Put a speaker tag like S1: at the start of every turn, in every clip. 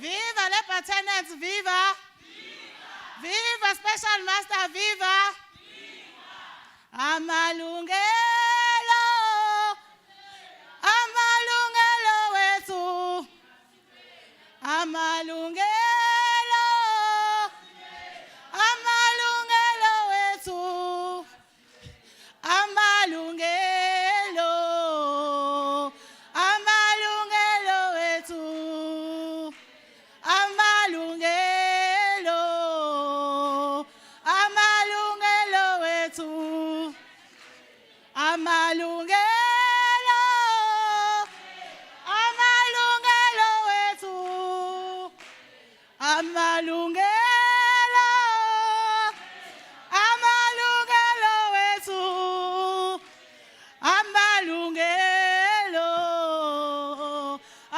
S1: Viva le Tenants, viva! Viva Special Master, viva! Amalungelo, amalungelo wethu, amalungelo, amalungelo wethu, amalungelo, amalungelo wethu, amalungelo, amalungelo wethu, amalungelo, amalungelo wethu, amalungelo, amalungelo wethu, amalungelo,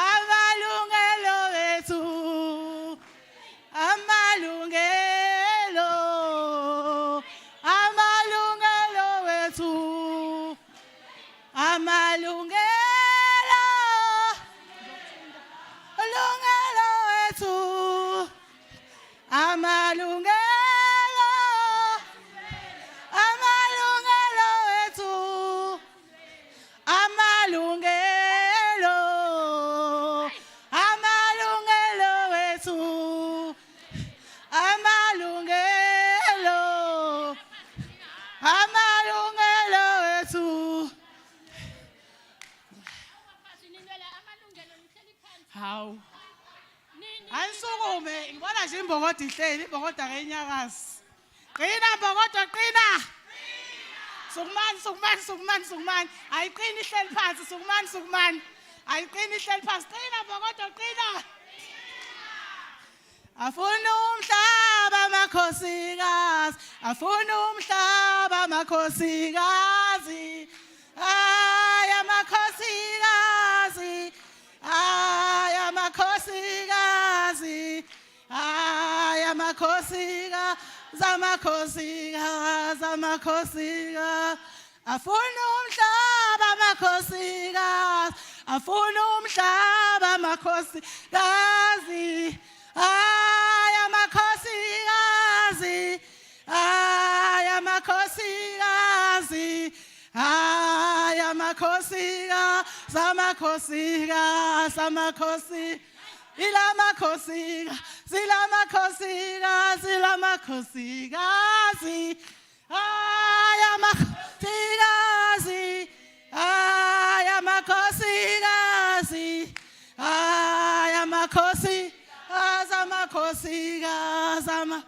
S1: amalungelo wethu, amalungelo, amalungelo wethu, amalungelo, ulungelo wethu, amalungelo, amalungelo wethu, amalungelo, amalungelo wethu, amalungelo, amalungelo wethu. Hawu. Anisukume, ngibona nje imbokotho ihleli, imbokotho akenyakazi. Qina mbokotho, qina. Sukumani, sukumani, sukumani, sukumani. Ayiqini ihleli phansi, sukumani, sukumani. Ayiqini ihleli phansi, qina mbokotho, qina. Afuna umhlaba amakhosikazi, afuna umhlaba amakhosikazi. Ay amakhosikazi, ay amakhosikazi, ay amakhosikazi, amakhosikazi, amakhosikazi. Afuna umhlaba amakhosikazi, afuna umhlaba amakhosikazi. Ay amakhosikazi, ay amakhosikazi, ay amakhosikazi, amakhosikazi, amakhosikazi. Ilamakhosikazi, ilamakhosikazi, ilamakhosikazi. Ay amakhosikazi, ay amakhosikazi, ay amakhosikazi. Amakhosikazi,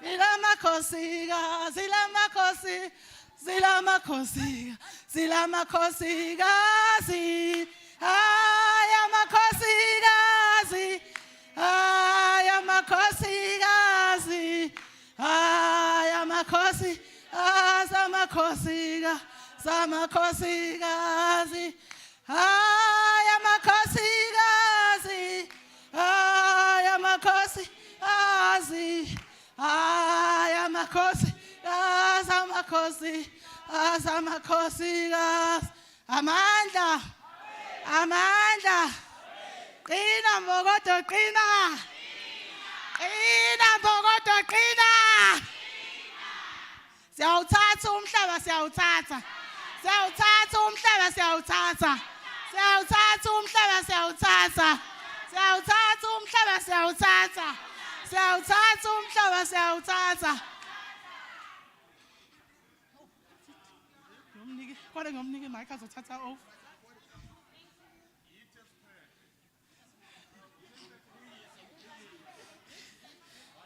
S1: ilamakhosikazi, ilamakhosikazi, ilamakhosikazi, ilamakhosikazi. Ay amakhosikazi, ay amakhosikazi, ay Samakhosi, Samakhosika, Samakhosikazi, Amakhosikazi, Amakhosikazi, Amakhosi, Samakhosi, Samakhosikazi, Amandla, Amandla, Qina Mbokodo, Qina, Qina Mbokodo, Qina. Siyawuthatha umhlaba, siyawuthatha. Siyawuthatha umhlaba, siyawuthatha. Siyawuthatha umhlaba, siyawuthatha. Siyawuthatha umhlaba, siyawuthatha. Siyawuthatha umhlaba, siyawuthatha. Ngomnike, kodwa ngomnike Mike azothatha off.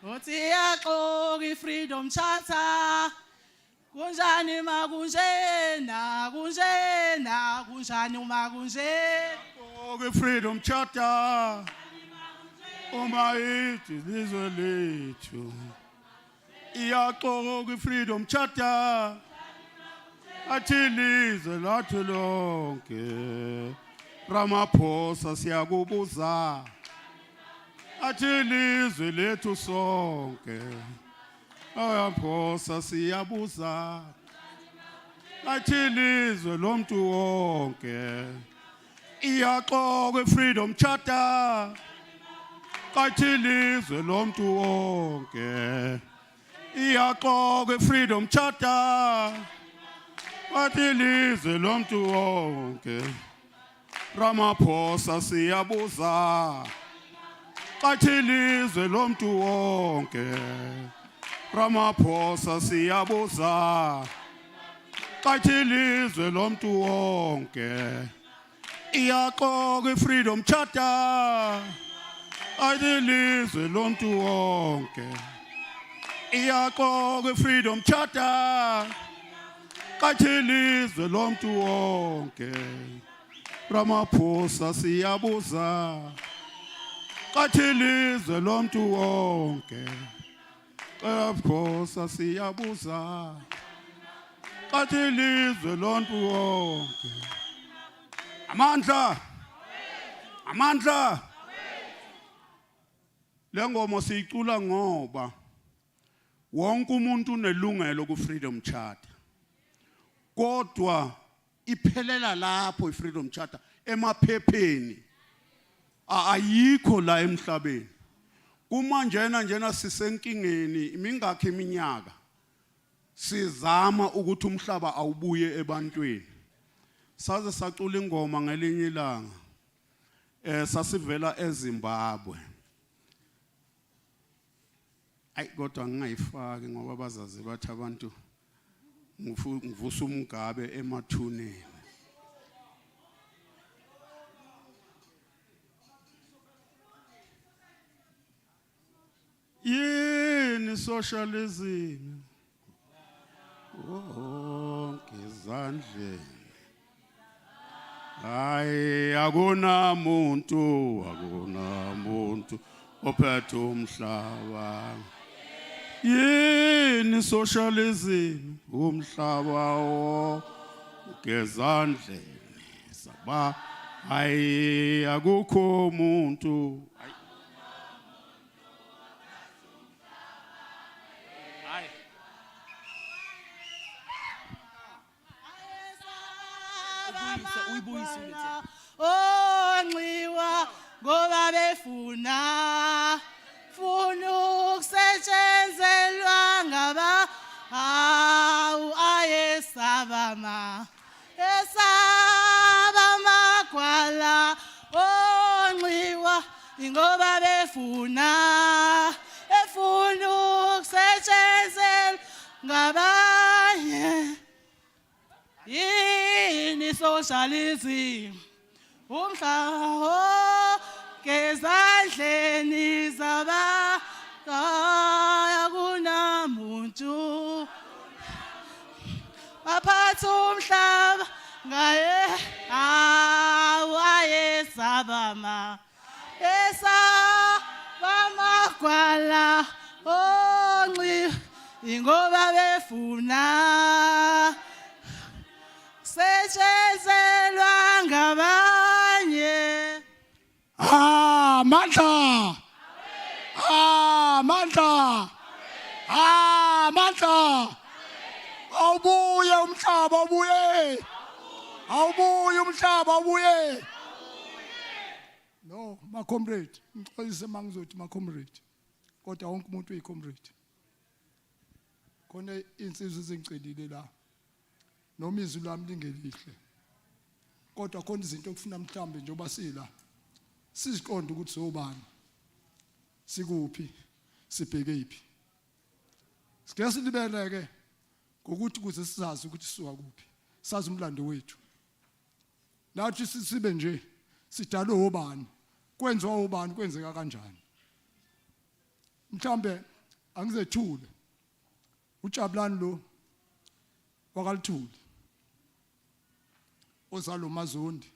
S1: Uthi yaxoka i-Freedom Charter. Kunjani makunjena, kunjena, kunjani uma kunjena.
S2: Yaxoka i-Freedom Charter. Uma ithi izwe lethu. Yaxoka i-Freedom Charter. Athi ilizwe lathu lonke. Ramaphosa siyakubuza. Athi ilizwe lethu sonke. Ramaphosa siyabuza. Athi ilizwe lomuntu wonke. Yaxoka i-Freedom Charter. Athi ilizwe lomuntu wonke. Yaxoka i-Freedom Charter. Athi ilizwe lomuntu wonke. Ramaphosa siyabuza. Athi ilizwe lomuntu wonke. Ramaphosa siyabuza. Athi ilizwe lomuntu wonke. Yaxoka i-Freedom Charter. Athi ilizwe lomuntu wonke. Yaxoka i-Freedom Charter. Athi ilizwe lomuntu wonke. Ramaphosa siyabuza. Athi ilizwe lomuntu wonke. Ramaphosa siyabuza. Athi ilizwe lomuntu wonke. Amandla, amandla. Le ngoma siyicula ngoba wonke umuntu unelungelo ku-Freedom Charter. Kodwa iphelela lapho i-Freedom Charter emaphepheni. Ayikho la emhlabeni. Kuma njena sisenkingeni imingakho iminyaka. Sizama ukuthi umhlaba awubuye ebantwini. Saze sacula ingoma ngelinye ilanga. Sasivela eZimbabwe. Ayi kodwa ngingayifaki ngoba bazazi bathi abantu ngivusa umgabe emathuneni. Yini socialism? Oh, ngezandleni. Hayi akunamuntu ophethe umhlaba. Yini socialism? Umhlaba wo ngezandleni. Saba hayi akukho umuntu.
S1: Onxiwa ngoba befuna ukusetshenzelwa ngaba ayesaba magwala. Onxiwa ngoba befuna ukusetshenzelwa ngabanye. Yini socialism? Umhlaba ngezandleni zaba akunamuntu baphatha umhlaba ngaye ayesaba magwala. Onxiwa ingoba befuna setshenzelwa ngabanye.
S2: Amandla. Amandla. Amandla. Awubuye umhlaba awubuye. Awubuye umhlaba awubuye. No, my comrade. Ngixolise mangizothi my comrade. Kodwa wonke umuntu uyicomrade. Khona insizwe ezingcelile la. Noma izwi lami lingelihle. Kodwa khona izinto okufuna mhlambe njengoba sila. Siziqonda ukuthi sobani. Sikuphi? Sibheke iphi? Sike silibeleke ngokuthi kuze sizazi ukuthi siwa kuphi. Sazi umlando wethu. Nathi sibe nje sidalwe obani. Kwenziwa obani kwenzeka kanjani. Mhlambe angizethule. Ujabulani lo wakalithuli. Ozalo mazondi.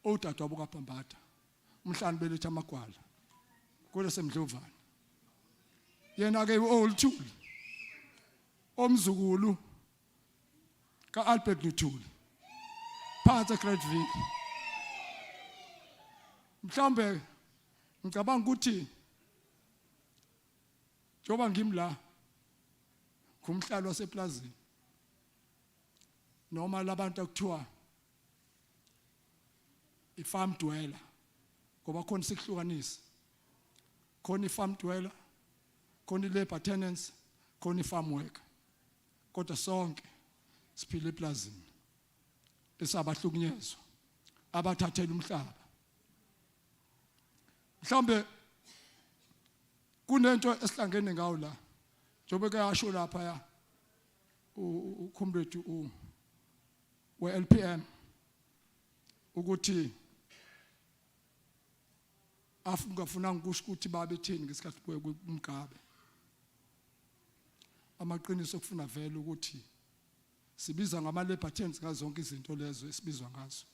S2: Odadwa bokaphambatha. Umhlanje beletha amagwala. Kule semdlovana. Yena ke olithuli. Omzukulu ka Albert Luthuli. Phansi eGreatville. Mhlambe ngicabanga ukuthi njoba ngimla kumhlalo waseplazini noma labantu akuthiwa i-farm dweller ngoba khona sikuhlukanisa khona i-farm dweller khona i-labor tenants khona i-farm worker kodwa sonke siphila eplazini esabahlukunyezwa abathathela umhlaba. Mhlambe kunento esihlangene ngawo la njobe kuyasho lapha ya ucomrade we-LPM ukuthi afungafuna ngikusho ukuthi babetheni ngesikhathi kumgabe amaqiniso okufuna vele ukuthi sibiza ngama-labor tenants ngazonke izinto lezo esibizwa ngazo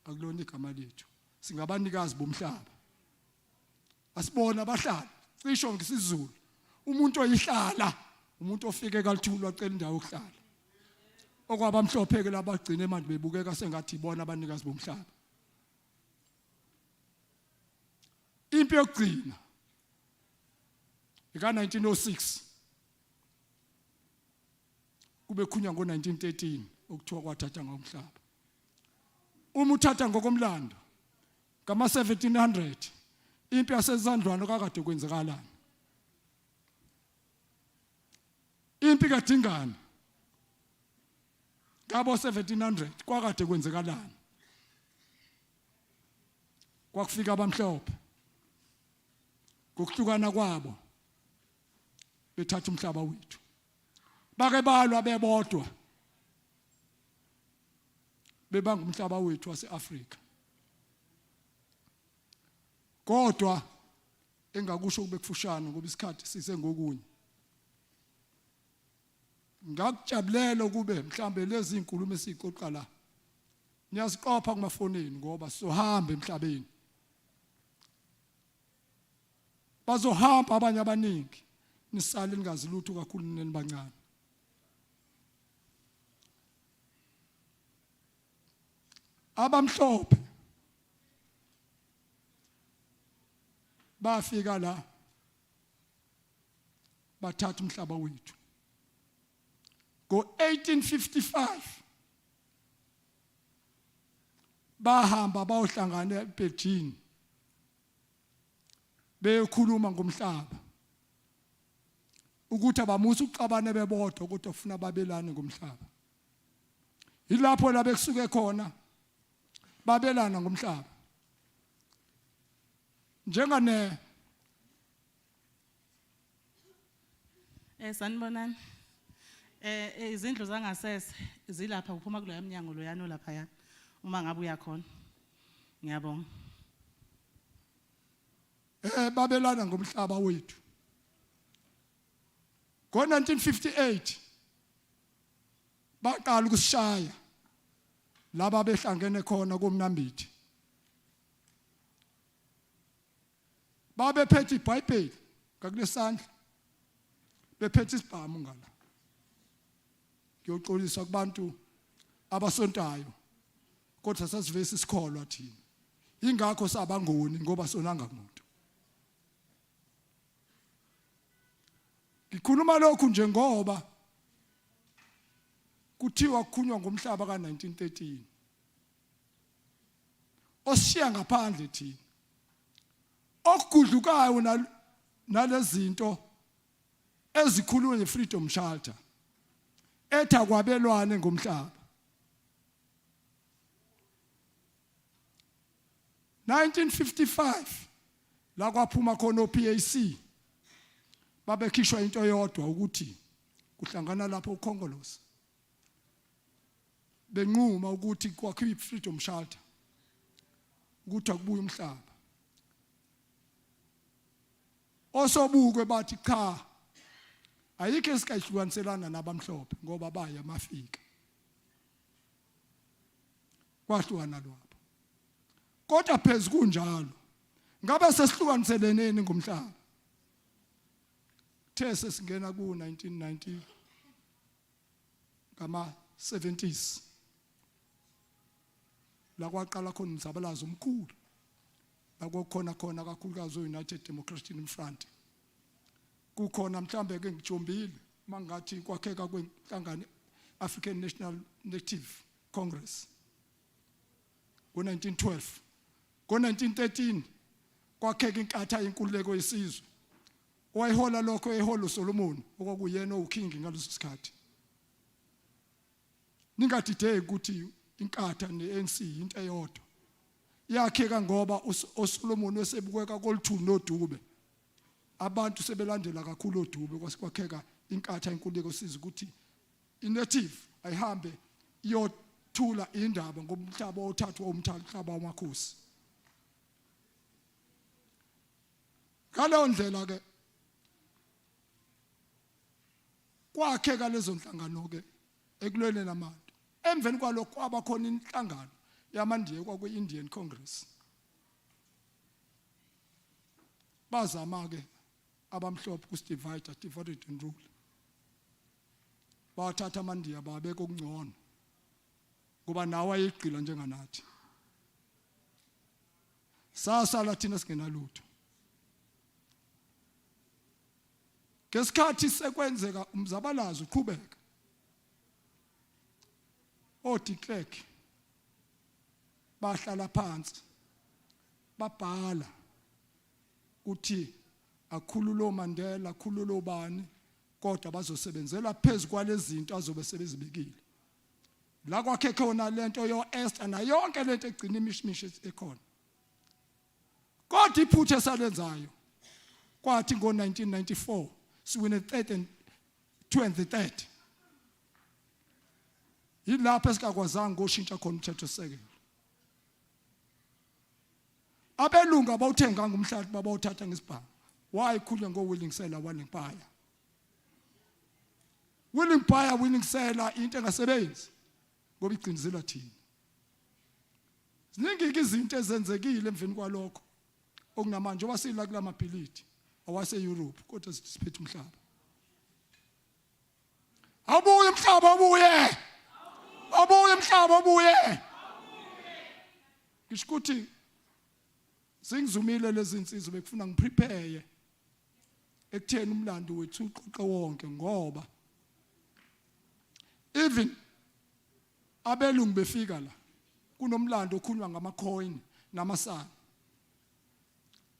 S2: akulona igama lethu singabanikazi bomhlaba asibona abahlala cisho ngesizulu umuntu oyihlala umuntu ofike kalithulu wacela indawo yokuhlala okwabamhlopheke labagcina manje bebukeka sengathi ibona abanikazi bomhlaba. Impi yokugcina ika 1906 kube khunya ngo 1913 okuthiwa kwathatha ngomhlaba. Uma uthatha ngokomlando kama 1700 impi yasezandlwana kakade kwenzekalana. Impi kaDingane ngabo 1700 kwakade kwenzekalana. Kwakufika abamhlophe ngokuhlukana kwabo bethatha umhlaba wethu. Bake balwa bebodwa bebanga umhlaba wethu waseAfrika. Kodwa engakusho kube kufushana ngoba isikhathi sisengokunye. Ngakujabulela kube mhlambe lezi inkulumo esiqoqa la. Niyasiqopha kumafonini ngoba sohamba emhlabeni. Bazohamba abanye abaningi nisale ningazi lutho kakhulu nini bancane. Abamhlophe bafika la bathatha umhlaba wethu. Ngo-1855 bahamba bayohlangana eBeijing beyokhuluma ngomhlaba ukuthi abamusa ukuxabana bebodwa ukuthi ufuna babelane ngomhlaba. Yilapho la bekusuke khona babelana ngomhlaba. Njengane
S1: sanibonani. Izindlu zangasese zilapha kuphuma kulo yaminyango lo yano lapha ya uma ngabe uyakhona. Ngiyabonga.
S2: Babelana ngomhlaba wethu. Ngo-1958 baqala ukusishaya laba behlangene khona komnambithi. Babephethe iBhayibheli ngakulesandla bephethe isibhamu ngala. Ngiyoxolisa kubantu abasontayo kodwa sasivese isikholwa thina. Ingakho sabangoni ngoba sonanga kumuntu. Ngikhuluma lokhu nje ngoba kuthiwa kukhulunywa ngomhlaba ka1913. Oshiya ngaphandle thina. Okugudlukayo nalezinto ezikhulunywa ngeFreedom Charter etha kwabelwane ngomhlaba. 1955 la kwaphuma khona oPAC babekhishwa into yodwa ukuthi kuhlangana lapho uKhongolose benquma ukuthi kwakhiwe iFreedom Charter ukuthi akubuye umhlaba. Osobukwe bathi cha ayikho esikayihlukanselana nabamhlophe ngoba baya mafika. Kwahlukana lapho. Kodwa phezulu kunjalo ngabe sesihlukaniseleneni ngomhlaba. These singena ku 1990 ngama 70s. La kwaqala khona umzabalazo omkhulu. La kokhona kakhulukazi United Democratic Front. Kukhona mhlambe ke ngijombile mangathi kwakheka kwenhlangano African Native Congress. Ngo1912 ngo1913 kwakheka inkatha yenkululeko yesizwe. Wayihola lokho eholo Solomon okwakuyena uking ngaleso sikhathi. Ningadideki ukuthi inkatha neANC into eyodwa. Yakheka ngoba uSolomon wesebukeka koluthu noDube. Abantu sebelandela kakhulu oDube kwakheka inkatha yenkululeko yesizwe ukuthi iNative ayihambe iyothula indaba ngomhlaba othathwa umhlaba wamakhosi. Ngaleyo ndlela ke kwakheka lezo nhlangano ke ekulweni nabantu. Emveni kwalokho kwaba khona inhlangano yamandiye kwakuyi-Indian Congress. Bazama ke abamhlophe kusdivide and rule. Bathatha amandiya babeka okungcono ngoba nawe ayeqila njenganathi. Sasala thina singenalutho. Ngesikhathi sekwenzeka umzabalazo uqhubeka. De Klerk bahlala phansi babhala uthi akhululo Mandela akhululo bani kodwa bazosebenzela phezulu kwalezinto azobe sebezibekile. La kwakhe khona lento yo Esther na yonke lento egcina imishimishi ekhona. Kodwa iphutha esalenzayo kwathi ngo1994 siwine 3rd and 23rd. Yilapho esikakwazanga ngoshintsha khona umthetho sekelo. Abelungu abawuthenga ngomhlaba babawuthatha ngesibhamu. Wayikhulwe ngoWillingsela Wallingpaya. Willingsela into engasebenzi ngoba igcinizela thina. Ziningi izinto ezenzekile emveni kwalokho. Okunamanje obasila kula mabhilidi awase Europe kodwa siphethe umhlaba. Abuye umhlaba abuye. Abuye umhlaba abuye. Ngisho ukuthi singizumile lezi insizwe bekufuna ngiprepare ekutheni umlando wethu uqoqe wonke ngoba even abelungu befika la kunomlando okhulunywa ngamacoin namasana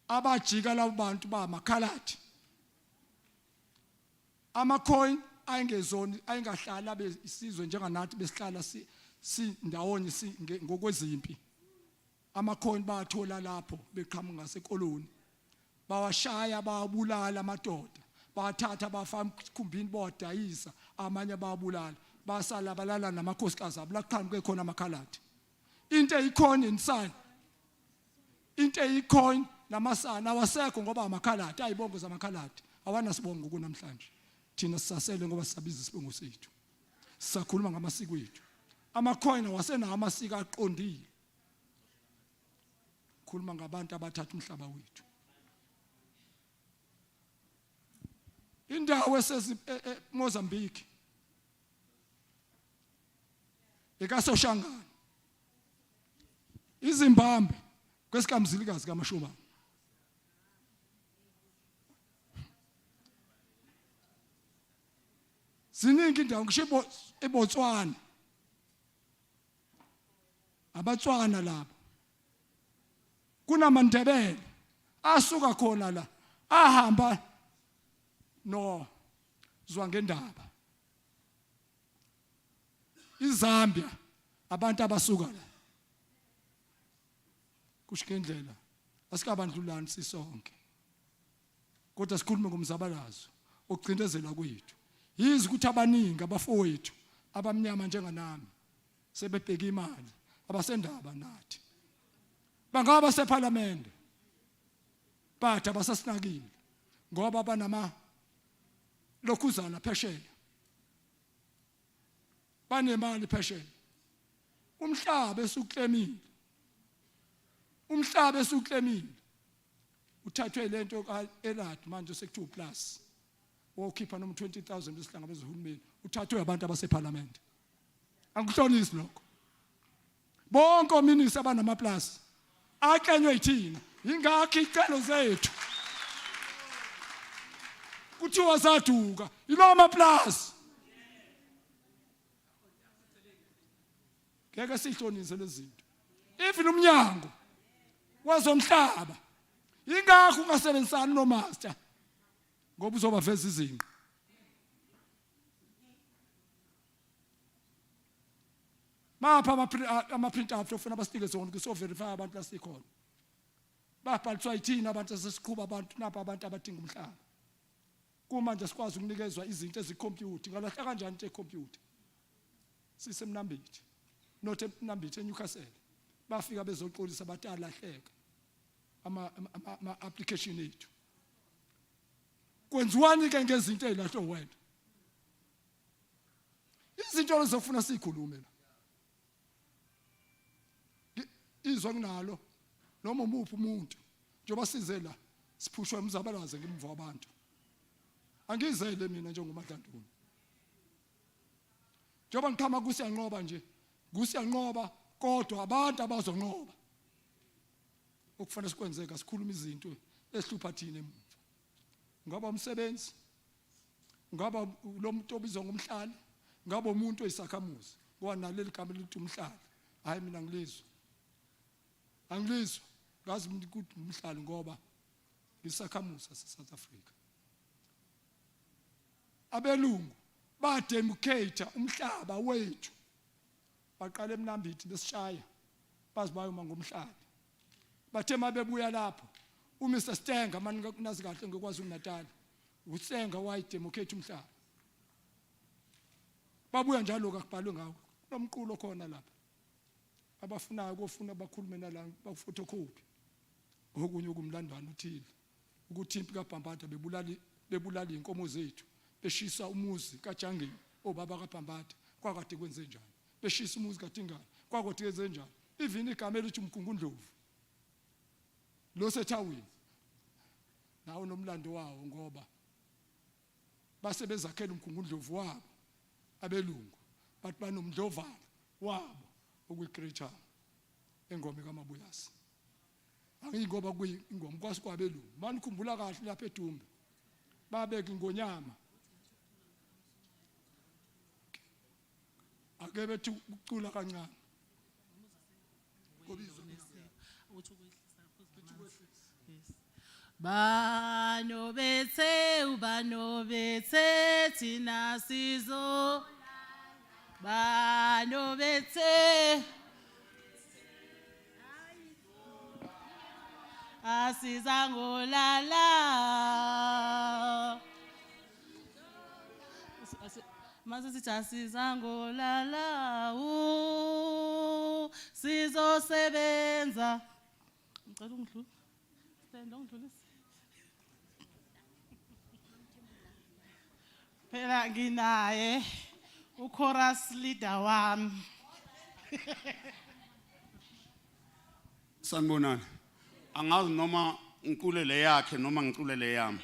S2: abajika labo bantu bamakhaladi amacoin ayingezoni ayingahlala besizwe njenganathi besihlala si ndawonye ngokwezimpi. Amacoin bathola lapho beqhamuka ngasekoloni bawashaya bawabulala amadoda bathatha bafaka ekhumbini bodayisa amanye bawabulala basala balala namakhosikazi abo laqhamuke khona amakhaladi. Into eyicoin insana into eyicoin namasana awasekho ngoba amakhaladi ayibongo zamakhaladi awana sibongo kunamhlanje. Thina sisasele ngoba sisabiza isibongo sethu. Sisakhuluma ngamasiko ethu. Amacoin wasenawo amasiko aqondile. Khuluma ngabantu abathatha umhlaba wethu. indawo Mozambique ekaSoshangana iZimbabwe kwesikamzilikazi kaMashobane ziningi indawo ngisho eBotswana abatswana lapho kunamandebele asuka khona la ahamba no zwa ngendaba iZambia abantu abasuka la kushigendlela asikabandlulani sisonke kodwa sikhulume ngomzabalazo okucindezela kwethu yizi ukuthi abaningi abafowethu abamnyama njenganami sebebheka imali abasendaba nathi bangaba seParliament bathi abasasinakile ngoba banama lokhuzana phesheya banemali phesheya umhlaba esuklemile uthathwe lento elad manje sekuthiwa plus wokhipha noma 20,000 esihlangabeza uhulumeni uthathwe abantu abaseParliament angikuhlonisi lokho bonke ominisi abanama plus akenywe yithina ingakho icelo zethu kuthiwa zaduka iloma plus ngeke sihlonise lezinto even umnyango wazomhlaba ingakho ungasebenzisani no master ngoba uzobaveza izinqa mapha ama-print out ofuna basitike zona kuso verify abantu lasikhona babhaliswa yithina abantu sesiqhuba abantu napha abantu abadinga umhlaba kumanje sikwazi ukunikezwa izinto ezikhompyutha ngalahleka kanjani into ekhompyutha sisemnambithi not emnambithi eNewcastle bafika bezoxolisa batalahleka ama application ethu kwenziwani ke ngezinto ezilahlo wena izinto lezofuna sikhulume la izwa kunalo noma umuphi umuntu njengoba size la siphushwa umzabalaze ngemva kwabantu angizele mina njengoMadlanduni njengoba ngiqhama kusiyanqoba nje kusiyanqoba kodwa abantu abazonqoba okufanele sikwenzeka sikhuluma izinto esihlupha thina emuva ngaba umsebenzi ngaba lo muntu obizwa ngomhlali ngaba umuntu oyisakhamuzi ngoba naleli gama lithi umhlali hayi mina angilizwa ngazi ukuthi umhlali ngoba ngisakhamuzi saseSouth Africa abelungu bademocrate umhlaba wethu baqala emnambithi besishaya bazibayoma ngomhlaba bathe mabebuya lapho uMr Stenga manje nazi kahle ngekwazi uNatal uStenga wayidemocrate umhlaba babuya njalo kakubhalwe ngawo nomqulo khona lapha abafunayo kofuna bakhulume nala baphotocopy okunye okumlandwana uthile ukuthi impi kaBhambatha bebulala inkomo zethu beshisa umuzi kaJangeni obaba kaBhambatha kwakade kwenze njani beshisa umuzi kaDingane kwakade kwenze njani even igama elithi umkhungundlovu lo sethawini nawo nomlando wawo ngoba basebezakhela umkhungundlovu wabo abelungu bathi banomdlovana wabo okuyigreater engoma kaMabuyasi angingoba kuyingoma kwasi kwabelungu manje ukhumbula kahle lapha eDumbe babeka ingonyama ake bethi ukucula kancane kobizwa
S1: bano bethe thina sizo bano bethe asizangolala mase sithi asizangolala sizosebenza ngicela ungidlule stand ungidlulise phela nginaye uchorus leader wami
S3: sanibonani angazi noma ngiculele yakhe noma ngiculele yami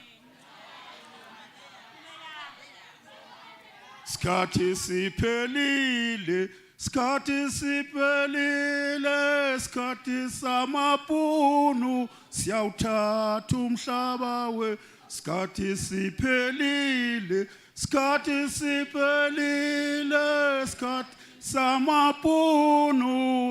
S3: Skati sipelile, skati sipelile, skati samapunu, siyawuthatha umhlaba we. Skati sipelile, skati sipelile, skati samapunu,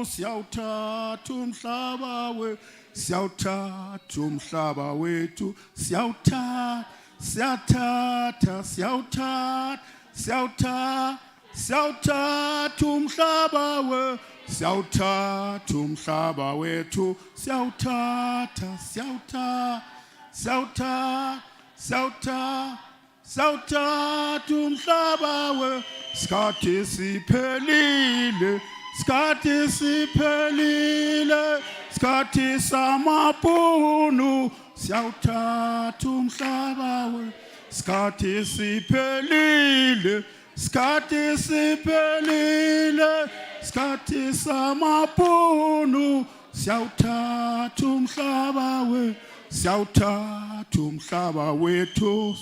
S3: siyawuthatha umhlaba we. Siyawuthatha umhlaba wethu, siyawuthatha, siyawuthatha, siyawuthatha, siyawuthatha, siyawuthatha umhlaba we. Siyawuthatha umhlaba wethu, siyawuthatha, siyawuthatha, siyawuthatha, siyawuthatha, siyawuthatha umhlaba we. Skati siphelile, skati siphelile, skati samapunu, siyawuthatha umhlaba we. Skati siphelile, skati siphelile, skati samapunu, siyawuthatha umhlaba we. Siyawuthatha umhlaba wethu,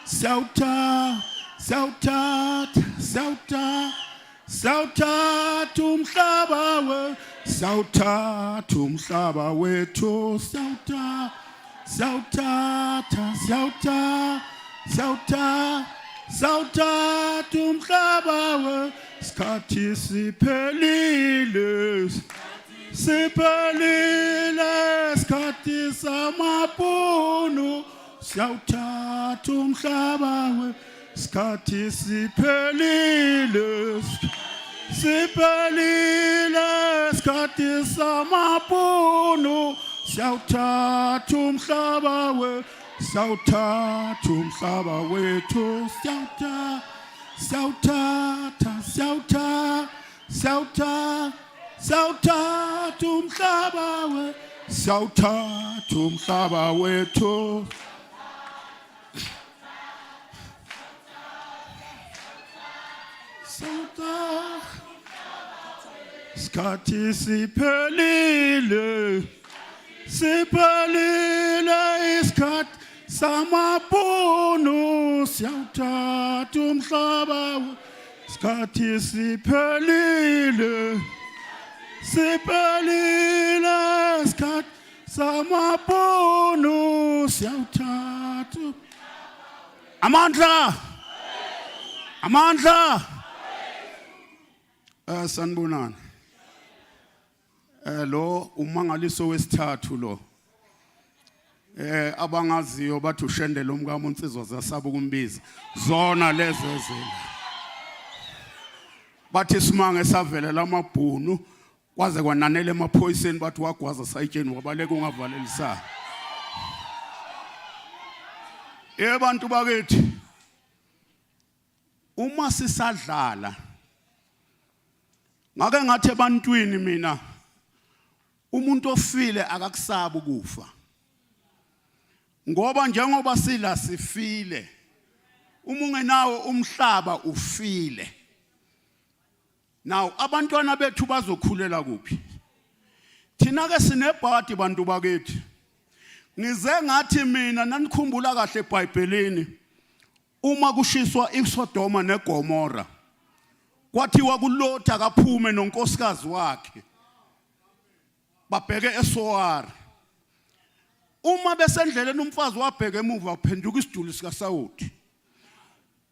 S3: siyawuthatha, siyawuthatha, siyawuthatha, siyawuthatha umhlaba we. Siyawuthatha umhlaba wethu, siyawuthatha, siyawuthatha, siyawuthatha, siyawuthatha, siyawuthatha umhlaba we. Skati siphelile, siphelile, skati samapunu, siyawuthatha umhlaba we. Skati siphelile, siphelile, skati samapunu, siyawuthatha umhlaba we. Siyawuthatha umhlaba wethu, siyawuthatha, siyawuthatha, siyawuthatha, siyawuthatha, siyawuthatha umhlaba we. Siyawuthatha umhlaba wethu. Skati siphelile, siphelile, iskati samapunu, siyawuthatha umhlaba we. Skati siphelile, siphelile, iskati samapunu, siyawuthatha. Amandla, amandla. Sanibonani. Lo umangaliso wesithathu lo. Abangaziyo bathi ushendele umkamo insizwa zasaba ukumbiza. Zona lezo ezela. Bathi simange savela lamabhunu kwaze kwananele emaphoyiseni bathi wagwaza sayitsheni wabaleka ungavalelisana. Bantu bakithi uma sisadlala ngake ngathi ebantwini mina umuntu ofile akakusaba ukufa ngoba njengoba sila sifile uma ungenawo umhlaba ufile. Now abantwana bethu bazokhulela kuphi? Thina ke sinebhadi bantu bakithi. Ngize ngathi mina nanikhumbula kahle eBhayibhelini uma kushiswa iSodoma neGomora kwathiwa kuLothi akaphume nonkosikazi wakhe babheke eSoar. Uma besendleleni umfazi wabheka emuva waphenduka isiduli sikaSawuthi.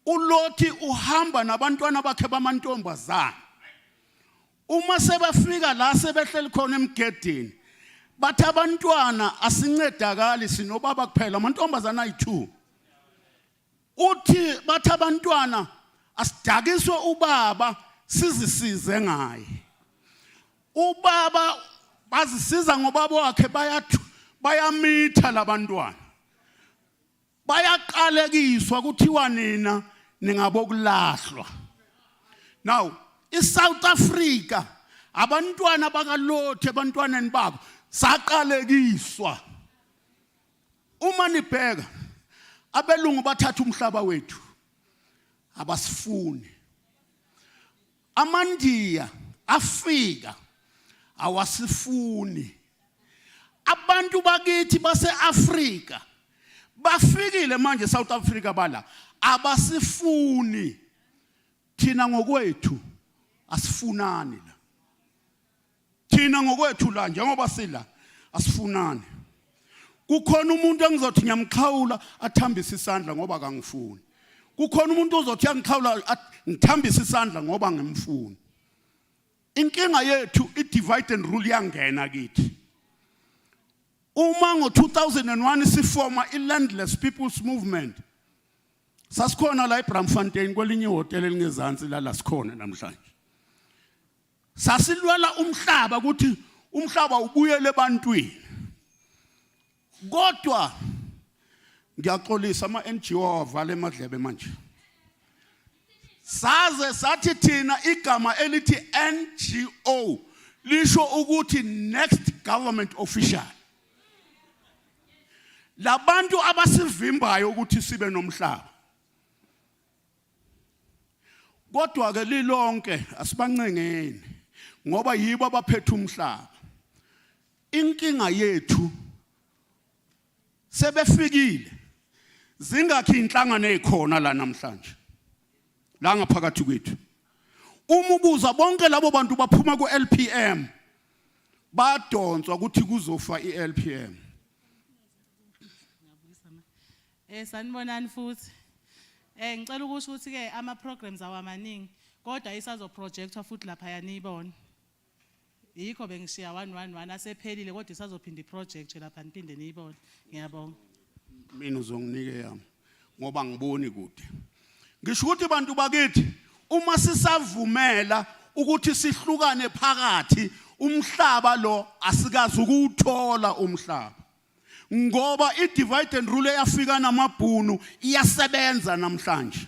S3: uLothi uhamba nabantwana bakhe bamantombazana. Uma sebafika la sebehleli khona emgedeni bathi abantwana asincedakali sinobaba kuphela amantombazana ayi2. Uthi bathi abantwana asidakiswe ubaba sizisize ngaye. Ubaba bazisiza ngobaba wakhe bayamitha labantwana. Bayaqalekiswa kuthiwa nina ningabokulahlwa. Now iSouth Africa abantwana bakaLothi abantwaneni babo saqalekiswa. Uma nibheka abelungu bathatha umhlaba wethu abasifuni. Amandiya afika awasifuni. Abantu bakithi base-Afrika bafikile manje South Africa bala abasifuni thina ngokwethu asifunani la thina ngokwethu la njengoba sila asifunani kukhona umuntu engizothi ngiyamkhawula athambise isandla ngoba kangifuni kukhona umuntu ozothi yangikhawula ngithambise isandla ngoba ngimfuni inkinga yethu i-divide and rule yangena kithi uma ngo-2001 sifoma i-landless people's movement sasikhona la eBramfontein kwelinye ihotela elingezansi la sikhona namhlanje sasilwela umhlaba ukuthi umhlaba ubuyele ebantwini kodwa ngiyaxolisa ama-NGO avala emadlebe manje saze sathi thina igama elithi NGO lisho ukuthi next government official labantu abasivimbayo ukuthi sibe nomhlaba kodwa ke lilonke asibancengeni ngoba yibo abaphethe umhlaba inkinga yethu sebefikile zingakhi inhlangano ezikhona la namhlanje la ngaphakathi kwethu uma ubuza bonke labo bantu baphuma ku-LPM badonswa ukuthi kuzofa i-LPM
S1: sanibonani futhi ngicela ukusho ukuthi ke ama programs awamaningi kodwa isazoprojectwa futhi lapha yanibona yikho bengishiya 111 asephelile kodwa isazophinda iproject lapha niphinde niyibone ngiyabonga
S3: mina uzonginike yami ngoba ngiboni kude ngisho ukuthi bantu bakithi uma sisavumela ukuthi sihlukane phakathi umhlaba lo asikazi ukuthola umhlaba ngoba i-divide and rule eyafika namabhunu iyasebenza namhlanje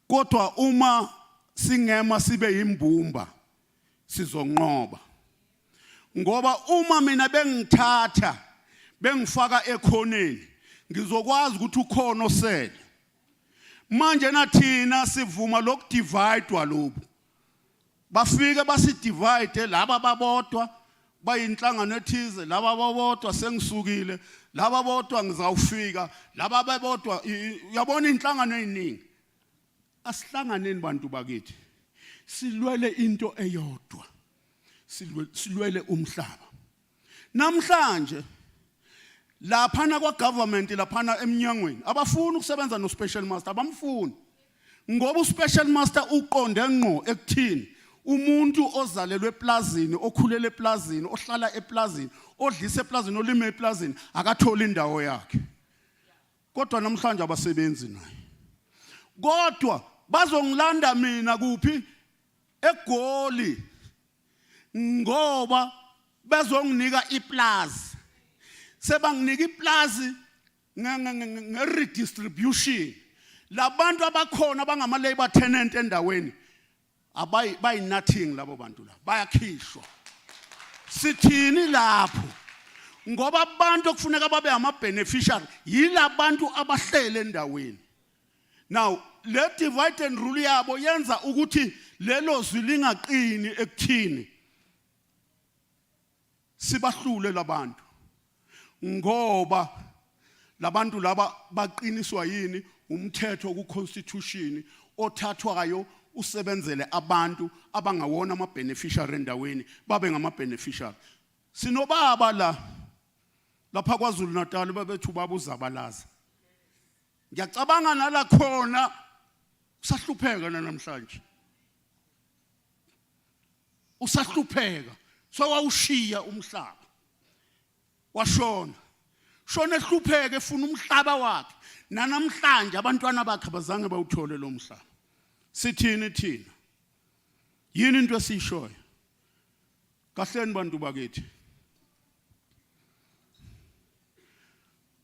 S3: kodwa uma singema sibe yimbumba sizonqoba ngoba uma mina bengithatha bengifaka ekhoneni ngizokwazi ukuthi ukhono sele manje nathina sivuma lokudivide lobu bafike basidivide laba babodwa bayinhlangano ethize laba babodwa sengisukile laba bodwa ngizawufika laba babodwa uyabona inhlangano eziningi asihlanganeni bantu bakithi silwele into eyodwa silwele umhlaba namhlanje laphana kwa government laphana eminyangweni abafuni ukusebenza no special master abamfuni ngoba uspecial master uqonde ngqo ekuthini umuntu ozalelwe eplazini okhulele eplazini ohlala eplazini odlisa eplazini olime eplazini akatholi indawo yakhe kodwa namhlanje abasebenzi naye kodwa bazongilanda mina kuphi eGoli ngoba bazonginika iplaza sebanginika iplaza nge-redistribution labantu abakhona bangama labor tenant endaweni abayi nothing labo bantu la bayakhishwa sithini lapho ngoba abantu okufuneka babe ama beneficiary yilabantu abahlele endaweni now le divide and rule yabo yenza ukuthi lelo zwi lingaqini ekuthini sibahlule labantu ngoba labantu laba baqiniswa yini umthetho ku constitution othathwayo usebenzele abantu abangawona ama beneficiary endaweni babe ngama beneficiary sinobaba lapha kwaZulu Natal babethu babuzabalaza ngiyacabanga nala khona usahlupheka namhlanje usahlupheka so wawushiya umhlaba washona shona ehlupheke efuna umhlaba wakhe nanamhlanje abantwana bakhe bazange bawuthole lo mhlaba sithini thina yini into esishoyo kahleni bantu bakithi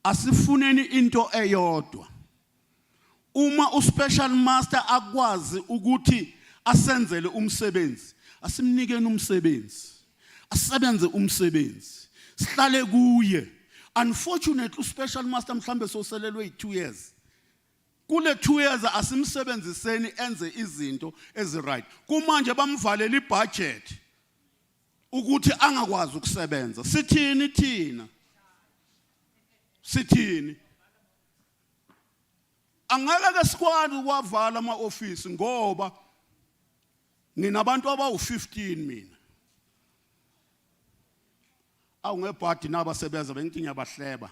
S3: asifuneni into eyodwa uma uspecial master akwazi ukuthi asenzele umsebenzi asimnikeni umsebenzi asebenze umsebenzi sihlale kuye unfortunately uspecial master mhlambe soselelwe 2 years kule 2 years asimsebenziseni enze izinto eziright kumanje bamvalela ibudget ukuthi angakwazi ukusebenza sithini thina sithini angeke ke sikwazi ukwavala ama-office ngoba nginabantu abawu-15 mina awungebhadi nabasebenza bengithi ngiyabahleba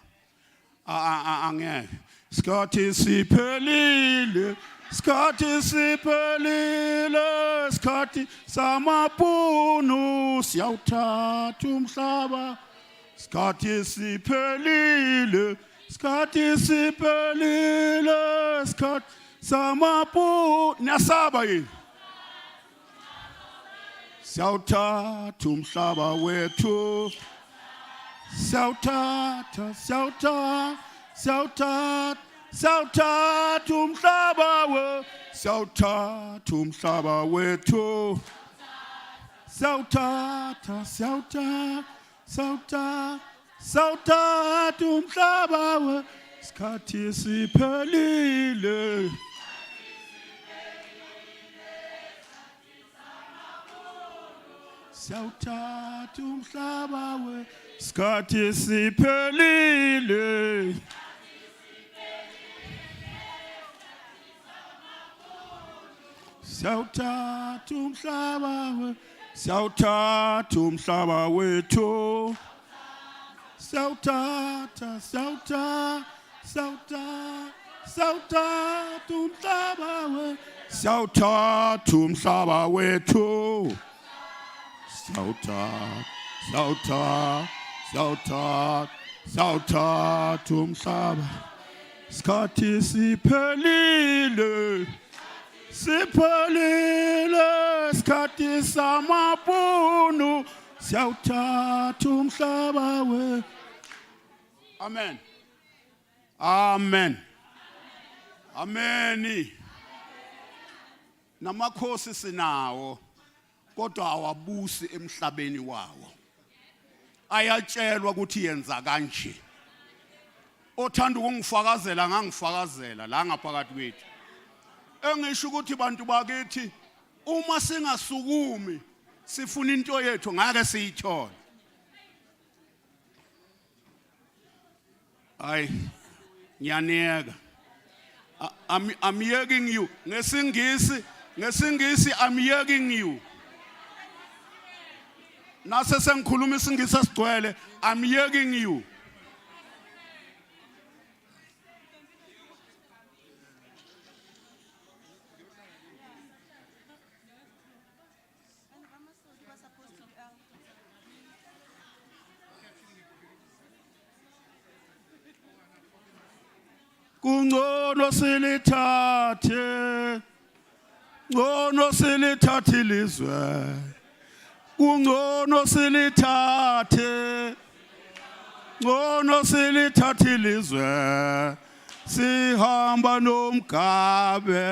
S3: angeke sikhathi siphelile sikhathi siphelile sikhathi samabhunu siyawuthatha umhlaba sikhathi siphelile sikhathi siphelile sikhathi samabhunu niyasaba yini siyawuthatha umhlaba wethu siyawuthatha umhlaba wethu siyawuthatha umhlaba wethu siyawuthatha umhlaba wethu sikhathi siphelile siyawuthatha umhlaba wethu sikhathi siphelile siyawuthatha umhlaba wethu siyawuthatha umhlaba wethu siyawuthatha umhlaba wethu siyawuthatha umhlaba wethu siyawuthatha umhlaba sikhathi siphelile sikhathi samabhunu siyawuthatha umhlaba wethu amen ameni namakhosi sinawo kodwa awabusi emhlabeni wawo ayatshelwa ukuthi yenza kanje othanda ukungifakazela ngangifakazela la ngaphakathi kwethu engisho ukuthi bantu bakithi uma singasukumi sifuna into yethu ngeke siyithole ay ngiyaneka I'm yegging you ngesingisi I'm yegging you nase sengikhuluma isingisi esigcwele I'm yegging you kungcono silithathe ilizwe kungcono silithathe ilizwe sihamba nomgabe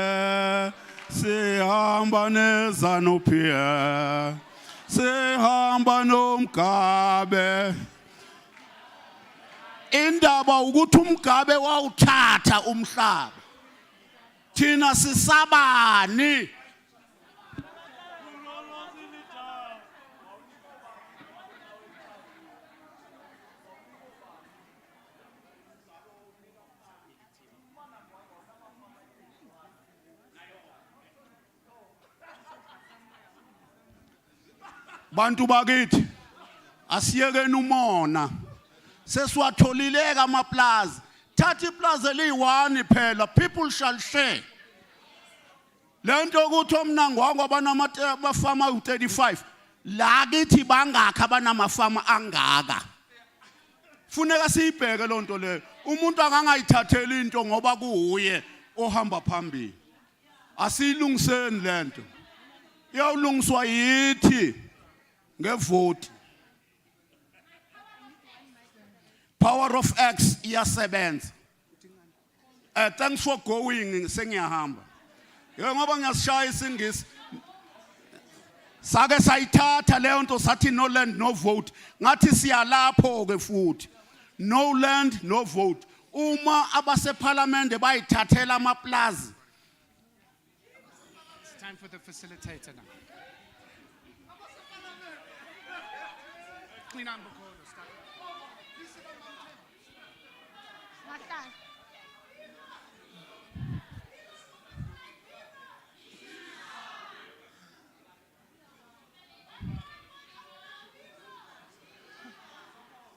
S3: sihamba nezanupia sihamba nomgabe indaba ukuthi umgabe wawuthatha umhlaba thina sisabani bantu bakithi asiyekeni umona sesiwatholileka amaplaza thatha iplaza eliyi-1 phela people shall share lento ukuthi omnangwangu abanamafama awu-35 la kithi bangakhi abanamafama angaka funeka siyibheke loo nto leyo umuntu akangayithatheli into ngoba kuhuye ohamba phambili asiyilungiseni lento iyawulungiswa yithi ngevoti power of X iyasebenza thanks for going sengiyahamba ngoba ngiyasishaya isingisi sake sayithatha leyo nto sathi no land no vote ngathi siyalapho ke futhi no land no vote uma abaseparlamente bayithathela amaplaza.
S4: It's time for the facilitator now. Clean up.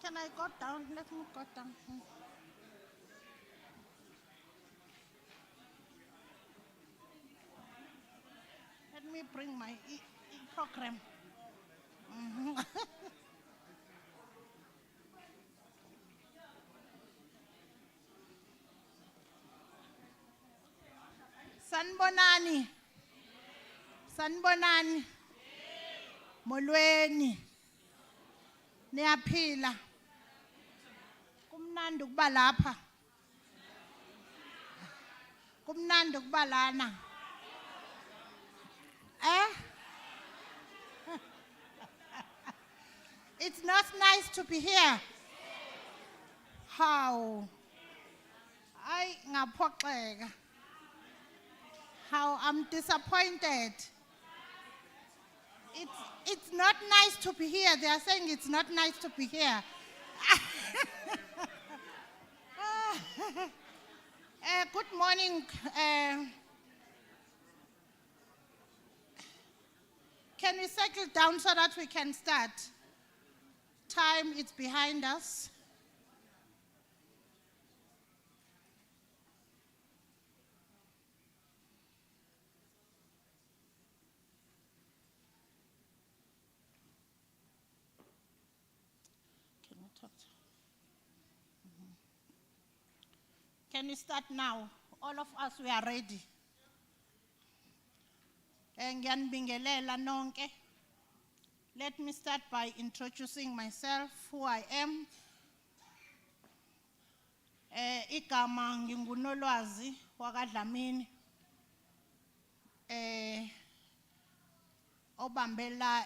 S1: Can I go down? Let me go down. Let me bring my program. Sanbonani. Sanbonani. Molweni. Niyaphila. Kumnandi ukuba lapha. Kumnandi ukuba lana. It's not nice to be here. How? I ngaphoxeka. How I'm disappointed. It's not nice to be here. They are saying it's not nice to be here. Good morning. Can we settle down so that we can start? Time is behind us. Can we talk? Can we start now? All of us, we are ready. Ngiyanibingelela nonke. Let me start by introducing myself, who I am. Igama ngingunolwazi wakwaDlamini. Obambela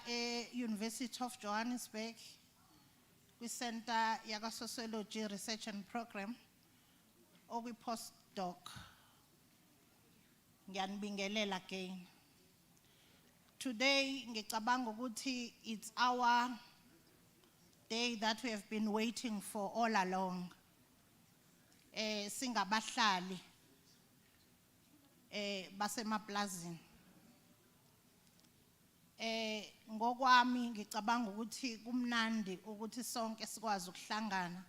S1: University of Johannesburg, kwi-Center yaka Sociology Research and Program, postdoc. Ngiyanibingelela again. Today, ngicabanga ukuthi it's our day that we have been waiting for all along. Singabahlali basemaplazini. Ngokwami ngicabanga ukuthi kumnandi ukuthi sonke sikwazi ukuhlangana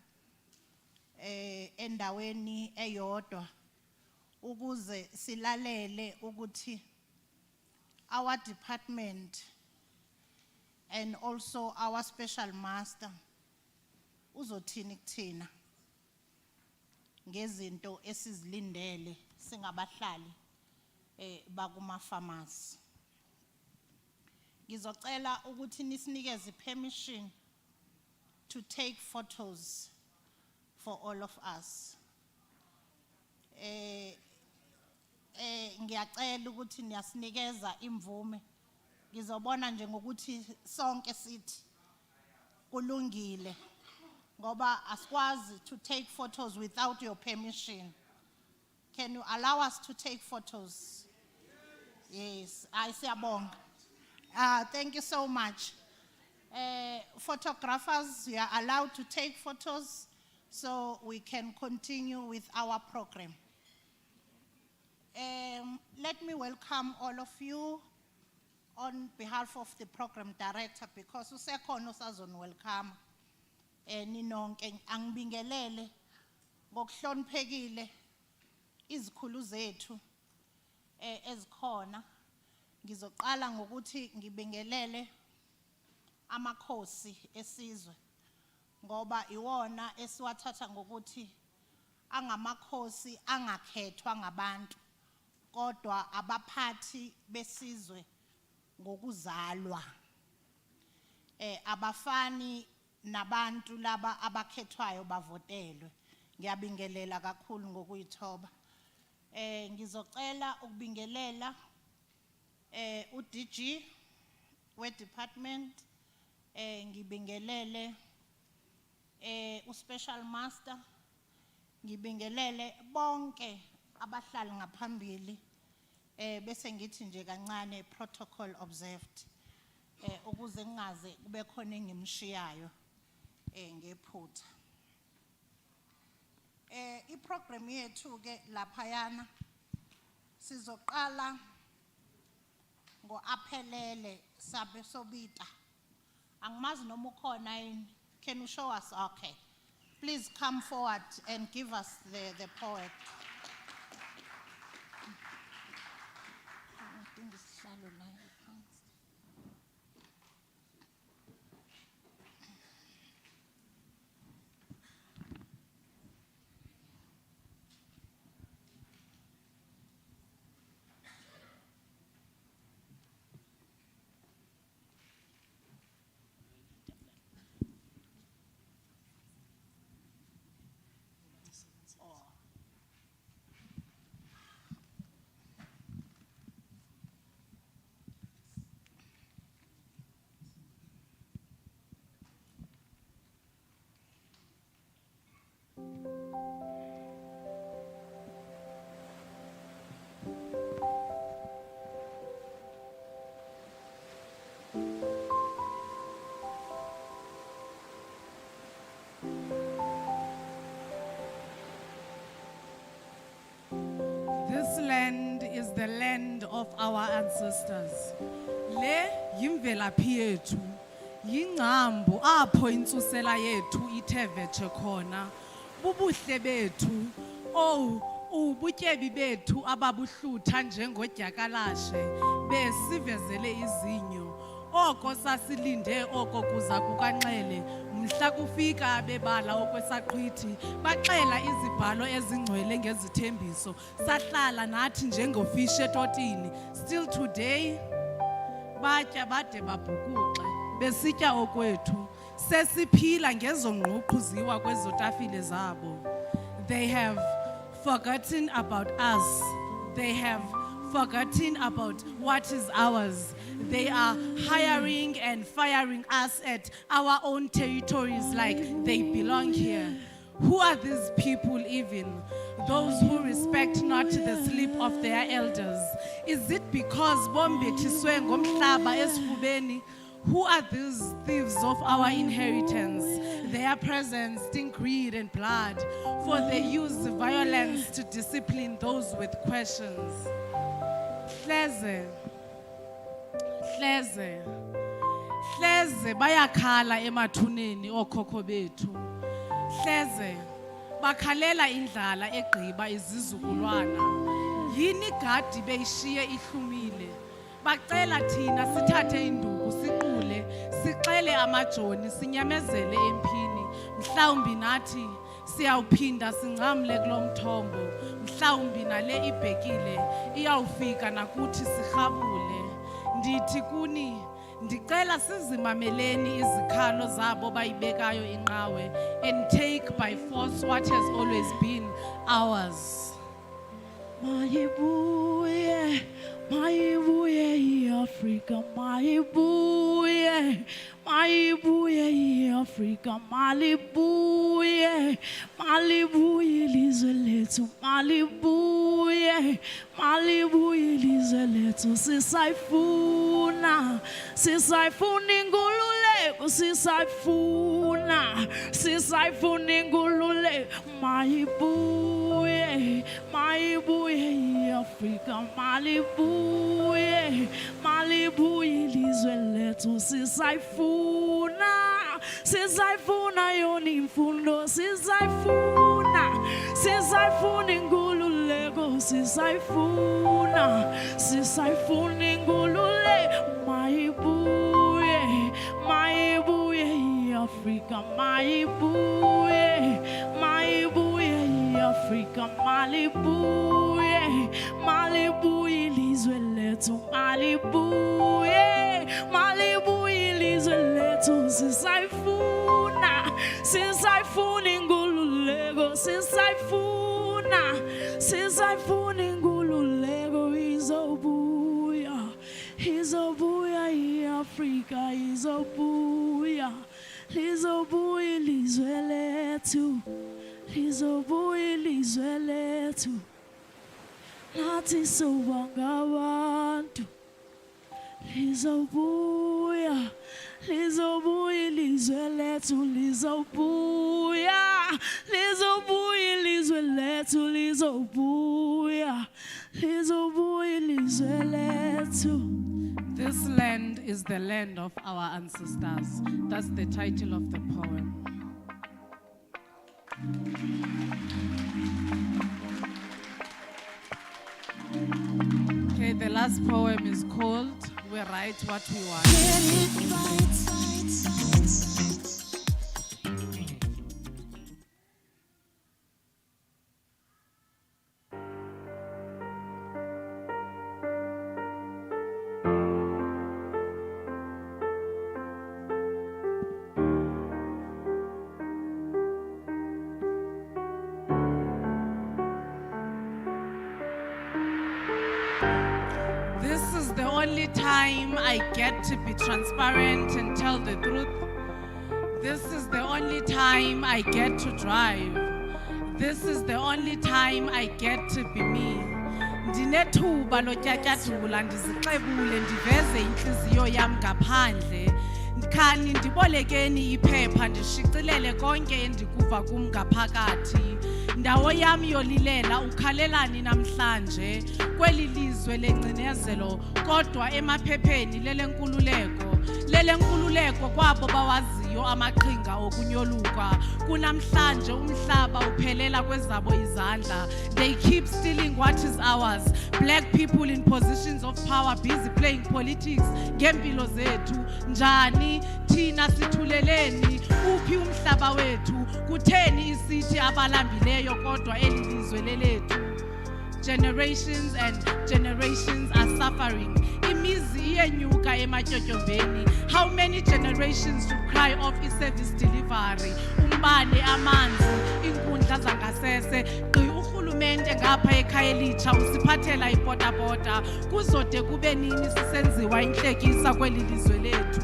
S1: endaweni eyodwa ukuze silalele ukuthi our department and also our special master uzothini kuthina ngezinto esizilindele singabahlali bakuma pharmacy. Ngizocela ukuthi nisinikeze permission to take photos for all of us. Ngiyacela ukuthi niyasinikeza imvume. Ngizobona nje ngokuthi sonke sithi kulungile ngoba asikwazi to take photos without your permission. Can you allow us to take photos? Yes, siyabonga. Thank you so much. Photographers, you are allowed to take photos so we can continue with our program. Let me welcome all of you on behalf of the program director because usekhona usazoniwelcome ninonke. Angibingelele ngokuhloniphekile izikhulu zethu ezikhona. Ngizoqala ngokuthi ngibingelele amakhosi esizwe ngoba iwona esiwathatha ngokuthi angamakhosi angakhethwa ngabantu kodwa abaphathi besizwe ngokuzalwa. Abafani nabantu laba abakhethwayo bavotelwe. Ngiyabingelela kakhulu ngokuyithoba. Ngizocela ukubingelela uDG we department, ngibingelele uspecial master, ngibingelele bonke abahlali ngaphambili bese ngithi nje kancane protocol observed ukuze ngingaze kube khona engimshiyayo ngephutha. Iprogram yethu ke laphayana sizoqala ngo aphelele sabe sobita. Angimazi noma ukhona yini
S5: Can you show us? Okay. Please come forward and give us the poet.
S1: This land is the land of our ancestors. Le yimvelaphi yethu, yingcambu apho intsusela yethu ithe vetshe khona. Bubuhle bethu, ubutyebi bethu ababuhlutha njengodyakalashe besivezele izinyo. Oko sasilinde oko kuza kukanxele, mhla kufika abebala okwesaqhwithi baxela izibhalo ezingcwele ngezithembiso, sahlala nathi njengofishi etotini. Still today batya bade babhukuxe besitya okwethu, sesiphila ngezongquqhuziwa kwezotafile zabo. They have forgotten about us. They have forgotten about what is ours. They are hiring and firing us at our own territories like they belong here. Who are these people even? Those who respect not the sleep of their elders. Is it because bombethiswe ngomhlaba esifubeni? Who are these thieves of our inheritance? Their presence stink greed and blood, for they use violence to discipline those with questions. Hleze bayakhala emathuneni okhokho bethu. Hleze bakhalela indlala egqiba izizukulwana. Yini gadi beyishiye ihlumile. Bacela thina sithathe induku siqule, sixele amajoni sinyamezele empini. Mhlawumbi nathi siyawuphinda singcamle kulomthombo. Mhlawumbi nale ibhekile iyawufika nakuthi sirhabule. Ndithi kuni ndicela sizimameleni izikhalo zabo bayibekayo inqawe and take by force what has always been ours.
S6: Mayibuye, mayibuye iAfrika, mayibuye, mayibuye iAfrika, malibuye, malibuye ilizwe lethu, malibuye, malibuye ilizwe lethu, sisayifuna, sisayifuna ingululeko, sisayifuna, sisayifuna ingululeko, mayibuye, mayibuye iAfrika, malibuye, malibuye ilizwe lethu, sisayifuna, sisayifuna yona imfundo, sisayifuna, sisayifuna ingululeko, sisayifuna, sisayifuna ingululeko, mayibuye, mayibuye iAfrika, mayibuye, mayibuye iAfrika, malibuye, malibuye ilizwe lethu, malibuye, malibuye ilizwe lethu, sisayifuna, sisayifuna ingululeko, sisayifuna, sisayifuna ingululeko, izobuya, izobuya iAfrika, izobuya, lizobuya ilizwe lethu, lizobuya ilizwe lethu, nathi soba ngabantu, lizobuya, lizobuya ilizwe lethu, lizobuya, lizobuya ilizwe lethu, lizobuya, lizobuya ilizwe lethu.
S1: This land is the land of our ancestors. That's the title of the poem. Okay, the last poem is called We Write What We Want. This is the only time I get to be transparent and tell the truth. This is the only time I get to drive. This is the only time I get to be me. Ndinethuba lotyatyathula ndizixebule ndiveze inhliziyo yam ngaphandle. Khani ndibolekeni iphepha ndishicilele konke endikuva kum ngaphakathi. Ndawo yam yolilela ukhalelani namhlanje kweli lizwe lengcinezelo kodwa emaphepheni lelenkululeko kwabo bawaziyo amaqhinga okunyoluka kunamhlanje umhlaba uphelela kwezabo izandla. They keep stealing what is ours. Black people in positions of power busy playing politics ngempilo zethu. Njani thina sithuleleni uphi umhlaba wethu kutheni isithi abalambileyo kodwa elilizwe lelethu. Generations and generations are suffering. Imizi iyenyuka ematyotyombeni. How many generations to cry off i-service delivery? Umbane, amanzi, inkundla zangasese. Urhulumente ngapha ekhaya elitsha usiphathela ipotapota. Kuzode kube nini sisenziwa inhlekisa kweli lizwe lethu?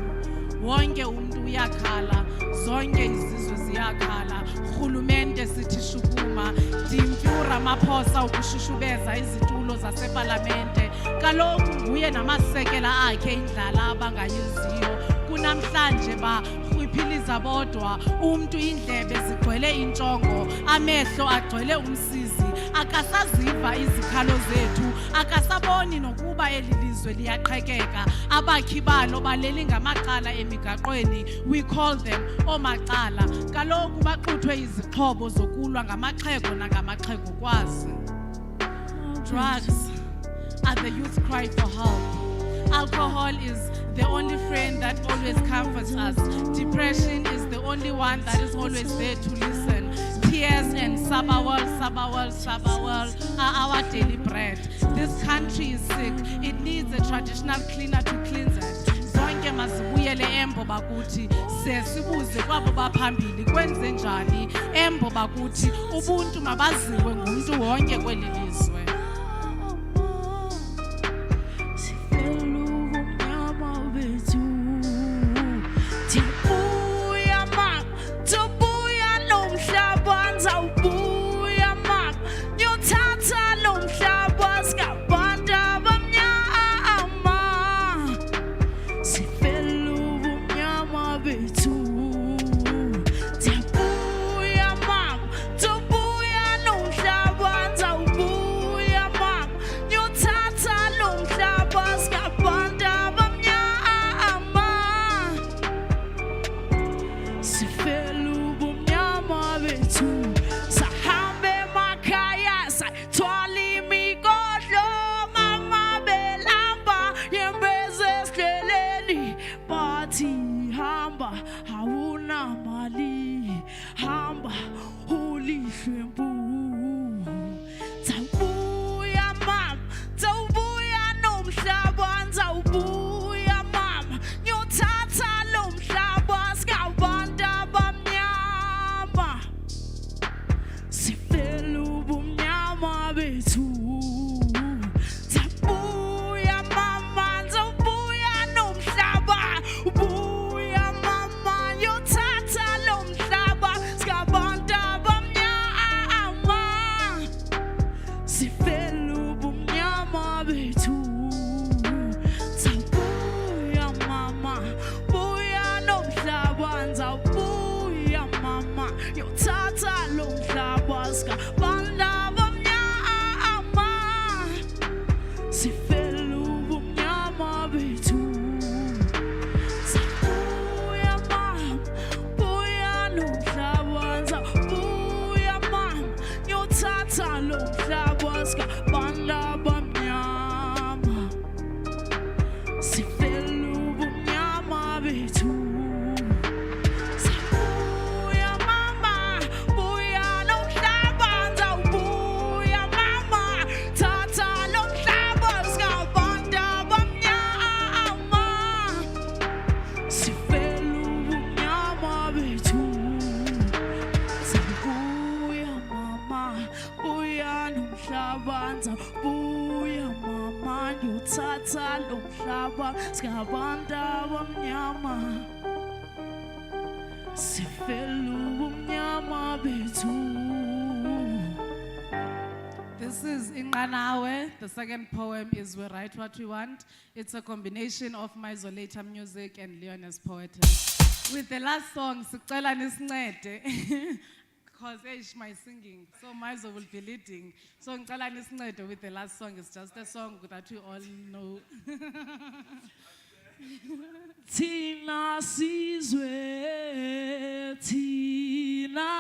S1: Wonke umuntu uyakhala, zonke izizwe ziyakhala. Urhulumente sithi shukuma, Dimfura Maphosa ukushushubeza izitulo zaseParlamente. Kaloku nguye namasekela akhe indlala abangayenziyo. Kunamhlanje barhwiphiliza bodwa, umuntu indlebe zigcwele intshongo, amehlo agcwele umsizi. Akasaziva izikhalo zethu, akasaboni nokuba elilizwe liyaqhekeka. Abakhi balo baleli ngamaqala emigaqweni. We call them omaqala. Kaloku baxuthwe izixhobo zokulwa ngamaxhego nangamaxhego kwazi. Drugs are the youth cry for help. Alcohol is the only friend that always comforts us. Depression is the only one that is always there to listen. Tears and sabawal are our daily bread. This country is sick. It needs a traditional cleaner to cleanse it. Zonke mazibuyele embo bakuthi sesibuze kwabo baphambili kwenze njani. Embo bakuthi ubuntu mabaziwe ngumuntu wonke kweli lizwe.
S6: lo mhlaba singabanda abamnyama sifela ubumnyama bethu Sabuya mama buya lo mhlaba ndawubuya mama thatha lo mhlaba singabanda abamnyama sifela ubumnyama bethu Sabuya mama buya lo mhlaba ndawubuya mama ndiyothatha lo mhlaba singabanda abamnyama sifela ubumnyama bethu
S7: This is Inqanawe. The second poem is We Write What We Want. It's a combination of my Zoleta music and Leona's poetry. With the last song, Sicela Nisincede, because my singing, so Mizo will be leading. So Ngicela Nisincede with the last song is just a song that we all know.
S6: Thina sizwe thina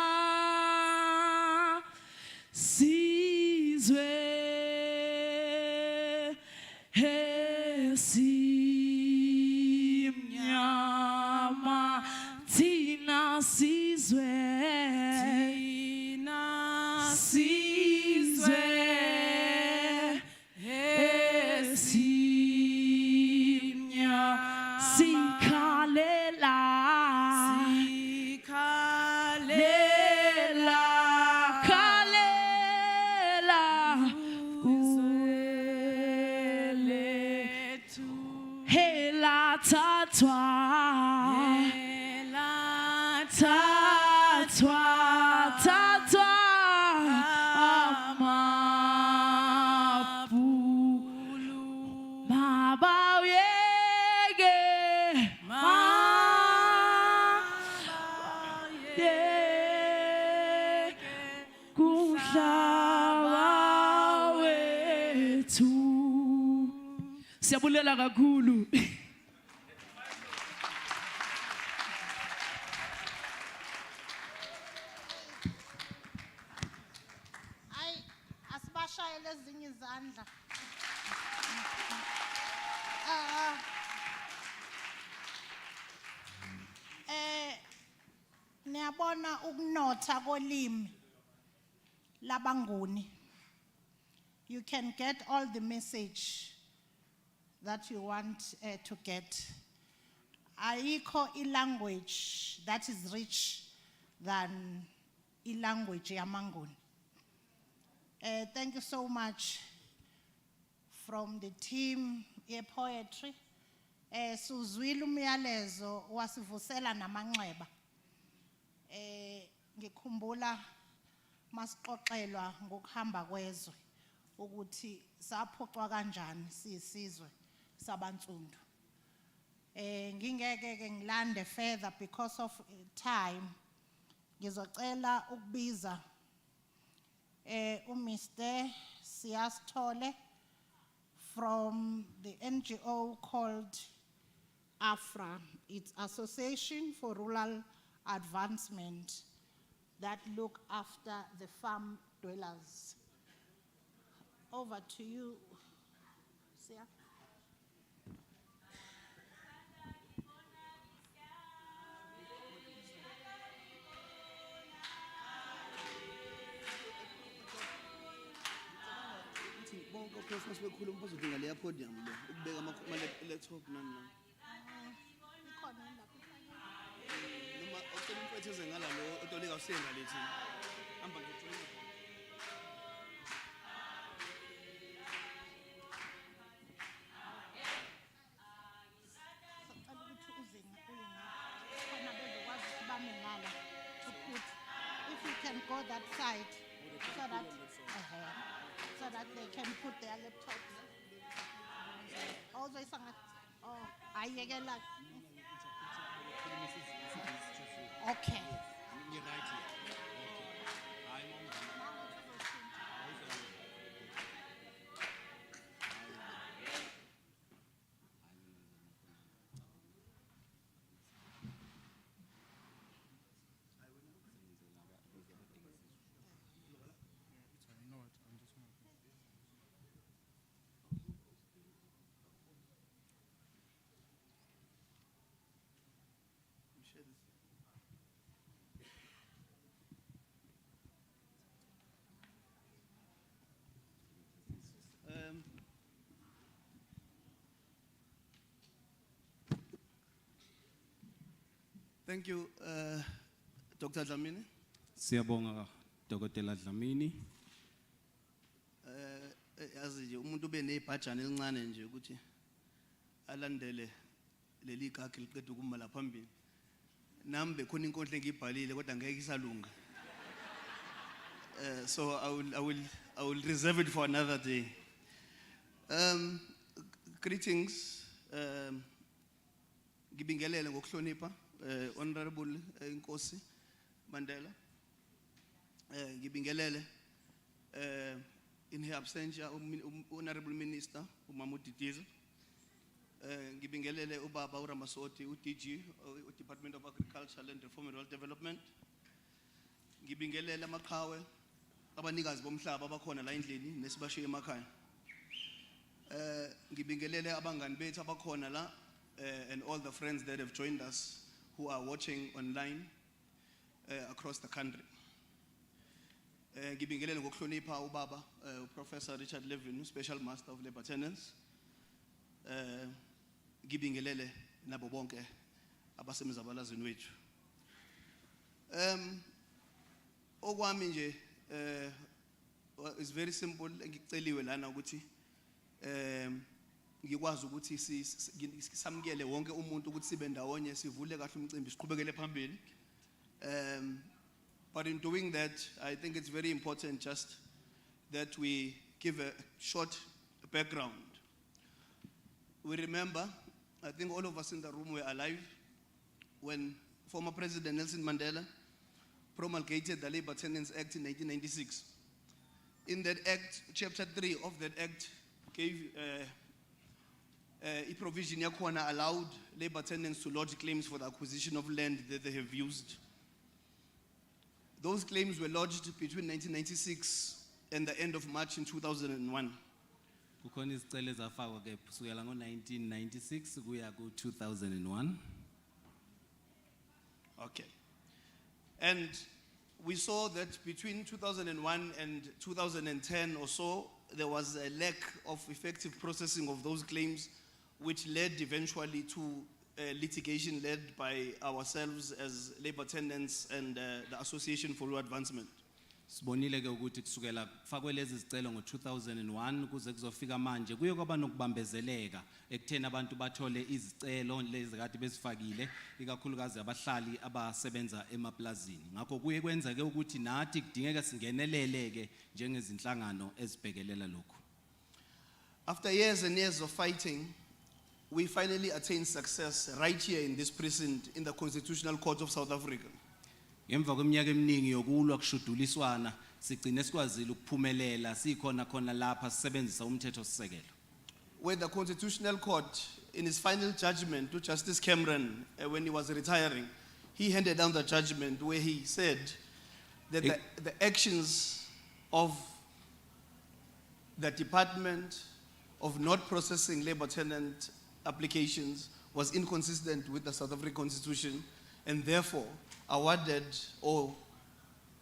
S6: sizwe esimnyama thina sizwe
S7: Tina
S6: sizwe esimnyama sikhalela lela khalela kulethu hela thathwa thathwa thathwa amabhulu mabawuyeke mabawuyeke kumhlaba wethu siyabulela kakhulu
S5: Ay, asibashayele ezinye izandla. Niyabona ukunotha kolimi labanguni. You can get all the message that you want to get. Ayikho language that is rich than language yamanguni. Thank you so much from the team poetry. Suzwile umyalezo wasivusela namanxeba. Ngikhumbula masixoxelwa ngokuhamba kwezwe ukuthi saphucwa kanjani sisizwe sabantsundu. Ngingeke ke ngilande further because of time. Ngizocela ukubiza Mr. Siyasithole from the NGO called AFRA. It's Association for Rural Advancement that look after the farm dwellers. Over to you, Sia.
S8: bonke ophefumula sibekhuluma bazodinga leya podium le ukubeka ama-laptop nani nani
S5: Ikhona lapho.
S8: noma ocela umfowethu eze ngala lo otolika usenga lethi hamba ngijoyina
S5: Sicela ukuthi uze uye ngapha. Khona bezokwazi ukuthi bame ngala to put. If you can go that side so that they can put their laptops. Also, ayekela. Okay.
S8: Thank you, Dr. Dlamini.
S9: Siyabonga Dr. Dlamini.
S8: Yazi nje umuntu ube nebhajana elincane nje ukuthi alandele leli gagi liqedwe kuma la phambili. Nami bekhona inkondlo engiyibhalile kodwa ngeke isalunga. So I will reserve it for another day. Greetings. Ngibingelele ngokuhlonipha Honorable Inkosi Mandela. Ngibingelele in her absentia Honorable Minister Umamudi Diesel. Ngibingelele ubaba uRamasoti uDG Department of Agriculture and Reform and Rural Development. Ngibingelele amaqhawe abanikazi bomhlaba abakhona la endlini nesibashiye emakhaya. Ngibingelele abangani bethu abakhona la and all the friends that have joined us who are watching online across the country. Ngibingelele ngokuhlonipha ubaba Professor Richard Levin, Special Master of Labour Tenants. Ngibingelele nabo bonke abasemzabalazweni wethu. Okwami nje is very simple. Ngiceliwe lana ukuthi ngikwazi ukuthi samukele wonke umuntu ukuthi sibe ndawonye sivule kahle umcimbi siqhubekele phambili. But in doing that, I think it's very important just that we give a short background. We remember, I think all of us in the room were alive when former President Nelson Mandela promulgated the Labour Tenants Act in 1996. In that act, chapter 3 of that act gave a provision yakhona allowed Labour tenants to lodge claims for the acquisition of land that they have used. Those claims were lodged between 1996 and the end of March in 2001.
S9: Kukhona izicelo ezafakwa ke kusukela ngo1996 kuya ku2001.
S8: Okay. And we saw that between 2001 and 2010 or so, there was a lack of effective processing of those claims, which led eventually to litigation led by ourselves as Labour Tenants and the Association for Rural Advancement.
S9: Sibonile ke ukuthi kusukela kufakwe lezi zicelo ngo2001 kuze kuzofika manje kuye kwaba nokubambezeleka ekutheni abantu bathole izicelo lezi kade besifakile ikakhulukazi abahlali abasebenza emaplazini. Ngakho kuye kwenzeke ukuthi nathi kudingeka singeneleleke njengezinhlangano ezibhekelela lokho.
S8: After years and years of fighting, we finally attained success right here in this precinct in the Constitutional Court of South Africa.
S9: Ngemva kweminyaka eminingi yokulwa kushuduliswana sigcine sikwazile ukuphumelela sikhona khona lapha sisebenzisa umthetho sisekelo.
S8: Where the Constitutional Court, in his final judgment to Justice Cameron when he was retiring, he handed down the judgment where he said that the actions of the Department of not processing Labour tenant applications was inconsistent with the South African Constitution, and therefore awarded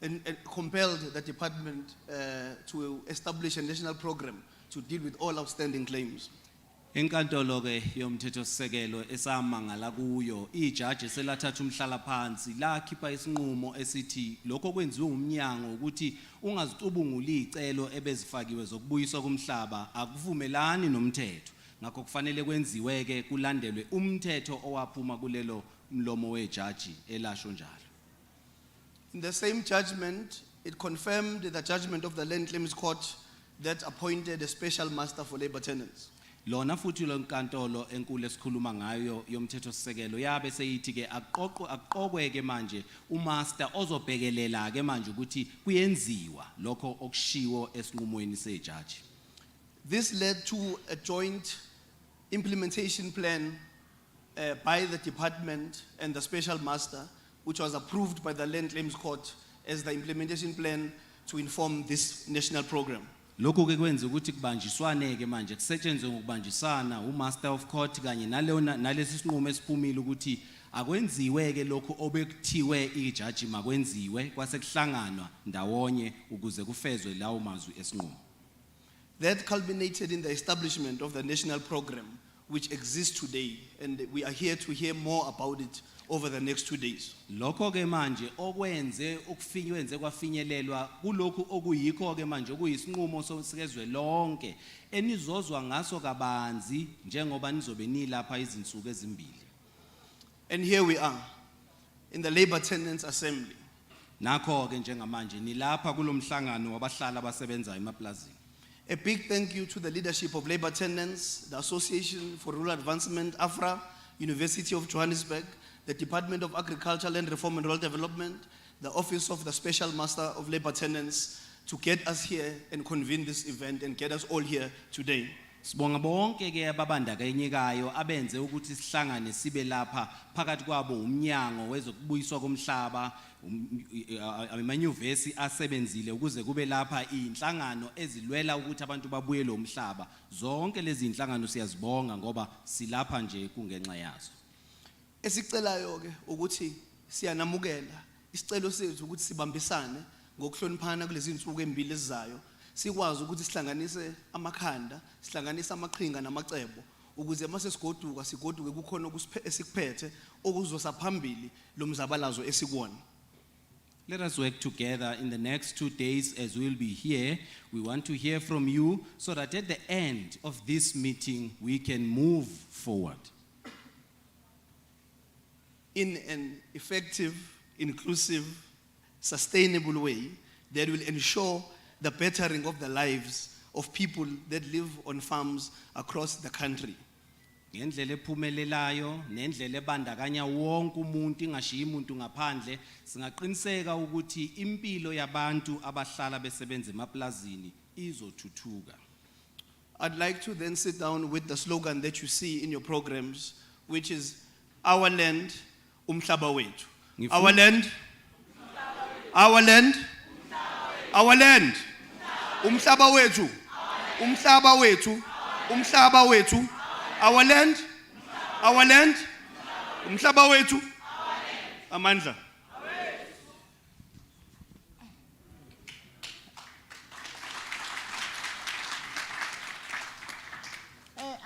S8: and compelled the department to establish a national program to deal with all outstanding claims.
S9: Inkantolo ke yomthetho sisekelo esamangala kuyo ijaji selathatha umhlala phansi lakhipha isinqumo esithi lokho kwenziwe umnyango ukuthi ungazicubungula izicelo ebezifakiwe zokubuyiswa kumhlaba akuvumelani nomthetho. Ngakho kufanele kwenziwe ke kulandelwe umthetho owaphuma kulelo mlomo wejaji elasho njalo.
S8: In the same judgment, it confirmed the judgment of the Land Claims Court that appointed a special master for Labour tenants.
S9: Lona futhi lo nkantolo enkulu esikhuluma ngayo yomthetho sisekelo yabe seyithi ke aqoqwe ke manje umaster ozobhekelela ke manje ukuthi kuyenziwa lokho okushiwo esinqumweni sejaji.
S8: This led to a joint implementation plan by the department and the special master, which was approved by the Land Claims Court as the implementation plan to inform this national program.
S9: Lokho ke kwenza ukuthi kubanjiswane ke manje kusetshenzwe ngokubanjisana umaster of court kanye nalesi sinqumo esiphumile ukuthi akwenziwe ke lokho obekuthiwe ijaji makwenziwe kwase kuhlanganwa ndawonye ukuze kufezwe lawo mazwi esinqumo.
S8: That culminated in the establishment of the national program, which exists today, and we are here to hear more about it over the next 2 days.
S9: Lokho ke manje okwenze ukufinywenze kwafinyelelwa kulokhu okuyikho ke manje okuyisinqumo sosekezwe lonke enizozwa ngaso kabanzi njengoba nizobe nilapha izinsuku ezimbili.
S8: And here we are in the Labor Tenants Assembly.
S9: Nakho ke njengamanje nilapha kulomhlangano wabahlala abasebenza emaplazini.
S8: A big thank you to the leadership of Labor Tenants, the Association for Rural Advancement, AFRA, University of Johannesburg, the Department of Agriculture, Land Reform and Rural Development, the Office of the Special Master of Labor Tenants, to get us here and convene this event and get us all here today.
S9: Sibonga bonke ke ababandakanyekayo abenze ukuthi sihlangane sibe lapha phakathi kwabo umnyango wezokubuyiswa komhlaba amanyuvesi asebenzile ukuze kube lapha inhlangano ezilwela ukuthi abantu babuye lo mhlaba. Zonke lezi inhlangano siyazibonga ngoba silapha nje kungenxa yazo.
S8: Esicelayo ke ukuthi siyanamukela isicelo sethu ukuthi sibambisane ngokuhloniphana kulezi insuku embili ezizayo, sikwazi ukuthi sihlanganise amakhanda, sihlanganise amaqhinga namacebo ukuze mase sigoduka sigoduke kukhona esikuphethe okuzosa phambili lo mzabalazo esikuwona.
S9: Let us work together in the next 2 days as we'll be here. We want to hear from you so that at the end of this meeting we can move forward
S8: in an effective, inclusive, sustainable way that will ensure the bettering of the lives of people that live on farms across the country.
S9: ngendlela ephumelelayo nendlela ebandakanya wonke umuntu ingashiyi umuntu ngaphandle. Singaqiniseka ukuthi impilo yabantu abahlala besebenza emaplazini izothuthuka.
S8: I'd like to then sit down with the slogan that you see in your programs, which is our land, umhlaba wethu. Our land, our land, our land, umhlaba wethu, umhlaba wethu, umhlaba wethu, our land, umhlaba wethu, amandla.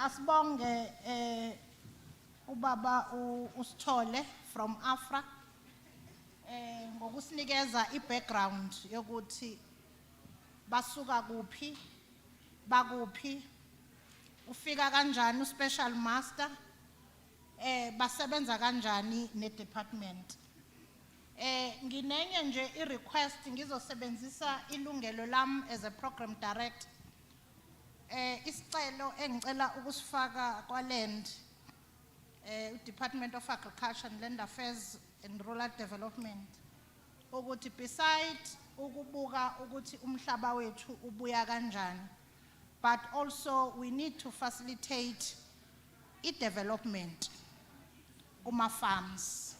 S5: Asibonge ubaba uSithole from AFRA ngokusinikeza i-background yokuthi basuka kuphi bakuphi ufika kanjani uSpecial Master basebenza kanjani ne-department. Nginenye nje i-request ngizosebenzisa ilungelo lam as a program director. Isicelo engicela ukusifaka kwaLand Department of Agriculture and Land Affairs and Rural Development ukuthi beside ukubuka ukuthi umhlaba wethu ubuya kanjani, but also we need to facilitate i-development kuma farms.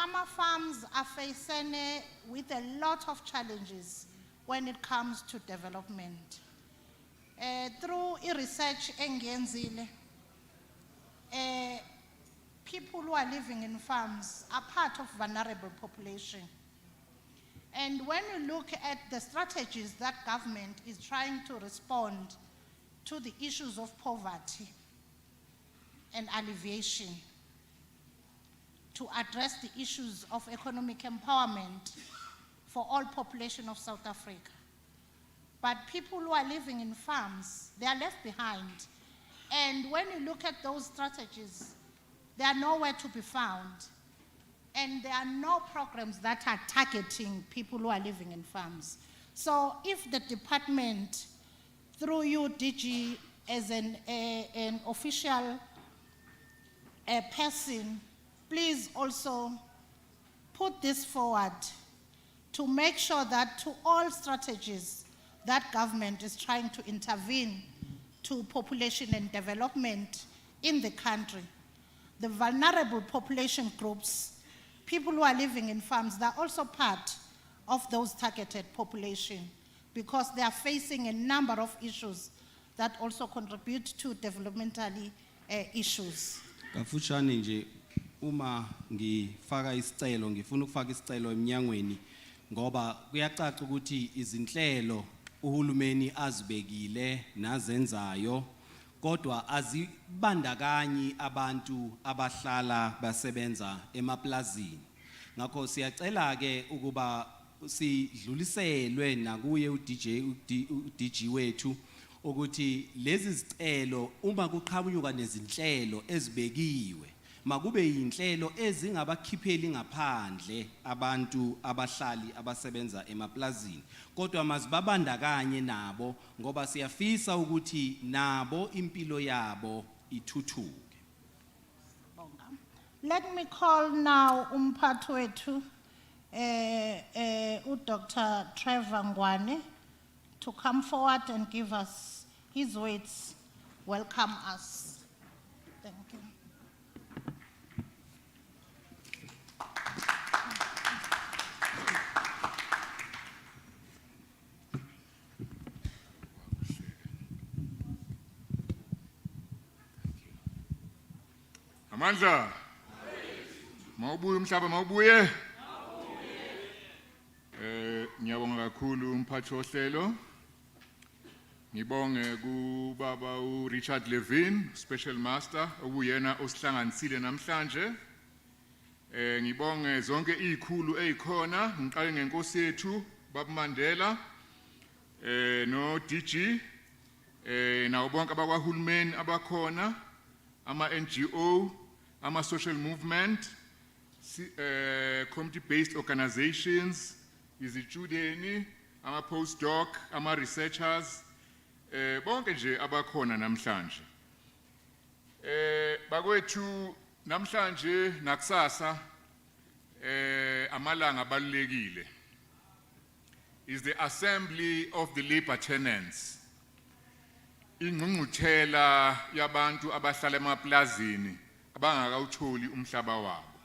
S5: Ama farms are facing with a lot of challenges when it comes to development. Through research engiyenzile, people who are living in farms are part of vulnerable population. And when you look at the strategies that government is trying to respond to the issues of poverty and alleviation, to address the issues of economic empowerment for all population of South Africa. But people who are living in farms, they are left behind. And when you look at those strategies, they are nowhere to be found. And there are no programs that are targeting people who are living in farms. So if the department, through you, DG, as an official person, please also put this forward to make sure that to all strategies that government is trying to intervene to population and development in the country, the vulnerable population groups, people who are living in farms, they're also part of those targeted population because they are facing a number of issues that also contribute to developmentally issues.
S9: Kafushane nje uma ngifaka isicelo ngifuna ukufaka isicelo eminyangweni ngoba kuyacaca ukuthi izinhlelo uhulumeni azibekile nazenzayo kodwa azibandakanyi abantu abahlala basebenza emaplazini. Ngakho siyacela ke ukuba sidluliselwe nakuye uDG wethu ukuthi lezi zicelo uma kuqhamuka nezinhlelo ezibekiwe makube inhlelo ezingabakhipheli ngaphandle abantu abahlali abasebenza emaplazini, kodwa mazibabandakanye nabo ngoba siyafisa ukuthi nabo impilo yabo ithuthuke.
S5: Let me call now umphathi wethu Dr. Trevor Ngwane to come forward and give us his words, welcome us. Thank you.
S10: Amandla. Mawubuye umhlaba mawubuye. Ngiyabonga kakhulu umphathi wohlelo. Ngibonge kubaba uRichard Levin, Special Master, okuyena osihlanganisile namhlanje. Ngibonge zonke izikhulu ezikhona, ngiqale ngenkosi yethu Baba Mandela, no DG, nawo bonke abakwahulumeni abakhona, ama NGO, ama social movement, community-based organizations, izitshudeni, ama postdoc, ama researchers, bonke nje abakhona namhlanje. Bakwethu namhlanje nakusasa amalanga abalulekile is the assembly of the labor tenants. Ingqungquthela yabantu abahlala emaplazini abangakawutholi umhlaba wabo.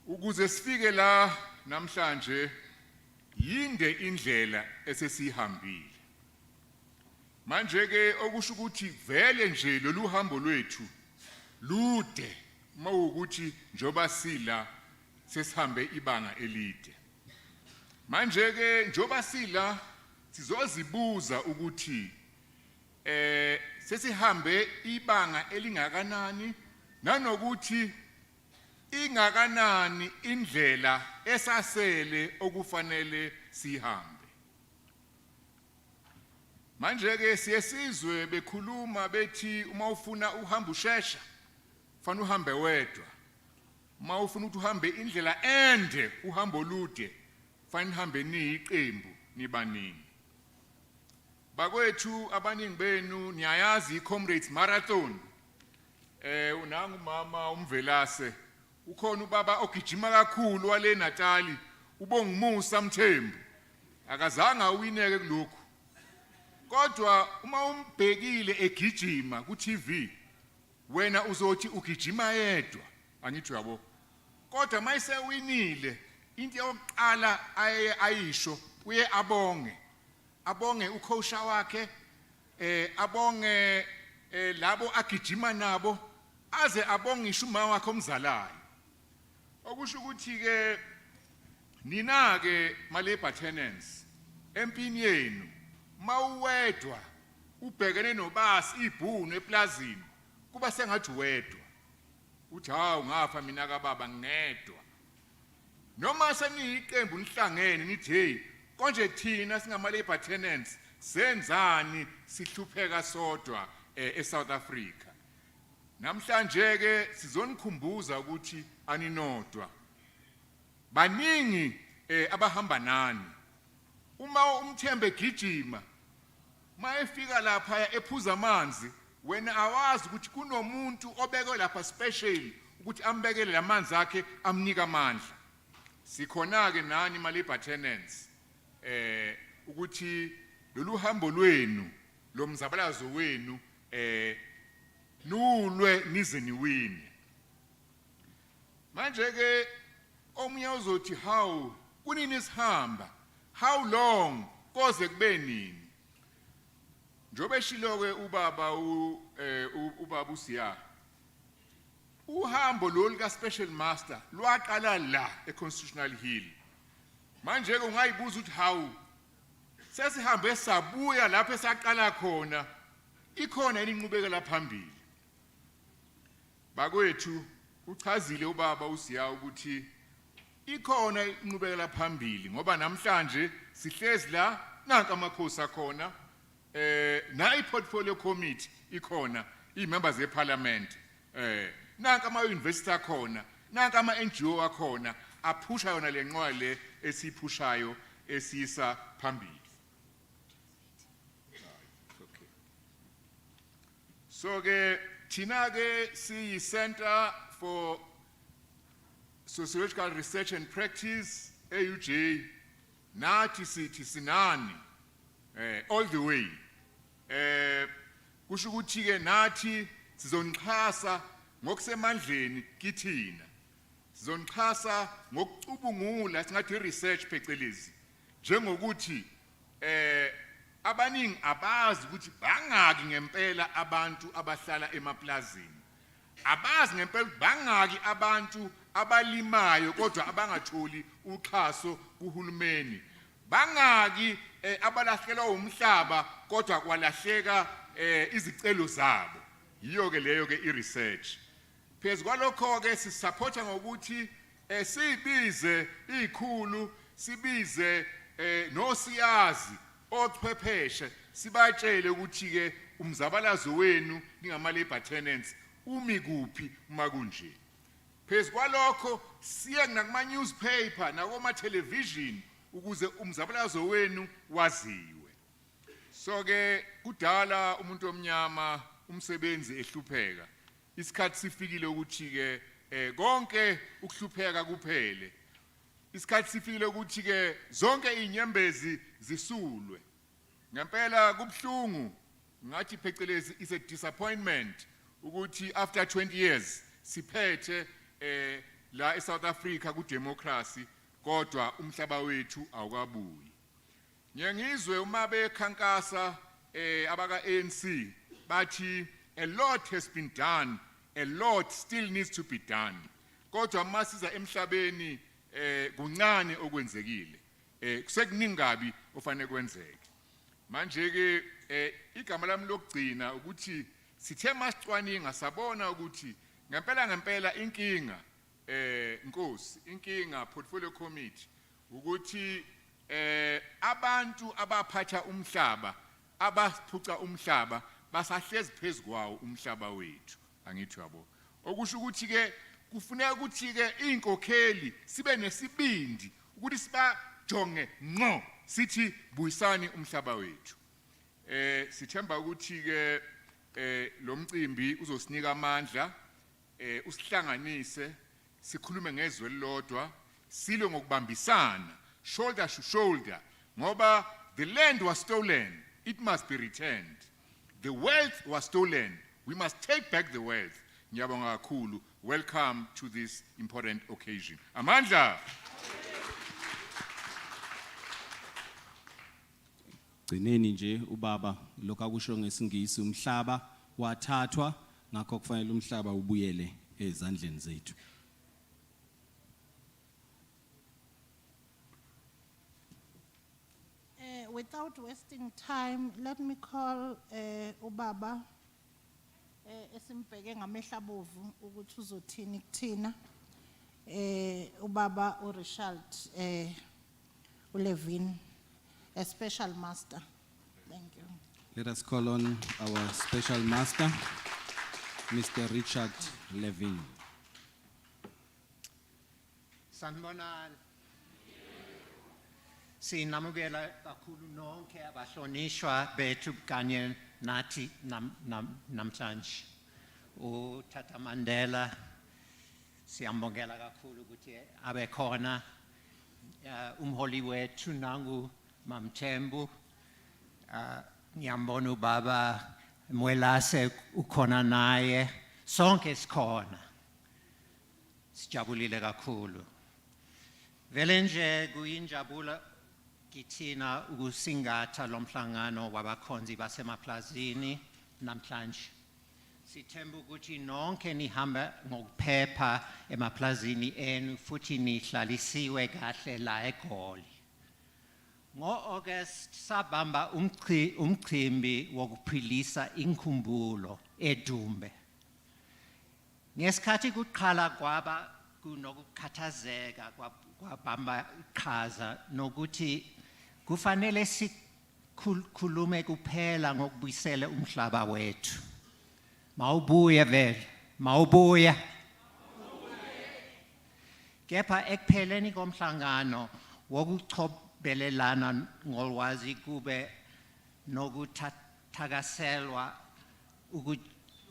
S10: Ukuze sifike la namhlanje yinde indlela esesihambile. Manje ke okusho ukuthi vele nje lolu hambo lwethu lude mawukuthi njoba sila sesihambe ibanga elide. Manje ke njoba sila sizozibuza ukuthi sesihambe ibanga elingakanani nanokuthi ingakanani indlela esasele okufanele sihambe. Manje ke siyesizwe bekhuluma bethi uma ufuna uhamba ushesha fanele uhambe wedwa. Uma ufuna ukuthi uhambe indlela ende uhambo olude fanele uhambe niyiqembu nibaningi. Bakwethu abaningi benu niyayazi i-Comrades Marathon. Unangu mama umvelase ukhona ubaba ogijima kakhulu wale Natali ubongimusa Mthembu akazange awineke kulokho. Kodwa uma umbhekile egijima ku TV wena uzothi ugijima yedwa angithi yabo. Kodwa mayisewinile into yokuqala ayisho uye abonge ukhosha wakhe abonge labo agijima nabo aze abonge ishuma wakhe omzalayo. Okusho ukuthi ke nina ke ma-labor tenants empini yenu mawuwedwa ubhekene nobasi ibhunu eplazini kuba sengathi wedwa uthi hawu ngafa mina kababa ngedwa. Noma seniyiqembu nihlangene nithi hey konje thina singama-labor tenants senzani sihlupheka sodwa eSouth Africa. Namhlanje ke sizonikhumbuza ukuthi aninodwa. Baningi abahamba nani. Uma umthembe gijima mayefika lapha ephuza amanzi wena awazi ukuthi kunomuntu obekwe lapha special ukuthi ambekele lamanzi akhe amnika amandla. Sikhona ke nani ma-labor tenants ukuthi lolu hambo lwenu lomzabalazo wenu nulwe nize niwine. Manje ke omunye uzothi how kunini sihamba, how long koze kube nini. Njobe shilo ke ubaba ubaba usiya uhambo lolu ka special master lwaqala la eConstitutional Hill. Manje ke ungayibuza ukuthi how sesihambe sabuya lapho esaqala khona ikhona inqubekela phambili bakwethu uchazile ubaba usiya ukuthi ikhona inqubekela phambili ngoba namhlanje sihlezi la nanka amakhosi akhona na i-portfolio committee ikhona i-members ye-parliament nanka ama-university akhona nanka ama-NGO akhona aphusha yona le nqwa le esiphushayo esisa phambili. Okay. So ke thina ke siyi Center for Sociological Research and Practice AUJ nathi sithi sinani all the way kusho ukuthi ke nathi sizonixhasa ngokusemandleni kithina sizonixhasa ngokucubungula singathi research phecelezi njengokuthi abaningi abazi ukuthi bangaki ngempela abantu abahlala emaplazini abazi ngempela bangaki abantu abalimayo kodwa abangatholi uxhaso kuhulumeni bangaki abalahlekelwa umhlaba kodwa kwalahleka izicelo zabo yiyo ke leyo ke i-research phezulu kwalokho ke sisupporta ngokuthi sibize izikhulu sibize nosiyazi ochwepheshe sibatshele ukuthi ke umzabalazo wenu ningama-labor tenants umi kuphi uma kunje phezulu kwalokho siye nakuma-newspaper nakoma-television ukuze umzabalazo wenu waziwe so ke kudala umuntu omnyama umsebenzi ehlupheka isikhathi sifikile ukuthi ke konke ukuhlupheka kuphele isikhathi sifikile ukuthi ke zonke inyembezi zisulwe ngempela kubhlungu ngathi phecelezi is a disappointment ukuthi after 20 years siphethe la eSouth Africa ku democracy kodwa umhlaba wethu awukabuyi ngiyangizwe uma bekhankasa abaka ANC bathi a lot has been done a lot still needs to be done kodwa masiza emhlabeni kuncane okwenzekile kusekuningabi ofanele kwenzeke manje ke igama lami lokugcina ukuthi sithe masicwaninga sabona ukuthi ngempela inkinga Nkosi inkinga portfolio committee ukuthi abantu abaphatha umhlaba abaphuca umhlaba basahlezi phezukwawo umhlaba wethu angithi yabo okusho ukuthi ke kufuneka ukuthi ke inkokheli sibe nesibindi ukuthi sibajonge ngqo sithi buyisani umhlaba wethu sithemba ukuthi ke lo mcimbi uzosinika amandla usihlanganise sikhulume ngezwe lodwa silo ngokubambisana shoulder to shoulder ngoba the land was stolen it must be returned the wealth was stolen we must take back the wealth ngiyabonga kakhulu welcome to this important occasion amandla
S9: gcineni nje ubaba lokho akusho ngesingisi umhlaba wathathwa ngakho kufanele umhlaba ubuyele ezandleni zethu
S5: Without wasting time, let me call ubaba esimbheke ngamehla bovu ukuthi uzothini kuthina ubaba uRichard uLevin a special master. Thank you.
S9: Let us call on our special master Mr. Richard Levin.
S11: Sanibonani. Sinamukela kakhulu nonke abahlonishwa bethu kanye nathi namhlanje. uTata Mandela siyambongela kakhulu ukuthi abe khona umholi wethu nangu Mamthembu ngiyambona ubaba Mwelase ukhona naye sonke sikhona sijabulile kakhulu vele nje kuyinjabulo kithina ukusingatha lomhlangano wabakhonzi basemaplazini namhlanje sithemba ukuthi nonke nihamba ngokuphepha emaplazini enu futhi nihlalisiwe kahle la eGoli Ngo-August sabamba umcimbi wokuphilisa inkumbulo eDumbe. Ngesikhathi kuqala kwaba kunokukhathazeka kwabamba iqhaza nokuthi kufanele sikhulume kuphela ngokubuyisela umhlaba wethu. Mawubuya vele, mawubuya. Kepha ekupheleni komhlangano wokuchobelelana ngolwazi kube nokuthakaselwa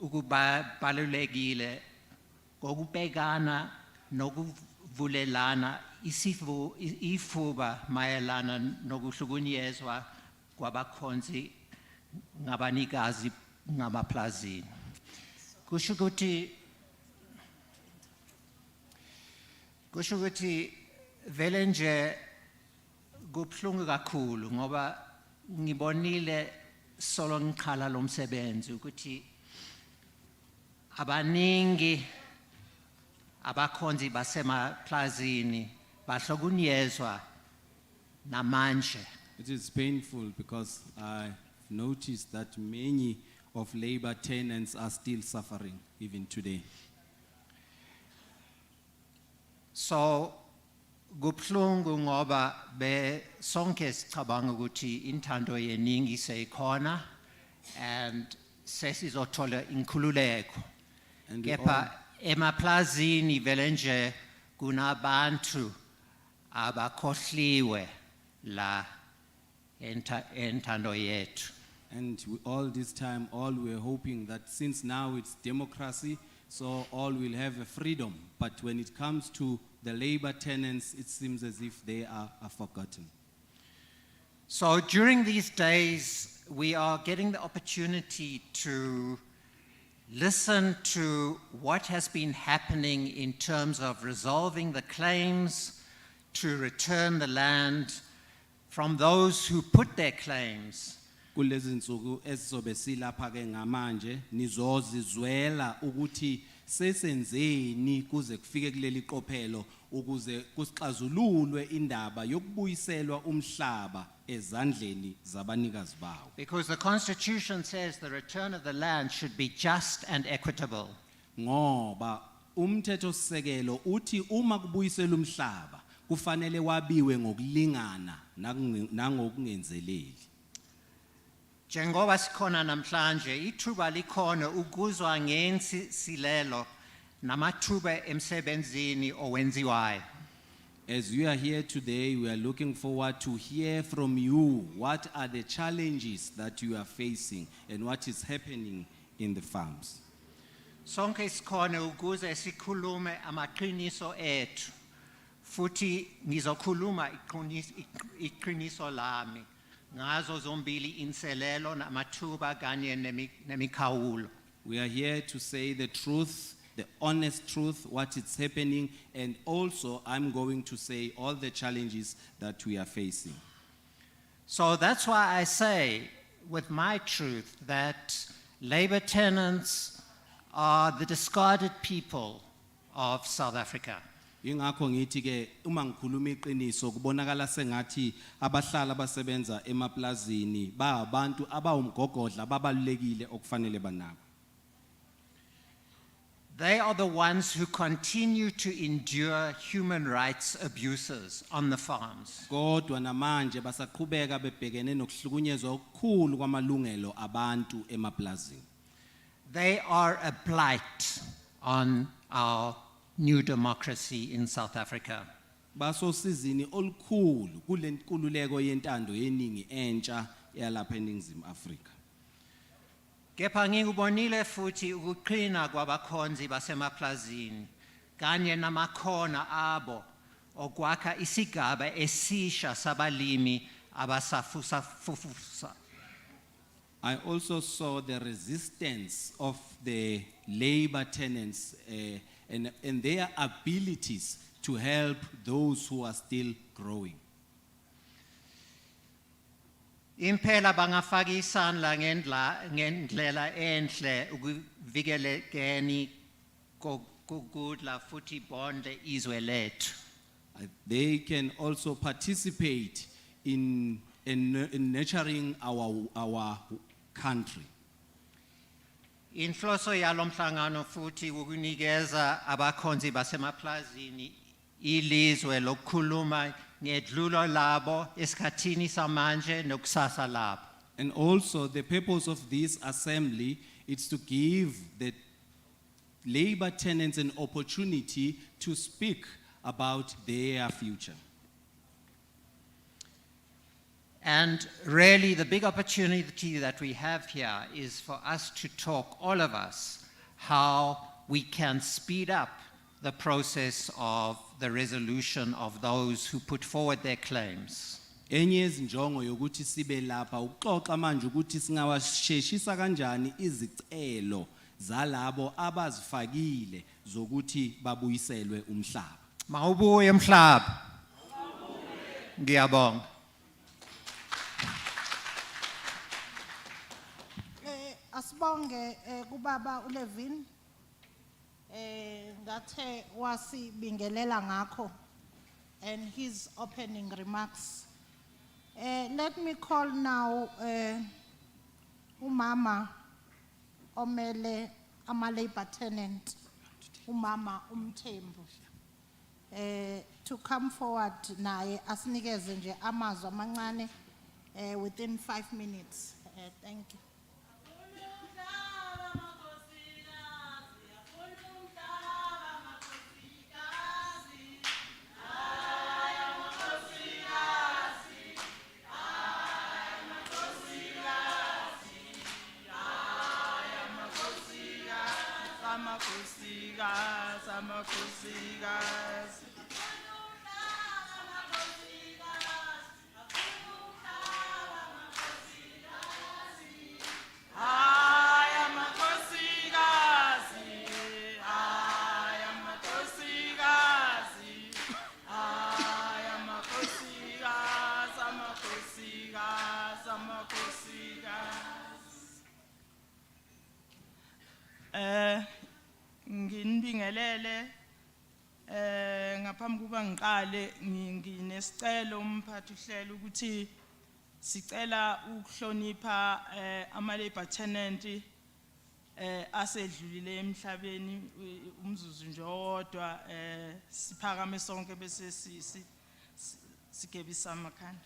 S11: ukubalulekile kokubhekana nokuvulelana ifuba mayelana nokuhlukunyezwa kwabakhonzi ngabanikazi ngamaplazini. Kusho ukuthi vele nje kubuhlungu kakhulu ngoba ngibonile solo ngiqhala lo msebenzi ukuthi abaningi abakhonzi basemaplazini bahlukunyezwa namanje.
S9: It is painful because I've noticed that many of labor tenants are still suffering even today.
S11: So kubuhlungu ngoba sonke sicabanga ukuthi intando yeningi seyikhona and sesizothola inkhululeko.
S9: And we
S11: Kepha emaplazini vele nje kunabantu abakhohliwe la entando yethu.
S9: And all this time, all we're hoping that since now it's democracy, so all will have a freedom. But when it comes to the labor tenants, it seems as if they are forgotten.
S11: So during these days, we are getting the opportunity to listen to what has been happening in terms of resolving the claims to return the land from those who put their claims.
S9: Kulezi nsuku esizobe silapha ke ngamanje nizozizwela ukuthi sesenzeni kuze kufike kuleli qophelo ukuze kusixazululwe indaba yokubuyiselwa umhlaba ezandleni zabanikazi bawo.
S11: Because the Constitution says the return of the land should be just and equitable.
S9: Ngoba umthethosisekelo uthi uma kubuyiselwa umhlaba kufanele wabiwe ngokulingana nangokungenzeleli.
S11: Njengoba sikhona namhlanje ithuba likhona ukuzwa ngensilelo namathuba emsebenzini owenziwayo.
S9: As you are here today, we are looking forward to hear from you what are the challenges that you are facing and what is happening in the farms.
S11: Sonke sikhona ukuze sikhulume amaqiniso ethu. Futhi ngizokhuluma iqiniso lami ngazo zombili inselelo namathuba kanye nemikhawulo.
S9: We are here to say the truth, the honest truth, what is happening, and also I'm going to say all the challenges that we are facing.
S11: So that's why I say with my truth that labor tenants are the discarded people of South Africa.
S9: Ingakho ngithi ke uma ngikhuluma iqiniso kubonakala sengathi abahlala abasebenza emaplazini ba abantu abawumgogodla ababalulekile okufanele banabo.
S11: They are the ones who continue to endure human rights abuses on the farms.
S9: Kodwa namanje basaqhubeka bebhekene nokuhlukunyezwa okukhulu kwamalungelo abantu emaplazini.
S11: They are a blight on our new democracy in South Africa.
S9: Basosizini olukhulu kulenkululeko yentando yeningi entsha yalapha eNingizimu Afrika.
S11: Kepha ngikubonile futhi ukuqina kwabakhonzi basemaplazini kanye namakhona abo okwakha isigaba esisha sabalimi abasafufusa.
S9: I also saw the resistance of the labor tenants and their abilities to help those who are still growing.
S11: Impela bangafaka isandla ngendlela enhle ukuvikelekeni kokudla futhi bonde izwe lethu.
S9: They can also participate in nurturing our country.
S11: Inhloso yalomhlangano futhi ukunikeza abakhonzi basemaplazini ilizwe lokukhuluma ngedlulo labo esikhathini samanje nokusasa labo.
S9: And also the purpose of this assembly is to give the labor tenants an opportunity to speak about their future.
S11: And really the big opportunity that we have here is for us to talk, all of us, how we can speed up the process of the resolution of those who put forward their claims.
S9: Enye izinjongo yokuthi sibe lapha ukuxoxa manje ukuthi singawasheshisa kanjani izicelo zalabo abazifakile zokuthi babuyiselwe umhlaba.
S11: Mawubuye mhlaba. Ngiyabonga.
S5: Asibonge kubaba uLevin ngathe wasibingelela ngakho and his opening remarks. Let me call now umama omele ama-labor tenant, umama Umthembu, to come forward naye asinikeze nje amazwi amancane within 5 minutes. Thank you.
S1: Nginibingelele ngaphambi kuba ngiqale nginesicelo umphathi uhlelo ukuthi sicela ukuhlonipha ama-labor tenant asedlulile emhlabeni umzuzu nje owodwa siphakame sonke bese sigebisa amakhanda.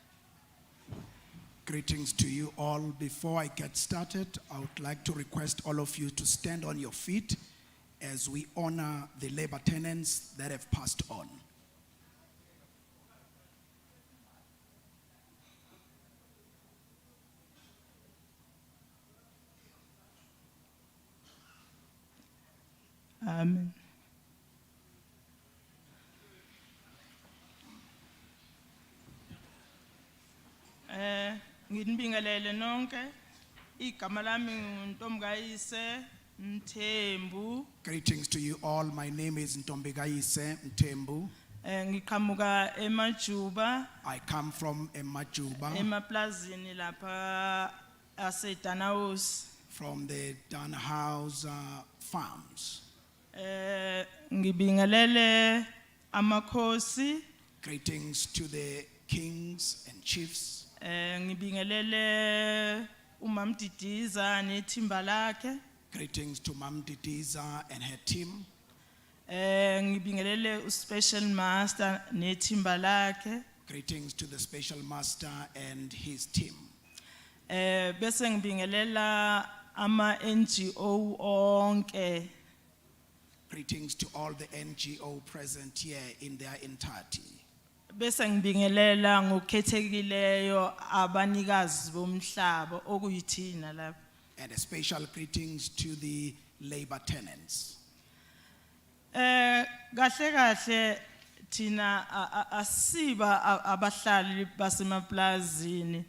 S12: Greetings to you all. Before I get started, I would like to request all of you to stand on your feet as we honor the labor tenants that have passed on.
S1: Amen. Nginibingelele nonke. Igama lami nguNtombekayise Mthembu.
S12: Greetings to you all. My name is Ntombekayise Mthembu.
S1: Ngiqhamuka eMajuba.
S12: I come from Majuba,
S1: Emaplazini lapha aseDanahouse.
S12: from the Danhouse farms.
S1: Ngibingelele amakhosi.
S12: Greetings to the kings and chiefs.
S1: Ngibingelele uMamdidiza nethimba lakhe.
S12: Greetings to Mam Didiza and her team.
S1: Ngibingelele uSpecial Master nethimba lakhe.
S12: Greetings to the special master and his team.
S1: Bese ngibingelela ama-NGO onke.
S12: Greetings to all the NGO present here in their entirety.
S1: Bese ngibingelela ngokukhethekileyo abanikazi bomhlaba okuyithina lapha.
S12: And a special greetings to the labor tenants.
S1: Kahle kahle tina asiba abahlali basemaplazini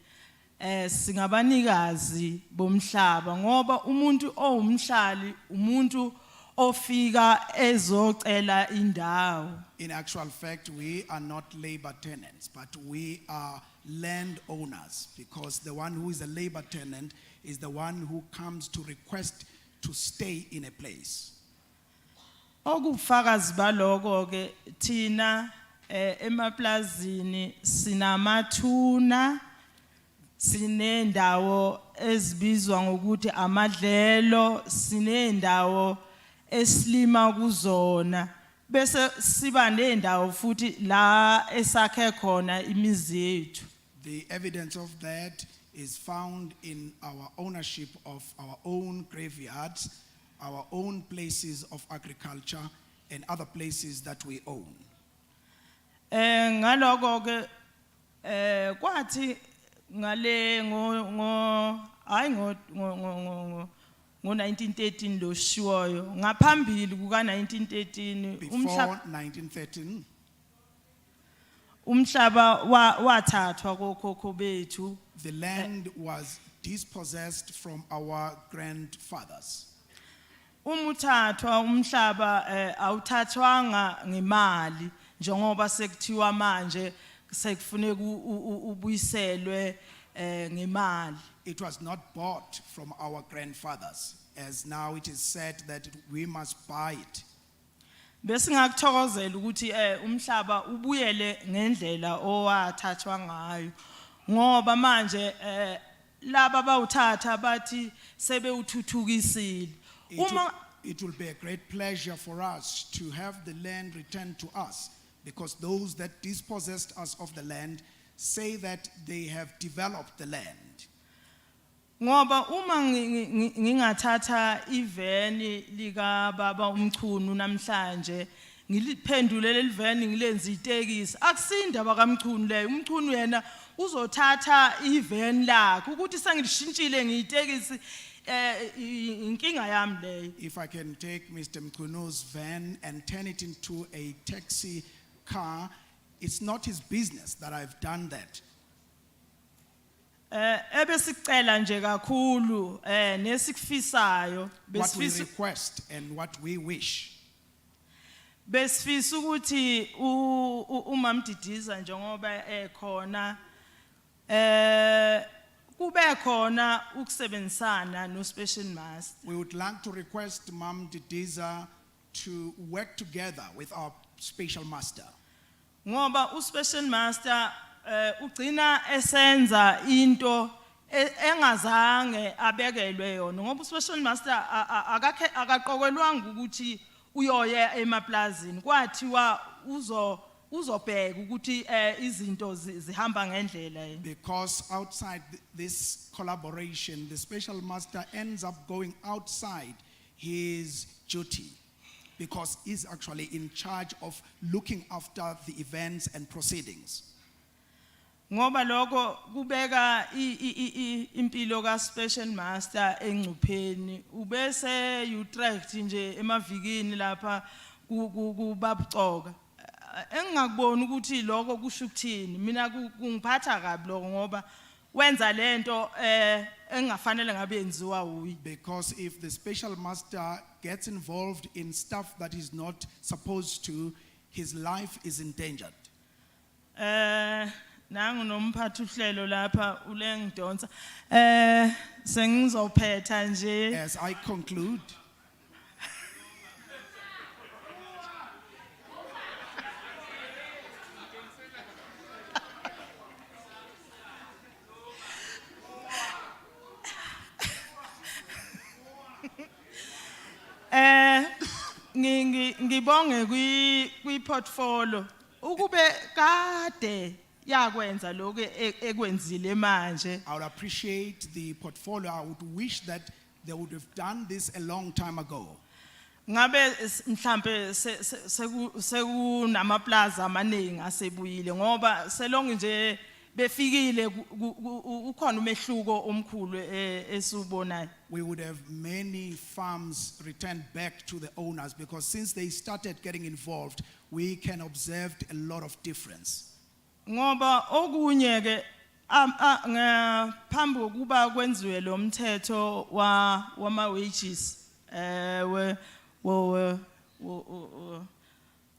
S1: singabanikazi bomhlaba ngoba umuntu owumhlali umuntu ofika ezocela indawo.
S12: In actual fact, we are not labor tenants, but we are landowners, because the one who is a labor tenant is the one who comes to request to stay in a place.
S1: Okufakazi baloko ke tina emaplazini sinamathuna, sinendawo ezibizwa ngokuthi amadlelo, sinendawo eslima kuzona, bese siba nendawo futhi la esakhe khona imizi yethu.
S12: The evidence of that is found in our ownership of our own graveyards, our own places of agriculture, and other places that we own.
S1: Ngaloko ke kwathi ngale ngo 1913 lo shiwoyo ngaphambili kuka 1913
S12: Before 1913,
S1: umhlaba wathathwa kokhokho bethu.
S12: the land was dispossessed from our grandfathers.
S1: Umuthathwa umhlaba awuthathwanga ngemali njengoba sekuthiwa manje sekufuneka ubuyiselwe ngemali.
S12: It was not bought from our grandfathers, as now it is said that we must buy it.
S1: Bese ngakuthokozela ukuthi umhlaba ubuyele ngendlela owathathwa ngayo ngoba manje laba bawuthatha bathi sebewuthuthukisile.
S12: It will be a great pleasure for us to have the land returned to us, because those that dispossessed us of the land say that they have developed the land.
S1: Ngoba uma ngingathatha iveni lika baba umchunu namhlanje ngiliphendule leliveni ngilenza itekisi akusindaba kaMchunu leyo. Umchunu yena uzothatha iveni lakhe ukuthi sengilishintshile ngiyitekisi inkinga yami leyo.
S12: If I can take Mr. Mkuno's van and turn it into a taxi car, it's not his business that I've done that.
S1: Ebesicela nje kakhulu nesikufisayo
S12: What we request and what we wish.
S1: besifisa ukuthi uMamdidiza njengoba ekhona kube khona ukusebenzisana no special master.
S12: We would like to request Mam Didiza to work together with our special master.
S1: Ngoba uspecial master ugcina esenza into engazange abekelwe yona ngoba uspecial master akaqokelwanga ukuthi uyoya emaplazini kwathiwa uzobheka ukuthi izinto zihamba ngendlela.
S12: Because outside this collaboration, the special master ends up going outside his duty, because he's actually in charge of looking after the events and proceedings.
S1: Ngoba lokho kubeka impilo ka special master engcupheni ubese you tract nje emavikini lapha kubabucoka engakubona ukuthi lokho kusho ukuthini mina kungiphatha kabi lokho ngoba wenza lento engafanele ngabe yenziwa uyi.
S12: Because if the special master gets involved in stuff that he's not supposed to, his life is endangered.
S1: Nangu nomphathi uhlelo lapha ulengidonsa sengizophetha nje.
S12: As I conclude,
S1: ngibonge kwi portfolio ukube kade yakwenza lokho ekwenzile manje.
S12: I would appreciate the portfolio. I would wish that they would have done this a long time ago.
S1: Ngabe mhlambe sekunamaplaza amaningi asebuyile ngoba selonke nje befikile ukhona umehluko omkhulu esubonayo.
S12: We would have many farms returned back to the owners, because since they started getting involved, we can observe a lot of difference.
S1: Ngoba okunye ke ngaphambi kokuba kwenziwe lo mthetho wama wages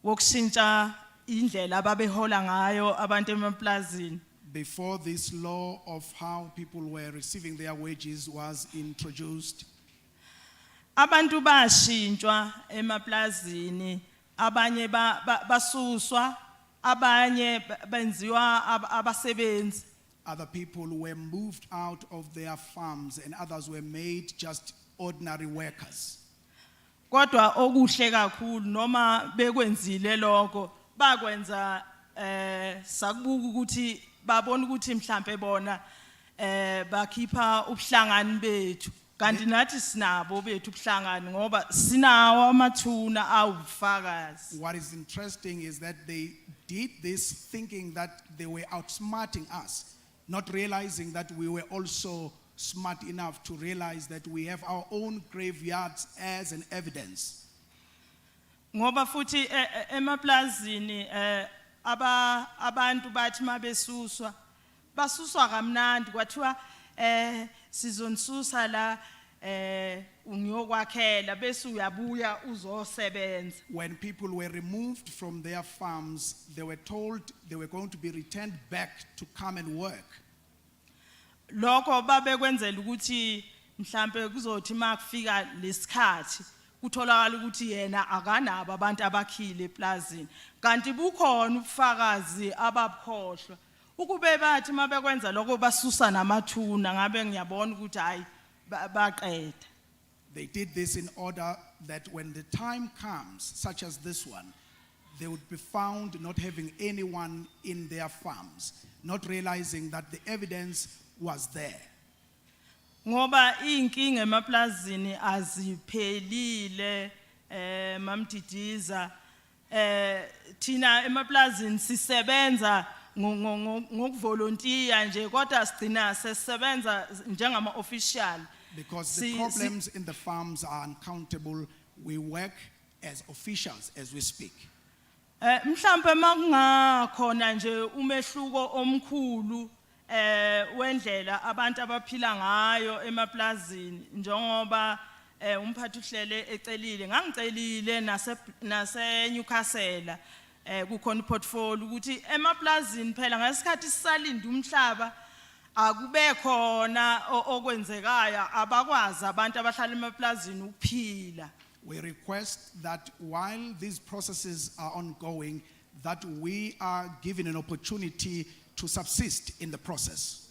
S1: wokushintsha indlela ababehola ngayo abantu emaplazini.
S12: Before this law of how people were receiving their wages was introduced,
S1: abantu bashintshwa emaplazini, abanye basuswa abanye benziwa abasebenzi.
S12: Other people were moved out of their farms and others were made just ordinary workers.
S1: Kodwa okuhle kakhulu noma bekwenzile lokho bakwenza sakubuka ukuthi babona ukuthi mhlambe bona bakhipha ubuhlangani bethu kanti nathi sinabo bethu ubuhlangani ngoba sinawo amathuna awufakazi.
S12: What is interesting is that they did this thinking that they were outsmarting us, not realizing that we were also smart enough to realize that we have our own graveyards as an evidence.
S1: Ngoba futhi emaplazini abantu bathi mabesuswa basuswa kamnandi kwathiwa sizonisusa la ungiyokwakhela bese uyabuya uzosebenza.
S12: When people were removed from their farms, they were told they were going to be returned back to come and work.
S1: Lokho babekwenzela ukuthi mhlambe kuzothi makufika lesikhathi kutholakala ukuthi yena akanabo abantu abakhile eplazini kanti bukhona ubufakazi abaphohlwa ukube bathi mabekwenza lokho basusa namathuna ngabe ngiyabona ukuthi hayi baqeda.
S12: They did this in order that when the time comes, such as this one, they would be found not having anyone in their farms, not realizing that the evidence was there.
S1: Ngoba inkinga emaplazini aziphelile mamdidiza thina emaplazini sisebenza ngokuvolontiya nje kodwa sigcina sesebenza njengama official.
S12: Because the problems in the farms are uncountable, we work as officials as we speak.
S1: Mhlambe makungakhona nje umehluko omkhulu wendlela abantu abaphila ngayo emaplazini njengoba umphathi uhlele ecelile ngangicelile nase Newcastle kukhona iportfolio ukuthi emaplazini phela ngesikhathi sisalinda umhlaba akube khona okwenzekayo abakwazi abantu abahlala emaplazini ukuphila.
S12: We request that while these processes are ongoing, that we are given an opportunity to subsist in the process.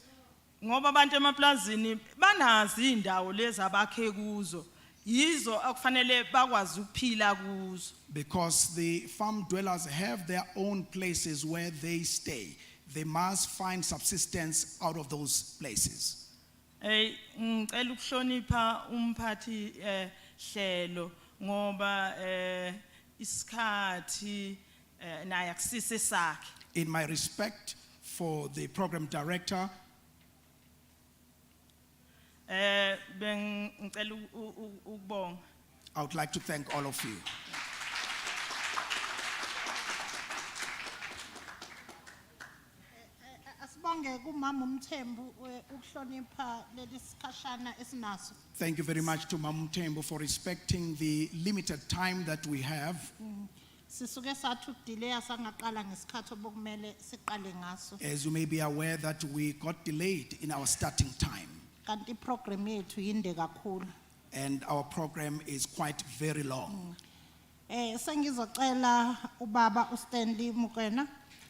S1: Ngoba abantu emaplazini banazi indawo lezi abakhe kuzo yizo akufanele bakwazi ukuphila kuzo.
S12: Because the farm dwellers have their own places where they stay. They must find subsistence out of those places.
S1: Ngicela ukuhlonipha umphathi hlelo ngoba isikhathi naye akusise sakhe.
S12: In my respect for the program director,
S1: bengicela ukubonga.
S12: I would like to thank all of you.
S5: Asibonge kumama uMthembu ukuhlonipha leli sikhashana esinaso.
S12: Thank you very much to Mama Mthembu for respecting the limited time that we have.
S5: Sisuke sathi udelay sangaqala ngesikhathi obokumele siqale ngaso.
S12: As you may be aware that we got delayed in our starting time.
S5: Kanti program yethu yinde kakhulu.
S12: And our program is quite very long.
S5: Sengizocela ubaba uStanley Mukwena.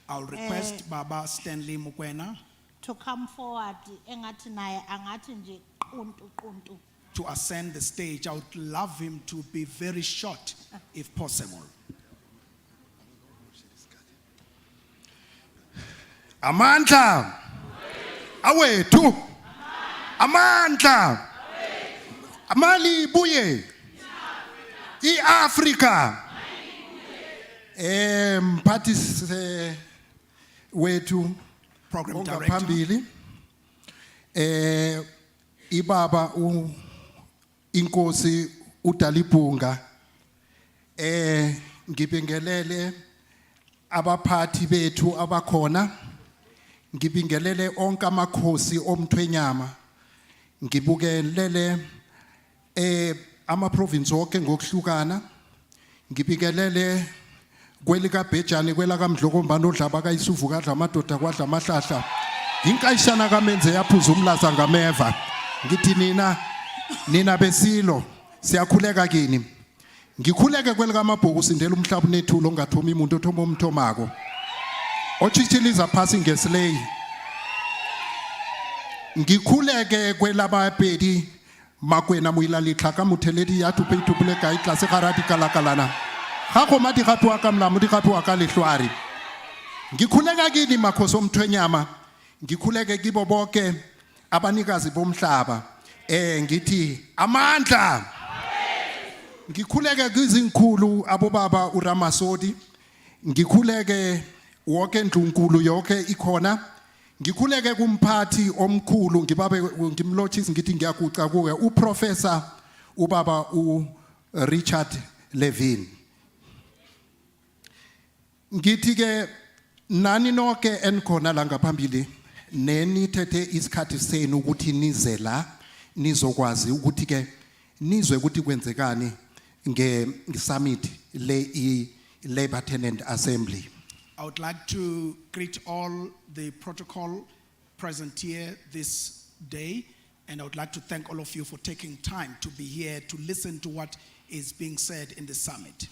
S12: I'll request Baba Stanley Mukwena
S5: to come forward engathi naye angathi nje quntu.
S12: To ascend the stage. I would love him to be very short if possible.
S2: Amandla awethu amandla amali buye iAfrika mphathi wethu
S12: Program director.
S2: ongaphambili ibaba inkosi uDalibhunga ngibingelele abaphathi bethu abakhona ngibingelele onke amakhosi omthwenyama ngibukelele ama province wonke ngokuhlukana ngibingelele kwelika Bhejani kwelaka Mdlokombani odlaba kaYisuvu kadla amadoda kwadla amahlahla inkayishana kaMenze yaphuza umlaza ngameva ngithi nina besilo siyakhuleka kini ngikhuleke kwelika Mabhuku sindela umhlaba nethulo ongathoma imuntu othoma umthomako
S13: Ochichiliza passing ngeslay. Ngikhuleke kwelabapedi makwena muilali tlhaka motheledi ya tupele ka itlase ga radikalakalana. Ga go madi ga twa ka mlamu di ga twa ka lehlwari. Ngikhuleka kini makhoso mthwenyama. Ngikhuleke kibo bonke abanikazi bomhlaba. Ngithi amandla. Ngikhuleke kwizinkulu abobaba uRamasodi. Ngikhuleke wonke ndlunkulu yonke ikhona. Ngikhuleke kumphathi omkhulu ngibabe ngimlochisi ngithi ngiyakuca kuwe uprofessor ubaba uRichard Levin. Ngithi ke nani nonke enkhona la ngaphambili nenithethe isikhathi senu ukuthi nize la nizokwazi ukuthi ke nizwe ukuthi kwenzekani nge-summit le Labour Tenant Assembly.
S12: I would like to greet all the protocol present here this day, and I would like to thank all of you for taking time to be here to listen to what is being said in the summit.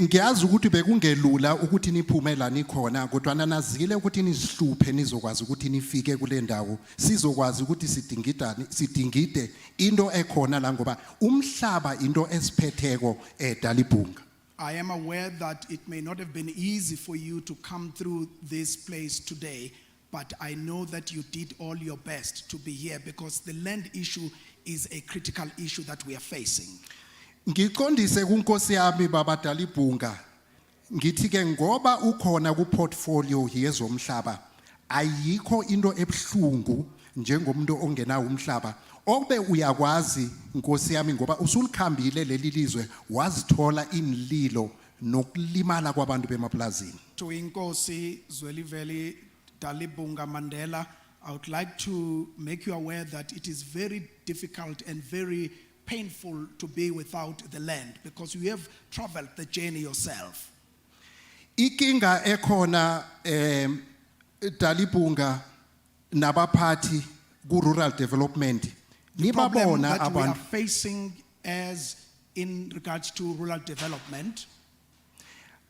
S13: Ngiyazi ukuthi bekungelula ukuthi niphume la nikhona kodwa nanazile ukuthi nizihluphe nizokwazi ukuthi nifike kule ndawo sizokwazi ukuthi sidingide into ekhona la ngoba umhlaba into esiphetheko eDalibunga.
S12: I am aware that it may not have been easy for you to come through this place today, but I know that you did all your best to be here because the land issue is a critical issue that we are facing.
S13: Ngiqondise kunkosi yami baba Dalibunga ngithi ke ngoba ukhona ku portfolio yezomhlaba ayikho into ebhlungu njengomuntu ongena umhlaba obe uyakwazi inkosi yami ngoba usulikhambile leli lizwe wazithola inlilo nokulimala kwabantu bemaplazini.
S12: To inkosi Zweliveli Dalibunga Mandela, I would like to make you aware that it is very difficult and very painful to be without the land because you have traveled the journey yourself.
S13: Ikinga ekhona Dalibunga nabaphathi ku rural development.
S12: The problem that we are facing as in regards to rural development.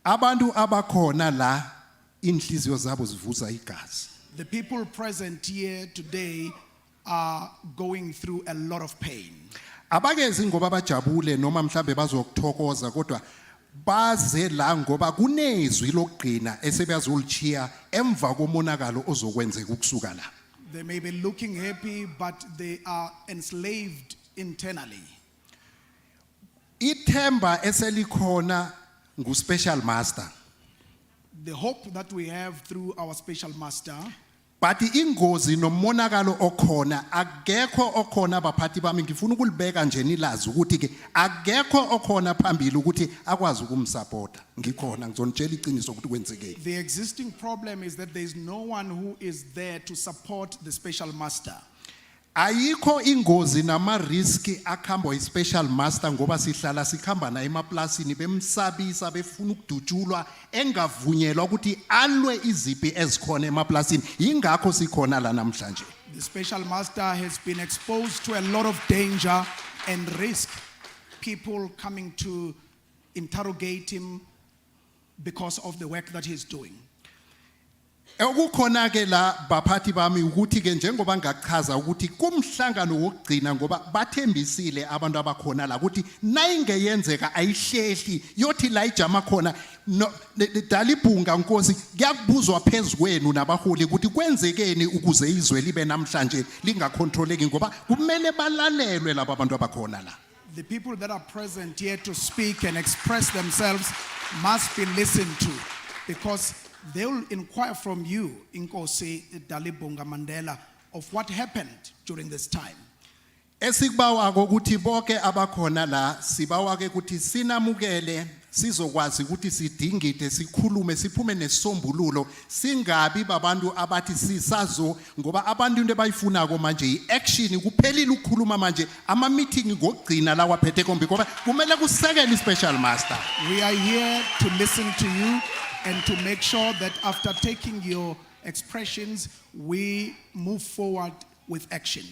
S13: Abantu abakhona la inhliziyo zabo zivuza igazi.
S12: The people present here today are going through a lot of pain.
S13: Abakezi ngoba bajabule noma mhlambe bazokuthokoza kodwa baze la ngoba kunezwi lokugcina esebeyazolichiya emva komonakalo ozokwenzeka ukusuka la.
S12: They may be looking happy, but they are enslaved internally.
S13: Ithemba eselikhona ngu special master.
S12: The hope that we have through our special master.
S13: But ingozi nomonakalo okhona akekho okhona abaphathi bami ngifuna ukulibeka nje nilazi ukuthi ke akekho okhona phambili ukuthi akwazi ukumsupport ngikhona ngizonitshela iqiniso ukuthi kwenzekeni.
S12: The existing problem is that there is no one who is there to support the special master.
S13: Ayikho ingozi nama risk akhambo special master ngoba sihlala sikhamba na emaplasini bemsabisa befuna ukudutshulwa engavunyelwa ukuthi alwe izipi ezikhona emaplasini ingakho sikhona la namhlanje.
S12: The special master has been exposed to a lot of danger and risk, people coming to interrogate him because of the work that he's doing.
S13: Okukhona ke la baphathi bami ukuthi ke njengoba ngachaza ukuthi kumhlangano wokugcina ngoba bathembisile abantu abakhona la ukuthi nayingeyenzeka ayihlehli yothi la ijama khona Dalibunga nkosi kuyakubuzwa phezukweni nabaholi ukuthi kwenzekeni ukuze izwe libe namhlanje lingakontroleki ngoba kumele balalelwe laba abantu abakhona la.
S12: The people that are present here to speak and express themselves must be listened to because they will inquire from you, Inkosi Dalibunga Mandela, of what happened during this time.
S13: Esikubawa ukuthi bonke abakhona la sibawa ke ukuthi sinamukele sizokwazi ukuthi sidingide sikhulume siphume nesombululo singabi babantu abathi sisazo ngoba abantu into abayifunako manje iaction kuphelile ukukhuluma manje ama meeting ngogcina la waphethe kombi ngoba kumele kusekele special master.
S12: We are here to listen to you and to make sure that after taking your expressions, we move forward with action.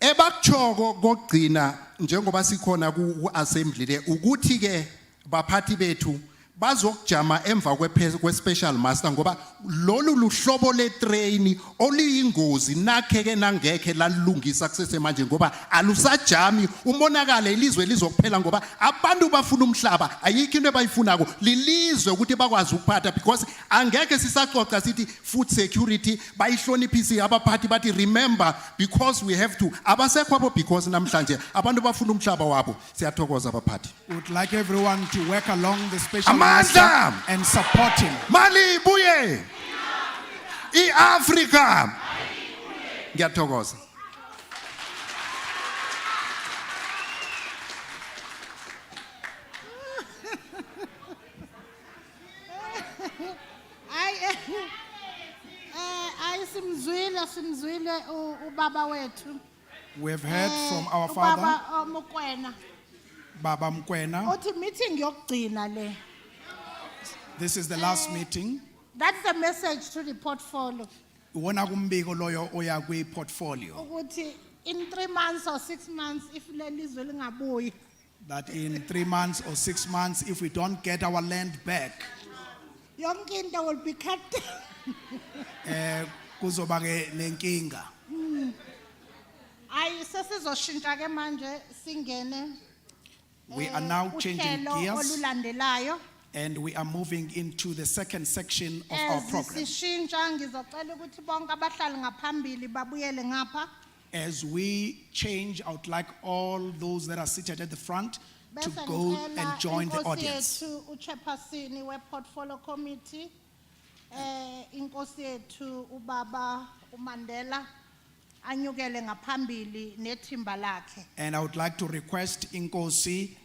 S13: Ebakchoko kokugcina njengoba sikhona ku assembly le ukuthi ke baphathi bethu bazokujama emva kwe-special master ngoba lolu luhlobo le-train oluyingozi nakheke nangekhe lalungisa kusesemanje ngoba alusajami umonakale ilizwe lizokuphela ngoba abantu bafuna umhlaba ayikho into abayifunako lilizwe ukuthi bakwazi ukuphatha because angeke sisaxoxa sithi food security bayihloniphisi abaphathi bathi remember because we have to abasekho abo because namhlanje abantu bafuna umhlaba wabo siyathokoza abaphathi.
S12: Would like everyone to work along the special
S13: Amandla!
S12: master and support him.
S13: Mali buye i-Africa ngiyathokoza.
S5: Ay simzwile ubaba wethu.
S12: We have heard from our father,
S5: Ubaba Mokwena.
S12: Baba Mkwena.
S5: Othi meeting yokugcina le.
S12: This is the last meeting.
S5: That's the message to the portfolio.
S12: Wona kumbiko loyo oya kwi portfolio.
S5: Ukuthi in 3 months or 6 months if le lizwe lingabuyi.
S12: That in 3 months or 6 months, if we don't get our land back,
S5: Yonke into will be cut.
S12: kuzoba ke nenkinga.
S5: Ay sesizoshintsha ke manje singene.
S12: We are now changing gears
S5: Olulandelayo.
S12: and we are moving into the second section of our program.
S5: Sishintsha ngizocela ukuthi bonke abahlali ngaphambili babuyele ngapha.
S12: As we change, I would like all those that are seated at the front to
S5: Bese
S12: go
S5: ngicela
S12: and join the
S5: inkosi
S12: audience.
S5: yethu uchairperson we-portfolio committee inkosi yethu ubaba uMandela anyukele ngaphambili nethimba lakhe.
S12: And I would like to request Inkosi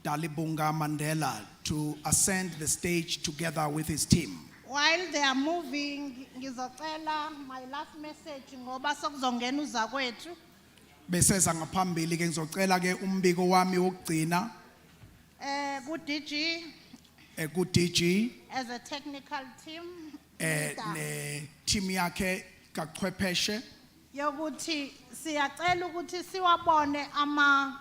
S12: Dalibunga Mandela to ascend the stage together with his team.
S5: While they are moving ngizocela my last message ngoba sokuzongena uzakwethu.
S12: Beseza ngaphambili ke ngizocela ke umbiko wami wokugcina
S5: Ku DG
S12: ku DG
S5: as a technical team
S12: ne team yakhe kachwepheshe
S5: yokuthi siyacela ukuthi siwabone ama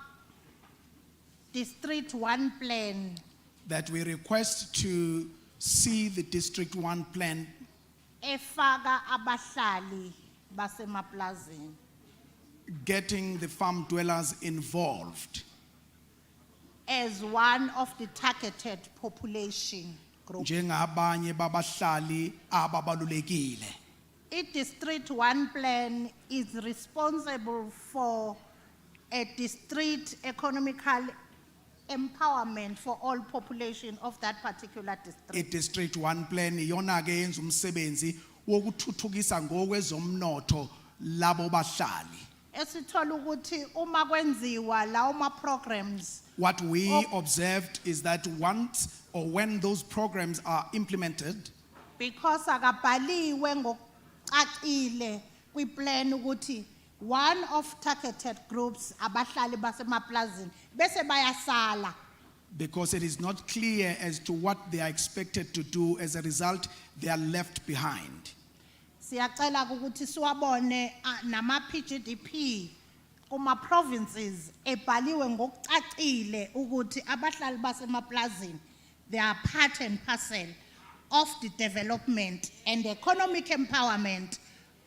S5: District 1 plan.
S12: that we request to see the District 1 plan
S5: Efaka abahlali basemaplazini.
S12: getting the farm dwellers involved
S5: As one of the targeted population group.
S12: njengabanye babahlali ababalulekile.
S5: District 1 plan is responsible for a district economical empowerment for all population of that particular district.
S12: District 1 plan yona ke yenza umsebenzi wokuthuthukisa ngokwezomnotho labo bahlali.
S5: Esithola ukuthi uma kwenziwa lawo ma programs
S12: What we observed is that once or when those programs are implemented,
S5: because akabhaliwe ngokucacile kwi-plan ukuthi one of targeted groups abahlali basemaplazini bese bayasala.
S12: because it is not clear as to what they are expected to do, as a result, they are left behind.
S5: Siyacela ukuthi siwabone nama PGDP kuma provinces ebhaliwe ngokucacile ukuthi abahlali basemaplazini they are part and parcel of the development and economic empowerment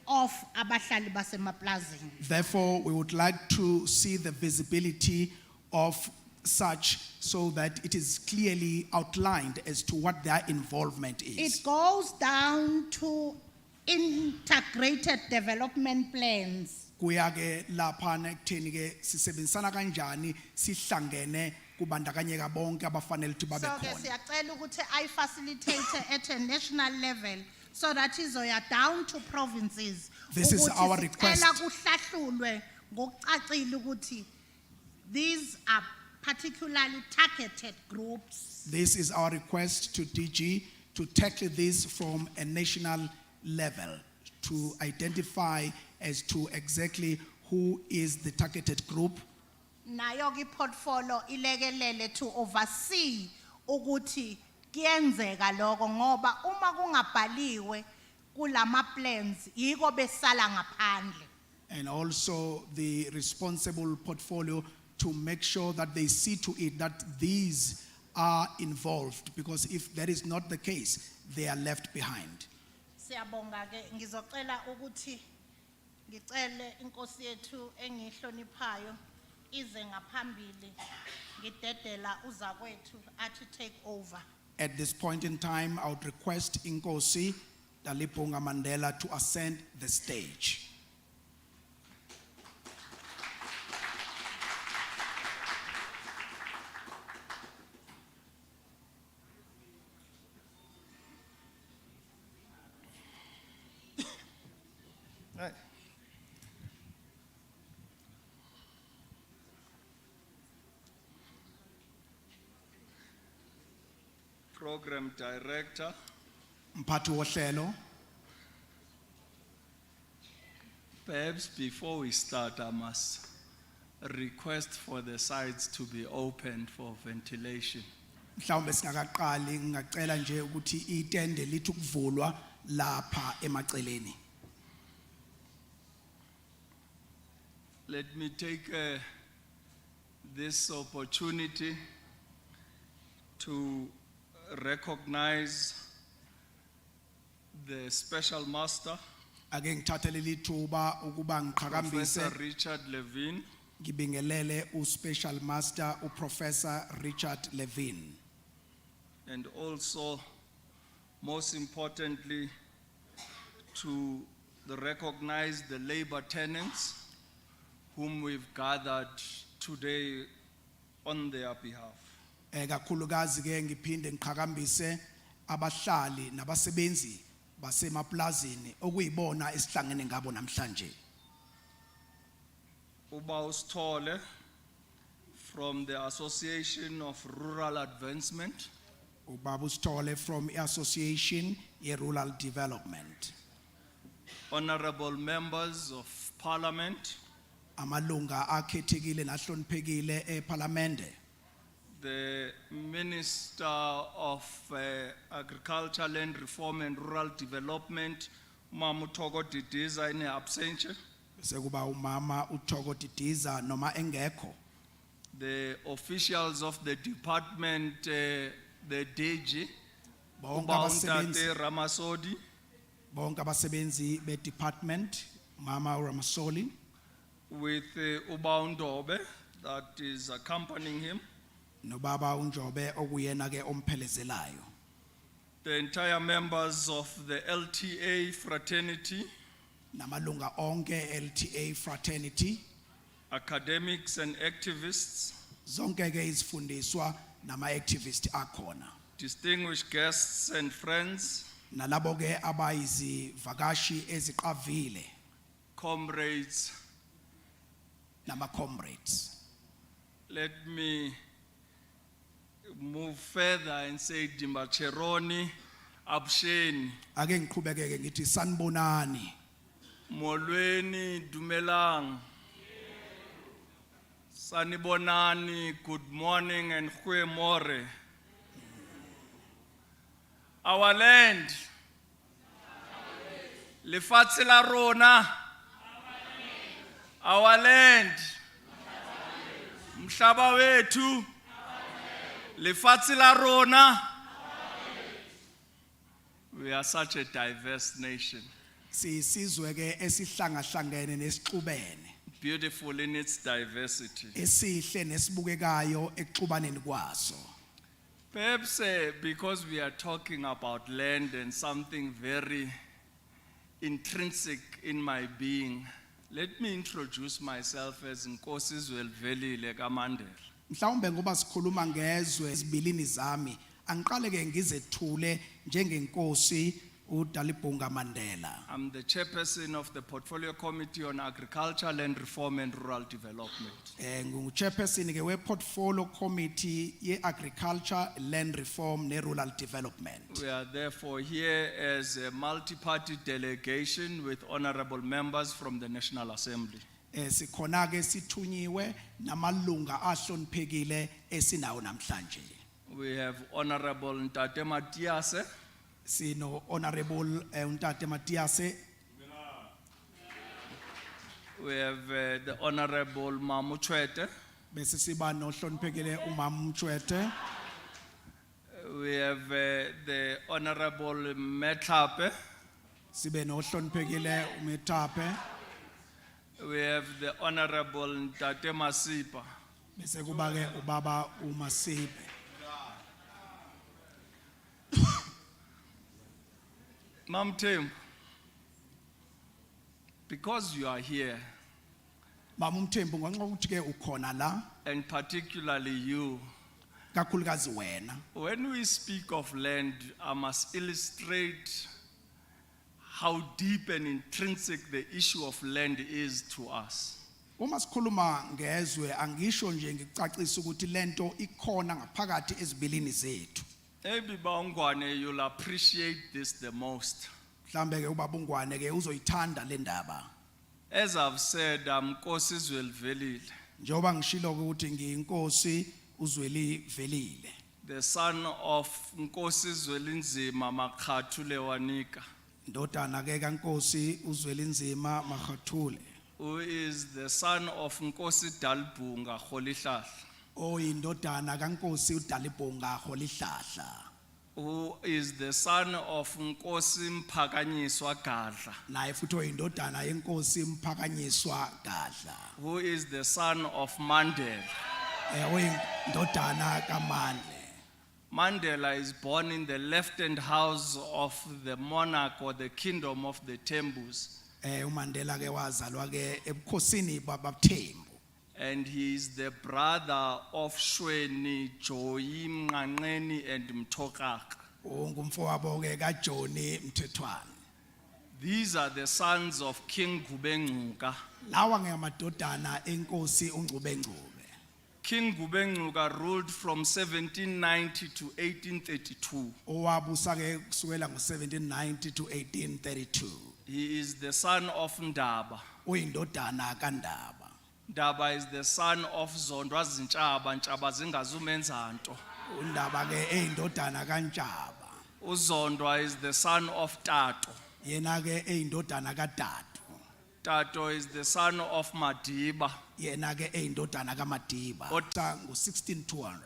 S5: of abahlali basemaplazini.
S12: Therefore, we would like to see the visibility of such so that it is clearly outlined as to what their involvement is.
S5: It goes down to integrated development plans.
S12: Kuya ke lapha ekutheni ke sisebenzisana kanjani sihlangene kubandakanyeka bonke abafanele ukuthi babe
S5: So ke
S12: khona.
S5: siyacela ukuthi I facilitate at a national level so that izoya down to provinces.
S12: This is
S5: ukuthi
S12: our
S5: sicela
S12: request.
S5: kuhlahlulwe ngokucacile ukuthi these are particularly targeted groups.
S12: This is our request to DG to tackle this from a national level, to identify as to exactly who is the targeted group.
S5: Nayo ke portfolio ilekelele to oversee ukuthi kuyenzeka lokho ngoba uma kungabhaliwe kulama plans yiko besala ngaphandle.
S12: And also the responsible portfolio to make sure that they see to it that these are involved, because if that is not the case, they are left behind.
S5: Siyabonga ke ngizocela ukuthi ngicele inkosi yethu engihloniphayo ize ngaphambili ngidedela uzakwethu athi take over.
S12: At this point in time, I would request Inkosi Dalipunga Mandela to ascend the stage.
S8: Right. Program Director,
S12: Mphathu wohlelo,
S14: Perhaps before we start, I must request for the sides to be opened for ventilation.
S12: mhlawumbe singakaqali ngingacela nje ukuthi itende lithi ukuvulwa lapha emaceleni.
S14: Let me take this opportunity to recognize the special master,
S12: Ake ngithathe leli thuba ukuba ngiqhakambise
S14: Professor Richard Levine,
S12: ngibingelele uSpecial Master uProfessor Richard Levine,
S14: and also, most importantly, to recognize the labor tenants whom we've gathered today on their behalf.
S12: kakhulukazi ke ngiphinde ngiqhakambise abahlali nabasebenzi basemaplazini okuyibona esihlangene ngabo namhlanje.
S14: Uba Usithole from the Association of Rural Advancement,
S12: Ubaba Usithole from Association ye Rural Development,
S14: honorable members of parliament,
S12: amalunga akhethekile nahloniphekile eParliamente,
S14: the Minister of Agriculture, Land Reform and Rural Development, Mamutoko Didiza in absentia,
S12: sekuba umama uThoko Didiza noma engekho,
S14: the officials of the department, the DG,
S12: bonke
S14: Uba
S12: abasebenzi
S14: Untate Ramasodi,
S12: bonke abasebenzi be department, Mama Ramasoli,
S14: with Uba Undobe that is accompanying him,
S12: nobaba uNjobe okuyena ke omphelezelayo,
S14: the entire members of the LTA fraternity,
S12: namalunga onke LTA fraternity,
S14: academics and activists,
S12: zonke ke izifundiswa nama activists akhona,
S14: distinguished guests and friends,
S12: nalabo ke abayizivakashi eziqavile,
S14: comrades.
S12: nama comrades.
S14: Let me move further and say Dimbacheroni, Absheni,
S12: Ake ngiqhubeke ke ngithi sanibonani,
S14: Molweni, Dumelang, Sanibonani, good morning and Huemore. Our land, lefatshe la rona, our land, mhlaba wethu, lefatshe la rona. We are such a diverse nation,
S12: siyisizwe ke esihlangahlangene nesixubene,
S14: beautiful in its diversity.
S12: esihle nesibukekayo exubaneni kwaso.
S14: Perhaps because we are talking about land and something very intrinsic in my being, let me introduce myself as Nkosi Zwelivelile kaMandela.
S12: Mhlawumbe ngoba sikhuluma ngezwe ezibilini zami, angiqale ke ngizethule njengenkosi uDalibunga Mandela.
S14: I'm the chairperson of the Portfolio Committee on Agriculture, Land Reform and Rural Development.
S12: Ngingu-chairperson ke we-portfolio committee ye-agriculture, land reform ne-rural development.
S14: We are therefore here as a multi-party delegation with honorable members from the National Assembly.
S12: Sikhona ke sithunyiwe namalunga ahloniphekile esinawo namhlanje.
S14: We have Honorable Ntate Matiase,
S12: Sino honorable Ntate Matiase,
S14: we have the Honorable Mamuchwete,
S12: bese siba nohloniphekile uMama Mtshwete,
S14: We have the Honorable Metlape.
S12: Sibe nohloniphekile uMetape
S14: We have the Honorable Ntate Masipa.
S12: bese kuba ke ubaba uMasibe.
S14: Mam Tembu, because you are here,
S12: Mama uMthembu ngenxa ukuthi ke ukhona la
S14: and particularly you,
S12: kakhulukazi wena.
S14: when we speak of land, I must illustrate how deep and intrinsic the issue of land is to us.
S12: Uma sikhuluma ngezwe angisho nje ngicacisa ukuthi lento ikhona ngaphakathi ezibilini zethu.
S14: Maybe Bangwane, you'll appreciate this the most.
S12: Mhlambe ke ubaba uNgwane ke uzoyithanda le ndaba.
S14: As I've said, I'm Nkosi Zwelivelile,
S12: Njoba ngishilo ukuthi ngiyinkosi uzweli velile.
S14: the son of Nkosi Zwelinzima Makhathu Lewanika,
S12: Ndodana ke kaNkosi uzwelinzima Makhathule.
S14: who is the son of Nkosi Dalbunga Kholihlahla,
S12: Oyindodana kaNkosi uDalibhonga Kholihlahla.
S14: who is the son of Nkosi Mphakanyiswa Gadla,
S12: Naye futhi oyindodana yenkosi Mphakanyiswa Gadla.
S14: who is the son of Mandela.
S12: Oyindodana kaMandle.
S14: Mandela is born in the left-hand house of the monarch or the kingdom of the Tembus,
S12: uMandela ke wazalwa ke ebukhosini babaThembu.
S14: and he is the brother of Shweni, Joyi, Mnqanqeni, and Mtokaka.
S12: Ungumfowabo ke kaJoni Mthethwane.
S14: These are the sons of King Gubengcuka.
S12: Lawa ngeyamadodana enkosi uNgcubengcube.
S14: King Gubengcuka ruled from 1790 to 1832.
S12: Owabusa ke kusukela ngo1790 to 1832.
S14: He is the son of Ndaba.
S12: Uyindodana kaNdaba.
S14: Ndaba is the son of Zondwa Zinchaba, Nchaba Zingazumenzanto.
S12: uNdaba ke eyindodana kaNtshaba.
S14: Uzondwa is the son of Tato.
S12: Yena ke eyindodana kaTato.
S14: Tato is the son of Madiba,
S12: Yena ke eyindodana kaMadiba. Ota ngo16200.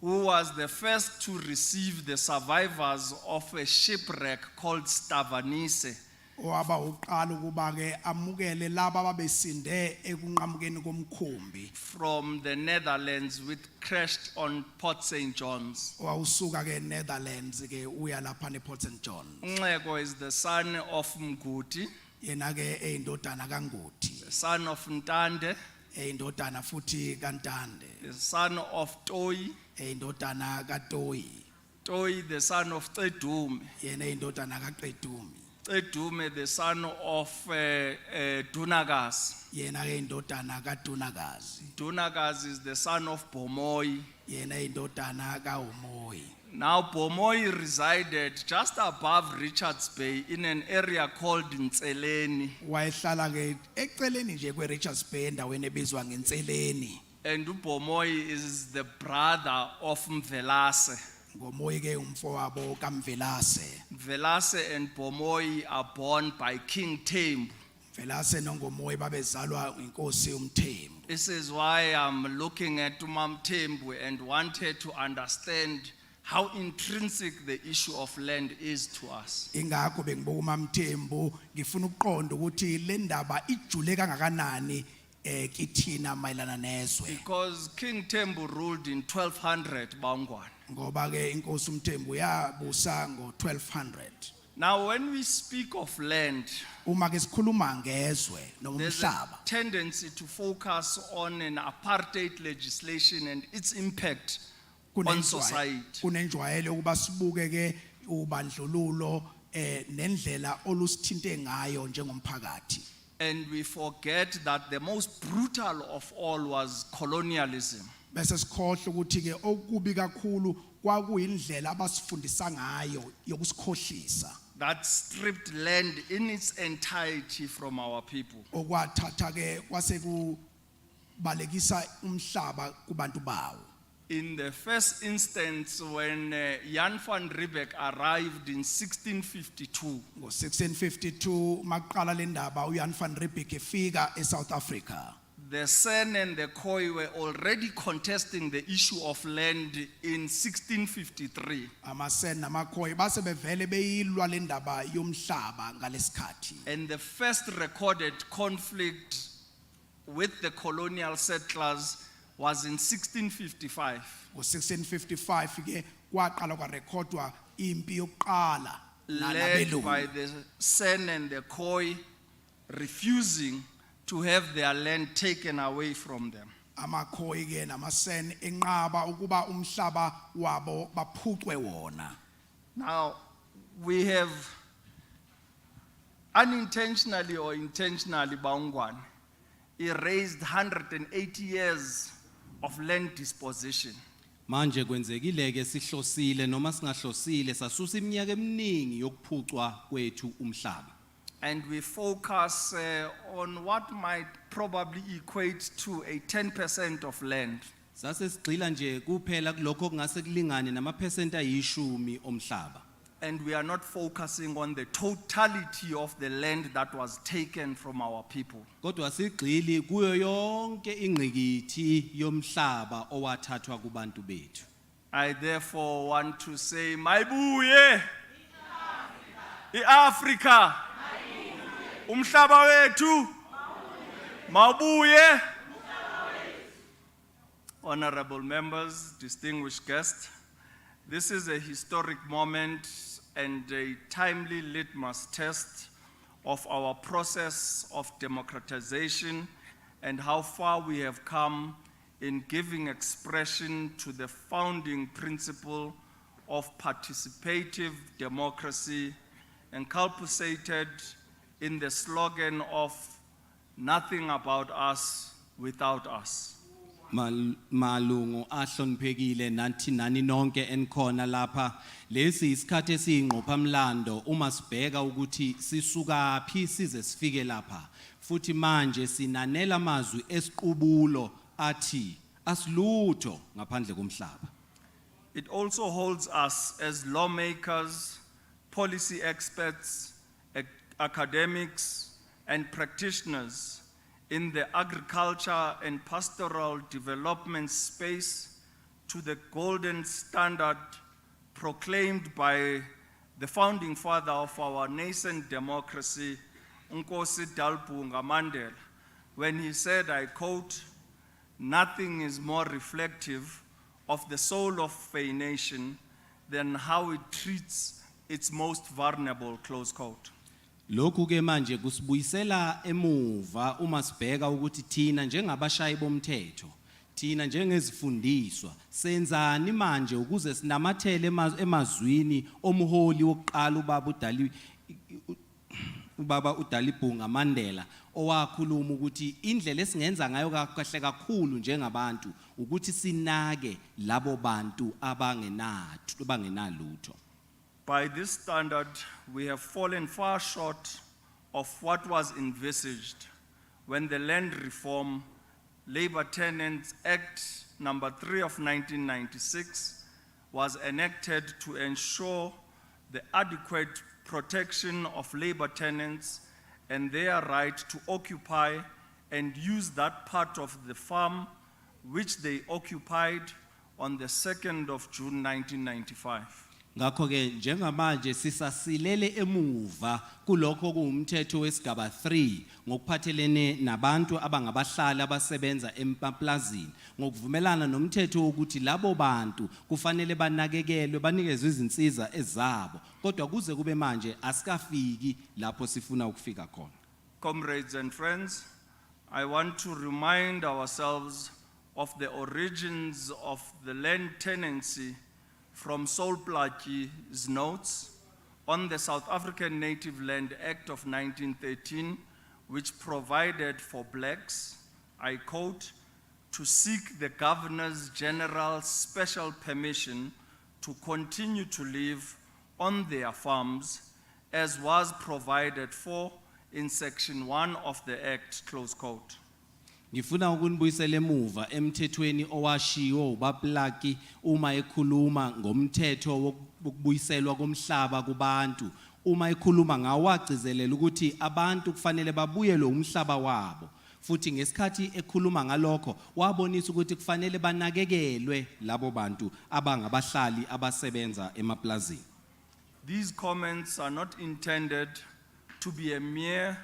S14: who was the first to receive the survivors of a shipwreck called Stavanise.
S12: Owaba uqala ukuba ke amukele laba ababesinde ekunqamukeni komkhumbi.
S14: From the Netherlands, which crashed on Port St. John's.
S12: Owawusuka ke Netherlands ke uya lapha nePort St John.
S14: Nxeko is the son of Mguti,
S12: Yena ke eyindodana kaNgoti.
S14: the son of Ntande,
S12: Eyindodana futhi kaNtande.
S14: the son of Toi,
S12: Eyindodana kaToyi.
S14: Toi the son of Tedume,
S12: Yena eyindodana kaQedumi.
S14: Tedume the son of Dunagas.
S12: Yena ke indodana kaDunakazi.
S14: Dunagas is the son of Bomoy.
S12: Yena indodana kaUmoyi.
S14: Now Bomoy resided just above Richards Bay in an area called Nseleni.
S12: Wayehlala ke eceleni nje kweRichards Bay endaweni ebizwa ngeNtseleni.
S14: And Bomoy is the brother of Mvelase.
S12: Ngomoyi ke umfowabo kaMvelase.
S14: Mvelase and Bomoy are born by King Tembu.
S12: Mvelase noNgomoyi babezalwa inkosi uMthembu.
S14: This is why I'm looking at Umam Tembu and wanted to understand how intrinsic the issue of land is to us.
S12: Ingakho bengibuka uMthembu ngifuna ukuqonda ukuthi le ndaba ijule kangakanani kithina mayelana nezwe.
S14: Because King Tembu ruled in 1200 Bangwane.
S12: Ngoba ke inkosi uMthembu yabusa ngo1200.
S14: Now when we speak of land,
S12: Uma ke sikhuluma ngezwe
S14: there's a
S12: nomhlaba
S14: tendency to focus on an apartheid legislation and its impact on society.
S12: kunenjwayelo ukuba sibuke ke ubandlululo nendlela olusithinte ngayo njengomphakathi.
S14: And we forget that the most brutal of all was colonialism.
S12: Bese sikhohle ukuthi ke okubi kakhulu kwakuyindlela abasifundisa ngayo yokusikhohlisa.
S14: That stripped land in its entirety from our people.
S12: Okwathatha ke kwase kubalekisa umhlaba kubantu bawo.
S14: In the first instance, when Jan van Riebeck arrived in 1652,
S12: Ngo1652 maqala le ndaba uJan van Riebeck efika eSouth Africa.
S14: the Sen and the Khoi were already contesting the issue of land in 1653.
S12: Amasen namaKhoi base bevele beyilwa le ndaba yomhlaba ngalesikhathi.
S14: And the first recorded conflict with the colonial settlers was in 1655.
S12: Ngo-1655 ke kwaqala kwarekhodwa impi yokuqala
S14: Led
S12: nabelungu.
S14: by the Sen and the Khoi refusing to have their land taken away from them.
S12: AmaKhoi ke namaSen enqaba ukuba umhlaba wabo baphucwe wona.
S14: Now, we have unintentionally or intentionally, Baungwan, erased 180 years of land disposition.
S9: Manje kwenzekile ke sihlosile noma singahlosile sasusa iminyaka eminingi yokuphucwa kwethu umhlaba.
S14: And we focus on what might probably equate to a 10% of land.
S9: Sase sigxila nje kuphela kulokho kungase kulingane namaphesenti ayishumi omhlaba.
S14: And we are not focusing on the totality of the land that was taken from our people.
S9: Kodwa sigxili kuyo yonke ingqikithi yomhlaba owathathwa kubantu bethu.
S14: I therefore want to say, Maibuye, Africa, umhlaba wetu, Maubuye. Honorable members, distinguished guests, this is a historic moment and a timely litmus test of our process of democratization and how far we have come in giving expression to the founding principle of participative democracy encompassed in the slogan of nothing about us without us.
S9: Malungu ahloniphekile nathi nani nonke enkhona lapha lesi isikhathi esiyingqopha mlando uma sibheka ukuthi sisuka phi size sifike lapha futhi manje sinanela amazwi esiqubulo athi asilutho ngaphandle komhlaba.
S14: It also holds us as lawmakers, policy experts, academics, and practitioners in the agriculture and pastoral development space to the golden standard proclaimed by the founding father of our nascent democracy, Nkosi Dalbunga Mandela, when he said, I quote, "Nothing is more reflective of the soul of a nation than how it treats its most vulnerable," close quote.
S9: Lokhu ke manje kusibuyisela emuva uma sibheka ukuthi thina njengabashayi bomthetho thina njengezifundiswa senzani manje ukuze sinamathele emazwini omholi wokuqala ubaba uDalibunga Mandela owakhuluma ukuthi indlela esingenza ngayo kahle kakhulu njengabantu ukuthi sinake labo bantu abangenalutho.
S14: By this standard, we have fallen far short of what was envisaged when the Land Reform Labor Tenants Act number 3 of 1996 was enacted to ensure the adequate protection of labor tenants and their right to occupy and use that part of the farm which they occupied on the 2nd of June 1995.
S9: Ngakho ke njengamanje sisasilele emuva kulokho kuumthetho wesigaba 3 ngokuphathelene nabantu abangabahlali abasebenza emplazini ngokuvumelana nomthetho ukuthi labo bantu kufanele banakekelwe banikezwe izinsiza ezabo kodwa kuze kube manje asikafiki lapho sifuna ukufika khona.
S14: Comrades and friends, I want to remind ourselves of the origins of the land tenancy from Sol Plaatje's notes on the South African Native Land Act of 1913, which provided for blacks, I quote, to seek the Governor General's special permission to continue to live on their farms, as was provided for in Section 1 of the Act, close quote.
S9: Ngifuna ukunibuyisela emuva emthethweni owashiwo ubaplaki uma ekhuluma ngomthetho wokubuyiselwa komhlaba kubantu uma ekhuluma ngawagcizelela ukuthi abantu kufanele babuyelwe umhlaba wabo futhi ngesikhathi ekhuluma ngalokho wabonisa ukuthi kufanele banakekelwe labo bantu abangabahlali abasebenza emaplazini.
S14: These comments are not intended to be a mere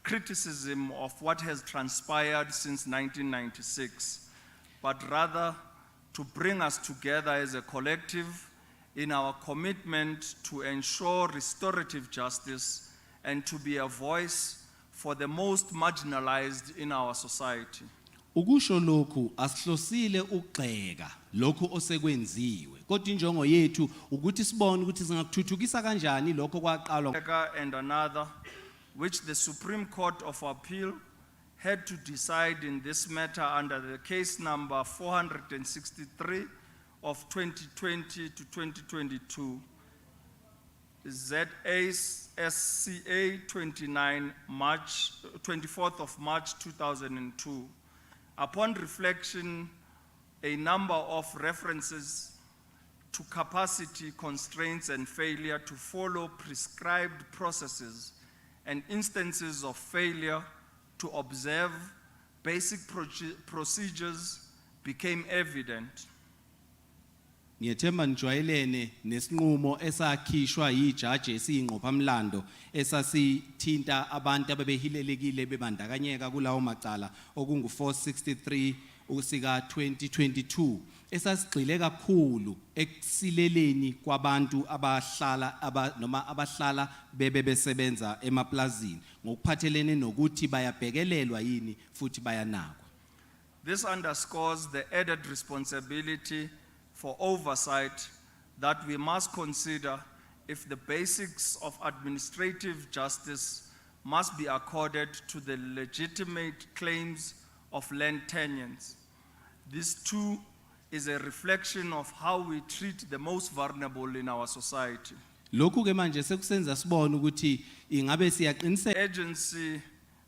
S14: criticism of what has transpired since 1996, but rather to bring us together as a collective in our commitment to ensure restorative justice and to be a voice for the most marginalized in our society.
S9: Ukusho lokhu asihlosile ukugxeka lokho osekwenziwe kodwa injongo yethu ukuthi sibone ukuthi singakuthuthukisa kanjani lokho kwaqalwa
S14: And another, which the Supreme Court of Appeal had to decide in this matter under the case number 463 of 2020 to 2022, ZASCA 24th of March 2002. Upon reflection, a number of references to capacity constraints and failure to follow prescribed processes and instances of failure to observe basic procedures became evident.
S9: Ngiyethemba nijwayelene nesinqumo esakhishwa yijaji esiyingqophamlando esasithinta abantu ababehilelekile bebandakanyeka kulawo macala okungu 463 usika 2022 esasigxile kakhulu ekusileleni kwabantu abahlala noma abahlala besebenza emaplazini ngokuphathelene nokuthi bayabhekelelwa yini futhi bayanakwa.
S14: This underscores the added responsibility for oversight that we must consider if the basics of administrative justice must be accorded to the legitimate claims of land tenants. This too is a reflection of how we treat the most vulnerable in our society.
S9: Lokhu ke manje sekusenza sibone ukuthi ingabe siyaqiniseka
S14: Agency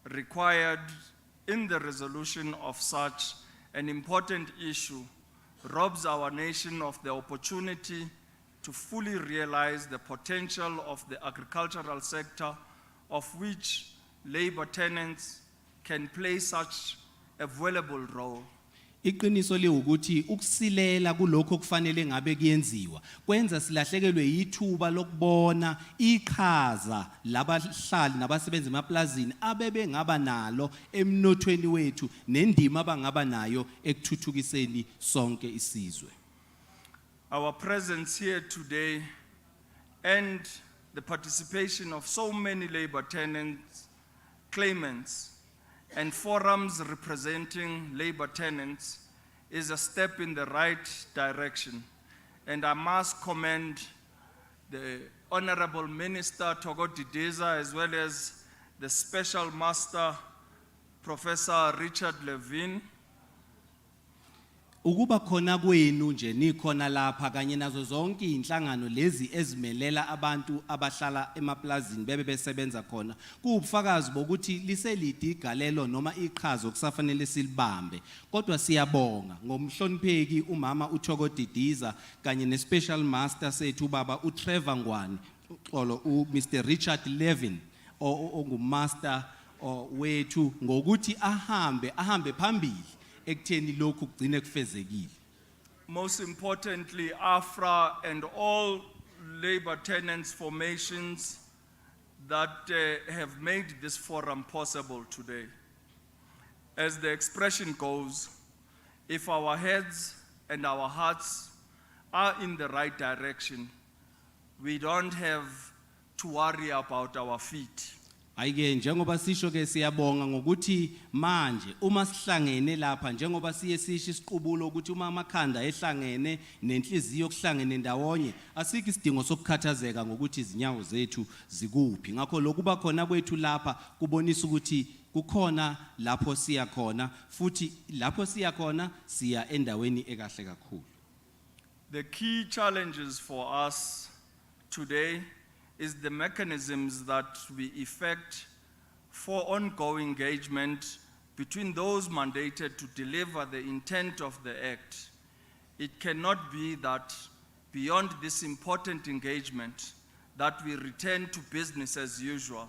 S14: required in the resolution of such an important issue robs our nation of the opportunity to fully realize the potential of the agricultural sector, of which labor tenants can play such a valuable role.
S9: Iqiniso liwukuthi ukusilela kulokho kufanele ngabe kuyenziwa kwenza silahlekelwe yithuba lokubona iqhaza labahlali nabasebenza emaplazini abebe ngaba nalo emnothweni wethu nendima abangaba nayo ekuthuthukiseni sonke isizwe.
S14: Our presence here today and the participation of so many labor tenants, claimants, and forums representing labor tenants is a step in the right direction. And I must commend the Honorable Minister Togo Dideza as well as the Special Master Professor Richard Levine.
S9: Ukuba khona kwenu nje nikhona lapha kanye nazo zonke inhlangano lezi ezimelela abantu abahlala emaplazini bebe besebenza khona kuubufakazi bokuthi liselide igalelo noma iqhaza okusafanele silibambe kodwa siyabonga ngomhlonipheki umama uThogo Didiza kanye nespecial master sethu baba uTrevor Ngwane xolo uMr Richard Levin ongumaster wethu ngokuthi ahambe phambili ekutheni lokhu kugcine kufezekile.
S14: Most importantly, AFRA and all labor tenants formations that have made this forum possible today. As the expression goes, if our heads and our hearts are in the right direction, we don't have to worry about our feet.
S9: Ayike njengoba sisho ke siyabonga ngokuthi manje uma sihlangene lapha njengoba siye sisho isiqubulo ukuthi uma amakhanda ehlangene nenhliziyo kuhlangene ndawonye asikho isidingo sokukhathazeka ngokuthi izinyawo zethu zikuphi ngakho lokuba khona kwethu lapha kubonisa ukuthi kukhona lapho siya khona futhi lapho siya khona siya endaweni ekahle kakhulu.
S14: The key challenges for us today is the mechanisms that we effect for ongoing engagement between those mandated to deliver the intent of the Act. It cannot be that beyond this important engagement that we return to business as usual.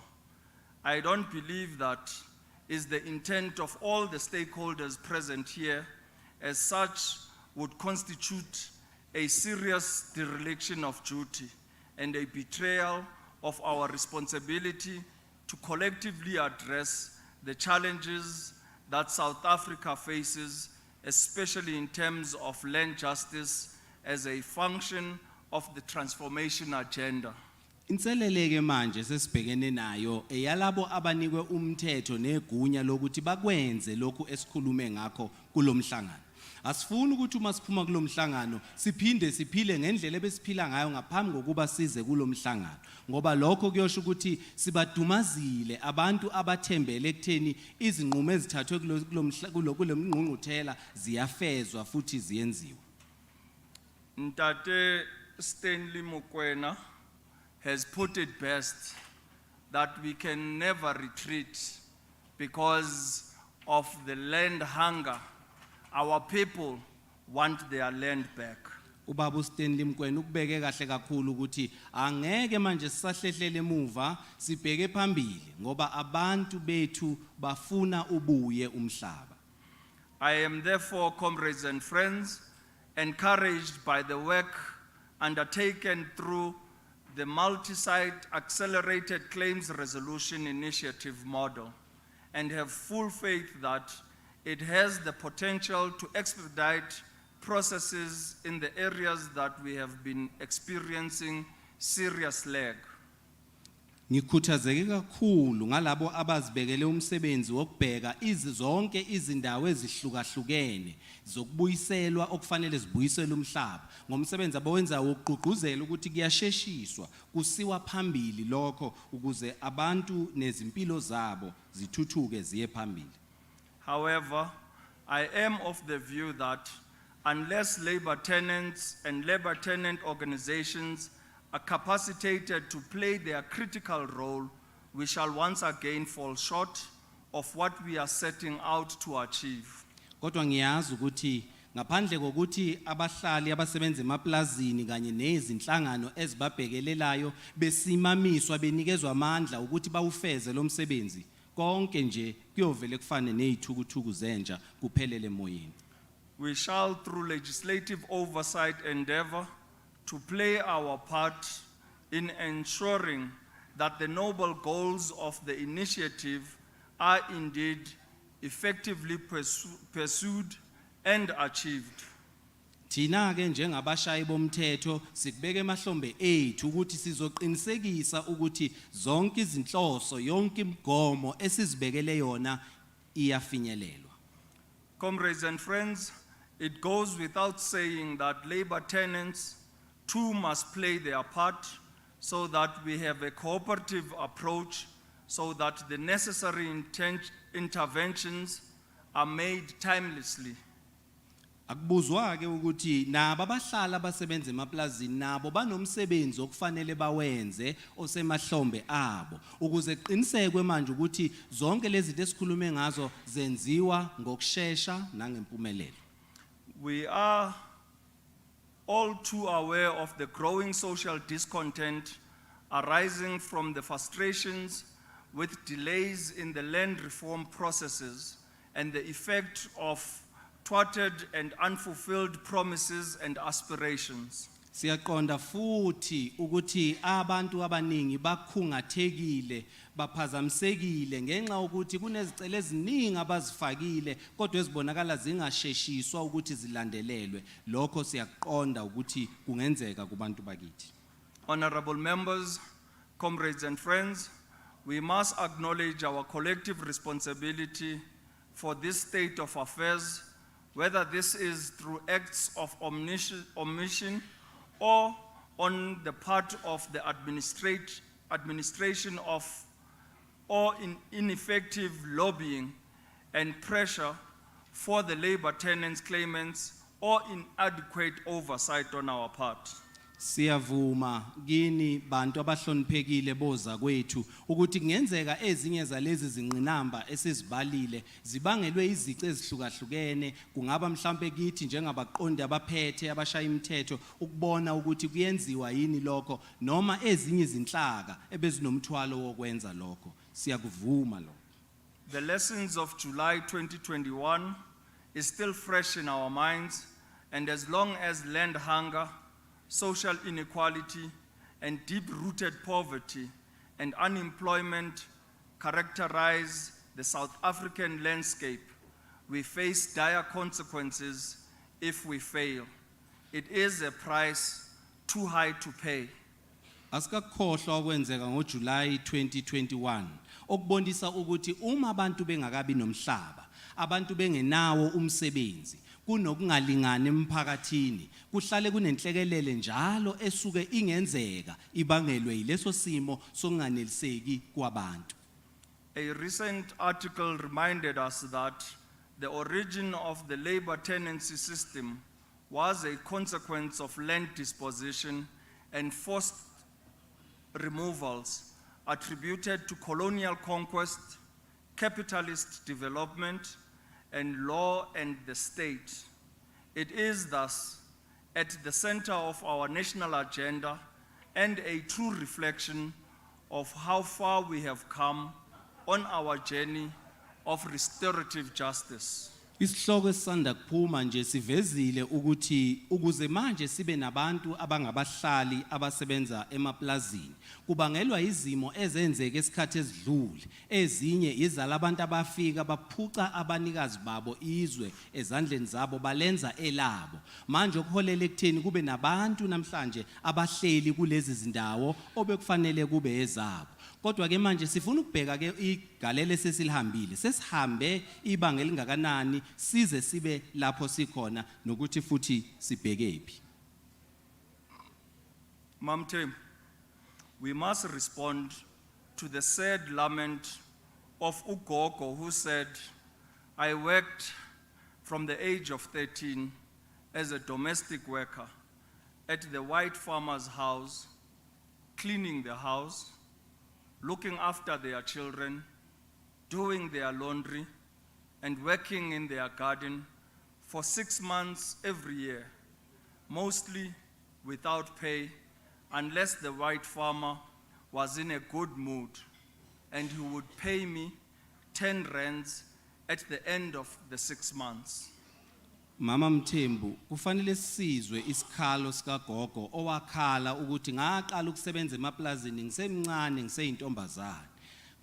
S14: I don't believe that is the intent of all the stakeholders present here, as such would constitute a serious dereliction of duty and a betrayal of our responsibility to collectively address the challenges that South Africa faces, especially in terms of land justice as a function of the transformation agenda.
S9: Inseleleke manje sesibhekene nayo eyalabo abanikwe umthetho negunya lokuthi bakwenze lokhu esikhulume ngakho kulomhlangano. Asifuni ukuthi uma siphuma kulomhlangano siphinde siphile ngendlela ebesiphila ngayo ngaphambi kokuba size kulomhlangano, ngoba lokho kuyosho ukuthi sibadumazile abantu abathembele ekutheni izinqumo ezithathwe kulomngqungquthela ziyafezwa futhi ziyenziwa.
S14: Ntate Stanley Mokoena has put it best that we can never retreat because of the land hunger. Our people want their land back.
S9: Ubaba uStanley Mokoena ukubeke kahle kakhulu ukuthi angeke manje sisahlehlele emuva sibheke phambili ngoba abantu bethu bafuna ubuye umhlaba.
S14: I am therefore, comrades and friends, encouraged by the work undertaken through the multi-site accelerated claims resolution initiative model, and have full faith that it has the potential to expedite processes in the areas that we have been experiencing serious lag.
S9: Ngikhuthazeke kakhulu ngalabo abazibekele umsebenzi wokubheka zonke izindawo ezihlukahlukene zokubuyiselwa okufanele zibuyiselwe umhlaba ngomsebenzi abawenza wokuqhuquzela ukuthi kuyasheshiswa kusiwa phambili lokho ukuze abantu nezimpilo zabo zithuthuke ziye phambili.
S14: However, I am of the view that unless labor tenants and labor tenant organizations are capacitated to play their critical role, we shall once again fall short of what we are setting out to achieve.
S9: Kodwa ngiyazi ukuthi ngaphandle kokuthi abahlali abasebenza emaplazini kanye nezinhlangano ezibabhekelelayo besimamiswa benikezwe amandla ukuthi bawufeze lo msebenzi, konke nje kuyovele kufane nezithukuthuku zenja kuphelele emoyeni.
S14: We shall, through legislative oversight, endeavor to play our part in ensuring that the noble goals of the initiative are indeed effectively pursued and achieved.
S9: Thina ke njengabashayi bomthetho sikubeka emahlombe ethu ukuthi sizoqinisekisa ukuthi zonke izinhloso yonke imigomo esizibekele yona iyafinyelelwa.
S14: Comrades and friends, it goes without saying that labor tenants too must play their part so that we have a cooperative approach so that the necessary interventions are made timelessly.
S9: Akubuzwa ke ukuthi nabo abahlala abasebenza emaplazini nabo banomsebenzi okufanele bawenze osemahlombe abo ukuze qiniseke manje ukuthi zonke lezi zinto esikhulume ngazo zenziwa ngokusheshsha nangempumelelo.
S14: We are all too aware of the growing social discontent arising from the frustrations with delays in the land reform processes and the effect of thwarted and unfulfilled promises and aspirations.
S9: Siyaqonda futhi ukuthi abantu abaningi bakhungathekile baphazamisekile ngenxa ukuthi kunezicelo eziningi abazifakile kodwa ezibonakala zingasheshiswa ukuthi zilandelelwe. Lokho siyaqonda ukuthi kungenzeka kubantu bakithi.
S14: Honorable members, comrades and friends, we must acknowledge our collective responsibility for this state of affairs, whether this is through acts of omission or on the part of the administration of or in ineffective lobbying and pressure for the labor tenants claimants or inadequate oversight on our part.
S9: Siyavuma kini bantu abahloniphekile boza kwethu ukuthi kungenzeka ezinye zalezi zinqinamba esizibalile zibangelwe izici ezihlukahlukene kungaba mhlambe kithi njengabaqondi abaphethe abashaya imithetho ukubona ukuthi kuyenziwa yini lokho noma ezinye izinhlaka ebezinomthwalo wokwenza lokho. Siyakuvuma lokho.
S14: the lessons of July 2021 is still fresh in our minds, and as long as land hunger, social inequality, and deep-rooted poverty and unemployment characterize the South African landscape, we face dire consequences if we fail. It is a price too high to pay.
S9: Asikakhohlwa okwenzeka ngoJuly 2021 okubonisa ukuthi uma abantu bengakabi nomhlaba, abantu bengenawo umsebenzi, kunokungalingani emphakathini, kuhlale kunenhlekelele njalo esuke ingenzeka ibangelwe yileso simo sokunganeliseki kwabantu.
S14: A recent article reminded us that the origin of the labor tenancy system was a consequence of land disposition and forced removals attributed to colonial conquest, capitalist development, and law and the state. It is thus at the center of our national agenda and a true reflection of how far we have come on our journey of restorative justice.
S9: Isihloko esisanda kuphuma nje sivezile ukuthi ukuze manje sibe nabantu abangabahlali abasebenza emaplazini kubangelwa izimo ezenzeke esikhathi ezidlule, ezinye izala abantu abafika baphuca abanikazi babo izwe ezandleni zabo balenza elabo. Manje okuholela ekutheni kube nabantu namhlanje abahleli kulezi zindawo obekufanele kube ezabo. Kodwa ke manje sifuna ukubheka ke igalelo sesilihambile, sesihambe ibanga elingakanani size sibe lapho sikhona nokuthi futhi sibhekephi.
S14: Mamtem, we must respond to the sad lament of Ugogo, who said, I worked from the age of 13 as a domestic worker at the white farmer's house, cleaning the house, looking after their children, doing their laundry, and working in their garden for 6 months every year, mostly without pay, unless the white farmer was in a good mood, and he would pay me 10 rands at the end of the 6 months.
S9: Mama Mthembu, kufanele sizwe isikhalo sikagogo owakhala ukuthi ngaqala ukusebenza emaplazini ngisemncane ngiseyintombazane.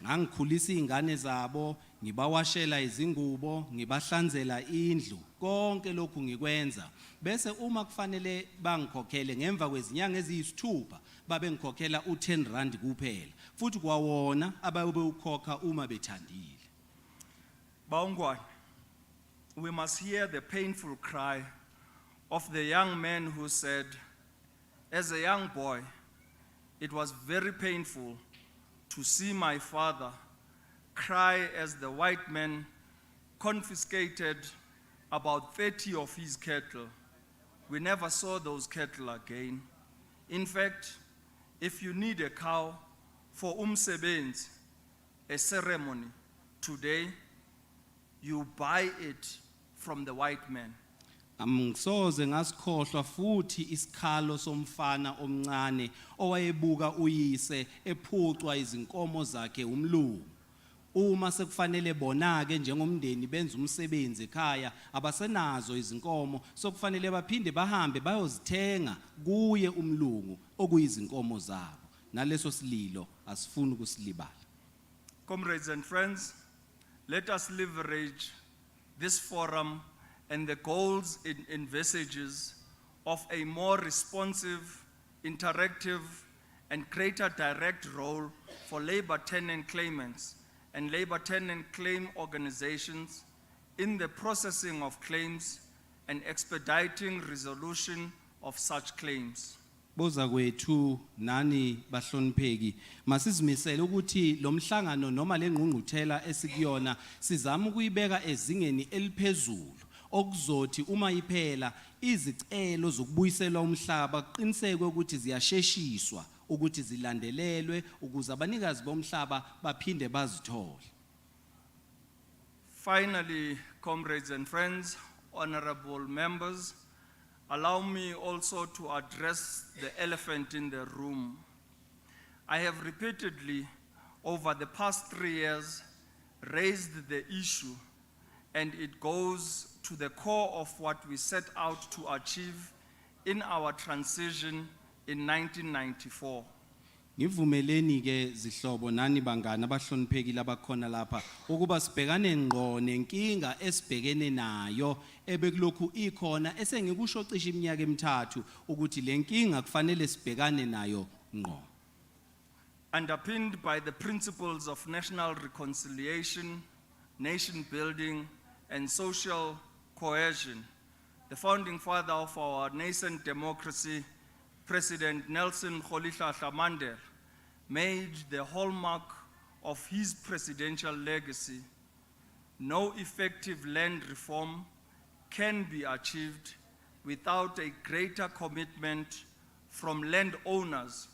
S9: Ngangikhulisa izingane zabo, ngibawashela izingubo, ngibahlanzela indlu, konke lokhu ngikwenza. Bese uma kufanele bangikhokhele ngemva kwezinyanga eziyisithupha, babe ngikhokhela u10 rand kuphela. Futhi kwawona abayobe ukhokha uma bethandile.
S14: Baungwane, we must hear the painful cry of the young man who said, as a young boy, it was very painful to see my father cry as the white man confiscated about 30 of his cattle. We never saw those cattle again. In fact, if you need a cow for umsebenzi, a ceremony, today, you buy it from the white man.
S9: Amsoze ngasikhohlwa futhi isikhalo somfana omncane owayebuka uyise ephucwa izinkomo zakhe umlungu. Uma sekufanele bona ke njengomndeni benza umsebenzi ekhaya abasenazo izinkomo sokufanele baphinde bahambe bayozithenga kuye umlungu okuyizinkomo zabo. Naleso sililo asifuni ukusilibala.
S14: Comrades and friends, let us leverage this forum and the goals it envisages of a more responsive, interactive, and greater direct role for labor tenant claimants and labor tenant claim organizations in the processing of claims and expediting resolution of such claims.
S9: Boza kwethu nani bahlonipheki masizimisele ukuthi lo mhlangano noma lengqungquthela esikuyona sizama ukuyibeka ezingeni eliphezulu okuzothi uma iphela izicelo zokubuyiselwa umhlaba qiniseke ukuthi ziyasheshiswa ukuthi zilandelelwe ukuze abanikazi bomhlaba baphinde bazithole.
S14: Finally, comrades and friends, honorable members, allow me also to address the elephant in the room. I have repeatedly, over the past 3 years, raised the issue, and it goes to the core of what we set out to achieve in our transition in 1994.
S9: Ngivumeleni ke zihlobo nani bangani abahloniphekile abakhona lapha ukuba sibhekane ngqo nenkinga esibhekene nayo ebekulokhu ikhona esengikusho cishe iminyaka emithathu ukuthi lenkinga kufanele sibhekane nayo ngqo.
S14: Underpinned by the principles of national reconciliation, nation building, and social cohesion, the founding father of our nascent democracy, President Nelson Rolihlahla Mandela, made the hallmark of his presidential legacy: no effective land reform can be achieved without a greater commitment from landowners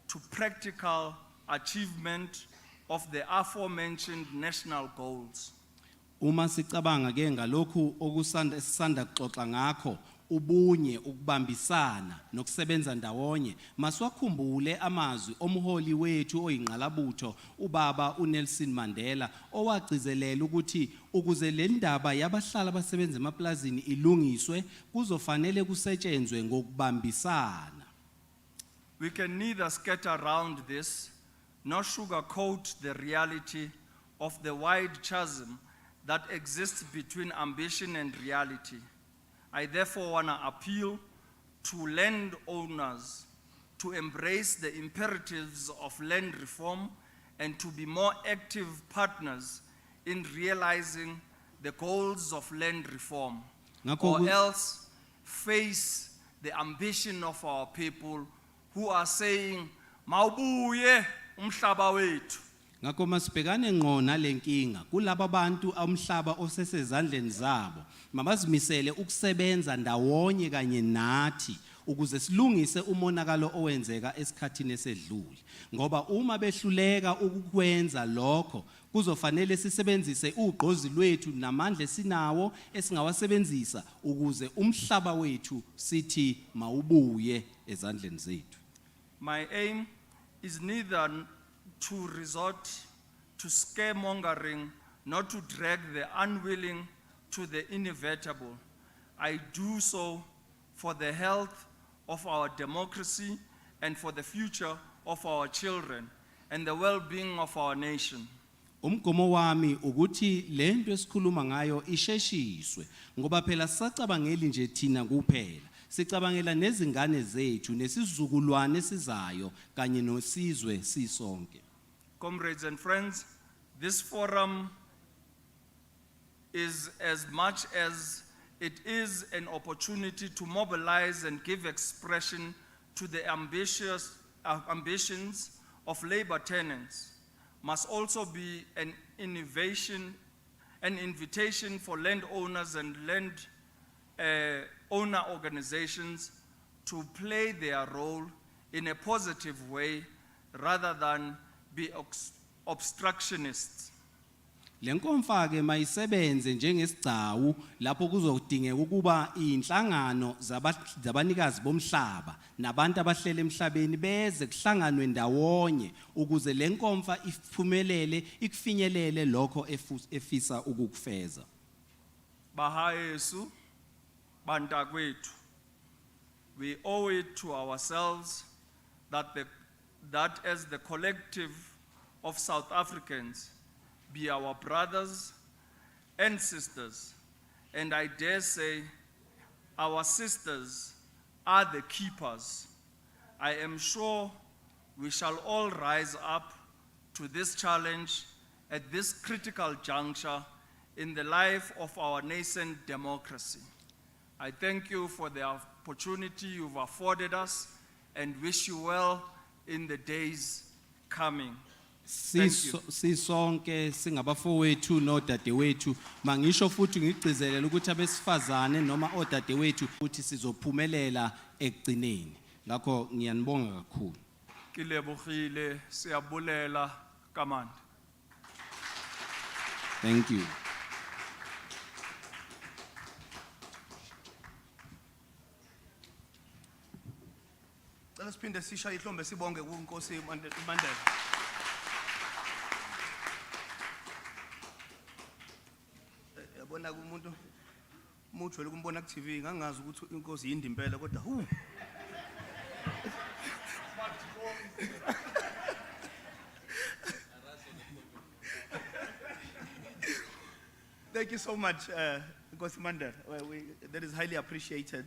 S14: to practical achievement of the aforementioned national goals.
S9: Uma sicabanga ke ngalokhu okusanda kuxoxa ngakho ubunye ukubambisana nokusebenza ndawonye maswakhumbule amazwi omholi wethu oyingqalabutho ubaba uNelson Mandela owagcizelela ukuthi ukuze le ndaba yabahlala abasebenza emaplazini ilungiswe kuzofanele kusetshenzwe ngokubambisana.
S14: We can neither skirt around this nor sugarcoat the reality of the wide chasm that exists between ambition and reality. I therefore want to appeal to landowners to embrace the imperatives of land reform and to be more active partners in realizing the goals of land reform, or else face the ambition of our people who are saying, "Mawubuye umhlaba wethu."
S9: Ngakho masibhekane ngqo nalenkinga kulabo abantu umhlaba osesezandleni zabo mabazimisele ukusebenza ndawonye kanye nathi ukuze silungise umonakalo owenzeka esikhathini esedlule ngoba uma behluleka ukukwenza lokho kuzofanele sisebenzise ugqozi lwethu namandla esinawo esingawasebenzisa ukuze umhlaba wethu sithi mawubuye ezandleni zethu.
S14: My aim is neither to resort to scaremongering, not to drag the unwilling to the inevitable. I do so for the health of our democracy and for the future of our children and the well-being of our nation.
S9: Umgomo wami ukuthi lento esikhuluma ngayo isheshiswe ngoba phela sisacabangeli nje thina kuphela sicabangela nezingane zethu nesizukulwane esizayo kanye nosizwe sisonke.
S14: Comrades and friends, this forum is as much as it is an opportunity to mobilize and give expression to the ambitions of labor tenants, must also be an invitation for landowners and owner organizations to play their role in a positive way rather than be obstructionists.
S9: Lenkonfa ke mayisebenze njengesigcawu lapho kuzodingeka ukuba inhlangano zabanikazi bomhlaba nabantu abahlele emhlabeni beze kuhlanganwe ndawonye ukuze lenkonfa iphumelele ikufinyelele lokho efisa ukukufeza.
S14: Bahayesu bantakwethu, we owe it to ourselves that as the collective of South Africans be our brothers and sisters, and I dare say our sisters are the keepers. I am sure we shall all rise up to this challenge at this critical juncture in the life of our nascent democracy. I thank you for the opportunity you've afforded us and wish you well in the days coming.
S9: Sisonke singabafowethu nodadewethu mangisho futhi ngigcizelela ukuthi abesifazane noma odadewethu ukuthi sizophumelela ekugcineni ngakho ngiyanibonga kakhulu.
S14: Kilebogile siyabulela kamandi.
S9: Thank you.
S8: Siphinde sisha ihlombe sibonge kuNkosi Mandela. Mucho kumbona ku TV ngangazi ukuthi inkosi yindi impela kodwa hu. Thank you so much, Nkosi Mandela. That is highly appreciated.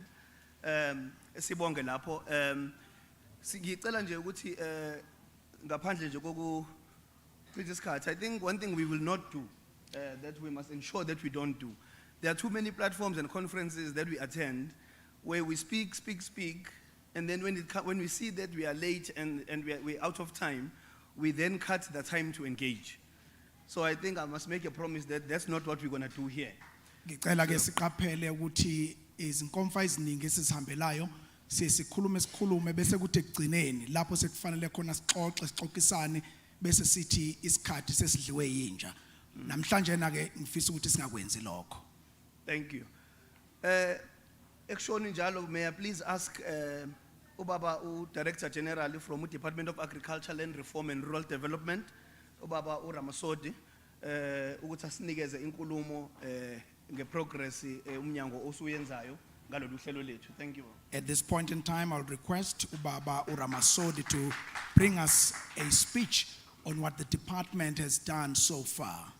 S8: Sibonge lapho. Ngicela nje ukuthi ngaphandle nje koku isikhathi, I think one thing we will not do that we must ensure that we don't do. There are too many platforms and conferences that we attend where we speak, and then when we see that we are late and we're out of time, we then cut the time to engage. So I think I must make a promise that that's not what we're going to do here.
S12: Ngicela ke siqaphele ukuthi izinkonfa eziningi esizihambelayo sikhulume bese kuthi ekugcineni lapho sekufanele khona sixoxisane bese sithi isikhathi sesidliwe yinja. Namhlanje na ke ngifisa ukuthi singakwenzi lokho.
S8: Thank you. Ekshoni njalo, may I please ask Ubaba Director General from the Department of Agriculture, Land Reform and Rural Development, Ubaba Ramasodi, ukuthi asinikeze inkulumo ngeprogress umnyango osuyenzayo ngalolu hlelo lethu. Thank you.
S12: At this point in time, I'll request Ubaba Ramasodi to bring us a speech on what the department has done so far.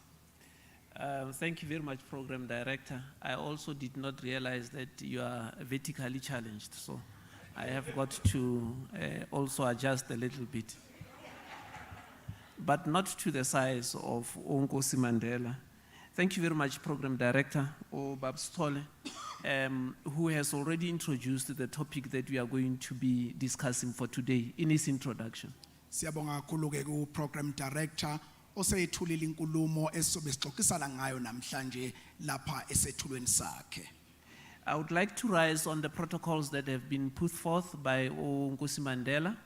S15: Thank you very much, Program Director. I also did not realize that you are vertically challenged, so I have got to also adjust a little bit. But not to the size of Nkosi Mandela. Thank you very much, Program Director, Babs Tole, who has already introduced the topic that we are going to be discussing for today in his introduction.
S12: Siyabonga kakhulu ke ku Program Director oseyithulile inkulumo esobe sixoxisana ngayo namhlanje lapha esethulweni sakhe.
S15: I would like to rise on the protocols that have been put forth by Nkosi Mandela.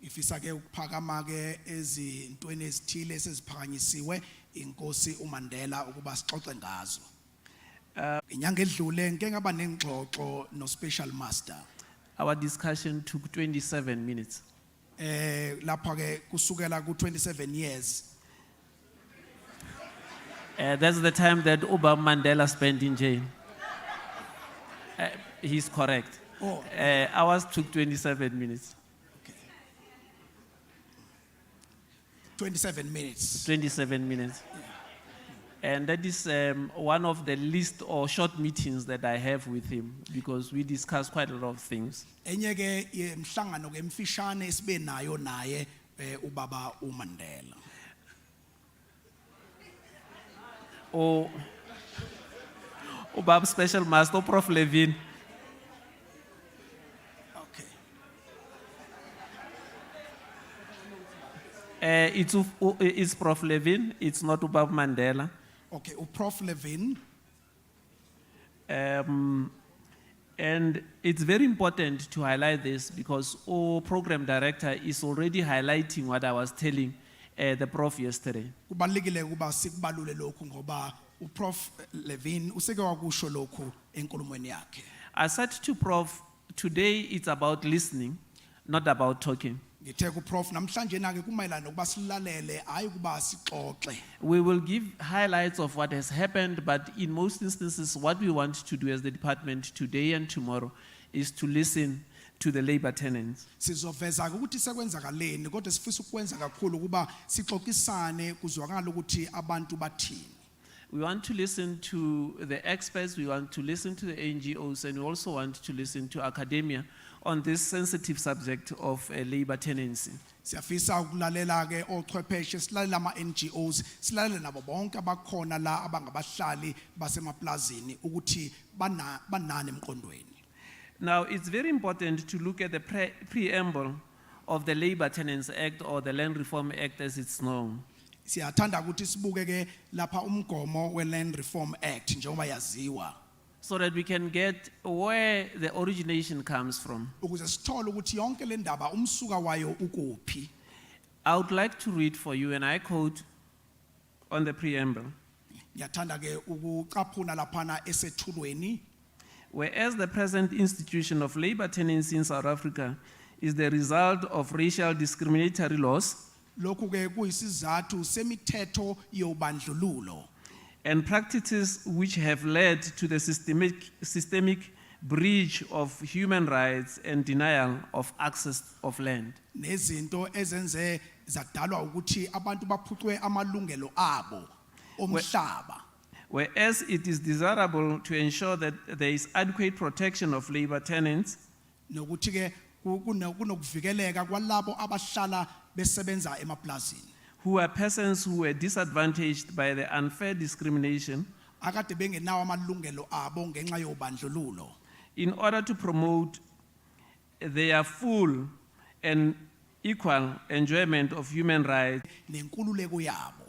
S12: Ifisa ke ukuphakama ke ezintweni ezithile eseziphakanyisiwe inkosi uMandela ukuba sixoxe ngazo. Inyanga edlule ngeke ngaba nengxoxo no special master.
S15: Our discussion took 27 minutes.
S12: Lapha ke kusukela ku 27 years.
S15: That's the time that Obama Mandela spent in jail. He's correct.
S12: Oh.
S15: Ours took 27 minutes.
S12: 27 minutes.
S15: 27 minutes. And that is one of the least or short meetings that I have with him because we discuss quite a lot of things.
S12: Enye ke emhlangano ke emfishane esibe nayo naye ubaba uMandela.
S15: Ubaba Special Master Prof Levin. It's Prof Levin, it's not Ubaba Mandela.
S12: Okay, Prof Levin.
S15: And it's very important to highlight this because our program director is already highlighting what I was telling the Prof yesterday.
S12: Kubalulekile ukuba sikubalule lokhu ngoba uProf Levin useke wakusho lokhu enkulumweni yakhe.
S15: I said to Prof, today it's about listening, not about talking. We will give highlights of what has happened, but in most instances, what we want to do as the department today and tomorrow is to listen to the labor tenants. We want to listen to the experts, we want to listen to the NGOs, and we also want to listen to academia on this sensitive subject of labor tenancy.
S12: Siyafisa ukulalela ke ochwepheshe silalela ama NGOs silalela nabo bonke abakhona la abangabahlali basemaplazini ukuthi banani emqondweni.
S15: Now it's very important to look at the preamble of the Labor Tenants Act or the Land Reform Act as it's known.
S12: Siyathanda ukuthi sibuke ke lapha umgomo we Land Reform Act njengoba yaziwa.
S15: So that we can get where the origination comes from.
S12: I
S15: would like to read for you, and I quote on the preamble. Whereas the present institution of labor tenancy in South Africa is the result of racial discriminatory laws, and practices which have led to the systemic breach of human rights and denial of access of land.
S12: Nezinto ezenze zadalwa ukuthi abantu baphucwe amalungelo abo omhlaba.
S15: Whereas it is desirable to ensure that there is adequate protection of labor tenants,
S12: Nokuthi ke kunokuvikeleka kwalabo abahlala besebenza emaplazini.
S15: who are persons who were disadvantaged by the unfair discrimination,
S12: Akade bengenawo amalungelo abo ngenxa yobandlululo.
S15: in order to promote their full and equal enjoyment of human rights.
S12: Nenkululeko yabo.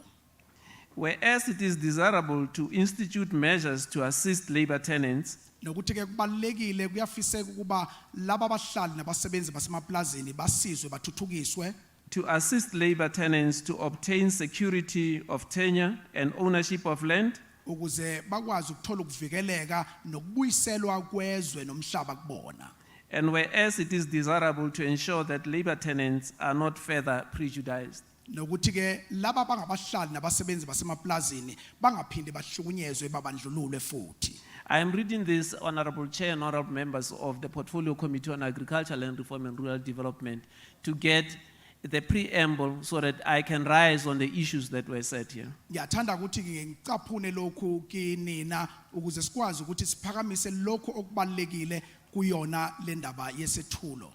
S15: Whereas it is desirable to institute measures to assist labor tenants,
S12: Nokuthi ke kubalekile kuyafiseka ukuba laba abahlali nabasebenzi basemaplazini basizwe bathuthukiswe
S15: to assist labor tenants to obtain security of tenure and ownership of land,
S12: ukuze bakwazi ukuthola ukuvikeleka nokubuyiselwa kwezwe nomhlaba kubona.
S15: and whereas it is desirable to ensure that labor tenants are not further prejudiced.
S12: Nokuthi ke laba bangabahlali nabasebenzi basemaplazini bangaphinde bahlukunyezwe babandlululwe futhi.
S15: I am reading this, Honorable Chair and Honorable Members of the Portfolio Committee on Agriculture, Land Reform and Rural Development, to get the preamble so that I can rise on the issues that were said here.
S12: Ngiyathanda ukuthi ngicaphune lokhu kinina ukuze sikwazi ukuthi siphakamise lokhu okubalekile kuyona lendaba yesethulo.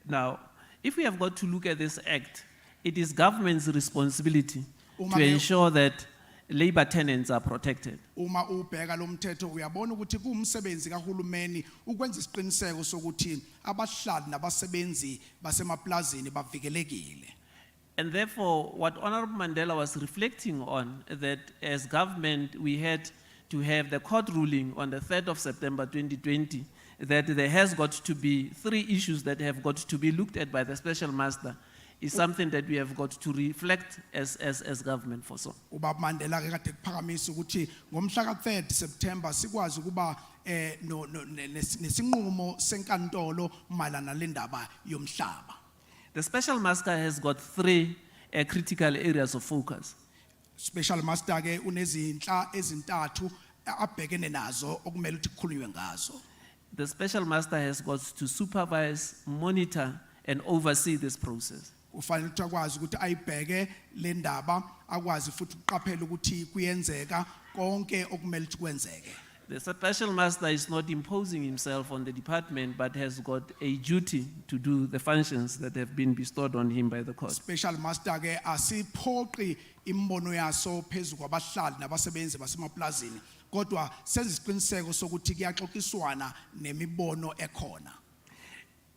S15: Now, if we have got to look at this act, it is government's responsibility to ensure that labor tenants are protected.
S12: Uma ubheka lo mthetho uyabona ukuthi kuumsebenzi kahulumeni ukwenza isiqiniseko sokuthi abahlali nabasebenzi basemaplazini bavikelekile.
S15: And therefore, what Honorable Mandela was reflecting on, that as government we had to have the court ruling on the 3rd of September 2020, that there has got to be 3 issues that have got to be looked at by the special master, is something that we have got to reflect as government for so.
S12: Ubaba Mandela ke kade kuphakamisa ukuthi ngomhla ka 3rd September sikwazi ukuba nesinqumo senkantolo malana lendaba yomhlaba.
S15: The special master has got 3 critical areas of focus.
S12: Special master ke unezinhla ezintathu abhekene nazo okumele ukuthi kukhulunywe ngazo.
S15: The special master has got to supervise, monitor and oversee this process.
S12: Ufanele ukuthi akwazi ukuthi ayibheke le ndaba akwazi futhi ukuqaphela ukuthi kuyenzeka konke okumele ukuthi kwenzeke.
S15: The special master is not imposing himself on the department, but has got a duty to do the functions that have been bestowed on him by the court.
S12: Special master ke asiphoqi imbono yaso phezulu kwabahlali nabasebenzi basemaplazini kodwa senza isiqiniseko sokuthi kuyaxoxiswana nemibono ekhona.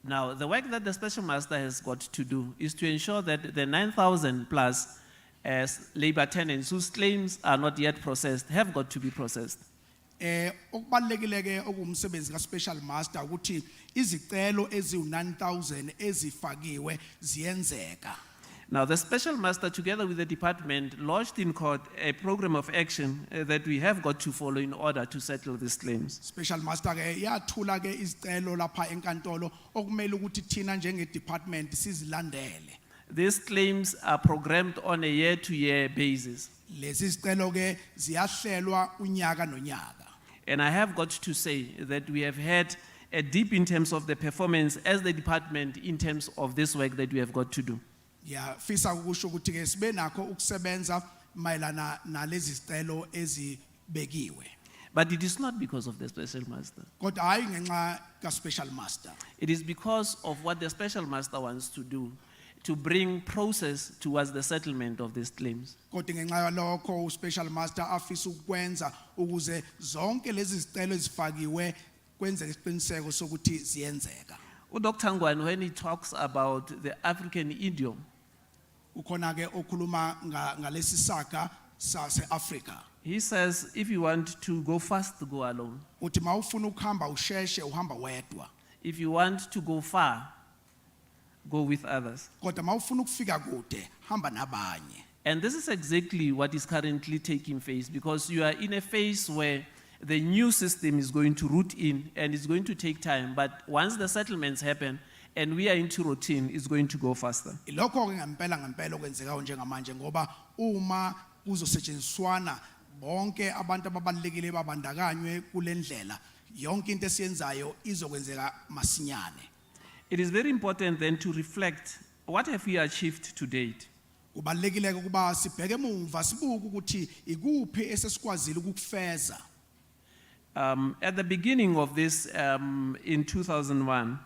S15: Now, the work that the special master has got to do is to ensure that the 9,000 plus labor tenants whose claims are not yet processed have got to be processed.
S12: Okubalekile ke okumsebenzi ka special master ukuthi izicelo eziwu-9,000 ezifakiwe ziyenzeka.
S15: Now, the special master, together with the department, lodged in court a program of action that we have got to follow in order to settle these claims.
S12: Special master ke yathula ke izicelo lapha enkantolo okumele ukuthi thina njenge department sizilandele.
S15: These claims are programmed on a year-to-year basis.
S12: Lezi zicelo ke ziyahlelwa unyaka nonyaka.
S15: And I have got to say that we have had a dip in terms of the performance as the department in terms of this work that we have got to do.
S12: Yeah, fisa ukusho ukuthi ke sibe nakho ukusebenza mayelana nalezi zicelo ezibekiwe.
S15: But it is not because of the special master.
S12: Kodwa hayi ngenxa ka special master.
S15: It is because of what the special master wants to do, to bring process towards the settlement of these claims.
S12: Kodwa ngenxa yalokho special master afisa ukwenza ukuze zonke lezi zicelo ezifakiwe kwenze isiqiniseko sokuthi ziyenzeka.
S15: Dr. Ngwane, when he talks about the African idiom,
S12: ukhona ke okhuluma ngalesi saga sase-Africa.
S15: He says, if you want to go fast, go alone.
S12: Uthi mawufuna ukuhamba usheshe uhamba wedwa.
S15: If you want to go far, go with others.
S12: Kodwa mawufuna ukufika kude hamba nabanye.
S15: And this is exactly what is currently taking place, because you are in a phase where the new system is going to root in and it's going to take time. But once the settlements happen and we are into routine, it's going to go faster.
S12: Lokho ke ngempela okwenzeka njengamanje ngoba uma kuzosetshenziswana bonke abantu ababalekile babandakanywe kule ndlela yonke into esiyenzayo izokwenzeka masinyane.
S15: It is very important then to reflect what have we achieved to date.
S12: Kubalekile ukuba sibheke emuva sibuke ukuthi ikuphi esesikwazile ukufeza.
S15: At the beginning of this, in 2001,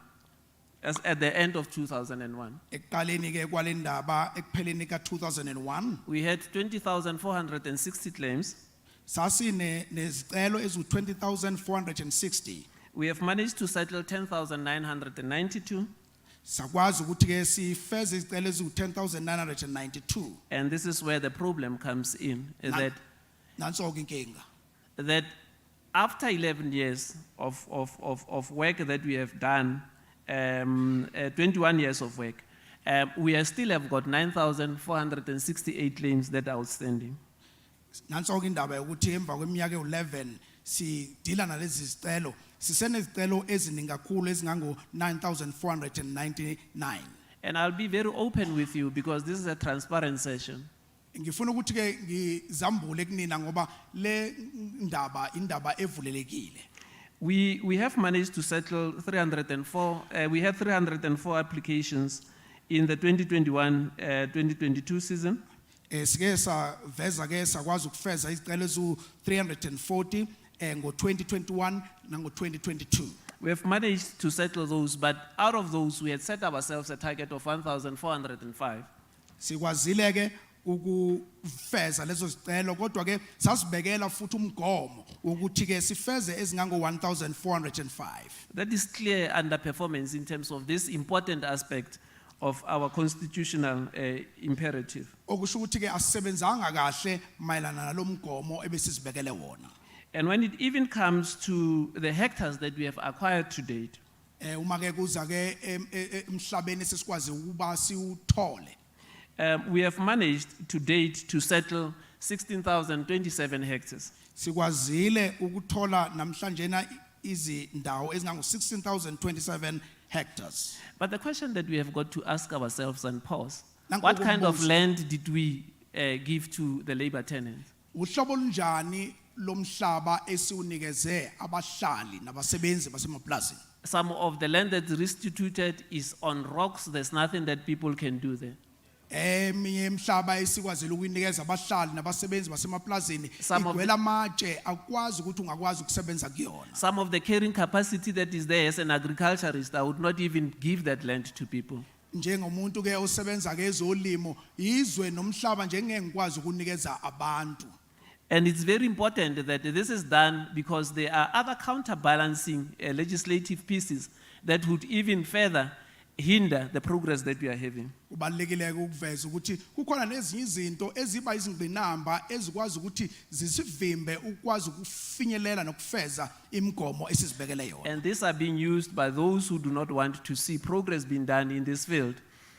S15: at the end of 2001,
S12: Ekuqaleni ke kwalendaba ekupheleni ka-2001
S15: we had 20,460 claims.
S12: sasine nezicelo ezu-20,460.
S15: We have managed to settle 10,992,
S12: Sakwazi ukuthi ke sifeze izicelo eziwu-10,992.
S15: and this is where the problem comes in, is
S12: Nanso-ke inkinga.
S15: that after 11 years of work that we have done, 21 years of work, we still have got 9,468 claims that are outstanding.
S12: Nanso-ke indaba yokuthi emva kweminyaka ewu-11 sidila nalezi zicelo sisenezicelo eziningi kakhulu ezingango-9,499.
S15: And I'll be very open with you because this is a transparent session.
S12: Ngifuna ukuthi ke ngizambule kunina ngoba le ndaba indaba evulelekile.
S15: We have managed to settle 304, we had 304 applications in the 2021-2022 season.
S12: Sike saveza ke sakwazi ukufeza izicelo ezu-340 ngo-2021 nango-2022.
S15: We have managed to settle those, but out of those, we had set ourselves a target of 1,405.
S12: Sikwazile ke ukufeza lezo zicelo kodwa ke sasibekela futhi umgomo ukuthi ke sifeze ezingango-1,405.
S15: That is clear underperformance in terms of this important aspect of our constitutional imperative.
S12: Okusho ukuthi ke asisebenzanga kahle mayelana nalomgomo ebesizibekele wona.
S15: And when it even comes to the hectares that we have acquired to date,
S12: Uma ke kuza ke emhlabeni sesikwazi ukuba siuthole.
S15: We have managed to date to settle 16,027 hectares.
S12: Sikwazile ukuthola namhlanje izindawo ezingango-16,027 hectares.
S15: But the question that we have got to ask ourselves and pause,
S12: Nanku
S15: what kind of
S12: ukumbuza.
S15: land did we give to the labor tenants?
S12: Uhlobo olunjani lomhlaba esiunikeze abahlali nabasebenzi basemapulazini?
S15: Some of the land that's restituted is on rocks. There's nothing that people can do there.
S12: Eminye imihlaba esikwazile ukuyinikeza abahlali nabasebenzi basemapulazini
S15: Some of
S12: igcwele amatshe akwazi ukuthi ungakwazi ukusebenza kuyona.
S15: Some of the carrying capacity that is there as an agriculturist, I would not even give that land to people.
S12: Njengomuntu ke osebenza ke ezolimo izwe nomhlaba nje ngeke ngikwazi ukunikeza abantu.
S15: And it's very important that this is done because there are other counterbalancing legislative pieces that would even further hinder the progress that we are having.
S12: Kubalekile ukuveza ukuthi kukhona nezinye izinto eziba izingqinamba ezikwazi ukuthi zisivimbe ukwazi ukufinyelela nokufeza imigomo esizibekele yona.
S15: And these are being used by those who do not want to see progress being done in this field.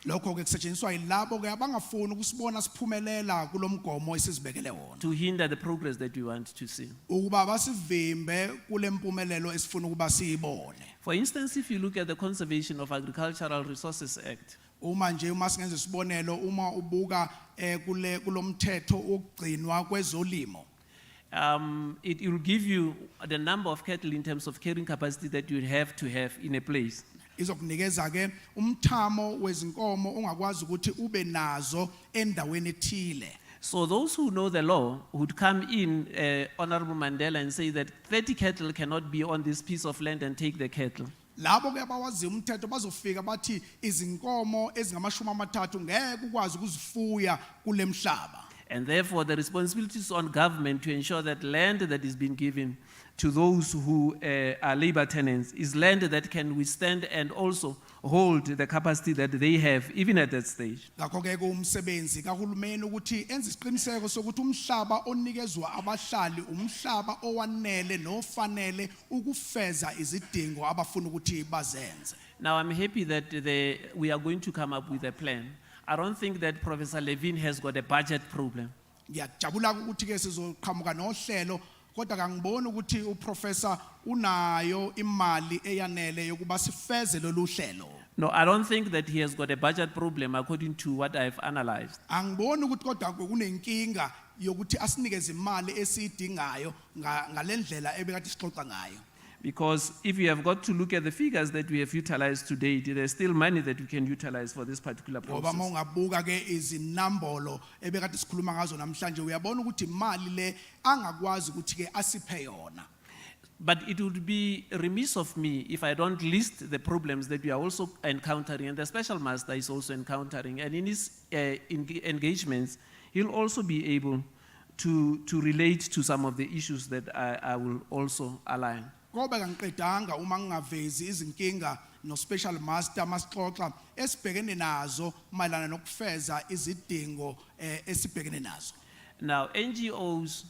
S12: Lokho ke kusetshenziswa yilabo ke abangafuni ukusibona siphumelela kulomgomo esizibekele wona.
S15: To hinder the progress that we want to see.
S12: Ukuba basivimbe kule mpumelelo esifuna ukuba siyibone.
S15: For instance, if you look at the Conservation of Agricultural Resources Act,
S12: Uma nje uma singenza isibonelo uma ubuka kulomthetho okugcinwa kwezolimo.
S15: it will give you the number of cattle in terms of carrying capacity that you have in a place.
S12: Izokunikeza ke umthamo wezinkomo ongakwazi ukuthi ube nazo endaweni ethile.
S15: So those who know the law would come in, Honorable Mandela, and say that 30 cattle cannot be on this piece of land and take the cattle.
S12: Labo ke abawazi umthetho bazofika bathi izinkomo ezingamashumi 30 ngeke ukwazi ukuzifuya kule mhlaba.
S15: And therefore the responsibility is on government to ensure that land that is being given to those who are labor tenants is land that can withstand and also hold the capacity that they have even at that stage.
S12: Ngakho ke kumsebenzi kahulumeni ukuthi enze isiqiniseko sokuthi umhlaba onikezwa abahlali umhlaba owanele nofanele ukufeza izidingo abafuna ukuthi bazenze.
S15: Now I'm happy that we are going to come up with a plan. I don't think that Professor Levin has got a budget problem.
S12: Ngiyajabula ukuthi ke sizoqhamuka nohlelo kodwa kangiboni ukuthi uprofessor unayo imali eyanele yokuba sifeze lolu hlelo.
S15: No, I don't think that he has got a budget problem according to what I've analyzed.
S12: Angiboni ukuthi kodwa kunenkinga yokuthi asinikeze imali esiyidingayo ngalendlela ebekade sixoxa ngayo.
S15: Because if you have got to look at the figures that we have utilized to date, there's still money that we can utilize for this particular
S12: Ngoba
S15: process.
S12: mongabuka ke izinambolo ebekade sikhuluma ngazo namhlanje uyabona ukuthi imali le angakwazi ukuthi ke asiphe yona.
S15: But it would be remiss of me if I don't list the problems that we are also encountering, and the special master is also encountering. And in his engagements, he'll also be able to relate to some of the issues that I will also align.
S12: Ngoba kangiqedanga uma ngingavezi izinkinga no special master masixoxa esibhekene nazo mayelana nokufeza izidingo esibhekene nazo.
S15: Now, NGOs,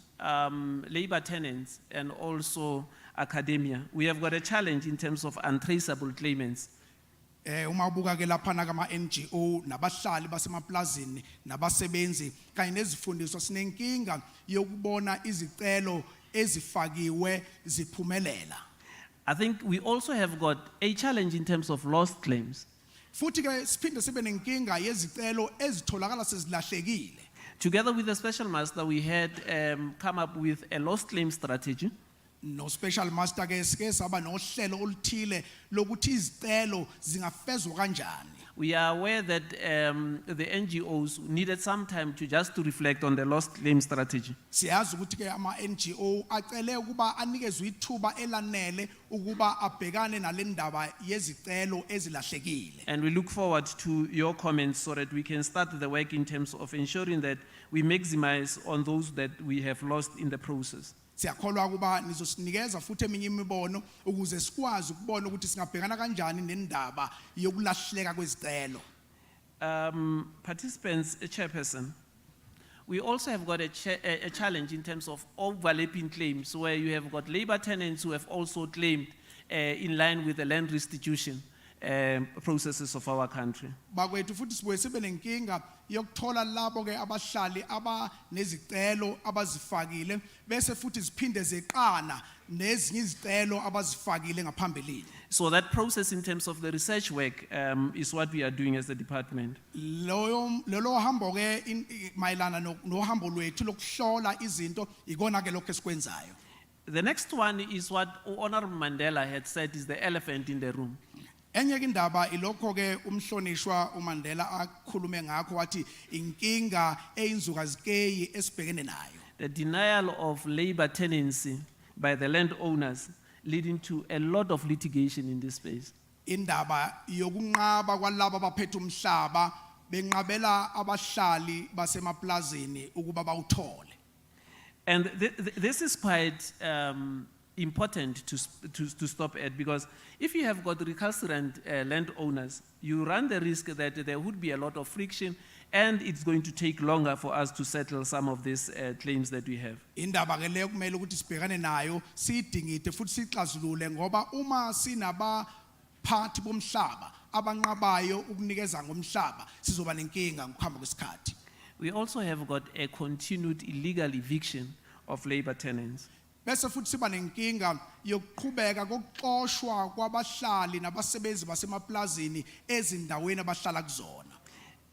S15: labor tenants, and also academia, we have got a challenge in terms of untraceable claimants.
S12: Uma ubuka ke lapha na kama NGO nabahlali basemaplazini nabasebenzi kanye nezifundiswa sinenkinga yokubona izicelo ezifakiwe ziphumelela.
S15: I think we also have got a challenge in terms of lost claims.
S12: Futhi ke siphinde sibe nenkinga yezicelo ezitholakala sezilahlekile.
S15: Together with the special master, we had come up with a lost claim strategy.
S12: No special master ke sike saba nohlelo oluthile lokuthi izicelo zingafezwa kanjani.
S15: We are aware that the NGOs needed some time to reflect on the lost claim strategy.
S12: Siyazi ukuthi ke ama NGO acele ukuba anikezwe ithuba elanele ukuba abhekane nalendaba yezicelo ezilahlekile.
S15: And we look forward to your comments so that we can start the work in terms of ensuring that we maximize on those that we have lost in the process.
S12: Siyakholwa ukuba nizosinikeza futhi eminye imibono ukuze sikwazi ukubona ukuthi singabhekana kanjani nendaba yokulahleka kwezicelo.
S15: Participants, chairperson, we also have got a challenge in terms of overlapping claims where you have got labor tenants who have also claimed in line with the land restitution processes of our country.
S12: Bakwethu futhi sibuye sibe nenkinga yokuthola labo ke abahlali abanezicelo abazifakile bese futhi ziphinde zeqana nezinye izicelo abazifakile ngaphambilini.
S15: So that process in terms of the research work is what we are doing as the department.
S12: Lolo hambo ke mayelana no hambo lwethu lokuhlola izinto ikona ke lokho esikwenzayo.
S15: The next one is what Honorable Mandela had said is the elephant in the room.
S12: Enye indaba ilokho ke umhlonishwa uMandela akhulume ngakho wathi inkinga eyinzukazikeyi esibhekene nayo.
S15: The denial of labor tenancy by the landowners leading to a lot of litigation in this space.
S12: Indaba yokunqaba kwalabo abaphethe umhlaba benqabela abahlali basemaplazini ukuba bawuthole.
S15: And this is quite important to stop at, because if you have got recalcitrant landowners, you run the risk that there would be a lot of friction and it's going to take longer for us to settle some of these claims that we have.
S12: Indaba ke leyo kumele ukuthi sibhekane nayo sidingide futhi sixazulule ngoba uma sinabaphathi bomhlaba abanqabayo ukunikeza ngomhlaba sizoba nenkinga ngokuhamba kwesikhathi.
S15: We also have got a continued illegal eviction of labor tenants.
S12: Bese futhi siba nenkinga yokuqhubeka kokuxoshwa kwabahlali nabasebenzi basemaplazini ezindaweni abahlala kuzona.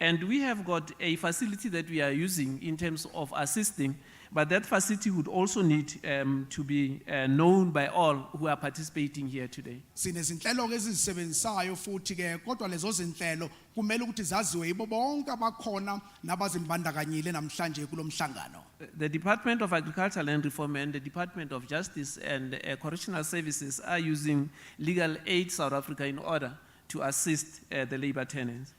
S15: And we have got a facility that we are using in terms of assisting, but that facility would also need to be known by all who are participating here today.
S12: Sinezinhlelo ke ezisebenzayo futhi ke kodwa lezo zinhlelo kumele ukuthi zaziwe yibo bonke abakhona nabazimbandakanyile namhlanje kulomhlangano.
S15: The Department of Agriculture, Land Reform and the Department of Justice and Correctional Services are using Legal Aid South Africa in order to assist the labor tenants.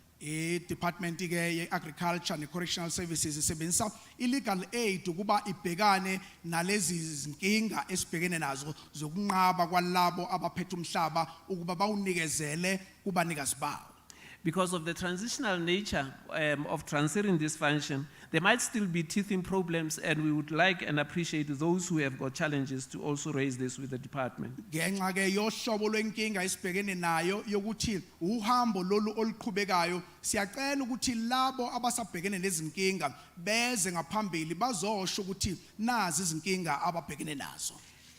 S12: Department ke ye-Agriculture and Correctional Services isebenzisa illegal aid ukuba ibhekane nalezi zinkinga esibhekene nazo zokunqaba kwalabo abaphethe umhlaba ukuba bawunikezele kubanikazi bawo.
S15: Because of the transitional nature of transferring this function, there might still be teething problems, and we would like and appreciate those who have got challenges to also raise this with the department.
S12: Ngenxa ke yohlobo lwenkinga esibhekene nayo yokuthi uhambo lolu oluqhubekayo siyacela ukuthi labo abasabhekene nezinkinga beze ngaphambili bazosho ukuthi nazi izinkinga ababhekene nazo.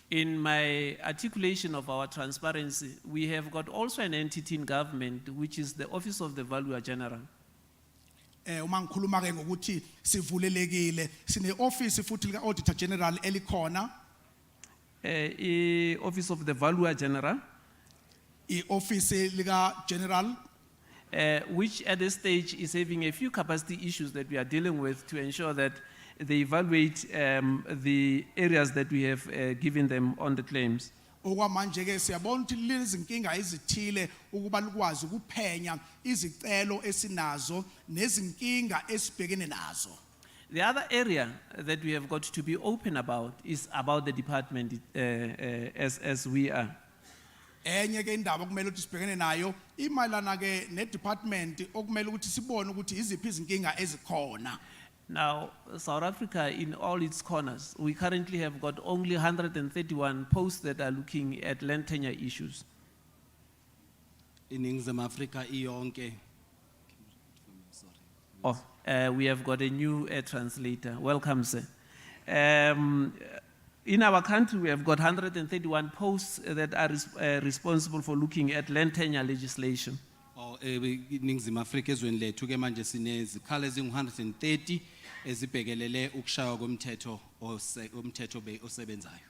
S15: In my articulation of our transparency, we have got also an entity in government, which is the Office of the Valuer General.
S12: uma ngikhuluma ke ngokuthi sivulelekile sine office futhi lika Auditor General elikhona
S15: Office of the Valuer General,
S12: I office lika General
S15: which at this stage is having a few capacity issues that we are dealing with to ensure that they evaluate the areas that we have given them on the claims.
S12: okwamanje ke siyabona ukuthi lezi zinkinga ezithile ukuba likwazi ukuphenya izicelo esinazo nezinkinga esibhekene nazo.
S15: The other area that we have got to be open about is about the department as we are.
S12: Enye ke indaba okumele ukuthi sibhekene nayo imayilana ke ne department okumele ukuthi sibone ukuthi iziphi izinkinga ezikhona.
S15: Now, South Africa, in all its corners, we currently have got only 131 posts that are looking at land tenure issues.
S9: iningizimu Afrika iyonke.
S15: Oh, we have got a new translator. Welcome, sir. In our country, we have got 131 posts that are responsible for looking at land tenure legislation.
S9: iningizimu Afrika ezweni lethu ke manje sinezikhala ezingu-130 ezibhekelele ukushaywa komthetho osebenzayo.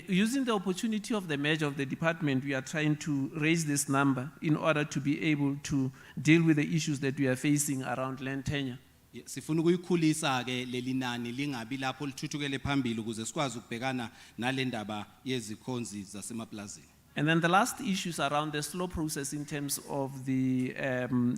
S15: Using the opportunity of the merger of the department, we are trying to raise this number in order to be able to deal with the issues that we are facing around land tenure.
S9: Sifuna ukuyikhulisa ke leli nani lingabi lapho lithuthukele phambili ukuze sikwazi ukubhekana nale ndaba yezikhonzi zasemaplazini.
S15: And then the last issues around the slow process in terms of the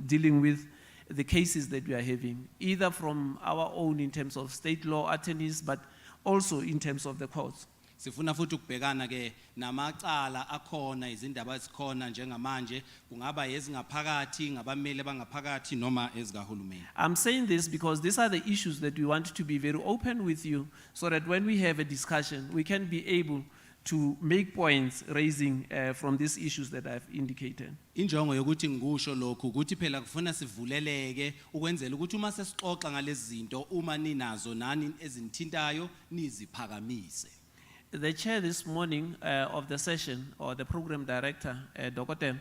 S15: dealing with the cases that we are having, either from our own in terms of state law attorneys, but also in terms of the courts.
S9: Sifuna futhi ukubhekana ke namacala akhona izindaba ezikhona njengamanje kungaba ezingaphakathi ngabameli bangaphakathi noma ezikahulumeni.
S15: I'm saying this because these are the issues that we want to be very open with you so that when we have a discussion, we can be able to make points raising from these issues that I've indicated.
S9: Injongo yokuthi ngikusho lokhu ukuthi phela kufuna sivuleleke ukwenzela ukuthi uma sesixoxa ngalezi zinto uma ninazo nani ezinithintayo niziphakamise.
S15: The chair this morning of the session, or the program director, Gauteng,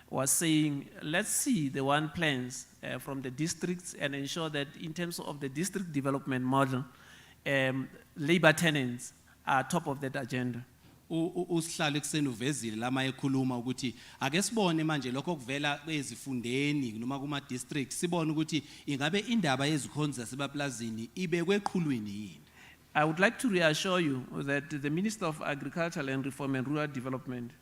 S15: was saying, let's see the one plans from the districts and ensure that in terms of the district development model, labor tenants are top of that agenda.
S9: Usihlalo ekseni uvezile lama ekhuluma ukuthi ake sibone manje lokho kuvela kwezifundeni noma kuma district sibone ukuthi ingabe indaba yezikhonzi zasebaplazini ibekwe eqhulwini yini.
S15: I would like to reassure you that the Minister of Agriculture, Land Reform and Rural Development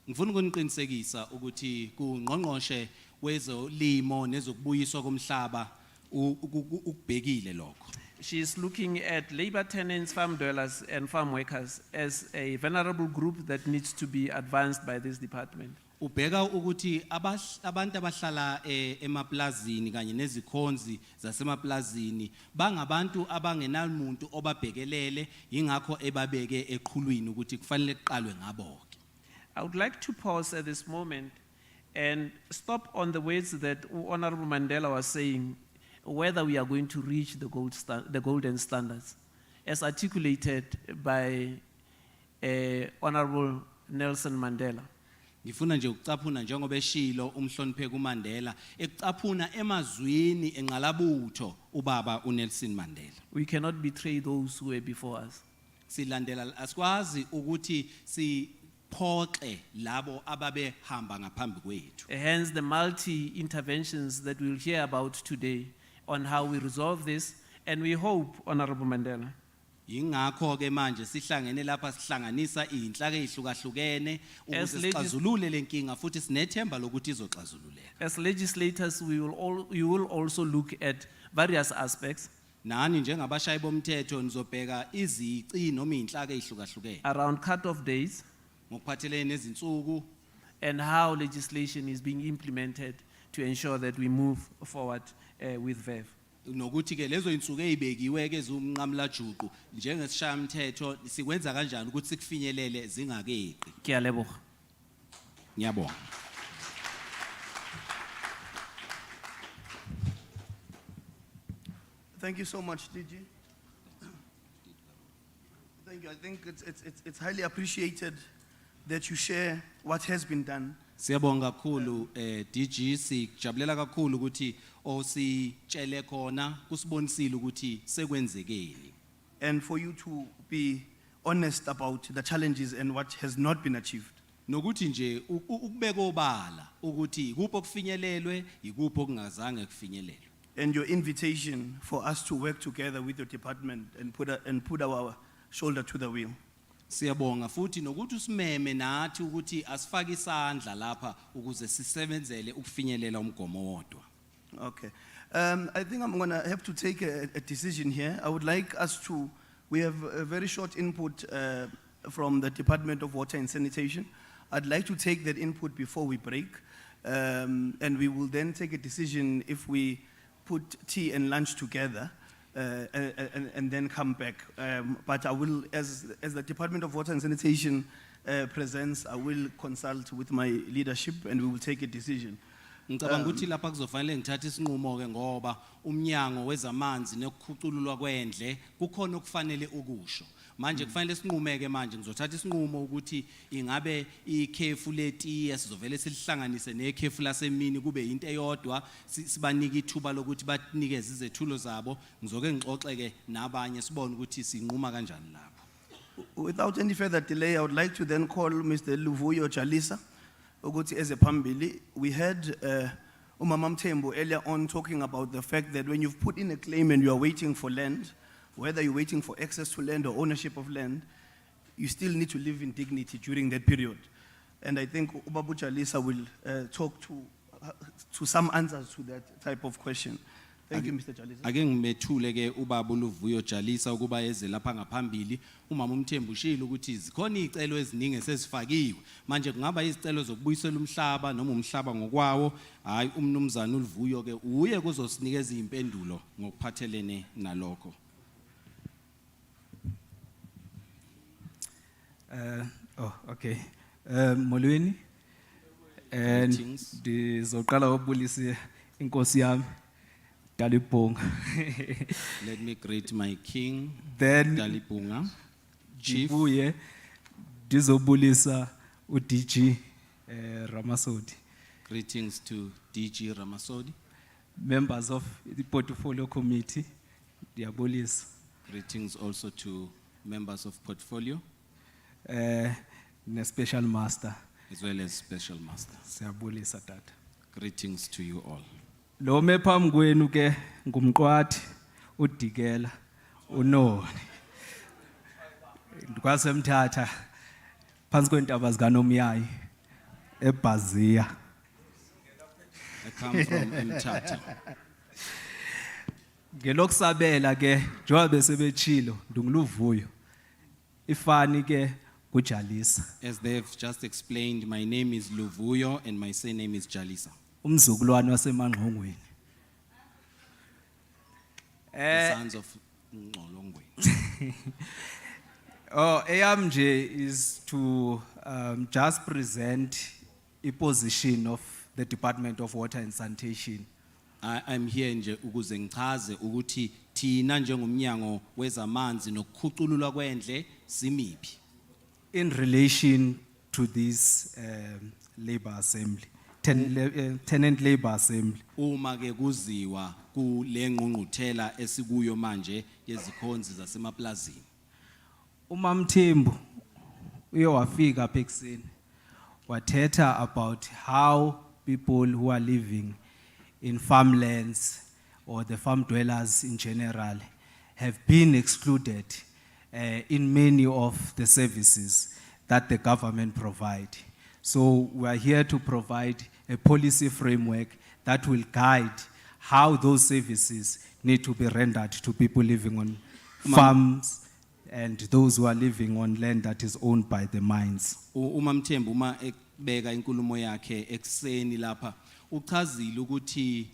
S9: ngifuna ukuniqinisekisa ukuthi kungqongqoshe wezolimo nezokubuyiswa komhlaba ukubhekile lokho.
S15: she is looking at labor tenants, farm dwellers and farm workers as a vulnerable group that needs to be advanced by this department.
S9: Ubheka ukuthi abantu abahlala emaplazini kanye nezikhonzi zasemaplazini bangabantu abangenamuntu obabhekelele ingakho ebabeke eqhulwini ukuthi kufanele kuqalwe ngabo.
S15: I would like to pause at this moment and stop on the words that Honorable Mandela was saying, whether we are going to reach the golden standards, as articulated by Honorable Nelson Mandela.
S9: Ngifuna nje ukucaphuna njengoba eshilo umhlonipheki uMandela ekucaphuna emazwini enqalabutho ubaba uNelson Mandela.
S15: We cannot betray those who were before us.
S9: Silandela asikwazi ukuthi siphoxe labo ababehamba ngaphambi kwethu.
S15: Hence the multi-interventions that we'll hear about today on how we resolve this, and we hope, Honorable Mandela,
S9: Yingakho ke manje sihlangene lapha sihlanganisa izinhlaka ezihlukahlukene ukuze sixazulule lenkinga futhi sinethemba lokuthi izoxazululeka.
S15: As legislators, you will also look at various aspects
S9: Nani njengabashayi bomthetho nizobheka izici noma izinhlaka ezihlukahlukene
S15: around cut-off days
S9: ngokuphathelene nezinsuku
S15: and how legislation is being implemented to ensure that we move forward with VEV.
S9: nokuthi ke lezo insuku ezibekiwe ke zomnqamla juqu njengesishaya umthetho sikwenza kanjani ukuthi sikufinyelele zingakeqi.
S15: Ngiyaleboga.
S9: Ngiyabonga.
S8: Thank you so much, DG. Thank you. I think it's highly appreciated that you share what has been done
S9: Siyabonga kakhulu DG, sijabulela kakhulu ukuthi ositshele khona kusibonisile ukuthi sekwenzekeni.
S8: And for you to be honest about the challenges and what has not been achieved.
S9: Nokuthi nje ukubeka obala ukuthi ikuphi okufinyelelwe, ikuphi okungazange kufinyelelwe.
S8: And your invitation for us to work together with your department and put our shoulder to the wheel.
S9: Siyabonga futhi nokuthi usimeme nathi ukuthi asifake isandla lapha ukuze sisebenzele ukufinyelela umgomo wodwa.
S8: Okay. I think I'm going to have to take a decision here. I would like us to, we have a very short input from the Department of Water and Sanitation. I'd like to take that input before we break. And we will then take a decision if we put tea and lunch together and then come back. But I will, as the Department of Water and Sanitation presents, I will consult with my leadership and we will take a decision.
S9: Ngicabanga ukuthi lapha kuzofanele ngithathe isinqumo ke ngoba umnyango wezamanzi nokukhucululwa kwendle kukhona okufanele ukusho. Manje kufanele sinqumeke manje ngizothatha isinqumo ukuthi ingabe ikhefu leti sizovele silihlanganise nekhefu lasemini kube into eyodwa sibanike ithuba lokuthi banikeze izethulo zabo ngizoke ngixoxe ke nabanye sibone ukuthi sinquma kanjani lapho.
S8: Without any further delay, I would like to then call Mr. Luvuyo Jalisa. Ukuthi as a Pambili, we heard Umama Mthembu earlier on talking about the fact that when you've put in a claim and you are waiting for land, whether you're waiting for access to land or ownership of land, you still need to live in dignity during that period. And I think Ubabu Jalisa will talk to some answers to that type of question. Thank you, Mr. Jalisa.
S9: Ake ngimethule ke ubaba uLuvuyo Jalisa ukuba eze lapha ngaphambili. Umama uMthembu ushilo ukuthi zikhona izicelo eziningi esesifakiwe. Manje kungaba izicelo zokubuyisela umhlaba noma umhlaba ngokwawo. Hayi umnumzana uLuvuyo ke uye kuzosinikeza impendulo ngokuphathelene nalokho.
S16: Okay. Molweni. And ndizoqala ukubulisa inkosi yami. Dalibunga.
S9: Let me greet my king.
S16: Then
S9: Dalibunga. Chief.
S16: Dizobulisa uDG Ramasodi.
S9: Greetings to DG Ramasodi.
S16: Members of the portfolio committee. Diabolisa.
S9: Greetings also to members of portfolio.
S16: Special master.
S9: As well as special master.
S16: Siyabulisa tata.
S9: Greetings to you all.
S16: Lo mephambi kwenu ke ngumqwathi uDikela uNoni. Ndikwasemthatha phansi kwentaba zikaNomyayi eBhazia.
S9: I come from Mthatha.
S16: Ngelokusabela ke njengoba besebechilo ndunguluvuyo. Ifani ke kuJalisa.
S9: As they've just explained, my name is Luvuyo and my surname is Jalisa.
S16: Umzukulwane waseMangqongweni.
S9: The sons of Ngqolongweni.
S16: Eyam nje is to just present a position of the Department of Water and Sanitation.
S9: I'm here nje ukuze ngichaze ukuthi thina njengomnyango wezamanzi nokukhucululwa kwendle simiphi.
S16: In relation to this labor assembly. Tenant labor assembly.
S9: Uma ke kuziwa kule ngqungquthela esikuyo manje yezikhonzi zasemaplazini.
S16: Umamthembu uye wafika apha ekseni wathetha about how people who are living in farmlands or the farm dwellers in general have been excluded in many of the services that the government provide. So we are here to provide a policy framework that will guide how those services need to be rendered to people living on farms and those who are living on land that is owned by the mines.
S9: Umamthembu uma ekubeka inkulumo yakhe ekseni lapha uchazile ukuthi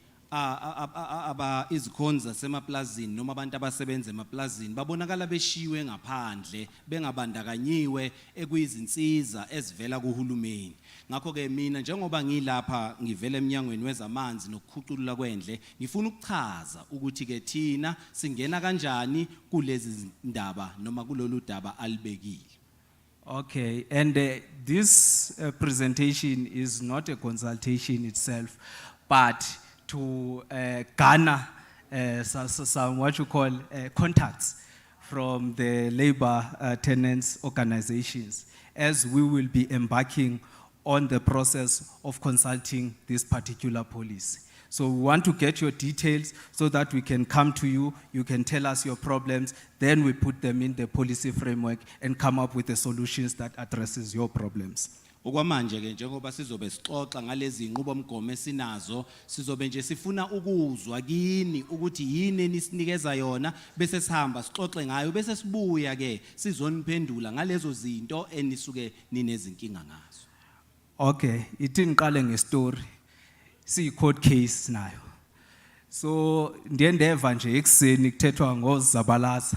S9: izikhonzi zasemaplazini noma abantu abasebenza emaplazini babonakala beshiwe ngaphandle bengabandakanyiwe ekuyizinsiza ezivela kuhulumeni. Ngakho ke mina njengoba ngilapha ngivela eminyangweni wezamanzi nokukhuculula kwendle ngifuna ukuchaza ukuthi ke thina singena kanjani kulezi ndaba noma kulolu daba alibekile.
S16: Okay, and this presentation is not a consultation itself, but to garner some what you call contacts from the labor tenants organizations, as we will be embarking on the process of consulting this particular policy. So we want to get your details so that we can come to you, you can tell us your problems, then we put them in the policy framework and come up with the solutions that addresses your problems.
S9: Okwamanje ke njengoba sizobe sixoxa ngalezi inqubomgomo esinazo, sizobe nje sifuna ukuzwa kini ukuthi yini enisinikeza yona bese sihamba sixoxe ngayo bese sibuya ke sizoniphendula ngalezo zinto enisuke ninezinkinga ngazo.
S16: Okay, ithi ngiqale ngestory. See court case nayo. So ndiye ndeva nje ekseni kuthethwa ngoZabalaza.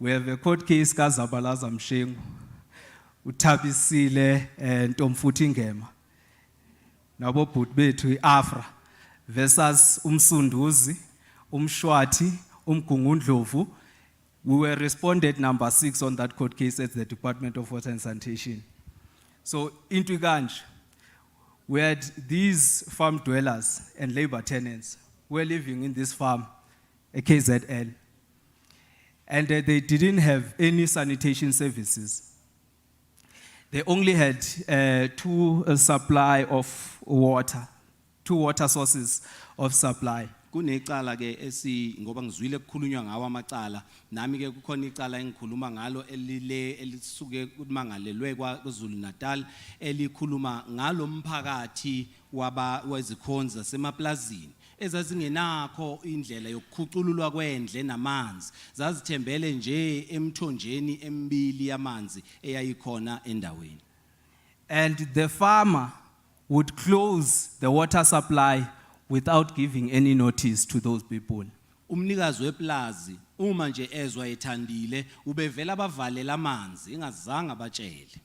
S16: We have a court case kaZabalaza Mshengu. Uthabisile Ntomfuthi Ngema. Nabo bhuti bethu iAFRA versus umsunduzi, umshwathi, umgungundlovu. We were responded number 6 on that court case at the Department of Water and Sanitation. So into kanje, we had these farm dwellers and labor tenants who were living in this farm, a KZL. And they didn't have any sanitation services. They only had two supply of water, 2 water sources of supply.
S9: Kunecala ke ngoba ngizwile kukhulunywa ngawo amacala nami ke kukhona icala engikhuluma ngalo elisuke kumangalelwe kwaZulu Natal elikhuluma ngalo mphakathi wezikhonza zasemaplazini ezazingenakho indlela yokukhucululwa kwendle namanzi, zazithembele nje emthonjeni emibili yamanzi eyayikhona endaweni.
S16: And the farmer would close the water supply without giving any notice to those people.
S9: Umnikazi weplazi uma nje ezwa ethandile ubevela abavalela amanzi ingazange abatshele.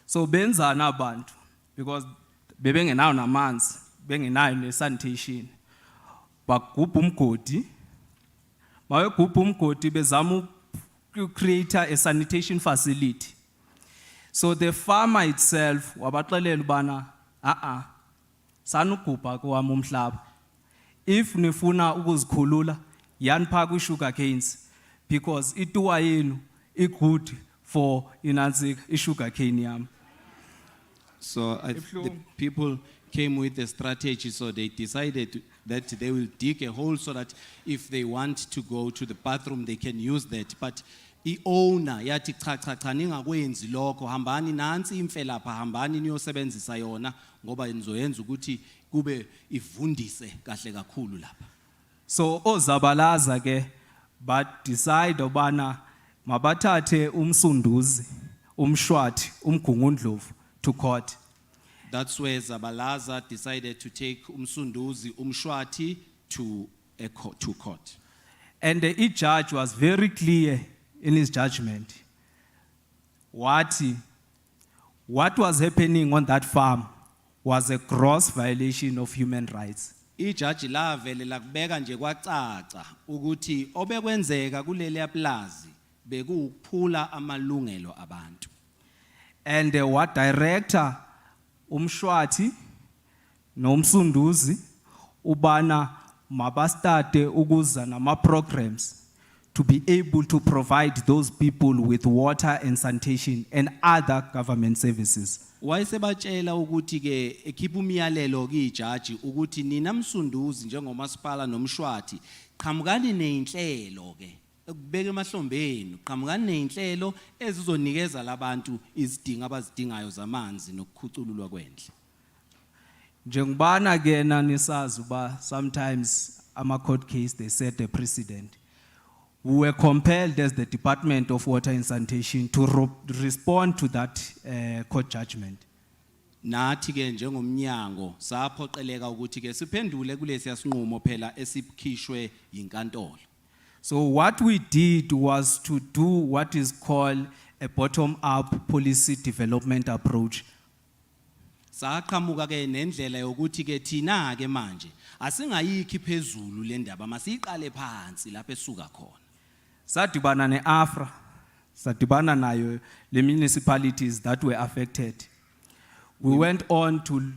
S16: So benzana abantu because bebengenayo namanzi, bengenayo nesanitation. Bagubha umgodi. Bayegubha umgodi bezama to create a sanitation facility. So the farmer itself wabaxelela ubana sanugubha kwami umhlaba. If nifuna ukuzikhulula yani pha ku sugar canes because ituwa yenu good for inansi sugar cane yami.
S9: So the people came with a strategy, so they decided that they will dig a hole so that if they want to go to the bathroom they can use that. But i-owner yathi cha ningakwenzi lokho, hambani nansi imfelapha, hambani niyosebenzisa yona ngoba nizoyenza ukuthi kube ivundise kahle kakhulu lapha.
S16: So oZabalaza ke but decide obana mabathathe umsunduzi, umshwathi, umgungundlovu to court.
S9: That's where Zabalaza decided to take umsunduzi, umshwathi to court.
S16: And the judge was very clear in his judgment. What was happening on that farm was a gross violation of human rights.
S9: Ijaji lavele lakubeka nje kwacaca ukuthi obekwenzeka kuleli plazi bekuphula amalungelo abantu.
S16: And what director umshwathi nomsunduzi ubana mabastarte ukuza nama programs to be able to provide those people with water and sanitation and other government services.
S9: Wayesebatshela ukuthi ke ekhipha umyalelo kijaji ukuthi nina msunduzi njengomasipala nomshwathi qhamukani nezinhlelo ke ekubeka emahlombeni, qhamukani nezinhlelo ezizonikeza labantu izidingo abazidingayo zamanzi nokukhucululwa kwendle.
S16: Njengobana ke nanisazi uba sometimes ama court case they set a precedent. We were compelled as the Department of Water and Sanitation to respond to that court judgment.
S9: Nathi ke njengomnyango saphoqeleka ukuthi ke siphendule kulesi yasinqumo phela esikhishwe yinkantolo.
S16: So what we did was to do what is called a bottom-up policy development approach.
S9: Saqhamuka ke nendlela yokuthi ke thina ke manje asingayikhi phezulu le ndaba masiqale phansi lapho esuka khona.
S16: Sadibana neAFRA Sadibana nayo le municipalities that were affected. We went on to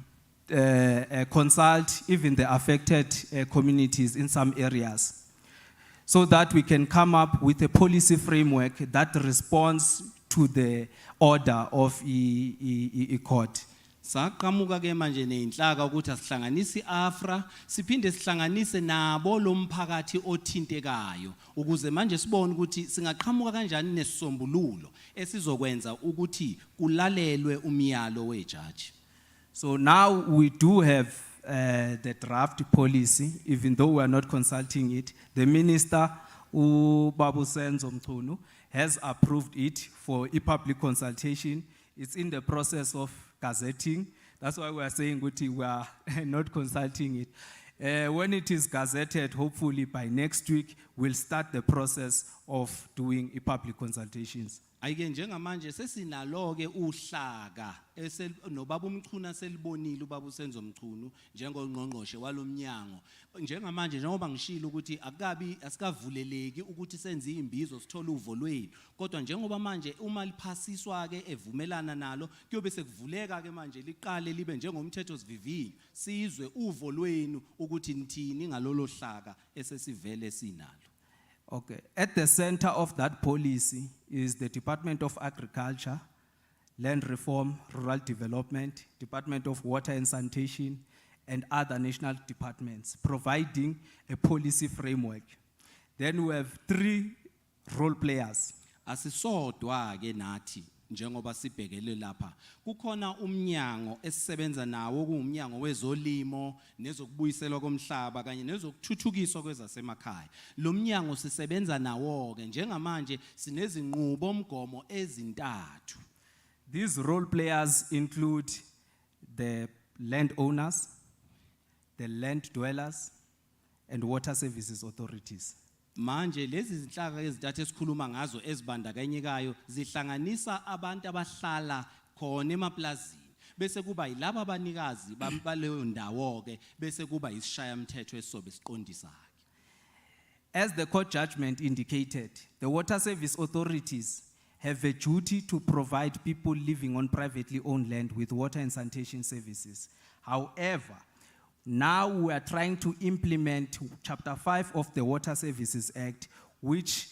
S16: consult even the affected communities in some areas, so that we can come up with a policy framework that responds to the order of a court.
S9: Saqhamuka ke manje nenhlaka ukuthi asihlanganise iAFRA siphinde sihlanganise nabo lomphakathi othintekayo ukuze manje sibone ukuthi singaqhamuka kanjani nesisombululo esizokwenza ukuthi kulalelwe umyalo wejaji.
S16: So now we do have the draft policy, even though we are not consulting it. The minister, Babu Senzo Mchunu, has approved it for a public consultation. It's in the process of gazetting. That's why we are saying we are not consulting it. When it is gazetted, hopefully by next week, we'll start the process of doing a public consultations.
S9: Ayike njengamanje sesinalo ke uhlaka nobaba uMchunu selibonile ubaba uSenzo Mchunu njengongqongqoshe walomnyango njengamanje njengoba ngishilo ukuthi asikavuleleki ukuthi senze imbizo sithola uvo lwethu kodwa njengoba manje uma liphasiswa ke evumelana nalo kuyobe sekuvuleka ke manje liqale libe njengomthetho sivivinyo sizwe uvo lwenu ukuthi nithini ngalolo hlaka esesivele sinalo.
S16: Okay, at the center of that policy is the Department of Agriculture, Land Reform, Rural Development, Department of Water and Sanitation, and other national departments, providing a policy framework. Then we have 3 role players.
S9: Asisodwa ke nathi njengoba sibhekele lapha kukhona umnyango esisebenza nawo kuumnyango wezolimo nezokubuyiselwa komhlaba kanye nezokuthuthukiswa kwezasemakhaya. Lo mnyango sisebenza nawo ke njengamanje sinezinqubo omgomo ezintathu.
S16: These role players include the landowners, the land dwellers, and water services authorities.
S9: Manje lezi zinhlaka ezintathu esikhuluma ngazo ezibandakanyekayo zihlanganisa abantu abahlala khona emaplazini bese kuba yilabo abanikazi baleyo ndawo ke bese kuba isishaya umthetho esisobe siqondisa.
S16: As the court judgment indicated, the water service authorities have a duty to provide people living on privately owned land with water and sanitation services. However, now we are trying to implement Chapter 5 of the Water Services Act, which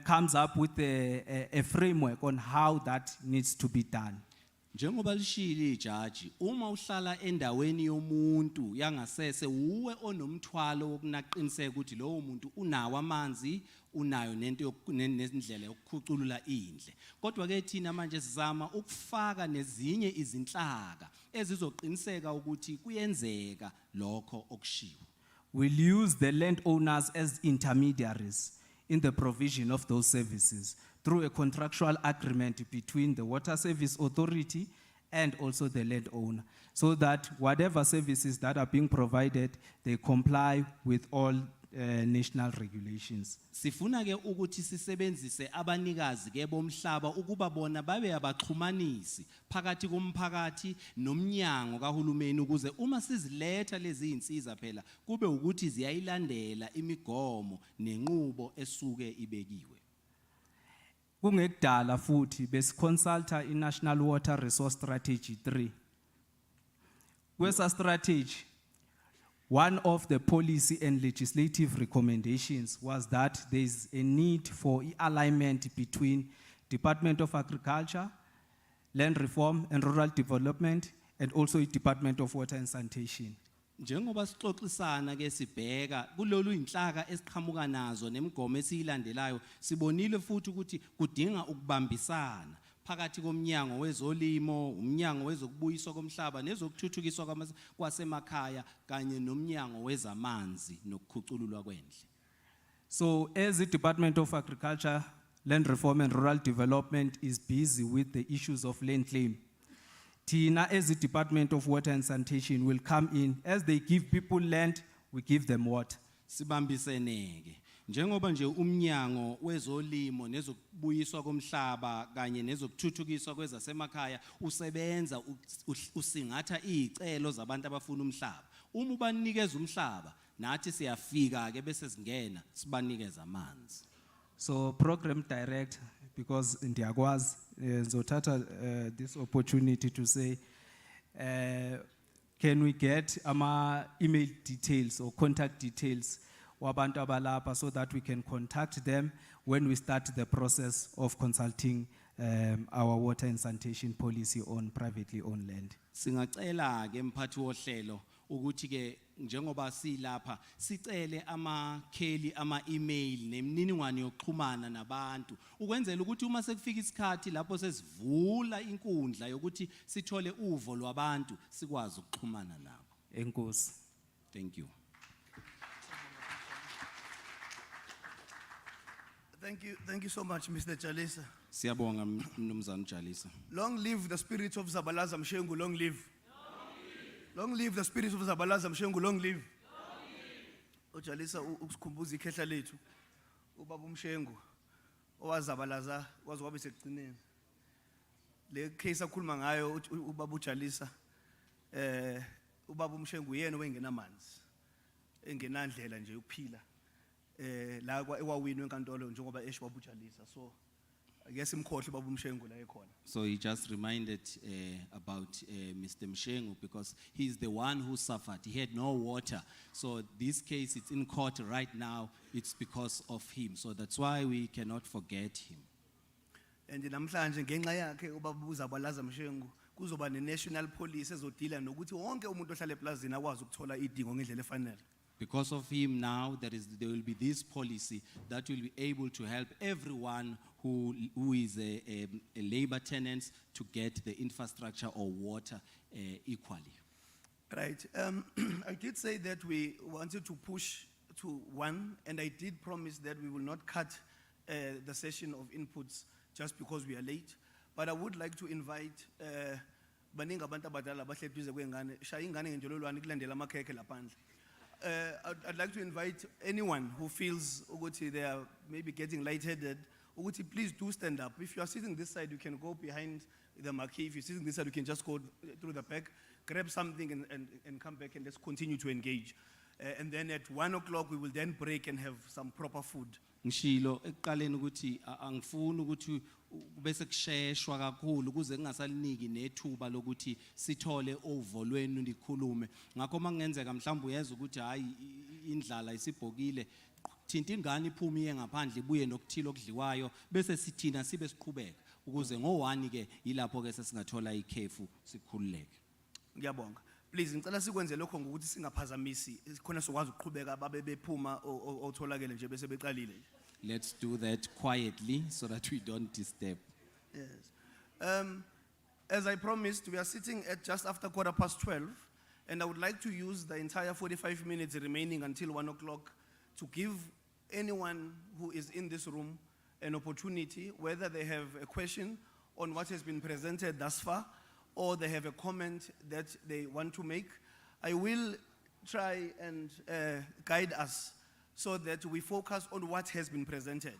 S16: comes up with a framework on how that needs to be done.
S9: Njengoba lishilo ijaji uma uhlala endaweni yomuntu yangasese uwe onomthwalo wokunaqiniseka ukuthi lowo muntu unawo amanzi unayo nento nezindlela yokukhuculula indle kodwa ke thina manje sizama ukufaka nezinye izinhlaka ezizoqiniseka ukuthi kuyenzeka lokho okushiwo.
S16: We'll use the landowners as intermediaries in the provision of those services through a contractual agreement between the Water Service Authority and also the landowner, so that whatever services that are being provided, they comply with all national regulations.
S9: Sifuna ke ukuthi sisebenzise abanikazi ke bomhlaba ukuba bona babe abaxhumanisi phakathi komphakathi nomnyango kahulumeni ukuze uma siziletha lezi insiza phela kube ukuthi ziyayilandela imigomo nenqubo esuke ibekiwe.
S16: Kungekudala futhi besiconsulta i-National Water Resource Strategy 3. Kwesa strategy, one of the policy and legislative recommendations was that there is a need for alignment between Department of Agriculture, Land Reform and Rural Development, and also the Department of Water and Sanitation.
S9: Njengoba sixoxisana ke sibheka kulolu inhlaka esiqhamuka nazo nemigomo esiyilandelayo sibonile futhi ukuthi kudinga ukubambisana phakathi komnyango wezolimo umnyango wezokubuyiswa komhlaba nezokuthuthukiswa kwasemakhaya kanye nomnyango wezamanzi nokukhucululwa kwendle.
S16: So as the Department of Agriculture, Land Reform and Rural Development is busy with the issues of land claim, Tina, as the Department of Water and Sanitation, will come in. As they give people land, we give them water.
S9: Sibambiseneke. Njengoba nje umnyango wezolimo nezokubuyiswa komhlaba kanye nezokuthuthukiswa kwezasemakhaya usebenza usingatha izicelo zabantu abafuna umhlaba. Uma ubanikeza umhlaba, nathi siyafika ke bese singena sibanikeza amanzi.
S16: So program director, because ndiyakwazi ngizothatha this opportunity to say can we get ama email details or contact details wabantu abalapha so that we can contact them when we start the process of consulting our water and sanitation policy on privately owned land.
S9: Singacela ke mphathi wohlelo ukuthi ke njengoba silapha sicele amakheli ama-email nemininingwane yokuxhumana nabantu ukwenzela ukuthi uma sekufika isikhathi lapho sesivula inkundla yokuthi sithole uvo lwabantu sikwazi ukuxhumana nabo.
S16: Enkosi.
S9: Thank you.
S8: Thank you so much, Mr. Jalisa.
S9: Siyabonga Mnumzane Jalisa.
S8: Long live the spirit of Zabalaza Mshengu, long live. Long live the spirit of Zabalaza Mshengu, long live. Jalisa ukusikhumbuza ikhehla lethu. Ubaba uMshengu owazabalaza kwaze kwabe sekugcineni. Le case akhuluma ngayo ubaba uJalisa ubaba uMshengu yena owengenamanzi. Engenandlela nje ukuphila. La ewawinwe enkantolo njengoba esho baba uJalisa. So I guess imkhohle baba uMshengu la ekhona.
S9: So he just reminded about Mr. Mshengu because he's the one who suffered. He had no water. So this case, it's in court right now. It's because of him. So that's why we cannot forget him.
S8: And namhlanje ngenxa yakhe ubaba uZabalaza Mshengu kuzoba ne-national police ezodila nokuthi wonke umuntu ohlala eplazini akwazi ukuthola idingo ngendlela efanele.
S9: Because of him now, there will be this policy that will be able to help everyone who is a labor tenant to get the infrastructure or water equally.
S8: Right. I did say that we wanted to push to 1, and I did promise that we will not cut the session of inputs just because we are late. But I would like to invite baningi abantu abadala abahleli duze kwengane shaya ingane ngenjololwane kulandela amakhekhe laphandle. I'd like to invite anyone who feels they are maybe getting lightheaded, please do stand up. If you are sitting this side, you can go behind the marquee. If you're sitting this side, you can just go through the back, grab something and come back and let's continue to engage. And then at 1 o'clock, we will then break and have some proper food.
S9: Ngishilo ekuqaleni ukuthi angifuni ukuthi bese kusheshwa kakhulu ukuze kungasaliniki nethuba lokuthi sithole ovolweni ndikhulume ngakho mangenzeka mhlawumbe uyeza ukuthi hayi indlala isibhokile thinta ingane iphume iye ngaphandle ibuye nokuthila okudliwayo bese sithina sibe siqhubeka ukuze ngo1 ke yilapho ke sesingathola ikhefu sikhululeke.
S8: Ngiyabonga. Please ngicela sikwenze lokho ngokuthi singaphazamisi khona sokwazi ukuqhubeka babe bephuma otholakele nje bese beqalile.
S9: Let's do that quietly so that we don't disturb.
S8: Yes. As I promised, we are sitting at just after 12:15, and I would like to use the entire 45 minutes remaining until 1 o'clock to give anyone who is in this room an opportunity, whether they have a question on what has been presented thus far, or they have a comment that they want to make. I will try and guide us so that we focus on what has been presented.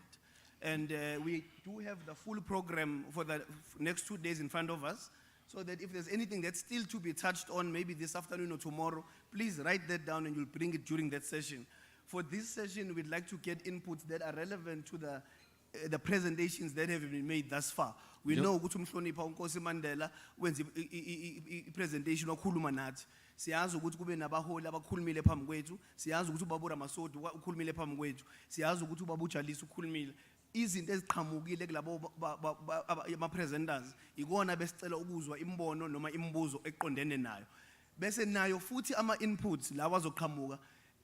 S8: And we do have the full program for the next 2 days in front of us, so that if there's anything that's still to be touched on, maybe this afternoon or tomorrow, please write that down and you'll bring it during that session. For this session, we'd like to get inputs that are relevant to the presentations that have been made thus far. We know ukuthi umhlonipha uNkosi Mandela wenza presentation wakhuluma nathi. Siyazi ukuthi kube nabaholi abakhulumile phambi kwethu, siyazi ukuthi ubaba uRamasodi ukhulumile phambi kwethu, siyazi ukuthi ubaba uJalisa ukhulumile. Izinto eziqhamukile kulabo ama presenters ikona besicela ukuzwa imbono noma imibuzo eqondene nayo. Bese nayo futhi ama inputs lawa azoqhamuka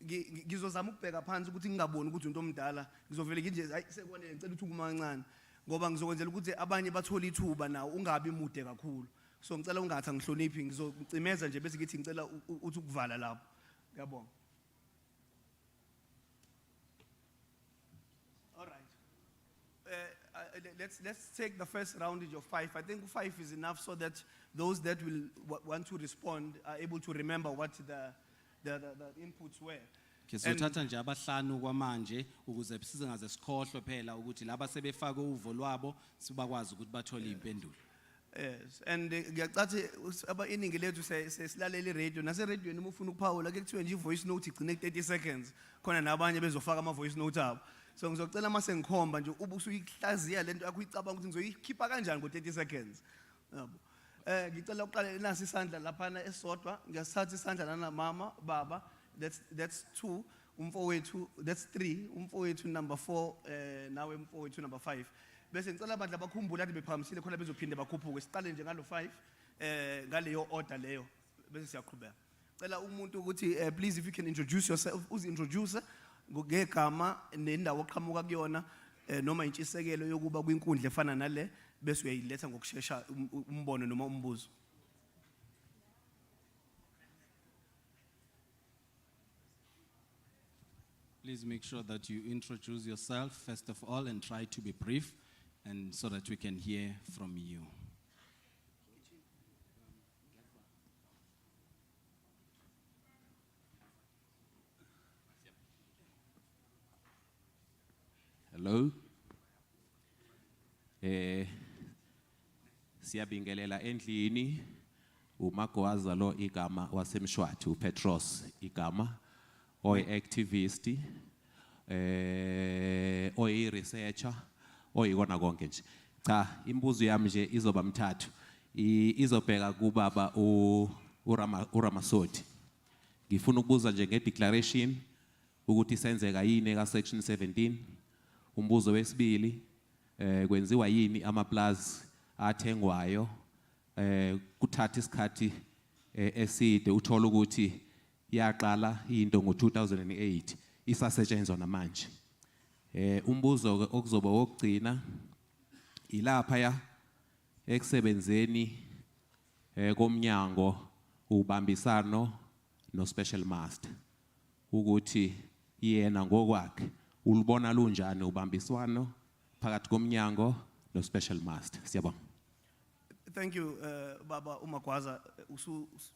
S8: ngizozama ukubheka phansi ukuthi ngingaboni ukuthi umuntu omdala ngizovela nje hayi sekwane ngicela ukuthi ukumancane ngoba ngizokwenzela ukuthi abanye bathola ithuba nawo ungabi mude kakhulu. So ngicela ungathi angihloniphi ngizocimeza nje bese ngithi ngicela uthi ukuvala lapho. Ngiyabonga. All right. Let's take the first roundage of 5. I think 5 is enough so that those that will want to respond are able to remember what the inputs were.
S9: Sizothatha nje abahlanu kwamanje ukuze sizingaze sikhohlwe phela ukuthi laba sebefake uvo lwabo sibakwazi ukuthi bathole impendulo.
S8: Yes, and ngiyacathi iningi lethu sesilalela iradio nase radio uma ufuna ukuphawula ke kuthiwe nje voice note igcine 30 seconds khona nabanye bezofaka ama voice note abo. So ngizocela mase ngikhomba nje ube usuyihlaziya lento yakho uyicabanga ukuthi ngizoyikhipha kanjani ngo 30 seconds. Yabo. Ngicela uqale nasi isandla laphana esodwa, ngiyasithatha isandla nana mama, baba, that's 2, umfowethu, that's 3, umfowethu number 4, nawe umfowethu number 5. Bese ngicela abadla bakhumbula ukuthi bephakamisile khona bezophinde bakhuphuke. Siqale nje ngalo 5, ngaleyo order leyo. Bese siyaqhubeka. Cela umuntu ukuthi please if you can introduce yourself, uzintroduce ngegama nendawo oqhamuka kuyona noma intshisekelo yokuba kwinkundla efana nale bese uyayiletha ngokusheshsha umbono noma umbuzo.
S9: Please make sure that you introduce yourself first of all and try to be brief and so that we can hear from you.
S17: Hello. Siyabingelela endlini uMagwaza lo igama wasemshwathi uPetros igama oyi-activist oyi-researcher oyikona konke nje. Cha, imbuzo yami nje izoba mthathu. Izobheka kubaba uRamasodi. Ngifuna ukubuza nje ngedeclaration ukuthi senzeka yini ka section 17. Umbuzo wesibili kwenziwa yini amaplaza athengwayo kuthatha isikhathi eside uthola ukuthi yaqala into ngo2008 isasetshenzwa namanje. Umbuzo okuzoba wokugcina ilapha ya ekusebenzeni komnyango ubambisano no special master ukuthi yena ngokwakhe ulibona lunjani ubambiswano phakathi komnyango no special master. Siyabonga.
S8: Thank you baba uMagwaza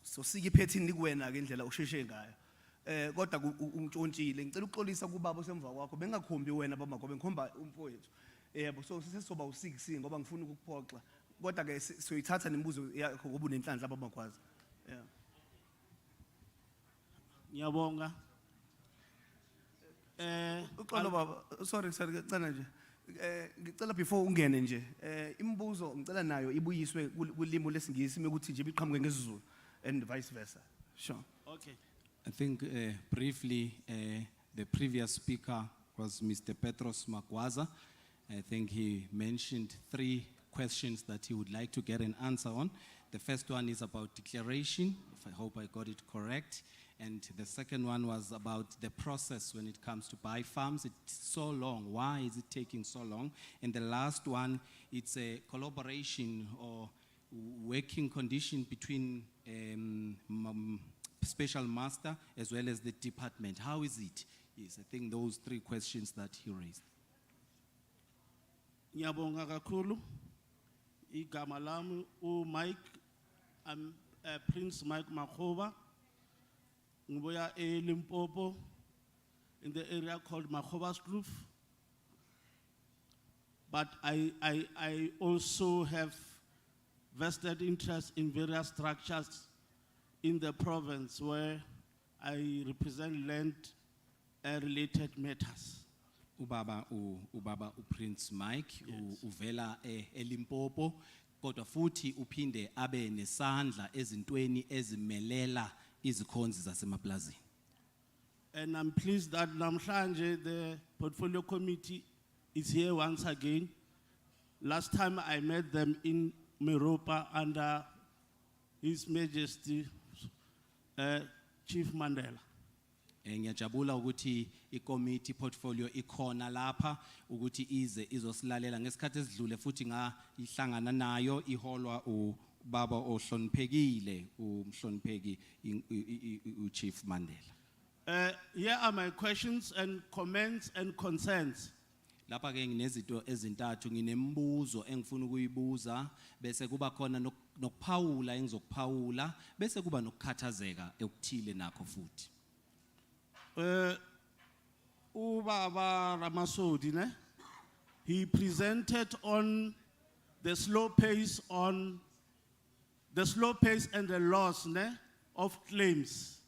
S8: sosika iphethini kuwena ke indlela usheshe ngayo. Kodwa untshontshile ngicela ukuxolisa kubaba osemva kwakho bengakhombi wena baba Magobe ngikhomba umfowethu. Yebo so sesoba u6 ngoba ngifuna ukukuphoxa. Kodwa ke siyoyithatha nemibuzo yakho ngoba unenhlanhla baba Magwaza. Yeah.
S18: Ngiyabonga.
S8: Uxolo baba, sorry ngicela nje. Ngicela before ungene nje imibuzo ngicela nayo ibuyiswe kulimo lesingisi mekuthi nje biqhamuke ngesiZulu and vice versa. Sure.
S18: Okay.
S9: I think briefly the previous speaker was Mr. Petros Magwaza. I think he mentioned 3 questions that he would like to get an answer on. The first one is about declaration, if I hope I got it correct. And the second one was about the process when it comes to buy farms. It's so long. Why is it taking so long? And the last one, it's a collaboration or working condition between special master as well as the department. How is it? Yes, I think those 3 questions that he raised.
S18: Ngiyabonga kakhulu. Igama lami uMike, I'm Prince Mike Makhoba. Ngibuya eLimpopo in the area called Makhoba's Kloof. But I also have vested interest in various structures in the province where I represent land related matters.
S9: Ubaba Prince Mike uvela eLimpopo kodwa futhi uphinde abe nesandla ezintweni ezimelela izikhonzi zasemaplazini.
S18: And I'm pleased that namhlanje the portfolio committee is here once again. Last time I met them in Meropa under His Majesty Chief Mandela.
S9: Ngiyajabula ukuthi iCommittee portfolio ikhona lapha ukuthi ize izosilalela ngesikhathi esidlule futhi ngayihlangana nayo iholwa ubaba ohloniphekile umhlonipheki uChief Mandela.
S18: Here are my questions and comments and concerns.
S9: Lapha ke nginezinto ezintathu nginembuzo engifuna ukuyibuza bese kuba khona nokuphawula engizokuphawula bese kuba nokukhathazeka ekuthile nakho futhi.
S18: Ubaba Ramasodi ne, he presented on the slow pace and the loss ne, of claims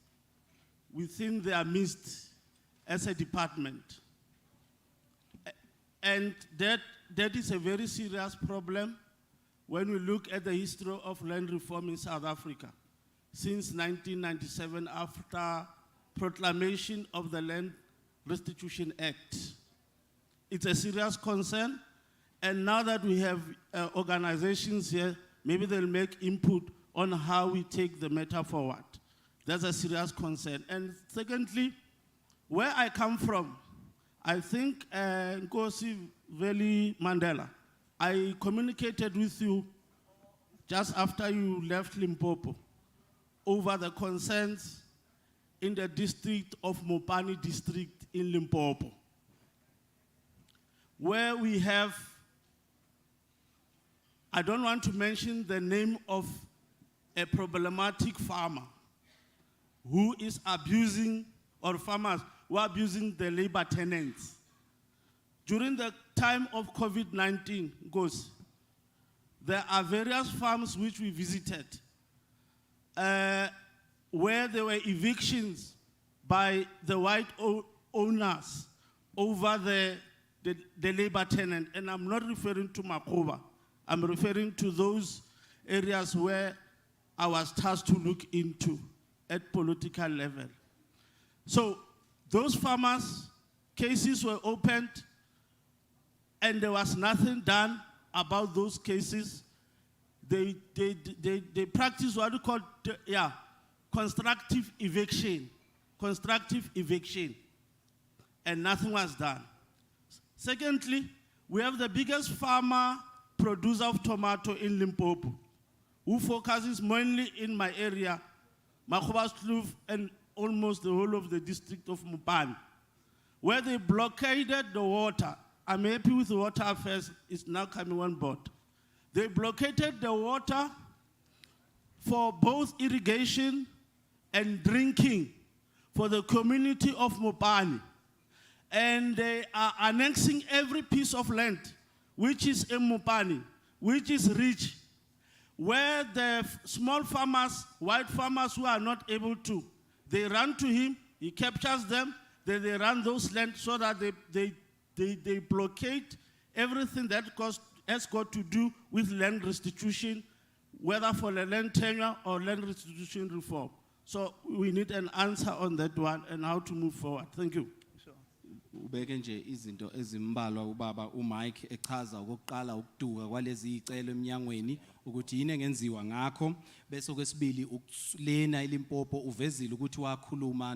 S18: within their midst as a department. And that is a very serious problem when we look at the history of land reform in South Africa. Since 1997, after proclamation of the Land Restitution Act. It's a serious concern. And now that we have organizations here, maybe they'll make input on how we take the matter forward. That's a serious concern. And secondly, where I come from, I think Nkosi Veli Mandela, I communicated with you just after you left Limpopo over the concerns in the district of Mopani district in Limpopo, where we have, I don't want to mention the name of a problematic farmer who is abusing, or farmers who are abusing the labor tenants. During the time of COVID-19, there are various farms which we visited where there were evictions by the white owners over the labor tenant. And I'm not referring to Makoba. I'm referring to those areas where I was tasked to look into at political level. So those farmers, cases were opened and there was nothing done about those cases. They practice what we call constructive eviction. Constructive eviction. And nothing was done. Secondly, we have the biggest farmer producer of tomato in Limpopo, who focuses mainly in my area, Makobaskloof, and almost the whole of the district of Mopani, where they blockaded the water. I'm happy with the water affairs, it's now coming on board. They blockaded the water for both irrigation and drinking for the community of Mopani. And they are annexing every piece of land which is in Mopani, which is rich, where the small farmers, white farmers who are not able to, they run to him, he captures them, then they run those lands so that they blockade everything that has got to do with land restitution, whether for the land tenure or land restitution reform. So we need an answer on that one and how to move forward. Thank you.
S9: Ubeke nje izinto ezimbalwa ubaba uMike echaza okokuqala ukuduka kwalezi icelo eminyangweni ukuthi yini engenziwa ngakho bese okwesibili ukulena eLimpopo uvezile ukuthi wakhuluma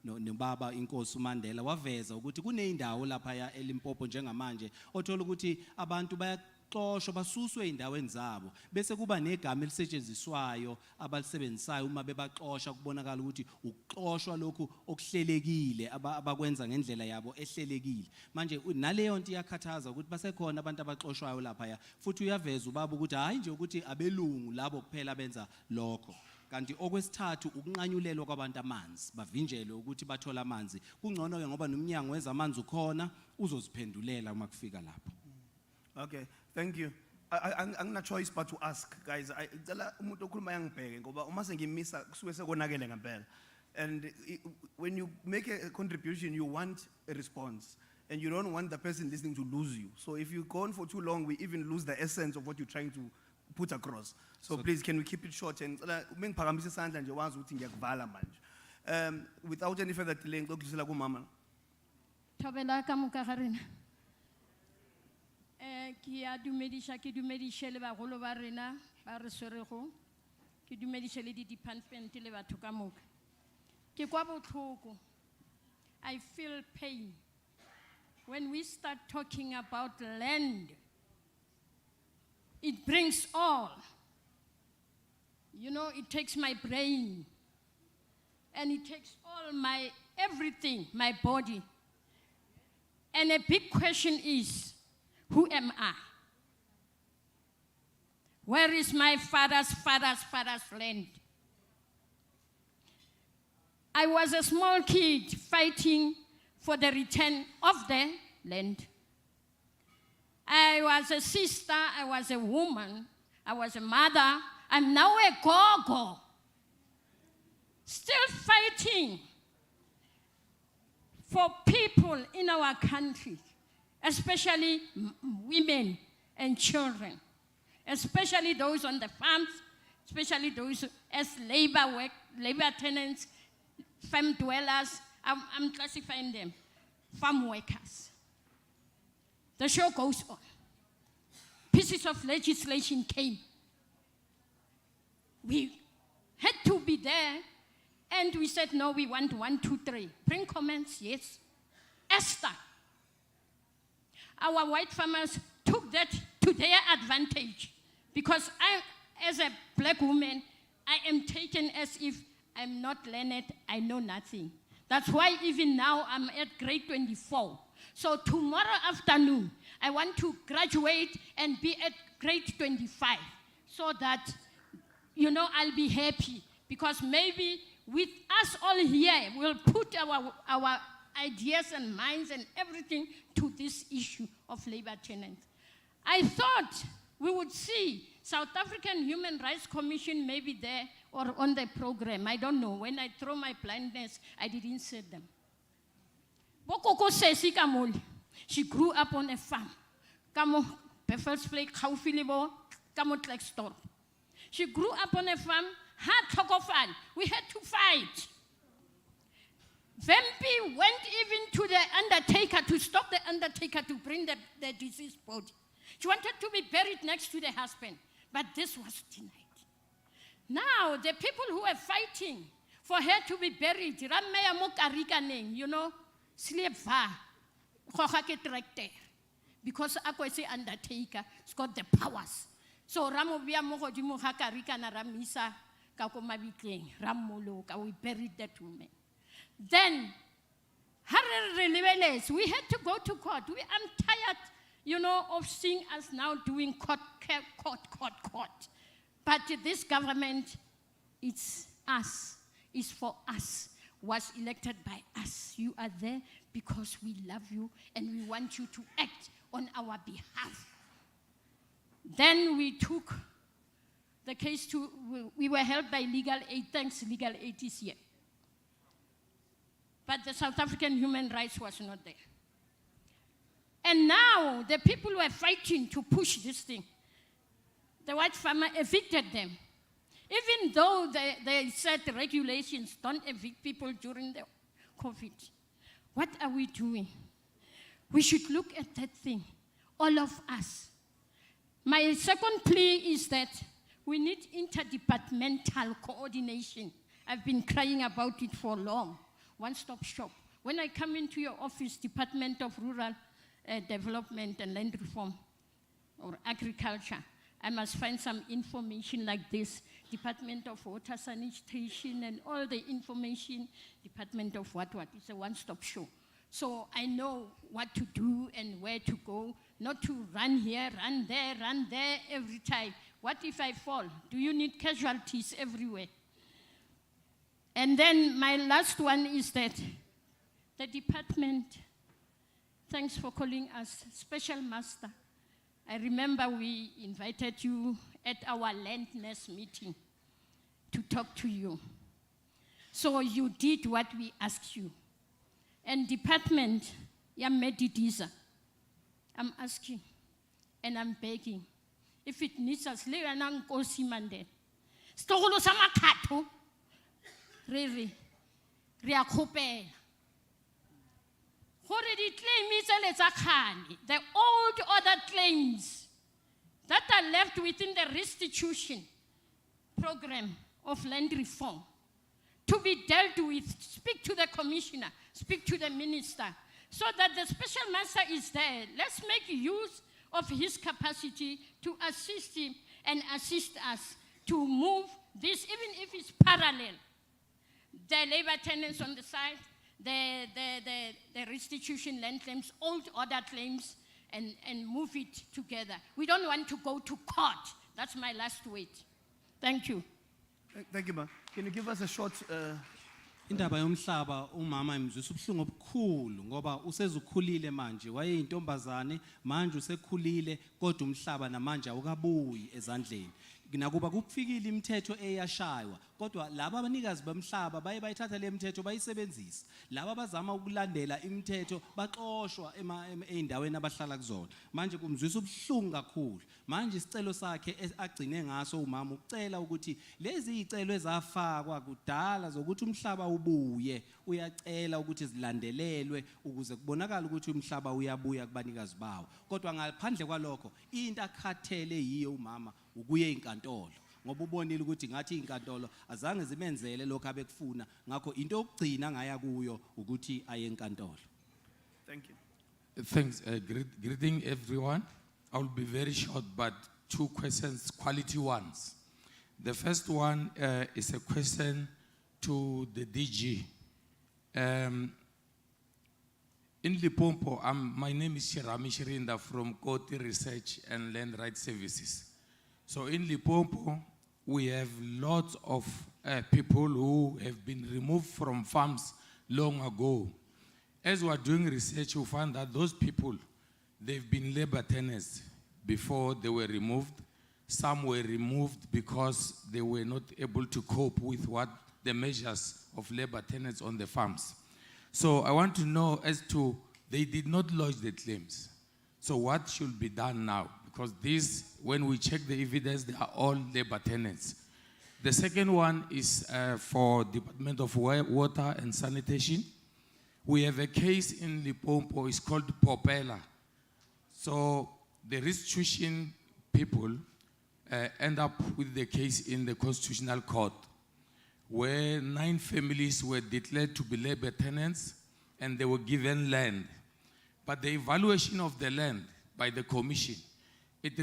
S9: nobaba inkosi uMandela waveza ukuthi kuneyindawo lapha ya eLimpopo njengamanje othola ukuthi abantu bayaxoshwa basuswe endaweni zabo bese kuba negama elisetshenziswayo abalisebenzisayo uma bebaxosha kubonakala ukuthi ukuxoshwa lokhu okuhlelekile abakwenza ngendlela yabo ehlelekile manje naleyo nto iyakhathaza ukuthi basekhona abantu abaxoshwayo lapha ya futhi uyaveza ubaba ukuthi hayi nje ukuthi abelungu labo kuphela benza lokho kanti okwesithathu ukunqanyulelwa kwabantu amanzi bavinjelwe ukuthi bathola amanzi kungcono ke ngoba nomnyango wezamanzi ukhona uzoziphendulela uma kufika lapho.
S8: Okay, thank you. I'm not choice but to ask, guys. And when you make a contribution, you want a response. And you don't want the person listening to lose you. So if you go on for too long, we even lose the essence of what you're trying to put across. So please, can we keep it short? And without any further delay,
S19: Ki a dumedisha ke dumedishe le bagolo ba rena ba re swerego ke dumedishe le di department le batho ka moka ke kwa botlhoko. I feel pain when we start talking about land. It brings all, you know, it takes my brain and it takes all my everything, my body. And a big question is, who am I? Where is my father's land? I was a small kid fighting for the return of the land. I was a sister, I was a woman, I was a mother, I'm now a gogo. Still fighting for people in our country. especially women and children, especially those on the farms, especially those as labor tenants, farm dwellers. I'm classifying them, farm workers. The show goes on. Pieces of legislation came. We had to be there, and we said, no, we want 1, 2, 3. Bring comments, yes. Esther. Our white farmers took that to their advantage, because I, as a black woman, I am taken as if I'm not learned, I know nothing. That's why even now I'm at grade 24. So tomorrow afternoon, I want to graduate and be at grade 25, so that, you know, I'll be happy, because maybe with us all here, we'll put our ideas and minds and everything to this issue of labor tenants. I thought we would see South African Human Rights Commission maybe there or on the program. I don't know. When I throw my blindness, I didn't see them. Bokoko Sesi Kamoli, she grew up on a farm. Kamo Beffels Play, Kaufilibo, Kamo Tlextor. She grew up on a farm, had Tokofan. We had to fight. Vempi went even to the undertaker to stop the undertaker to bring the deceased body. She wanted to be buried next to the husband, but this was denied. Now, the people who are fighting for her to be buried, Rameya Mokarikaning, you know, Sleva, Tractor, because Akwesi undertaker has got the powers. So Ramobia Mohodimo Hakarika na Ramisa Kakomabitling, Ramoloka, we buried that woman. Then, we had to go to court. I'm tired, you know, of seeing us now doing court. But this government, it's us, it's for us, was elected by us. You are there because we love you and we want you to act on our behalf. Then we took the case to, we were held by legal aid. Thanks, legal aid is here. But the South African human rights was not there. And now the people were fighting to push this thing. The white farmer evicted them. Even though they said the regulations don't evict people during the COVID. What are we doing? We should look at that thing, all of us. My second plea is that we need interdepartmental coordination. I've been crying about it for long. One-stop shop. When I come into your office, Department of Rural Development and Land Reform or Agriculture, I must find some information like this. Department of Water Sanitation and all the information, Department of what. It's a one-stop shop. So I know what to do and where to go, not to run here, run there every time. What if I fall? Do you need casualties everywhere? And then my last one is that the department, thanks for calling us Special Master. I remember we invited you at our landness meeting to talk to you. So you did what we asked you. And department, I'm asking and I'm begging. If it needs us, Really, the old other claims that are left within the restitution program of land reform to be dealt with, speak to the commissioner, speak to the minister, so that the special master is there. Let's make use of his capacity to assist him and assist us to move this, even if it's parallel. The labor tenants on the side, the restitution land claims, old order claims, and move it together. We don't want to go to court. That's my last word. Thank you.
S8: Thank you, ma'am. Can you give us a short...
S9: Indaba yomhlaba umama imzwisa ubuhlungu obukhulu ngoba usezukhulile manje wayeyintombazane manje usekhulile kodwa umhlaba namanje awukabuyi ezandleni nakuba kufikile imithetho eyashaywa kodwa laba abanikazi bomhlaba baye bayithatha le mithetho bayisebenzisa laba abazama ukulandela imithetho baxoshwa eindaweni abahlala kuzona manje kumzwisa ubuhlungu kakhulu manje isicelo sakhe agcine ngaso umama ucela ukuthi lezi izicelo ezafakwa kudala zokuthi umhlaba ubuye uyacela ukuthi zilandelelwe ukuze kubonakala ukuthi umhlaba uyabuya kubanikazi bawo kodwa ngaphandle kwalokho into akhathele yiyo umama ukuye enkantolo ngoba ubonile ukuthi ngathi inkantolo azange zimenzele lokho abekufuna ngakho into yokugcina ngaya kuyo ukuthi aye enkantolo.
S8: Thank you.
S20: Thanks. Greeting everyone. I will be very short, but 2 questions, quality ones. The first one is a question to the DG. In Limpopo, my name is Shirami Shirinda from Koti Research and Land Rights Services. So in Limpopo, we have lots of people who have been removed from farms long ago. As we are doing research, we found that those people, they've been labor tenants before they were removed. Some were removed because they were not able to cope with what the measures of labor tenants on the farms. So I want to know as to, they did not lodge the claims. So what should be done now? Because these, when we check the evidence, they are all labor tenants. The second one is for Department of Water and Sanitation. We have a case in Limpopo, it's called Popela. So the restitution people end up with the case in the Constitutional Court, where 9 families were declared to be labor tenants and they were given land. But the evaluation of the land by the commission, it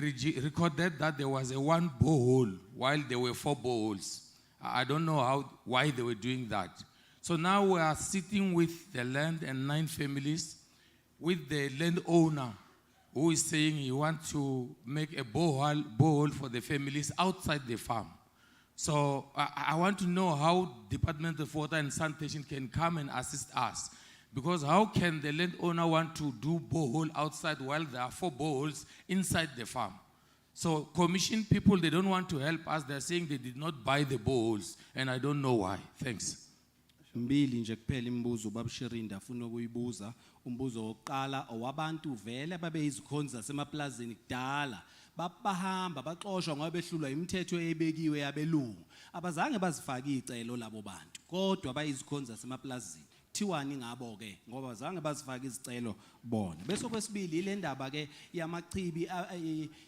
S20: recorded that there was a 1 borehole while there were 4 boreholes. I don't know why they were doing that. So now we are sitting with the land and 9 families with the landowner who is saying he wants to make a borehole for the families outside the farm. So I want to know how Department of Water and Sanitation can come and assist us. Because how can the landowner want to do borehole outside while there are 4 boreholes inside the farm? So commission people, they don't want to help us. They're saying they did not buy the boreholes, and I don't know why. Thanks.
S9: Mbili nje kuphela imibuzo babushirinda afuna ukuyibuza umbuzo wokuqala owabantu vele babe izikhonza zasemaplazini kudala bahamba baxoshwa ngoba behlulwa imithetho ebekiwe yabelungu abazange bazifaka izicelo labo bantu kodwa bayizikhonza zasemaplazini thiwani ngabo ke ngoba bazange bazifaka izicelo bona bese kwesibili ile ndaba ke yamachibi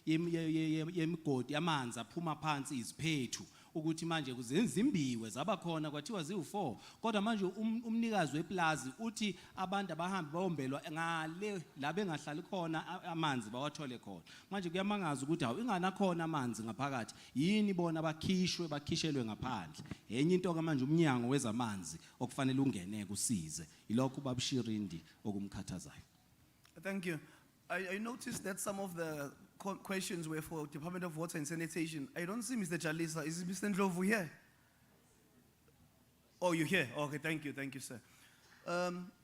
S9: yemigodi yamanzi aphuma phansi iziphethu ukuthi manje kuzenzimbiwe zabakhona kwathiwa ziwu4 kodwa manje umnikazi weplazi uthi abantu abahamba bayombelwa ngale la bengahlali khona amanzi bawathole khona manje kuyamangaza ukuthi hawu ingana khona amanzi ngaphakathi yini bona bakhishelwe ngaphandle enye into ke manje umnyango wezamanzi okufanele ungene kusize ilokho babushirindi okumkhathazayo.
S8: Thank you. I noticed that some of the questions were for Department of Water and Sanitation. I don't see Mr. Jalisa. Is Mr. Ndlovu here? Oh, you're here. Okay, thank you, sir.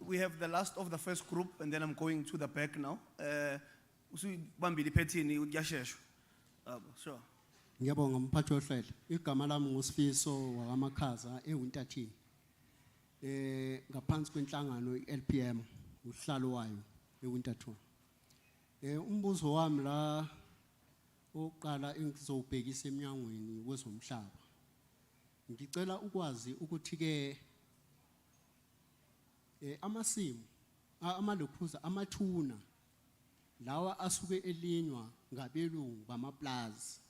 S8: We have the last of the first group, and then I'm going to the back now. Sure.
S21: Ngiyabonga mphathi wohlelo. Igama lami nguSifiso wakaMakhaza eWinterton. Ngaphansi kwenhlangano iLPM, uhlalo wayo eWinterton. Umbuzo wami la oqala engizobhekisa eminyangweni wezomhlaba. Ngicela ukwazi ukuthi ke amasimu amalokhuza amathuna lawa asuke elinywa ngabelungu bamaplaza.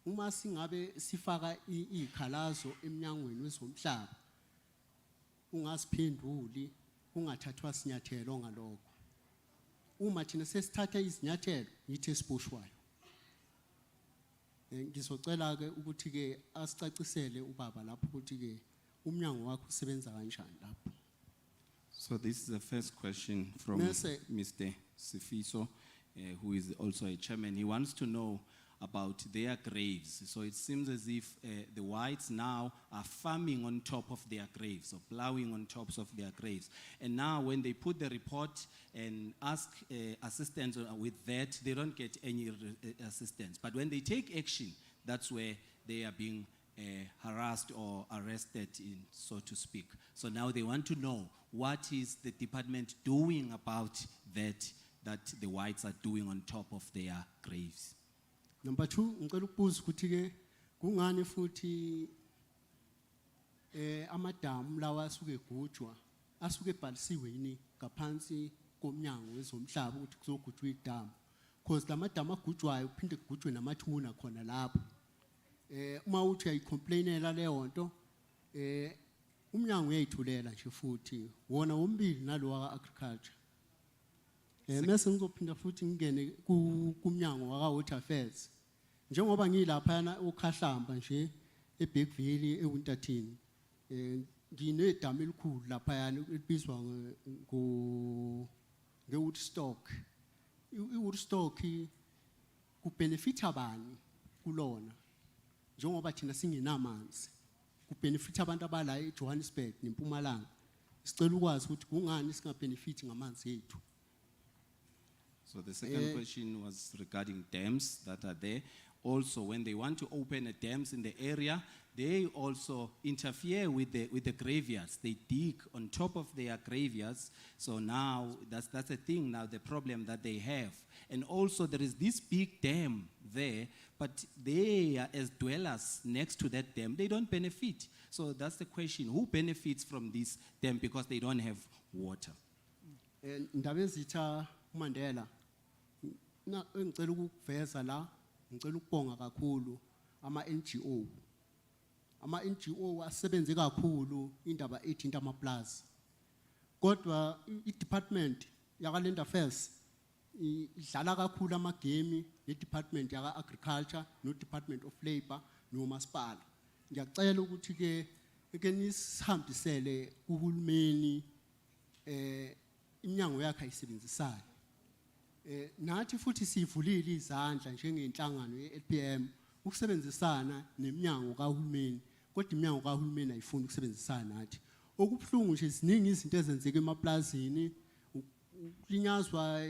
S21: Uma singabe sifaka ikhalazo eminyangweni wezomhlaba ungasiphenduli ungathathwa sinyathelo ngalokho. Uma thina sesithatha izinyathelo yithi esibushwayo. Ngizocela ke ukuthi ke asicacisele ubaba lapho ukuthi ke umnyango wakho usebenza kanjani lapho.
S9: So this is the first question from Mr. Sifiso, who is also a chairman. He wants to know about their graves. So it seems as if the whites now are farming on top of their graves, or plowing on tops of their graves. And now when they put the report and ask assistance with that, they don't get any assistance. But when they take action, that's where they are being harassed or arrested, so to speak. So now they want to know what is the department doing about that the whites are doing on top of their graves.
S21: Number 2, ngicela ukubuza ukuthi ke kungani futhi amadamu lawa asuke egujwa asuke ebhalisiwe yini ngaphansi komnyango wezomhlaba ukuthi kuzogujwa idamu, because lamadamu agujwayo kuphinde kugujwe namathuna khona lapho. Uma uthi uyayicomplainela leyo nto umnyango uyayithulela nje futhi wona wombili nalo waka agriculture. Mase ngizophinda futhi ngingene kumnyango waka water affairs. Njengoba ngilapha ukhahlamba nje eBergville eWinterton, nginedamu elikhulu lapha yana elibizwa ngeWoodstock. iWoodstock kubenefita bani kulona? Njengoba thina singenamanzi, kubenefita abantu abala eJohannesburg neMpumalanga. Sicela ukwazi ukuthi kungani singabenefiti ngamanzi ethu.
S9: So the second question was regarding dams that are there. Also, when they want to open dams in the area, they also interfere with the graveyards. They dig on top of their graveyards. So now that's a thing now, the problem that they have. And also there is this big dam there, but they are, as dwellers next to that dam, they don't benefit. So that's the question, who benefits from this dam because they don't have water?
S21: Ndaba ezitha uMandela na engicela ukuveza la, ngicela ukubonga kakhulu ama-NGO. Ama-NGO asebenze kakhulu indaba ethinta amaplaza. Kodwa i-department yaka-Land Affairs idlala kakhulu amagame ne-department yaka-agriculture, no-department of labor, nomasipala. Ngiyacela ukuthi ke nisihambisele kuhulumeni iminyango yakhe ayisebenzisane. Nathi futhi sivulile izandla njengenhlangano ye-LPM ukusebenzisana neminyango kahulumeni, kodwa iminyango kahulumeni ayifuni ukusebenzisana nathi. Okubuhlungu nje ziningi izinto ezenzeka emaplazini, ukulinyazwa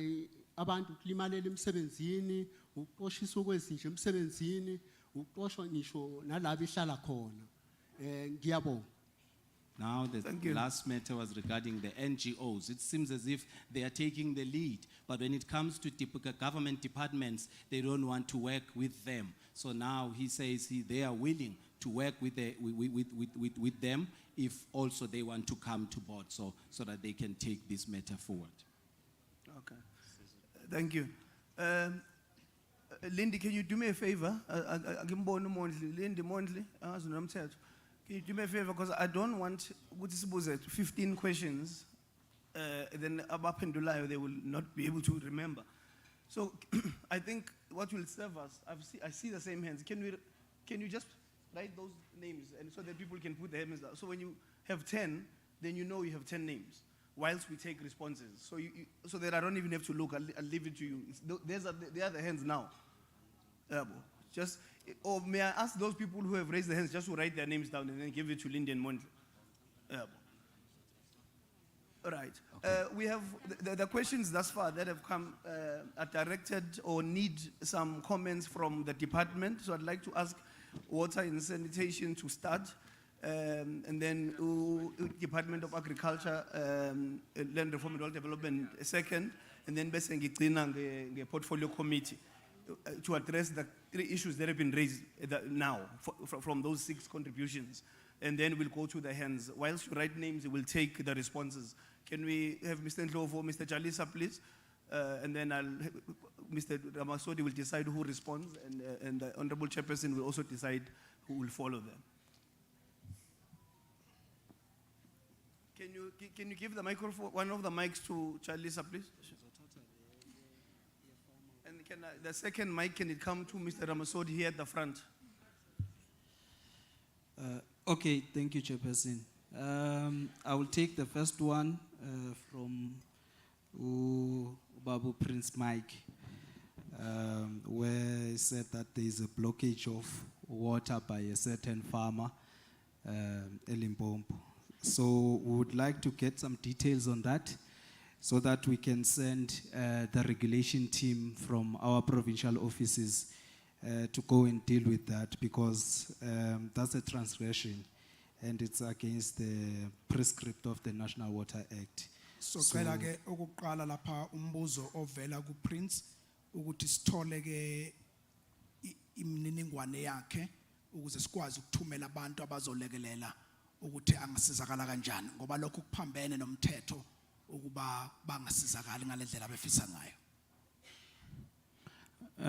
S21: abantu, ukulimalela emsebenzini, ukuqoshiswa kwezinje emsebenzini, ukuqoshwa ngisho nalabo ehlala khona. Ngiyabonga.
S9: Now the last matter was regarding the NGOs. It seems as if they are taking the lead, but when it comes to government departments, they don't want to work with them. So now he says they are willing to work with them if also they want to come to board, so that they can take this matter forward.
S8: Okay. Thank you. Lindy, can you do me a favor? Lindy Mondley, can you do me a favor? Because I don't want 15 questions, then Abapendulayo, they will not be able to remember. So I think what will serve us, I see the same hands. Can you just write those names and so that people can put their hands down? So when you have 10, then you know you have 10 names, whilst we take responses. So that I don't even have to look, I'll leave it to you. They are the hands now. Or may I ask those people who have raised their hands just to write their names down and then give it to Lindy and Mondley? All right. Okay. We have the questions thus far that have come are directed or need some comments from the department. So I'd like to ask Water and Sanitation to start, and then Department of Agriculture, Land Reform and Rural Development second, and then the Portfolio Committee to address the 3 issues that have been raised now from those 6 contributions. And then we'll go to the hands. Whilst you write names, we'll take the responses. Can we have Mr. Ndlovu, Mr. Jalisa, please? And then Mr. Ramasodi will decide who responds, and the Honorable Chairperson will also decide who will follow them. Can you give the microphone, one of the mics to Jalisa, please? And the second mic, can it come to Mr. Ramasodi here at the front?
S16: Okay, thank you, Chairperson. I will take the first one from Babu Prince Mike, where he said that there is a blockage of water by a certain farmer, Elimpompo. So we would like to get some details on that so that we can send the regulation team from our provincial offices to go and deal with that because that's a transgression and it's against the prescript of the National Water Act.
S12: So cela ke ukuqala lapha umbuzo ovela ku Prince ukuthi sithole ke imininingwane yakhe ukuze sikwazi ukuthumela abantu abazolekelela ukuthi angasizakala kanjani ngoba lokho kuphambene nomthetho ukuba bangasizakali ngalendlela abefisa ngayo.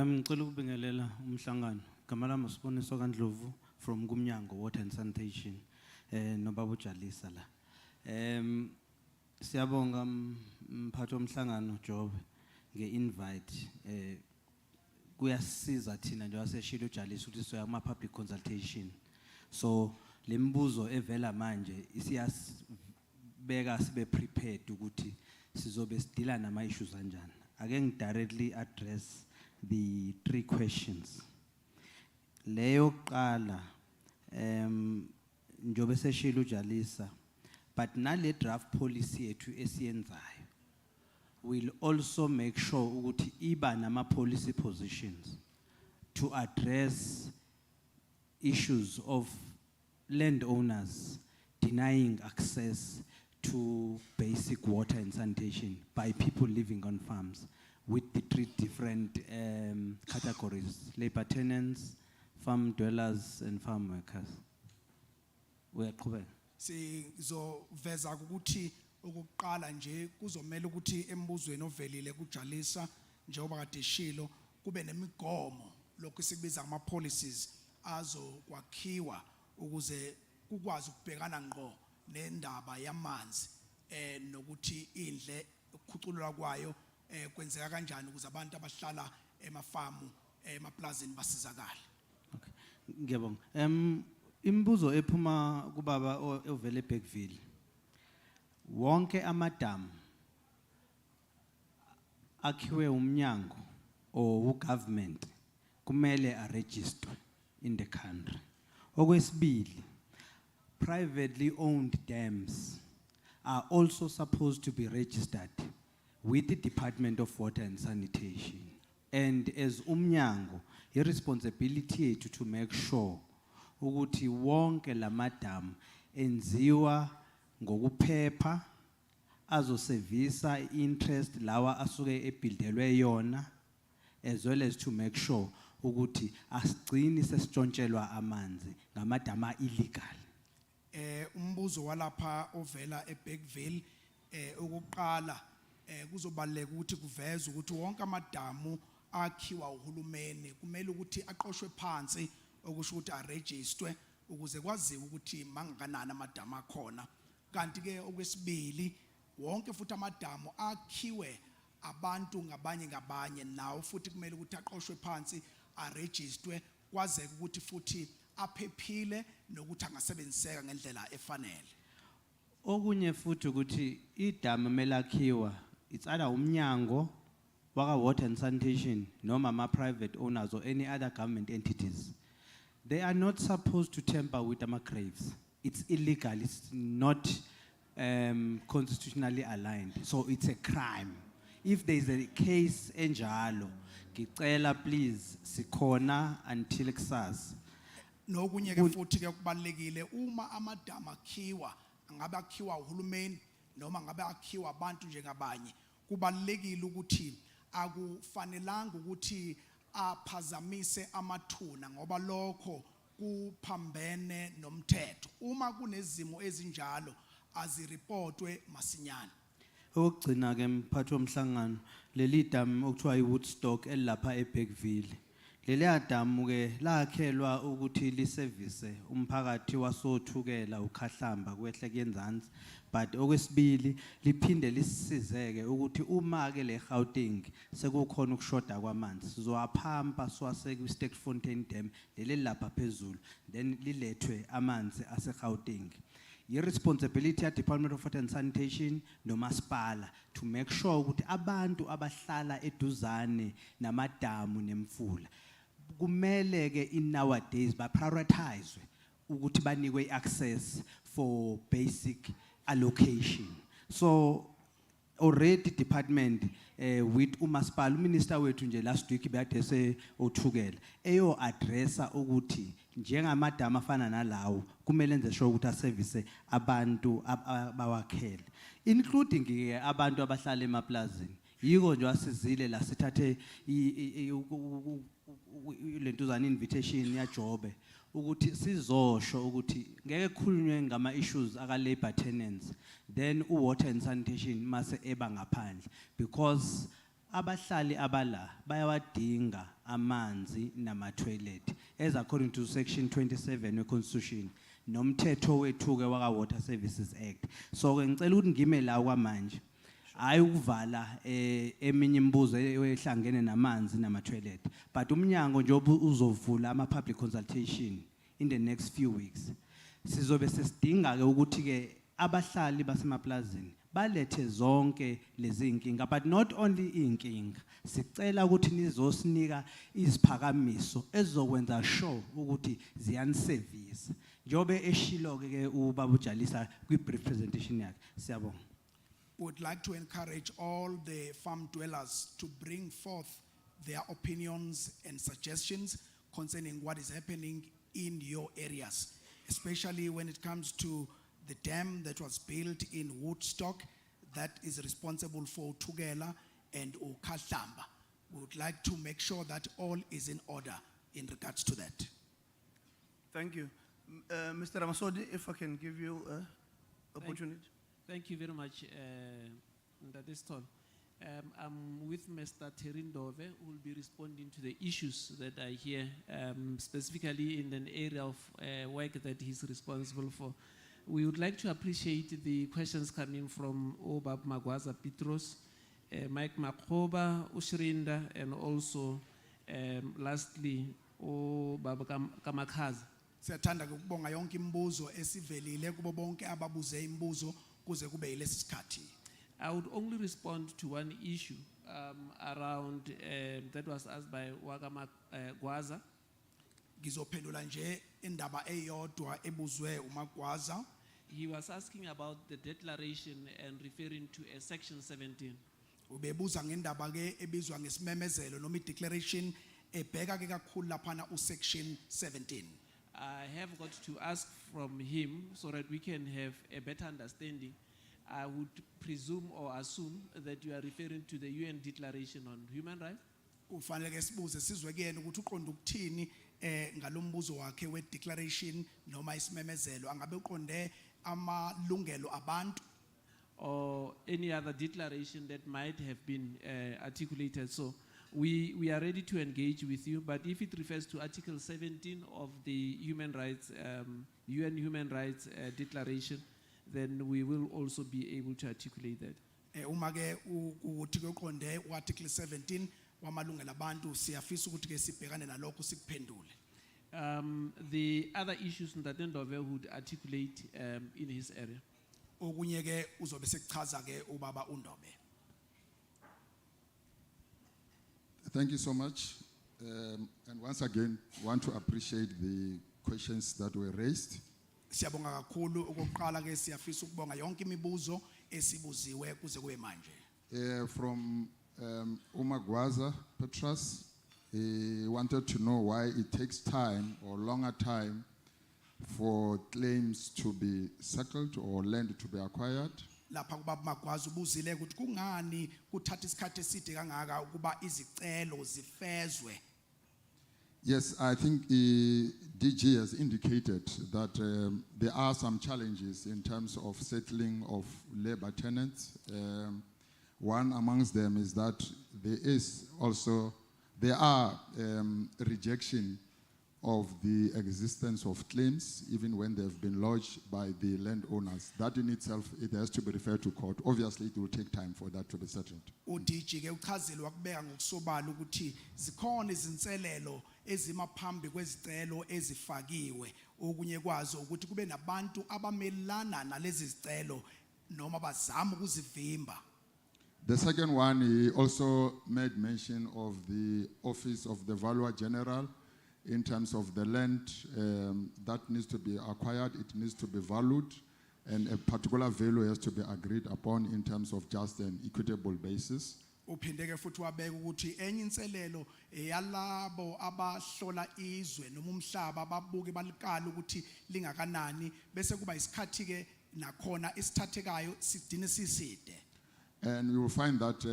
S16: Ngicela ukubingelela umhlangano. Igama lami uSiboniso kaNdlovu from Kumnyango Water and Sanitation nobaba uJalisa la. Siyabonga mphathi womhlangano Job nge-invite kuyasiza thina nje waseshilo uJalisa ukuthi soya kuma public consultation. So lembuzo evela manje isiyasibeka sibe prepared ukuthi sizobe sidila nama issues kanjani. Ake ngidirectly address the 3 questions. Leyo qala njobe seshilo uJalisa but nale draft policy yethu esiyenzayo will also make sure ukuthi iba nama policy positions to address issues of landowners denying access to basic water and sanitation by people living on farms with the 3 different categories: labor tenants, farm dwellers, and farm workers. Uyaqhubeka.
S12: Sizoveza ukuthi ukuqala nje kuzomela ukuthi embuzweni ovelile kuJalisa njengoba kade shilo kube nemigomo lokho sikubiza ama policies azokwakhiwa ukuze kukwazi ukubhekana ngqo nendaba yamanzi nokuthi indle ukukhuculula kwayo kwenzeka kanjani ukuze abantu abahlala emafamu emaplazini basizakale.
S16: Okay. Ngiyabonga. Imbuzo ephuma kubaba ovele eBergville. Wonke amadamu akhiwe umnyango or ugovernment kumele aregister in the country. Okwesibili, privately owned dams are also supposed to be registered with the Department of Water and Sanitation. And as umnyango, your responsibility is to make sure ukuthi wonke lamadam enziwa ngokuphepha azosevisa interest lawa asuke ebuildelwe yona, as well as to make sure ukuthi asigcini sesitshontshelwa amanzi ngamadama illegal.
S12: Umbuzo walapha ovela eBergville ukuqala kuzobaleka ukuthi kuveze ukuthi wonke amadamu akhiwa uhulumeni kumele ukuthi aqoshwe phansi okusho ukuthi aregistrwe ukuze kwaziwe ukuthi mangakanani amadamu akhona. Kanti ke okwesibili wonke futhi amadamu akhiwe abantu ngabanye nawo futhi kumele ukuthi aqoshwe phansi aregistrwe kwazeke ukuthi futhi aphephile nokuthi angasebenziseka ngendlela efanele.
S16: Okunye futhi ukuthi idamu melakhiwa it's either umnyango waka water and sanitation noma ama private owners or any other government entities. They are not supposed to tamper with ama graves. It's illegal. It's not constitutionally aligned. So it's a crime. If there is a case enjalo, ngicela please sikhona until kusasa.
S12: Nokunye ke futhi ke kubalekile uma amadamu akhiwa ngabe akhiwa uhulumeni noma ngabe akhiwa abantu njengabanye kubalekile ukuthi akufanelanga ukuthi aphazamise amathuna ngoba lokho kuphambene nomthetho. Uma kunezimo ezinjalo azirepotwe masinyane.
S16: Okugcina ke mphathi womhlangano leli damu okuthiwa iWoodstock elapha eBergville. Leli damu ke lakhelwa ukuthi liservice umphakathi wasothukela ukhahlamba kwehle kuyenzansi, but okwesibili liphinde lisizeke ukuthi uma ke le Gauteng sekukhona ukushoda kwamanzi sizowaphampa siwaseke kwiSteekfontein Dam leli lapha phezulu then lilethwe amanzi ase Gauteng. Responsibility ya Department of Water and Sanitation nomasipala to make sure ukuthi abantu abahlala eduzane namadamu nemfula kumele ke in nowadays ba prioritize ukuthi banikwe access for basic allocation. So already department with umasipala uminister wethu nje last week bekade se uthukela eyo addressa ukuthi njengamadama afana nalawo kumele enze sure ukuthi aservice abantu abawakhele including ke abantu abahlala emaplazini yiko nje asizile la sithathe lentuzana invitation ya Jobe ukuthi sizosho ukuthi ngeke kukhulunywe ngama issues aka labor tenants then water and sanitation mase eba ngaphandle because abahlali abala bayawadinga amanzi nama toilet as according to section 27 we constitution nomthetho wethu ke waka Water Services Act so ke ngicela ukuthi ngime la kwamanje hayi ukuvala eminye imibuzo ehlangene namanzi nama toilet but umnyango nje uzovula ama public consultation in the next few weeks sizobe sesidinga ke ukuthi ke abahlali basemaplazini balethe zonke lezi inkinga but not only inkinga sicela ukuthi nizosinika iziphakamiso ezokwenza sure ukuthi ziyaniservice njobe eshilo ke ubaba ujalisa kwi brief presentation yakhe siyabonga.
S12: Would like to encourage all the farm dwellers to bring forth their opinions and suggestions concerning what is happening in your areas, especially when it comes to the dam that was built in Woodstock that is responsible for Tugela and Ukatamba. We would like to make sure that all is in order in regards to that.
S8: Thank you. Mr. Ramasodi, if I can give you an opportunity.
S15: Thank you very much, Ndade Stol. I'm with Mr. Terindove, who will be responding to the issues that I hear, specifically in an area of work that he's responsible for. We would like to appreciate the questions coming from Obab Magwaza Petros, Mike Makoba, Ushrinda, and also, lastly, Obab Kamakaza.
S12: Siyathanda ukubonga yonke imibuzo esivelile kubo bonke ababuze imibuzo kuze kube yilesi sikhathi.
S15: I would only respond to one issue around that was asked by Wakama Gwaza.
S12: Ngizophendula nje indaba eyodwa ebuzwe uMagwaza.
S15: He was asking about the declaration and referring to a section 17.
S12: Ubebuza ngendaba ke ebizwa ngesimemezelo noma i-declaration ebheka ke kakhulu laphana usection 17.
S15: I have got to ask from him so that we can have a better understanding. I would presume or assume that you are referring to the UN Declaration on Human Rights.
S12: Ufanele ke sibuze sizwe kuyena ukuthi uqonda ukuthini ngalombuzo wakhe we declaration noma isimemezelo angabe uqonde amalungelo abantu
S15: or any other declaration that might have been articulated. So we are ready to engage with you, but if it refers to Article 17 of the Human Rights, UN Human Rights Declaration, then we will also be able to articulate that.
S12: Uma ke ukuthi ke uqonde uarticle 17 wamalungelo abantu siyafisa ukuthi ke sibhekane nalokho sikuphendule.
S15: The other issues that Ndove would articulate in his area.
S12: Okunye ke uzobe sekuchaza ke ubaba uNdobe.
S3: Thank you so much. And once again, want to appreciate the questions that were raised.
S12: Siyabonga kakhulu okokuqala ke siyafisa ukubonga yonke imibuzo esibuziwe kuze kube manje.
S3: From Umagwaza Petras, he wanted to know why it takes time or longer time for claims to be settled or land to be acquired.
S12: Lapha kubaba Magwaza ubuzile ukuthi kungani kuthatha isikhathi eside kangaka ukuba izicelo zifezwe.
S3: Yes, I think DG has indicated that there are some challenges in terms of settling of labor tenants. One amongst them is that there are rejection of the existence of claims, even when they've been lodged by the landowners. That in itself, it has to be referred to court. Obviously, it will take time for that to be settled.
S12: UDG ke uchazile wakubeka ngokusobala ukuthi zikhona izinselelo ezimaphambi kwezicelo ezifakiwe okunye kwazo ukuthi kube nabantu abamelana nalezi zicelo noma bazama ukuzivimba.
S3: The second one, he also made mention of the Office of the Valuer General in terms of the land that needs to be acquired. It needs to be valued. and a particular value has to be agreed upon in terms of just an equitable basis.
S12: Uphinde ke futhi wabeka ukuthi enye inselelo yalabo abahlola izwe noma umhlaba babuke balikala ukuthi lingakanani bese kuba isikhathi ke nakhona isithathekayo sidine siside.
S3: And you will find that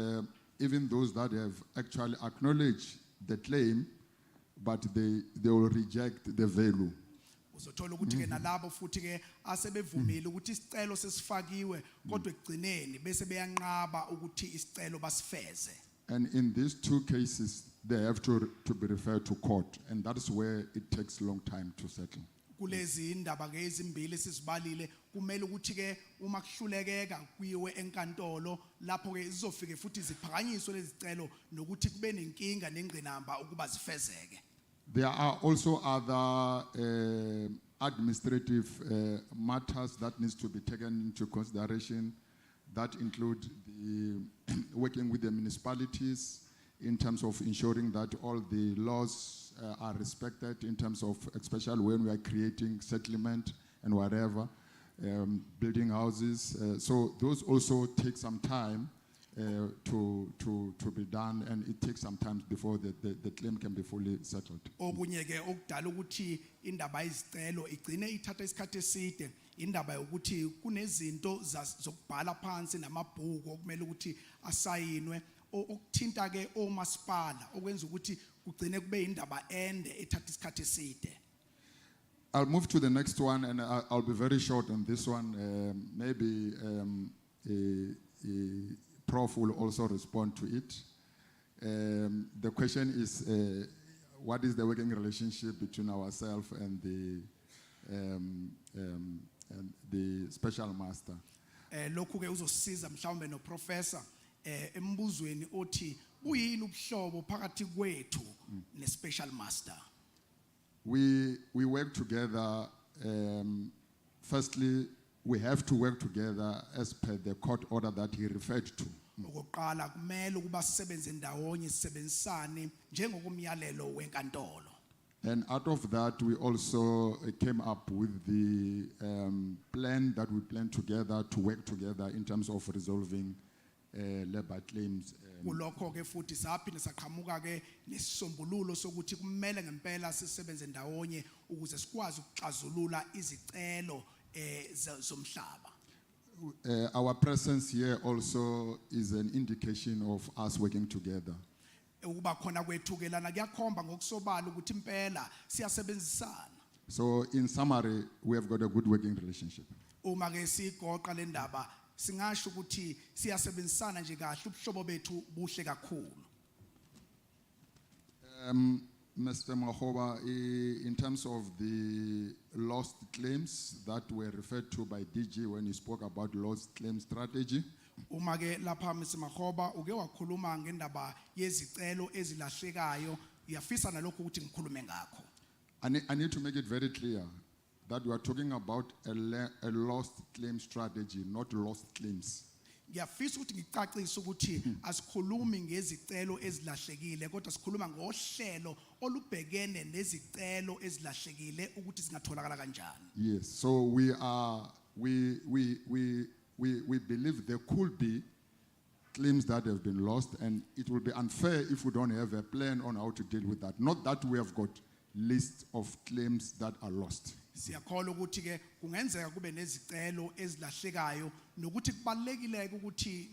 S3: even those that have actually acknowledged the claim, but they will reject the value.
S12: Uzothola ukuthi ke nalabo futhi ke asebevumile ukuthi isicelo sesifakiwe kodwa ekugcineni bese beyanqaba ukuthi isicelo basifeze.
S3: And in these two cases, they have to be referred to court, and that is where it takes a long time to settle.
S12: Kulezi indaba ke ezimbili sisibalile kumele ukuthi ke uma kuhlulekeka kuyiwe enkantolo lapho ke izofike futhi ziphakanyiswe lezi zicelo nokuthi kube nenkinga nengqinamba ukuba zifezeke.
S3: There are also other administrative matters that needs to be taken into consideration that include the working with the municipalities in terms of ensuring that all the laws are respected in terms of, especially when we are creating settlement and whatever, building houses. So those also take some time to be done, and it takes some time before the claim can be fully settled.
S12: Okunye ke okudala ukuthi indaba yezicelo igcine ithatha isikhathi eside indaba yokuthi kunezinto zokubhala phansi namabhuku okumele ukuthi asayinwe okuthinta ke omasipala okwenza ukuthi kugcine kube indaba ende ethatha isikhathi eside.
S3: I'll move to the next one, and I'll be very short on this one. Maybe Prof will also respond to it. The question is, what is the working relationship between ourselves and the special master?
S12: Lokhu ke uzosiza mhlawumbe no professor embuzweni othi uyini ubuhlobo phakathi kwethu ne special master.
S3: We work together. Firstly, we have to work together as per the court order that he referred to.
S12: Okokuqala kumele ukuba sisebenze ndawonye sisebenzisane njengokumyalelo wenkantolo.
S3: And out of that, we also came up with the plan that we plan together to work together in terms of resolving labor claims.
S12: Kulokho ke futhi saphinde saqhamuka ke nesisombululo sokuthi kumele ngempela sisebenze ndawonye ukuze sikwazi ukuxazulula izicelo zomhlaba.
S3: Our presence here also is an indication of us working together.
S12: Ukuba khona kwethu ke lana kuyakhomba ngokusobala ukuthi impela siyasebenzisana.
S3: So in summary, we have got a good working relationship.
S12: Uma ke sigoqa le ndaba singasho ukuthi siyasebenzisana nje kahle ubuhlobo bethu buhle kakhulu.
S3: Mr. Mahoba, in terms of the lost claims that were referred to by DG when he spoke about lost claim strategy.
S12: Uma ke lapha Mr. Mahoba uke wakhuluma ngendaba yezicelo ezilahlekayo yafisa nalokho ukuthi ngikhulume ngakho.
S3: I need to make it very clear that we are talking about a lost claim strategy, not lost claims.
S12: Ngiyafisa ukuthi ngicacise ukuthi asikhulumi ngezicelo ezilahlekile kodwa sikhuluma ngohlelo olubhekene nezicelo ezilahlekile ukuthi singatholakala kanjani.
S3: Yes, so we believe there could be claims that have been lost, and it will be unfair if we don't have a plan on how to deal with that. Not that we have got list of claims that are lost.
S12: Siyakholwa ukuthi ke kungenzeka kube nezicelo ezilahlekayo nokuthi kubalekile ukuthi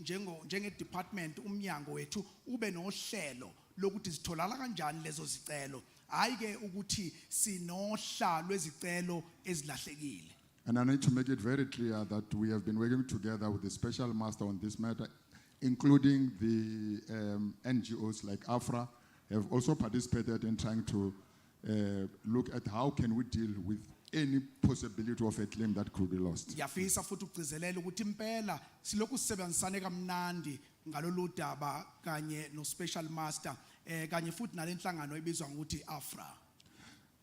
S12: njenge department umnyango wethu ube nohlelo lokuthi sitholala kanjani lezo zicelo hayi ke ukuthi sinohla lwezicelo ezilahlekile.
S3: And I need to make it very clear that we have been working together with the special master on this matter, including the NGOs like AFRA have also participated in trying to look at how can we deal with any possibility of a claim that could be lost.
S12: Yafisa futhi ukugcizelela ukuthi impela silokhu sisebenzisane kamnandi ngalolu daba kanye no special master kanye futhi nalenhlangano ebizwa ngokuthi AFRA.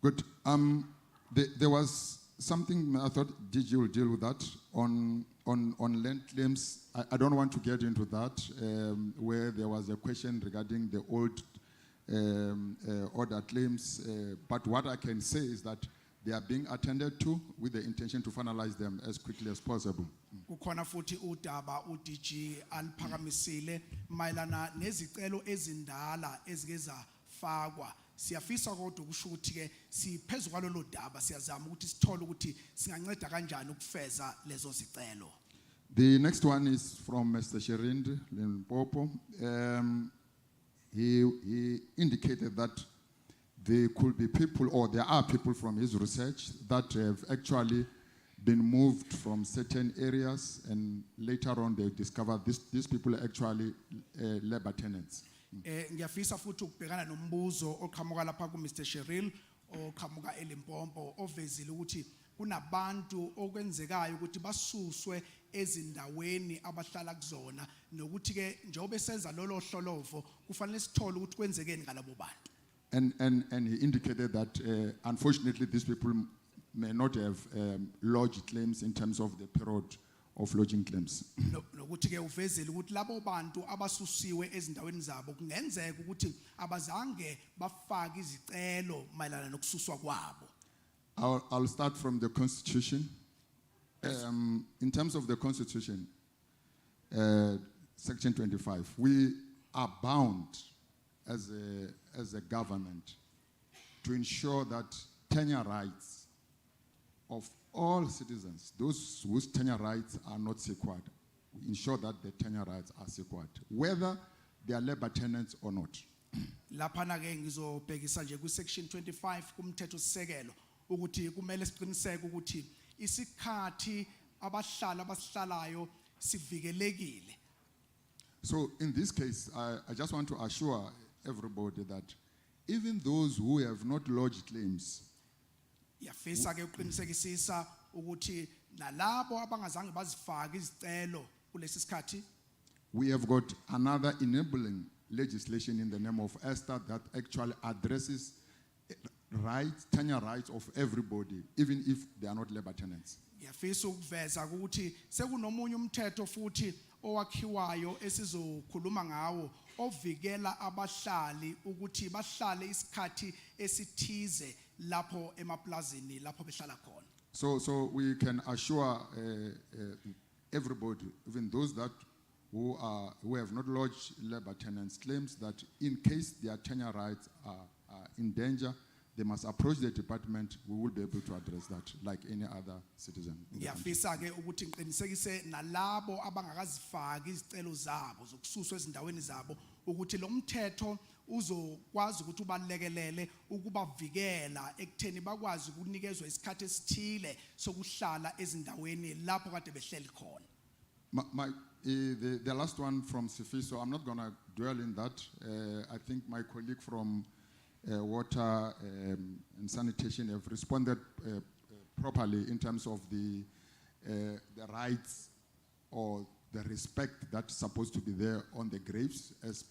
S3: Good. There was something I thought DG will deal with that on land claims. I don't want to get into that where there was a question regarding the old order claims, but what I can say is that They are being attended to with the intention to finalize them as quickly as possible.
S12: Kukhona futhi udaba uDG aliphakamisile mayelana nezicelo ezindala ezike zafakwa. Siyafisa kodwa ukusho ukuthi ke siphezulu kwalolu daba siyazama ukuthi sithole ukuthi singanceda kanjani ukufeza lezo zicelo.
S3: The next one is from Mr. Sherind Limpopo. He indicated that there could be people, or there are people from his research that have actually been moved from certain areas, and later on they discovered these people are actually labor tenants.
S12: Ngiyafisa futhi ukubhekana nombuzo oqhamuka lapha ku Mr. Sheril oqhamuka eLimpopo ovezile ukuthi kunabantu okwenzekayo ukuthi basuswe ezindaweni abahlala kuzona nokuthi ke njengoba senza lolo hlolovo kufanele sithole ukuthi kwenzekeni ngalabo bantu.
S3: And he indicated that unfortunately these people may not have lodged claims in terms of the period of lodging claims.
S12: Nokuthi ke uvezile ukuthi labo bantu abasusiwe ezindaweni zabo kungenzeka ukuthi abazange bafake izicelo mayelana nokususwa kwabo.
S3: I'll start from the Constitution. In terms of the Constitution, Section 25, we are bound as a government to ensure that tenure rights of all citizens, those whose tenure rights are not secured, we ensure that the tenure rights are secured, whether they are labor tenants or not.
S12: Laphana ke ngizobhekisa nje ku section 25 kumthetho sisekelo ukuthi kumele siqiniseke ukuthi isikhathi abahlali abasihlalayo sivikelekile.
S3: So in this case, I just want to assure everybody that even those who have not lodged claims,
S12: yafisa ke uqinisekisisa ukuthi nalabo abangazange bazifaka izicelo kulesi sikhathi
S3: we have got another enabling legislation in the name of ESTA that actually addresses rights, tenure rights of everybody, even if they are not labor tenants.
S12: Yafisa ukuveza ukuthi sekunomunye umthetho futhi owakhiwayo esizokhuluma ngawo ovikela abahlali ukuthi bahlale isikhathi esithize lapho emaplazini lapho behlala khona.
S3: So we can assure everybody, even those that who have not lodged labor tenants claims, that in case their tenure rights are in danger, they must approach the department. We will be able to address that like any other citizen.
S12: Yafisa ke ukuthi ngiqinisekise nalabo abangakazifaki izicelo zabo zokususwa ezindaweni zabo ukuthi lo mthetho uzokwazi ukuthi ubalekelele ukubavikela ekutheni bakwazi ukunikezwa isikhathi esithile sokuhlala ezindaweni lapho kade behleli khona.
S3: The last one from Sifiso, I'm not going to dwell in that. I think my colleague from Water and Sanitation have responded properly in terms of the rights or the respect that's supposed to be there on the graves as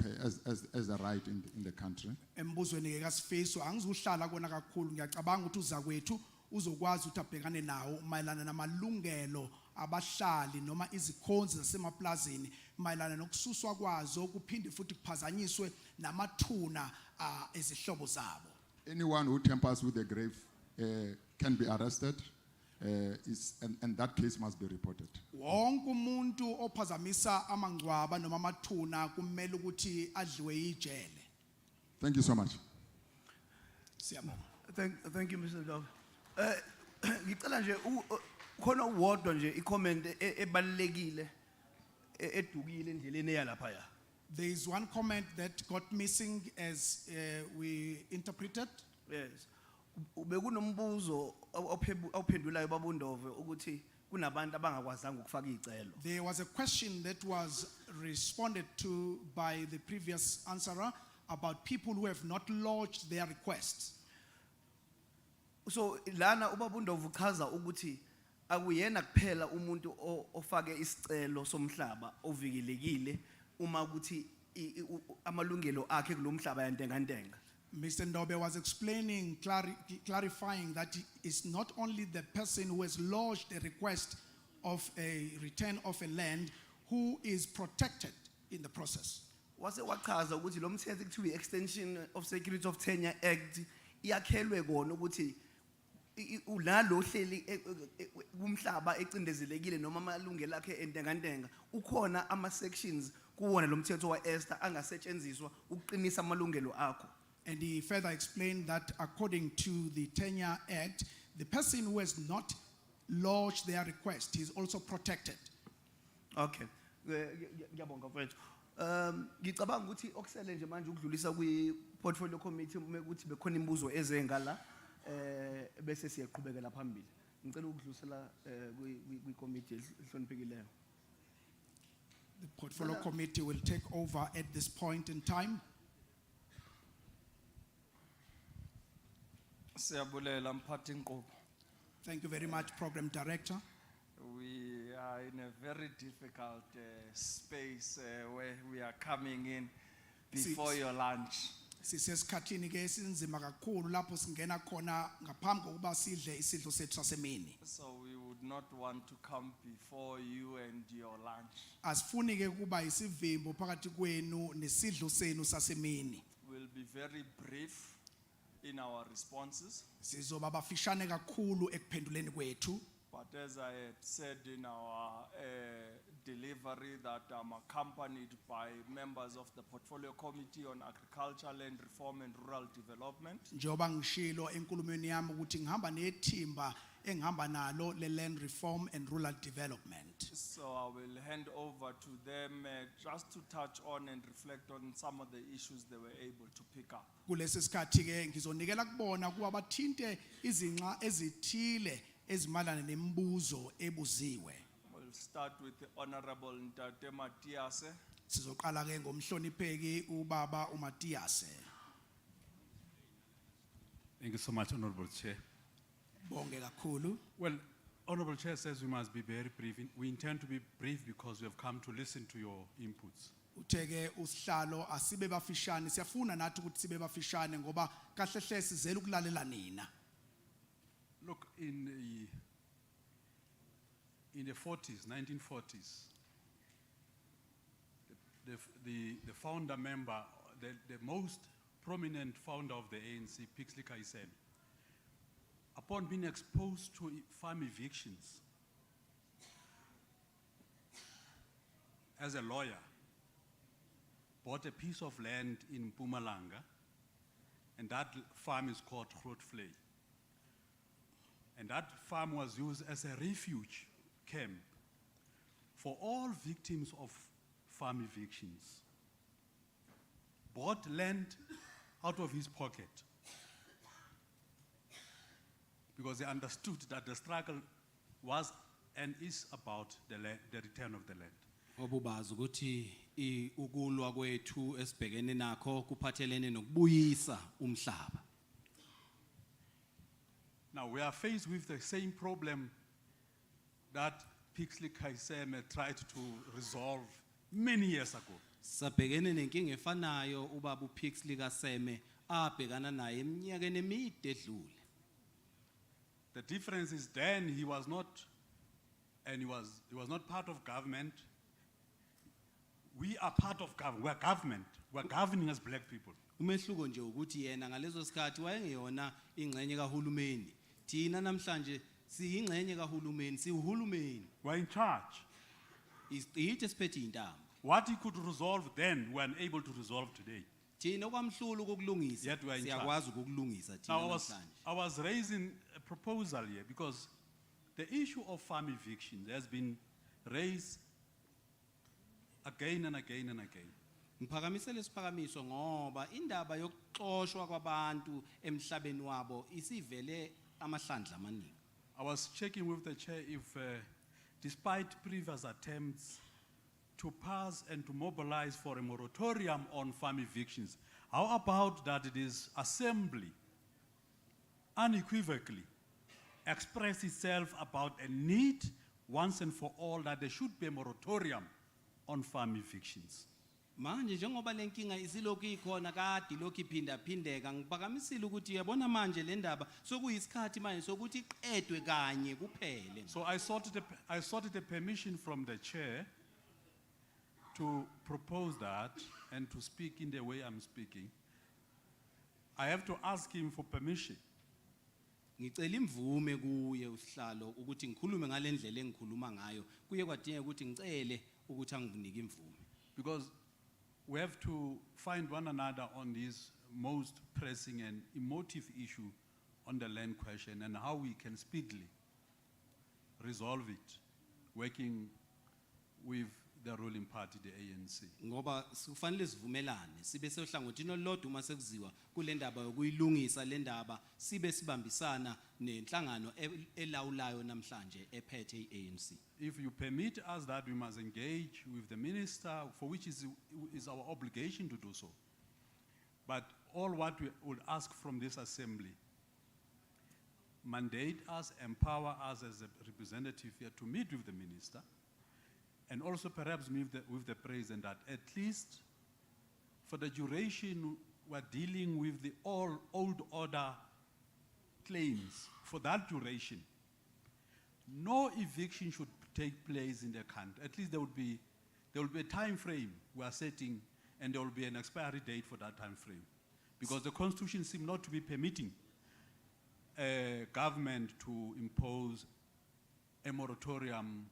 S3: a right in the country.
S12: Embuzweni ke kaSifiso angizuhlala kona kakhulu ngiyacabanga ukuthi uzakwethu uzokwazi ukuthi abhekane nawo mayelana namalungelo abahlali noma izikhonzi zasemaplazini mayelana nokususwa kwazo kuphinde futhi kuphazanyiswe namathuna ezihlobo zabo.
S3: Anyone who tampers with the grave can be arrested, and that case must be reported.
S12: Wonke umuntu ophazamisa amangcwaba noma amathuna kumele ukuthi adliwe ijele.
S3: Thank you so much.
S8: Thank you, Mr. Dove. Ngicela nje khona uwodwa nje i-comment ebalekile edukile endleleni eyalapha ya.
S12: There is one comment that got missing as we interpreted.
S8: Yes. Bekunombuzo awuphendulayo babundove ukuthi kunabantu abangakwazanga ukufaka izicelo.
S12: There was a question that was responded to by the previous answerer about people who have not lodged their requests.
S8: So lana ubabundove uchaza ukuthi akuyena kuphela umuntu ofake isicelo somhlaba ovikelekile uma ukuthi amalungelo akhe kulomhlaba yantengantenga.
S12: Mr. Ndobe was explaining, clarifying that it's not only the person who has lodged a request of a return of a land who is protected in the process.
S8: Wase wachaza ukuthi lo mthetho kuthiwa extension of Security of Tenure Act iyakhelwe kona ukuthi ulalo hleli umhlaba ecindezelekile noma amalungelo akhe entengantenga ukhona ama sections kuwona lo mthetho wa Esther angasetshenziswa ukuqinisa amalungelo akho.
S12: And he further explained that according to the Tenure Act, the person who has not lodged their request is also protected.
S8: Okay. Ngiyabonga mfethu. Ngicabanga ukuthi okusele nje manje ukudlulisa kwi portfolio committee ukuthi bekhona imibuzo ezengala bese siyaqhubekela phambili. Ngicela ukudlulisela kwi committee ehloniphekileyo.
S12: The portfolio committee will take over at this point in time.
S14: Siyabulela mphathi nkqubo.
S12: Thank you very much, Program Director.
S14: We are in a very difficult space where we are coming in before your lunch.
S12: Sisesikhathini ke esinzima kakhulu lapho singena khona ngaphambi kokuba sidle isidlo sethu sasemini.
S14: So we would not want to come before you and your lunch.
S12: Asifuni ke kuba isivimbo phakathi kwenu nesidlo senu sasemini.
S14: We'll be very brief in our responses.
S12: Sizoba bafishane kakhulu ekuphenduleni kwethu.
S14: But as I had said in our delivery that I'm accompanied by members of the Portfolio Committee on Agriculture, Land Reform and Rural Development.
S12: Njoba ngishilo enkulumweni yami ukuthi ngihamba nethimba engihamba nalo le Land Reform and Rural Development.
S14: So I will hand over to them just to touch on and reflect on some of the issues they were able to pick up.
S12: Kulesi sikhathi ke ngizonikela kubona kuba bathinte izinxa ezithile ezimalana nemibuzo ebuziwe.
S14: We'll start with the Honorable Ntate Matiase.
S12: Sizoqala ke ngomhlonipheki ubaba uMatiase.
S4: Thank you so much, Honorable Chair.
S12: Bonge kakhulu.
S4: Well, Honorable Chair says we must be very brief. We intend to be brief because we have come to listen to your inputs.
S12: Utheke usihlalo asibe bafishane siyafuna nathi ukuthi sibe bafishane ngoba kahle hle sizela ukulalela nina.
S4: Look, in the 40s, 1940s, the founder member, the most prominent founder of the ANC, Pixley Kaisen, upon being exposed to farm evictions as a lawyer, bought a piece of land in Mpumalanga, and that farm is called Grootvlei. And that farm was used as a refuge camp for all victims of farm evictions. Bought land out of his pocket because he understood that the struggle was and is about the return of the land.
S9: Obubazi ukuthi ukulwa kwethu esibhekene nakho kuphathelene nokubuyisa umhlaba.
S4: Now we are faced with the same problem that Pixley Kaiseme tried to resolve many years ago.
S9: Sabhekene nenkinga efanayo ubaba uPixley Kaseme abhekana naye eminyakeni emide edlule.
S4: The difference is then he was not part of government. We are part of government. We are government. We are governing as black people.
S9: Umehluko nje ukuthi yena ngalezo sikhathi wayengeyona ingxenye kahulumeni. Thina namhlanje siyingxenye kahulumeni, siuhulumeni.
S4: We are in charge.
S9: Isiqithi esiphethe intamo.
S4: What he could resolve then, we are unable to resolve today.
S9: Thina okwamhlula ukukulungisa.
S4: Yet we are in charge.
S9: Siyakwazi ukukulungisa thina namhlanje.
S4: I was raising a proposal here because the issue of farm evictions has been raised again and again and again.
S9: Ngiphakamisela isiphakamiso ngoba indaba yokuxoshwa kwabantu emhlabeni wabo isivele amahlandla amaningi.
S4: I was checking with the chair if despite previous attempts to pass and to mobilize for a moratorium on farm evictions, how about that it is assembly unequivocally express itself about a need once and for all that there should be a moratorium on farm evictions.
S9: Manje njengoba lenkinga isilokhu ikhona kade lokhu iphinda phindeka ngiphakamisile ukuthi yabona manje le ndaba sokuyisikhathi manje sokuthi iqedwe kanye kuphele.
S4: So I sought the permission from the chair to propose that and to speak in the way I'm speaking. I have to ask him for permission
S9: ngicela imvume kuye usihlalo ukuthi ngikhulume ngalendlela engikhuluma ngayo kuye kwadingeka ukuthi ngicele ukuthi anginike imvume
S4: Because we have to find one another on this most pressing and emotive issue on the land question and how we can speedily resolve it, working with the ruling party, the ANC.
S9: ngoba kufanele sivumelane sibe sohlangothini olulodwa uma sekuziwa kule ndaba yokuyilungisa le ndaba sibe sibambisana nenhlangano elawulayo namhlanje ephethe iANC.
S4: If you permit us that, we must engage with the minister, for which is our obligation to do so. But all what we would ask from this assembly, mandate us, empower us as a representative here to meet with the minister, and also perhaps meet with the president, that at least for the duration we're dealing with the all old order claims, for that duration, no eviction should take place in the country. At least there will be a time frame we are setting, and there will be an expiry date for that time frame. Because the Constitution seems not to be permitting government to impose a moratorium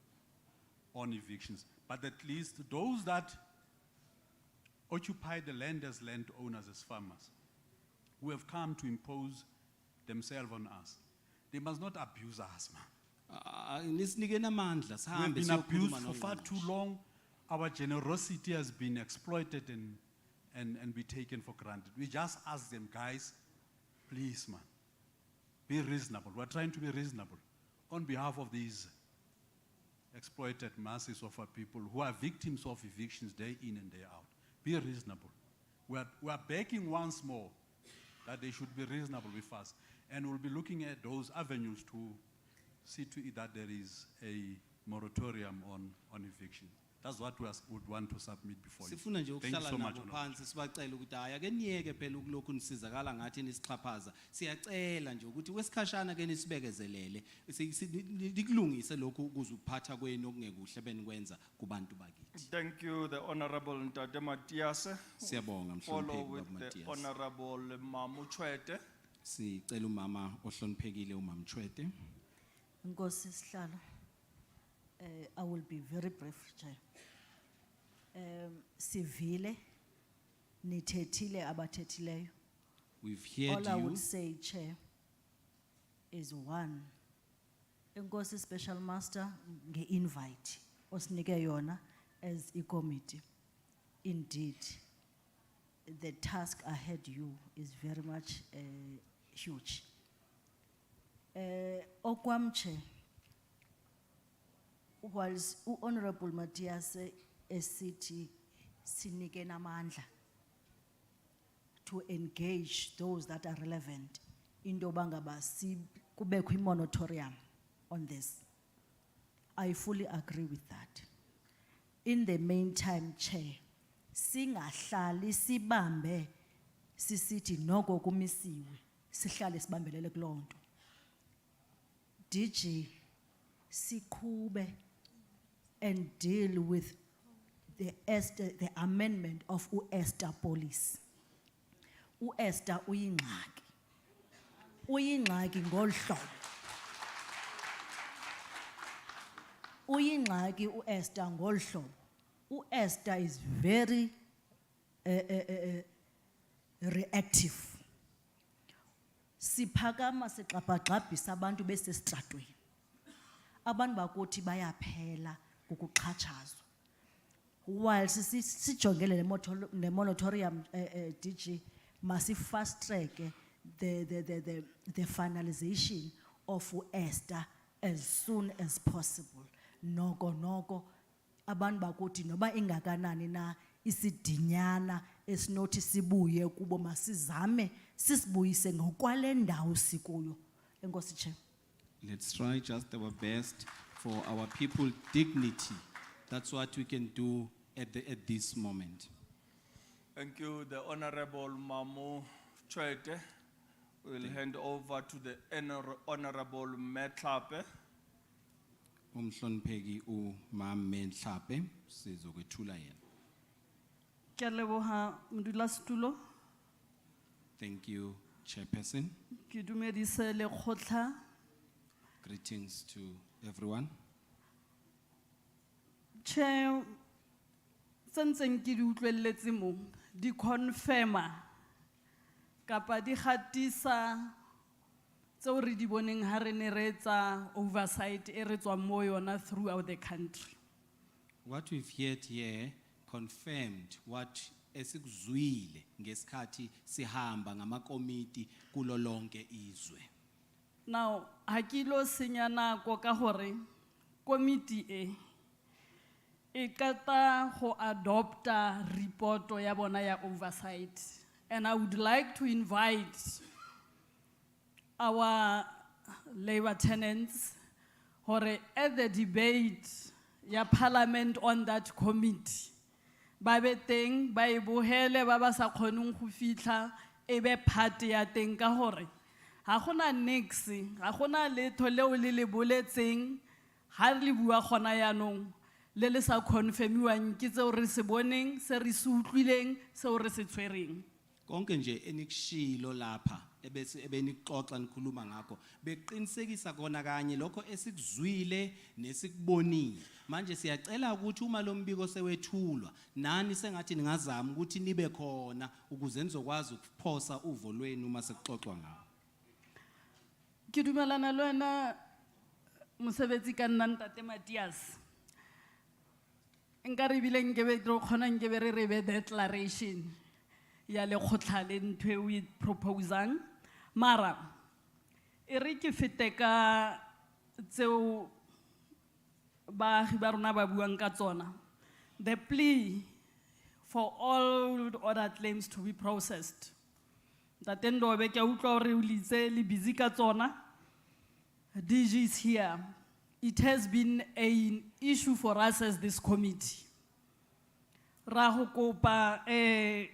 S4: on evictions. But at least those that occupy the land as landowners, as farmers, who have come to impose themselves on us, they must not abuse us, man. We have been abused for far too long. Our generosity has been exploited and be taken for granted. We just ask them, guys, please, man, be reasonable. We're trying to be reasonable on behalf of these exploited masses of our people who are victims of evictions day in and day out. Be reasonable. We are begging once more that they should be reasonable with us, and we'll be looking at those avenues to see to it that there is a moratorium on eviction. That's what we would want to submit before you.
S9: Sifuna nje
S4: Thank you
S9: ukuhlala
S4: so much.
S9: nabo phansi sibacela ukuthi hayi ake niyeke phela ukulokhu nisizakala ngathi nisixhaphaza siyacela nje ukuthi kwesikhashana ke nisibekezelele likulungise lokhu ukuzuphatha kwenu okungekuhle benikwenza kubantu bakithi.
S14: Thank you, the Honorable Ntate Matiase.
S9: Siyabonga
S14: Follow
S9: mhlonipheki
S14: with
S9: Baba
S14: the
S9: Matiase.
S14: Honorable Mamu Chwete.
S9: Sicela umama ohloniphekile umama Chwete.
S7: Nkosi sihlalo. I will be very brief, Chair. Sivile, nithethile abathethileyo.
S9: We've heard
S7: All I
S9: you.
S7: would say, Chair, is one. Nkosi Special Master, nge-invite, osinike yona as a committee. Indeed, the task ahead you is very much huge. Okwam, Chair, whilst Honorable Matiase esithi sinike namandla to engage those that are relevant into bangaba kubekho moratorium on this. I fully agree with that. In the meantime, Chair, singahlali sibambe sisithi noko kumisiwe sihlale sibambelele kulonto. DG sikhube and deal with the amendment of Esther police. Esther uyingxaki. Uyingxaki ngolhlobo. Uyingxaki Esther ngolhlobo. Esther is very reactive. Siphakama sexhaphaxhabisa abantu besestratweni. Abantu bakuthi bayaphela ukuxhatshazwa. While sijongele le moratorium DG must fast track the finalization of Esther as soon as possible. Noko abantu bakuthi noba ingakanani na isidinyana esinothi sibuye kubo masizame sisibuyise ngokwale ndawo sikuyo. Enkosi Chair.
S9: Let's try just our best for our people's dignity. That's what we can do at this moment.
S14: Thank you, the Honorable Mamu Chwete. We'll hand over to the Honorable Metlape.
S9: Umhlonipheki uMam Menhlape sizokwethula yena.
S6: Ke a leboha modulasetulo.
S9: Thank you,
S10: Chairperson.
S6: Ke dumedise lekgotla.
S10: Greetings to everyone.
S6: Chair, sentseng ke di utlwelletse mo, di confirma kapa di gatisa tseo re di boneng ha re ne re etsa oversight e re tswang mo yona throughout the country.
S10: What we've heard here confirmed what esikuzwile ngesikhathi sihamba ngamakomiti kulo lonke izwe.
S6: Now, ha ke lo senya nako ka hore committee e kata go adopta reporto ya bona ya oversight, and I would like to invite our labor tenants hore at the debate ya parliament on that committee ba be teng ba e bohele ba ba sa kgoneng go fitla e be part ya teng ka hore ha gona nix ha gona letho leo le le boletseng ha re le bua gona yanong le le sa confirmiwang ke tseo re se boneng se re se utlwileng seo re se tshwereng.
S10: Konke nje enikushilo lapha ebenixoxa nikhuluma ngakho beqinisekisa kona kanye lokho esikuzwile nesikubonile. Manje siyacela ukuthi uma lo mbiko sewethulwa nani sengathi ningazama ukuthi nibe khona ukuze nizokwazi ukuphosa uvo lwenu uma sekuxoxwa ngawo.
S6: Ke dumelana le wena mosebetsi ka nna Ntate Matias. Nka re bile nkebe tlo khona nkebe re be declaration ya lekgotla le ntwe o proposang mara e re ke fete ka tseo baagi ba rona ba buang ka tsona. The plea for all other claims to be processed. Ntate Ndobe ke a utlwa hore o litse le busy ka tsona. DG is here. It has been an issue for us as this committee. Rahukopa a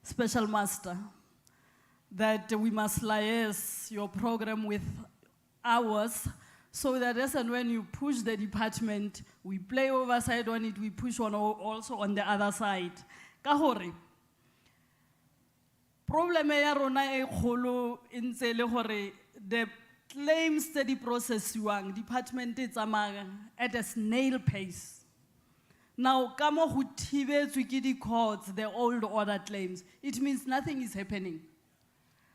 S6: special master that we must liaise your program with ours so that as and when you push the department, we play oversight on it, we push on also on the other side. Kahore. Problem ya rona e kholo ntse le hore the claims that the process yuang department tsamaya at a snail pace. Now, kamo ho thibetswe ke di courts, the old order claims, it means nothing is happening.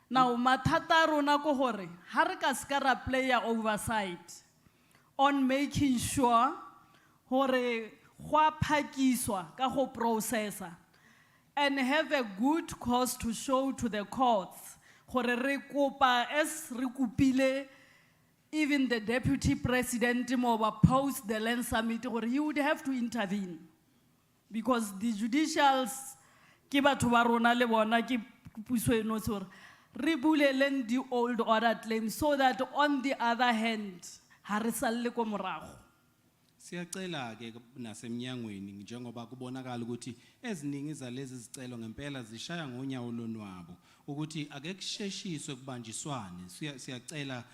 S6: Now, mathata rona ko hore ha re ka ska ra play ya oversight on making sure hore gwa phakiswa ka go processa and have a good cause to show to the courts. Gore re kopa as re kopile even the deputy president Moba post the land summit gore he would have to intervene because the judicials ke batho ba rona le bona ke puso eno tsore re buleleng the old order claims so that on the other hand ha re salle ko morago.
S10: Siyacela ke nasemnyangweni njengoba kubonakala ukuthi eziningi zalezi zicelo ngempela zishaya ngonyawo lonwabo ukuthi ake kusheshiswe kubanjiswane. Siyacela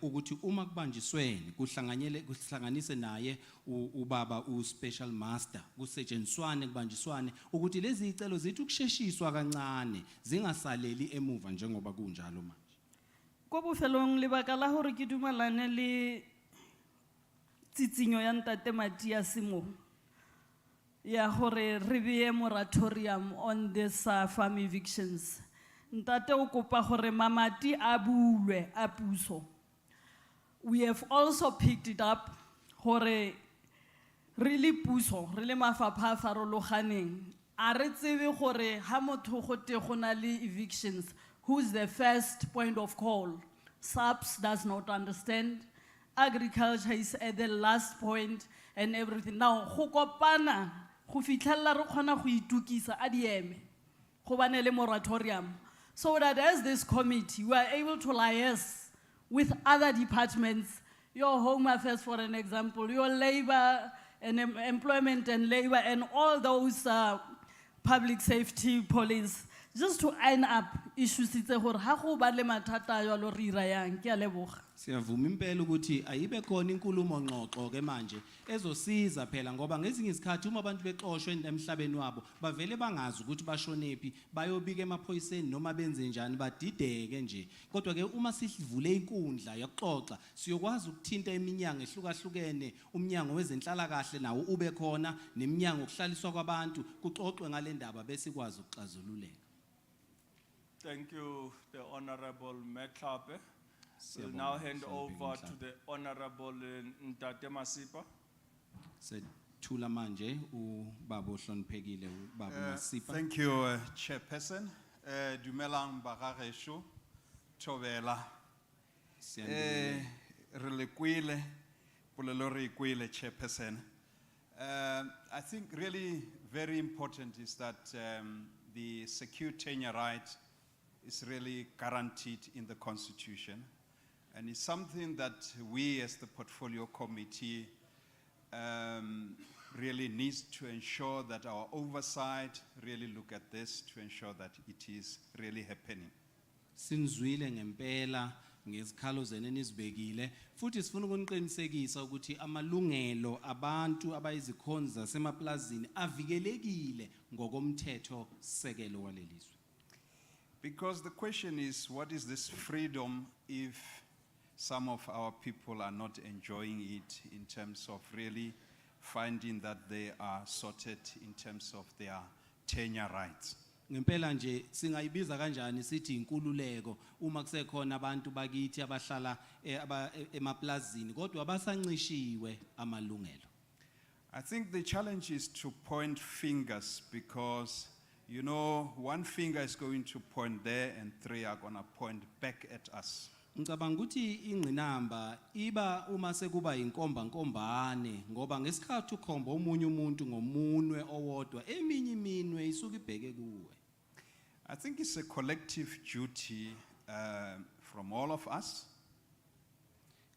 S10: ukuthi uma kubanjisweni kuhlanganise naye ubaba uspecial master kusetshenziswane kubanjiswane ukuthi lezi zicelo zithi ukusheshiswa kancane zingasaleli emuva njengoba kunjalo manje.
S6: Ko bofelong lebaka la hore ke dumelane le tsitsinyo ya Ntate Matias mo ya hore re beye moratorium on this farm evictions. Ntate o kopa hore mamati a bulwe a puso. We have also picked it up hore really puso really mafapha a farologaneng a re tsebe gore ha motho go te go na le evictions, who's the first point of call? SAPS does not understand. Agriculture is at the last point and everything. Now, go kopana, go fitlhella re khona go itukisa a dieme, go bane le moratorium, so that as this committee, we are able to liaise with other departments, your Home Affairs, for an example, your labor and employment and labor, and all those public safety, police, just to iron up issues tse gore ha go ba le mathata a jalo re ira yang ke a leboga.
S9: Siyavuma impela ukuthi ayibe khona inkulumo ngxoxo ke manje ezosiza phela ngoba ngezinye izikhathi uma abantu bexoshwe emhlabeni wabo bavele bangazi ukuthi bashonephi bayobika emaphoyiseni noma benze njani badideke nje kodwa ke uma sivule inkundla yokuxoxa siyokwazi ukuthinta iminyango ehlukahlukene umnyango wezenhlala kahle nawo ube khona neminyango okuhlaliswa kwabantu kuxoxwe ngale ndaba bese ikwazi ukuxazululeka.
S14: Thank you, the Honorable Metlape. We'll now hand over to the Honorable Ntate Masipa.
S9: Sethula manje ubaba ohloniphekile ubaba Masipa.
S11: Thank you, Chairperson. Dumelang bagagesho Thobela. Relekuile, polelo re ikuile, Chairperson. I think really very important is that the secure tenure right is really guaranteed in the Constitution. And it's something that we as the Portfolio Committee really needs to ensure that our oversight really look at this to ensure that it is really happening.
S9: Sinzwile ngempela ngezikhalo zenu enizibekile futhi sifuna ukuniqinisekisa ukuthi amalungelo abantu abayizikhonzi zasemaplazini avikelekile ngokomthetho sekelo walelizwe.
S11: Because the question is, what is this freedom if some of our people are not enjoying it in terms of really finding that they are sorted in terms of their tenure rights?
S9: Ngempela nje singayibiza kanjani sithi inkululeko uma kusekhona abantu bakithi abahlala emaplazini kodwa abasancishiwe amalungelo.
S11: I think the challenge is to point fingers because you know one finger is going to point there and three are going to point back at us.
S9: Ngicabanga ukuthi ingqinamba iba uma sekuba inkomba nkombane ngoba ngesikhathi ukhomba omunye umuntu ngomunwe owodwa eminye iminwe isuka ibheke kuwe.
S11: I think it's a collective duty from all of us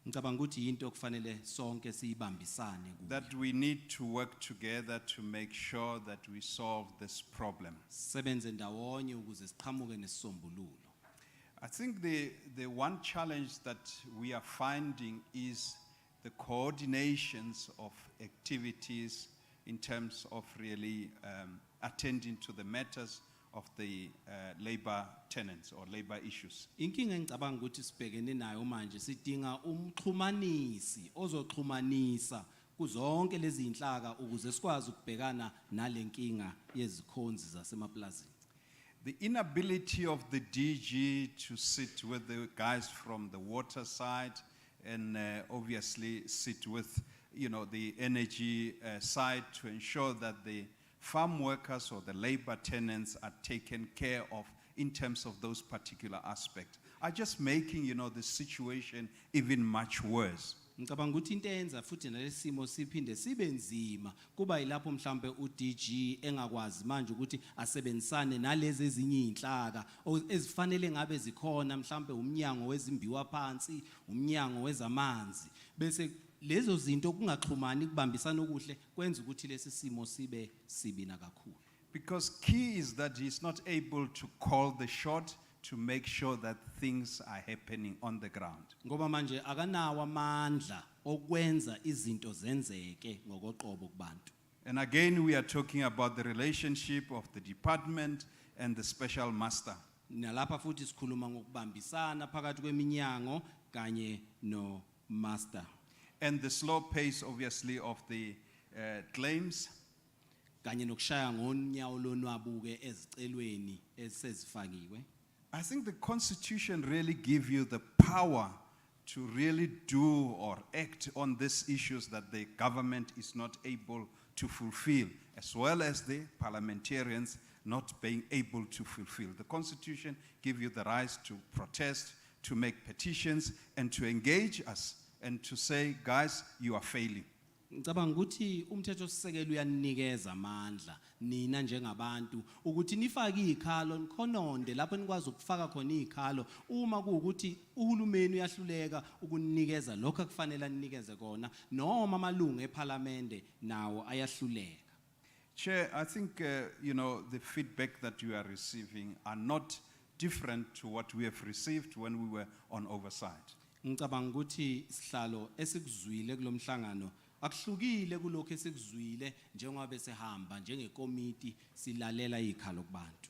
S9: ngicabanga ukuthi into okufanele sonke siyibambisane kuyo.
S11: that we need to work together to make sure that we solve this problem.
S9: Sebenze ndawonye ukuze siqhamuke nesisombululo.
S11: I think the one challenge that we are finding is the coordinations of activities in terms of really attending to the matters of the labor tenants or labor issues.
S9: Inkinga engicabanga ukuthi sibhekene nayo manje sidinga umxhumanisi ozoxhumanisa kuzonke lezi inhlaka ukuze sikwazi ukubhekana nalenkinga yezikhonzi zasemaplazini.
S11: The inability of the DG to sit with the guys from the water side and obviously sit with the energy side to ensure that the farm workers or the labor tenants are taken care of in terms of those particular aspects are just making the situation even much worse.
S9: Ngicabanga ukuthi into eyenza futhi nalesimo siphinde sibe nzima kuba ilapho mhlambe uDG engakwazi manje ukuthi asebenzisane nalezi ezinye inhlaka ezifanele ngabe zikhona mhlambe umnyango wezimbiwa phansi umnyango wezamanzi bese lezo zinto kungaxhumani kubambisana okuhle kwenza ukuthi lesi simo sibe sibina kakhulu.
S11: Because key is that he's not able to call the shot to make sure that things are happening on the ground.
S9: Ngoba manje akanawo amandla okwenza izinto zenzeke ngokoqobo kubantu.
S11: And again we are talking about the relationship of the department and the special master.
S9: Nalapha futhi sikhuluma ngokubambisana phakathi kweminyango kanye no master.
S11: And the slow pace obviously of the claims
S9: kanye nokushaya ngonyawo lonwabuke ezicelweni esezifakiwe.
S11: I think the Constitution really gives you the power to really do or act on these issues that the government is not able to fulfill, as well as the parliamentarians not being able to fulfill. The Constitution gives you the right to protest, to make petitions, and to engage us, and to say, guys, you are failing.
S9: Ngicabanga ukuthi umthetho sisekelo uyanikeza amandla nina njengabantu ukuthi nifake izikhalo nikhononde lapho nikwazi ukufaka khona izikhalo uma kuukuthi uhulumeni uyahluleka ukunikeza lokho akufanele anikeze kona noma amalungu eParliament nawo ayahluleka.
S11: Chair, I think, the feedback that you are receiving are not different to what we have received when we were on oversight.
S10: Ngicabanga ukuthi sihlalo esikuzwile kulomhlangano akuhlukile kulokho esikuzwile njengoba besehamba njengekomiti silalela izikhalo kubantu.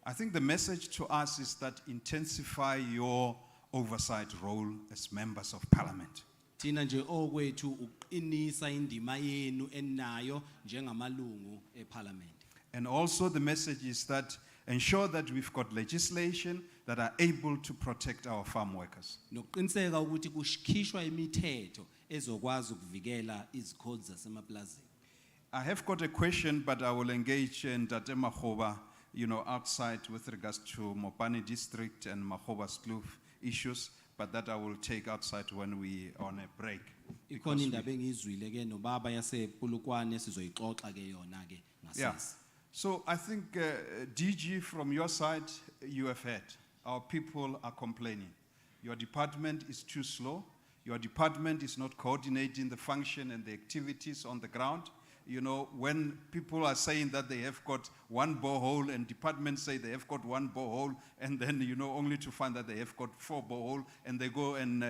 S11: I think the message to us is that intensify your oversight role as members of parliament.
S10: Thina nje okwethu uqinisa indima yenu enayo njengamalungu eParliament.
S11: And also the message is that ensure that we've got legislation that are able to protect our farm workers.
S10: Nokuqiniseka ukuthi kushikishwa imithetho ezokwazi ukuvikela izikhodi zasemaplazini.
S11: I have got a question, but I will engage in Tate Makgoba, outside with regards to Mopani district and Makgoba's Kloof issues, but that I will take outside when we are on a break.
S10: Ikhona indaba engizwile ke nobaba yasePulukwane sizoyixoxa ke yona ke
S11: Yeah.
S10: ngasese.
S11: So I think, DG, from your side, you have heard. Our people are complaining. Your department is too slow. Your department is not coordinating the function and the activities on the ground. When people are saying that they have got one borehole and departments say they have got one borehole, and then, only to find that they have got 4 boreholes, and they go and,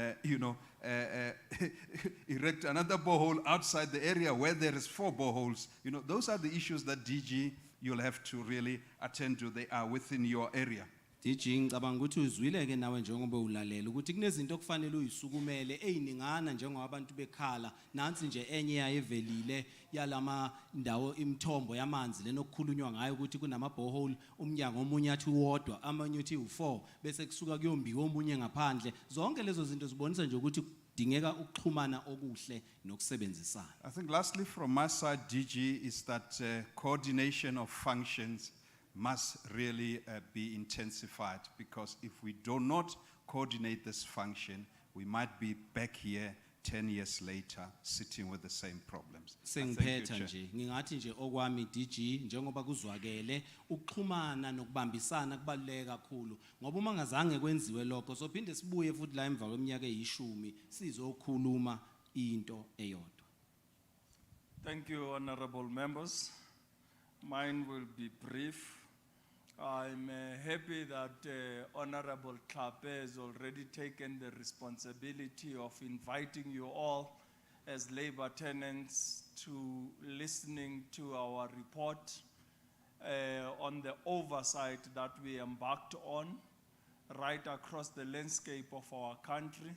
S11: erect another borehole outside the area where there is 4 boreholes. Those are the issues that DG, you'll have to really attend to. They are within your area.
S10: DG ngicabanga ukuthi uzwile ke nawe njengoba ulalela ukuthi kunezinto okufanele uyisukumele eziningana njengoba abantu bekhala nansi nje enye yayevelile yalama ndawo imithombo yamanzi lenokukhulunywa ngayo ukuthi kunama borehole umnyango omunye athi uwodwa amanye uthi u4 bese kusuka kuyombiwa omunye ngaphandle zonke lezo zinto zibonisa nje ukuthi dingeka ukuxhumana okuhle nokusebenzisana.
S11: I think lastly from my side, DG, is that coordination of functions must really be intensified, because if we do not coordinate this function, we might be back here 10 years later sitting with the same problems.
S10: Sengiphetha nje ngingathi nje okwami DG njengoba kuzwakele ukuxhumana nokubambisana kubaluleka kakhulu ngoba uma ngazange kwenziwe lokho sophinde sibuye futhi la emva kweminyaka e10 sizokhuluma into eyodwa.
S14: Thank you, honorable members. Mine will be brief. I'm happy that Honorable Klape has already taken the responsibility of inviting you all as labor tenants to listening to our report on the oversight that we embarked on right across the landscape of our country,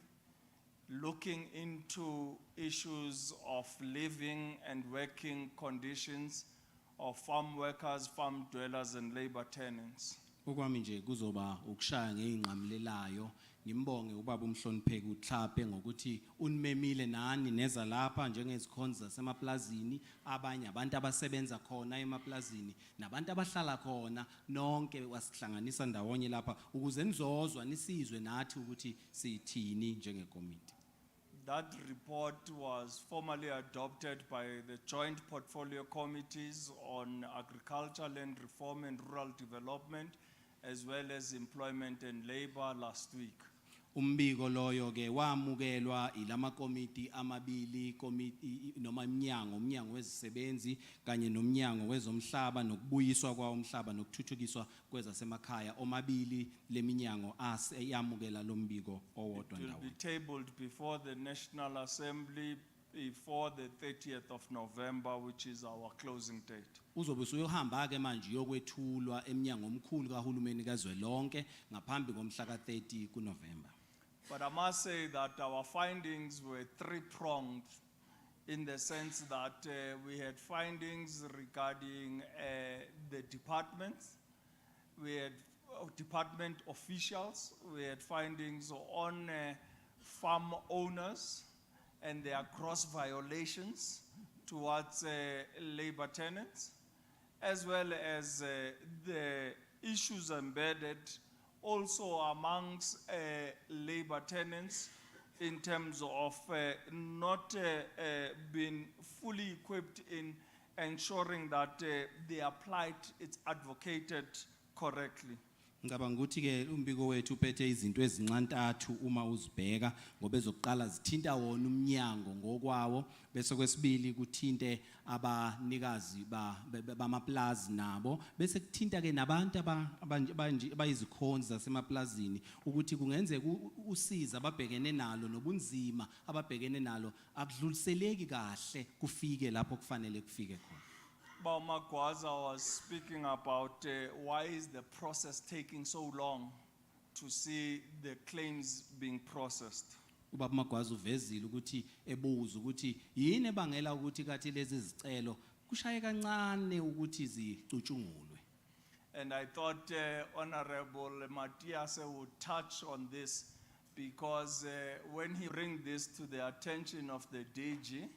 S14: looking into issues of living and working conditions of farm workers, farm dwellers, and labor tenants.
S10: Okwami nje kuzoba ukushaya ngeinqamlelayo ngimbonge ubaba umhlonipheki uThlape ngokuthi unimemile nani neza lapha njengezikhonza zasemaplazini abanye abantu abasebenza khona emaplazini nabantu abahlala khona nonke wasihlanganisa ndawonye lapha ukuze nizozwa nisizwe nathi ukuthi sithini njengekomiti.
S14: That report was formally adopted by the Joint Portfolio Committees on Agriculture, Land Reform and Rural Development, as well as Employment and Labor last week.
S10: Umbiko loyo ke wamukelwa ilama komiti amabili komiti noma umnyango wezisebenzi kanye nomnyango wezomhlaba nokubuyiswa kwawo umhlaba nokuthuthukiswa kwezasemakhaya omabili leminyango yamukela lombiko owodwa
S14: It will
S10: ndawo.
S14: be tabled before the National Assembly before the 30th of November, which is our closing date.
S10: Uzobe usuyohamba ke manje yokwethulwa eminyango omkhulu kahulumeni kazwelonke ngaphambi komhla ka30 kuNovember.
S14: But I must say that our findings were 3-pronged in the sense that we had findings regarding the departments, we had department officials, we had findings on farm owners and their gross violations towards labor tenants, as well as the issues embedded also amongst labor tenants in terms of not being fully equipped in ensuring that their plight is advocated correctly.
S10: Ngicabanga ukuthi ke umbiko wethu uphethe izinto ezincantathu uma uzibheka ngoba ezokuqala zithinta wona umnyango ngokwawo bese kwesibili kuthinte abanikazi bamaplazi nabo bese kuthinta ke nabantu abayizikhonzi zasemaplazini ukuthi kungenzeka usiza ababhekene nalo nobunzima ababhekene nalo akudluliseleki kahle kufike lapho kufanele kufike khona.
S14: Magwaza was speaking about why is the process taking so long to see the claims being processed.
S10: Ubaba Magwaza uvezile ukuthi ebuza ukuthi yini ebangela ukuthi kathi lezi zicelo kushaye kancane ukuthi zicutshungulwe.
S14: And I thought Honorable Matiase would touch on this because when he bring this to the attention of the DG,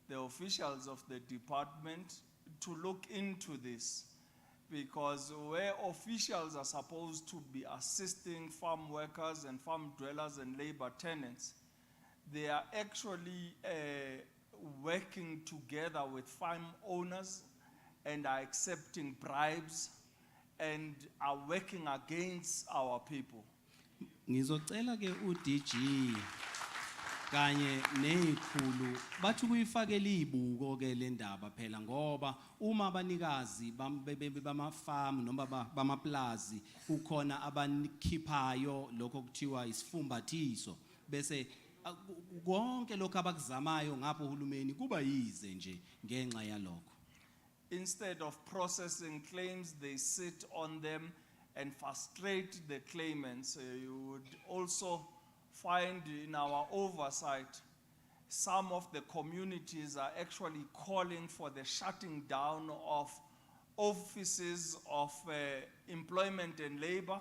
S14: the officials of the department, to look into this, because where officials are supposed to be assisting farm workers and farm dwellers and labor tenants, they are actually working together with farm owners and are accepting bribes and are working against our people.
S10: Ngizocela ke uDG kanye nezikhulu bathi kuyifakela izibuko ke le ndaba phela ngoba uma abanikazi bamafarm noma bamaplazi ukhona abanikhipayo lokho kuthiwa isifumbathiso bese konke lokho abakuzamayo ngapho uhulumeni kuba yize nje ngenxa yalokho.
S14: Instead of processing claims, they sit on them and frustrate the claimants. You would also find in our oversight, some of the communities are actually calling for the shutting down of offices of employment and labor,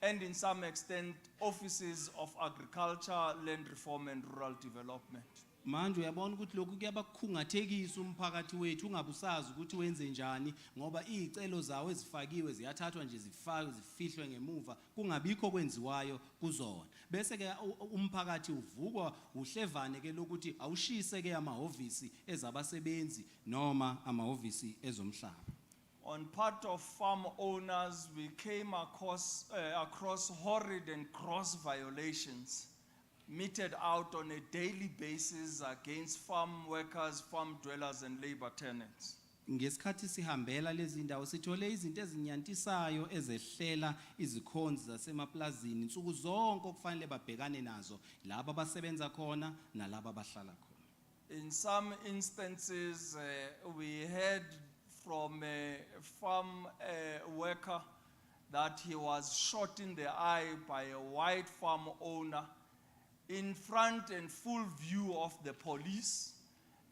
S14: and in some extent, offices of agriculture, land reform, and rural development.
S10: Manje uyabona ukuthi lokhu kuyabakhungathekisa umphakathi wethu ungabusazi ukuthi wenze njani ngoba izicelo zawo ezifakiwe ziyathathwa nje zifihlwe ngemuva kungabikho kwenziwayo kuzona bese ke umphakathi uvukwa uhlevane ke lokuthi awushise ke amahhovisi ezabasebenzi noma amahhovisi ezomhlaba.
S14: On part of farm owners, we came across horrid and gross violations meted out on a daily basis against farm workers, farm dwellers, and labor tenants.
S10: Ngesikhathi sihambela lezi ndawo sithole izinto ezinyantisayo ezehlela izikhonzi zasemaplazini insuku zonke okufanele babhekane nazo laba abasebenza khona nalabo abahlala khona.
S14: In some instances, we heard from a farm worker that he was shot in the eye by a white farm owner in front and full view of the police,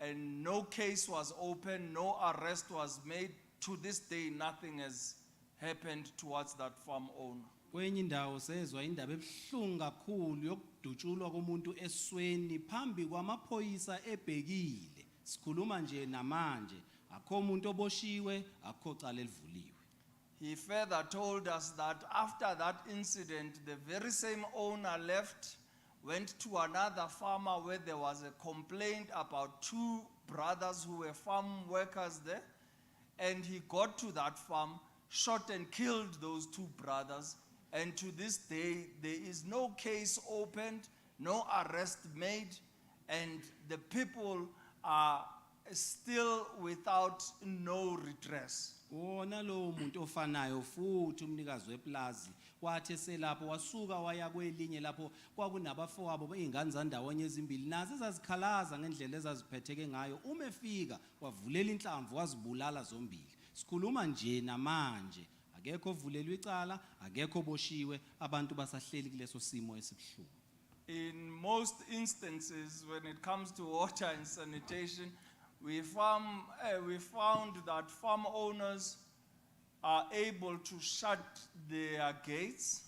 S14: and no case was opened, no arrest was made. To this day, nothing has happened towards that farm owner.
S10: Kwenye indawo sezwa indaba ebuhlungu kakhulu yokudutshulwa komuntu esweni phambi kwamaphoyisa ebhekile. Sikhuluma nje namanje akho umuntu oboshiwe akho cala elivuliwe.
S14: He further told us that after that incident, the very same owner left, went to another farmer where there was a complaint about two brothers who were farm workers there, and he got to that farm, shot and killed those two brothers, and to this day there is no case opened, no arrest made, and the people are still without no redress.
S10: Wona lo muntu ofanayo futhi umnikazi weplazi wathi selapho wasuka waya kwelinye lapho kwakunabafowabo izingane zandawonye ezimbili nazo ezazikhalaza ngendlela ezaziphetheke ngayo uma efika wavulela inhlamvu wazibulala zombili. Sikhuluma nje namanje akekho ovulelwe icala akekho oboshiwe abantu basahleli kuleso simo esibhlungu.
S14: In most instances when it comes to water and sanitation, we found that farm owners are able to shut their gates,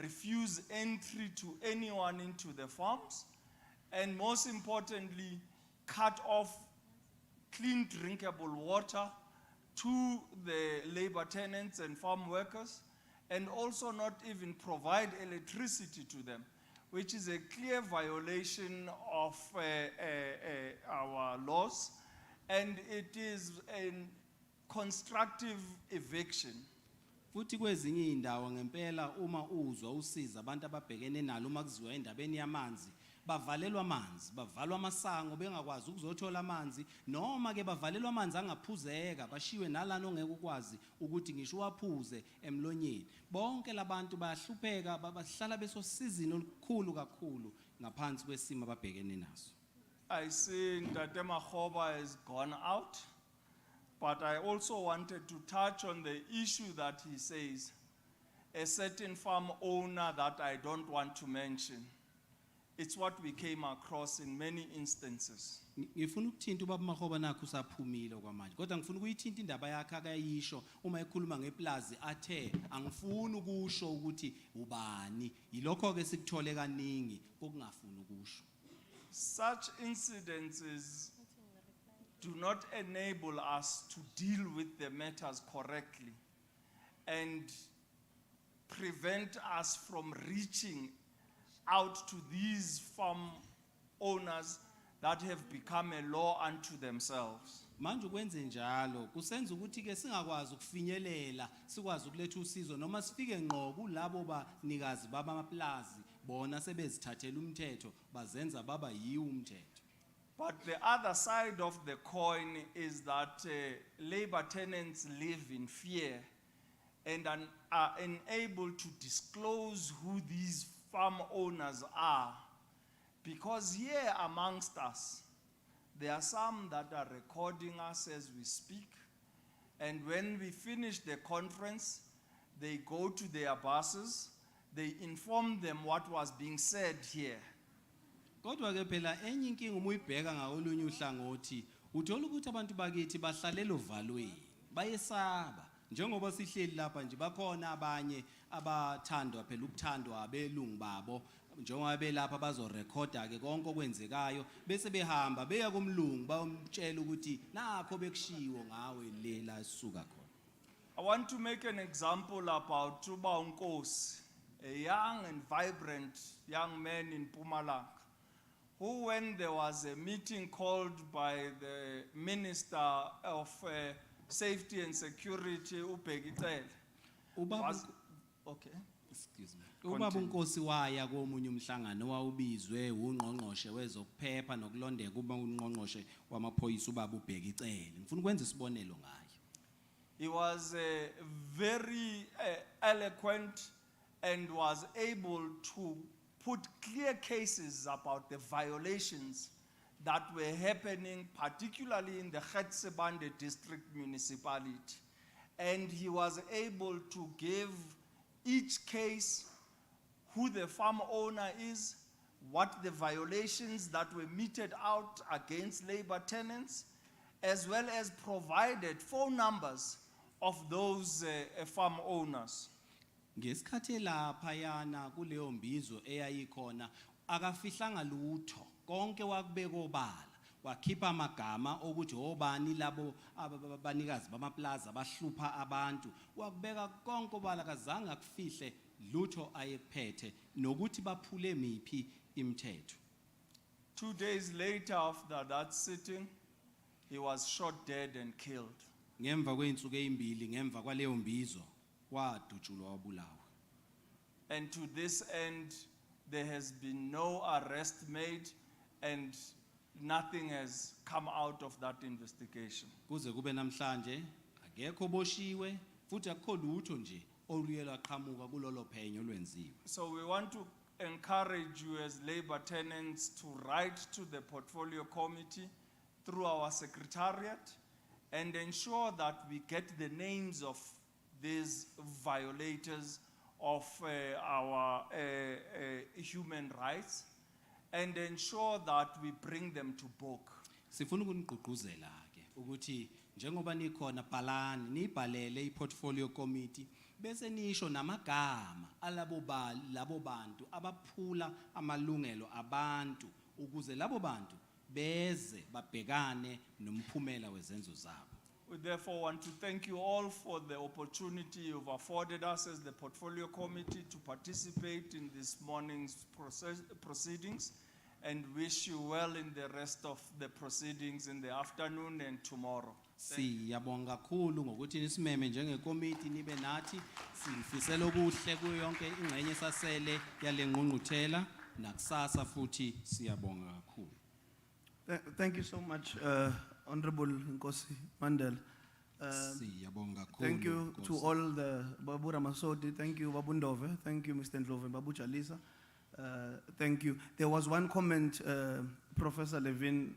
S14: refuse entry to anyone into the farms, and most importantly, cut off clean drinkable water to the labor tenants and farm workers, and also not even provide electricity to them, which is a clear violation of our laws, and it is a constructive eviction.
S9: futhi kwezinye indawo ngempela uma uzwa usiza abantu ababhekene nalo uma kuziwa endabeni yamanzi bavalelwa amanzi bavalwa amasango bengakwazi ukuzothola amanzi noma ke bavalelwa amanzi angaphuzeka bashiwe nalana ongeke ukwazi ukuthi ngisho waphuze emlonyeni bonke labantu bayahlupheka bahlala besosizini olukhulu kakhulu ngaphansi kwesimo ababhekene naso.
S14: I see Ntate Makgoba has gone out, but I also wanted to touch on the issue that he says, a certain farm owner that I don't want to mention. It's what we came across in many instances.
S9: Ngifuna ukuthinta ubaba Makgoba nakho usaphumile kwamanje kodwa ngifuna ukuyithinta indaba yakhe akayisho uma ekhuluma ngeplazi athe angifuni ukusho ukuthi ubani yilokho ke sikuthole kaningi kokungafuni ukusho.
S14: Such incidences do not enable us to deal with the matters correctly and prevent us from reaching out to these farm owners that have become a law unto themselves.
S9: Manje ukwenze njalo kusenza ukuthi ke singakwazi ukufinyelela sikwazi ukuletha usizo noma sifike ngqo kulabo banikazi bamaplazi bona sebezithathela umthetho bazenza baba yiwo umthetho.
S14: But the other side of the coin is that labor tenants live in fear and are unable to disclose who these farm owners are, because here amongst us, there are some that are recording us as we speak, and when we finish the conference, they go to their bosses, they inform them what was being said here.
S9: Kodwa ke phela enye inkinga uma uyibheka ngakolunye uhlangothi uthola ukuthi abantu bakithi bahlalela uvalweni bayesaba njengoba sihleli lapha nje bakhona abanye abathandwa phela ukuthandwa abelungu babo njengoba belapha bazorekhoda ke konke okwenzekayo bese behamba beya kumlungu bayomtshela ukuthi nakho bekushiwo ngawe lela suka khona.
S14: I want to make an example about Uba Nkosi, a young and vibrant young man in Mpumalanga, who, when there was a meeting called by the Minister of Safety and Security, okay.
S9: Excuse me. Ubaba uNkosi waya komunye umhlangano wawubizwe ungqongqoshe wezokuphepha nokulondeka kuba ungqongqoshe wamaphoyisa ubaba uBhekicele. Ngifuna ukwenza isibonelo ngayo.
S14: He was very eloquent and was able to put clear cases about the violations that were happening, particularly in the Gauteng district municipality. And he was able to give each case who the farm owner is, what the violations that were meted out against labor tenants, as well as provided phone numbers of those farm owners.
S9: Ngesikhathi lapha yana kuleyo mbizo eyayikhona akafihlanga lutho konke wakubeka obala wakhipha amagama ukuthi obani labo abanikazi bamaplaza bahlupha abantu wakubeka konke obala kazange akufihle lutho ayekuphethe nokuthi baphule miphi imithetho.
S14: 2 days later after that sitting, he was shot dead and killed.
S9: Ngemva kweinsuku ezimbili ngemva kwaleyo mbizo wadutshulwa wabulawa.
S14: And to this end, there has been no arrest made and nothing has come out of that investigation.
S9: Kuze kube namhlanje akekho boshiwe futhi akukho lutho nje oluyela qhamuka kulolo phenyo lwenziwe.
S14: So we want to encourage you as labor tenants to write to the portfolio committee through our secretariat and ensure that we get the names of these violators of our human rights and ensure that we bring them to book.
S9: Sifuna ukunigqugquzela ke ukuthi njengoba nikhona bhalani nibhalele iportfolio committee bese nisho namagama alabo labo bantu abaphula amalungelo abantu ukuze labo bantu beze babhekane nomphumela wezenzo zabo.
S14: We therefore want to thank you all for the opportunity you've afforded us as the Portfolio Committee to participate in this morning's proceedings. and wish you well in the rest of the proceedings in the afternoon and tomorrow.
S9: Siyabonga kakhulu ngokuthi nisimeme njengekomiti nibe nathi sifisela okuhle kuyo yonke ingxenye sasele yale ngqungquthela nakusasa futhi siyabonga kakhulu.
S8: Thank you so much, Honorable Nkosi Mandela.
S9: Siyabonga kakhulu.
S8: Thank you to all the Babu Ramasodi, thank you Babu Ndove, thank you Mr. Ndlove, Babu Jalisa. Thank you. There was one comment, Professor Levin,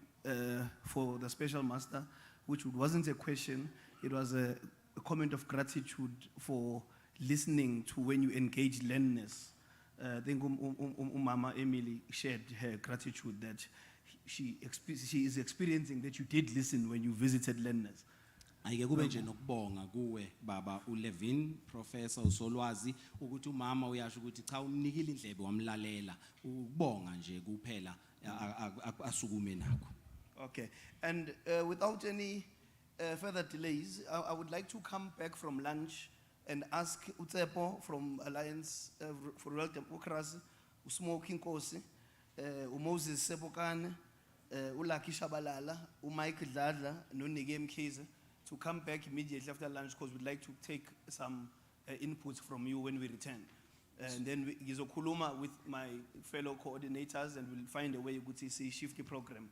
S8: for the special master, which wasn't a question, it was a comment of gratitude for listening to when you engage learners. I think Mama Emily shared her gratitude that she is experiencing that you did listen when you visited learners.
S9: Ayike kube nje nokubonga kuwe baba uLevin professor usolwazi ukuthi umama uyasho ukuthi cha umnikile indlebe wamlalela ukubonga nje kuphela asukume nakho.
S8: Okay, and without any further delays, I would like to come back from lunch and ask Utsepo from Alliance for Rural Democracy, Usmoking Kosi, Moses Sepokane, Ulaki Shabalala, Mike Dadla, Nunige Mkeze, to come back immediately after lunch because we'd like to take some inputs from you when we return. And then Gizokuluma with my fellow coordinators and we'll find a way to shift the program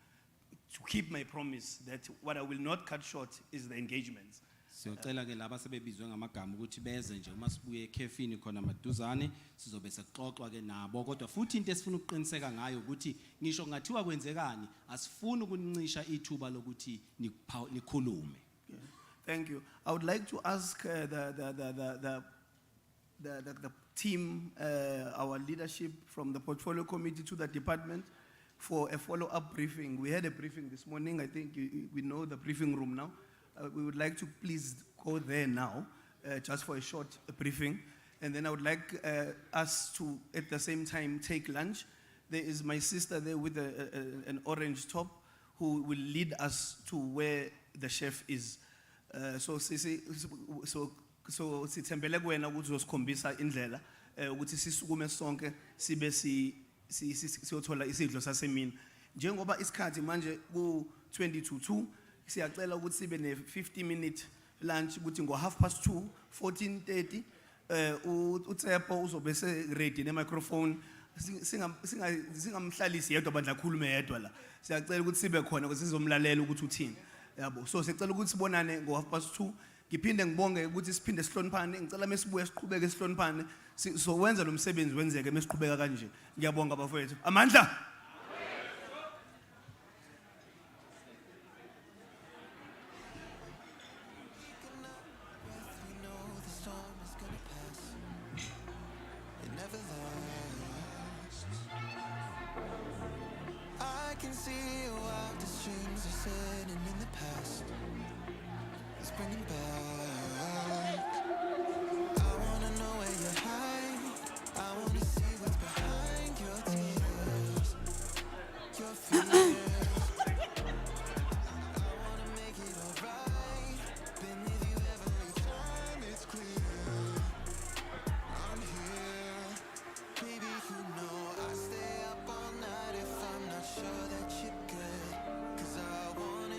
S8: to keep my promise that what I will not cut short is the engagements.
S9: Siyocela ke laba sebebizwe ngamagama ukuthi beze nje uma sibuye ekhefini khona maduzane sizobe sexoxwa ke nabo kodwa futhi into esifuna ukuqiniseka ngayo ukuthi ngisho ngathiwa kwenzekani asifuni ukuncisha ithuba lokuthi nikhulume.
S8: Thank you. I would like to ask the team, our leadership from the portfolio committee to the department for a follow-up briefing. We had a briefing this morning. I think we know the briefing room now. We would like to please go there now, just for a short briefing. And then I would like us to, at the same time, take lunch. There is my sister there with an orange top who will lead us to where the chef is. So sithembele kuwena ukuthi uzosikhombisa indlela ukuthi sisukume sonke sibe siyothola isidlo sasemini njengoba isikhathi manje ku 20:02 siyacela ukuthi sibe ne 50-minute lunch ukuthi ngo 2:30 14:30 uTsepo uzobe se ready ne microphone singamhlalisi yedwa bandla khulume yedwa la siyacela ukuthi sibe khona ukuthi sizomlalela ukuthi uthini yabo so sicela ukuthi sibonane ngo 2:30 ngiphinde ngibonge ukuthi siphinde sihloniphane ngicela mesibuye siqhubeke sihloniphane so wenza lo msebenzi wenzeke mesiqhubeka kanje ngiyabonga bafowethu amandla.
S1: I wanna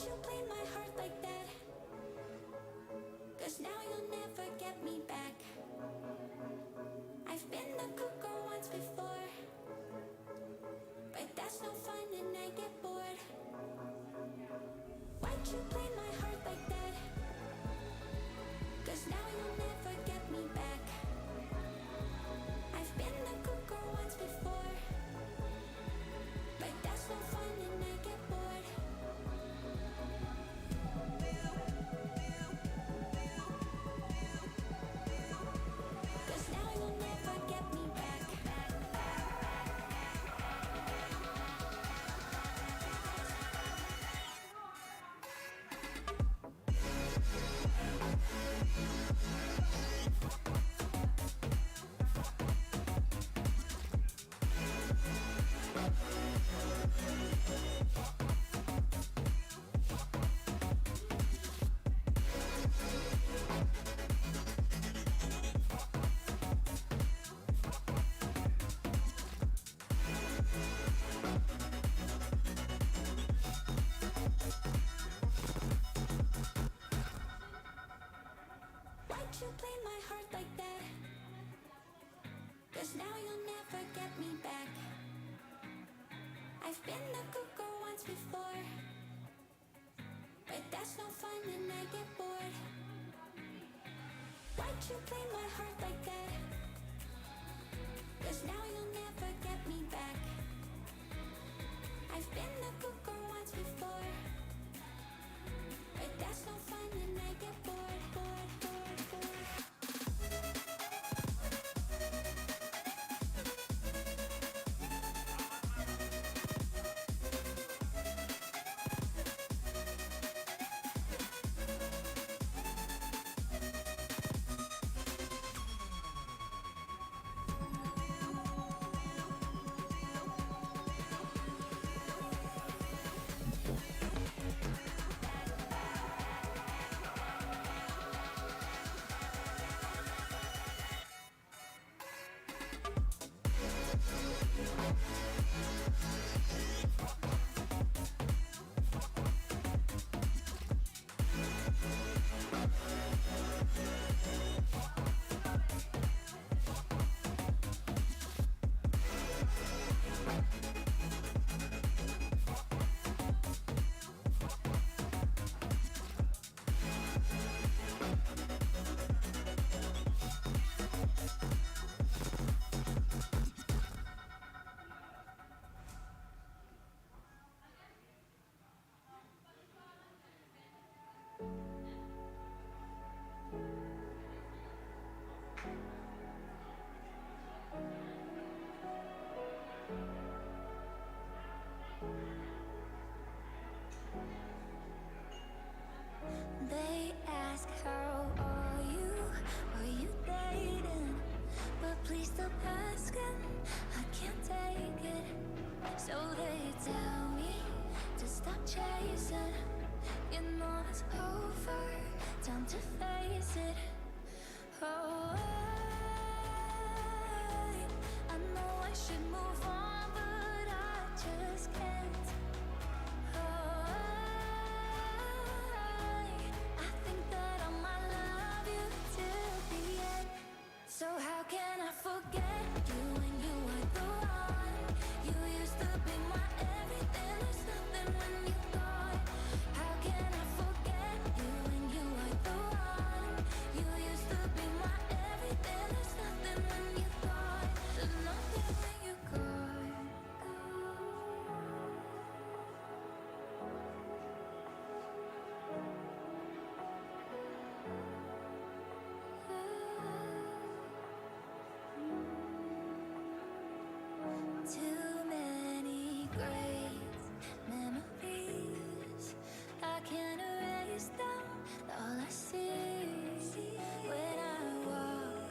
S1: you play my heart like that? 'Cause now you'll never get me back. I've been the good girl once before, but that's no fun and I get bored. Why'd you play my heart like that? 'Cause now you'll never get me back. I've been the good girl once before, but that's no fun and I get bored. 'Cause now you'll never get me back. Why'd you play my heart like that? 'Cause now you'll never get me back. I've been the good girl once before, but that's no fun and I get bored. Why'd you play my heart like that? 'Cause now you'll never get me back. I've been the good girl once before, but that's no fun and I get bored, bored, bored, bored. They ask how are you dating? But please stop asking, I can't take it. So they tell me to stop chasing. You know it's over, time to face it. Oh, I know I should move on, but I just can't. Oh, I think that I might love you till the end. So how can I forget you when you were the one? You used to be my everything, there's nothing when you're gone. How can I forget you when you were the one? You used to be my everything, there's nothing when you're gone. There's nothing when you're gone. Too many great memories, I can't erase them. All I see when I walk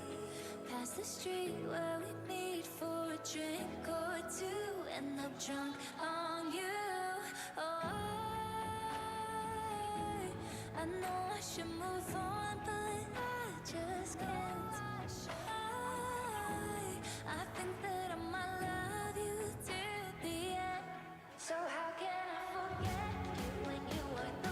S1: past the street where we meet for a drink or two, end up drunk on you. Oh, I know I should move on, but I just can't. I think that I might love you till the end. So how can I forget you when you were the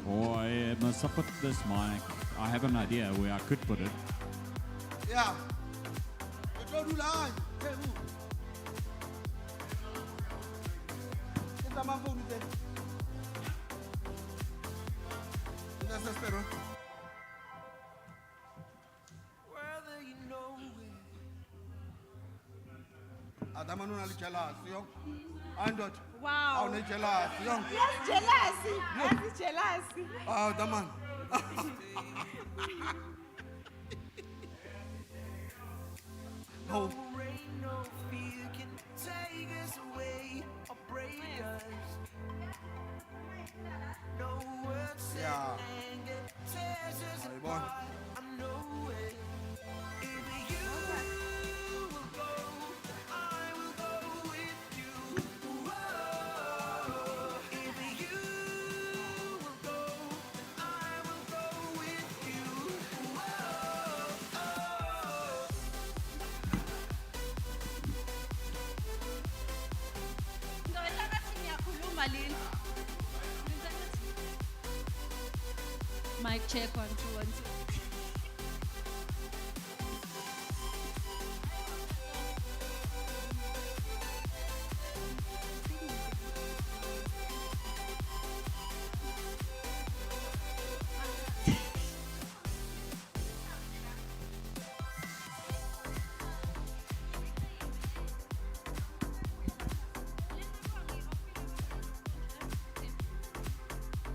S2: Or must I put this mic? I have an idea where I could put it.
S8: Yeah. Ke tlo dula hae, ke mo. Ke tsamaya phone tse. Ina se spero.
S1: Whether you know it.
S8: Adama no na le jealous, yo. Andot.
S5: Wow.
S8: Aw ne jealous, yo.
S5: Yes, jealousy. Yes, jealousy.
S8: Oh, Daman.
S1: No rain, no fear can take us away or break us. No words said
S8: Yeah.
S1: anger tears us
S8: Ahí voy.
S1: apart. I know it. If you will go, I will go with you. Whoa. If you will go, I will go with you. Whoa.
S19: Mic check 1 2 1 2.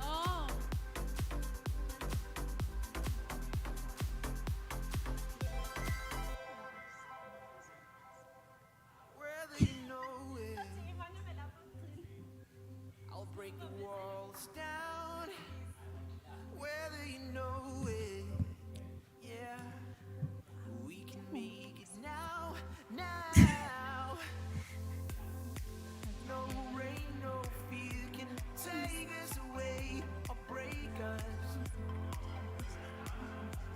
S19: Oh.
S1: Whether you know it, I'll break the walls down. Whether you know it, yeah, we can make it now, now. No rain, no fear can take us away or break us.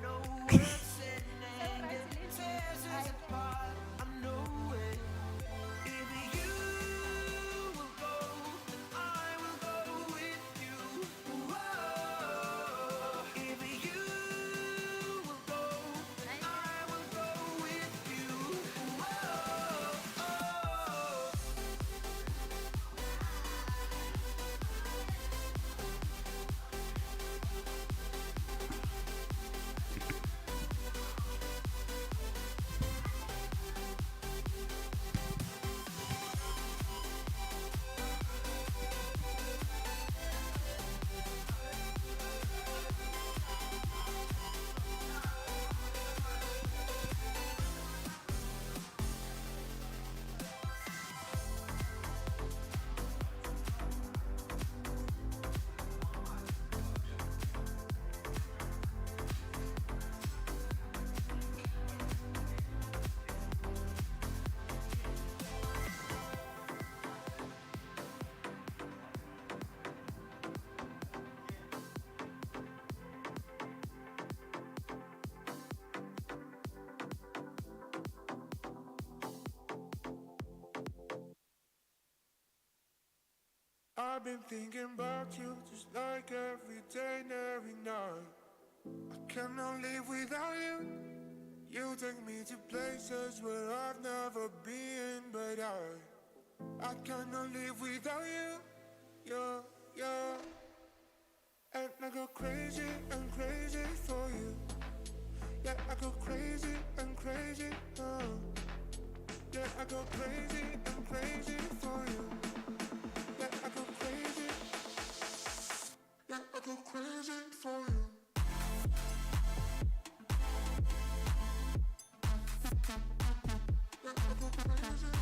S1: No words said in anger tears us apart. I know it. If you will go, then I will go with you. Whoa. If you will go, then I will go with you. Whoa.
S22: I've been thinking about you just like every day and every night. I cannot live without you. You take me to places where I've never been, but I cannot live without you. Yeah. And I go crazy and crazy for you. Yeah, I go crazy and crazy. Yeah, I go crazy and crazy for you. Yeah, I go crazy. Yeah, I go crazy for you. Yeah, I go crazy.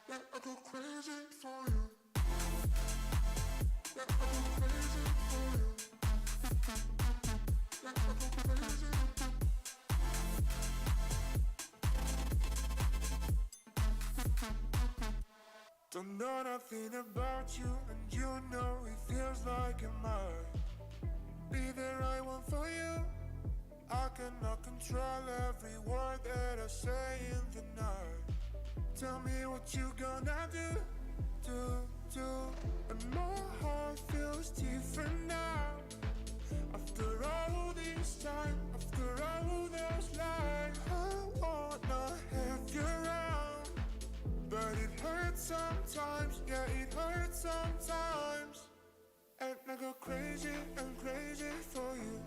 S22: Yeah, I go crazy for you. Yeah, I go crazy for you. Yeah, I go crazy. Don't know nothing about you, and you know it feels like a mine. Be the right one for you. I cannot control every word that I say in the night. Tell me what you gonna do. And my heart feels different now. After all this time, after all this life, I wanna have you around. But it hurts sometimes, yeah, it hurts sometimes. And I go crazy and crazy for you.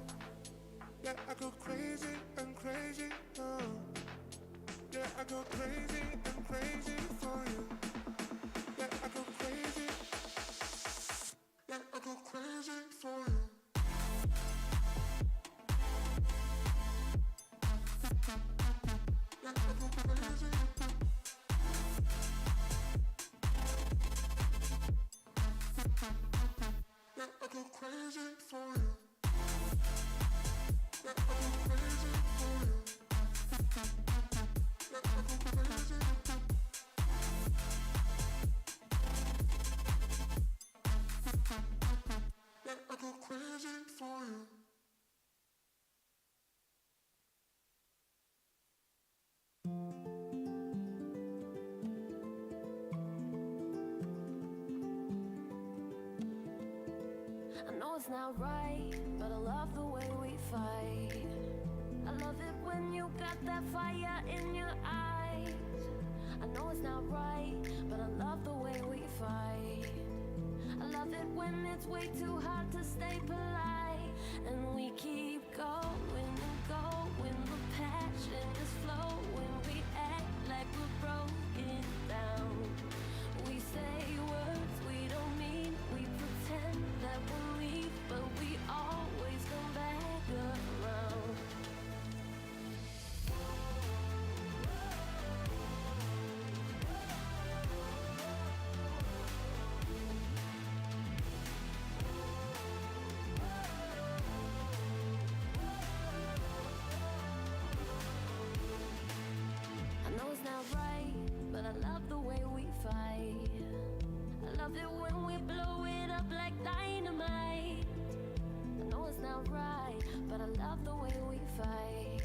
S22: Yeah, I go crazy and crazy, oh. Yeah, I go crazy and crazy for you. Yeah, I go crazy. Yeah, I go crazy for you. Yeah, I go crazy. Yeah, I go crazy for you. Yeah, I go crazy for you. Yeah, I go crazy. Yeah, I go crazy for you.
S1: I know it's not right, but I love the way we fight. I love it when you got that fire in your eyes. I know it's not right, but I love the way we fight. I love it when it's way too hard to stay polite. And we keep going and going. The passion is flowing. We act like we're broken down. We say words we don't mean. We pretend that we'll leave, but we always come back around. I know it's not right, but I love the way we fight. I love it when we blow it up like dynamite. I know it's not right, but I love the way we fight.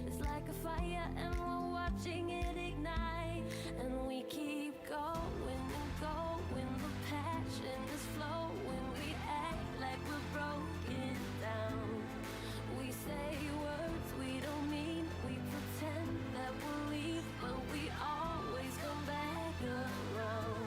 S1: It's like a fire and we're watching it ignite. And we keep going and going. The passion is flowing. We act like we're broken down. We say words we don't mean. We pretend that we'll leave, but we always come back around.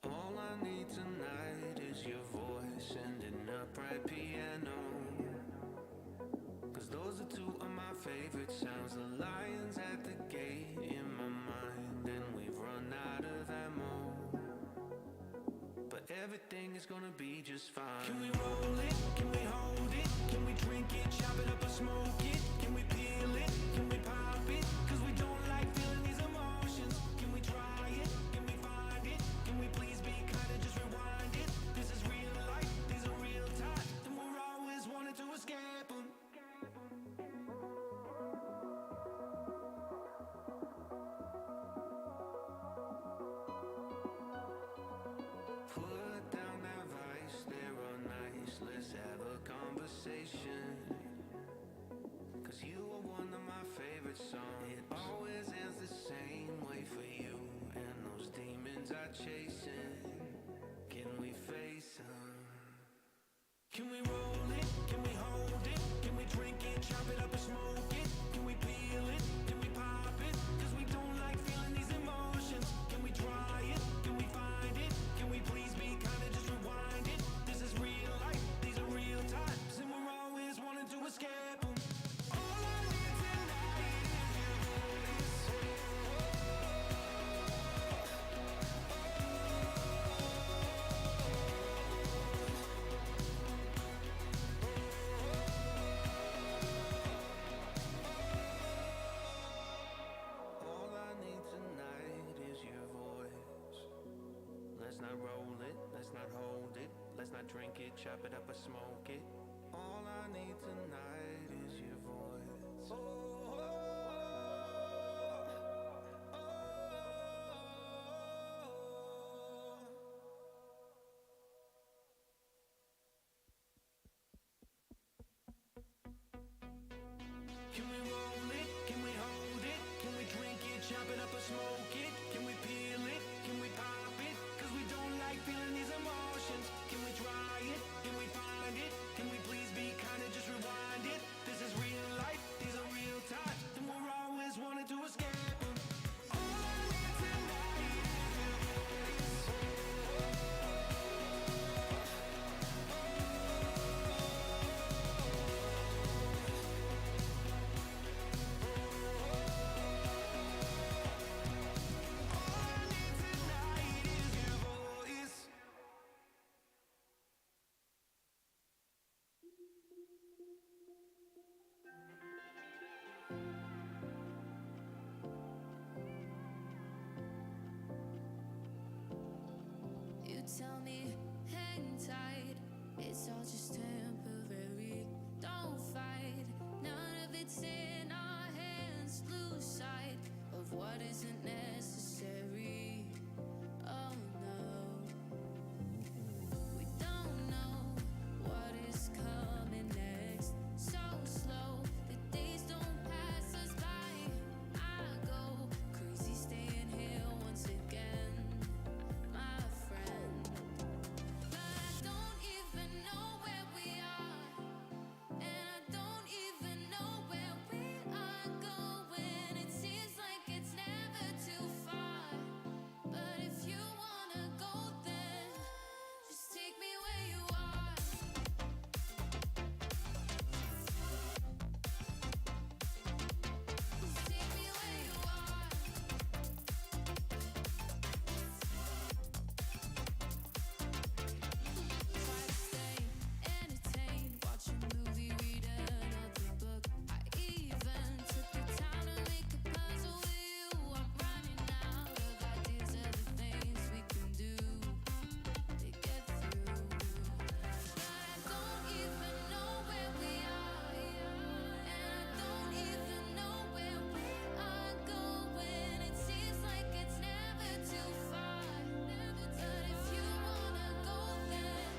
S13: All I need tonight is your voice and an upright piano. Cause those are two of my favorite sounds. The lions at the gate in my mind, and we've run out of ammo. But everything is gonna be just fine. Can we roll it? Can we hold it? Can we drink it, chop it up and smoke it? Can we peel it? Can we pop it? Cause we don't like feeling these emotions. Can we try it? Can we find it? Can we please be kind and just rewind it? This is real life, these are real times, and we're always wanting to escape them. Put down that vice, they're all nice. Let's have a conversation. Cause you are one of my favorite songs. It always ends the same way for you. And those demons are chasing. Can we face them? Can we roll it? Can we hold it? Can we drink it, chop it up and smoke I drink it, chop it up or smoke it. All I need tonight is your voice. Can we roll it? Can we hold it? Can we drink it, chop it up or smoke it? Can we peel it? Can we pop it? Cause we don't like feeling these emotions. Can we try it? Can we find it? Can we please be kind and just rewind it? This is real life, these are real times, and we're always wanting to escape them. All I need tonight is your voice.
S1: You tell me, hang tight, it's all just temporary. Don't fight, none of it's in our hands. Lose sight of what isn't necessary. Oh no, we don't know what is coming next. So slow, the days don't pass us by. I go crazy staying here once again, my friend. But I don't even know where we are, and I don't even know where we are going. It seems like it's never too far, but if you wanna go, then just take me where you are. Just take me where you are. Try to stay entertained, watch a movie, read another book. I even took the time to make a puzzle with you. I'm running out of ideas of the things we can do to get through. But I don't even know where we are, and I don't even know where we are going. It seems like it's never too far, but if you wanna go, then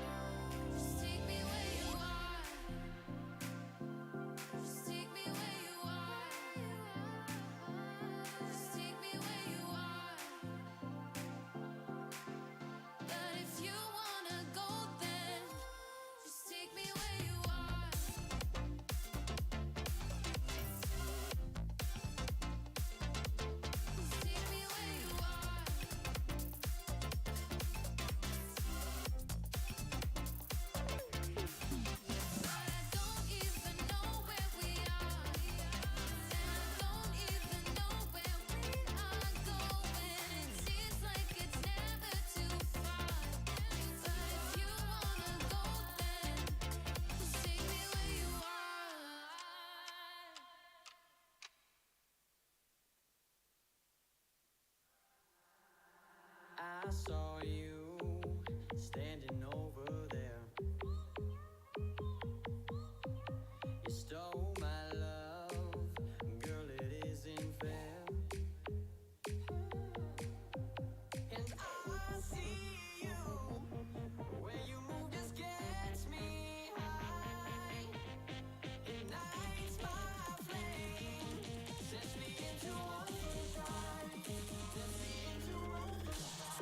S1: just take me where you are. Just take me where you are. Just take me where you are. But if you wanna go, then just take me where you are. Just take me where you are. But I don't even know where we are, and I don't even know where we are going. It seems like it's never too far, but if you wanna go, then just take me where you are.
S13: I saw you standing over there. You stole my love, girl, it isn't fair. And I see you, where you move just gets me high. Ignites my flame, sets me into overdrive, sets me into overdrive.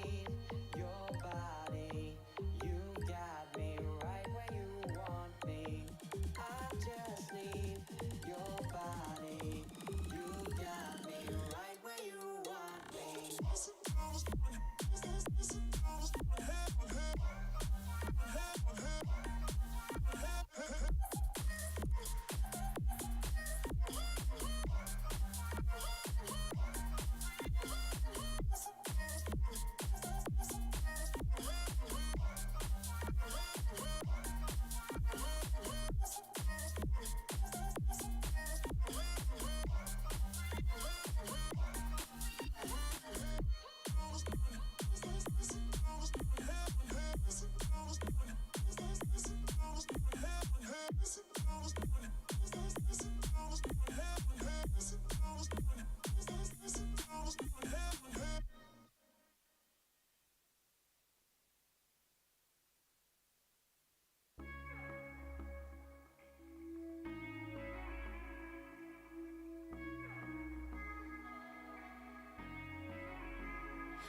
S13: need your body. You got me right where you want me. I just need your body. You got me right where you want me.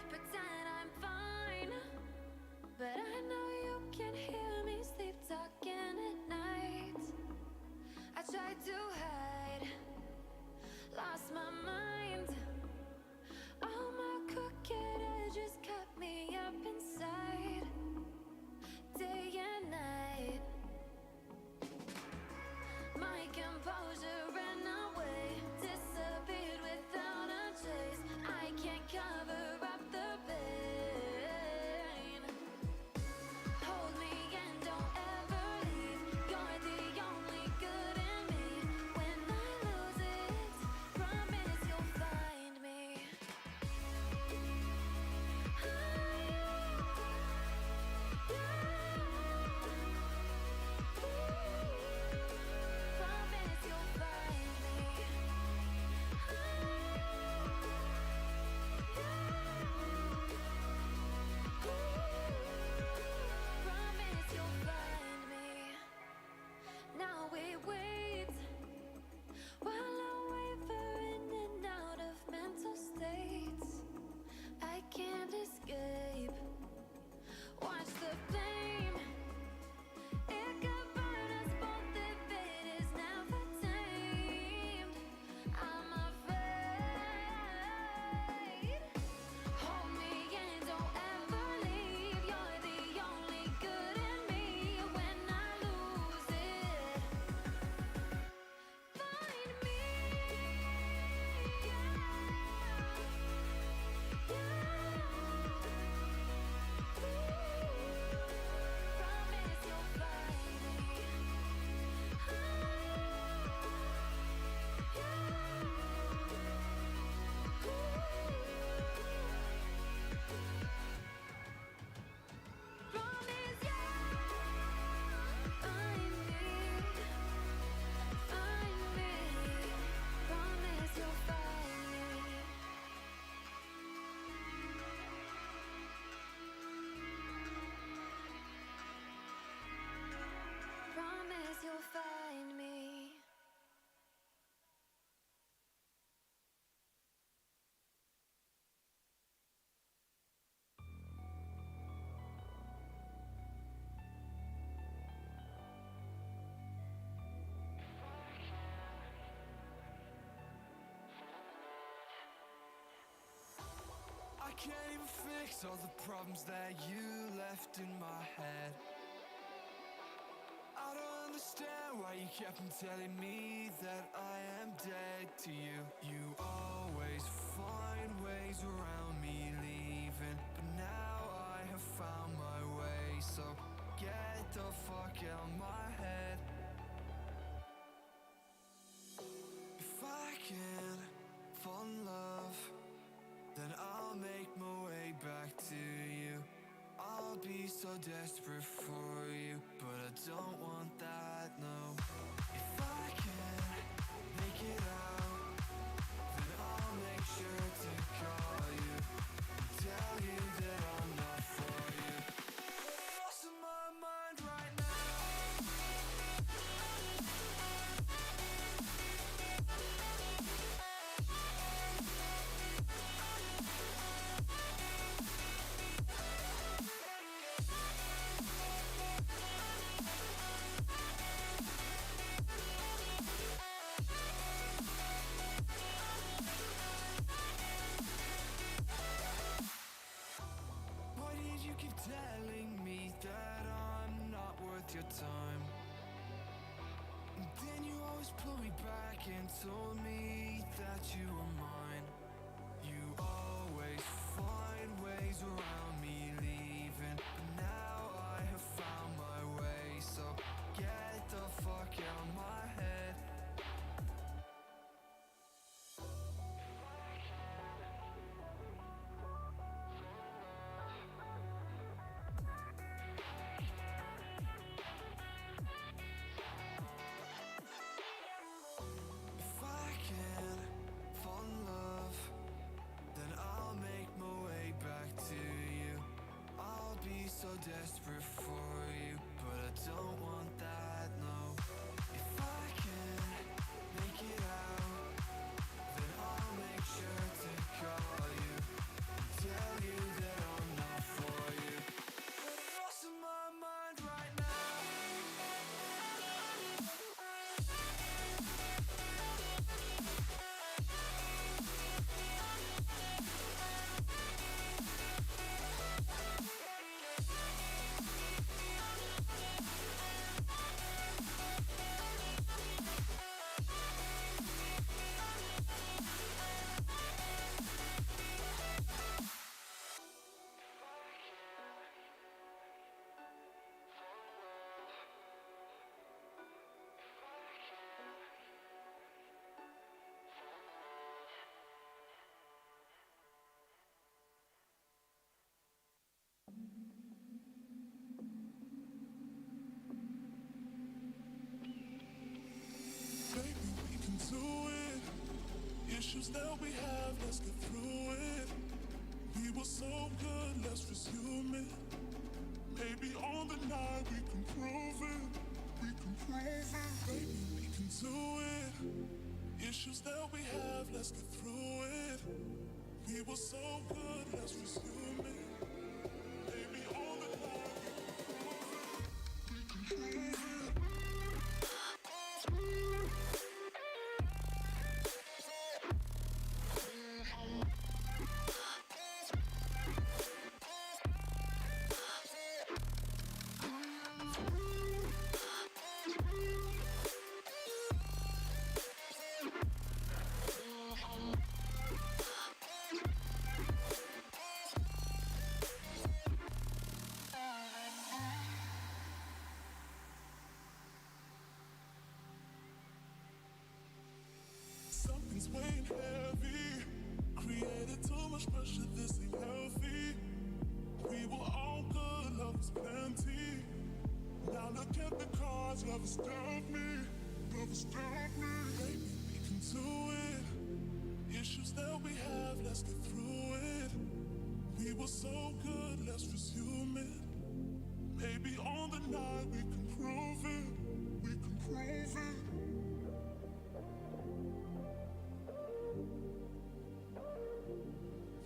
S1: Pretend I'm fine, but I know you can hear me sleep talking at night. I tried to hide, lost my mind. All my crooked edges cut me up inside, day and night. My composure ran away, disappeared without a trace. I can't cover up the pain. Hold me and don't ever leave. You're the only good in me. When I lose it, promise you'll find me. Promise you'll find me. Promise you'll find me. Now we wait while I waver in and out of mental states. I can't escape. Watch the flame. It could burn us both if it is never tamed. I'm afraid. Hold me and don't ever leave. You're the only good in me. When I lose it, find me. Promise you'll find me. Promise you'll find me. Find me. Promise you'll find me. Promise you'll find me.
S13: I can't even fix all the problems that you left in my head. I don't understand why you kept on telling me that I am dead to you. You always find ways around me leaving, but now I have found my way. So get the fuck out of my head. If I can fall in love, then I'll make my way back to you. I'll be so desperate for you, but I don't want that, no. If I can make it out, then I'll make sure to call you and tell you that I'm not for you. Lost in my mind right now. just pulled me back and told me that you were mine. You always find ways around me leaving, but now I have found my way. So get the fuck out of my head. If I can fall in love, then I'll make my way back to you. I'll be so desperate for you, but I don't want that, no. If I can make it out, then I'll make sure to call you and tell you that I'm not for you. But I'm lost in my mind right now.
S17: Baby, we can do it. Issues that we have, let's get through it. We were so good, let's resume it. Maybe on the night we can prove it. We can prove it. Baby, we can do it. Issues that we have, let's get through it. We were so good, let's resume it. Maybe on the night we can prove it. We can prove it. Something's weighing heavy. Created too much pressure, this ain't healthy. We were all good, love was plenty. Now look at the cards, love has stabbed me. Love has stabbed me. Baby, we can do it. Issues that we have, let's get through it. We were so good, let's resume it. Maybe on the night we can prove it. We can prove it.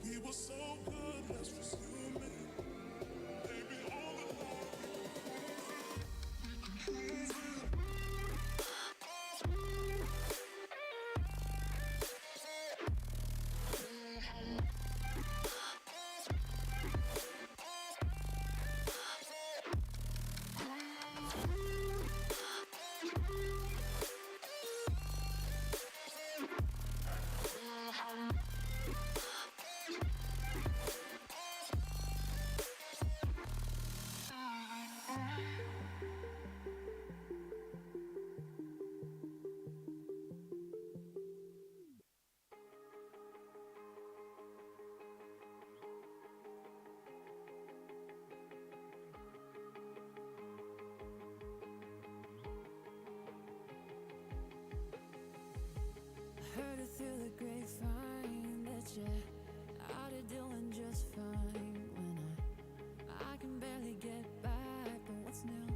S17: We were so good, let's resume it. Maybe on the night we can prove it.
S1: Heard it through the grapevine that you're out of doing just fine. When I can barely get by, but what's new?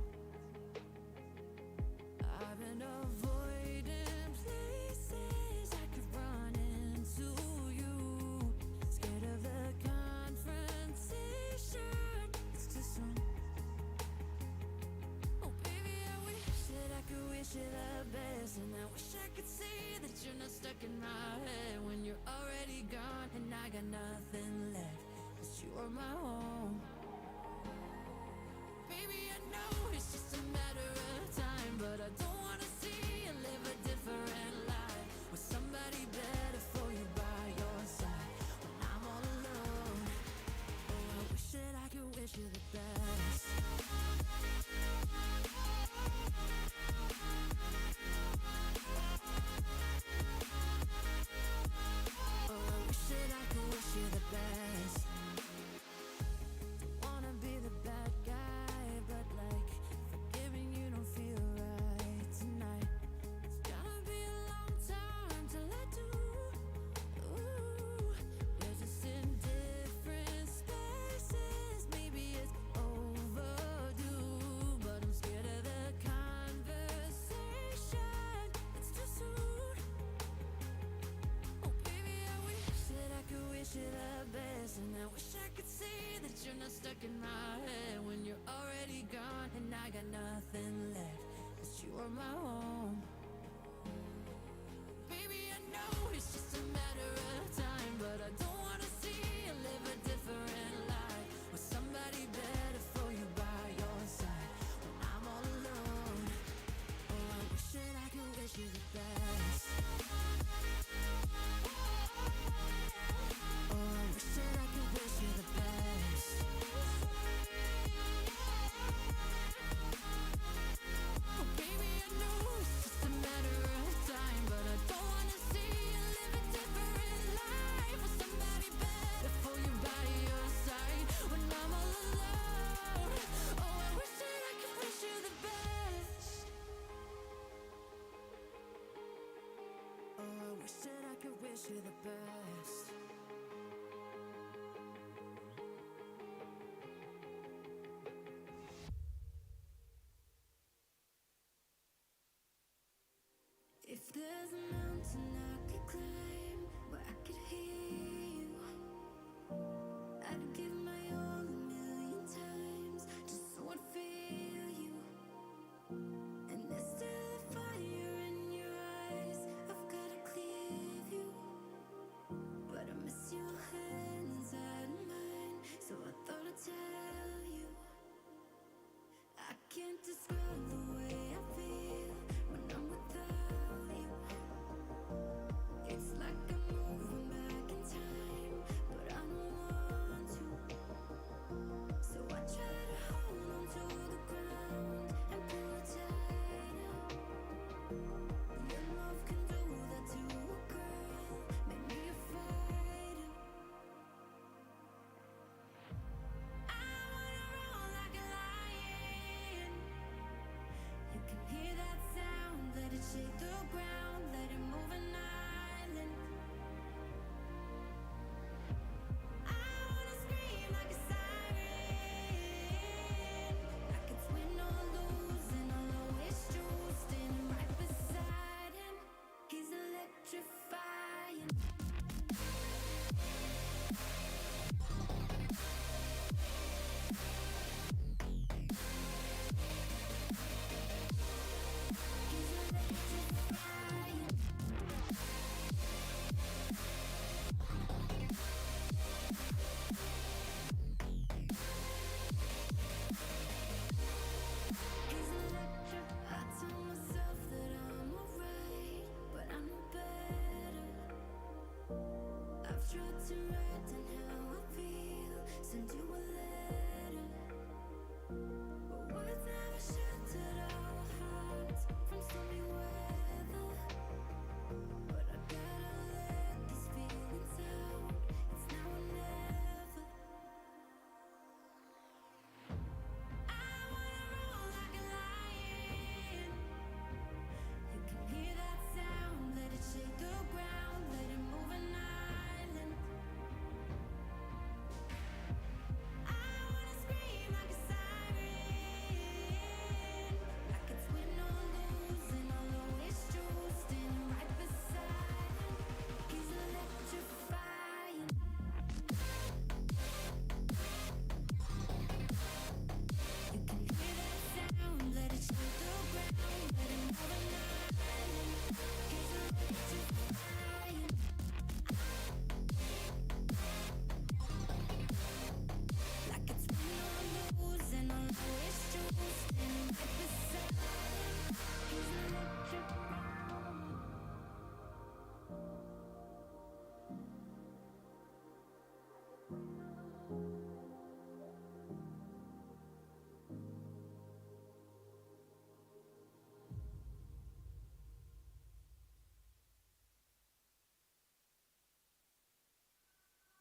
S1: I've been avoiding places I could run into you. Scared of the confrontation, it's too soon. Oh baby, I wish that I could wish you the best, and I wish I could say that you're not stuck in my head when you're already gone and I got nothing left, 'cause you are my home. Baby, I know it's just a matter of time, but I don't wanna see you live a different could wish you the best. Oh, I wish that I could wish you the best. Don't wanna be the bad guy, but like forgiving you don't feel right tonight. It's gonna be a long time till I do. Ooh, we're just in different spaces. Maybe it's overdue, but I'm scared of the conversation. It's too soon. Oh baby, I wish that I could wish you the best, and I wish I could say that you're not stuck in my head when you're already gone and I got nothing left, 'cause you are my home. Baby, I know it's just a matter of time, but I don't wanna see you live a different life with somebody better for you by your side when I'm all alone. Oh, I wish that I could wish you the best. Oh, I wish that I could wish you the best. Oh, baby, I know it's just a matter of time, but I don't wanna see you live a different life with somebody better for you by your side when I'm all alone. Oh, I wish that I could wish you the best. Oh, I wish that I could wish you the best. If there's a mountain I could climb where I could hear you, I'd give my all a million times just so I'd feel you. And there's still a fire in your eyes, I've gotta cleave you.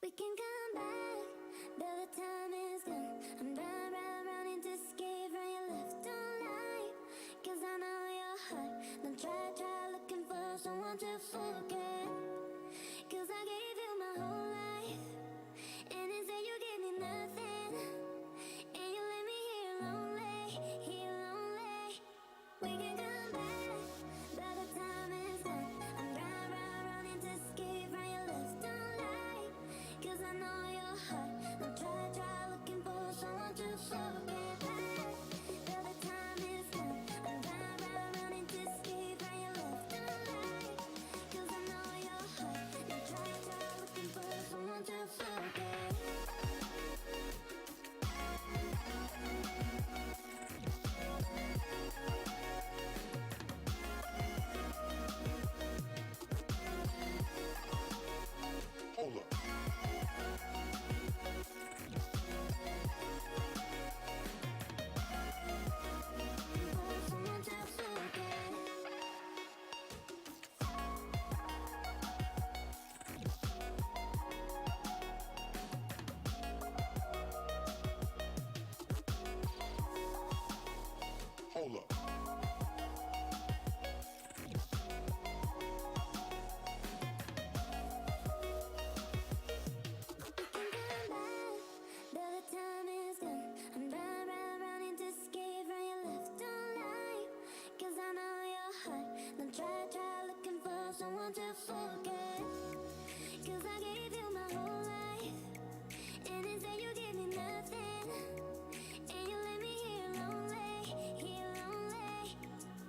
S1: We can come back, but the time is gone. I'm running to escape from your left, don't lie. 'Cause I know your heart. Don't try looking for someone to forget. 'Cause I gave you my whole life, and instead you gave me nothing. And you left me here lonely. We can come back, but the time is gone. I'm running to escape from your left, don't lie. 'Cause I know your heart. Don't try looking for someone to forget. But the time is gone. I'm running to escape from your left, don't lie. 'Cause I know your heart. Don't try looking for someone to forget.
S17: Hold up.
S1: Someone to forget.
S17: Hold up.
S1: But the time is gone. I'm running to escape from your left, don't lie. 'Cause I know your heart. Don't try looking for someone to forget. 'Cause I gave you my whole life, and instead you gave me nothing. And you left me here lonely.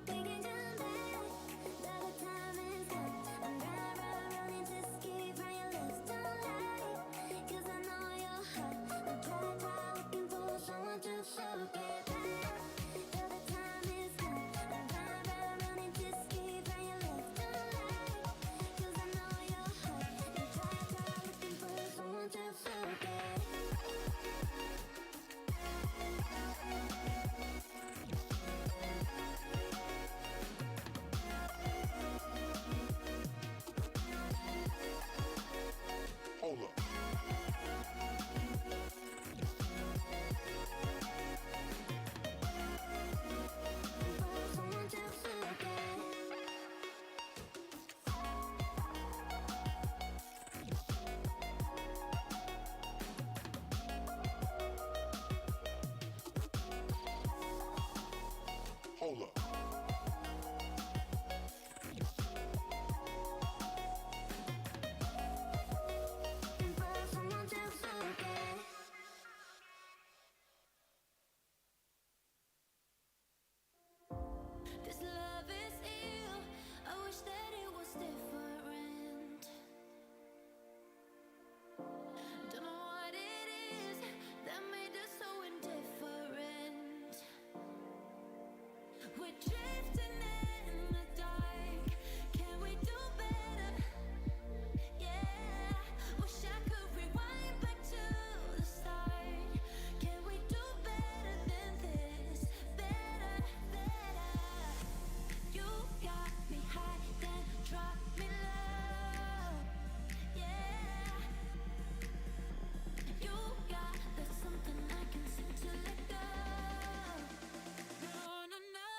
S1: We can come back, but the time is gone. I'm running to escape from your left, don't lie. 'Cause I know your heart. Don't try looking for someone to forget. But the time is gone. I'm running to escape from your left, don't lie. 'Cause I know your heart. Don't try looking for someone to forget.
S17: Hold up.
S1: Someone to forget.
S17: Hold up.
S1: Someone to forget. This love is ill. I wish that it was different. Don't know what it is that made us so indifferent. We're drifting in the dark. Can we do better? Yeah. Wish I could rewind back to the start. Can we do better than this? Better. You got me high, then drop me low. Yeah. You got that something I can seem to let go. No.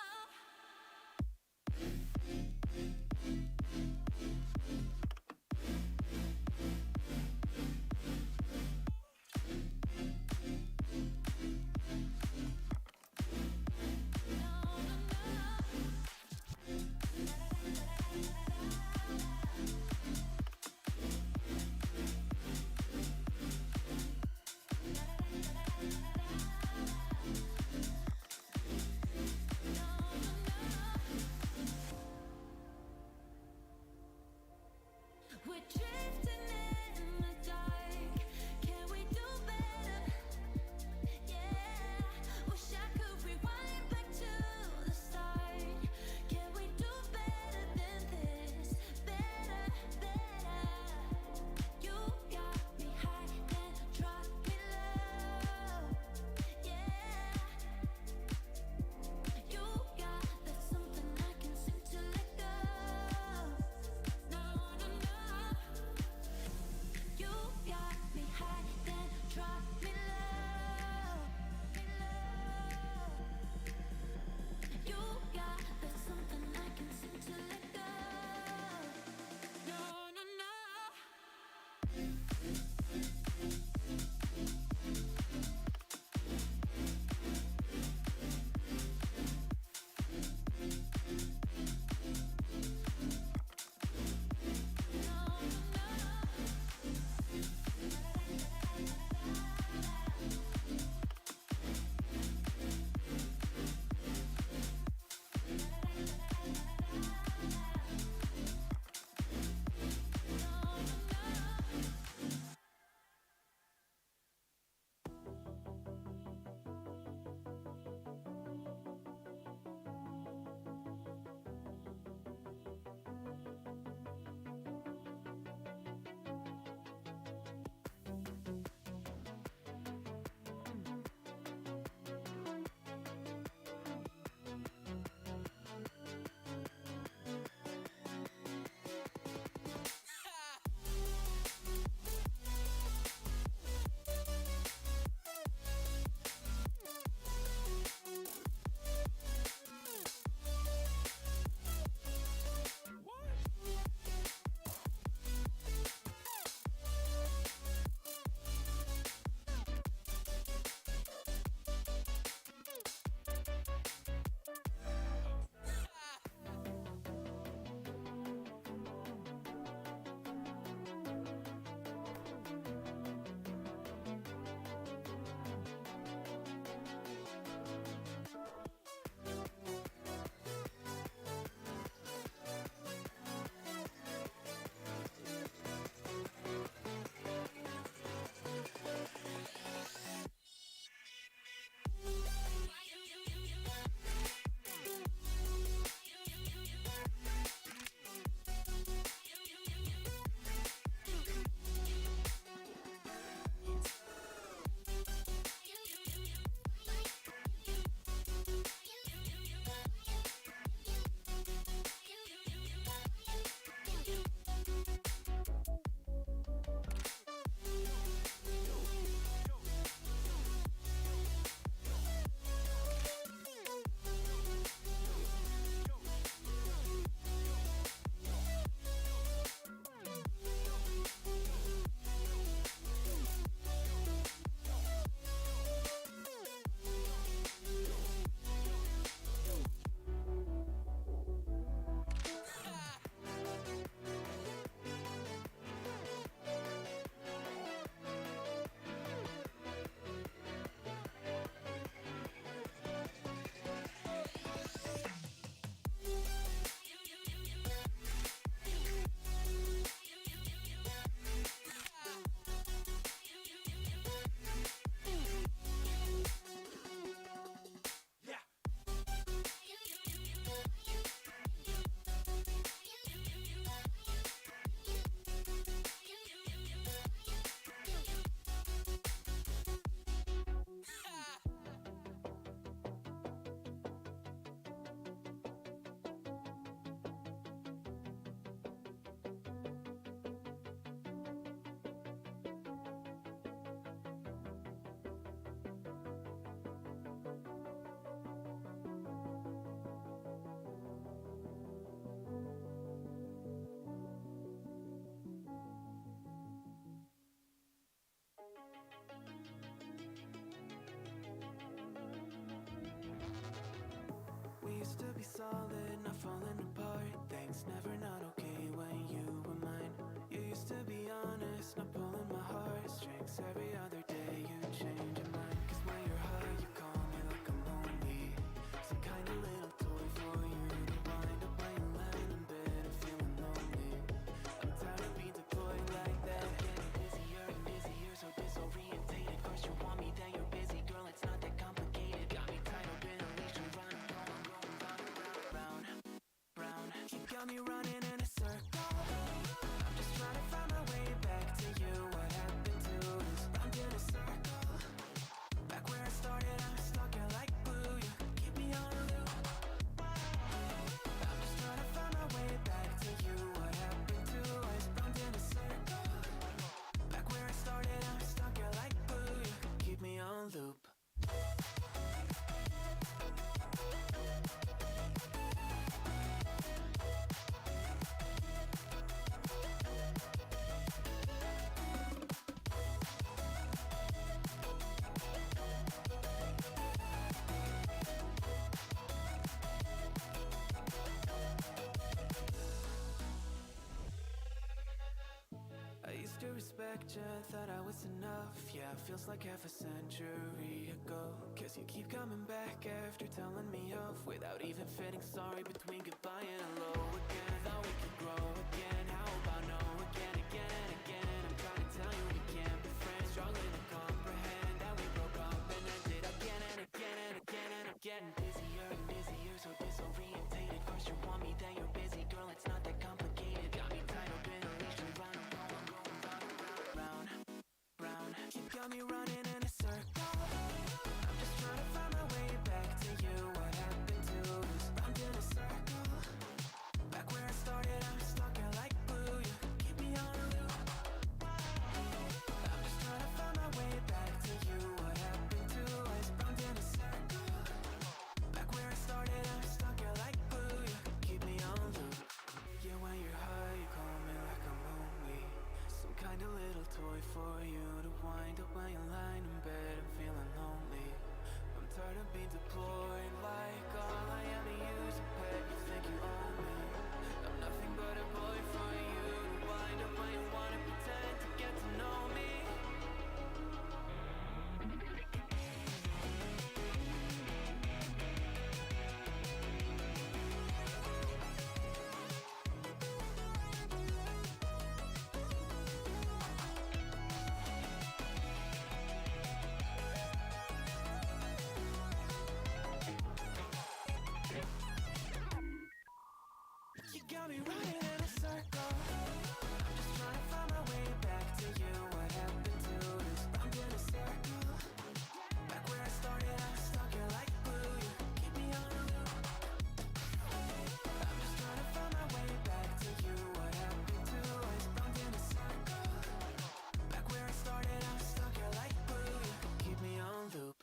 S13: solid, not falling apart. Things never not okay when you were mine. You used to be honest, not pulling my heartstrings. Every other day you change your mind. 'Cause when you're high, you call me like I'm lonely. Some kind of little toy for you to wind up when you lying in bed and feeling lonely. I'm tired of being deployed like that. I'm getting busier and busier, so disorientated. First you want me, then you're busy. Girl, it's not that complicated. Got me tied up in a leash and running, going round, round. You got me running in a circle. I'm just trying to find my way back to you. What happened to us? Round in a circle. Back where I started, I'm stuck here like glue. You keep me on a loop. I'm just trying to find my way back to you. What happened to us? Round in a circle. Back where I started, I'm stuck here like glue. You keep me on loop. I used to respect you, thought I was enough. Yeah, feels like half a century ago. 'Cause you keep coming back after telling me off, without even feeling sorry between goodbye and hello again. Thought we could grow again, how about no again, again and again. I'm trying to tell you we can't be friends, struggling to comprehend that we broke up and ended again and again and again. And I'm getting busier and busier, so disorientated. First you want me, then you're busy. Girl, it's not that complicated. Got me tied up in a leash and running, round, round. You got me running in a circle. I'm just trying to find my way back to you. What happened to us? Round in a circle. Back where I started, I'm stuck here like glue. You keep me on a loop. I'm just trying to find my way back to you. What happened to us? Round in a circle. Back where I started, I'm stuck here like glue. You keep me on loop. Yeah, when you're high, you call me like I'm lonely. Some kind of little toy for you to wind up when you're lying in bed and feeling lonely. I'm tired of being deployed like all I am to you is a pet. You think you own me? I'm nothing but a boy for you to wind up when you wanna pretend to get to know me. You got me running in a circle. I'm just trying to find my way back to you. What happened to us? Round in a circle. Back where I started, I'm stuck here like glue. You keep me on a loop. I'm just trying to find my way back to you. What happened to us? Round in a circle. Back where I started, I'm stuck here like glue. You keep me on loop.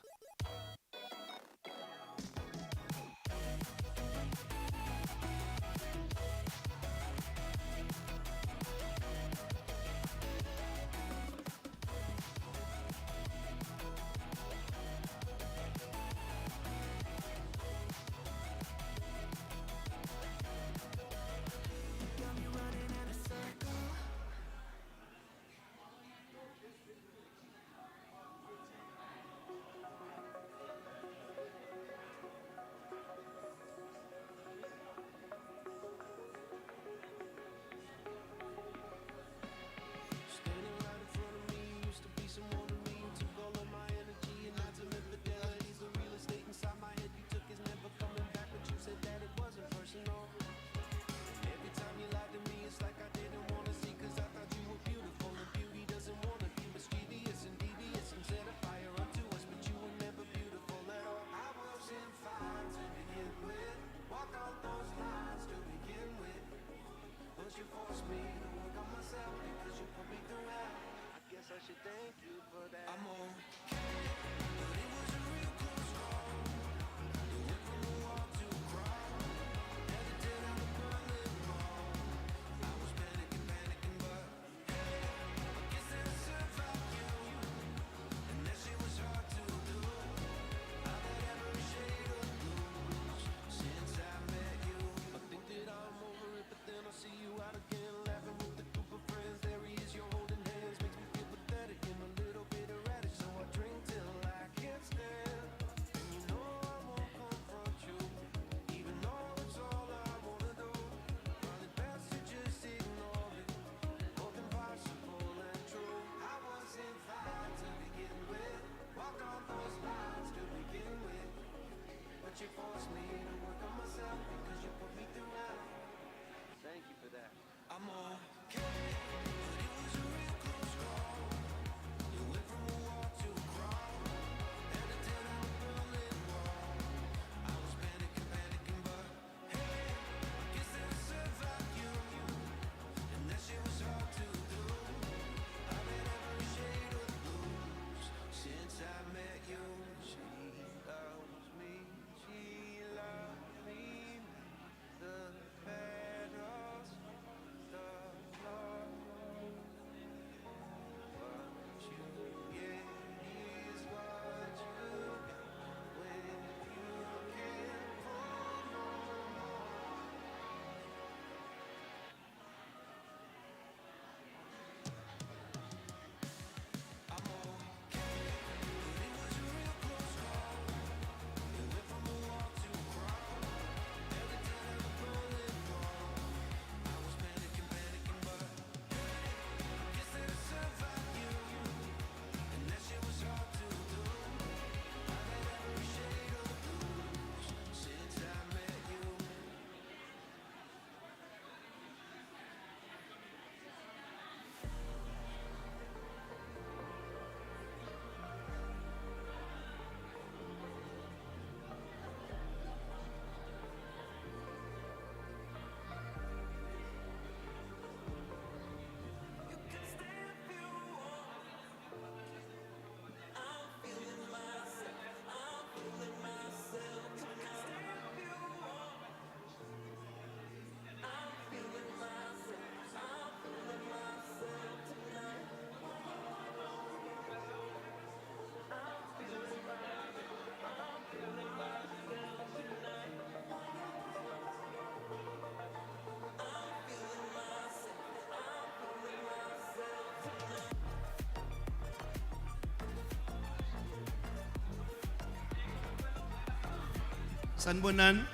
S8: Sanibonani.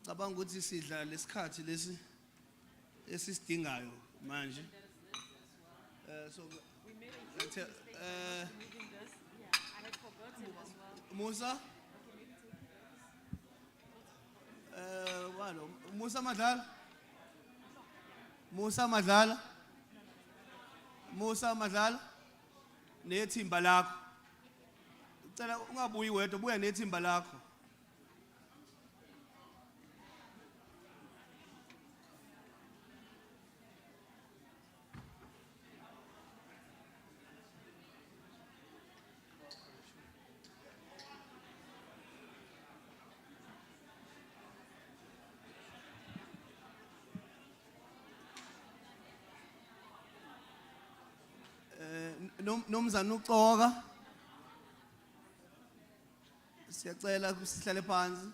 S8: Cabanga ukuthi sidla lesikhathi lesi esisidingayo manje. So Musa walo Musa Madlala nethimba lakho ucela ungabuyi wedwa buya nethimba lakho. Nomzana uCoka siyacela sihlale phansi.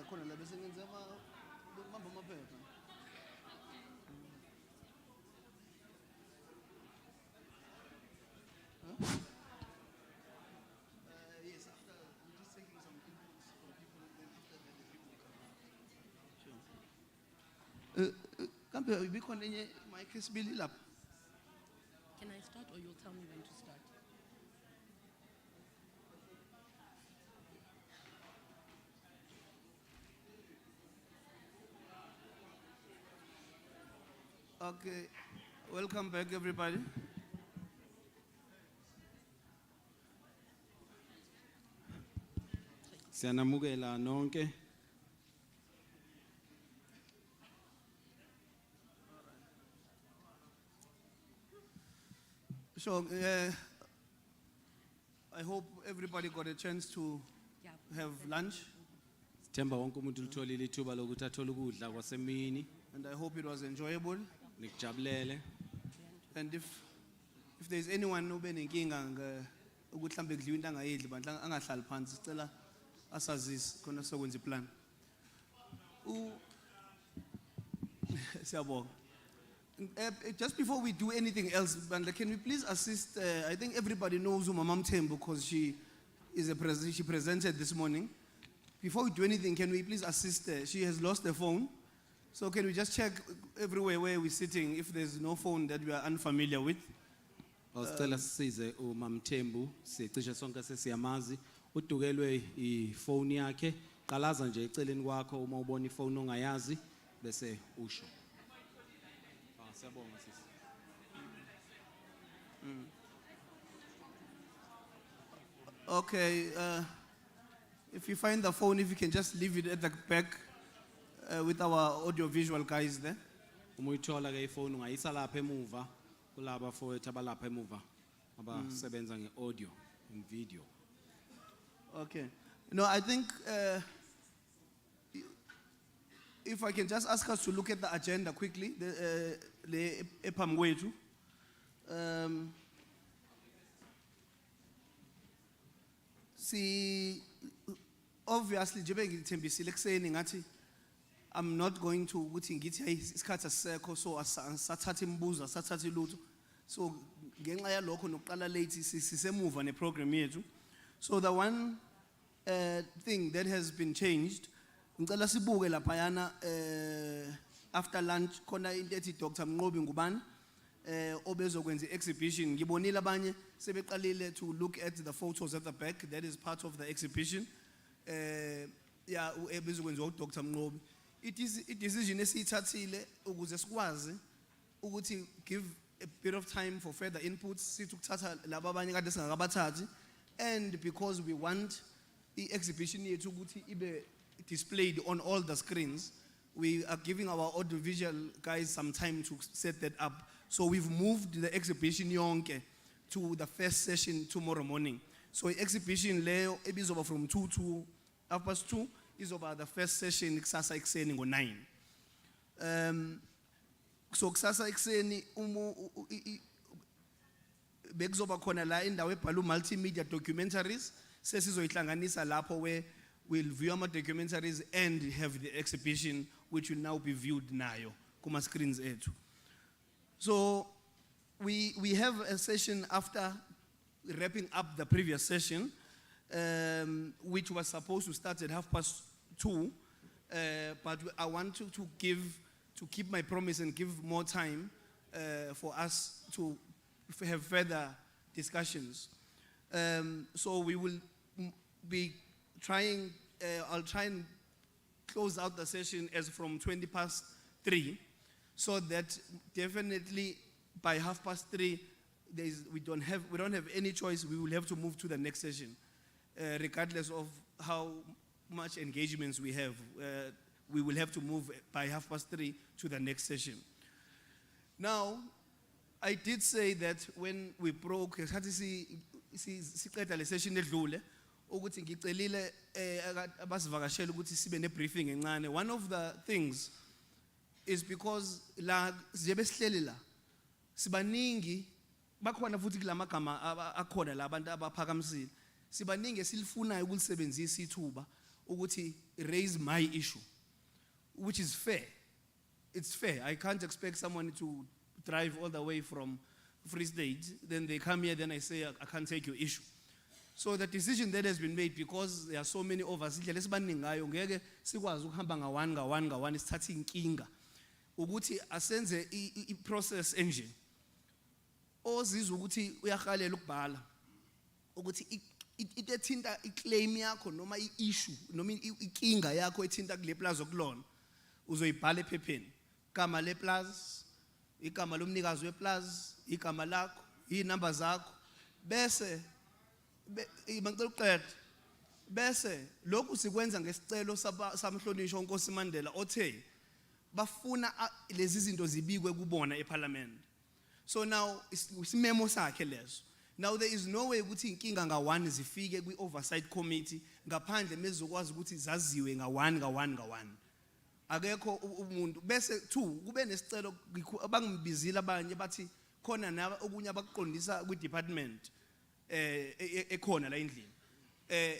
S8: Khona la bese ngenza bamba amaphepha. Yes, after we're just taking some inputs from people, then after that the people come out. Sure. Kambe ibikhona enye mic esibili lapha.
S18: Can I start or you'll tell me when to start?
S8: Okay, welcome back everybody.
S10: Siyanamukela nonke.
S8: So I hope everybody got a chance to have lunch.
S10: Sithemba wonke umuntu ulitholile ithuba lokuthi athole ukudla kwasemini.
S8: And I hope it was enjoyable.
S10: Nikujabulele.
S8: And if there's anyone who benenkinga ukuthi mhlambe kudliwa into angayidli bandla angahlali phansi sicela asazise khona sokwenza iplan. Siyabonga. Just before we do anything else, Bandla, can we please assist? I think everybody knows Mama Mthembu because she presented this morning. Before we do anything, can we please assist her? She has lost the phone. So can we just check everywhere where we're sitting if there's no phone that we are unfamiliar with?
S10: Sicela sisize uMamthembu sicishe sonke sesiyamazi udukelwe iphone yakhe qalaza nje eceleni kwakho uma ubona iphone ongayazi bese usho. Siyabonga sisi.
S8: Okay, if you find the phone, if you can just leave it at the back with our audio-visual guys there.
S10: Uma uyithola ke iphone ungayisa lapha emuva kulaba fowethu abalapha emuva abasebenza ngeaudio and video.
S8: Okay. No, I think if I can just ask us to look at the agenda quickly, the epam wethu. See, obviously, I'm not going to so so so the one thing that has been changed, after lunch khona into ethi Dr. Mnqobi ngubani obezokwenza exhibition ngibonile abanye sebeqalile to look at the photos at the back that is part of the exhibition yeah ebezokwenza Dr. Mnqobi. It is a decision esithathile ukuze sikwazi ukuthi give a bit of time for further inputs sithi ukuthatha laba abanye kade singakabathathi, and because we want the exhibition yethu ukuthi ibe displayed on all the screens we are giving our audiovisual guys some time to set that up. So we've moved the exhibition yonke to the first session tomorrow morning. So exhibition leo ebizoba from 2 to 2:30 is over the first session kusasa ekseni ngo-9. So kusasa ekseni bekuzoba khona la indawo ebhalwe multimedia documentaries sesizoyihlanganisa lapho where we'll view our documentaries and have the exhibition which will now be viewed nayo kuma screens ethu. So we have a session after wrapping up the previous session, which was supposed to start at 2:30, but I want to keep my promise and give more time for us to have further discussions. So we will be trying, I'll try and close out the session as from 3:20, so that definitely by 3:30, we don't have any choice. We will have to move to the next session, regardless of how much engagements we have. We will have to move by 3:30 to the next session. Now, I did say that when we broke, siqeda le session edlule ukuthi ngicelile abasivakashela ukuthi sibe ne briefing encane. One of the things is because la sibe sihleli la sibaningi bakhona futhi kulamagama akhona la abantu abaphakamisile sibaningi esifunayo ukulisebenzisa ithuba ukuthi raise my issue, which is fair. It's fair. I can't expect someone to drive all the way from Free State, then they come here, then I say I can't take your issue. So the decision that has been made, because there are so many of us, lesibani ngayo ngeke sikwazi ukuhamba ngawan isithathe inkinga ukuthi asenze i-process enje ozizwa ukuthi uyahalela ukubhala ukuthi into ethinta i-claim yakho noma i-issue noma inkinga yakho ethinta kule plaza okulona uzoyibhala ephepheni, igama le plaza, igama lomnikazi weplaza, igama lakho, inamba zakho, bese ngicela uqeda, bese lokhu sikwenza ngesicelo samhlonishwa uNkosi Mandela othe bafuna lezi zinto zibikwe kubona eParliament. So now isimemo sakhe leso. Now there is no way ukuthi inkinga nga1 zifike kwi-oversight committee ngaphandle mezokwazi ukuthi zaziwe nga1. Akekho umuntu bese 2 kube nesicelo abangibizile abanye bathi khona na okunye abakuqondisa kwi-department ekhona la endlini.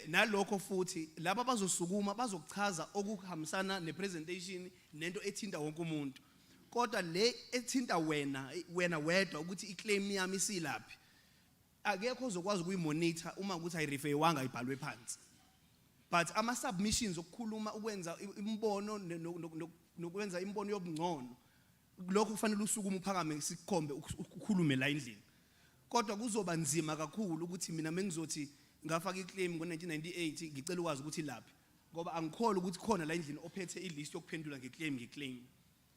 S8: Nalokho futhi laba bazosukuma bazokuchaza okuhambisana nepresentation nento ethinta wonke umuntu. Kodwa le ethinta wena wedwa ukuthi iclaim yami isilaphi akekho ozokwazi ukuyimonitor uma ukuthi ayirefer wanga ibhalwe phansi. But ama submissions okukhuluma ukwenza imbono nokwenza imbono yobungcono lokho kufanele usukuma uphakame sikhombe ukukhulume la endlini. Kodwa kuzoba nzima kakhulu ukuthi mina mengizothi ngafaka iclaim ngo1998 ngicela ukwazi ukuthi laphi ngoba angikholwa ukuthi khona la endlini ophethe ilist yokuphendula ngeclaim.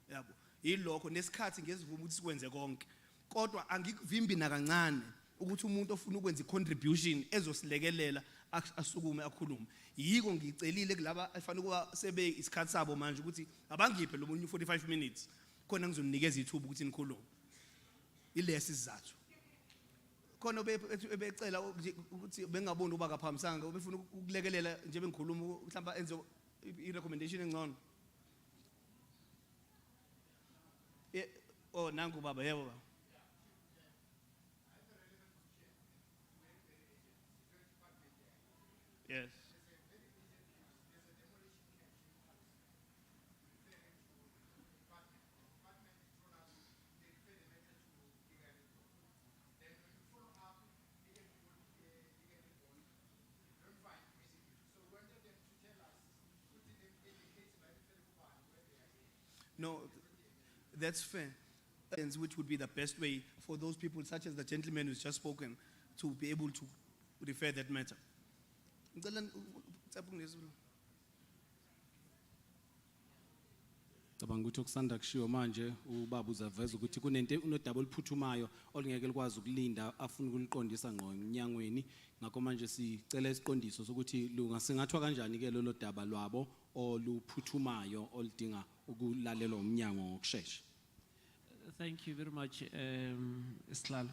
S8: Yabo yilokho nesikhathi ngezivuma ukuthi sikwenze konke. Kodwa angikuvimbi nakancane ukuthi umuntu ofuna ukwenza icontribution ezosilekelela asukume akhulume. Yiko ngicelile kulaba efanele kuba sebe isikhathi sabo manje ukuthi abangiphe lo munye 45 minutes khona ngizonikeza ithuba ukuthi nikhulume. Ilesi sizathu. Khona becela ukuthi bengaboni uba kaphamisanga befuna ukulekelela nje bengikhuluma mhlawumbe enze i-recommendation engcono. Oh nangu baba yebo baba. Yes. No, that's fair. Which would be the best way for those people, such as the gentleman who's just spoken, to be able to refer that matter.
S10: Cabanga ukuthi okusanda kushiwo manje ubaba uzaveza ukuthi kunento unodaba oluphuthumayo olungeke likwazi ukulinda afuna ukuliqondisa ngqo enyangweni ngakho manje sicela isiqondiso sokuthi lungasingathwa kanjani ke lolo daba lwabo oluphuthumayo oludinga ukulalelwa umnyango ngokusheshsha.
S15: Thank you very much, Slalo.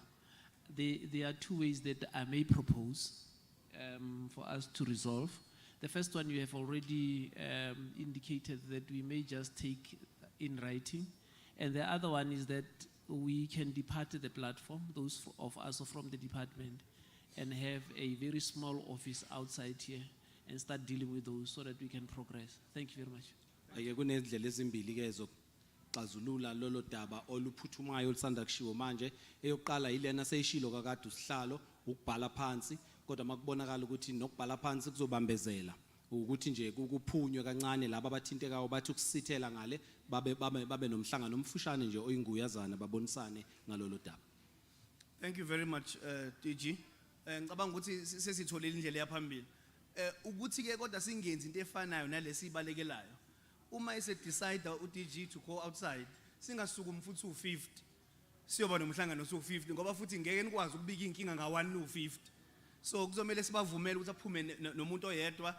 S15: There are two ways that I may propose for us to resolve. The first one, you have already indicated that we may just take in writing. And the other one is that we can depart the platform, those of us from the department, and have a very small office outside here and start dealing with those so that we can progress. Thank you very much.
S10: Ake kunezindlela ezimbili ke zokuxazulula lolo daba oluphuthumayo olusanda kushiwo manje. Eyokuqala yilena seyishilo kakade usihlalo ukubhala phansi, kodwa makubonakala ukuthi nokubhala phansi kuzobambezela ukuthi nje kuphunywe kancane laba abathintekayo bathi ukusithela ngale babe nomhlangano omfushane nje oyinguyazana babonisane ngalolo daba.
S8: Thank you very much, DG. Ngicabanga ukuthi sesitholile indlela yaphambili. Ukuthi ke kodwa singenzi into efanayo nalesi ibalekelayo. Uma decide uDG to go outside, singasukumi futhi u50. Siyoba nomhlangano su50 ngoba futhi ngeke nikwazi ukubika inkinga nga1 no50. So kuzomela sibavumele ukuthi aphume nomuntu oyedwa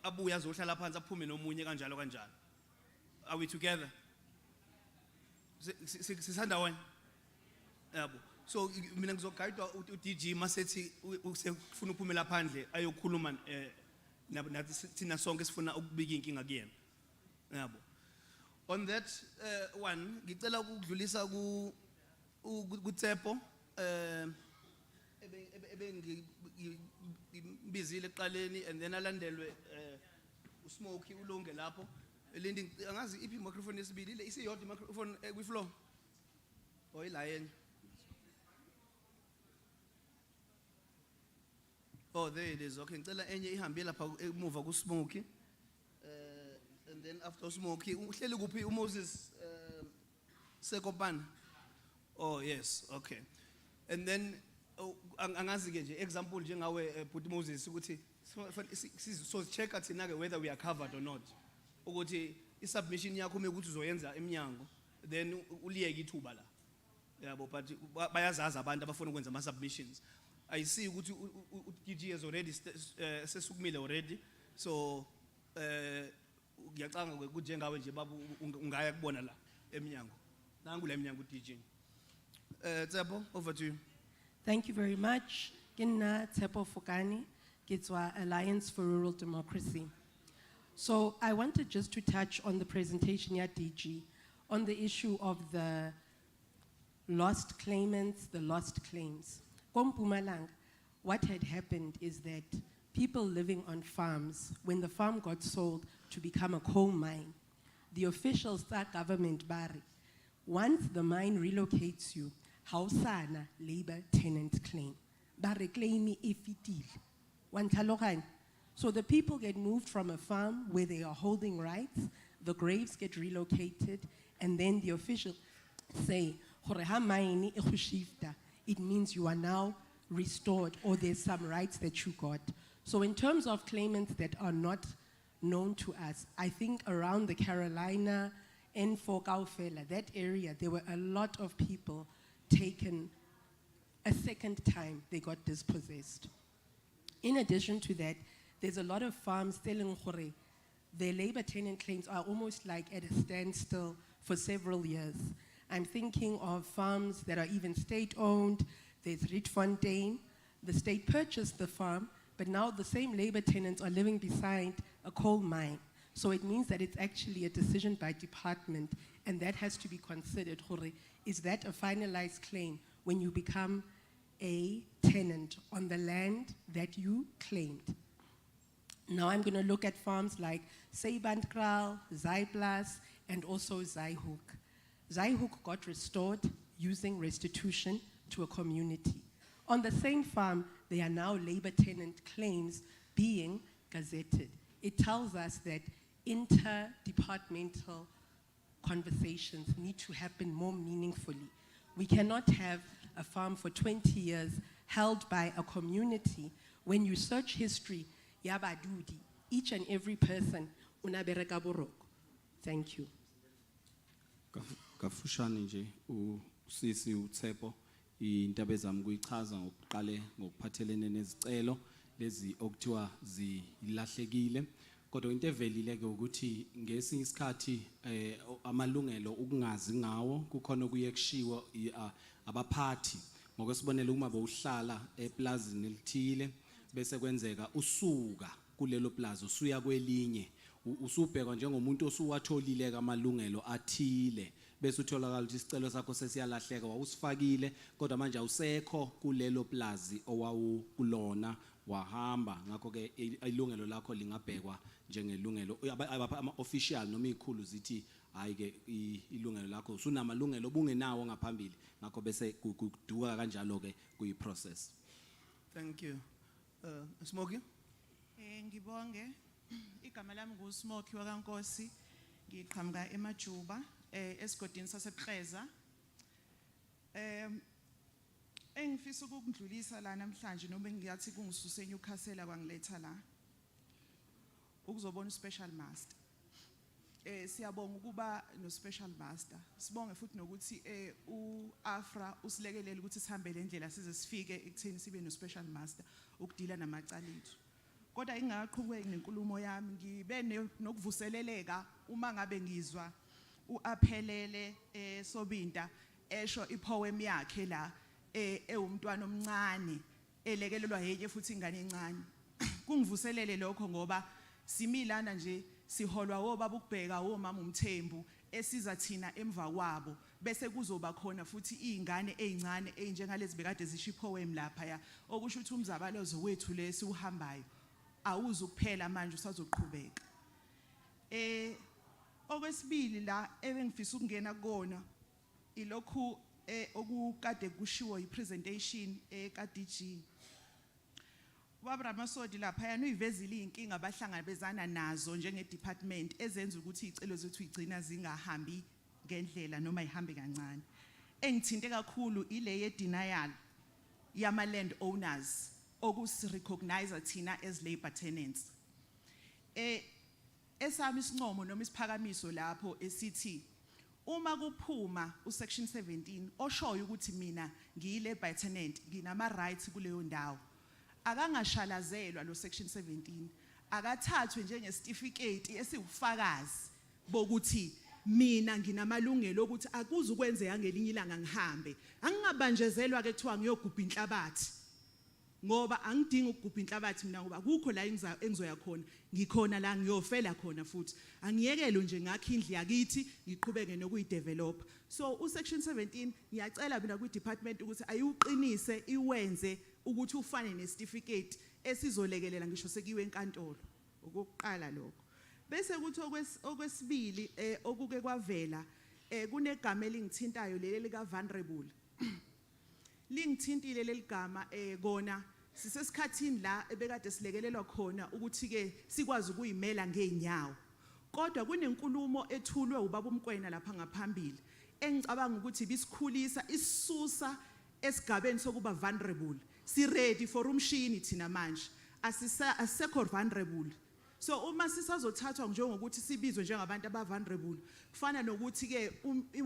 S8: abuya azohlala phansi aphume nomunye kanjalo kanjalo. Are we together? Sisanda wena. Yabo. So mina ngizogayidwa uDG masethi usefuna uphumela phandle ayokhuluma nathi thina sonke sifuna ukubika inkinga kuyena. Yabo. On that one, ngicela ukudlulisa kuTsepo bizile eqaleni and then alandelwe uSmoky ulonge lapho. Lindi angazi iphi microphone yesibili ile isiyodwa microphone kwi floor. Oyilayeni. Oh, there it is. Okay, ngicela enye ihambe lapha emuva kuSmoky. And then after Smoky, uhleli kuphi uMoses Sekopana. Oh yes, okay. And then angazi ke nje example njengawe Bhuti Moses ukuthi so check athina ke whether we are covered or not. Ukuthi isubmission yakho mekuthi uzoyenza eminyango then uliyeke ithuba la. Yabo but bayazazi abantu abafuna ukwenza ama submissions. I see ukuthi uDG has already sesukumile already. So ngiyacanga ukuthi njengawe nje babu ungaya kubona la eminyango. Nangu la eminyango uDG. Tsepo, over to you.
S20: Thank you very much. Kinna Tsepo Fokani, Kitswa Alliance for Rural Democracy. So I wanted just to touch on the presentation at DG on the issue of the lost claimants, the lost claims. Kompumalanga, what had happened is that people living on farms, when the farm got sold to become a coal mine, the officials, that government bari, once the mine relocates you, hausana labor tenant claim. Bari claimi ifitil. Wantalokani. So the people get moved from a farm where they are holding rights, the graves get relocated, and then the officials say, it means you are now restored or there's some rights that you got. So in terms of claimants that are not known to us, I think around the Carolina, N4 Kaufela, that area, there were a lot of people taken a second time they got dispossessed. In addition to that, there's a lot of farms telling Hore, their labor tenant claims are almost like at a standstill for several years. I'm thinking of farms that are even state-owned. There's Rietfontein. The state purchased the farm, but now the same labor tenants are living beside a coal mine. So it means that it's actually a decision by department, and that has to be considered. Hore, is that a finalized claim when you become a tenant on the land that you claimed? Now I'm going to look at farms like Seibandkral, Zaiplas, and also Zaihuk. Zaihuk got restored using restitution to a community. On the same farm, there are now labor tenant claims being gazetted. It tells us that interdepartmental conversations need to happen more meaningfully. We cannot have a farm for 20 years held by a community. When you search history, yabadudi, each and every person, unabereka boroko. Thank you.
S10: Kafushane nje usisi uTsepo indaba ezami kuyichaza ngokuqale ngokuphathelene nezicelo lezi okuthiwa zilahlekile Kodwa into evelile ke ukuthi ngesinye isikhathi amalungelo ukungazi ngawo kukhona kuye kushiwo abaphathi ngokwesibonelo uma bowuhlala eplazini elithile bese kwenzeka usuka kulelo plaza usuya kwelinye usubhekwa njengomuntu osuwatholile amalungelo athile bese utholakala ukuthi isicelo sakho sesiyalahleka wawusifakile kodwa manje awusekho kulelo plazi owawukulona wahamba ngakho ke ilungelo lakho lingabhekwa njengelungelo ama official noma izikhulu zithi hayi ke ilungelo lakho usunamalungelo bungenawo ngaphambili ngakho bese kuduka kanjalo ke kuyi process.
S8: Thank you. Smoky?
S16: Ngibonge igama lami nguSmoky wakaNkosi ngiqhamuka eMajuba esigodini sasePreza. Engifisa ukukudlulisa la namhlanje noma ngiyathi kungisuse eNewcastle kwangiletha la ukuzobona uspecial master. Siyabonga ukuba no special master. Sibonge futhi nokuthi uAFRA usilekelela ukuthi sihambe le ndlela size sifike ekutheni sibe no special master ukudila namacala ethu. Kodwa ingaqhubeki nenkulumo yami ngibe nokuvuseleleka uma ngabe ngizwa uaphelele Sobinda esho ipoem yakhe la ewumntwana omncane elekelelwa yenye futhi ingane encane. Kungivuselele lokho ngoba similana nje siholwa obaba ukubheka omama uMthembu esiza thina emva kwabo bese kuzoba khona futhi izingane ezincane ezinjengalezi bekade zisho ipoem lapha ya okusho ukuthi umzabalozo wethu lesi uhambayo awuzukuphela manje usazoqhubeka. Okwesibili la ebengifisa ukungena kona ilokhu okukade kushiwo ipresentation kaDG Wabramasodi lapha yana uyivezile inkinga abahlangabezana nazo njenge department ezenza ukuthi izicelo zethu igcina zingahambi ngendlela noma ihambe kancane. Engithinte kakhulu ile ye denial yama land owners okusirecognize thina as labor tenants. Esami isincomo noma isiphakamiso lapho esithi uma kuphuma usection 17 oshoyo ukuthi mina ngiyilabor tenant nginama rights kuleyo ndawo akangashalazelwa lo section 17 akathathwe njengesitifiketi esiwufakazi bokuthi mina nginamalungelo ukuthi akuze ukwenzeka ngelinye ilanga ngihambe angingabanjezelwa ke kuthiwa ngiyogubha inhlabathi ngoba angidingi ukugubha inhlabathi mina ngoba kukho la engizoya khona ngikhona la ngiyofela khona futhi angiyekelo nje ngakho indli yakithi ngiqhubeke nokuyidevelop. So usection 17 ngiyacela mina ku department ukuthi ayiuqinise iwenze ukuthi ufane nesitifiketi esizolekelela ngisho sekiwe enkantolo ukuqala lokho. Bese kuthi okwesibili okuke kwavela kunegama elingithintayo leli lika vulnerable. Lingithintile leligama kona sisesikhathini la ebekade silekelelwa khona ukuthi ke sikwazi ukuyimela ngeenyawo. Kodwa kunenkulumo ethulwe ubaba uMkwena lapha ngaphambili engicabanga ukuthi bisikhulisa isisusa esigabeni sokuba vulnerable. Si ready for umshini thina manje asisekho vulnerable. So uma sisazothathwa njengokuthi sibizwe njengabantu aba vulnerable kufana nokuthi ke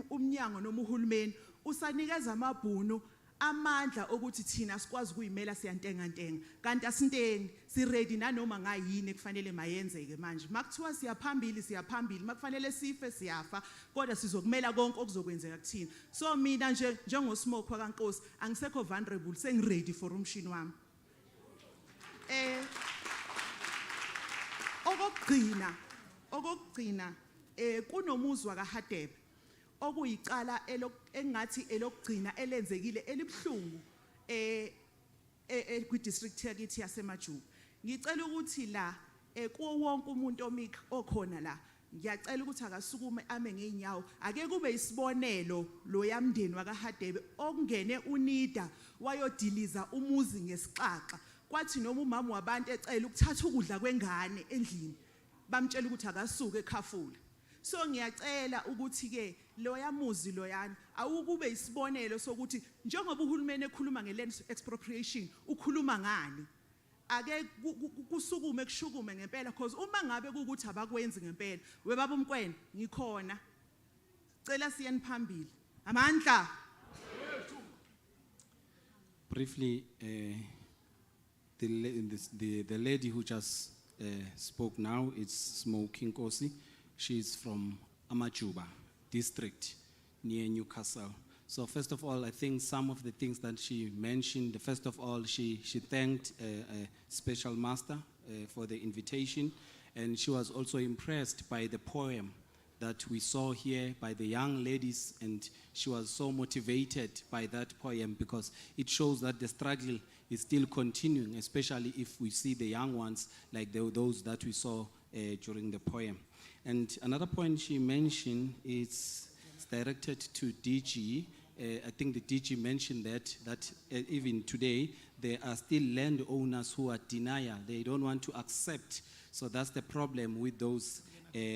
S16: umnyango noma uhulumeni usanikeza amabhunu amandla ukuthi thina sikwazi ukuyimela siyantenga ntenga kanti asintengi si ready nanoma ngayini kufanele mayenzeke manje makuthiwa siyaphambili makufanele sife siyafa kodwa sizokumela konke okuzokwenzeka kuthina. So mina nje njengoSmoke wakaNkosi angisekho vulnerable sengiready for umshini wami. Okugcina kunomuzwa kaHadebe okuyicala engathi elokugcina elenzekile elibhlungu ku district yakithi yaseMajuba. Ngicela ukuthi la kuwo wonke umuntu okhona la ngiyacela ukuthi akasukume ame ngeenyawo ake kube isibonelo lo yamndeni wakaHadebe okungene unida wayodiliza umuzi ngesixaxa kwathi noma umama wabantu ecela ukuthatha ukudla kwengane endlini bamtshela ukuthi akasuke ekhafula. So ngiyacela ukuthi ke lo yamuzi loyana awukube isibonelo sokuthi njengoba uhulumeni ekhuluma ngeland expropriation ukhuluma ngani ake kusukume kushukume ngempela because uma ngabe ukuthi abakwenzi ngempela webaba uMkwena ngikhona cela siyeni phambili amandla.
S10: Briefly the lady who just spoke now, it's Smoking Kosi. She's from Amajuba district near Newcastle. So first of all, I think some of the things that she mentioned, first of all, she thanked a special master for the invitation, and she was also impressed by the poem that we saw here by the young ladies, and she was so motivated by that poem because it shows that the struggle is still continuing, especially if we see the young ones like those that we saw during the poem. And another point she mentioned is directed to DG. I think the DG mentioned that even today, there are still landowners who are denial. They don't want to accept. So that's the problem with those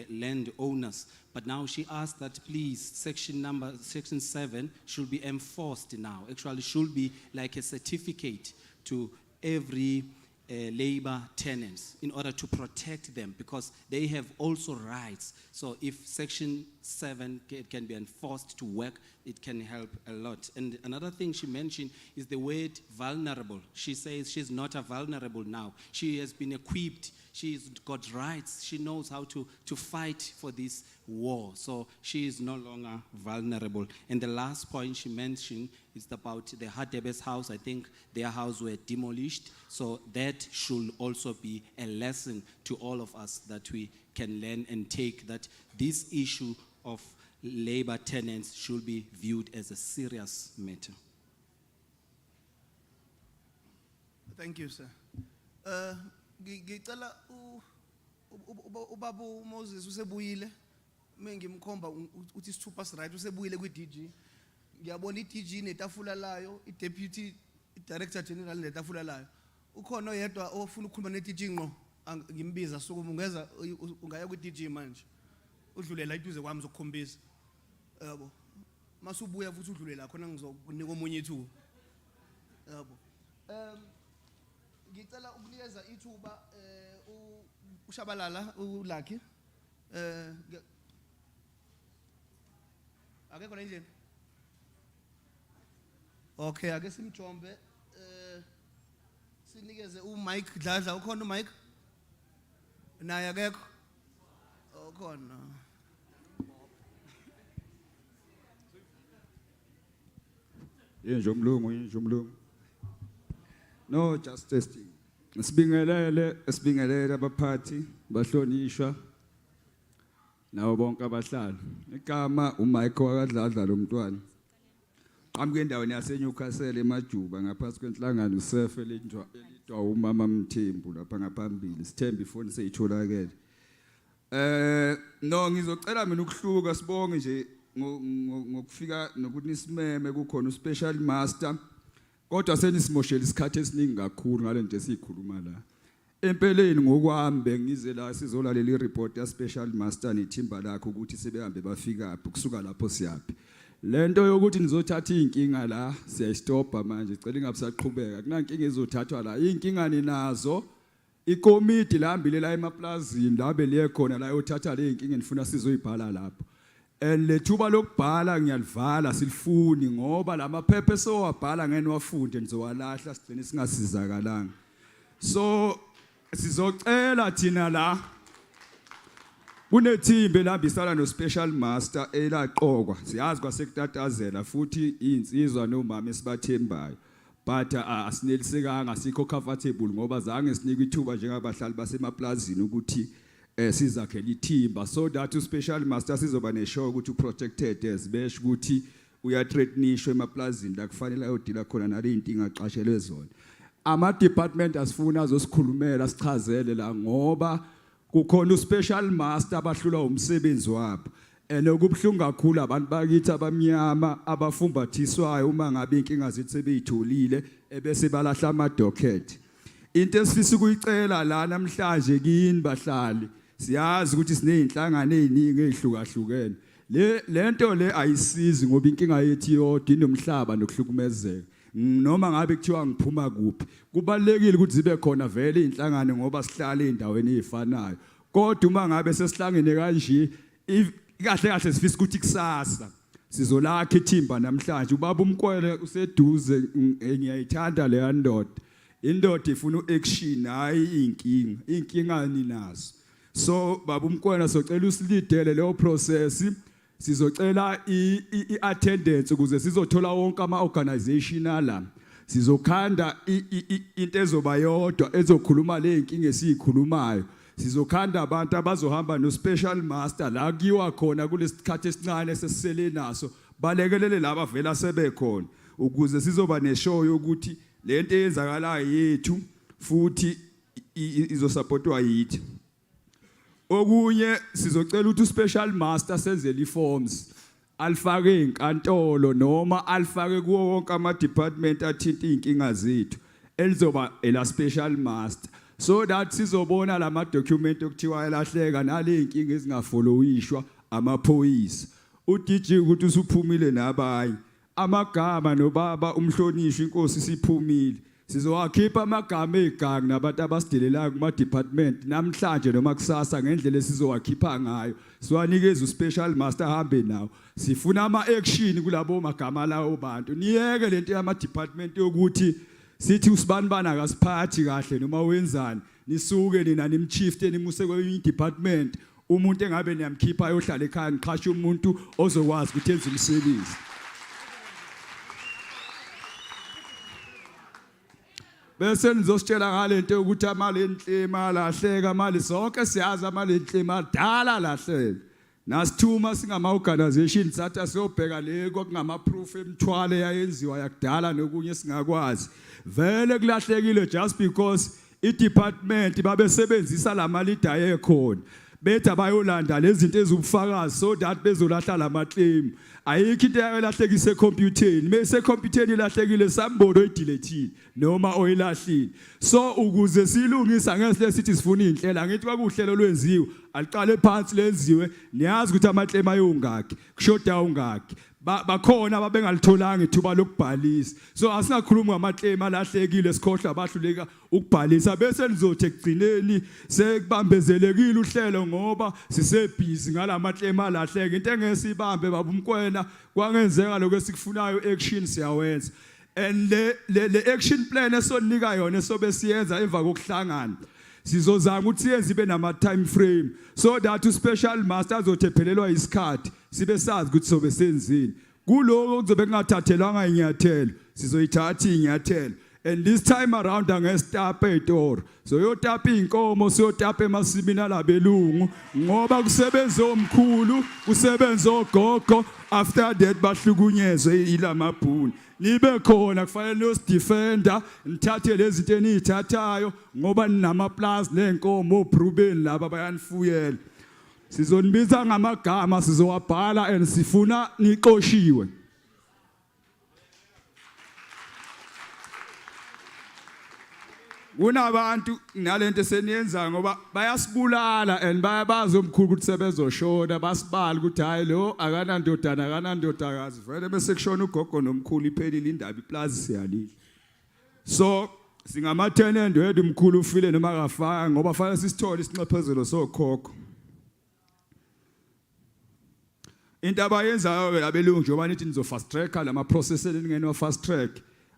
S10: landowners. But now she asked that please, section 7 should be enforced now. Actually, should be like a certificate to every labor tenants in order to protect them because they have also rights. So if section 7 can be enforced to work, it can help a lot. And another thing she mentioned is the word vulnerable. She says she's not a vulnerable now. She has been equipped. She's got rights. She knows how to fight for this war. So she is no longer vulnerable. And the last point she mentioned is about the Hadebes house. I think their house were demolished. So that should also be a lesson to all of us that we can learn and take, that this issue of labor tenants should be viewed as a serious matter.
S8: Thank you, sir. Ngicela ubaba Moses usebuyile mengimkhomba uthi sithupha right usebuyile kwi DG. Ngiyabona iDG netafula layo, iDeputy Director General netafula layo. Ukhona oyedwa ofuna ukukhuluma neDG ngqo ngimbiza sukuma ungeza ungaya kwi DG manje. Udlule la iduze kwami zokukhombisa. Yabo. Masubuya futhi udlule la khona ngizokunika omunye ithuba. Yabo. Ngicela ukunikeza ithuba uShabalala uLucky akekho la endlini. Okay, ake simjombe sinikeze uMike Dladla. Ukhona uMike? Naye akekho? Ukhona.
S3: Njomlungu. No, just testing. Sibingelele abaphathi bahlonishwa nawo bonke abahlali. Igama uMike wakadladla lo mntwana. Qhamuke endaweni yaseNewcastle eMajuba ngaphansi kwenhlangano uSefe elithiwa uMama Mthembu lapha ngaphambili. Sithemba ifoni seyitholakele. No, ngizocela mina ukuhluka sibonge nje ngokufika nokuthi nisimeme kukhona uspecial master. Kodwa senisimoshela isikhathi esiningi kakhulu ngalento esikhuluma la. Empeleni ngokwami ngize la sizolalela ireport ya special master nethimba lakho ukuthi sebehambe bafika kusuka lapho siyaphi. Lento yokuthi nizothatha inkinga la siyayistopha manje cela ingabisaqhubeka. Kunankinga ezothathwa la. Inkinga ninazo. Ikomiti lahambile la emaplazini labe liye khona la yothatha le inkinga nifuna sizoyibhala lapho. Lethuba lokubhala ngiyalivala silifuni ngoba lamaphepha esowabhala ngene wafunde nizowalahla sigcine singasizakalanga. So sizocela thina la kunethimbe lahambisana no special master elaqokwa. Siyazi kwasekutatazela futhi insizwa nomama esibathembayo. But asinelisekanga sikho comfortable ngoba zange sinike ithuba njengabahlali basemaplazini ukuthi sizakhela ithimba so that uspecial master sizoba neshow ukuthi uprotected ezibesho ukuthi uyathreatenishwa emaplazini la kufanele ayodila khona nale inkinga aqashelwe zona. Ama department asifuna azosikhulumela sichazele la ngoba kukhona uspecial master abahlula umsebenzi wabo. Okubhlungu kakhulu abantu bakithi abamnyama abafumbathiswayo uma ngabe inkinga zethu sebeyitholile ebese balahla ama docket. Into esifisa ukuyicela la namhlanje kini bahlali siyazi ukuthi sineyinhlangano eziningi ezihlukahlukene. Lento le ayisizi ngoba inkinga yethu yodwa inomhlaba nokuhlukumezeka. Noma ngabe kuthiwa ngiphuma kuphi kubalekile ukuthi zibe khona vele izinhlangano ngoba sihlala endaweni ezifanayo. Kodwa uma ngabe sesihlangene kanje kahle kahle sifisa ukuthi kusasa sizolakha ithimba namhlanje. Ubaba uMkwele useduze ngiyayithanda le ndoda. indoda ifuna action hayi inkinga ninazo. So baba uMkwena socela usilidele leyo process, sizocela i-attendance ukuze sizothola wonke ama-organization ala. Sizokhanda into ezoba yodwa ezokhuluma le inkinga esiyikhulumayo. Sizokhanda abantu abazohamba no special master la kuyiwa khona kulesikhathi esincane sesisele naso balekelele laba vela sebekhona ukuze sizoba neshow yokuthi lento eyenzakalayo yethu futhi izosupportwa yithi. Okunye sizocela ukuthi uspecial master senzele iforms alifake inkantolo noma alifake kuwo wonke ama department athinta inkinga zethu elizoba ela special master, so that sizobona lama document okuthiwa elahleka nale inkinga ezingafollowishwa amaphoyisa. uDJ ukuthi usuphumile nabanye amagama nobaba umhlonishwa inkosi siphumile, sizowakhipha amagama eGauteng nabantu abasidelelayo kuma department namhlanje noma kusasa ngendlela esizowakhipha ngayo, siwanikeza uspecial master ahambe nawo. Sifuna ama action kulabo magama lawo bantu. Niyeke lento yama department yokuthi sithi usibanibana akasiphathi kahle noma wenzani, nisuke nina nimchifte nimuse kwenye department, umuntu engabe niyamkhipha ayohlala ekhaya niqhashe umuntu ozokwazi ukuthi enze umsebenzi. Bese nizositshela ngalento ukuthi amali enhlema lahleka, amali sonke siyazi amali enhlema dala lahleka. Nasithuma singama organization sathi siyobheka le kokungama proof emthwale yayenziwa yakudala nokunye singakwazi. Vele kulahlekile just because I department babesebenzisa la mali ayekhona. Bethi abayolanda lezi zinto ezubufakazi so that bezolahla la maclaim. Ayikho into eyalahlekise ecomputeni. Mase ecomputeni ilahlekile sambodo oyideletile noma oyilahlile. So ukuze silungisa ngesile sithi sifuna inhlela, ngithi kwakuhlelo lwenziwe aliqale phansi lenziwe niyazi ukuthi amaclaim ayongakhi kushoda ungakhi. Bakhona ababengalitholanga ithuba lokubhalisa. So asingakhuluma ngamaClaim alahlekile sikhohlwa abahluleka ukubhalisa bese nizothi ekugcineni sekubambezelekile uhlelo ngoba sisebhizi ngalamaClaim alahleka. Into engesibambe baba uMkwena kwangenzeka lokho esikufunayo action siyawenza. And le action plan esonika yona sobe siyenza emva kokuhlangana. Sizozama ukuthi yenze ibe nama time frame so that uspecial master azotephelelwa isikhathi sibe sazi ukuthi sobe senzini. Kuloko kuzobe kungathathelwanga inyathelo sizoyithatha inyathelo. And this time around angesitapa eToro. So yotapa inkomo siyotapa emasimini alabelungu ngoba kusebenza omkhulu kusebenza ogogo, after that bahlukunyezwe ilamabhunu. Nibe khona kufanele nosidefender nithathe lezi zinto enizithathayo ngoba ninama plus nenkomo obrubeni laba bayanifuyela. Sizonibiza ngamagama sizowabhala and sifuna niqoshiwe. Kunabantu nalento seniyenza ngoba bayasibulala and bayabaza omkhulu ukuthi sebezoshona basibala ukuthi hayi lo akanandodana akanandodakazi vele bese kushona ugogo nomkhulu iphelile indaba iplaza siyalile. So singama tenant wedwa umkhulu ufile noma akafaka ngoba fanele sisithole isinxephezelo sokhokho. Into abayenzayo abelungu njengoba nithi nizo fast track lama process elingene fast track,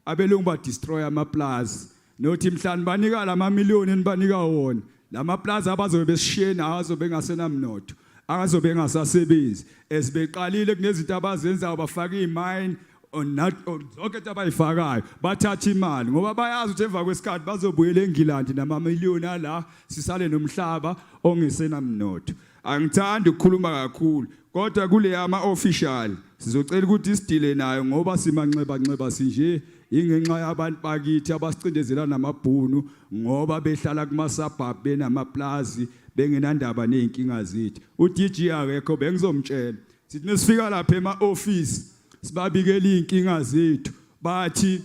S3: abelungu ba destroy ama plaza. Nothi mhlawumbe banika lama million enibanika wona lama plaza abazobe besishiyena abazobe ngasenamnotho akazobe ngasasebenzi esibeqalile kunezinto abazenzayo bafaka imine zonke into abayifakayo bathatha imali ngoba bayazi ukuthi emva kwesikhathi bazobuyela eNgilandi nama million ala sisale nomhlaba ongesenamnotho. Angithandi ukukhuluma kakhulu kodwa kule ama official sizocela ukuthi isidile nayo ngoba simanxeba sinje ingenxa yabantu bakithi abasicindezela namabhunu ngoba behlala kuma suburb benamaplazi bengenandaba nezinkinga zethu. uDJ akekho bengizomtshela sithi nesifika lapha ema office sibabikela izinkinga zethu bathi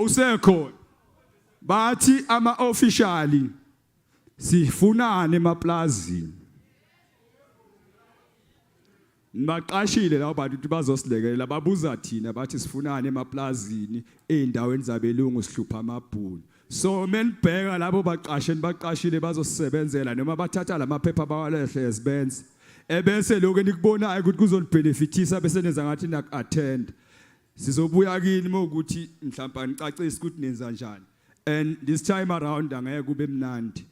S3: usekhona bathi ama official sifunane emaplazini. Baqashile labo bantu ukuthi bazosilekelela babuza thina bathi sifunane emaplazini eindaweni zabelungu sihlupha amabhunu. So menibheka labo baqashile bazosebenzela noma bathatha lamaphepha bawalehle esibenze ebese lokho nikubonayo ukuthi kuzonibenefitisa bese nenza ngathi nak attend. Sizobuya kini mokuthi mhlawumbe nicacise ukuthi nenza njani. And this time around angeke kube mnandi.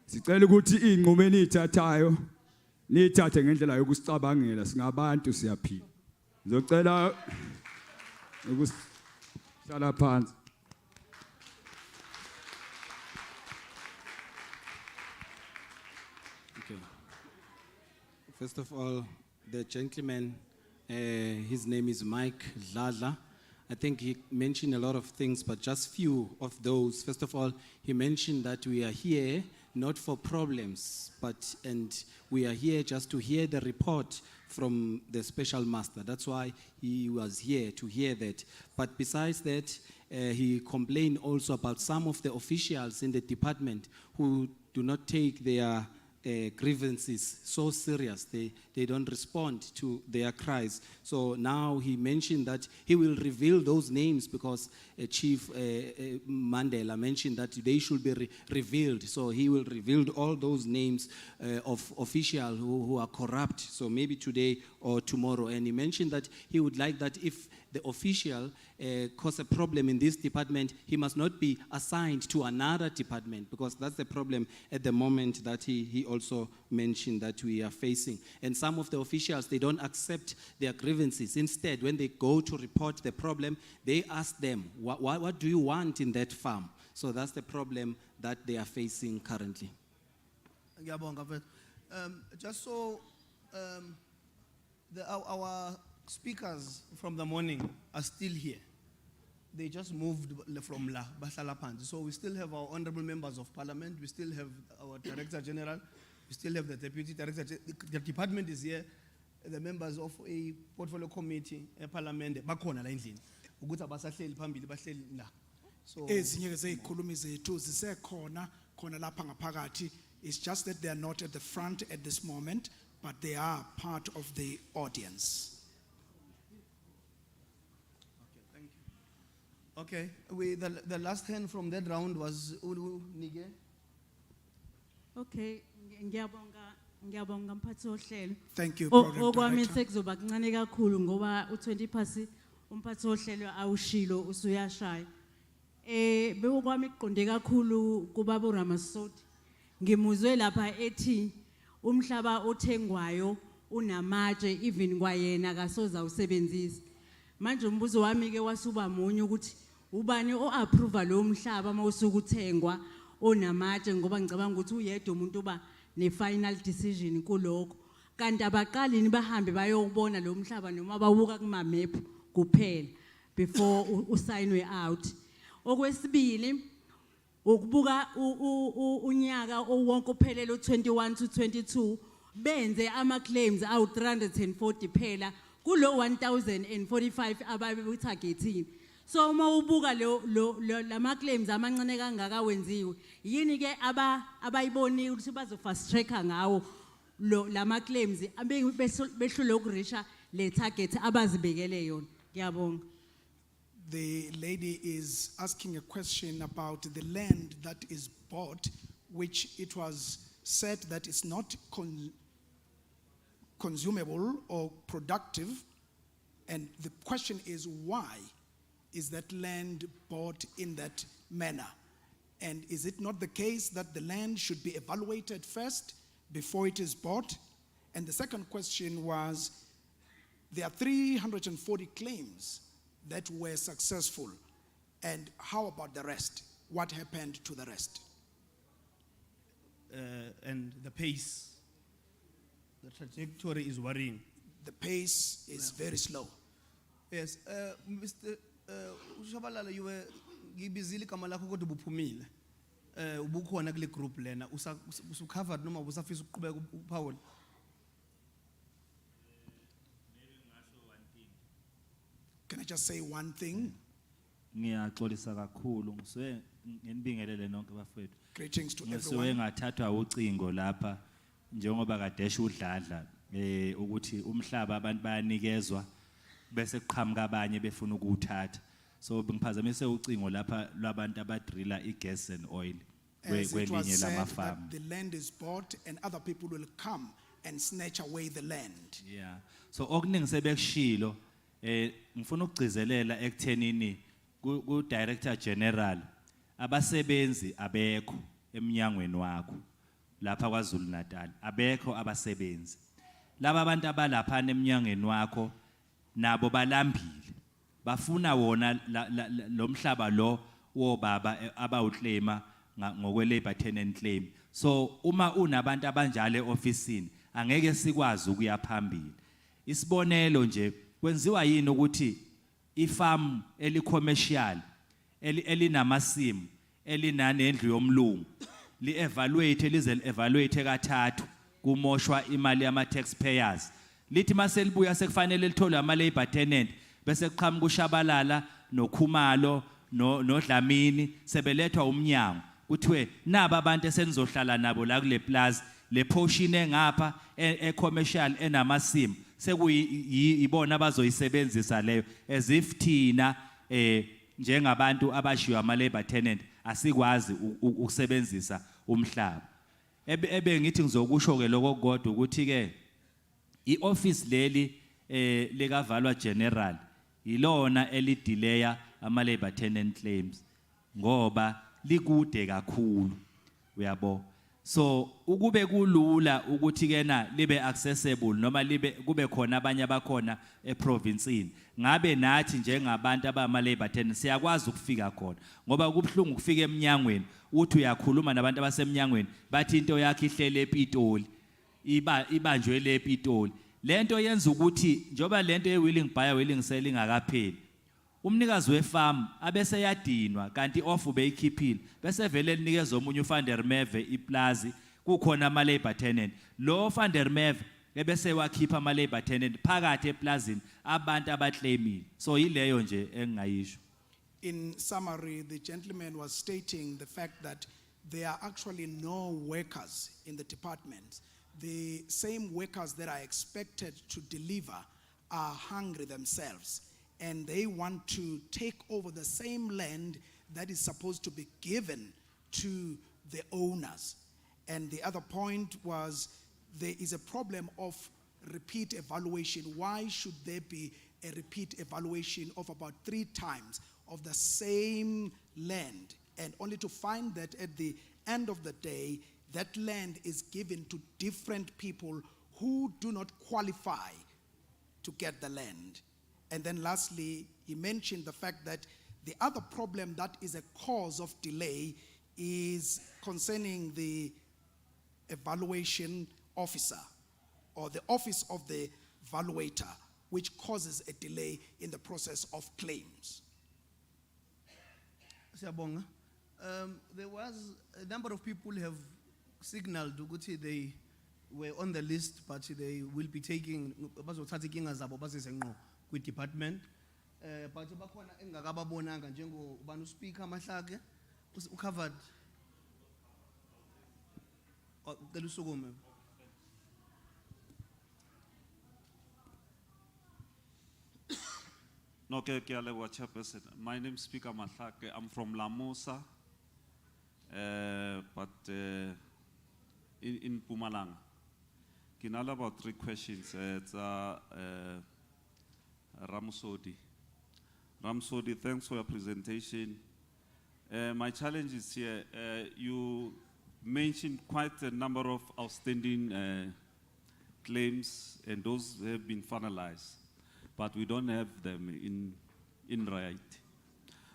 S3: Sicela ukuthi inqumo enithathayo nithathe ngendlela yokusicabangela singabantu siyaphila. Ngizocela ukuhlala phansi.
S9: Okay. First of all, the gentleman, his name is Mike Dladla. I think he mentioned a lot of things, but just few of those. First of all, he mentioned that we are here not for problems, and we are here just to hear the report from the special master. That's why he was here, to hear that. But besides that, he complained also about some of the officials in the department who do not take their grievances so serious. They don't respond to their cries. So now he mentioned that he will reveal those names because Chief Mandela mentioned that they should be revealed. So he will reveal all those names of officials who are corrupt. So maybe today or tomorrow. And he mentioned that he would like that if the official cause a problem in this department, he must not be assigned to another department, because that's the problem at the moment that he also mentioned that we are facing. And some of the officials, they don't accept their grievances. Instead, when they go to report the problem, they ask them, what do you want in that farm? So that's the problem that they are facing currently.
S8: Just so our speakers from the morning are still here. They just moved from La Basalapan. So we still have our honorable members of parliament. We still have our director general. We still have the deputy director. The department is here. The members of a portfolio committee, a parliament, bakhona la endlini. Ukuthi abasahleli phambili bahleli la. So
S12: ezinye zezikhulumi zethu zisekhona khona lapha ngaphakathi. It's just that they are not at the front at this moment, but they are part of the audience.
S8: okay, the last hand from that round was Ulu Nige.
S21: Okay, ngiyabonga mphathi ohlelo.
S12: Thank you, Program
S21: Okwami
S12: Director.
S21: sekuzoba kuncane kakhulu ngoba u20 pasi umphathi ohlelo awushilo usuyashaya. Bekwami iqonde kakhulu kubaba uRamasoti. Ngimuzwe lapha ethi umhlaba othengwayo unamatshe even kwayena kasoza usebenzisa. Manje umbuzo wami ke wasuba munye ukuthi ubani o-approve lo mhlaba mawusukuthengwa onamatshe, ngoba ngicabanga ukuthi uyedwa umuntu uba ne-final decision kuloko. Kanti abaqali ni bahambe bayobona lo mhlaba noma bawuka kuma-map kuphela before usignwe out. Okwesibili ukubuka unyaka owonke uphelele u21 to 22 benze ama-claims awu340 phela kulo 1045 ababe targeting. So uma ubuka lama-claims amancane kangaka wenziwe, yini ke abayiboni ukuthi bazo-fast tracker ngawo lama-claims behlule ukurisha le target abazibekele yona? Ngiyabonga.
S12: The lady is asking a question about the land that is bought, which it was said that it's not consumable or productive. And the question is, why is that land bought in that manner? And is it not the case that the land should be evaluated first before it is bought? And the second question was, there are 340 claims that were successful. And how about the rest? What happened to the rest?
S8: And the pace, the trajectory is worrying.
S12: The pace is very slow.
S8: Yes, Mr. Ushabalala, you were busy kamala kodwa buphumile. Ubukhona kule group lena usucovered noma usafisa ukuqhubeka uPaul.
S12: Can I just say one thing?
S2: Ngiyaxolisa kakhulu ngisuke nginibingelele nonke bafethu.
S12: Greetings to
S2: Ngisuke
S12: everyone.
S2: ngathathwa ucingo lapha njengoba kadesha udladla ukuthi umhlaba abantu bayanikezwa bese kuqhamuka abanye befuna ukuthatha. So ngiphazamise ucingo lapha labantu abadrilla igas and oil
S12: As it was
S2: kwelinye
S12: said
S2: lamafama.
S12: that the land is bought and other people will come and snatch away the land.
S2: Yeah. So okuningi sebekushilo ngifuna ukugcizelela ekuthenini ku Director General abasebenzi abekho eminyangweni wakho lapha kwaZulu Natal, abekho abasebenzi. Laba abantu abalapha eminyangweni wakho nabo balambile, bafuna wona lo mhlaba lo wobaba abawuclaima ngokwe labor tenant claim. So uma unabantu abanjalo eofisini angeke sikwazi ukuya phambili. Isibonelo nje, kwenziwa yini ukuthi ifarm eli-commercial elinamasimu elinanendlu yomlungu li-evaluate lize-evaluate kathathu kumoshwa imali yama-taxpayers, lithi maselibuya sekufanele litholwe ama-labor tenant bese kuqhamuka uShabalala noKhumalo noDlamini sebelethwa umnyango kuthiwe naba abantu esenizohlala nabo la kule plaza le portion engapha e-commercial enamasimu sekuyibona abazoyisebenzisa leyo, as if thina njengabantu abashiwa ama-labor tenant asikwazi ukusebenzisa umhlaba. Ebe ngithi ngizokusho-ke lokho kodwa ukuthi-ke i-office leli likavalwa general ilona elidileya ama-labor tenant claims ngoba likude kakhulu, uyabo. So ukube kulula ukuthi kena libe accessible noma kube khona abanye abakhona eprovincini, ngabe nathi njengabantu abama-labor tenant siyakwazi ukufika khona, ngoba kubhlungu ukufika eminyangweni uthi uyakhuluma nabantu abasemnyangweni bathi into yakhe ihlele ePitoli, ibanjwe le ePitoli. Lento yenza ukuthi njoba lento ye-willing buyer willing sell ingakapheli, umnikazi wefarm abese yadinwa kanti offer beyikhiphile bese vele linikeza omunye uFandermeve iplazi kukhona ama-labor tenant. Lo Fandermeve ebese wakhipha ama-labor tenant phakathi eplazini abantu abaclaimile. So yileyo nje engingayisho.
S12: In summary, the gentleman was stating the fact that there are actually no workers in the department. The same workers that are expected to deliver are hungry themselves, and they want to take over the same land that is supposed to be given to the owners. And the other point was there is a problem of repeat evaluation. Why should there be a repeat evaluation of about 3 times of the same land, and only to find that at the end of the day, that land is given to different people who do not qualify to get the land? And then lastly, he mentioned the fact that the other problem that is a cause of delay is concerning the evaluation officer or the office of the valuator, which causes a delay in the process of claims.
S8: Siyabonga. There was a number of people have signaled ukuthi they were on the list, but they will be taking bazothatha inkinga zabo bazise ngqo kwi-department. But bakhona engakababonanga njengo ubani uSpeaker Mahlake ucovered ucela usukume.
S4: No, ke a leboha Chairperson. My name is Speaker Mahlake. I'm from Lamosa, but in Mpumalanga. Can I have about 3 questions? It's Ramsodi. Ramsodi, thanks for your presentation. My challenge is here. You mentioned quite a number of outstanding claims, and those have been finalized, but we don't have them in right.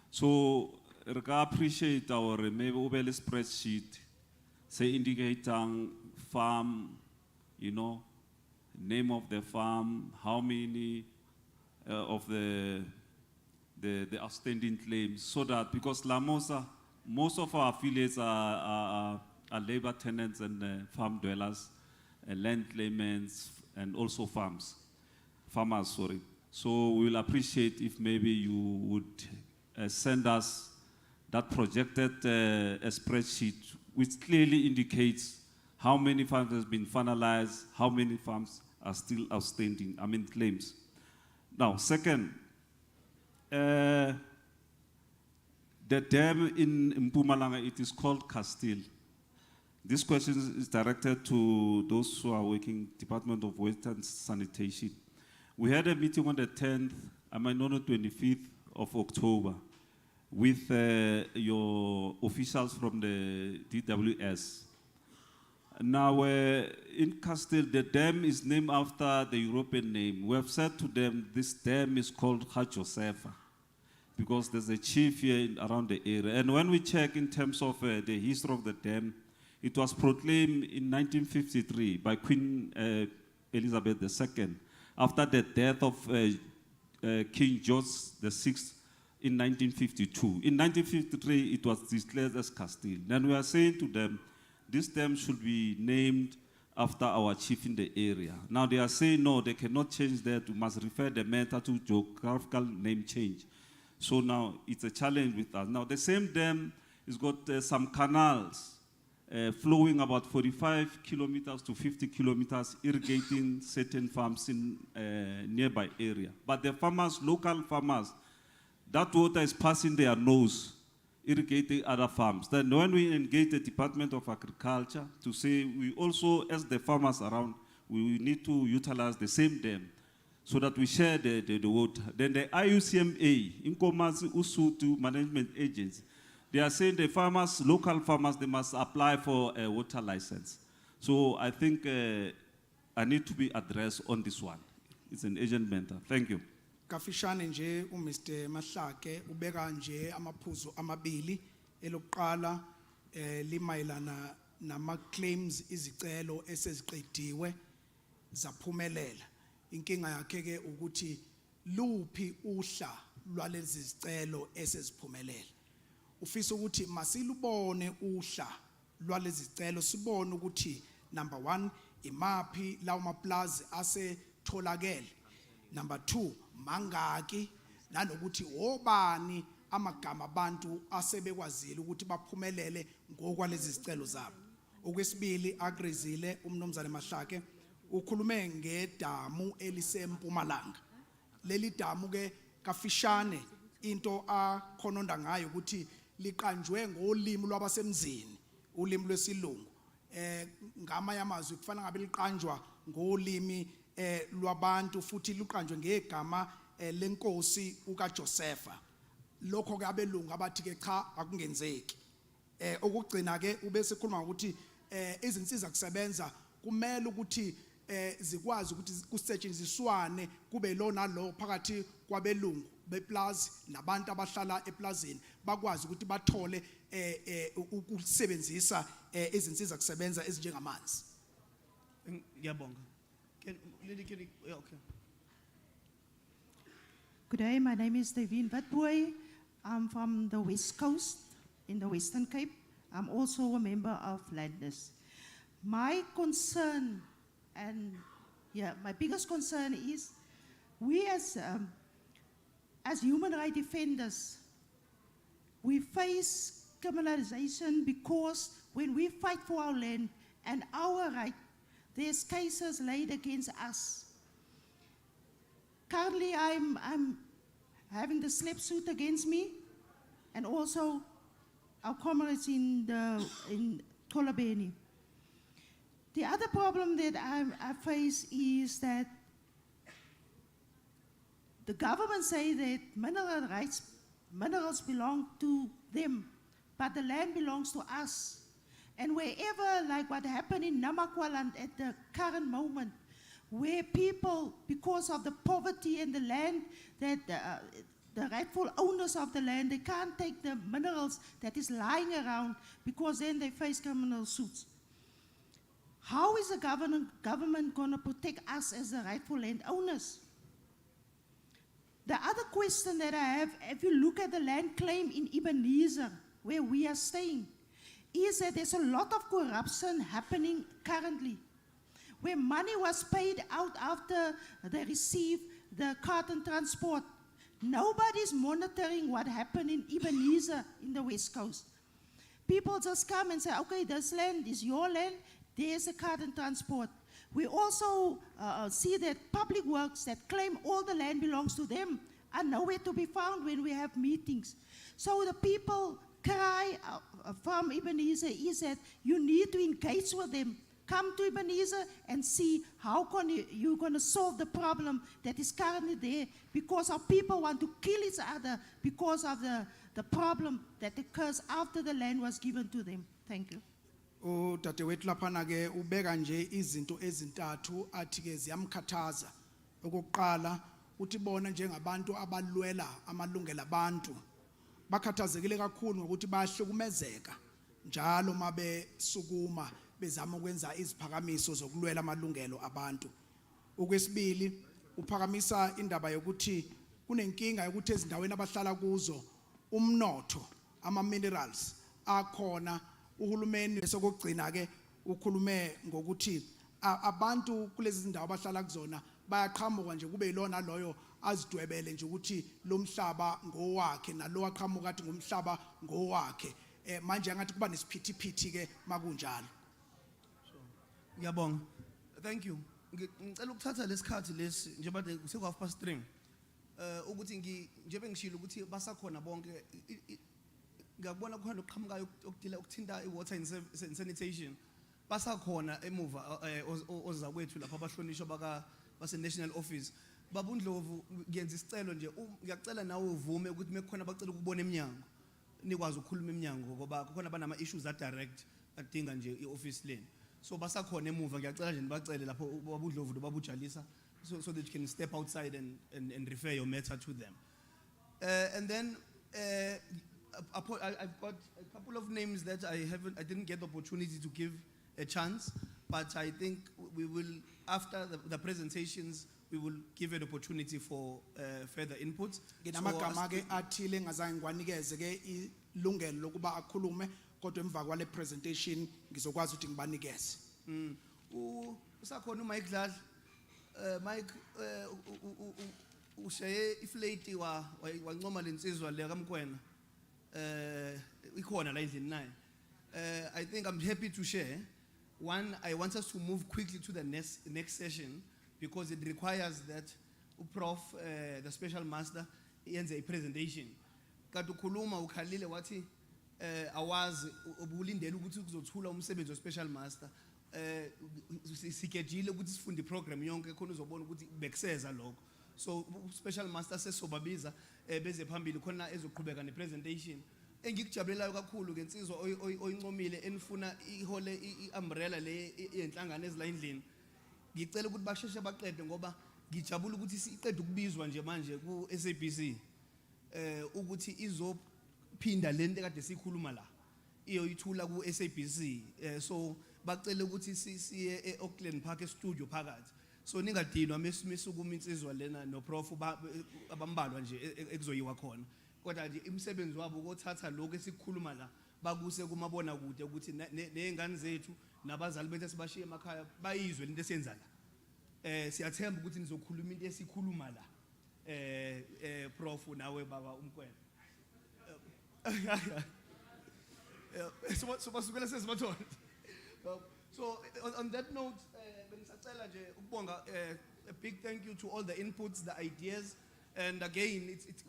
S4: So, I appreciate our maybe over spreadsheet, say indicating farm, you know, name of the farm, how many of the outstanding claims, so that because Lamosa, most of our affiliates are labor tenants and farm dwellers, and land claimants, and also farmers, sorry. So we will appreciate if maybe you would send us that projected spreadsheet, which clearly indicates how many farms has been finalized, how many farms are still outstanding, claims. Now, second, the dam in Mpumalanga, it is called Castile. This question is directed to those who are working Department of Waste and Sanitation. We had a meeting on the 10th, I might not know, 25th of October with your officials from the DWS. Now, in Castile, the dam is named after the European name. We have said to them, this dam is called Josefa, because there's a chief here around the area. And when we check in terms of the history of the dam, it was proclaimed in 1953 by Queen Elizabeth II, after the death of King George VI in 1952. In 1953, it was declared as Castile. Then we are saying to them, this dam should be named after our chief in the area. Now they are saying, no, they cannot change that, we must refer the matter to geographical name change. So now it's a challenge with us. Now the same dam has got some canals flowing about 45 kilometers to 50 kilometers, irrigating certain farms in nearby area. But the farmers, local farmers, that water is passing their nose, irrigating other farms. Then when we engage the Department of Agriculture to say we also, as the farmers around, we need to utilize the same dam so that we share the water. Then the IUCMA, Inkomazi Usutu Management Agency, they are saying the farmers, local farmers, they must apply for a water license. So I think I need to be addressed on this one. It's an urgent matter. Thank you.
S12: Kafishane nje Mr. Mahlake ubeka nje amaphuzu amabili elokuqala limayelana nama claims izicelo eseziqediwe zaphumelela. Inkinga yakhe ke ukuthi luphi uhla lwalezi zicelo eseziphumelela. Ufisa ukuthi masilubone uhla lwalezi zicelo sibone ukuthi number 1 imaphi lawo maplazi asetholakele. Number 2 mangaki nanokuthi obani amagama abantu asebekwazile ukuthi baphumelele ngokwalezi zicelo zabo. Okwesibili agrizile umnomzane Mahlake ukhulume ngedamu elisempumalanga. Leli damu ke kafishane into akhononda ngayo ukuthi liqanjwe ngolimi lwabasemzini, ulimi lwesilungu. Ngama yamazwi kufana ngabe liqanjwa ngolimi lwabantu futhi luqanjwe ngegama lenkosi ukaJosefa. Lokho ke abelungu abathi ke cha akungenzeki. Okugcina ke ubese khuluma ukuthi izinsiza kusebenza kumele ukuthi zikwazi ukuthi kusetshenziswane kube lo nalo phakathi kwabelungu beplazi nabantu abahlala eplazini bakwazi ukuthi bathole ukusebenzisa izinsiza kusebenza ezinjengamanzi.
S6: Ngiyabonga. Okay.
S7: Good day, my name is Devine Witboy. I'm from the West Coast in the Western Cape. I'm also a member of Landers. My concern, and my biggest concern is we as human rights defenders, we face criminalization because when we fight for our land and our right, there's cases laid against us. Currently, I'm having the slap suit against me, and also our comrades in Kolobeni. The other problem that I face is that the government say that minerals belong to them, but the land belongs to us. And wherever, like what happened in Namakwaland at the current moment, where people, because of the poverty and the land, that the rightful owners of the land, they can't take the minerals that is lying around because then they face criminal suits. How is the government going to protect us as the rightful landowners? The other question that I have, if you look at the land claim in Ebenezer, where we are staying, is that there's a lot of corruption happening currently, where money was paid out after they received the carton transport. Nobody's monitoring what happened in Ebenezer in the West Coast. People just come and say, okay, this land is your land, there's a carton transport. We also see that public works that claim all the land belongs to them are nowhere to be found when we have meetings. So the people cry from Ebenezer is that you need to engage with them come to Ebenezer and see how you're going to solve the problem that is currently there, because our people want to kill each other because of the problem that occurs after the land was given to them. Thank you.
S12: Udadewethu laphana ke ubeka nje izinto ezintathu athi ke ziyamkhathaza. Okokuqala uthi bona njengabantu abalwela amalungelo abantu bakhathazekile kakhulu ngokuthi bayahlukumezeka njalo mabe sukuma bezama ukwenza iziphakamiso zokulwela amalungelo abantu. Okwesibili uphakamisa indaba yokuthi kunenkinga yokuthi ezindaweni abahlala kuzo umnotho ama minerals akhona. Uhulumeni esokugcina ke ukhulume ngokuthi abantu kulezi zindawo abahlala kuzona bayaqhamuka nje kube yilona loyo azidwebele nje ukuthi lo mhlaba ngowakhe nalo aqhamuka athi ngumhlaba ngowakhe. Manje angathi kuba nesiphithiphithi ke makunjalo.
S6: Ngiyabonga. Thank you. Ngicela ukuthatha lesikhathi lesi njengoba seku3:30 ukuthi njebe ngishilo ukuthi basakhona bonke ngiyabona khona ukuqhamukayo ukuthinta iwater and sanitation basakhona emuva ozakwethu lapha abahlonishwa base national office. Babundlovu ngiyenza isicelo nje ngiyacela nawe uvume ukuthi mekukhona abacela ukubona eminyango nikwazi ukukhuluma eminyango ngoba kukhona banama issues that direct adinga nje ioffice leni. So basakhona emuva ngiyacela nje nibacele lapho babundlovu babujalisa so that you can step outside and refer your matter to them. And then I've got a couple of names that I didn't get the opportunity to give a chance, but I think we will, after the presentations, we will give an opportunity for further input.
S12: Nginamagama ke athile ngazange ngwanikeze ke ilungelo lokuba akhulume kodwa emva kwale presentation ngizokwazi ukuthi ngibanikeze.
S6: Usakhona uMike Dladla. Mike ushaye iflate wancoma lensizwa le kaMkwena. Ikhona la endlini naye. I think I'm happy to share. One, I want us to move quickly to the next session because it requires that Prof, the special master, yenze a presentation. Katukuluma ukhalile wathi awazi ubulindele ukuthi kuzothula umsebenzi we special master. Sikejile ukuthi sifunde program yonke khona uzobona ukuthi bekuseza lokho. So special master sesobabiza beze phambili khona ezoqhubeka nepresentation. Engikujabulelayo kakhulu ngensizwa oyincomile enifuna ihole iumbrella le yenhlangano ezila endlini. Ngicela ukuthi basheshe baqede ngoba ngijabula ukuthi siqede ukubizwa nje manje ku SABC ukuthi izophinda lento kade sikhuluma la iyoyithula ku SABC. So bacela ukuthi siye eOakland Park studio phakathi. So ningadinwa mesukuma insizwa lena no prof abambalwa nje ekuzoyiwa khona. Kodwa nje imsebenzi wabo ukuthatha lokho esikhuluma la bakuse kumabona kude ukuthi nezingane zethu nabazali bethu sibashiye emakhaya bayizwe lento esenza la. Siyathemba ukuthi nizokhuluma into esikhuluma la. Prof nawe baba uMkwena. So basukela sesibathola. So on that note, a big thank you to all the inputs, the ideas, and again, it's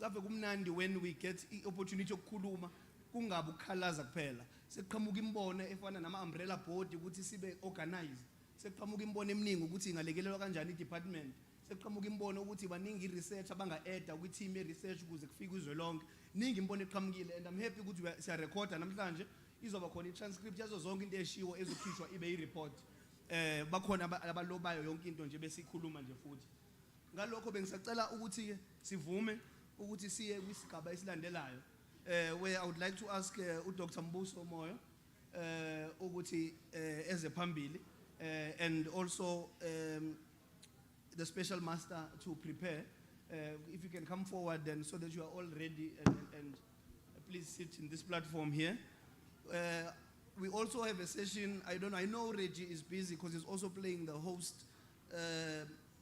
S6: when we get the opportunity to kuluma, kungabu khalaza kuphela. Sekuqhamuka imbono efana nama umbrella board ukuthi sibe organize. Sekuqhamuka imbono eminingi ukuthi ingalekelelwa kanjani department. Sekuqhamuka imbono ukuthi baningi research abanga add ku team research ukuze kufike izwe lonke. Ningi imbono eqhamukile and I'm happy ukuthi siya record namhlanje izoba khona i-transcript yazo zonke into eshiwo ezokhishwa ibe i-report. Bakhona abalobayo yonke into nje besikhuluma nje futhi. Ngalokho bengisacela ukuthi sivume ukuthi siye kwisigaba esilandelayo. Where I would like to ask uDr. Mbuso Moyo ukuthi eze phambili and also the special master to prepare. If you can come forward then so that you are all ready and please sit in this platform here. We also have a session, I know Reggie is busy because he's also playing the host.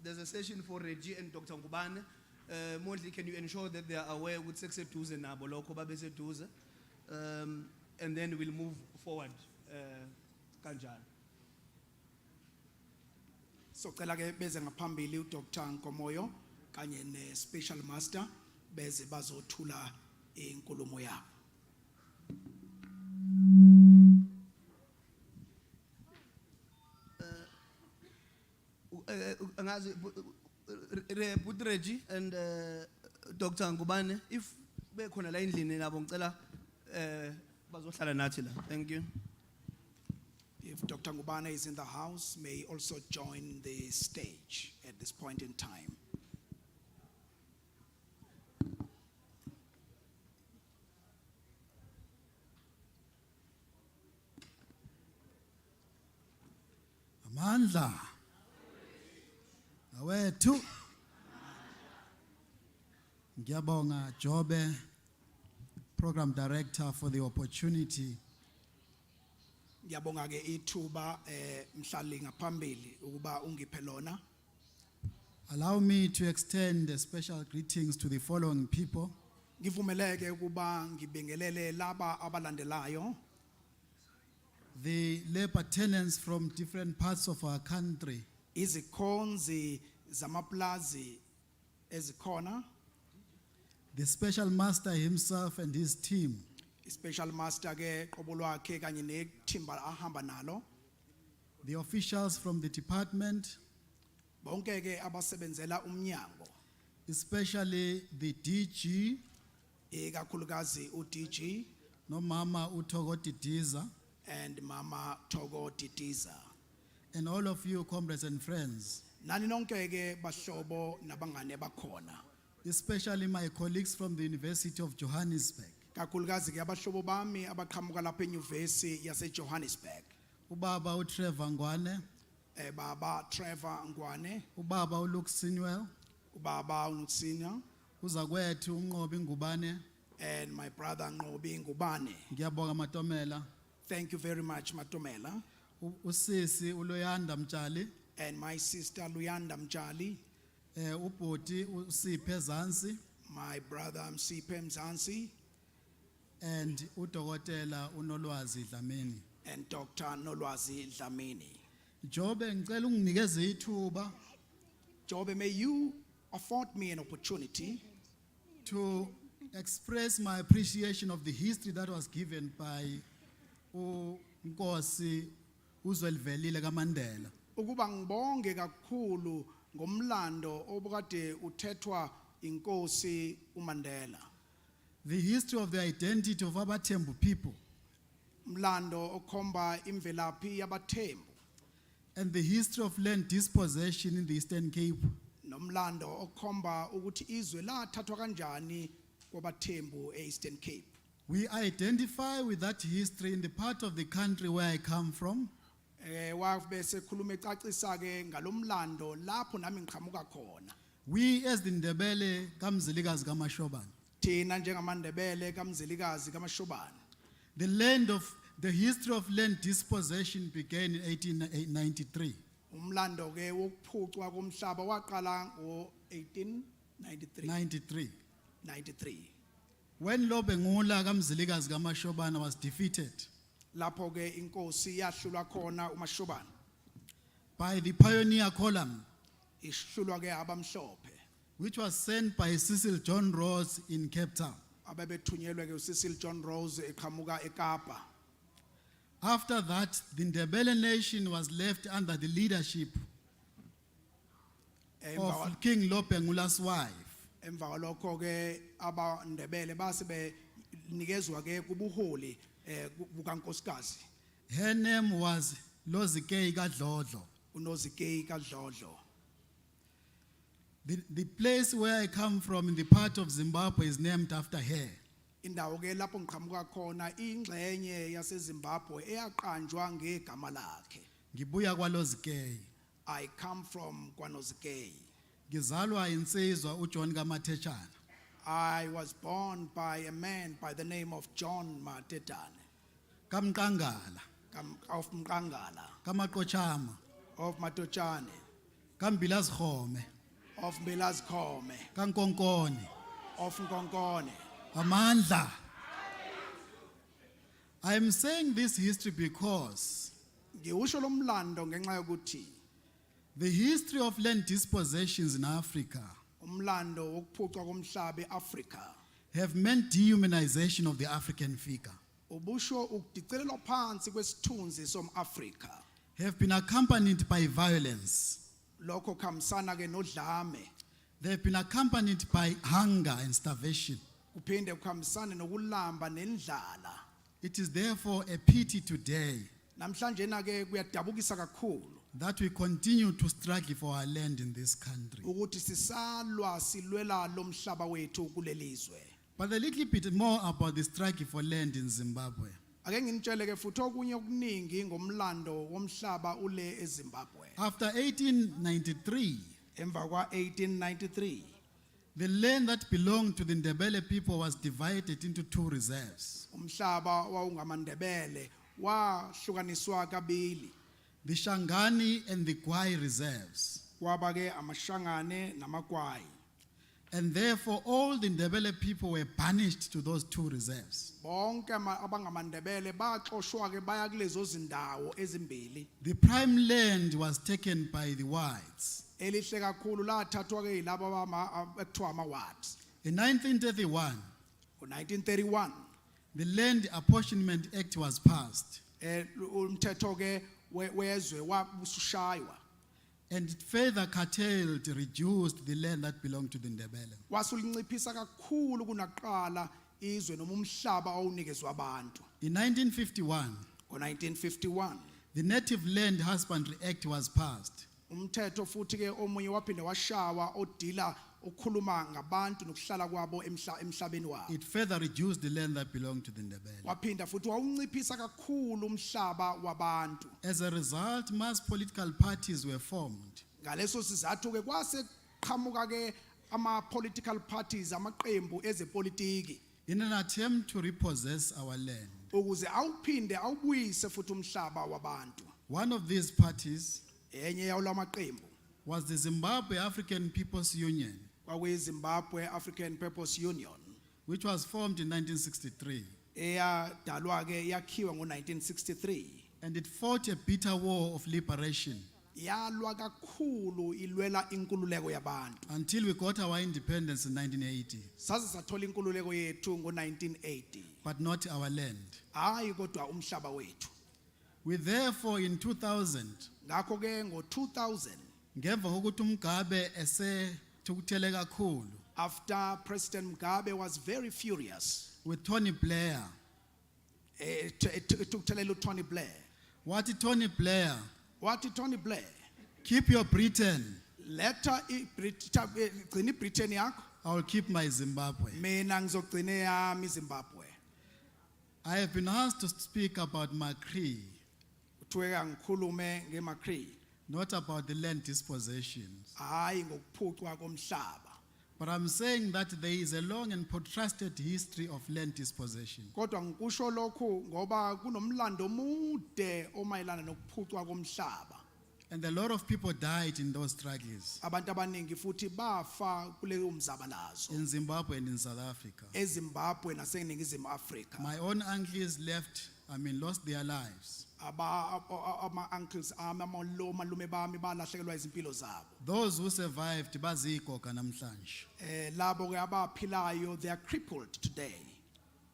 S6: There's a session for Reggie and Dr. Ngubane. Mostly, can you ensure that they are aware with Sekseduze nabo lokho babeseduze? And then we'll move forward. Kanjani.
S12: So cela ke beze ngaphambili uDr. Nkomoyo kanye ne-special master beze bazothula inkulumo yabo.
S6: angazi Putregi and Dr. Ngubane, if bekhona la endlini nabo ngicela bazohlala nathi la. Thank you.
S12: If Dr. Ngubane is in the house, may he also join the stage at this point in time.
S11: Amandla. Awethu. Ngiyabonga Jobe, Program Director, for the opportunity
S12: Ngiyabonga ke ithuba mhlali ngaphambili ukuba ungiphe lona.
S11: Allow me to extend the special greetings to the following people.
S12: Ngivumeleke ukuba ngibingelele laba abalandelayo.
S11: The labor tenants from different parts of our country.
S12: Izikhonzi zamaplazi ezikhona.
S11: The special master himself and his team.
S12: Special master ke qobo lwakhe kanye nethimba ahamba nalo.
S11: The officials from the department.
S12: Bonke ke abasebenzela umnyango.
S11: Especially the DG.
S12: Ikakhulukazi uDG.
S11: No Mama Utogo Didiza.
S12: And Mama Togo Didiza.
S11: And all of you comrades and friends.
S12: Nani nonke ke bahlobo nabangane bakhona.
S11: Especially my colleagues from the University of Johannesburg.
S12: Kakhulukazi ke abahlobo bami abaqhamuka lapha eNyuvesi yase Johannesburg.
S11: Ubaba uTrevor Ngwane.
S12: Baba Trevor Ngwane.
S11: Ubaba uLuke Sinwell.
S12: Ubaba uNutsinya.
S11: Uzakwethu uNqobi Ngubane.
S12: And my brother Nqobi Ngubane.
S11: Ngiyabonga Matomela.
S12: Thank you very much Matomela.
S11: Usisi uLoyanda Mtshali.
S12: And my sister Luyanda Mtshali.
S11: Ubhoti uSiphe Zansi.
S12: My brother Msiphe Mzansi.
S11: And uDokotela uNolwazi Dlamini.
S12: And Dr. Nolwazi Dlamini.
S11: Jobe ngicela unginikeze ithuba.
S12: Jobe, may you afford me an opportunity
S11: to express my appreciation of the history that was given by uNkosi uZwelivelile kaMandela.
S12: Ukuba ngibonge kakhulu ngomlando obukade uthethwa inkosi uMandela.
S11: The history of the identity of Abathembu people.
S12: Mlando okhomba imvelaphi yabaThembu.
S11: And the history of land dispossession in the Eastern Cape.
S12: Nomlando okhomba ukuthi izwe lathathwa kanjani kwabaThembu eEastern Cape.
S11: We identify with that history in the part of the country where I come from.
S12: Wabese khuluma ecacisa ke ngalomlando lapho nami ngiqhamuka khona.
S11: We as the Ndebele kaMzilikazi kaMashobane.
S12: Thina njengamandebele kaMzilikazi kaMashobane.
S11: The history of land dispossession began in 1893.
S12: Umlando ke wokuphucwa komhlaba waqala ngo-1893. 93.
S11: When Lobengula kaMzilikazi kaMashobane was defeated.
S12: Lapho ke inkosi yahlulwa khona uMashobane.
S11: By the pioneer column.
S12: Ihlulwa ke abamhlophe.
S11: Which was sent by Cecil John Rose in Cape Town.
S12: Ababethunyelwe ke uCecil John Rose eqhamuka eKapa.
S11: After that, the Ndebele nation was left under the leadership of King Lobengula's wife.
S12: Emva kwalokho ke abandebele base benikezwa ke kubuholi bukankosikazi.
S11: Her name was Lozikei kaDlodlo.
S12: uNozikei kaDlodlo.
S11: The place where I come from in the part of Zimbabwe is named after her.
S12: Indawo ke lapho ngiqhamuka khona ingxenye yaseZimbabwe eyaqanjwa ngegama lakhe.
S11: Ngibuya kwaLozikei.
S12: I come from kwaNozikei.
S11: Ngizalwa insizwa uJohn kaMathechana.
S12: I was born by a man by the name of John Matetane.
S11: Kamqangala.
S12: Of Mqangala.
S11: Kamaqochama.
S12: Of Matochane.
S11: Kambilazkhome.
S12: Of Mbilazkhome.
S11: Kankonkone.
S12: Of Nkonkone.
S11: Amandla. I am saying this history because
S12: ngiwusho lomlando ngenxa yokuthi
S11: the history of land dispossessions in Africa
S12: umlando wokuphucwa komhlaba eAfrica
S11: have meant dehumanization of the African figure.
S12: Ubusho ukudicelelwa phansi kwesithunzi somAfrica.
S11: Have been accompanied by violence.
S12: lokho khambisana ke nodlame
S11: They've been accompanied by hunger and starvation.
S12: kuphinde kuhambisane nokulamba nendlala.
S11: It is therefore a pity today
S12: Namhlanje na ke kuyadabukisa kakhulu
S11: that we continue to struggle for our land in this country.
S12: ukuthi sisalwa silwela lo mhlaba wethu kulelizwe.
S11: But a little bit more about the struggle for land in Zimbabwe.
S12: Ake nginitshele ke futhi okunye okuningi ngomlando womhlaba ule eZimbabwe.
S11: After 1893,
S12: Emva kwa 1893,
S11: the land that belonged to the Ndebele people was divided into two reserves.
S12: umhlaba wawungamandebele wahlukaniswa kabili.
S11: The Shangani and the Gwai reserves.
S12: Kwaba ke amashangane namagwayi.
S11: And therefore all the Ndebele people were banished to those two reserves.
S12: Bonke abangamandebele baxoshwa ke baya kulezo zindawo ezimbili.
S11: The prime land was taken by the whites.
S12: Elihle kakhulu lathathwa ke yilabo ekuthiwa ama-wards.
S11: In 1931,
S12: Ngo-1931,
S11: the Land Apportionment Act was passed,
S12: umthetho ke wezwe wabusushaywa.
S11: and it further curtailed, reduced the land that belonged to the Ndebele.
S12: Wasulinciphisa kakhulu kunaqala izwe noma umhlaba owunikezwe abantu.
S11: In 1951,
S12: Ngo-1951,
S11: the Native Land Husbandry Act was passed,
S12: umthetho futhi ke omunye waphinde washawa odila okhuluma ngabantu nokuhlala kwabo emhlabeni wabo.
S11: it further reduced the land that belonged to the Ndebele.
S12: Waphinda futhi wawunciphisa kakhulu umhlaba wabantu.
S11: As a result, mass political parties were formed,
S12: Ngaleso sizathu ke kwase qhamuka ke ama-political parties, amaqembu ezepolitiki,
S11: in an attempt to repossess our land.
S12: ukuze awuphinde awubuyise futhi umhlaba wabantu.
S11: One of these parties
S12: Enye yawo lamaqembu
S11: was the Zimbabwe African People's Union,
S12: kwakuyiZimbabwe African People's Union,
S11: which was formed in 1963.
S12: eyadalwa ke yakhiwa ngo-1963.
S11: And it fought a bitter war of liberation
S12: Yalwa kakhulu ilwela inkululeko yabantu.
S11: until we got our independence in 1980,
S12: Saze sathola inkululeko yethu ngo-1980.
S11: but not our land.
S12: Hayi kodwa umhlaba wethu.
S11: We therefore in 2000,
S12: Ngakho ke ngo-2000,
S11: ngemva kokuthi uMgabe esethukuthele kakhulu
S12: after President Mugabe was very furious,
S11: with Tony Blair,
S12: ethukuthelela uTony Blair.
S11: wathi Tony Blair,
S12: Wathi Tony Blair,
S11: keep your Britain,
S12: letha gcina iBritain yakho,
S11: I will keep my Zimbabwe.
S12: mina ngizogcina yami iZimbabwe.
S11: I have been asked to speak about Macri,
S12: Kuthiwe ngikhulume ngeMacri,
S11: not about the land dispossessions.
S12: hayi ngokuphucwa komhlaba.
S11: But I'm saying that there is a long and protracted history of land dispossession.
S12: Kodwa ngikusho lokhu ngoba kunomlando omude omayelana nokuphucwa komhlaba.
S11: And a lot of people died in those struggles
S12: Abantu abaningi futhi bafa kuleyo mzabalazo
S11: in Zimbabwe and in South Africa.
S12: eZimbabwe naseNingizimu Afrika.
S11: My own uncles lost their lives.
S12: Ama-uncles ami, amalume bami balahlekelwa izimpilo zabo.
S11: Those who survived bazigoga namhlanje.
S12: Labo ke abaphilayo, they are crippled today.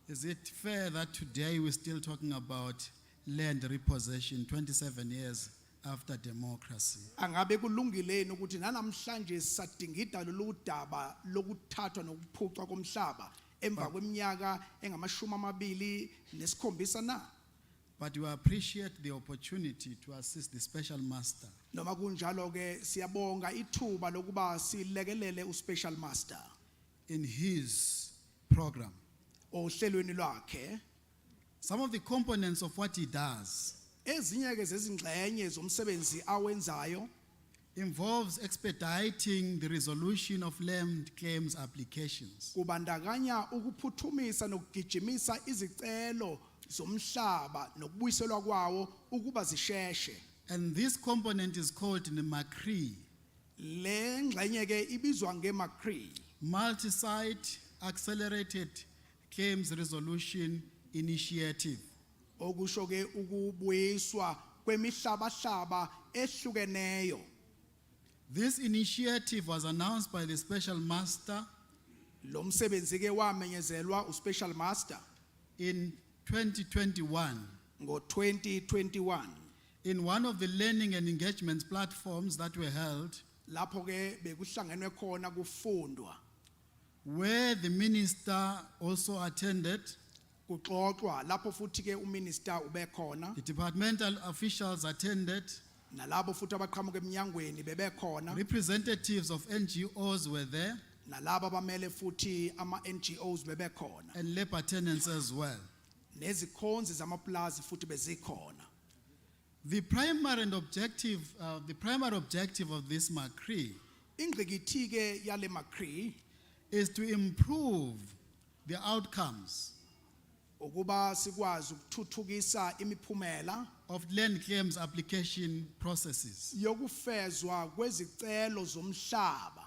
S11: Is it fair that today we're still talking about land repossession 27 years after democracy?
S12: Angabe kulungileni ukuthi nanamhlanje sisadingida lolu daba lokuthathwa nokuphucwa komhlaba emva kweminyaka engama-27 na?
S11: But we appreciate the opportunity to assist the special master
S12: Noma kunjalo ke siyabonga ithuba lokuba silekelele uSpecial Master
S11: in his program.
S12: ohlelweni lwakhe.
S11: Some of the components of what he does
S12: Ezinye ke zezingxenye zomsebenzi awenzayo
S11: involves expediting the resolution of land claims applications.
S12: kubandakanya ukuphuthumisa nokugijimisa izicelo zomhlaba nokubuyiselwa kwawo ukuba zisheshe.
S11: And this component is called the Macri,
S12: Le ngxenye ke ibizwa ngeMacri,
S11: Multi-Site Accelerated Claims Resolution Initiative.
S12: okusho ke ukubuyiswa kwemihlabahlaba ehlukeneyo.
S11: This initiative was announced by the special master
S12: Lo msebenzi ke wamenyezelwa uSpecial Master
S11: in 2021,
S12: ngo-2021,
S11: in one of the learning and engagement platforms that were held,
S12: lapho ke bekuhlangenwe khona kufundwa
S11: where the minister also attended,
S12: kuxoxwa lapho futhi ke uminister ube khona
S11: the departmental officials attended,
S12: nalabo futhi abaqhamuka eminyangweni bebe khona
S11: representatives of NGOs were there,
S12: nalabo abamele futhi ama NGOs bebe khona
S11: and labor tenants as well.
S12: nezikhonzi zamaplazi futhi bezikhona.
S11: The primary objective of this MACRI
S12: ingqikithi ke yale MACRI
S11: is to improve the outcomes
S12: ukuba sikwazi ukuthuthukisa imiphumela
S11: of land claims application processes.
S12: yokufezwa kwezicelo zomhlaba.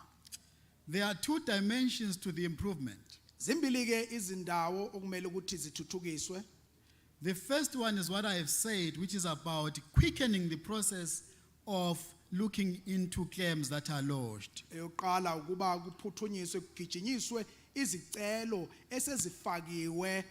S11: There are two dimensions to the improvement.
S12: Zimbili ke izindawo okumele ukuthi zithuthukiswe.
S11: The first one is what I have said, which is about quickening the process of looking into claims that are lodged.
S12: Eyoqala ukuba kuphuthunyiswe kugijinyiswe izicelo esezifakiwe.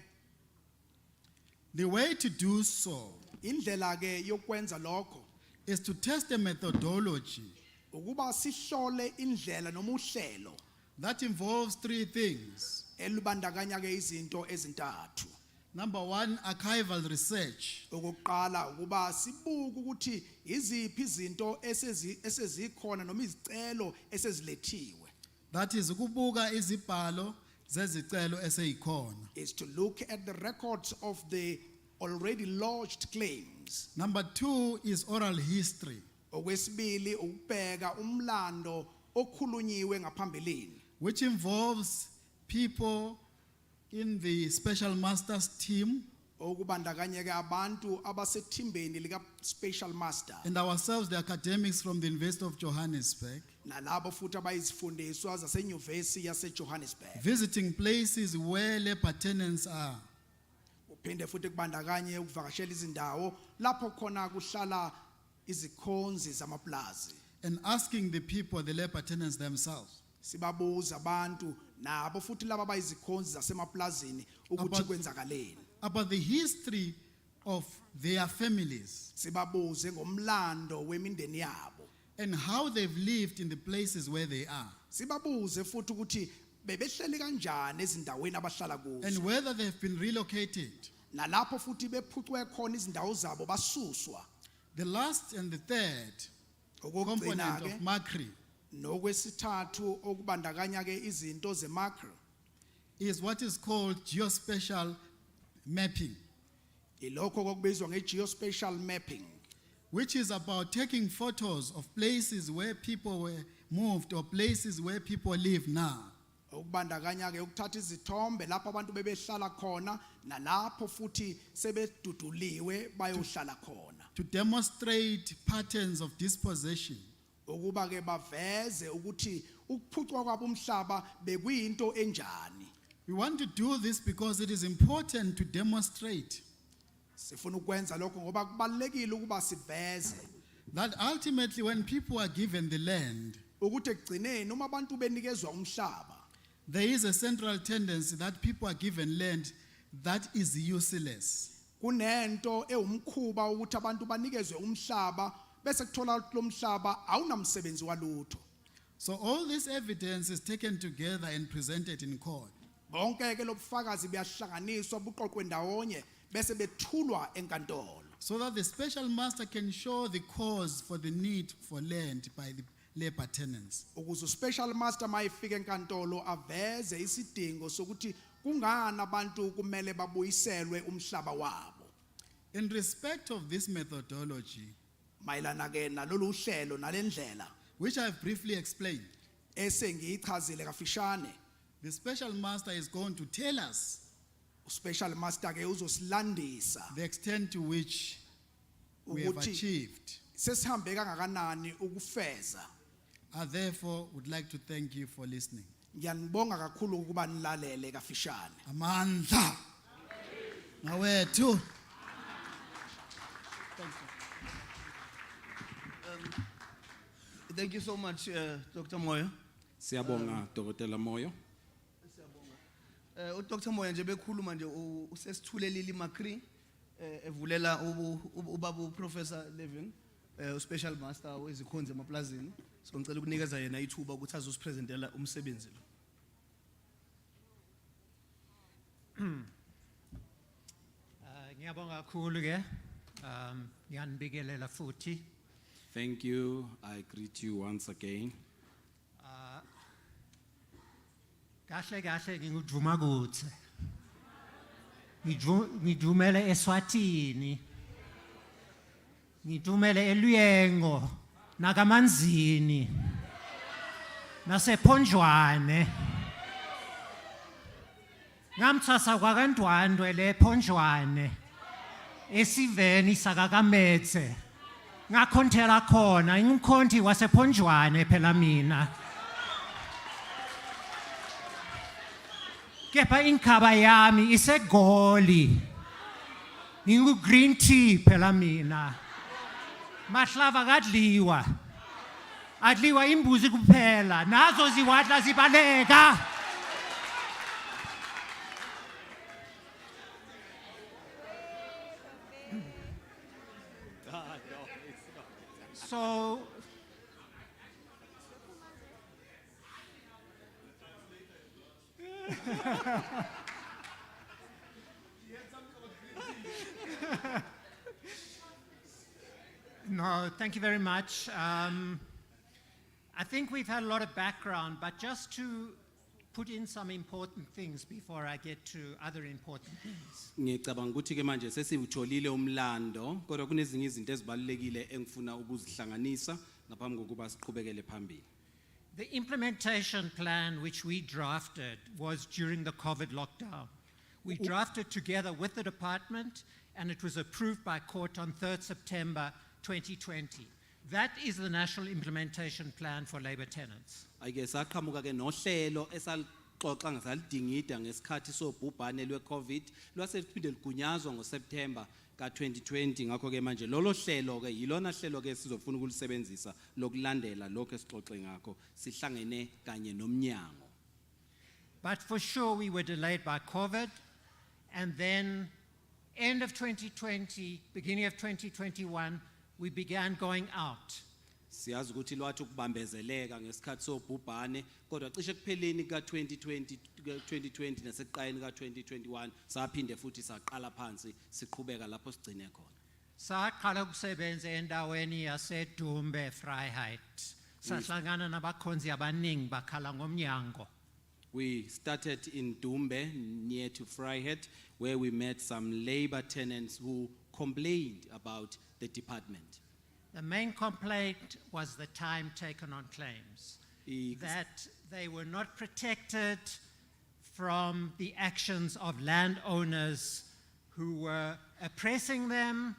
S11: The way to do so
S12: indlela ke yokwenza lokho
S11: is to test a methodology
S12: ukuba sihlole indlela noma uhlelo
S11: that involves three things.
S12: elubandakanya ke izinto ezintathu.
S11: Number one, archival research.
S12: Okokuqala ukuba sibuke ukuthi iziphi izinto esezikhona noma izicelo esezilethiwe.
S11: That is ukubuka izibhalo zezicelo eseyikhona.
S12: Is to look at the records of the already lodged claims.
S11: Number two is oral history,
S12: Okwesibili ukubheka umlando okhulunyiwe ngaphambilini,
S11: which involves people in the special masters team
S12: okubandakanya ke abantu abasethimbeni lika special master
S11: and ourselves, the academics from the University of Johannesburg,
S12: nalabo futhi abayizifundiswa zasenyuvesi yaseJohannesburg.
S11: visiting places where labor tenants are,
S12: Uphinde futhi kubandakanye ukuvakashela izindawo lapho khona kuhlala izikhonzi zamaplazi.
S11: and asking the people, the labor tenants themselves,
S12: Sibabuza abantu nabo futhi laba abayizikhonzi zasemaplazini ukuthi kwenzakaleni.
S11: about the history of their families
S12: Sibabuze ngomlando wemindeni yabo.
S11: and how they've lived in the places where they are,
S12: Sibabuze futhi ukuthi bebehleli kanjani ezindaweni abahlala kuzo.
S11: and whether they've been relocated.
S12: Nalapho futhi bephucwe khona izindawo zabo basuswa.
S11: The last and the third component of MACRI
S12: Nokwesithathu okubandakanya ke izinto zeMacro
S11: is what is called geospatial mapping,
S12: ilokho kokubizwa ngegeospatial mapping,
S11: which is about taking photos of places where people were moved or places where people live now,
S12: okubandakanya ke ukuthatha izithombe lapho abantu bebehlala khona nalapho futhi sebeduduliwe bayohlala khona,
S11: to demonstrate patterns of dispossession,
S12: ukuba ke baveze ukuthi ukuphucwa kwabo umhlaba bekuyinto enjani.
S11: We want to do this because it is important to demonstrate
S12: Sifuna ukwenza lokho ngoba kubalekile ukuba siveze
S11: that ultimately when people are given the land,
S12: ukuthi ekugcineni uma abantu benikezwa umhlaba
S11: there is a central tendency that people are given land that is useless.
S12: kunento ewumkhuba ukuthi abantu banikezwe umhlaba bese kuthola ukuthi lo mhlaba awunamsebenzi walutho.
S11: So all this evidence is taken together and presented in court.
S12: Bonke ke lobufakazi buyahlanganiswa buqoqwe ndawonye bese bethulwa enkantolo.
S11: So that the special master can show the cause for the need for land by the labor tenants.
S12: Ukuze special master mayifika enkantolo aveze isidingo sokuthi kungani abantu kumele babuyiselwe umhlaba wabo.
S11: In respect of this methodology,
S12: mayelana ke nalolu hlelo nalendlela
S11: which I have briefly explained,
S12: esengiyichazile kafishane,
S11: the special master is going to tell us
S12: special master ke uzosilandisa
S11: the extent to which we have achieved.
S12: Sesihambe kangakanani ukufeza.
S11: I therefore would like to thank you for listening.
S12: Ngiyanibonga kakhulu ukuba nilalele kafishane.
S11: Amandla. Nawethu.
S8: Thank you so much, Dr. Moyo.
S9: Siyabonga Dr. Moyo.
S8: Dr. Moyo nje bekhuluma nje usesithulelile iMacri
S6: evulela ubabu Professor Levin, special master wezikhonzi emaplazini. So ngicela ukunikeza yena ithuba ukuthi azosipresentela umsebenzi lo.
S5: Ngiyabonga kakhulu ke. Ngiyanibikelela futhi.
S9: Thank you. I greet you once again.
S5: Kahle kahle ngikuduma kuthi. Ngidumele eSwatini. Ngidumele eLuyengo, nakamanzini. Nasephonjwane. Ngamthasa kwaKantwandwe lephonjwane. Esiveni sakaKamethe. Ngakhontela khona, ingumkhonti wasephonjwane phela mina. Kepha inkaba yami isegoli. Ngingu green tea phela mina. Mahlava kadliwa. Adliwa imbuzi kuphela. Nazo ziwadla zibaleka. So no, thank you very much. I think we've had a lot of background, but just to put in some important things before I get to other important things.
S9: Ngicabanga ukuthi ke manje sesivutholile umlando, kodwa kunezinye izinto ezibalekile engifuna ukuzihlanganisa ngaphambi kokuba siqhubekele phambili.
S5: The implementation plan which we drafted was during the COVID lockdown. We drafted together with the department and it was approved by court on 3rd September 2020. That is the national implementation plan for labor tenants.
S9: Ake saqhamuka ke nohlelo esalixoxa ngasalidingida ngesikhathi sobhubhane lweCovid lwasephinde ligunyazwa ngoSeptember ka2020 ngakho ke manje lolo hlelo ke yilona hlelo ke sizofuna ukulisebenzisa lokulandela lokho esixoxe ngakho sihlangene kanye nomnyango.
S5: But for sure we were delayed by COVID and then end of 2020 beginning of 2021 we began going out.
S9: Siyazi ukuthi lwathi ukubambezeleka ngesikhathi sobhubhane kodwa cishe kupheleni ka2020 naseqayeni ka2021 saphinde futhi saqala phansi siqhubeka lapho sigcine khona.
S5: Saqala ukusebenza endaweni yaseDumbe Vryheid. Sahlangana nabakhonzi abaningi bakhala ngomnyango.
S9: We started in Dumbe near to Vryheid where we met some labor tenants who complained about the department.
S5: The main complaint was the time taken on claims, that they were not protected from the actions of landowners who were oppressing them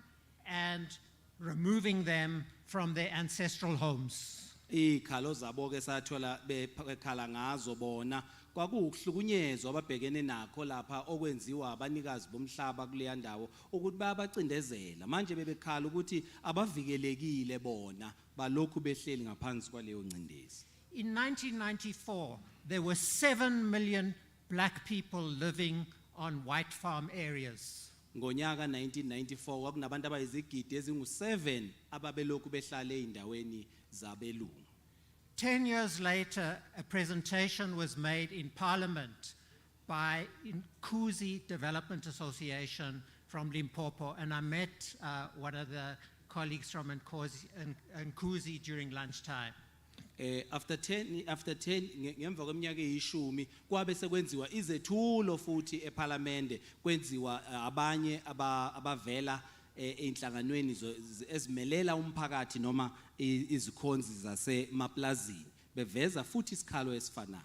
S5: and removing them from their ancestral homes.
S9: Ikhalo zabo ke sathola bekhala ngazo bona kwakuhlukunyezwa ababhekene nakho lapha okwenziwa abanikazi bomhlaba kuleya ndawo ukuthi bayabacindezela manje bebekhala ukuthi abavikelekile bona balokhu behleli ngaphansi kwaleyo ncindezi.
S5: In 1994 there were 7 million black people living on white farm areas.
S9: Ngonyaka 1994 kwakunabantu abayizigidi ezingu7 ababelokhu behlale eindaweni zabelungu.
S5: 10 years later, a presentation was made in Parliament by Nkuzi Development Association from Limpopo, and I met one of the colleagues from Nkuzi during lunchtime.
S9: After 10 ngemva kweminyaka eyishumi kwabe sekwenziwa izethulo futhi eParliament kwenziwa abanye abavela einhlanganweni ezimelela umphakathi noma izikhonzi zasemaplazini beveza futhi isikhalo esifanayo.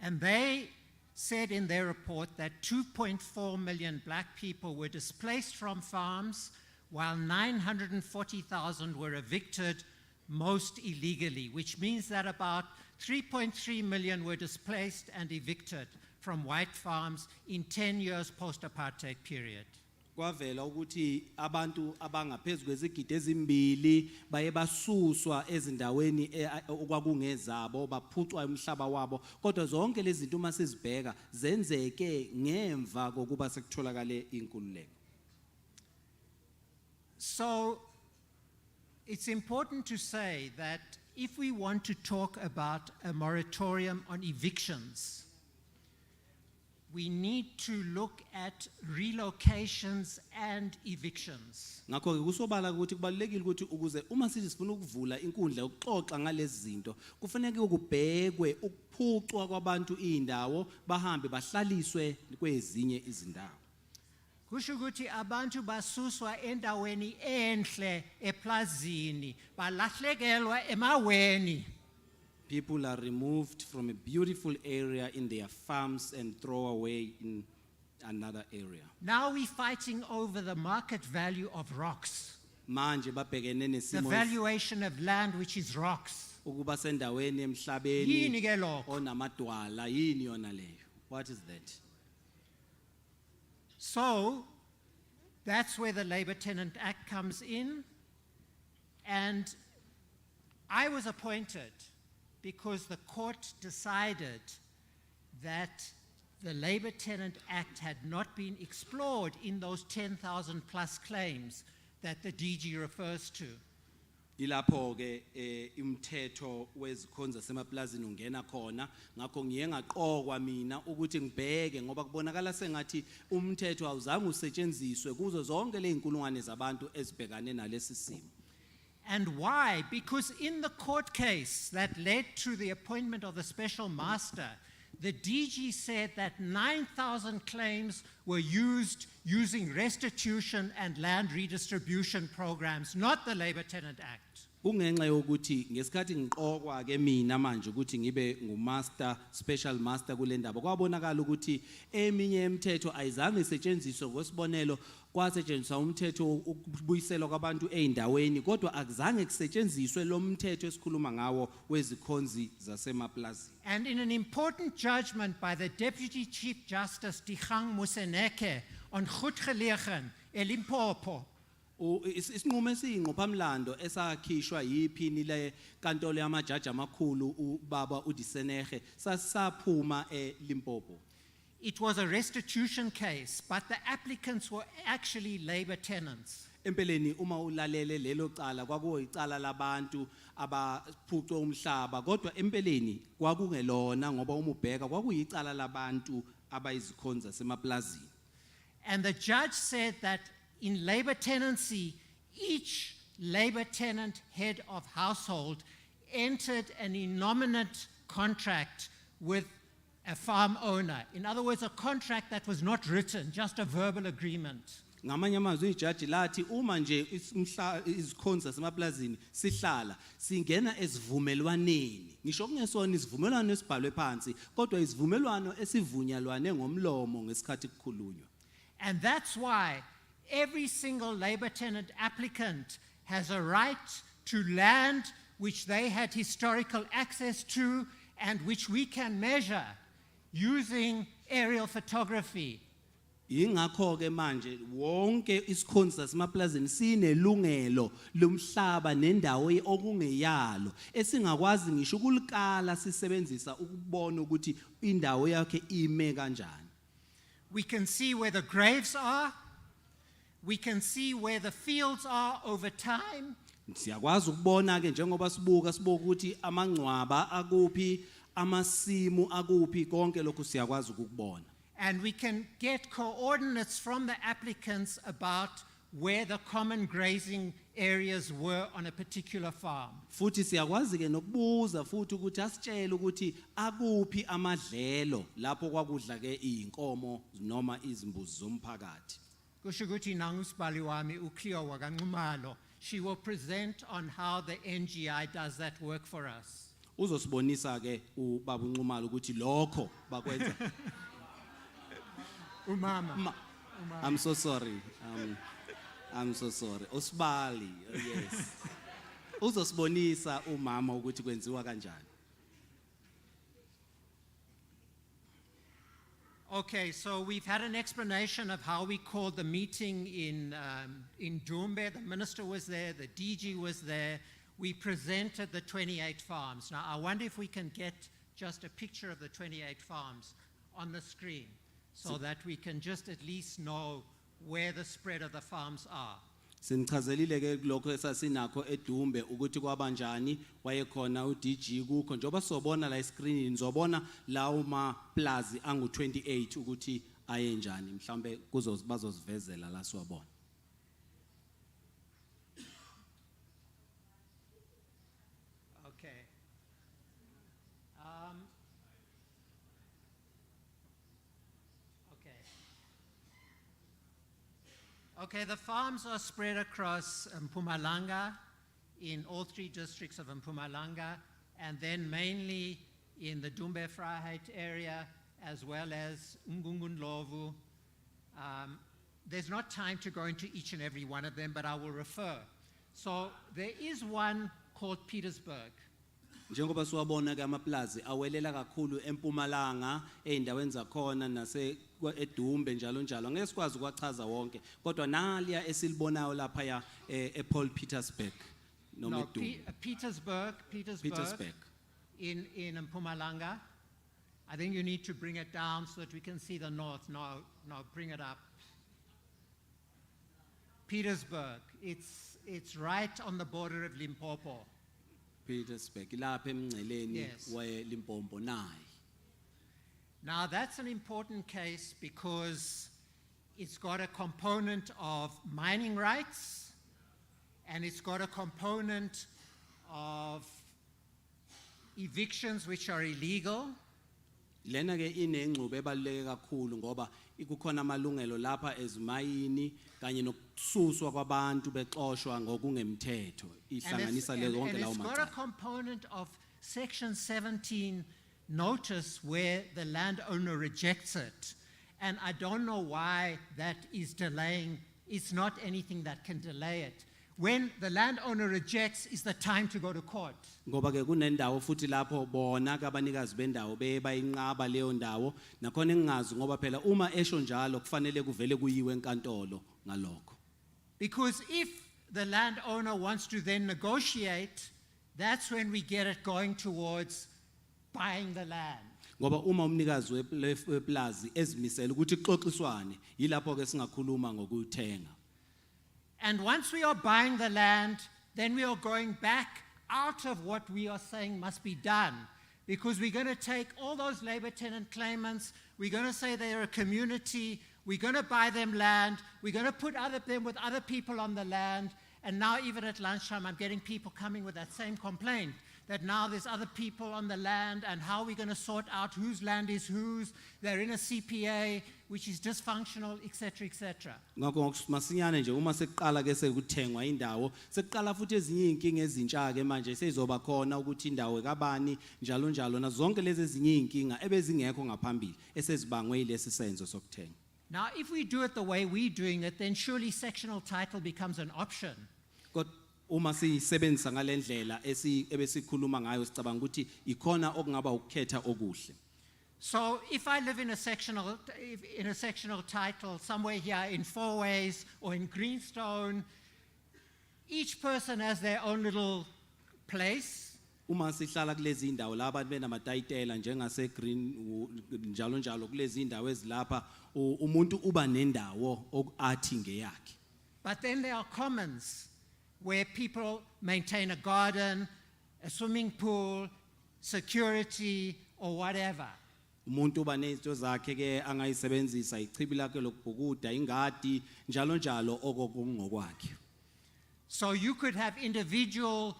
S5: And they said in their report that 2.4 million black people were displaced from farms while 940,000 were evicted, most illegally, which means that about 3.3 million were displaced and evicted from white farms in 10 years post-apartheid period.
S9: Kwavela ukuthi abantu abangaphezulu kwezigidi ezimbili baye basuswa ezindaweni okwakungezabo baphucwa umhlaba wabo kodwa zonke lezi zinto uma sizibheka zenzeke ngemva kokuba sekutholakale inkululeko.
S5: So it's important to say that if we want to talk about a moratorium on evictions, we need to look at relocations and evictions.
S9: ngakho ke kusobala ukuthi kubalekile ukuthi ukuze uma sithi sifuna ukuvula inkundla yokuxoxa ngalezi zinto kufanele kubhekwe ukuphucwa kwabantu indawo bahambe bahlaliswe kwezinye izindawo.
S5: Kusho ukuthi abantu basuswa endaweni enhle eplazini balahlekelwa emaweni.
S9: People are removed from a beautiful area in their farms and throw away in another area.
S5: Now we're fighting over the market value of rocks.
S9: Manje babhekene
S5: The
S9: nesimo
S5: valuation of land, which is rocks.
S9: ukuba sendaweni
S5: Yini
S9: emhlabeni
S5: ke lokho?
S9: onamadwala yini yona leyo. What is that?
S5: So that's where the Labor Tenant Act comes in. And I was appointed because the court decided that the Labor Tenant Act had not been explored in those 10,000 plus claims that the DG refers to.
S9: Ilapho ke umthetho wezikhonza semaplazini ungena khona ngakho ngiye ngaqokwa mina ukuthi ngibheke ngoba kubonakala sengathi umthetho awuzange usetshenziswe kuzo zonke leinkulungwane zabantu ezibhekane nalesi simo.
S5: And why? Because in the court case that led to the appointment of the special master, the DG said that 9,000 claims were used using restitution and land redistribution programs, not the Labor Tenant Act.
S9: Kungenxa yokuthi ngesikhathi ngiqokwa ke mina manje ukuthi ngibe ngumaster special master kule ndaba kwabonakala ukuthi eminye emithetho ayizange isetshenziswe ngosibonelo kwasetshenziswa umthetho ukubuyiselwa kwabantu eindaweni kodwa akuzange kusetshenziswe lo mthetho esikhuluma ngawo wezikhonzi zasemaplazini.
S5: And in an important judgment by the Deputy Chief Justice Dikgang Moseneke on Goedgelegen, eLimpopo,
S9: isinqumo esiyingqophamlando esakhishwa yiphini le kantolo yamajaji amakhulu ubaba uDisenehe sasaphuma eLimpopo.
S5: it was a restitution case, but the applicants were actually labor tenants.
S9: Empeleni uma ulalele lelo cala kwakuyicala labantu abaphucwe umhlaba kodwa empeleni kwakungelona ngoba uma ubheka kwakuyicala labantu abayizikhonza semaplazini.
S5: And the judge said that in labor tenancy, each labor tenant head of household entered an innominate contract with a farm owner. In other words, a contract that was not written, just a verbal agreement.
S9: Ngamanye amazwi ijaji lathi uma nje izikhonza semaplazini sihlala singena esivumelwaneni ngisho kungesona isivumelwano esibhalwe phansi kodwa isivumelwano esivunyalwane ngomlomo ngesikhathi kukhulunywa.
S5: And that's why every single labor tenant applicant has a right to land which they had historical access to and which we can measure using aerial photography.
S9: Ingakho ke manje wonke isikhonza semaplazini sinelungelo lomhlaba nendawo okungeyalo esingakwazi ngisho ukulikala sisebenzisa ukubona ukuthi indawo yakhe ime kanjani.
S5: We can see where the graves are. We can see where the fields are over time.
S9: Siyakwazi ukubona ke njengoba sibuka ukuthi amangcwaba akuphi amasimu akuphi konke lokho siyakwazi ukubona.
S5: And we can get coordinates from the applicants about where the common grazing areas were on a particular farm.
S9: Futhi siyakwazi ke nokubuza futhi ukuthi asitshele ukuthi akuphi amadlelo lapho kwakudla ke inkomo noma izimbuzi zomphakathi.
S5: Kusho ukuthi nangusibali wami uCleo wakanxumalo, she will present on how the NGI does that work for us.
S9: Uzosibonisa ke ubaba uNxumalo ukuthi lokho bakwenza.
S5: Umama.
S9: I'm so sorry. I'm so sorry. Usibali, yes. Uzosibonisa umama ukuthi kwenziwa kanjani.
S5: Okay, so we've had an explanation of how we called the meeting in Dumbe. The minister was there, the DG was there. We presented the 28 farms. Now, I wonder if we can get just a picture of the 28 farms on the screen so that we can just at least know where the spread of the farms are.
S9: Sinichazelile ke lokho esasinakho edumbe ukuthi kwabanjani wayekhona uDG kukho njoba sobona la screen nizobona lawo ma plaza angu 28 ukuthi ayenjani mhlambe bazosivezela la siwabona.
S5: Okay. Okay. Okay, the farms are spread across Mpumalanga, in all 3 districts of Mpumalanga, and then mainly in the Dumbe Vryheid area, as well as Ngungundlovu. There's not time to go into each and every one of them, but I will refer. So there is one called Petersburg.
S9: Njengoba siwabona ke amaplaza awelela kakhulu eMpumalanga eindaweni zakhona nase eDumbe njalo njalo ngeke sikwazi ukwachaza wonke kodwa naliya esilibonayo lapha ya ePaul Petersburg noma eDumbe.
S5: Petersburg in Mpumalanga. I think you need to bring it down so that we can see the north. No, bring it up. Petersburg, it's right on the border of Limpopo.
S9: Petersburg lapha emngceleni weLimpopo nayi.
S5: Now that's an important case because it's got a component of mining rights and it's got a component of evictions which are illegal.
S9: Lena ke inengxube ebaluleke kakhulu ngoba ikukhona amalungelo lapha ezimayini kanye nokususwa kwabantu bexoshwa ngokungemthetho ihlanganisa lezo konke lawo
S5: macala. And it's got a component of section 17 notice where the landowner rejects it, and I don't know why that is delaying. It's not anything that can delay it. When the landowner rejects is the time to go to court.
S9: Ngoba ke kunendawo futhi lapho bona abanikazi bendawo bayinqaba leyo ndawo nakhona engingazi ngoba phela uma esho njalo kufanele kuvele kuyiwe enkantolo ngalokho.
S5: Because if the landowner wants to then negotiate, that's when we get it going towards buying the land.
S9: Ngoba uma umnikazi weplaza ezimisela ukuthi ixoxiswane yilapho ke singakhuluma ngokuthenga.
S5: And once we are buying the land, then we are going back out of what we are saying must be done. Because we're going to take all those labor tenant claimants, we're going to say they're a community, we're going to buy them land, we're going to put them with other people on the land, and now even at lunchtime I'm getting people coming with that same complaint, that now there's other people on the land and how are we going to sort out whose land is whose, they're in a CPA, which is dysfunctional, etc., etc.
S9: Ngakho masinyane nje uma seqala ke sekuthengwa indawo seqala futhi ezinye inkinga ezintsha ke manje sezoba khona ukuthi indawo kabani njalo njalo na zonke lezi ezinye inkinga ebezingekho ngaphambili esezibangwe ilesi senzo sokuthenga.
S5: Now if we do it the way we're doing it, then surely sectional title becomes an option.
S9: Uma siyisebenzisa ngalendlela ebesikhuluma ngayo sicabanga ukuthi ikhona okungaba ukukhetha okuhle.
S5: So if I live in a sectional title somewhere here in Fourways or in Greenstone, each person has their own little place.
S9: Uma sihlala kulezi indawo la abantu benamatayitela njengase Green njalo njalo kulezi indawo ezilapha umuntu uba nendawo okathi ngeyakhe.
S5: But then there are commons where people maintain a garden, a swimming pool, security or whatever.
S9: Umuntu uba nezinto zakhe ke angayisebenzisa ichibi lakhe lokubhukuda ingadi njalo njalo okokungokwakhe.
S5: So you could have individual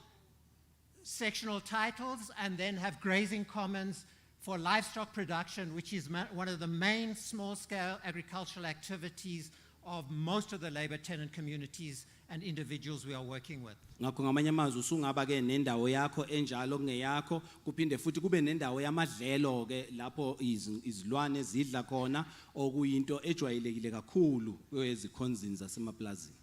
S5: sectional titles and then have grazing commons for livestock production, which is one of the main small-scale agricultural activities of most of the labor tenant communities and individuals we are working with.
S9: Ngakho ngamanye amazwi usungaba ke nendawo yakho enjalo ngeyakho kuphinde futhi kube nendawo yamadlelo ke lapho izilwane zidla khona okuyinto ejwayelekile kakhulu kwezikhonzini zasemaplazini.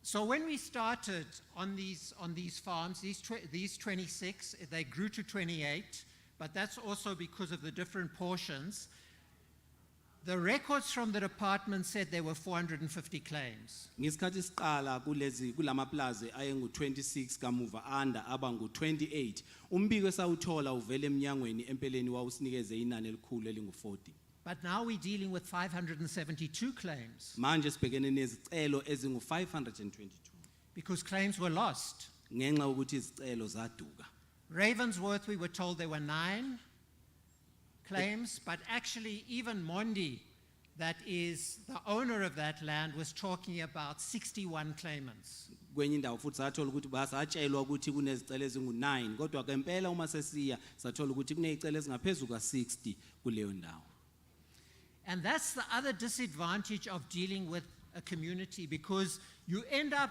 S5: So when we started on these farms, these 26, they grew to 28, but that's also because of the different portions. The records from the department said there were 450 claims.
S9: Ngesikhathi siqala kulamaplaza ayengu 26 kamuva anda abangu 28 umbiko esawuthola uvele eminyangweni empeleni wawusinikeze inani elikhulu elingu 40.
S5: But now we're dealing with 572 claims
S9: Manje sibhekene nezicelo ezingu 522
S5: because claims were lost.
S9: ngenxa ukuthi izicelo zaduka.
S5: Ravensworth, we were told there were 9 claims, but actually even Mondi, that is the owner of that land, was talking about 61 claimants.
S9: Kwenye indawo futhi sathola ukuthi basatshelwa ukuthi kunezicelo ezingu 9 kodwa ngempela uma sesiya sathola ukuthi kunezicelo ezingaphezulu ka 60 kuleyo ndawo.
S5: And that's the other disadvantage of dealing with a community, because you end up,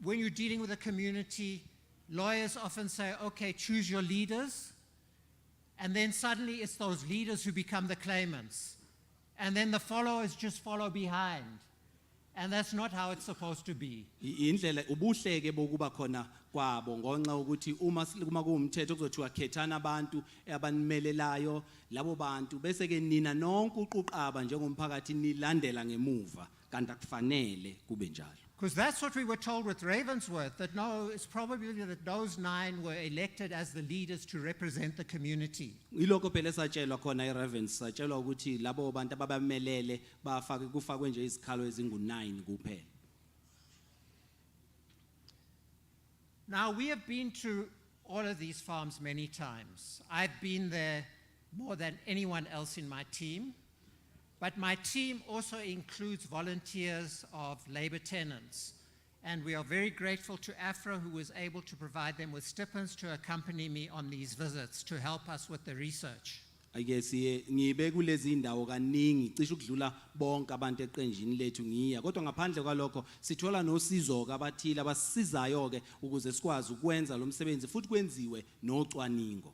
S5: when you're dealing with a community, lawyers often say, okay, choose your leaders. And then suddenly it's those leaders who become the claimants. And then the followers just follow behind. And that's not how it's supposed to be.
S9: Indlela ubuhleke bokuba khona kwabo ngonxa ukuthi uma kuwumthetho kuzothiwa khethana abantu abanimelelayo labo bantu bese ke nina nonke uquqaba njengomphakathi nilandela ngemuva kanti akufanele kube njalo.
S5: Because that's what we were told with Ravensworth, that no, it's probably that those 9 were elected as the leaders to represent the community.
S9: Iloko phela satshelwa khona eRavens satshelwa ukuthi labo bantu ababamelele bafake kufakwe nje izikhalo ezingu 9 kuphela.
S5: Now, we have been to all of these farms many times. I've been there more than anyone else in my team. But my team also includes volunteers of labor tenants. And we are very grateful to AFRA, who was able to provide them with stipends to accompany me on these visits to help us with the research.
S9: I guess ngibe kulezi indawo kaningi cishe ukudlula bonke abantu eqenjini lethu ngiya kodwa ngaphandle kwalokho sithola nosizo kabathile abasizayo ke ukuze sikwazi ukwenza lo msebenzi futhi kwenziwe nocwaningo.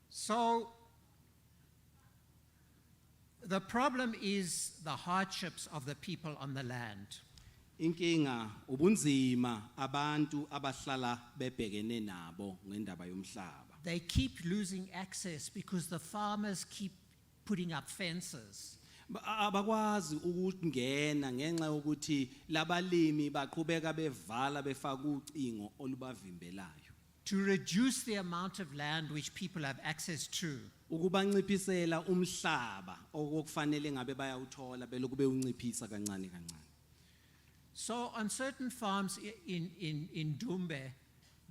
S5: So the problem is the hardships of the people on the land.
S9: Inkinga ubunzima abantu abahlala bebhekene nabo ngendaba yomhlaba.
S5: They keep losing access because the farmers keep putting up fences.
S9: Abakwazi ukungena ngenxa yokuthi labalimi baqhubeka bevala befaka ucingo olubavimbelayo.
S5: To reduce the amount of land which people have access to.
S9: Ukubanciphisela umhlaba okufanele ngabe bayawuthola beloku bewunciphisa kancane kancane.
S5: So on certain farms in Dumbe,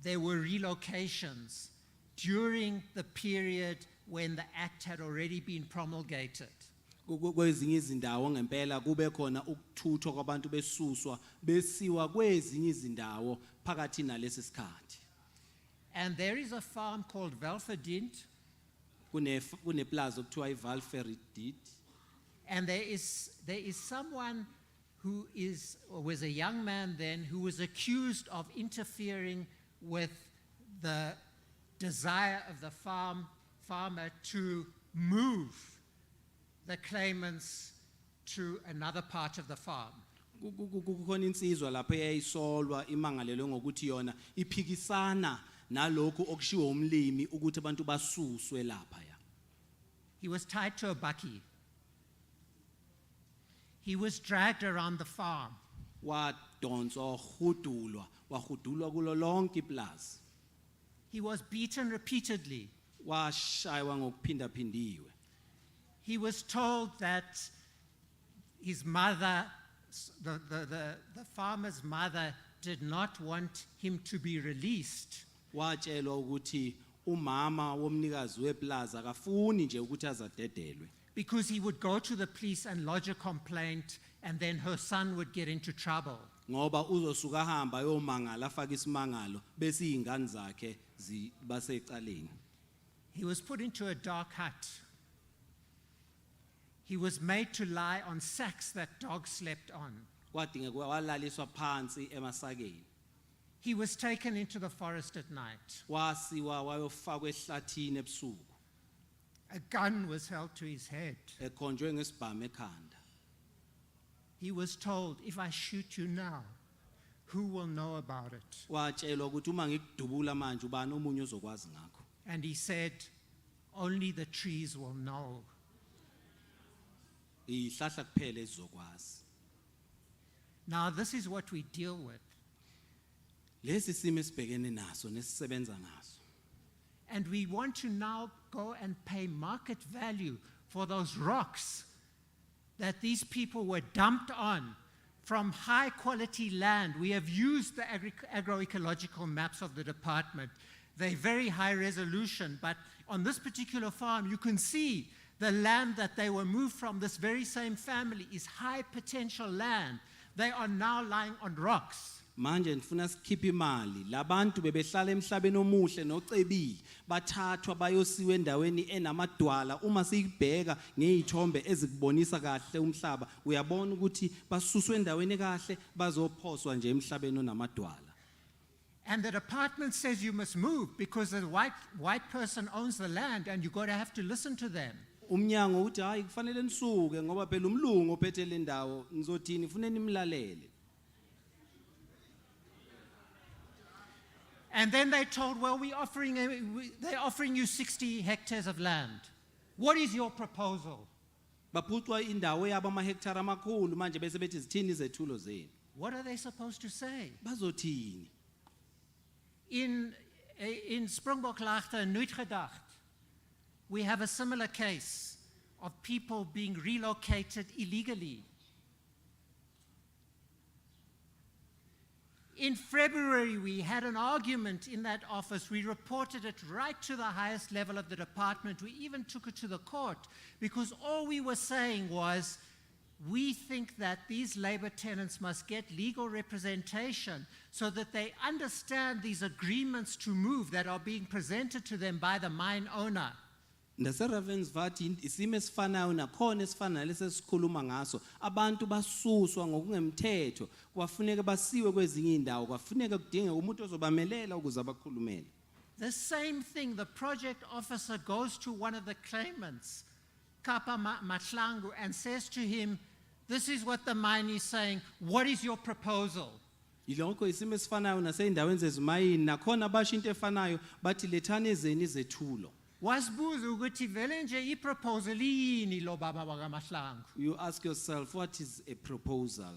S5: there were relocations during the period when the act had already been promulgated.
S9: Kwezinye izindawo ngempela kube khona ukuthuthwa kwabantu besuswa besiwa kwezinye izindawo phakathi nalesi sikhathi.
S5: And there is a farm called Velferdint.
S9: Kuneplaza okuthiwa iValferidit.
S5: And there is someone who was a young man then who was accused of interfering with the desire of the farmer to move the claimants to another part of the farm.
S9: Kukhona insizwa lapho eyayisolwa imangalelwe ngokuthi yona iphikisana nalokho okushiwo umlimi ukuthi abantu basuswe lapha ya.
S5: He was tied to a bakkie. He was dragged around the farm.
S9: Wadonswa wahudulwa kulo lonke iplaza.
S5: He was beaten repeatedly.
S9: Washaywa ngokuphindaphindiwe.
S5: He was told that his mother, the farmer's mother, did not want him to be released.
S9: Watshelwa ukuthi umama womnikazi weplaza akafuni nje ukuthi azadedelwe.
S5: Because he would go to the police and lodge a complaint, and then her son would get into trouble.
S9: Ngoba uzosuka hamba yomangala afaka isimangalo bese izingane zakhe zibasecaleni.
S5: He was put into a dark hut. He was made to lie on sacks that dogs slept on.
S9: Kwadingeka walaliswa phansi emasakeni.
S5: He was taken into the forest at night.
S9: Wasiwa wayofakwa ehlathini ebusuku.
S5: A gun was held to his head.
S9: Ekhonjwe ngesibhamu ekhanda.
S5: He was told, if I shoot you now, who will know about it?
S9: Watshelwa ukuthi uma ngikudubula manje ubani omunye ozokwazi ngakho.
S5: And he said, only the trees will know.
S9: Ihlahla kuphela ezokwazi.
S5: Now this is what we deal with.
S9: Lesi simo esibhekene naso nesisebenza naso.
S5: And we want to now go and pay market value for those rocks that these people were dumped on from high quality land. We have used the agroecological maps of the department. They're very high resolution, but on this particular farm, you can see the land that they were moved from, this very same family, is high potential land. They are now lying on rocks.
S9: Manje nifuna sikhiphe imali labantu bebehlala emhlabeni omuhle nocebile bathathwa bayosiwe endaweni enamadwala uma siyibheka ngezithombe ezikubonisa kahle umhlaba uyabona ukuthi basuswe endaweni kahle bazophoswa nje emhlabeni onamadwala.
S5: And the department says you must move because the white person owns the land and you've got to have to listen to them.
S9: Umnyango uthi hayi kufanele nisuke ngoba phela umlungu ophethe le ndawo nizothini ufune nimlalele.
S5: And then they told, well, they're offering you 60 hectares of land. What is your proposal?
S9: Baphucwa indawo yabo amahektara amakhulu manje bese bethi zithini izethulo zenu.
S5: What are they supposed to say?
S9: Bazothini?
S5: In Springbok-Laagte and Nuitgedacht, we have a similar case of people being relocated illegally. In February, we had an argument in that office. We reported it right to the highest level of the department. We even took it to the court because all we were saying was, we think that these labor tenants must get legal representation so that they understand these agreements to move that are being presented to them by the mine owner.
S9: Ndaseravensvat isimo esifanayo nakhona esifanayo lesesikhuluma ngaso abantu basuswa ngokungemthetho kwafuneka basiwe kwezinye indawo kwafuneka kudingeka umuntu ozobamelela ukuze abakhulumele.
S5: The same thing, the project officer goes to one of the claimants, Kapa Matlangu, and says to him, this is what the mine is saying, what is your proposal?
S9: Yilonke isimo esifanayo naseyindaweni zezimayini nakhona basho into efanayo bathi lethani ezeni izethulo.
S5: Wasibuza ukuthi vele nje iproposal yini lo baba bakaMahlangu?
S9: You ask yourself, what is a proposal?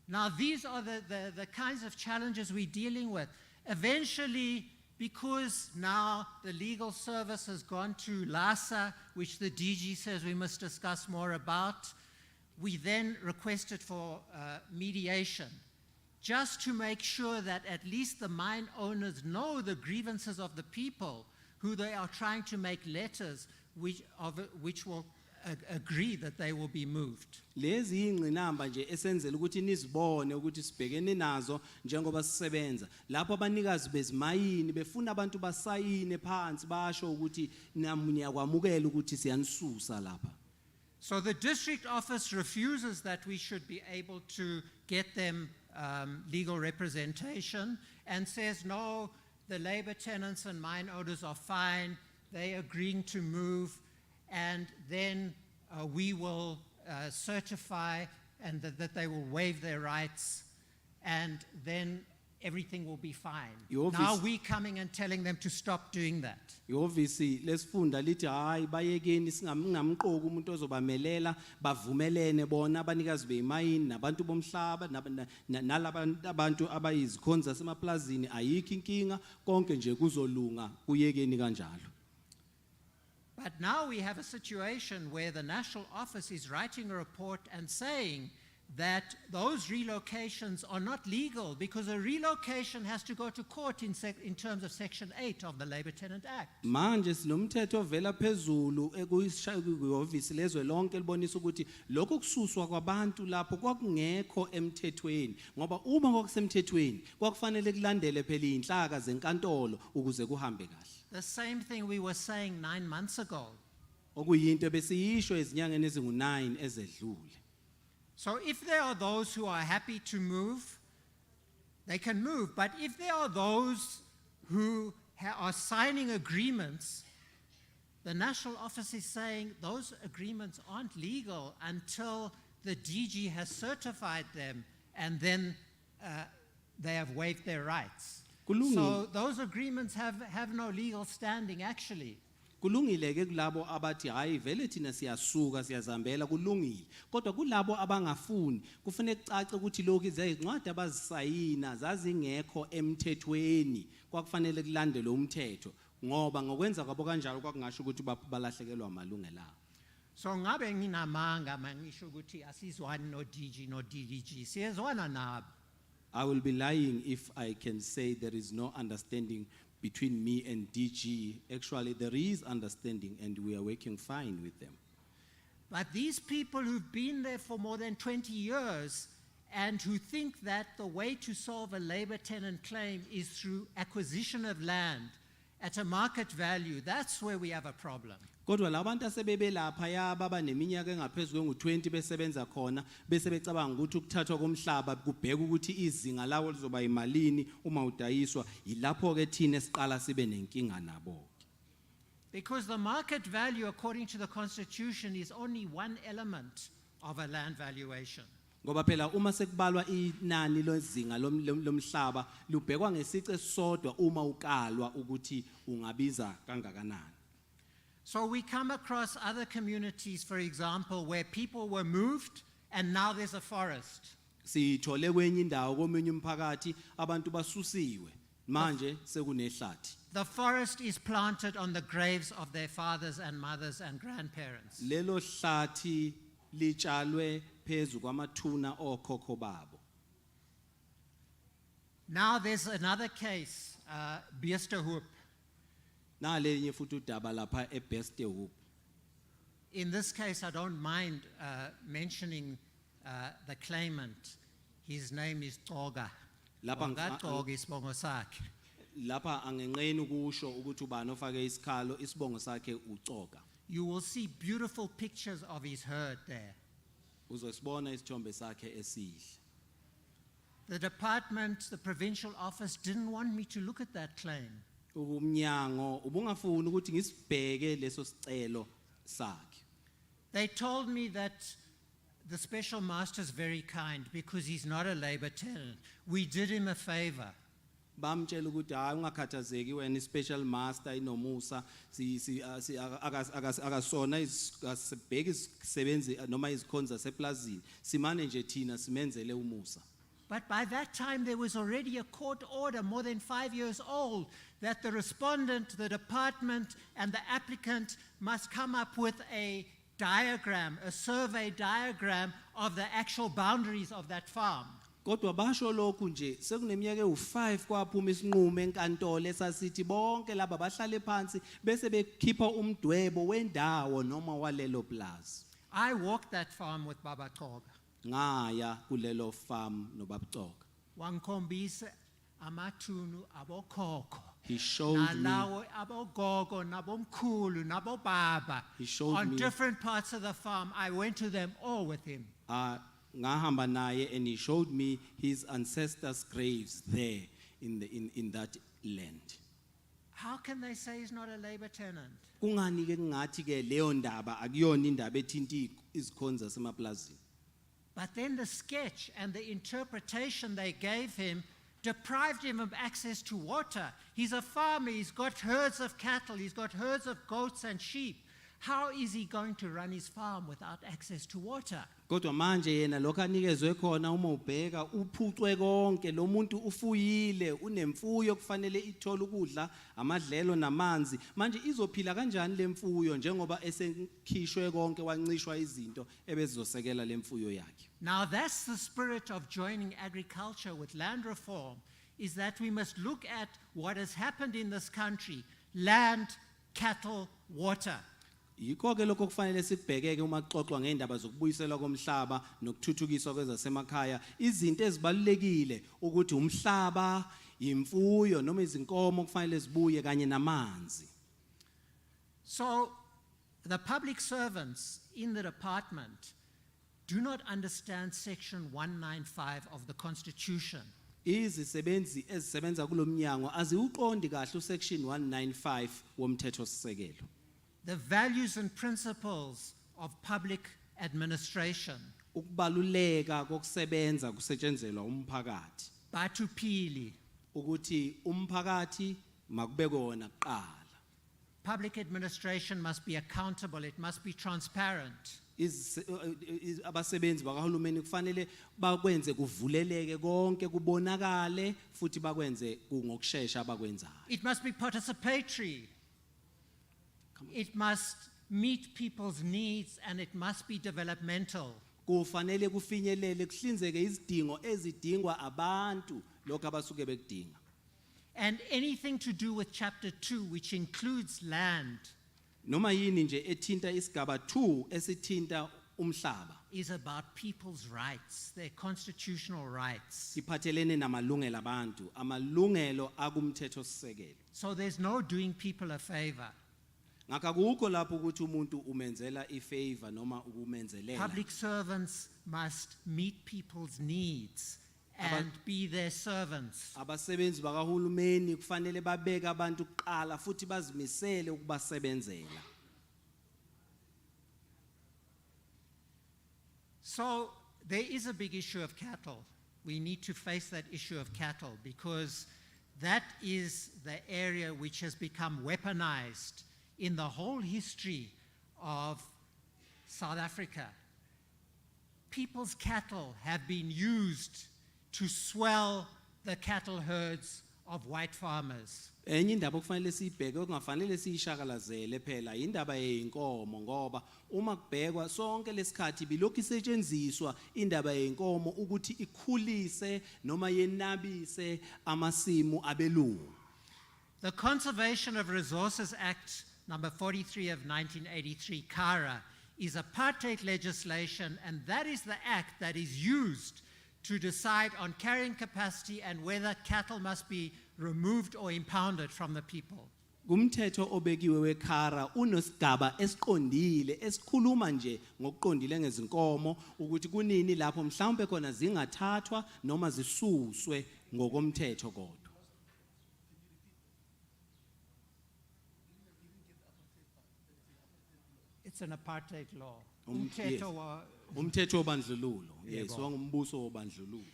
S5: Now these are the kinds of challenges we're dealing with. Eventually, because now the legal service has gone to LASA, which the DG says we must discuss more about, we then requested for mediation, just to make sure that at least the mine owners know the grievances of the people who they are trying to make letters which will agree that they will be moved.
S9: Lezi ingqinamba nje esenzela ukuthi nizibone ukuthi sibhekene nazo njengoba sisebenza lapho abanikazi bezimayini befuna abantu basayine phansi basho ukuthi namunya kwamukela ukuthi siyanisusa lapha.
S5: So the district office refuses that we should be able to get them legal representation and says, no, the labor tenants and mine owners are fine, they're agreeing to move, and then we will certify and that they will waive their rights, and then everything will be fine. Now we're coming and telling them to stop doing that.
S9: Obviously lesifunda lithi hayi bayekeni singamqoka umuntu ozobamelela bavumelene bona abanikazi beyimayini nabantu bomhlaba nalabantu abayizikhonza semaplazini ayikho inkinga konke nje kuzolunga kuyekeni kanjalo.
S5: But now we have a situation where the national office is writing a report and saying that those relocations are not legal because a relocation has to go to court in terms of Section 8 of the Labor Tenant Act.
S9: Manje sinomthetho ovela phezulu ekuyihhovisi lezwe lonke libonisa ukuthi lokho kususwa kwabantu lapho kwakungekho emthethweni ngoba uma kwakusemthethweni kwakufanele kulandele phela inhlaka zenkantolo ukuze kuhambe kahle.
S5: The same thing we were saying 9 months ago.
S9: Okuyinto besiyisho ezinyangeni ezingu9 ezedlule.
S5: So if there are those who are happy to move, they can move. But if there are those who are signing agreements, the national office is saying those agreements aren't legal until the DG has certified them and then they have waived their rights. So those agreements have no legal standing actually.
S9: Kulungile ke kulabo abathi hayi vele thina siyasuka siyazambela kulungile kodwa kulabo abangafuni kufanele kucace ukuthi lokho izincwadi abazisayina zazingekho emthethweni kwakufanele kulandele umthetho
S10: ngoba ngokwenza kwabo kanjalo kwakungasho ukuthi balahlekelwa amalungelo abo.
S5: So ngabe nginamanga mangisho ukuthi asizwani no DG no DDG. Siyezwana nabo.
S10: I will be lying if I can say there is no understanding between me and DG. Actually, there is understanding and we are working fine with them.
S5: But these people who've been there for more than 20 years and who think that the way to solve a labor tenant claim is through acquisition of land at a market value, that's where we have a problem.
S10: Kodwa labantu asebebe lapha ya baba neminyaka engaphezulu ngo20 besebenza khona bese becabanga ukuthi ukuthathwa komhlaba kubheka ukuthi izinga lawo lizoba imalini uma udayiswa yilapho ke thina esiqala sibe nenkinga nabo.
S5: Because the market value according to the constitution is only one element of a land valuation.
S10: Ngoba phela uma sekubalwa inani lozinga lomhlaba lubhekwa ngesice esodwa uma ukalwa ukuthi ungabiza kangakanani.
S5: So we come across other communities, for example, where people were moved and now there's a forest.
S10: Sithole kwenye indawo komunye umphakathi abantu basusiwe manje sekunehlathi.
S5: The forest is planted on the graves of their fathers and mothers and grandparents.
S10: Lelo hlathi litshalwe phezu kwamathuna okhokho babo.
S5: Now there's another case, Beesterhoop.
S10: Nalenye futhi udaba lapha eBesterhoop.
S5: In this case, I don't mind mentioning the claimant. His name is Toga. Toga isibongo sakhe.
S10: Lapha angenqeni ukusho ukuthi ubani ofake isikhalo isibongo sakhe uCoga.
S5: You will see beautiful pictures of his herd there.
S10: Uzosibona isithombe sakhe esihle.
S5: The department, the provincial office didn't want me to look at that claim.
S10: Umnyango ubungafuni ukuthi ngisibheke leso sicelo sakhe.
S5: They told me that the special master is very kind because he's not a labor tenant. We did him a favor.
S10: Bamtshela ukuthi hayi ungakhathazeki wena special master inomusa akasona isibheke isisebenzi noma izikhonza seplazini simane nje thina simenzele umusa.
S5: But by that time, there was already a court order more than 5 years old that the respondent, the department, and the applicant must come up with a diagram, a survey diagram of the actual boundaries of that farm.
S10: Kodwa basho lokhu nje sekuneminyaka u5 kwaphuma isinqumo enkantolo esasithi bonke laba bahlale phansi bese bekhipha umdwebo wendawo noma walelo plaza.
S5: I walked that farm with Baba Toga.
S10: Ngaya kulelo farm nobabcoka.
S5: Wangikhombisa amathunu abokhokho.
S10: He showed me.
S5: Nalawo abogogo nabomkhulu nabobaba.
S10: He showed
S5: on
S10: me.
S5: different parts of the farm. I went to them all with him.
S10: Ngahamba naye and he showed me his ancestors' graves there in that land.
S5: How can they say he's not a labor tenant?
S10: Kungani ke ngathi ke leyo ndaba akuyona indaba ethinta izikhonza semaplazini.
S5: But then the sketch and the interpretation they gave him deprived him of access to water. He's a farmer, he's got herds of cattle, he's got herds of goats and sheep. How is he going to run his farm without access to water?
S10: Kodwa manje yena lokho anikezwe khona uma ubheka uphucwe konke lo muntu ufuyile unemfuyo kufanele ithola ukudla amadlelo namanzi manje izophila kanjani lemfuyo njengoba esekhishwe konke wancishwa izinto ebezizosekela lemfuyo yakhe.
S5: Now that's the spirit of joining agriculture with land reform, is that we must look at what has happened in this country: land, cattle, water.
S10: Yikho ke lokho kufanele sikubhekeke uma kuxoxwa ngendaba zokubuyiselwa komhlaba nokuthuthukiswa kwezasemakhaya izinto ezibalulekile ukuthi umhlaba imfuyo noma izinkomo kufanele zibuye kanye namanzi.
S5: So the public servants in the department do not understand section 195 of the Constitution.
S10: Izisebenzi ezisebenza kulomnyango aziuqondi kahle usection 195 womthethosisekelo.
S5: The values and principles of public administration.
S10: Ukubaluleka kokusebenza kusetshenzelwa umphakathi.
S5: Batuphili.
S10: Ukuthi umphakathi makube kona kuqala.
S5: Public administration must be accountable, it must be transparent.
S9: abasebenzi bakahulumeni kufanele bakwenze kuvuleleke konke kubonakale futhi bakwenze ngokusheshsha abakwenzayo.
S5: It must be participatory. It must meet people's needs and it must be developmental.
S9: Kufanele kufinyelele kuhlinzeke izidingo ezidingwa abantu lokho abasuke bekudinga.
S5: And anything to do with chapter 2, which includes land,
S9: Noma yini nje ethinta isigaba 2 esithinta umhlaba
S5: is about people's rights, their constitutional rights.
S9: iphathelene namalungelo abantu, amalungelo akumthetho sisekelo.
S5: So there's no doing people a favor.
S9: Ngakakukho lapho ukuthi umuntu umenzela ifavor noma ukumenzelela.
S5: Public servants must meet people's needs and be their servants.
S9: Abasebenzi bakahulumeni kufanele babeke abantu kuqala futhi bazimisele ukubasebenzela.
S5: So there is a big issue of cattle. We need to face that issue of cattle because that is the area which has become weaponized in the whole history of South Africa. People's cattle have been used to swell the cattle herds of white farmers.
S9: Enye indaba okufanele sibheke okungafanele siyishakalazele phela indaba yeinkomo ngoba uma kubhekwa sonke lesikhathi bilokhu isetshenziswa indaba yeinkomo ukuthi ikhulise noma yenabise amasimu abelungu.
S5: The Conservation of Resources Act number 43 of 1983, CARA, is apartheid legislation, and that is the act that is used to decide on carrying capacity and whether cattle must be removed or impounded from the people.
S9: Kumthetho obekiwe wekhara unosigaba esiqondile esikhuluma nje ngokuqondile ngezinkomo ukuthi kunini lapho mhlawumbe khona zingathathwa noma zisuswe ngokomthetho kodwa.
S5: It's an apartheid law.
S9: Yes. Umthetho wobandlululo. Yes, wangumbuso wobandlululo.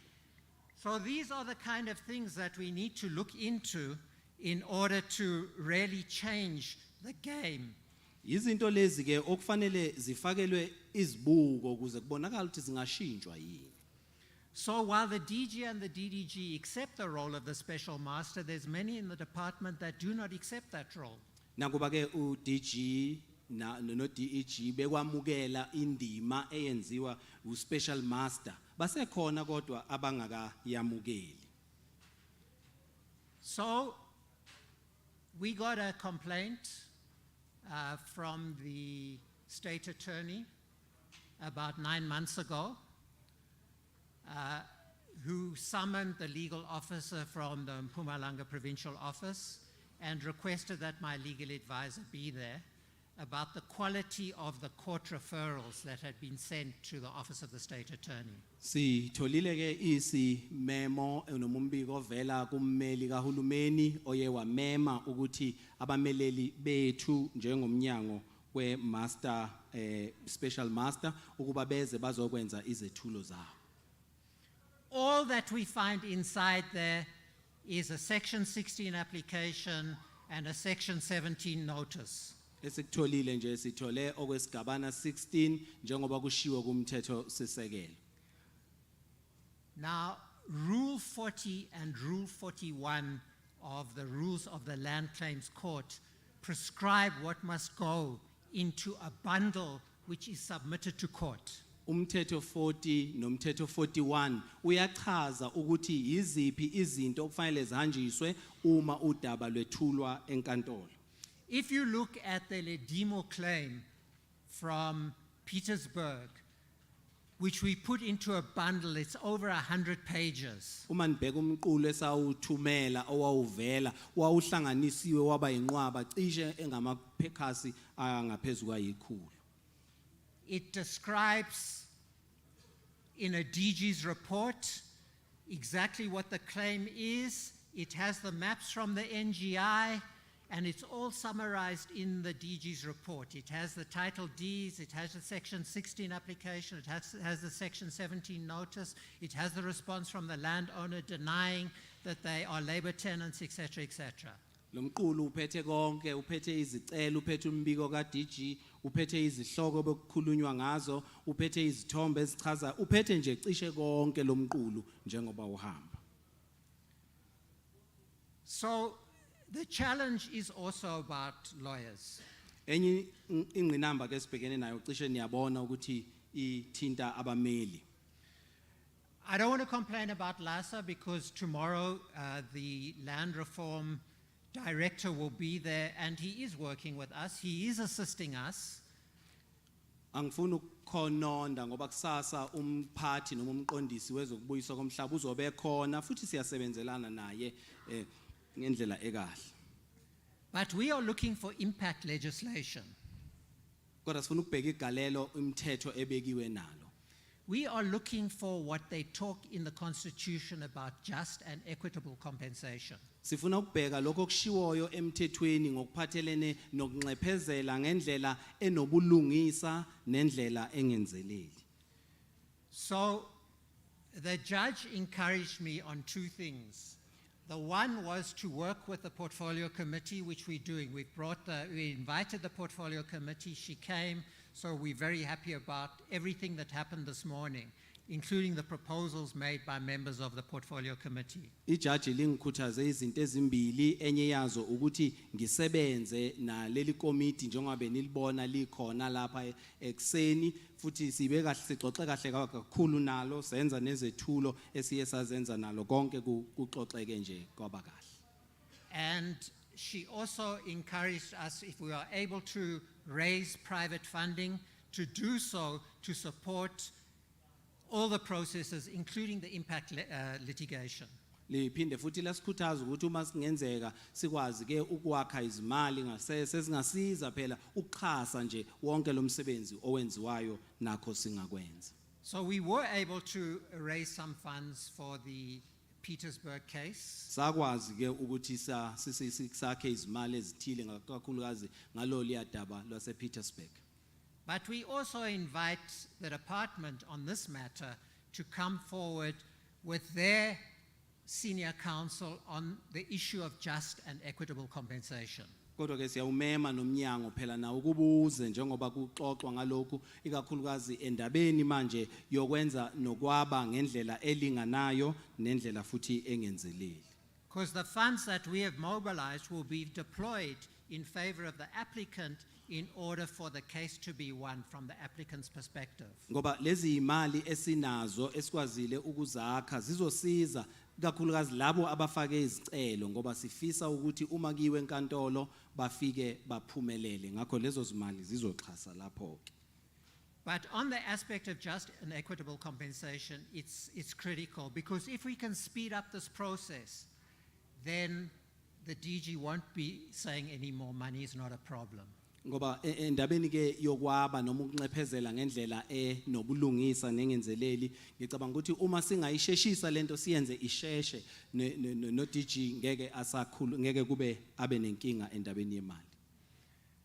S5: So these are the kind of things that we need to look into in order to really change the game.
S9: Izinto lezi ke okufanele zifakelwe izibuko ukuze kubonakala ukuthi zingashintshwa yini.
S5: So while the DG and the DDG accept the role of the special master, there's many in the department that do not accept that role.
S9: Nakuba ke uDG no DEG bekwamukela indima eyenziwa uspecial master basekhona kodwa abangakayamukeli.
S5: So we got a complaint from the state attorney about 9 months ago who summoned the legal officer from the Mpumalanga provincial office and requested that my legal advisor be there about the quality of the court referrals that had been sent to the office of the state attorney.
S9: Sitholile ke isimemo nomumbiko ovela kummeli kahulumeni oye wamema ukuthi abameleli bethu njengomnyango we-master special master ukuba beze bazokwenza izethulo zabo.
S5: All that we find inside there is a section 16 application and a section 17 notice.
S9: Esikutholile nje sithole okwesigabana 16 njengoba kushiwo kumthetho sisekelo.
S5: Now, Rule 40 and Rule 41 of the Rules of the Land Claims Court prescribe what must go into a bundle which is submitted to court.
S9: Umthetho 40 nomthetho 41 uyachaza ukuthi yiziphi izinto okufanele zihanjiswe uma udaba lwethulwa enkantolo.
S5: If you look at the Ledimo claim from Petersburg, which we put into a bundle, it's over 100 pages.
S9: Uma nibheka umqulu esawuthumela owawuvela wawuhlanganisiwe waba inqwaba cishe engamaphekasi angaphezulu kwayikhulu.
S5: It describes in a DG's report exactly what the claim is. It has the maps from the NGI, and it's all summarized in the DG's report. It has the title deeds, it has the section 16 application, it has the section 17 notice, it has the response from the landowner denying that they are labor tenants, etc., etc.
S9: Lo mqulu uphethe konke, uphethe izicelo, uphethe umbiko ka DG, uphethe izihloko bekukhulunywa ngazo, uphethe izithombe ezichaza, uphethe nje cishe konke lo mqulu njengoba uhamba.
S5: So the challenge is also about lawyers.
S9: Enye ingqinamba ke sibhekene nayo cishe niyabona ukuthi ithinta abameli.
S5: I don't want to complain about LASA because tomorrow the land reform director will be there and he is working with us. He is assisting us.
S9: Angifuni ukukhononda ngoba kusasa umphathi noma umqondisi wezokubuyiswa komhlaba uzobe khona futhi siyasebenzelana naye ngendlela ekahle.
S5: But we are looking for impact legislation.
S9: Kodwa sifuna ukubheka igalelo imithetho ebekiwe nalo.
S5: We are looking for what they talk in the Constitution about just and equitable compensation.
S9: Sifuna ukubheka lokho kushiwoyo emthethweni ngokuphathelene nokunxephezela ngendlela enobulungisa nendlela engenzeleli.
S5: So the judge encouraged me on two things. The one was to work with the portfolio committee, which we're doing. We invited the portfolio committee, she came, so we're very happy about everything that happened this morning, including the proposals made by members of the portfolio committee.
S9: Ijaji lingikhuthaze izinto ezimbili, enye yazo ukuthi ngisebenze na leli committee njengoba benilibona likhona lapha ekseni futhi sibe kahle sixoxe kahle kakhulu nalo senza nezethulo esiye sazenza nalo konke kuxoxeke nje kwaba kahle.
S5: And she also encouraged us, if we are able to raise private funding, to do so to support all the processes, including the impact litigation.
S9: Liphinde futhi lasikhuthaza ukuthi uma singenzeka sikwazi ke ukwakha izimali ngasese singasiza phela ukuxhasa nje wonke lo msebenzi owenziwayo nakho singakwenza.
S5: So we were able to raise some funds for the Petersburg case.
S9: Sakwazi ke ukuthi sakhe izimali ezithile kakhulukazi ngalo liyadaba lwase Petersburg.
S5: But we also invite the department on this matter to come forward with their senior counsel on the issue of just and equitable compensation.
S9: Kodwa ke siyawumema nomnyango phela na ukubuze njengoba kuxoxwa ngalokhu ikakhulukazi endabeni manje yokwenza nokwaba ngendlela elinganayo nendlela futhi engenzeleli.
S5: Because the funds that we have mobilized will be deployed in favor of the applicant in order for the case to be won from the applicant's perspective.
S9: Ngoba lezi imali esinazo esikwazile ukuzakha zizosiza kakhulukazi labo abafake izicelo ngoba sifisa ukuthi uma kiwe enkantolo bafike baphumelele ngakho lezo zimali zizoxhasa lapho ke.
S5: But on the aspect of just and equitable compensation, it's critical because if we can speed up this process, then the DG won't be saying any more money is not a problem.
S9: Ngoba endabeni ke yokwaba noma ukunxephezela ngendlela nobulungisa nengenzeleli ngicabanga ukuthi uma singayisheshisa lento siyenze isheshe no DG ngeke asakhulu ngeke kube abe nenkinga endabeni yemali.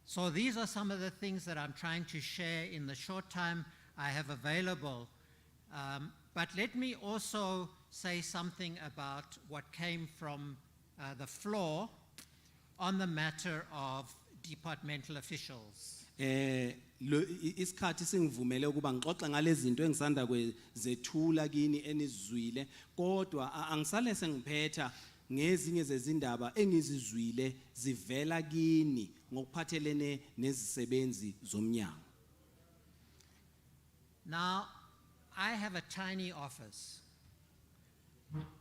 S5: So these are some of the things that I'm trying to share in the short time I have available. But let me also say something about what came from the floor on the matter of departmental officials.
S9: Isikhathi singivumele ukuba ngixoxe ngalezi zinto engisanda kwezethula kini enizizwile kodwa angisale sengiphetha ngezinye zezindaba engizizwile zivela kini ngokuphathelene nezisebenzi zomnyango.
S5: Now I have a tiny office.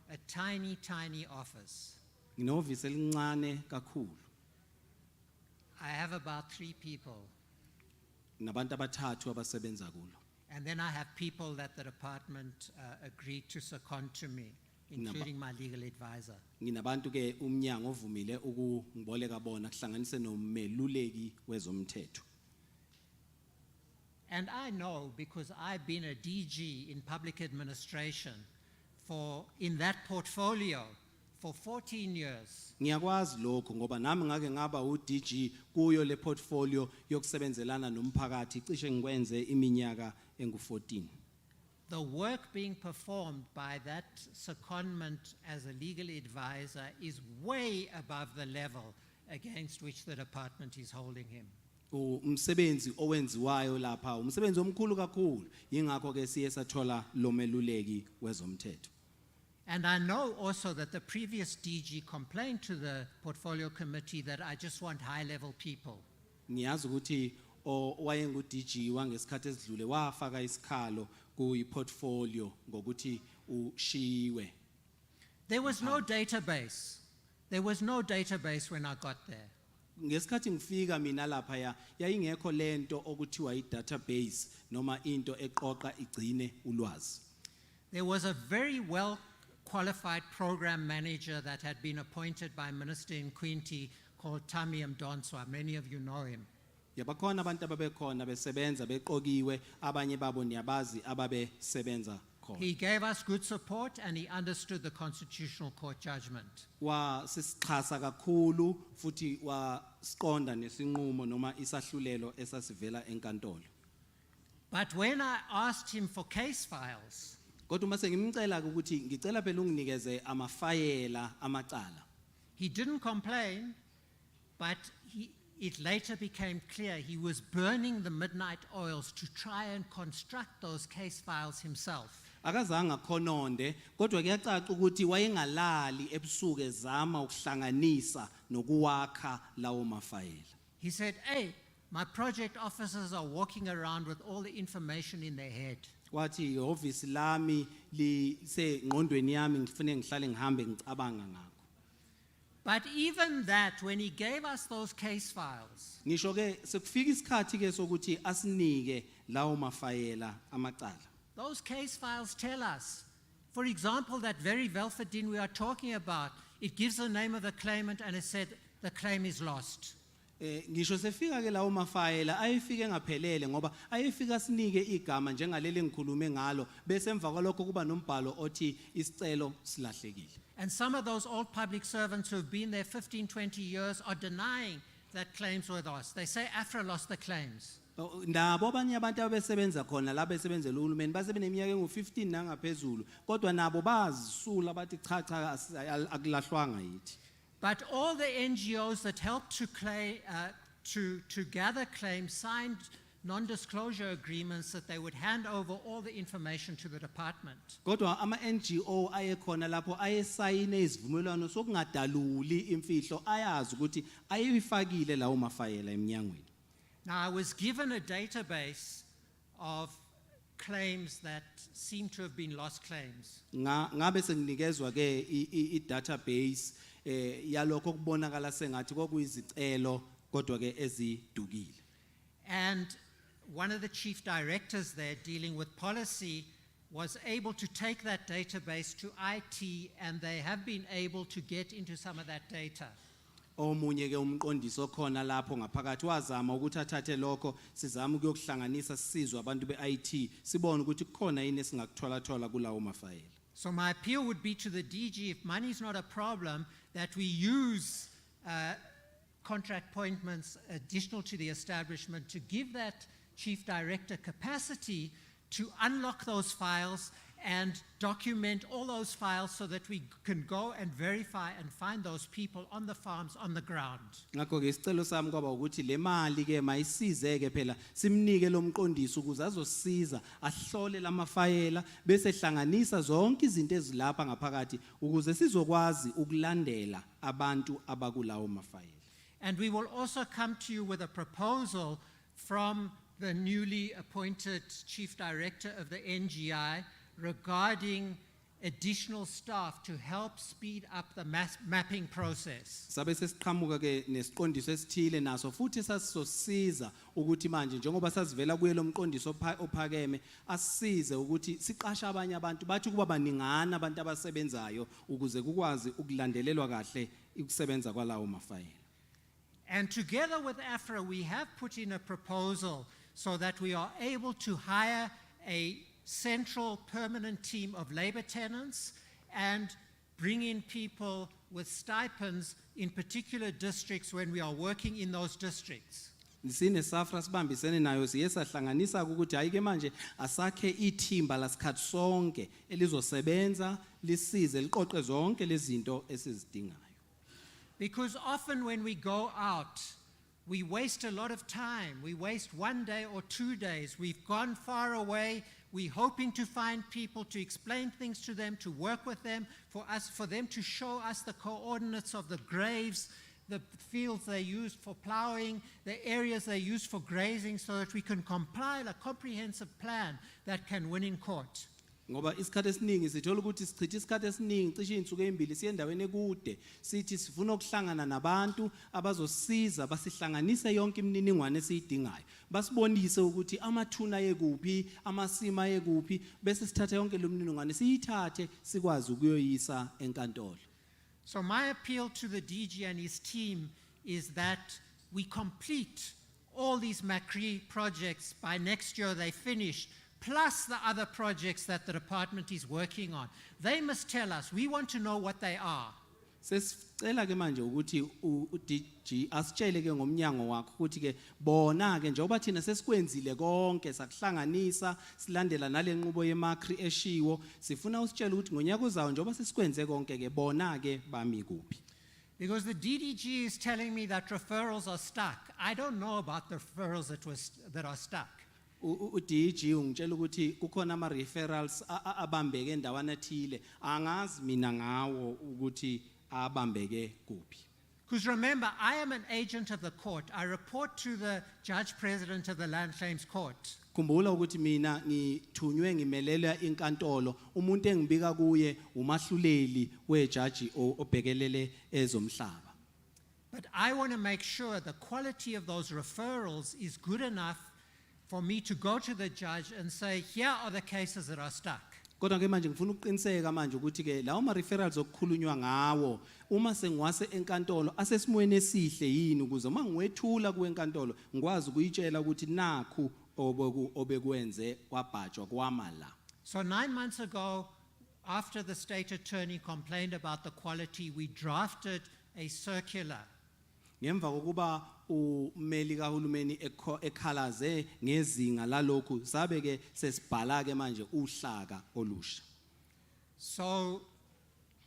S5: A tiny office.
S9: Nginovisi elincane kakhulu.
S5: I have about 3 people.
S9: Nabantu abathathu abasebenza kulo.
S5: And then I have people that the department agreed to second to me, including my legal advisor.
S9: Nginabantu ke umnyango ovumile ukungiboleka bona kuhlanganise nomeluleki wezomthetho.
S5: And I know because I've been a DG in public administration in that portfolio for 14 years.
S9: Ngiyakwazi lokho ngoba nami ngake ngaba uDG kuyo le portfolio yokusebenzelana nomphakathi cishe ngikwenze iminyaka engu14.
S5: the work being performed by that secondment as a legal advisor is way above the level against which the department is holding him.
S9: Umsebenzi owenziwayo lapha umsebenzi omkhulu kakhulu yingakho ke siye sathola lo meluleki wezomthetho.
S5: And I know also that the previous DG complained to the portfolio committee that I just want high-level people.
S9: Ngiyazi ukuthi owayengu DG wangesikhathi esidlule wafaka isikhalo kuyi-portfolio ngokuthi ushiwe.
S5: There was no database. There was no database when I got there.
S9: Ngesikhathi ngifika mina lapha yayingekho lento okuthiwa i-database noma into eqoqa igcine ulwazi.
S5: There was a very well qualified program manager that had been appointed by Minister Nkwinti called Tami Mdonswa. Many of you know him.
S9: Yabakhona abantu ababekhona besebenza beqokiwe abanye babo niyabazi ababesebenza khona.
S5: He gave us good support and he understood the Constitutional Court judgment.
S9: Wasixhasa kakhulu futhi wasiqonda nesinqumo noma isahlulelo esasivela enkantolo.
S5: But when I asked him for case files,
S9: kodwa mase ngimcela ukuthi ngicela phela unginikeze amafayela amacala.
S5: He didn't complain, but it later became clear he was burning the midnight oils to try and construct those case files himself.
S9: Akazange khononde kodwa kuyacaca ukuthi wayengalali ebusuku ezama ukuhlanganisa nokuwakha lawo mafayela.
S5: He said, "Hey, my project officers are walking around with all the information in their head."
S9: Wathi ihhovisi lami lisengqondweni yami ngifune ngihlale ngihambe ngicabanga ngakho.
S5: But even that, when he gave us those case files,
S9: ngisho ke sekufika isikhathi ke sokuthi asinike lawo mafayela amacala.
S5: Those case files tell us, for example, that very Velferdin we are talking about, it gives the name of the claimant and it said the claim is lost.
S9: Ngisho sefika ke lawo mafayela ayefike ngaphelele ngoba ayefika sinike igama njengaleli ngikhulume ngalo bese emva kwalokho kuba nombhalo othi isicelo silahlekile.
S5: And some of those old public servants who have been there 15, 20 years are denying that claims were lost. They say AFRA lost the claims.
S9: Nabo abanye abantu abesebenza khona la besebenzela uhulumeni basebeneminyaka engu-15 nangaphezulu kodwa nabo bazisula bathi cha akulahlwanga yithi.
S5: But all the NGOs that helped to gather claims signed non-disclosure agreements that they would hand over all the information to the department.
S9: Kodwa ama-NGO ayekhona lapho ayesayine izivumelwano sokungadaluli imfihlo ayazi ukuthi ayifakile lawo mafayela eminyangweni.
S5: Now I was given a database of claims that seem to have been lost claims.
S9: Ngabe senginikezwa ke i-database yalokho kubonakala sengathi kokuyizicelo kodwa ke ezidukile.
S5: And one of the chief directors there dealing with policy was able to take that database to IT and they have been able to get into some of that data.
S9: Omunye ke umqondisi okhona lapho ngaphakathi wazama ukuthi athathe lokho sizama ukuyokuhlanganisa sisizwe abantu be-IT sibone ukuthi kukhona yini esingakuthola thola kulawo mafayela.
S5: So my appeal would be to the DG, if money is not a problem, that we use contract appointments additional to the establishment to give that chief director capacity to unlock those files and document all those files so that we can go and verify and find those people on the farms on the ground.
S9: Ngakho ke isicelo sami kwaba ukuthi le mali ke mayisize ke phela simnike lo mqondisi ukuze azosiza ahlole lamafayela bese hlanganisa zonke izinto ezilapha ngaphakathi ukuze sizokwazi ukulandela abantu abakulawo mafayela.
S5: And we will also come to you with a proposal from the newly appointed chief director of the NGI regarding additional staff to help speed up the mapping process.
S9: Sabe sesiqhamuka ke nesiqondiso esithile naso futhi sasizosiza ukuthi manje njengoba sasivela kuye lo mqondiso ophakeme asisize ukuthi siqashe abanye abantu bathi kuba baningana abantu abasebenzayo ukuze kukwazi ukulandelelwa kahle ukusebenza kwalawo mafayela.
S5: And together with AFRA we have put in a proposal so that we are able to hire a central permanent team of labor tenants and bring in people with stipends in particular districts when we are working in those districts.
S10: sine SAFRA sibambisene nayo siye sahlanganisa ukuthi hayike manje asakhe ithimba lasikhathi sonke elizosebenza lisize liqoqe zonke lezinto esizidingayo.
S5: Because often when we go out, we waste a lot of time. We waste 1 day or 2 days. We've gone far away. We're hoping to find people, to explain things to them, to work with them, for them to show us the coordinates of the graves, the fields they used for plowing, the areas they used for grazing, so that we can compile a comprehensive plan that can win in court.
S10: Ngoba isikhathi esiningi sithola ukuthi sichitha isikhathi esiningi cishe insuku ezimbili siye endaweni ekude sithi sifuna ukuhlangana nabantu abazosiza basihlanganise yonke imininingwane esiyidingayo basibonise ukuthi amathuna yekuphi amasima yekuphi bese sithatha yonke le mininingwane siyithathe sikwazi ukuyoyisa enkantolo.
S5: So my appeal to the DG and his team is that we complete all these Macri projects by next year they finish, plus the other projects that the department is working on. They must tell us. We want to know what they are.
S10: Sesicela ke manje ukuthi uDG asitshele ke ngomnyango wakho ukuthi ke bona ke njengoba thina sesikwenzile konke sakuhlanganisa silandela nalenqubo yeMacri eshiwo sifuna usitshele ukuthi ngonyaka uzayo njengoba sesikwenze konke ke bona ke bami kuphi.
S5: Because the DDG is telling me that referrals are stuck. I don't know about the referrals that are stuck.
S10: uDG ungitshela ukuthi kukhona ama referrals abambeke endawana ethile angazi mina ngawo ukuthi abambeke kuphi.
S5: Because remember, I am an agent of the court. I report to the judge president of the Land Claims Court.
S10: Kumbula ukuthi mina ngithunywe ngimelela inkantolo umuntu engibika kuye umahluleli wejaji obhekelele ezomhlaba.
S5: But I want to make sure the quality of those referrals is good enough for me to go to the judge and say, here are the cases that are stuck.
S10: Kodwa ke manje ngifuna ukuqiniseka manje ukuthi ke lawo ma referrals okukhulunywa ngawo uma sengiwase enkantolo asesimweni esihle yini ukuze uma ngiwethula kuenkantolo ngikwazi ukuyitshela ukuthi nakhu obekwenze kwabhajwa kwamala.
S5: So 9 months ago, after the state attorney complained about the quality, we drafted a circular.
S10: Ngemva kokuba ummeli kahulumeni ekhalaze ngezinga lalokhu sabe ke sesibhala ke manje uhlaka olusha.
S5: So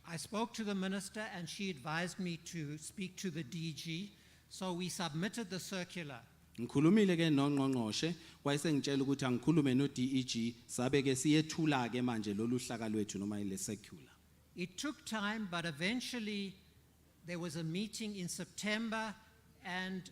S5: I spoke to the minister and she advised me to speak to the DG. So we submitted the circular.
S10: Ngikhulumile ke nongqongqoshe wayesengitshela ukuthi angikhulume no DEG sabe ke siyethula ke manje lolu hlaka lwethu noma ile circular.
S5: It took time, but eventually there was a meeting in September and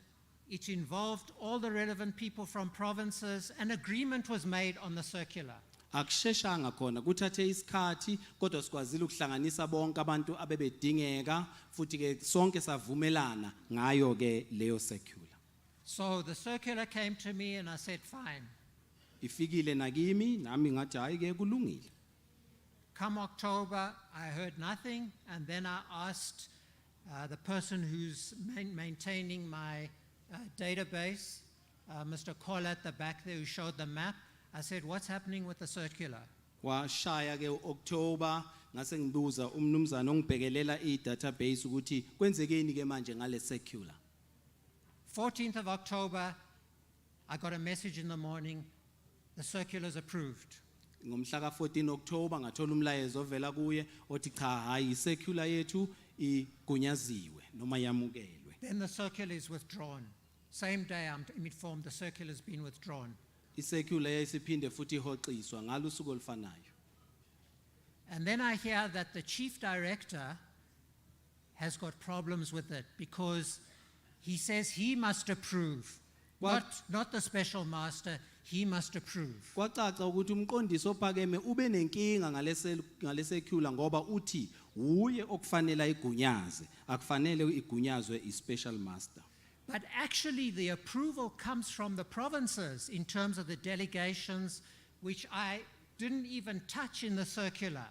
S5: it involved all the relevant people from provinces. An agreement was made on the circular.
S10: Akusheshanga khona kuthathe isikhathi kodwa sikwazile ukuhlanganisa bonke abantu abebedingeka futhi ke sonke savumelana ngayo ke leyo circular.
S5: So the circular came to me and I said, fine.
S10: Ifikile nakimi nami ngathi hayi ke kulungile.
S5: Come October, I heard nothing, and then I asked the person who's maintaining my database, Mr. Cole at the back there who showed the map. I said, what's happening with the circular?
S10: Washaya ke October ngase ngibuza umnumzana ongibhekelela idatabase ukuthi kwenzekeni ke manje ngale circular.
S5: 14th of October, I got a message in the morning, the circular's approved.
S10: Ngomhla ka 14 October ngathola umlayezo ovela kuye othi cha hayi circular yethu igunyaziwe noma yamukelwe.
S5: Then the circular is withdrawn. Same day I'm informed the circular has been withdrawn.
S10: Circular yesiphinde futhi ihoxiswa ngalo usuku olufanayo.
S5: And then I hear that the chief director has got problems with it because he says he must approve. Not the special master, he must approve.
S10: Kwacaca ukuthi umqondisi ophakeme ube nenkinga ngale circular ngoba uthi uye okufanele igunyaze akufanele igunyazwe i-special master.
S5: But actually the approval comes from the provinces in terms of the delegations, which I didn't even touch in the circular.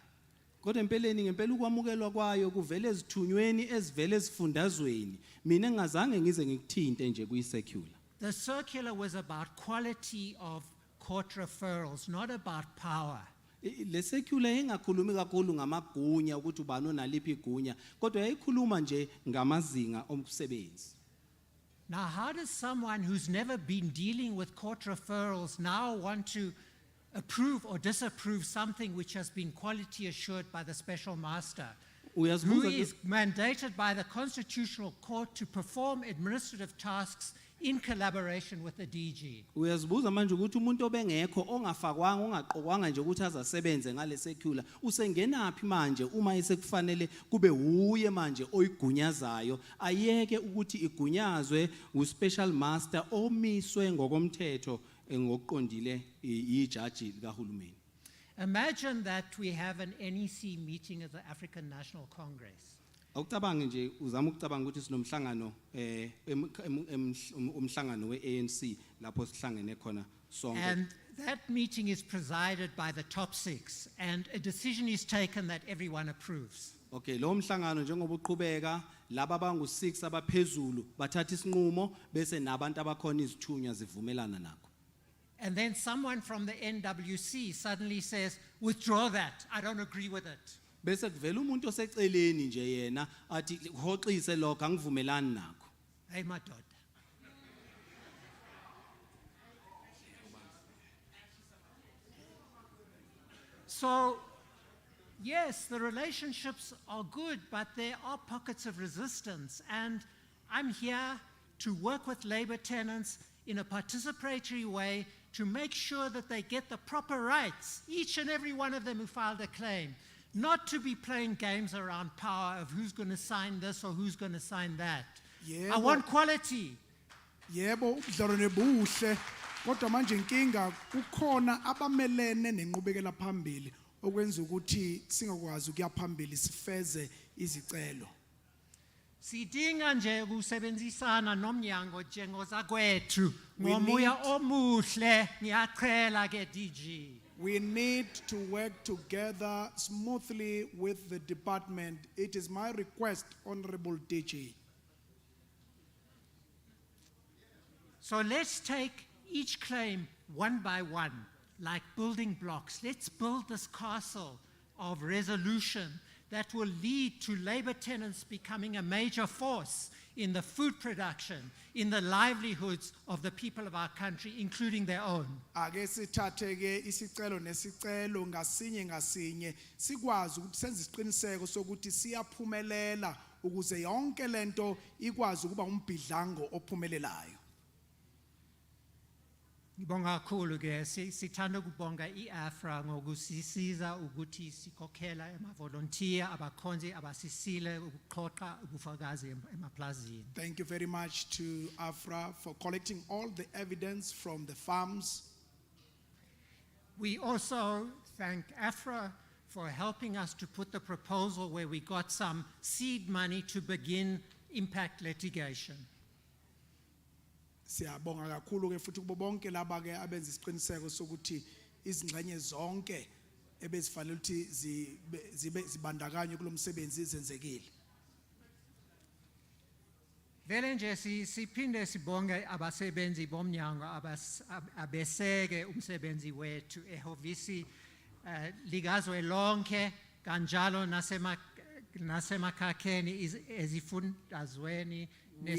S10: Kodwa empeleni ngempela ukwamukelwa kwayo kuvele ezithunyweni ezivele ezifundazweni mina ngingazange ngize ngikuthinte nje kuyi-circular.
S5: The circular was about quality of court referrals, not about power.
S10: Le circular engakhulumi kakhulu ngamagunya ukuthi ubani onaliphi igunya kodwa yayikhuluma nje ngamazinga omsebenzi.
S5: Now, how does someone who's never been dealing with court referrals now want to approve or disapprove something which has been quality assured by the special master, who is mandated by the Constitutional Court to perform administrative tasks in collaboration with the DG?
S9: Uyazibuza manje ukuthi umuntu obengekho ongafakwanga ongaqokwanga nje ukuthi azasebenze ngale secular usengenaphi manje uma esekufanele kube huye manje oyigunyazayo ayeke ukuthi igunyazwe u-special master omiswe ngokomthetho ngokuqondile ijaji likahulumeni.
S5: Imagine that we have an NEC meeting at the African National Congress.
S9: Awucabange nje uzama ukucabanga ukuthi sinomhlangano umhlangano we-ANC lapho sihlangene khona sonke.
S5: And that meeting is presided by the top 6, and a decision is taken that everyone approves.
S9: Okay, lo mhlangano njengoba uqhubeka laba bangu-6 abaphezulu bathatha isinqumo bese nabantu abakhona izithunywa zivumelana nakho.
S5: And then someone from the NWC suddenly says, withdraw that, I don't agree with it.
S9: Bese kuvela umuntu oseceleni nje yena athi hoxise lokho angivumelani nakho.
S5: Hey madoda. So, yes, the relationships are good, but there are pockets of resistance. And I'm here to work with labor tenants in a participatory way to make sure that they get the proper rights, each and every one of them who filed a claim, not to be playing games around power of who's going to sign this or who's going to sign that. I want quality.
S12: Yebo, udlalo nebuhle. Kodwa manje inkinga kukhona abamelene nenqubekela phambili okwenza ukuthi singakwazi ukuya phambili sifeze izicelo.
S5: Sidinga nje ukusebenzisana nomnyango njengozakwethu ngomoya omuhle ngiyacela ke DG.
S12: We need to work together smoothly with the department. It is my request, Honorable DG.
S5: So let's take each claim one by one, like building blocks. Let's build this castle of resolution that will lead to labor tenants becoming a major force in the food production, in the livelihoods of the people of our country, including their own.
S12: Ake sithathe ke isicelo nesicelo ngasinye ngasinye sikwazi ukuthi senze isiqiniseko sokuthi siyaphumelela ukuze yonke lento ikwazi ukuba umbhidlango ophumelelayo.
S5: Ngibonga kakhulu ke sithanda ukubonga iAFRA ngokusisiza ukuthi sikhokhela emavolunteer abakhonzi abasisile ukuxoxa ubufakazi emaplazini.
S12: Thank you very much to AFRA for collecting all the evidence from the farms.
S5: We also thank AFRA for helping us to put the proposal where we got some seed money to begin impact litigation.
S12: Siyabonga kakhulu ke futhi kubo bonke laba ke abenza isiqiniseko sokuthi izingxenye zonke ebezifanele ukuthi zibe zibandakanye kulomsebenzi izenzekile.
S5: Vele nje siphinde sibonge abasebenzi bomnyango abeseke umsebenzi wethu ehhovisi likazwelonke kanjalo nasemakhakheni ezifundazweni.
S12: We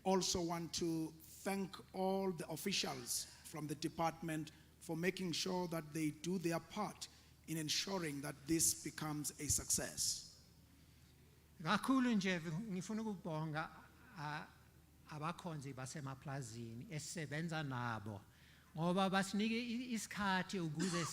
S12: also want to thank all the officials from the department for making sure that they do their part in ensuring that this becomes a success.
S5: Kakhulu nje ngifuna ukubonga abakhonzi basemaplazini esisebenza nabo ngoba basinike isikhathi ukuze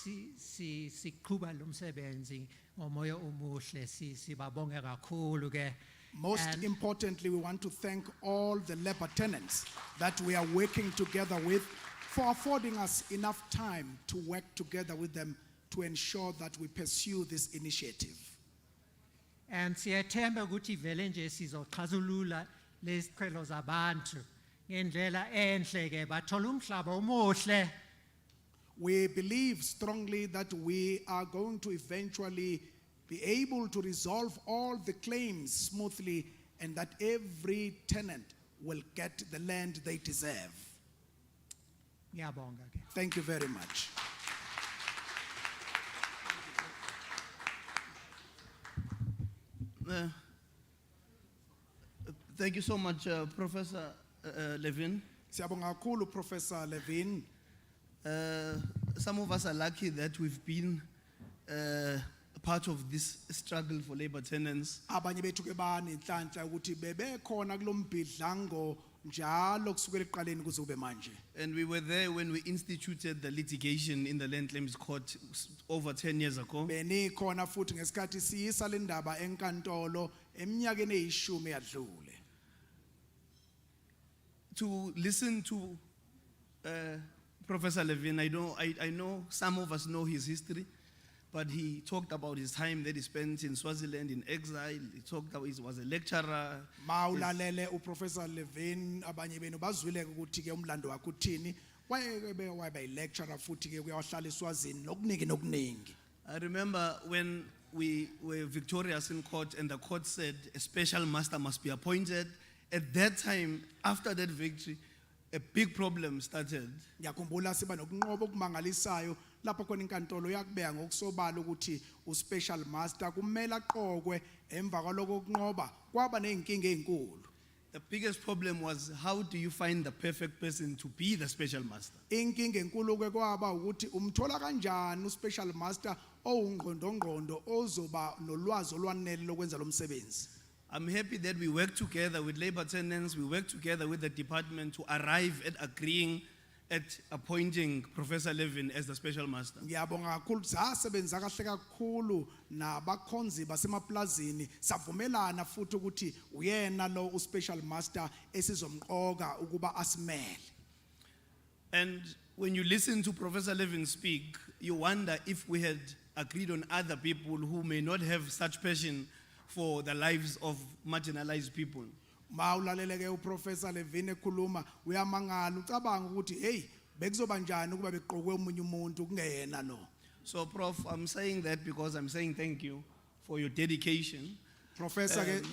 S5: siqhubeka lo msebenzi ngomoya omuhle sibabonge kakhulu ke.
S12: Most importantly, we want to thank all the labor tenants that we are working together with for affording us enough time to work together with them to ensure that we pursue this initiative.
S5: And siyathemba ukuthi vele nje sizoxazulula lezicelo zabantu ngendlela enhle ke bathola umhlaba omuhle.
S12: We believe strongly that we are going to eventually be able to resolve all the claims smoothly and that every tenant will get the land they deserve.
S5: Ngiyabonga ke.
S12: Thank you very much.
S6: Thank you so much, Professor Levin.
S12: Siyabonga kakhulu Professor Levin.
S6: Some of us are lucky that we've been part of this struggle for labor tenants.
S12: Abanye bethu ke banenhlanhla ukuthi bebekhona kulombhidlango njalo kusukela ekuqaleni kuze kube manje.
S6: And we were there when we instituted the litigation in the Land Claims Court over 10 years ago.
S12: Benikhona futhi ngesikhathi siyisa le ndaba enkantolo eminyakeni eyishumi yadlule.
S6: To listen to Professor Levin, I know some of us know his history, but he talked about his time that he spent in Swaziland in exile. He talked about he was a lecturer.
S12: Mawulalele uProfessor Levin abanye benu bazwile ukuthi ke umlando wakhe uthini wayeba lecturer futhi ke uyahlala eSwazini nokuningi nokuningi.
S6: I remember when we were victorious in court and the court said a special master must be appointed. At that time, after that victory, a big problem started.
S12: Ngiyakhumbula siba nokunqoba okumangalisayo lapho khona inkantolo yakubeka ngokusobala ukuthi uspecial master kumele aqokwe emva kwaloko kunqoba kwaba nezinkinga ezinkulu.
S6: The biggest problem was how do you find the perfect person to be the special master?
S12: Inkinga enkulu ke kwaba ukuthi umthola kanjani uspecial master owungqondongqondo ozoba nolwazi olwanele lokwenza lo msebenzi.
S6: I'm happy that we work together with labor tenants, we work together with the department to arrive at agreeing at appointing Professor Levin as the special master.
S12: Ngiyabonga kakhulu sasebenza kahle kakhulu nabakhonzi basemaplazini savumelana futhi ukuthi uyena lo uspecial master esizomqoka ukuba asimele.
S6: And when you listen to Professor Levin speak, you wonder if we had agreed on other people who may not have such passion for the lives of marginalized people.
S12: Mawulalele ke uProfessor Levin ekhuluma uyamangala ucabanga ukuthi hey bekuzoba njani ukuba beqokwe umunye umuntu kungeyena lo.
S6: So Prof, I'm saying that because I'm saying thank you for your dedication.
S12: Professor ke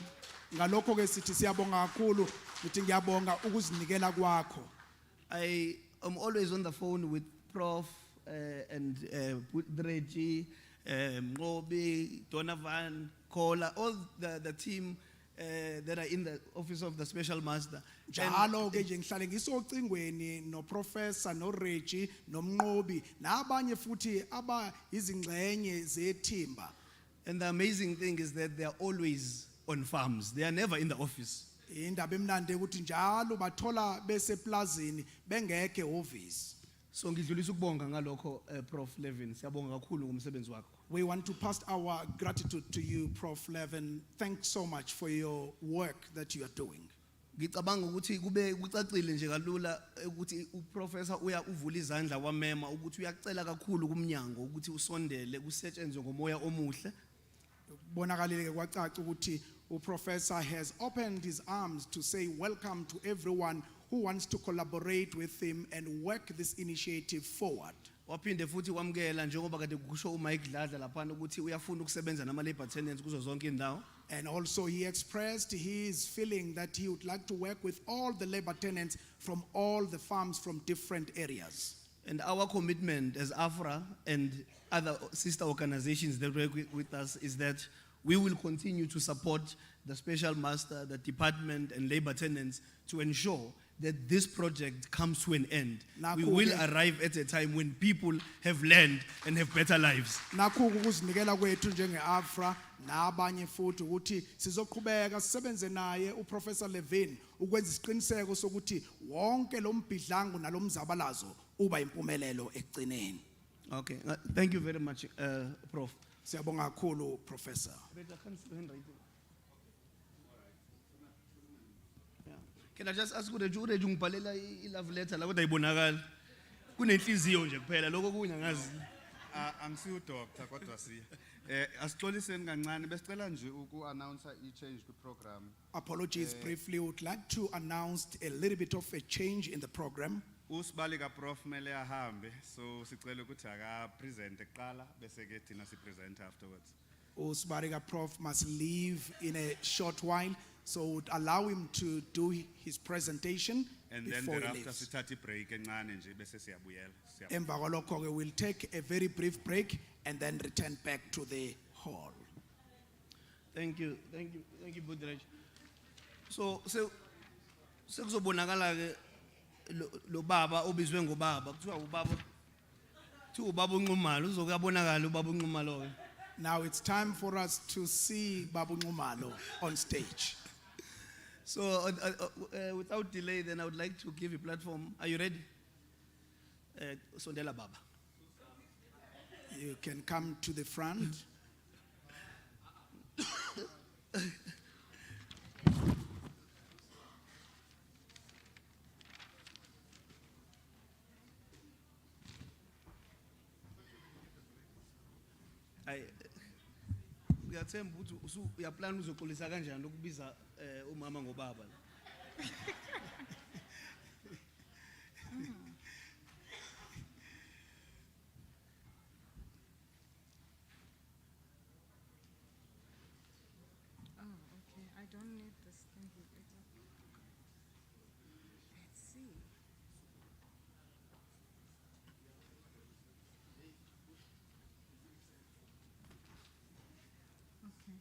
S12: ngalokho ke sithi siyabonga kakhulu ukuthi ngiyabonga ukuzinikela kwakho.
S6: I am always on the phone with Prof and Reggie, Ngobi, Donovan, Kola, all the team that are in the office of the special master.
S12: Njalo ke nje ngihlale ngisocingweni no Professor no Reggie no Mnqobi nabanye futhi aba izingxenye zethimba.
S6: And the amazing thing is that they are always on farms. They are never in the office.
S12: Indaba emnandi ukuthi njalo bathola beseplazini bengeke office.
S6: So ngidlulisa ukubonga ngalokho Prof Levin. Siyabonga kakhulu ngomsebenzi wakho.
S12: We want to pass our gratitude to you, Prof Levin. Thanks so much for your work that you are doing.
S6: Ngicabanga ukuthi kube kucacile nje kalula ukuthi uprofessor uvula izandla wamema ukuthi uyacela kakhulu kumnyango ukuthi usondele kusetshenzwe ngomoya omuhle.
S12: Bonakalile ke kwacaca ukuthi uprofessor has opened his arms to say welcome to everyone who wants to collaborate with him and work this initiative forward.
S6: Waphinde futhi wamkela njengoba kade kusho uMike Dladla lapha ukuthi uyafuna ukusebenza nama labor tenants kuzo zonke indawo.
S12: And also he expressed his feeling that he would like to work with all the labor tenants from all the farms from different areas.
S6: And our commitment as AFRA and other sister organizations that work with us is that we will continue to support the special master, the department and labor tenants to ensure that this project comes to an end. We will arrive at a time when people have land and have better lives.
S12: Nakho ukuzinikela kwethu njenge-AFRA nabanye futhi ukuthi sizoqhubeka sisebenze naye uProfessor Levin ukwenza isiqiniseko sokuthi wonke lo mbhidlango nalo mzabalazo uba impumelelo ekugcineni.
S6: Okay, thank you very much, Prof.
S12: Siyabonga kakhulu Professor.
S6: Can I just ask uReju ngibhalela i-love letter la kodwa ayibonakala. Kunenhliziyo nje kuphela lokho kunyangazi.
S14: Angisiyo doctor kodwa siya. Asixoliseni kancane besicela nje uku-announce i-change ku-program.
S12: Apologies briefly, would like to announce a little bit of a change in the program.
S14: Usibalika prof mele ahambe so sicela ukuthi aka present eqala bese ke thina si present afterwards.
S12: Usbarika Prof must leave in a short while, so would allow him to do his presentation
S14: And then
S12: before he
S14: thereafter
S12: leaves.
S14: sithatha break encane nje bese siyabuyela.
S12: Emva kwalokho ke we'll take a very brief break and then return back to the hall.
S6: Thank you, Budrej. So sekuzobonakala ke lo baba obizwe ngobaba kuthiwa ubaba uNqumalo uzokuyabonakala ubaba uNqumalo ke.
S12: Now it's time for us to see Babu Ngumalo on stage.
S6: So without delay, then I would like to give a platform. Are you ready? Sondela Baba.
S12: You can come to the front.
S6: Uyathemba ukuthi uyaplan uzoxolisa kanjani ukubiza umama ngobaba la.
S19: Oh, okay. I don't need this thing. Let's see. Okay.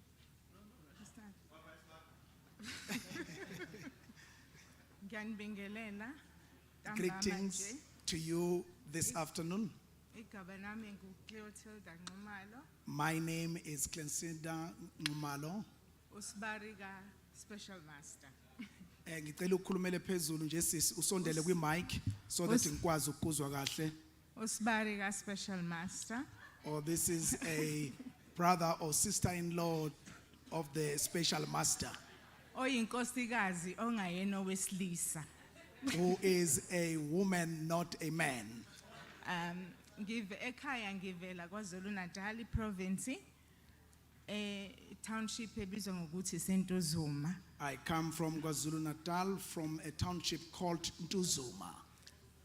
S19: Start. Ngiyanibingelela.
S12: Greetings to you this afternoon.
S19: Igama lami nguCleotilda Nqumalo,
S12: My name is Clensinda Ngumalo.
S19: uSibariga Special Master.
S12: Ngicela ukukhulumele phezulu nje sisi usondele kwi-mic so that ngikwazi ukuzwa kahle.
S19: uSibariga Special Master.
S12: Or this is a brother or sister-in-law of the special master
S19: Oyinkosikazi ongayena owesilisa.
S12: who is a woman, not a man.
S19: Ekhaya ngivela KwaZulu Natal province, township ebizwa ngokuthi Sentozuma.
S12: I come from KwaZulu Natal, from a township called Ntuzuma.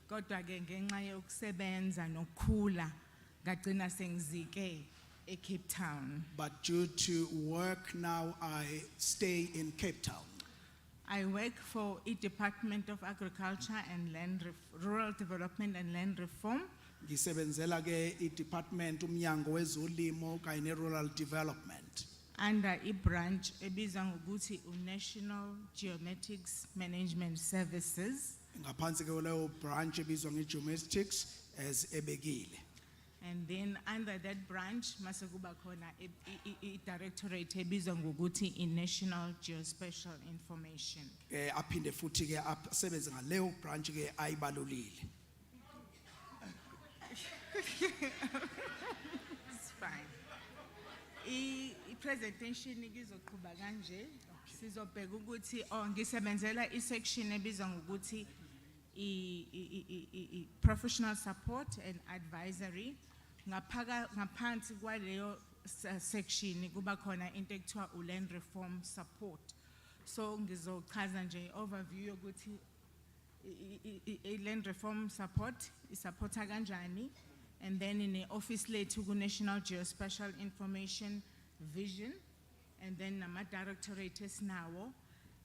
S19: Kodwa ke ngenxa yokusebenza nokukhula ngagcina sengizike eCape Town.
S12: But due to work now, I stay in Cape Town.
S19: I work for the Department of Agriculture and Rural Development and Land Reform.
S12: Ngisebenzela ke i-department umnyango wezolimo kanye ne-rural development.
S19: Under a branch ebizwa ngokuthi National Geomatics Management Services.
S12: Ngaphansi ke leyo branch ebizwa nge-geomatics as ebekile.
S19: And then under that branch mase kuba khona i directorate ebizwa ngokuthi National Geospatial Information.
S12: Aphinde futhi ke asebenze ngaleyo branch ke ayibalulile.
S19: It's fine. I-presentation izoqhubeka kanje. Sizobheka ukuthi ngisebenzela i-section ebizwa ngokuthi professional support and advisory. Ngaphansi kwaleyo section kuba khona into ekuthiwa land reform support. So ngizochaza nje overview yokuthi land reform support isupporta kanjani, and then in the office lethu ku National Geospatial Information Vision, and then nama directorate esinawo,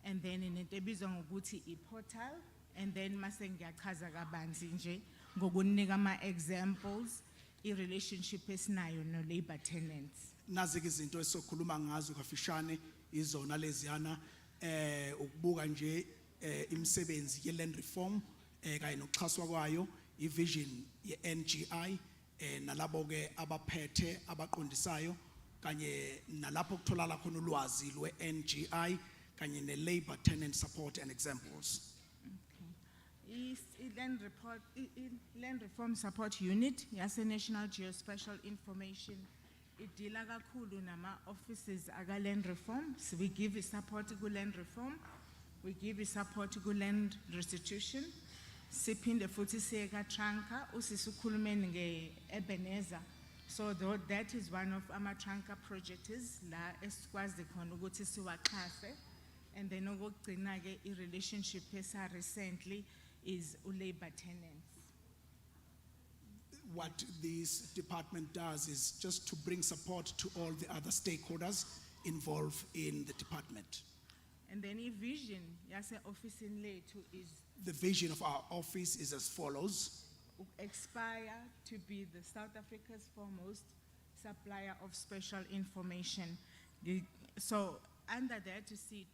S19: and then in into ebizwa ngokuthi i-portal, and then mase ngiyachaza kabanzi nje ngokunika ama examples i-relationship esinayo no labor tenants.
S12: Nazi ke izinto esizokhuluma ngazo kafishane izona leziyana ukubuka nje imisebenzi ye-land reform kanye nokuxhaswa kwayo i-vision ye-NGI nalabo ke abaphethe abaqondisayo kanye nalapho kutholala khona ulwazi lwe-NGI kanye ne-labor tenant support and examples.
S19: Land Reform Support Unit yase National Geospatial Information idila kakhulu nama offices aga land reform. So we give support to land reform, we give support to land restitution. Siphinde futhi siyeka tranka usisukhulumeni nge-Ebenezer. So that is one of our tranka projects la esikwazi khona ukuthi siwaxhase. And then okugcina ke i-relationship esa recently is labor tenants.
S12: What this department does is just to bring support to all the other stakeholders involved in the department.
S19: And then a vision yase office in lethu is
S12: The vision of our office is as follows:
S19: expire to be the South Africa's foremost supplier of special information. So under that, you see,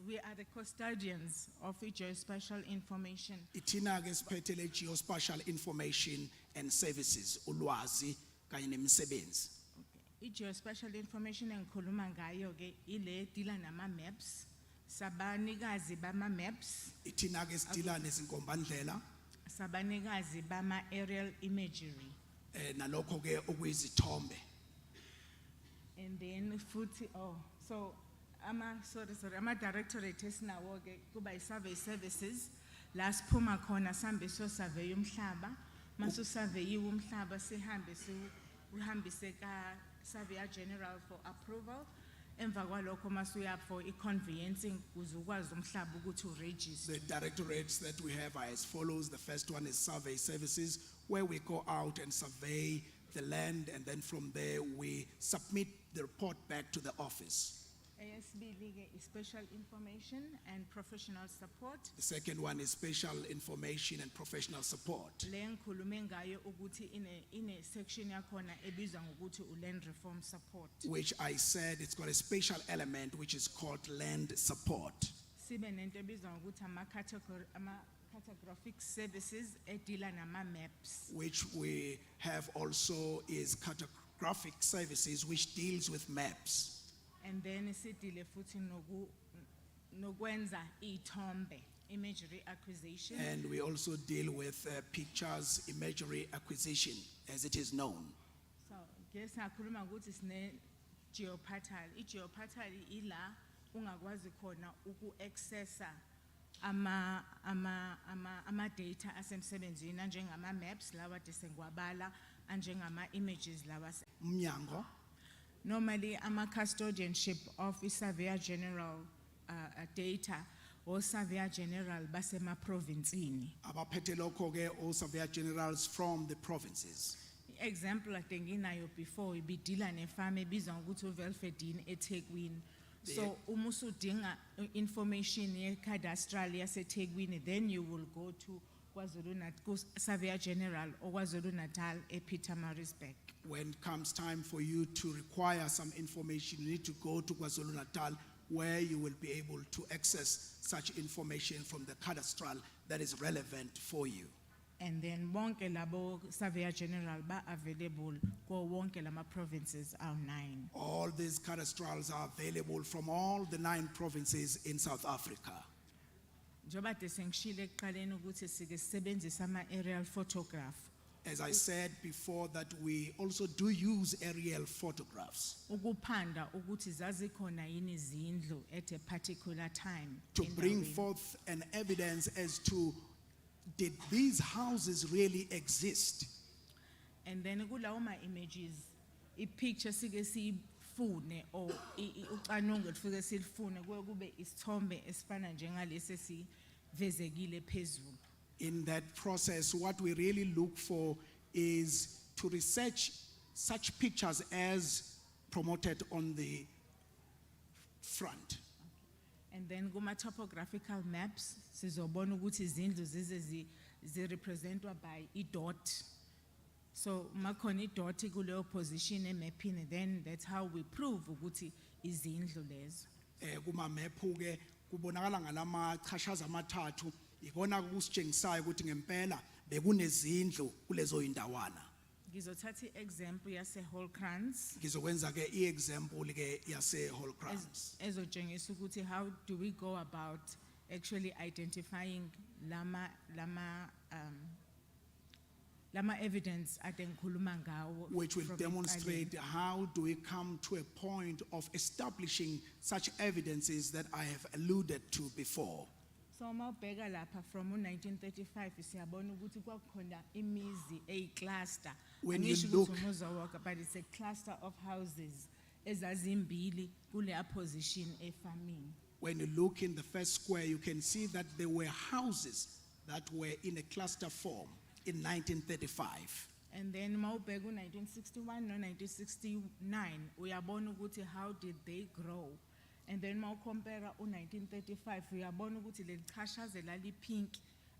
S19: we are the custodians of geospatial information.
S12: Itina ke siphethe le geospatial information and services ulwazi kanye nemisebenzi.
S19: Geospatial information engikhuluma ngayo ke ile dila nama maps, sabanikazi bama maps,
S12: Itina ke sidila nezinkombandlela
S19: sabanikazi bama aerial imagery.
S12: nalokho ke okuyizithombe.
S19: And then futhi so ama directorate esinawo ke kuba survey services la siphuma khona sihambe so survey umhlaba masu survey umhlaba sihambe uhambise ka surveyor general for approval emva kwalokho masuya for conveyancing ukuze ukwazi umhlaba ukuthi uregister.
S12: The directorates that we have are as follows. The first one is survey services, where we go out and survey the land, and then from there we submit the report back to the office.
S19: ASBili ke is special information and professional support.
S12: The second one is special information and professional support,
S19: Le ngikhulume ngayo ukuthi ine section yakhona ebizwa ngokuthi land reform support.
S12: which I said it's got a special element which is called land support.
S19: Sibe nento ebizwa ngokuthi ama cartographic services edila nama maps.
S12: Which we have also is cartographic services, which deals with maps.
S19: And then sidile futhi nokwenza ithombe, imagery acquisition.
S12: And we also deal with pictures, imagery acquisition, as it is known.
S19: So guess ngakhuluma ukuthi sine geoportal. Geoportal ila ungakwazi khona uku-accessa ama data asemsebenzini njengama maps lawa desengwabala njengama images lawa.
S12: Mnyango.
S19: Normally, ama custodianship of Surveyor General data or Surveyor General basema provincini.
S12: Abaphethe lokho ke all surveyor generals from the provinces.
S19: Example atenginayo before ibidila nefarm ebizwa ngokuthi uVelfedine eThekwini. So umusudinga information ye cadastral yaseThekwini, then you will go to KwaZulu-Natal Surveyor General or KwaZulu-Natal ePietermaritzburg.
S12: When comes time for you to require some information, you need to go to KwaZulu-Natal, where you will be able to access such information from the cadastral that is relevant for you.
S19: And then bonke labo Surveyor General ba available ko wonke lama provinces are 9.
S12: All these cadastrals are available from all the 9 provinces in South Africa.
S19: Njoba desengishile ekuqaleni ukuthi sike sisebenzisa ama aerial photograph.
S12: As I said before, that we also do use aerial photographs
S19: Ukuphanda ukuthi zazikhona yini izindlu at a particular time.
S12: to bring
S19: endaweni.
S12: forth an evidence as to did these houses really exist.
S19: And then kulawo ma images ipicture sike sifune or ucanongo lifike silifune kube isithombe esifana njengalesi sivezekile phezulu.
S12: In that process, what we really look for is to research such pictures as promoted on the front.
S19: And then kuma topographical maps sizobona ukuthi izindlu zize representwa by a dot. So makhona I dot kuleyo position emapini, then that's how we prove ukuthi izindlu lezo.
S12: Kuma maphu ke kubonakala ngalama chashaza amathathu ikona kusitshengisayo ukuthi ngempela bekunezindlu kulezo indawana.
S19: Ngizothatha example yase Holkrans.
S12: Ngizokwenza ke iexample ke yase Holkrans.
S19: Ezotshengisa ukuthi how do we go about actually identifying lama evidence atengikhuluma ngawo.
S12: Which will
S19: from
S12: demonstrate
S19: ekuqaleni.
S12: how do we come to a point of establishing such evidences that I have alluded to before.
S19: So mawubheka lapha from 1935 siyabona ukuthi kwakukhona imizi cluster.
S12: When you
S19: Angisho
S12: look-
S19: ukuthi umuzi owodwa, but it's a cluster of houses ezazimbili kule position efarming.
S12: When you look in the first square, you can see that there were houses that were in a cluster form in 1935.
S19: And then mawubheka 1961 no 1969 uyabona ukuthi how did they grow. And then mawucompare 1935 uyabona ukuthi lelichashaze lali pink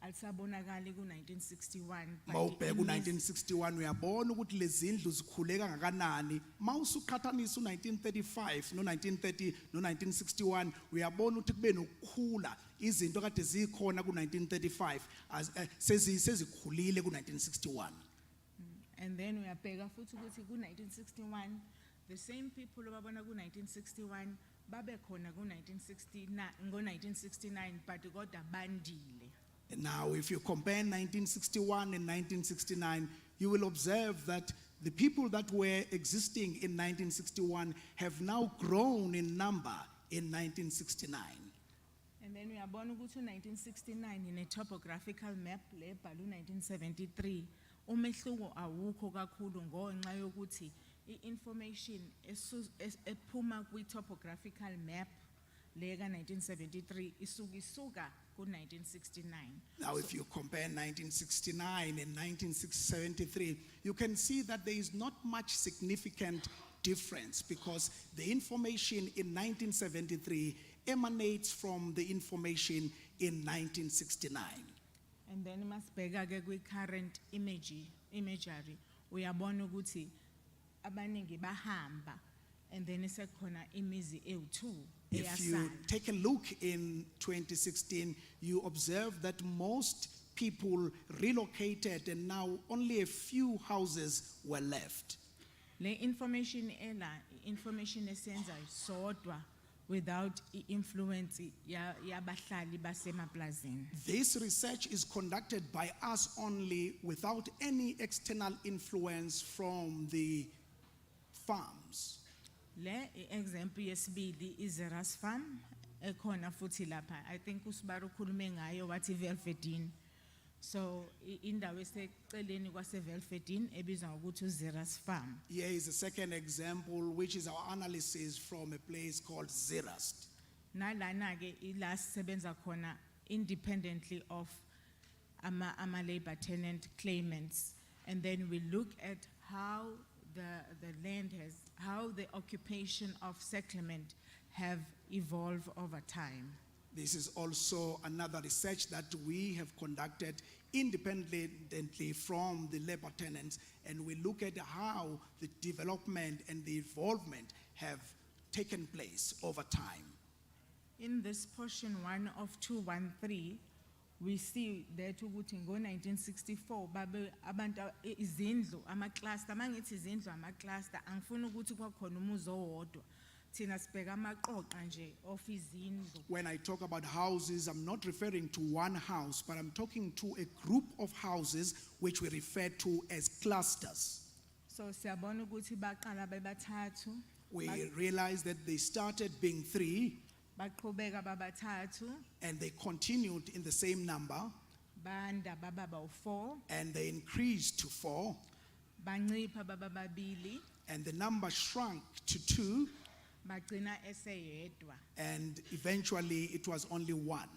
S19: alisabonakali ku-1961.
S12: Mawubheka u1961 uyabona ukuthi lezi zindlu zikhule kangakanani. Mawusuqhathanisa u1935 no1930 no1961 uyabona ukuthi kube nokukhula izinto kade zikhona ku1935 sezikhulile ku1961.
S19: And then uyabheka futhi ukuthi ku-1961 the same people ababona ku-1961 babe khona ngo-1969 but kodwa bandile.
S12: And now, if you compare 1961 and 1969, you will observe that the people that were existing in 1961 have now grown in number in 1969.
S19: And then uyabona ukuthi u-1969 in a topographical map lebhala u-1973 umehluko awukho kakhulu ngonxa yokuthi i-information ephuma kwi-topographical map le ka-1973 isuka ku-1969.
S12: Now, if you compare 1969 and 1973, you can see that there is not much significant difference because the information in 1973 emanates from the information in 1969.
S19: And then masibheka ke kwi-current imagery uyabona ukuthi abaningi bahamba and then sekhona imizi ewu-2
S12: If you take a look in 2016, you observe that most people relocated and now only a few houses were left.
S19: Le information esenza sodwa without influence yabahlali basemaplazini.
S12: This research is conducted by us only without any external influence from the farms.
S19: Le example yesibili is Zeras farm ekhona futhi lapha. I think uSibaru khulume ngayo wathi Velvedine. So indawo eseceleni kwaseVelvedine ebizwa ngokuthi uZeras farm.
S12: Here is a second example, which is our analysis from a place called Zerast.
S19: Nalana ke ila sebenza khona independently of ama labor tenant claimants, and then we look at how the land how the occupation of settlement have evolved over time.
S12: This is also another research that we have conducted independently from the labor tenants, and we look at how the development and the involvement have taken place over time.
S19: In this portion 1 of 213, we see that ukuthi ngo-1964 babe abantu izindlu ama-cluster mangithi izindlu ama-cluster angifuni ukuthi kwakhona umuzi owodwa thina sibheka amaqoqa nje of izindlu.
S12: When I talk about houses, I'm not referring to one house, but I'm talking to a group of houses which we refer to as clusters.
S19: So siyabona ukuthi baqala bebathathu.
S12: We realized that they started being 3
S19: baqhubeka babathathu
S12: and they continued in the same number
S19: banda baba bawu-4
S12: and they increased to 4
S19: bancipha baba babili
S12: and the number shrunk to 2
S19: bagcina eseyedwa
S12: and eventually it was only 1.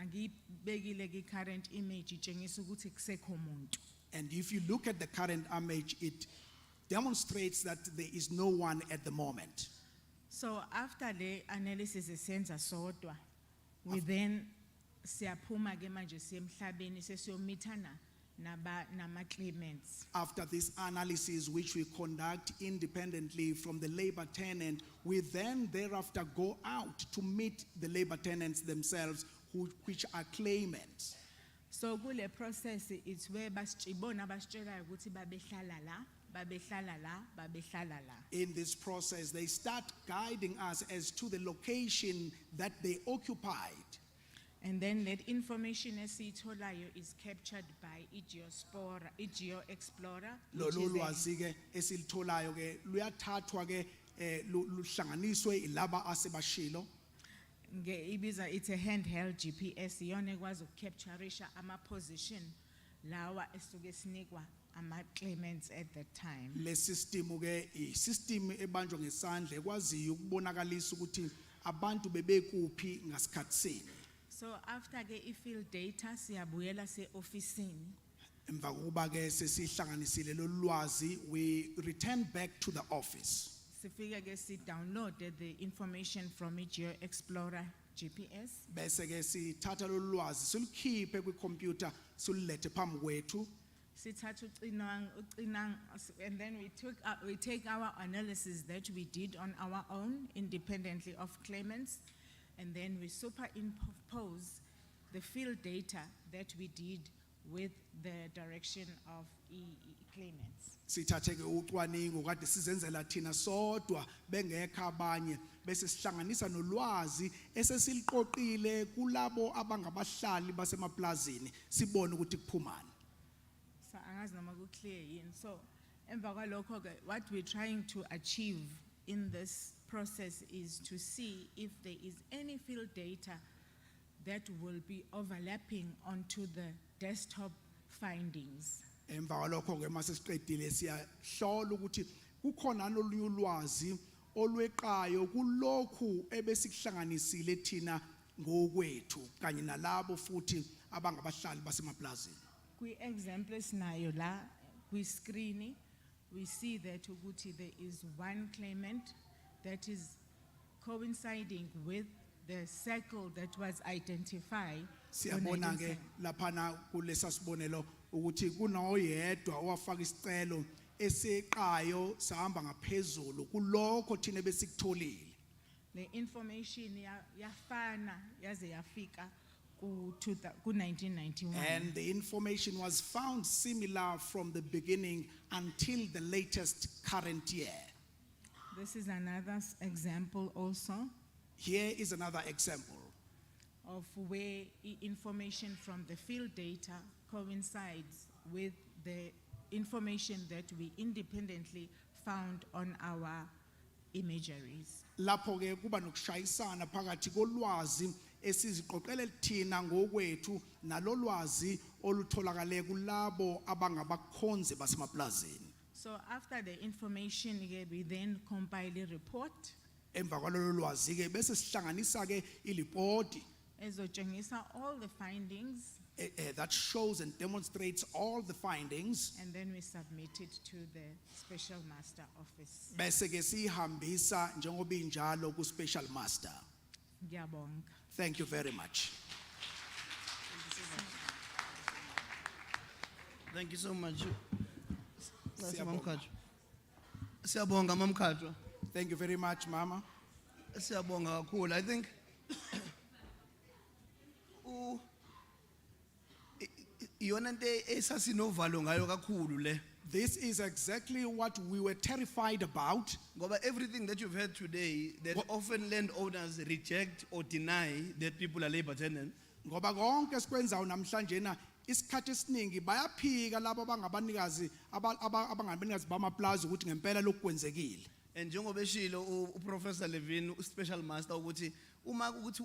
S19: Angibekile ki-current image itshengisa ukuthi kusekho umuntu.
S12: And if you look at the current image, it demonstrates that there is no one at the moment.
S19: So after the analysis esenza sodwa, we then siyaphuma ke manje siyemhlabeni sesiyomithana nama-claimants.
S12: After this analysis, which we conduct independently from the labor tenant, we then thereafter go out to meet the labor tenants themselves, which are claimants.
S19: So kule process it's where basibona basitshela ukuthi babehlala la.
S12: In this process, they start guiding us as to the location that they occupied.
S19: And then that information esiyitholayo is captured by GeoExplorer.
S12: Lolu lwazi ke esilitholayo ke luyathathwa ke luhlanganiswe ilaba asebashilo.
S19: Ibiza it's a handheld GPS iyona ekwazi ukukapturisha ama-position lawa esuke sinikwa ama-claimants at that time.
S12: Le system ke i-system ebanjwa ngesandla ekwaziyo ukubonakalisa ukuthi abantu bebekuphi ngasikhathi sini.
S19: So after ke i-field data siyabuyela se-ofisini.
S12: Emva kokuba ke sesihlanganisile lolu lwazi, we return back to the office.
S19: Sifika ke si-downloaded the information from i-GeoExplorer
S16: GPS.
S12: bese ke sithatha lolu lwazi silukhiphe kwicomputer silulethe phambi kwethu
S19: Sithatha ucinang, and then we take our analysis that we did on our own, independently of claimants, and then we superimpose the field data that we did with the direction of claimants.
S12: sithathe ke ucwaningo kade sizenzela thina sodwa bengekho abanye bese sihlanganisa nolwazi esesiliqoqile kulabo abangabahlali basemaplazini sibone ukuthi kuphumani.
S19: So angazi noma ku-clear yini. So emva kwalokho ke, what we're trying to achieve in this process is to see if there is any field data that will be overlapping onto the desktop findings.
S12: Emva kwalokho ke mase siqedile siyahlola ukuthi kukhona nolunye ulwazi olweqayo kulokhu ebesikuhlanganisile thina ngokwethu kanye nalabo futhi abangabahlali basemaplazini.
S19: Kwi-example esinayo la kwi-screen, we see that ukuthi there is one claimant that is coinciding with the circle that was identified.
S12: Siyabona ke laphana kulesa sibonelo ukuthi kunoyedwa owafaka isicelo eseqayo sahamba ngaphezulu kulokho thina besikutholile.
S19: The information yafana yaze yafika ku-1991.
S12: And the information was found similar from the beginning until the latest current year.
S19: This is another example also
S12: Here is another example
S19: of where information from the field data coincides with the information that we independently found on our imageries.
S12: lapho ke kuba nokushayisana phakathi kolwazi esiziqoqele thina ngokwethu nalolwazi olutholakale kulabo abangabakhonzi basemaplazini.
S19: So after the information, we then compile a report
S12: Emva kwalolu lwazi ke bese sihlanganisa ke ilipoti
S19: ezotshengisa all the findings,
S12: that shows and demonstrates all the findings
S19: and then we submit it to the special master office.
S12: bese ke sihambisa njengoba injalo ku special master.
S19: Ngiyabonga.
S12: Thank you very much.
S8: Thank you so much.
S12: Siyabonga.
S8: Siyabonga mamkhatshwa.
S12: Thank you very much, Mama.
S8: Siyabonga kakhulu. I think iyona nto esasinovalo ngayo kakhulu le.
S12: This is exactly what we were terrified about.
S8: Ngoba everything that you've heard today, that often landowners reject or deny that people are labor tenants.
S12: Ngoba konke sikwenzayo namhlanje na isikhathi esiningi bayaphika labo abangabanikazi abangabanikazi bamaplaza ukuthi ngempela lokhu kwenzekile.
S8: And njengoba eshilo uProfessor Levin uSpecial Master ukuthi uma ukuthi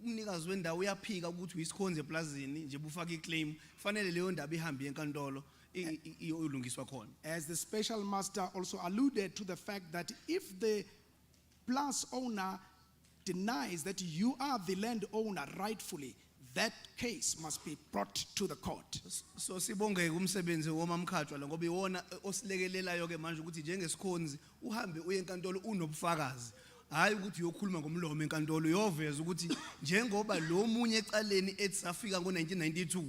S8: umnikazi wendawo uyaphika ukuthi uyisikhonze eplazini nje bufaka iclaim fanele leyo ndaba ihambe enkantolo iyolungiswa khona.
S12: As the special master also alluded to the fact that if the plus owner denies that you are the landowner rightfully, that case must be brought to the court.
S8: So sibonge umsebenzi womamkhatshwa la ngoba iwona osilekelelayo ke manje ukuthi njengesikhonzi uhambe uye enkantolo unobufakazi. Hayi ukuthi uyokhuluma ngomlomo enkantolo uyoveza ukuthi njengoba lo munye ecaleni ethi safika ngo1992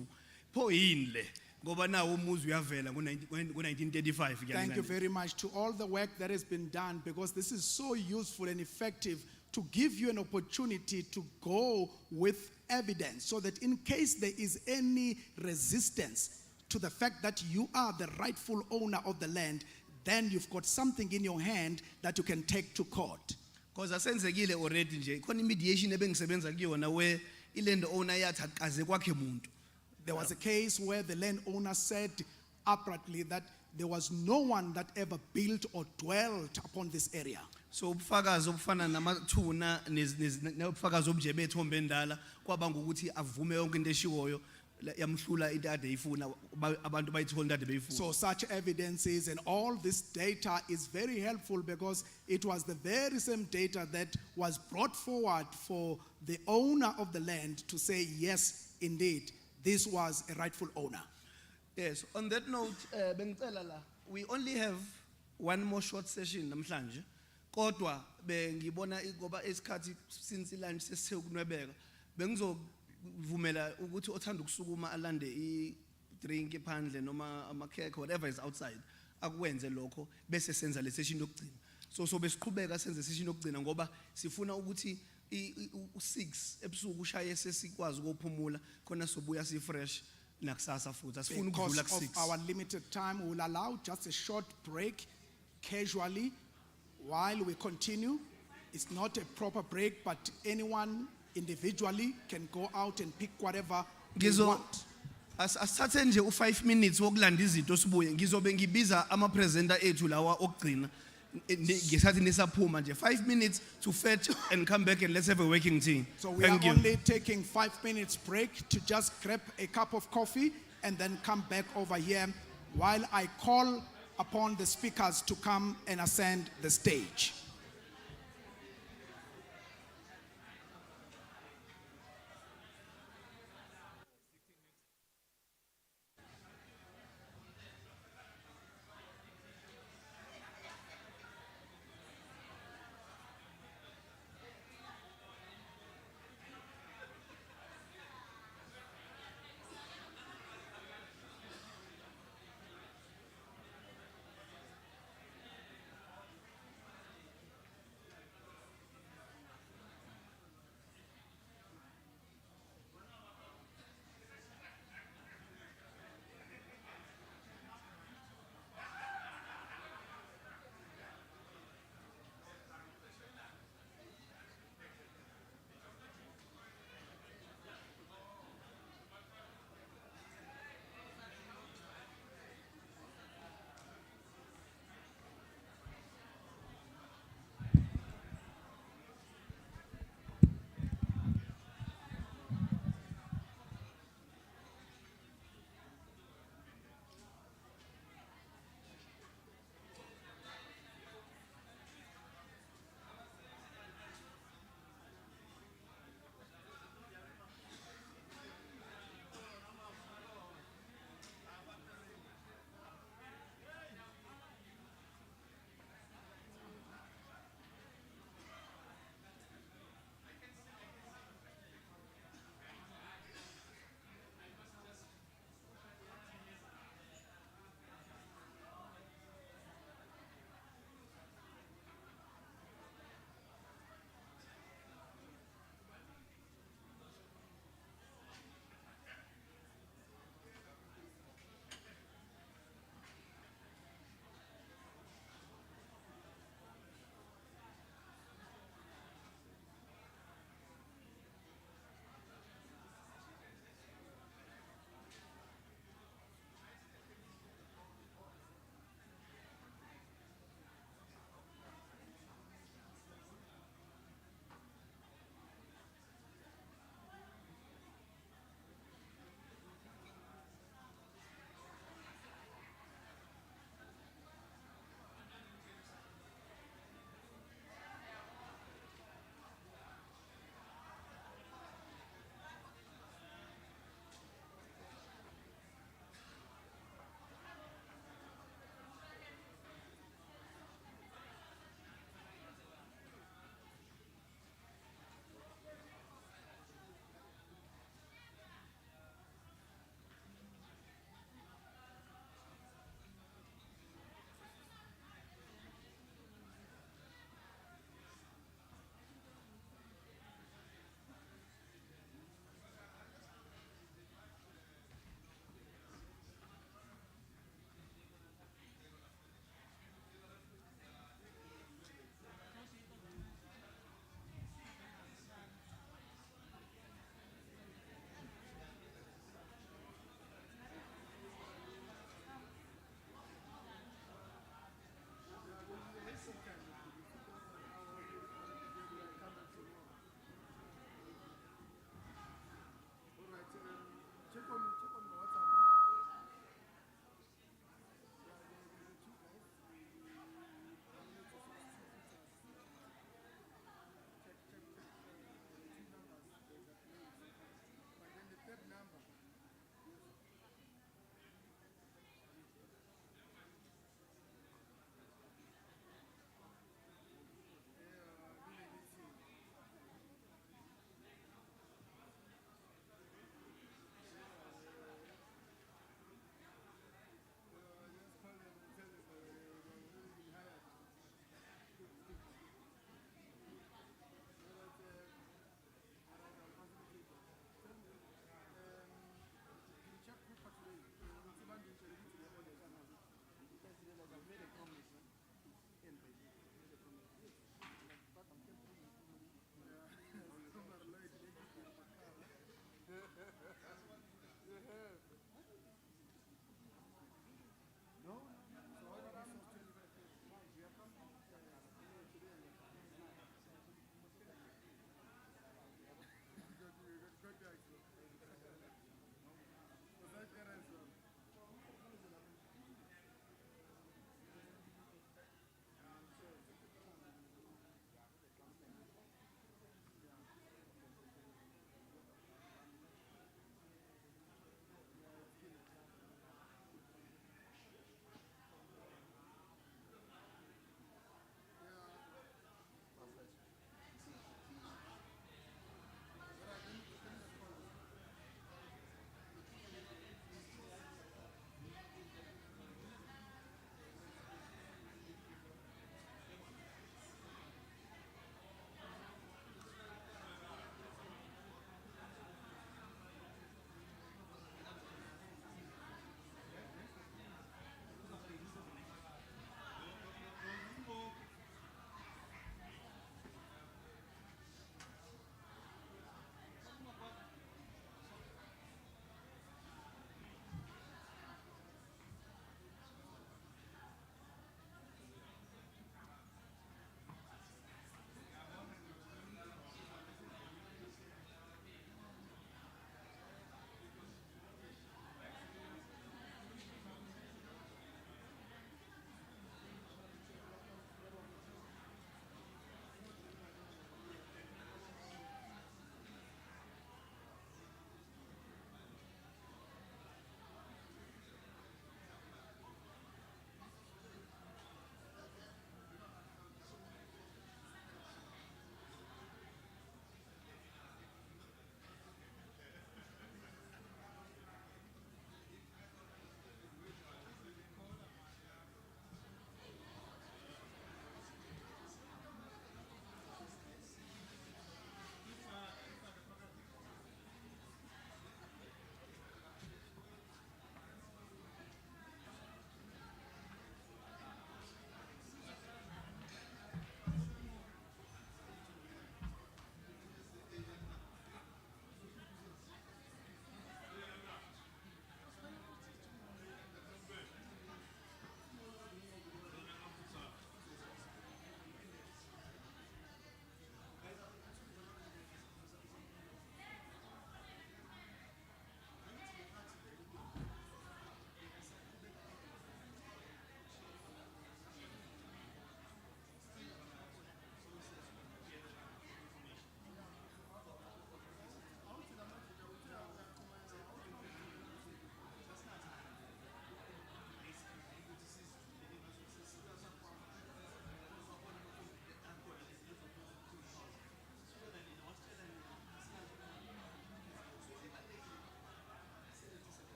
S8: pho yini le ngoba nawo umuzi uyavela ngo1935.
S12: Thank you very much to all the work that has been done, because this is so useful and effective to give you an opportunity to go with evidence, so that in case there is any resistance to the fact that you are the rightful owner of the land, then you've got something in your hand that you can take to court.
S8: Because asenzekile already nje khona mediation ebengisebenza kuyona where iland owner yathi akaze kwakhe umuntu.
S12: There was a case where the landowner said abruptly that there was no one that ever built or dwelt upon this area.
S8: So ubufakazi obufana namathuna nobufakazi obujebethu ombendala kwabanga ukuthi avume yonke into eshiwoyo yamhlula into ade ifuna abantu bayithola into ade beyifuna.
S12: So such evidences and all this data is very helpful, because it was the very same data that was brought forward for the owner of the land to say, yes, indeed, this was a rightful owner.
S8: Yes, on that note, bengicela la, we only have one more short session namhlanje.
S6: kodwa bengibona ngoba esikhathi since lunch sesisekunwebeka bengizovumela ukuthi othanda ukusukuma alande I drink ephandle noma amakhekhe whatever is outside akwenze lokho bese senza le session yokugcina so besiqhubeka senze session yokugcina ngoba sifuna ukuthi u6 ebusuku ushaye sesikwazi ukuphumula khona sobuya si fresh nakusasa futhi asifuna ukudlula
S12: Because
S6: ku6
S12: of our limited time, we will allow just a short break casually while we continue. It's not a proper break, but anyone individually can go out and pick whatever they want.
S6: asathe nje u5 minutes wokulanda izinto sibuye ngizobe ngibiza ama presenter ethu lawa okugcina ngesathi nisaphuma nje 5 minutes to fetch and come back and let's have a working team.
S12: So we are only taking 5 minutes break to just grab a cup of coffee and then come back over here while I call upon the speakers to come and ascend the stage.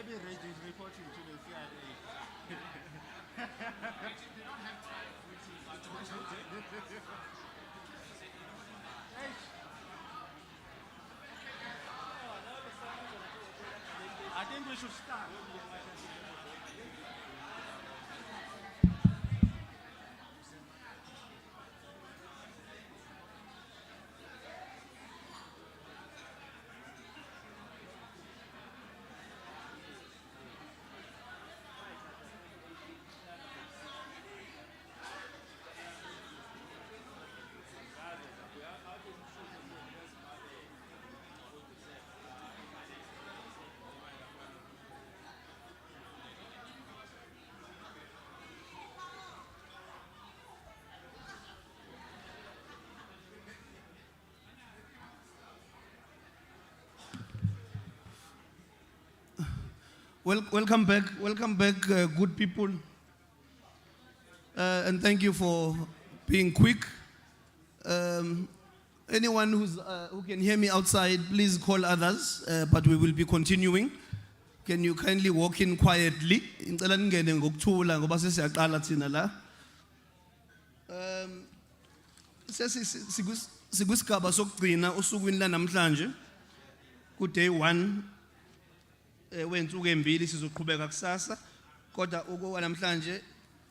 S14: Maybe Reggie is reporting to the CIA. I think we should start.
S8: Welcome back, good people. And thank you for being quick. Anyone who can hear me outside, please call others, but we will be continuing. Can you kindly walk in quietly? Ngicela ningene ngokuthula ngoba sesiyaqala thina la. Sikusigaba sokugcina usukwini lanamhlanje ku day 1 wensuku embili sizoqhubeka kusasa kodwa namhlanje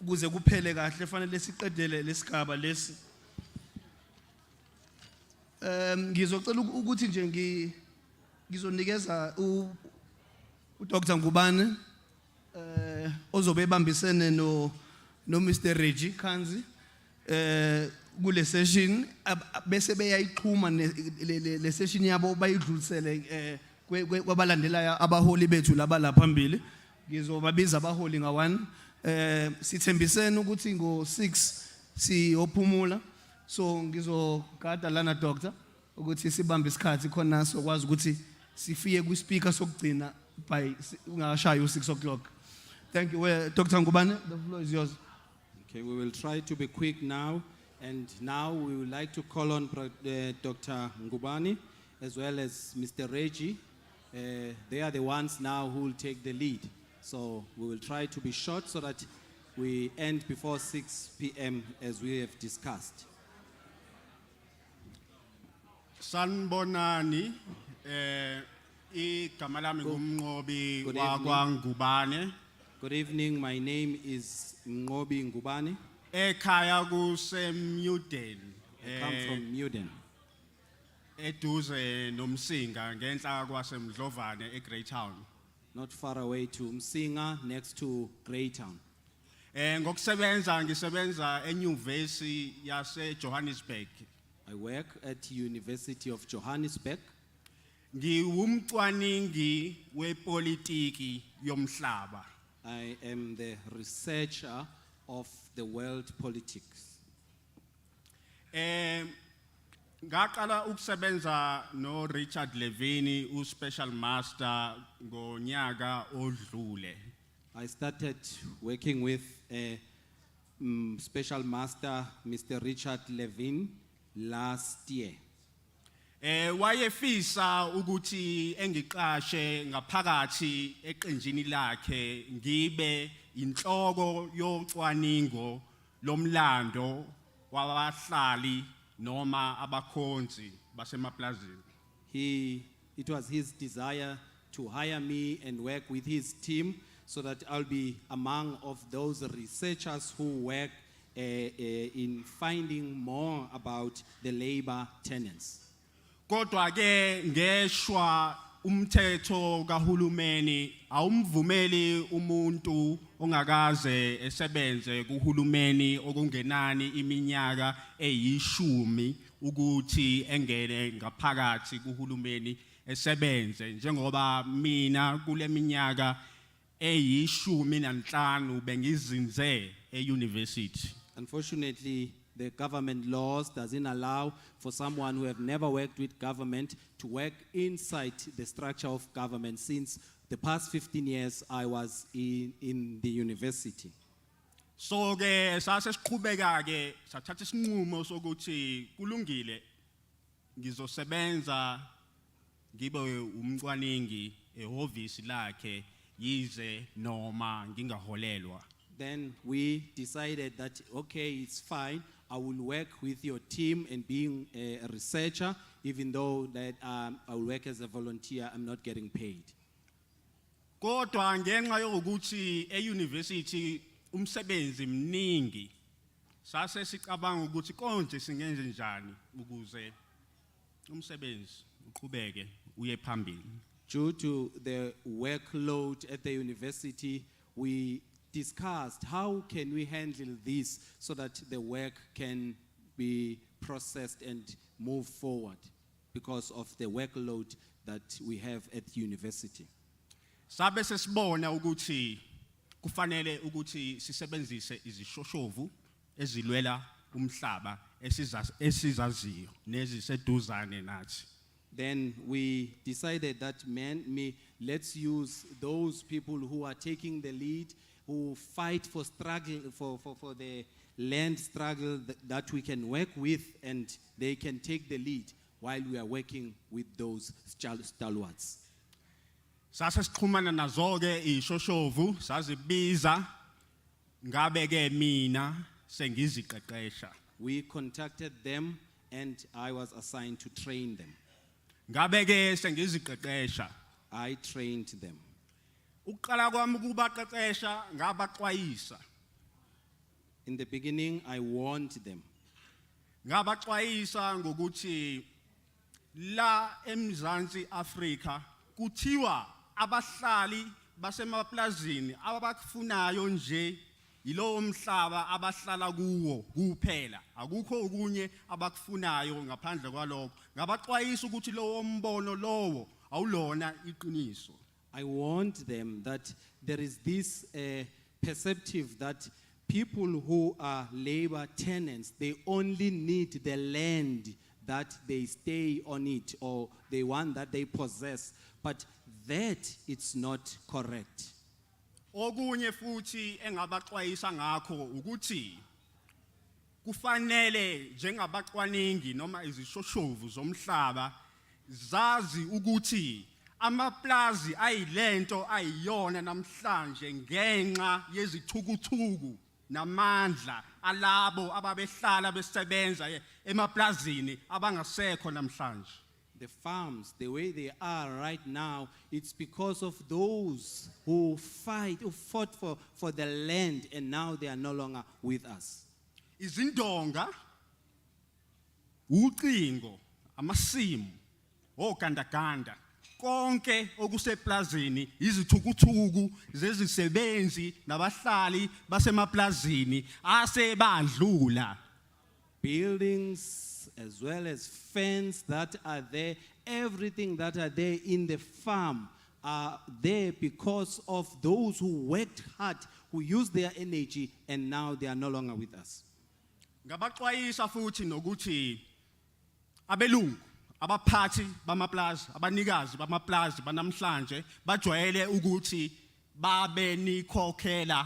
S8: ukuze kuphele kahle fanele siqedele lesigaba lesi. Ngizocela ukuthi nje ngizonikeza uDr Ngubane ozobe ebambisene no Mr Reggie Kanzi kule session bese beyayiqhuma le session yabo bayidlulisele kwabalandela abaholi bethu laba la phambili. Ngizobabiza abaholi nga1 sithembisene ukuthi ngo6 siyophumula, so ngizogada lana doctor ukuthi sibambe isikhathi khona sokwazi ukuthi sifike ku speaker sokugcina by ungashaya u6 o'clock. Thank you. Dr. Ngubane, the floor is yours.
S10: Okay, we will try to be quick now, and now we would like to call on Dr. Ngubane as well as Mr. Reggie. They are the ones now who will take the lead. So we will try to be short so that we end before 6 p.m. as we have discussed.
S14: Sanbonani, igama lami ngumnqobi wakwaNgubane.
S10: Good evening, my name is Mnqobi Ngubane.
S14: Ekhaya kuseMuden.
S10: I come from Muden.
S14: Eduze nomsinga ngenhla kwaseMdlovane eGreytown.
S10: Not far away to Msinga, next to Greytown.
S14: Ngokusebenza ngisebenza eNyuvesi yase Johannesburg.
S10: I work at University of Johannesburg.
S14: Ngiwumcwaningi wepolitiki yomhlaba.
S10: I am the researcher of the world politics.
S14: Ngaqala ukusebenza no Richard Levine special master ngonyaka odlule.
S10: I started working with special master Mr. Richard Levine last year.
S14: Wayefisa ukuthi engiqashe ngaphakathi eqenjini lakhe ngibe inhloko yocwaningo lomlando wabahlali noma abakhonzi basemaplazini.
S10: It was his desire to hire me and work with his team so that I'll be among of those researchers who work in finding more about the labor tenants.
S14: Kodwa ke ngeshwa umthetho kahulumeni awumvumeli umuntu ongakaze esebenze kuhulumeni okungenani iminyaka eyishumi ukuthi engene ngaphakathi kuhulumeni esebenze, njengoba mina kule minyaka eyishumi nanhlanu bengizinze euniversity.
S10: Unfortunately, the government laws doesn't allow for someone who have never worked with government to work inside the structure of government. Since the past 15 years, I was in the university.
S14: So ke sasesiqhubeka ke sathatha isinqumo sokuthi kulungile ngizosebenza ngibe umcwaningi ehhovisi lakhe
S17: yize noma ngingaholelwa.
S9: Then we decided that, okay, it's fine. I will work with your team and being a researcher, even though that I will work as a volunteer, I'm not getting paid.
S17: Kodwa ngenxa yokuthi e-university umsebenzi mningi, sase sicabanga ukuthi konje singenze njani ukuze umsebenzi uqhubeke uye phambili.
S9: Due to the workload at the university, we discussed how can we handle this so that the work can be processed and move forward because of the workload that we have at the university.
S17: Sabe sesibona ukuthi kufanele ukuthi sisebenzise izishoshovu ezilwela umhlaba esizaziyo neziseduzane nathi.
S9: Then we decided that let's use those people who are taking the lead, who fight for struggle for the land struggle that we can work with, and they can take the lead while we are working with those stalwarts.
S17: Sase siqhumana nazo-ke ishoshovu sazibiza ngabe ke mina sengiziqeqesha.
S9: We contacted them and I was assigned to train them.
S17: Ngabe ke sengiziqeqesha.
S9: I trained them.
S17: Uqala kwami ukubaqeqesha ngabaxwayisa.
S9: In the beginning I warned them.
S17: Ngabaxwayisa ngokuthi la eMzansi Afrika kuthiwa abahlali basemaplazini abakufunayo nje yilowo mhlaba abahlala kuwo kuphela, akukho okunye abakufunayo ngaphandle kwalokho. Ngabaxwayisa ukuthi lowo mbono lowo awulona iqiniso.
S9: I warned them that there is this perceptive that people who are labor tenants, they only need the land that they stay on it or the one that they possess, but that it's not correct.
S17: Okunye futhi engabaxwayisa ngakho ukuthi kufanele njengabacwaningi noma izishoshovu zomhlaba zazi ukuthi amaplazi ayilento ayiyona namhlanje ngenxa yezithukuthuku namandla alabo ababehlala besebenza emaplazini abangasekho namhlanje.
S9: The farms, the way they are right now, it's because of those who fought for the land, and now they are no longer with us.
S17: Izindonga, ucingo, amasimu, ogandaganda, konke okuseplazini, izithukuthuku zezisebenzi nabahlali basemaplazini asebadlula.
S9: Buildings as well as fence that are there, everything that are there in the farm are there because of those who worked hard, who used their energy, and now they are no longer with us.
S17: Ngabaxwayisa futhi nokuthi abelungu abaphathi bamaplazi abanikazi bamaplazi banamhlanje bajwayele ukuthi babe nikhokhela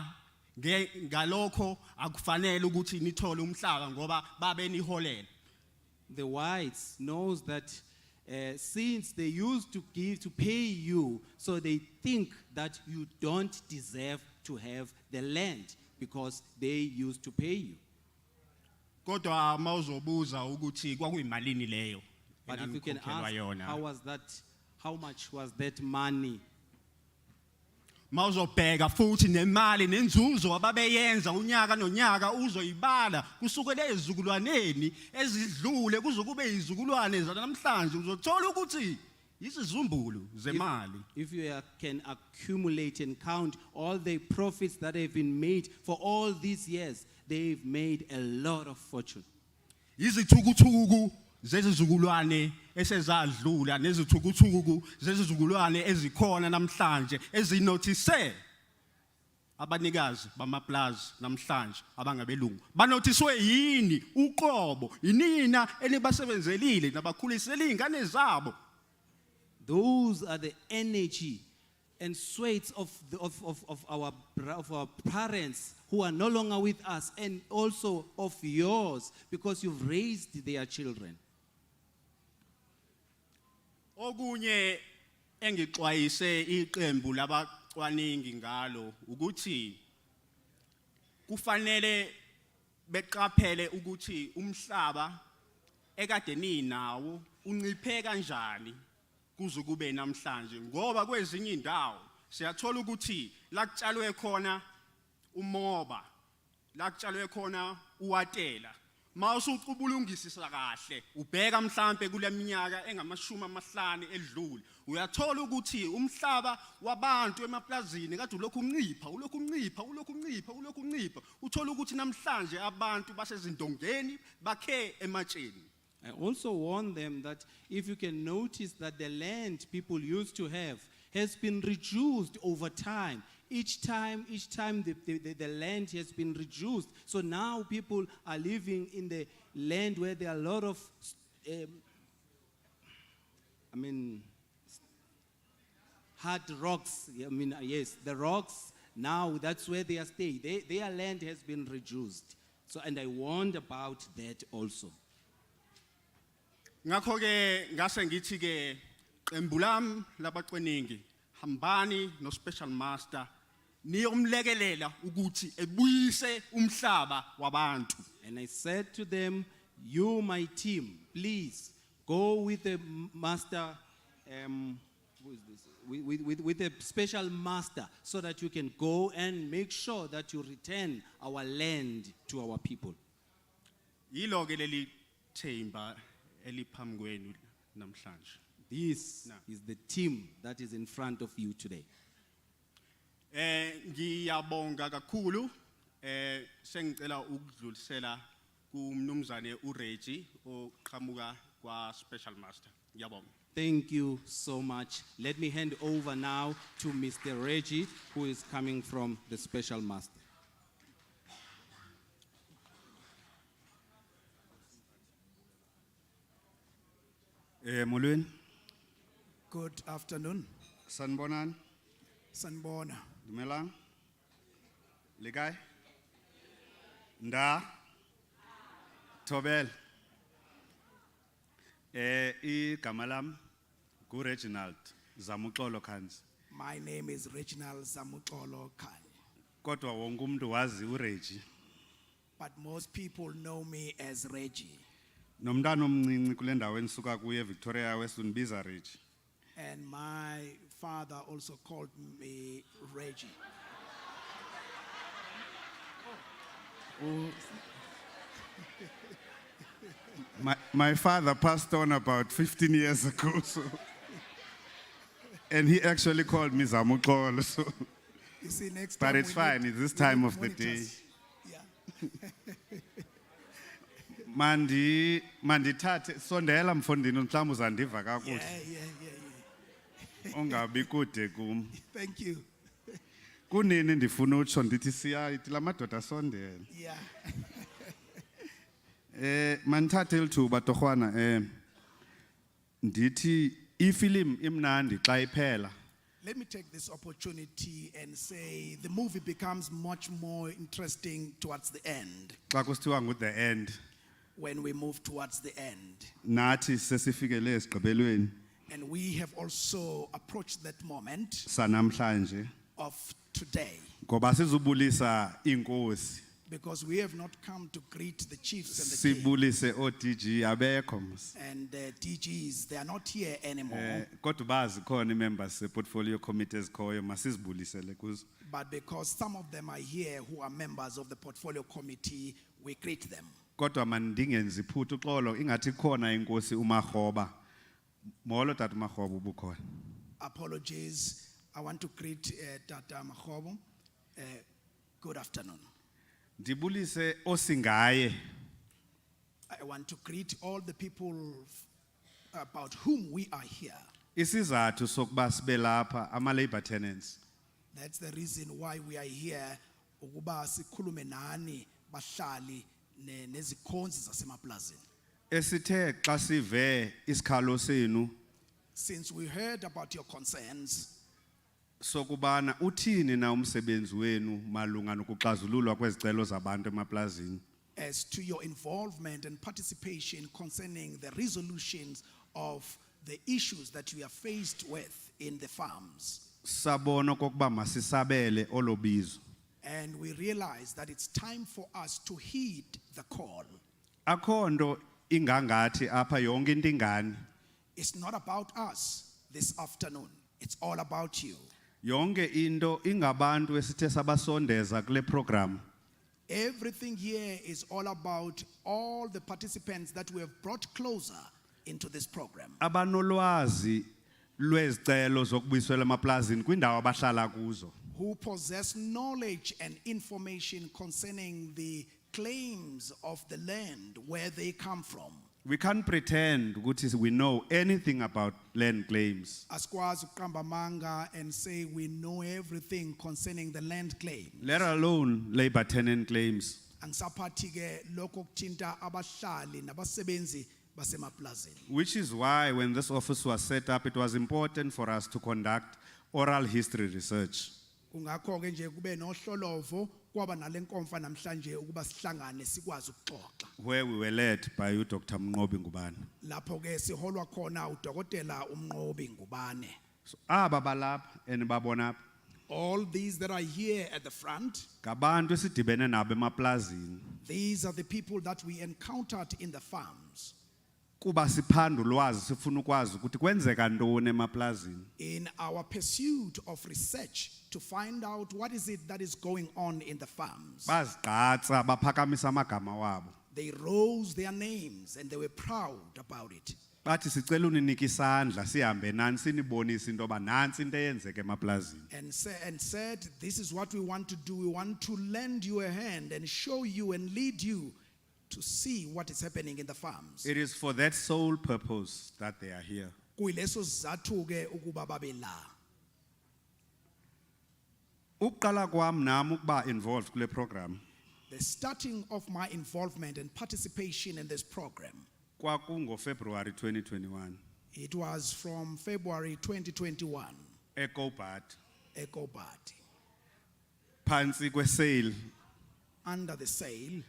S17: ngalokho akufanele ukuthi nithole umhlaba ngoba babe niholela.
S9: The whites knows that since they used to pay you, so they think that you don't deserve to have the land because they used to pay you.
S17: Kodwa mawuzobuza ukuthi kwakuyimalini leyo.
S9: But if you can ask, how much was that money?
S17: Mawuzobheka futhi nemali nenzuzo ababeyenza unyaka nonyaka uzoyibala kusukela ezizukulwaneni ezidlule kuzokube izizukulwane zanamhlanje uzothola ukuthi isizumbulu zemali.
S9: If you can accumulate and count all the profits that have been made for all these years, they've made a lot of fortune.
S17: Izithukuthuku zezizukulwane esezadlula nezithukuthuku zezizukulwane ezikhona namhlanje ezinothise abanikazi bamaplazi namhlanje abangabelungu banothiswe yini uqobo inina elibasebenzelile nabakhulisela izingane zabo.
S9: Those are the energy and sweats of our parents who are no longer with us, and also of yours because you've raised their children.
S17: Okunye engixwayise iqembu abacwaningi ngalo ukuthi kufanele beqaphele ukuthi umhlaba ekade ninawo unciphe kanjani kuze kube namhlanje ngoba kwezinye indawo siyathola ukuthi la kutshalwe khona umoba la kutshalwe khona uwatela mawusucubulungisisa kahle ubheka mhlambe kuleminyaka engama50 edlule uyathola ukuthi umhlaba wabantu emaplazini kade ulokhu uncipha uthola ukuthi namhlanje abantu basezindongeni bakhe ematsheni.
S10: I also warn them that if you can notice that the land people used to have has been reduced over time. Each time the land has been reduced. So now people are living in the land where there are a lot of, hard rocks. Yes, the rocks, now that's where they are staying. Their land has been reduced. So, and I warned about that also.
S17: Ngakho ke ngase ngithi ke qembu lami labaqweningi hambani no special master niyomlekelela ukuthi ebuyise umhlaba wabantu.
S10: And I said to them, you, my team, please go with the master, who is this? With a special master, so that you can go and make sure that you return our land to our people.
S17: Yilo ke leli themba eliphambi kwenu namhlanje.
S10: This is the team that is in front of you today.
S17: Ngiyabonga kakhulu sengicela ukudlulisela kumnumzane uReggie oqhamuka kwa special master. Ngiyabonga.
S10: Thank you so much. Let me hand over now to Mr. Reggie, who is coming from the special master.
S14: Molweni.
S12: Good afternoon.
S14: Sanbonan.
S12: Sanbona.
S14: Dumelang. Lekai. Nda. Tobel. Igama lam Reginald Zamuxolo Khanzi.
S12: My name is Reginald Zamuxolo Khanzi.
S14: Kodwa wonke umuntu wazi uReggie.
S12: But most people know me as Reggie.
S14: Nomntana omncinci kule ndawo enisuka kuye Victoria West unibiza Reggie.
S12: And my father also called me Reggie.
S14: My father passed on about 15 years ago, so, and he actually called me Zamuxolo. So,
S12: You see, next
S14: but
S12: time
S14: it's
S12: we
S14: fine.
S12: need-
S14: It's this
S12: we
S14: time
S12: need
S14: of the day.
S12: monitors.
S14: Mandithathe sondela mfondini mhlawumbe uzandiva kakuhle.
S12: Yeah.
S14: Ungabi kude kum.
S12: Thank you.
S14: Kunini ndifuna utsho ndithi siyayithi la madoda sondela.
S12: Yeah.
S14: Mandithathe lithuba torhwana ndithi ifilm imnandi xa iphela.
S12: Let me take this opportunity and say the movie becomes much more interesting towards the end,
S14: Xa kusithiwa ngu the end.
S12: when we move towards the end.
S14: Nathi sesifikele esigqibelweni
S12: And we have also approached that moment
S14: sanamhlanje
S12: of today,
S14: ngoba sizubulisa inkosi.
S12: because we have not come to greet the chiefs and the king.
S14: Sibulise ODG abekho mos.
S12: And the DGs, they are not here anymore.
S14: Kodwa bazi khona members portfolio committees khoyo masizibulisele kuzo.
S12: But because some of them are here who are members of the portfolio committee, we greet them.
S14: Kodwa mandingenzi iphuthu xolo ingathi khona inkosi uMagoba. Molo tata uMagoba ubukhona.
S12: Apologies. I want to greet Tata Makhobo. Good afternoon.
S14: Ndibulise osingaye.
S12: I want to greet all the people about whom we are here.
S14: Isizathu sokuba sibe lapha ama-labor tenants.
S12: That's the reason why we are here. Ukuba sikhulume nani bahlali nezikhonzi zasemaplazini.
S14: Esithe xa sive isikhalo senu
S12: Since we heard about your concerns,
S14: sokubana uthini na umsebenzi wenu malunga nokuxazululwa kwezicelo zabantu emaplazini.
S12: as to your involvement and participation concerning the resolutions of the issues that we are faced with in the farms.
S14: sabona kokuba masisabele olobizo.
S12: And we realize that it's time for us to heed the call.
S14: Akhondo ingangathi apha yonke into ingani.
S12: It's not about us this afternoon. It's all about you.
S14: Yonke into ingabantu esithe sabasondeza kule program.
S12: Everything here is all about all the participants that we have brought closer into this program.
S14: Abanolwazi lwezicelo zokubuyisela emaplazini kwindawo abahlala kuzo.
S12: Who possess knowledge and information concerning the claims of the land where they come from.
S14: We can't pretend ukuthi we know anything about land claims.
S12: Asikwazi ukuqamba amanga and say we know everything concerning the land claim.
S14: Let alone labor tenant claims.
S12: Angisaphathi ke lokho kuthinta abahlali nabasebenzi basemaplazini.
S14: Which is why when this office was set up, it was important for us to conduct oral history research.
S12: Kungakho ke nje kube nohlolovo kwaba nalenkonfa namhlanje ukuba sihlangane sikwazi ukuxoxa.
S14: Where we were led by you, Dr. Mnqobi Ngubane.
S12: Lapho ke siholwa khona udokotela uMnqobi Ngubane.
S14: So aba balapha enibabona apha.
S12: All these that are here at the front,
S14: ngabantu esidibene nabo emaplazini.
S12: these are the people that we encountered in the farms.
S14: Kuba siphanda ulwazi sifuna ukwazi ukuthi kwenzeka ntoni emaplazini.
S12: In our pursuit of research to find out what is it that is going on in the farms.
S14: Bazigqatsa baphakamisa amagama wabo.
S12: They rose their names and they were proud about it.
S14: Bathi sicela uninika isandla sihambe nani sinibonise into oba nansi into eyenzeka emaplazini.
S12: And said, this is what we want to do. We want to lend you a hand and show you and lead you to see what is happening in the farms.
S14: It is for that sole purpose that they are here.
S12: Kuyileso sizathu ke ukuba babe la.
S14: Ukuqala kwami nami ukuba involved kule program.
S12: The starting of my involvement and participation in this program.
S14: Kwakungo February 2021.
S12: It was from February 2021.
S14: eKobhati.
S12: eKobhati.
S14: Phansi kwesale.
S12: Under the sail.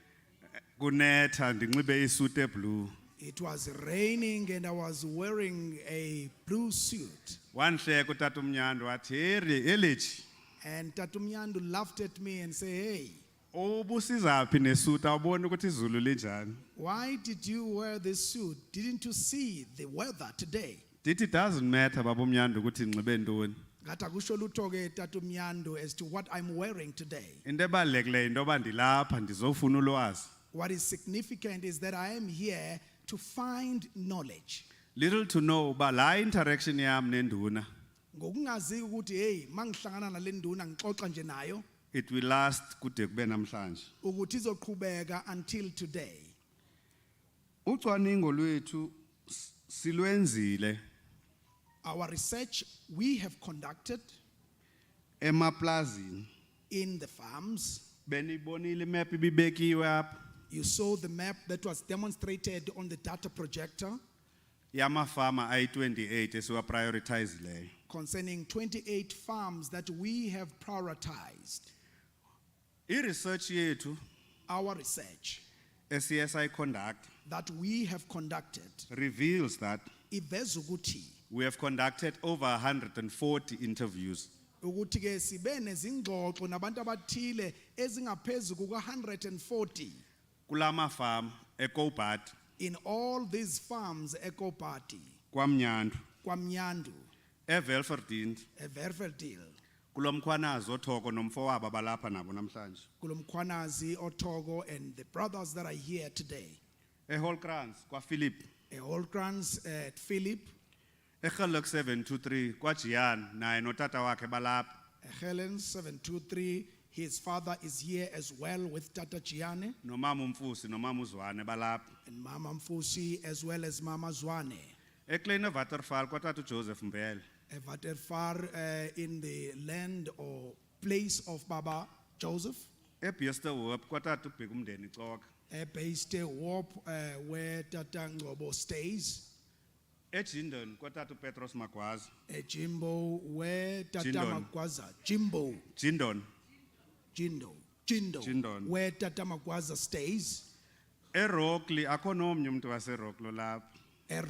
S14: Kunetha ndinxibe isuit eblue.
S12: It was raining and I was wearing a blue suit.
S14: Wanhleka utata uMnyando wathi elithi.
S12: And Tatu Mnyandu laughed at me and said, hey,
S14: ubusizaphi nesuit awubona ukuthi izulu linjani?
S12: why did you wear this suit? Didn't you see the weather today?
S14: It doesn't matter baba uMnyando ukuthi ngibe ntoni.
S12: Ngathi akusho lutho ke Tatu Mnyandu as to what I'm wearing today.
S14: Into ebalulekileyo into yoba ndilapha ndizofuna ulwazi.
S12: What is significant is that I am here to find knowledge.
S14: Little to know uba la interaction yami nenduna.
S12: Ngokungazi ukuthi hey mangihlangana nale nduna ngixoxa nje nayo.
S14: It will last kude kube namhlanje.
S12: Ukuthi izoqhubeka until today.
S14: Ucwaningo lwethu silwenzile.
S12: Our research we have conducted
S14: emaplazini.
S12: In the farms.
S14: Benibonile map ibibekiwe apha.
S12: You saw the map that was demonstrated on the data projector.
S14: Yamafama ayi-28 esiwa prioritize.
S12: Concerning 28 farms that we have prioritized.
S14: I-research yethu.
S12: Our research.
S14: SCSI conduct.
S12: That we have conducted.
S14: Reveals that.
S12: Iveza ukuthi.
S14: We have conducted over 140 interviews.
S12: Ukuthi ke sibe nezingxoxo nabantu abathile ezingaphezulu kuka-140.
S14: Kulama farm eKobhati.
S12: In all these farms eKobhati.
S14: KwaMnyandu. eVelverdind.
S12: eVelverdind.
S14: Kulomkhwanazi oThoko nomfowabo abalapha nabo namhlanje.
S12: Kulomkhwanazi oThoko and the brothers that are here today.
S14: eHolkrans kwaPhilip.
S12: eHolkrans at Philip.
S14: eGeluk 723 kwaJian naye notata wakhe balapha.
S12: Helen 723, his father is here as well with Tata Giane.
S14: Nomama uMfusi nomama uZwane balapha.
S12: And Mama Mfusi as well as Mama Zwane.
S14: Ekleine Waterval kwatata uJoseph Mbele.
S12: Waterval in the land or place of Baba Joseph.
S14: eBeesterhoop kwatata ubheka umndeni Coka.
S12: eBeesterhoop where Tata Ngcobo stays.
S14: eJindon kwatata uPetros Magwaza.
S12: eJimbo where Tata Magwaza. Jindon. Where Tata Magwaza stays.
S14: eRockley akho nomnye umuntu waseRocklo lapha.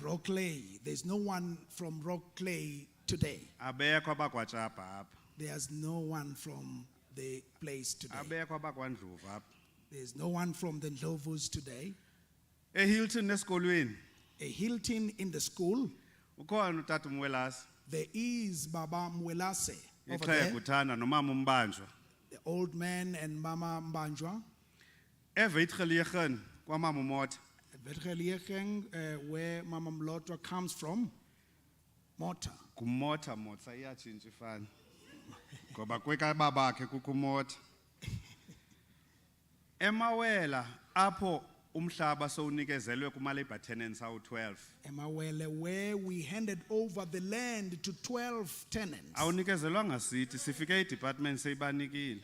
S12: Rockley, there's no one from Rockley today.
S14: Abekho abakwaTshapha apha.
S12: There's no one from the place today.
S14: Abekho abakwaNdlovu apha.
S12: There's no one from the Ndlovus today.
S14: EHilton esikolweni.
S12: A Hilton in the school.
S14: Ukhona uTata uMwelasi.
S12: There is Baba Mwelase over there.
S14: Ixhegu uthanda nomama uMbanjwa.
S12: The old man and Mama Mbanjwa.
S14: EWitgelegen kwamama uMotha.
S12: Vetgelegen, where Mama Mlotwa comes from. Mota.
S14: Kumotha motha iyatshintsha ifana. Ngoba kweka babakhe kukho uMotha. Emawela apho umhlaba sowunikezelwe kuma-labor tenants awu-12.
S12: Emawele, where we handed over the land to 12 tenants.
S14: Awunikezelwanga sithi sifike i-department seyibanikile.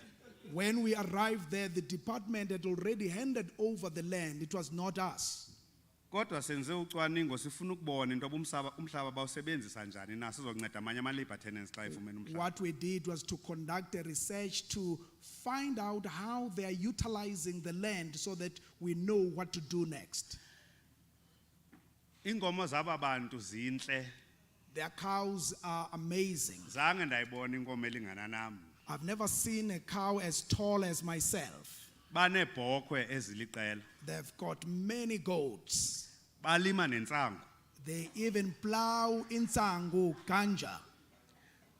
S12: When we arrived there, the department had already handed over the land. It was not us.
S14: Kodwa senze ucwaningo sifuna ukubona into umhlaba bawusebenzisa njani na sizokunceda amanye ama-labor tenants xa efumene umhlaba.
S12: What we did was to conduct a research to find out how they are utilizing the land so that we know what to do next.
S14: Inkomo zaba bantu zinhle.
S12: Their cows are amazing.
S14: Zange ndayibona inkomo elingana nam.
S12: I've never seen a cow as tall as myself.
S14: Baneebhokhwe eziliqela.
S12: They've got many goats.
S14: Balima nentsangu.
S12: They even plow intsangu ganja.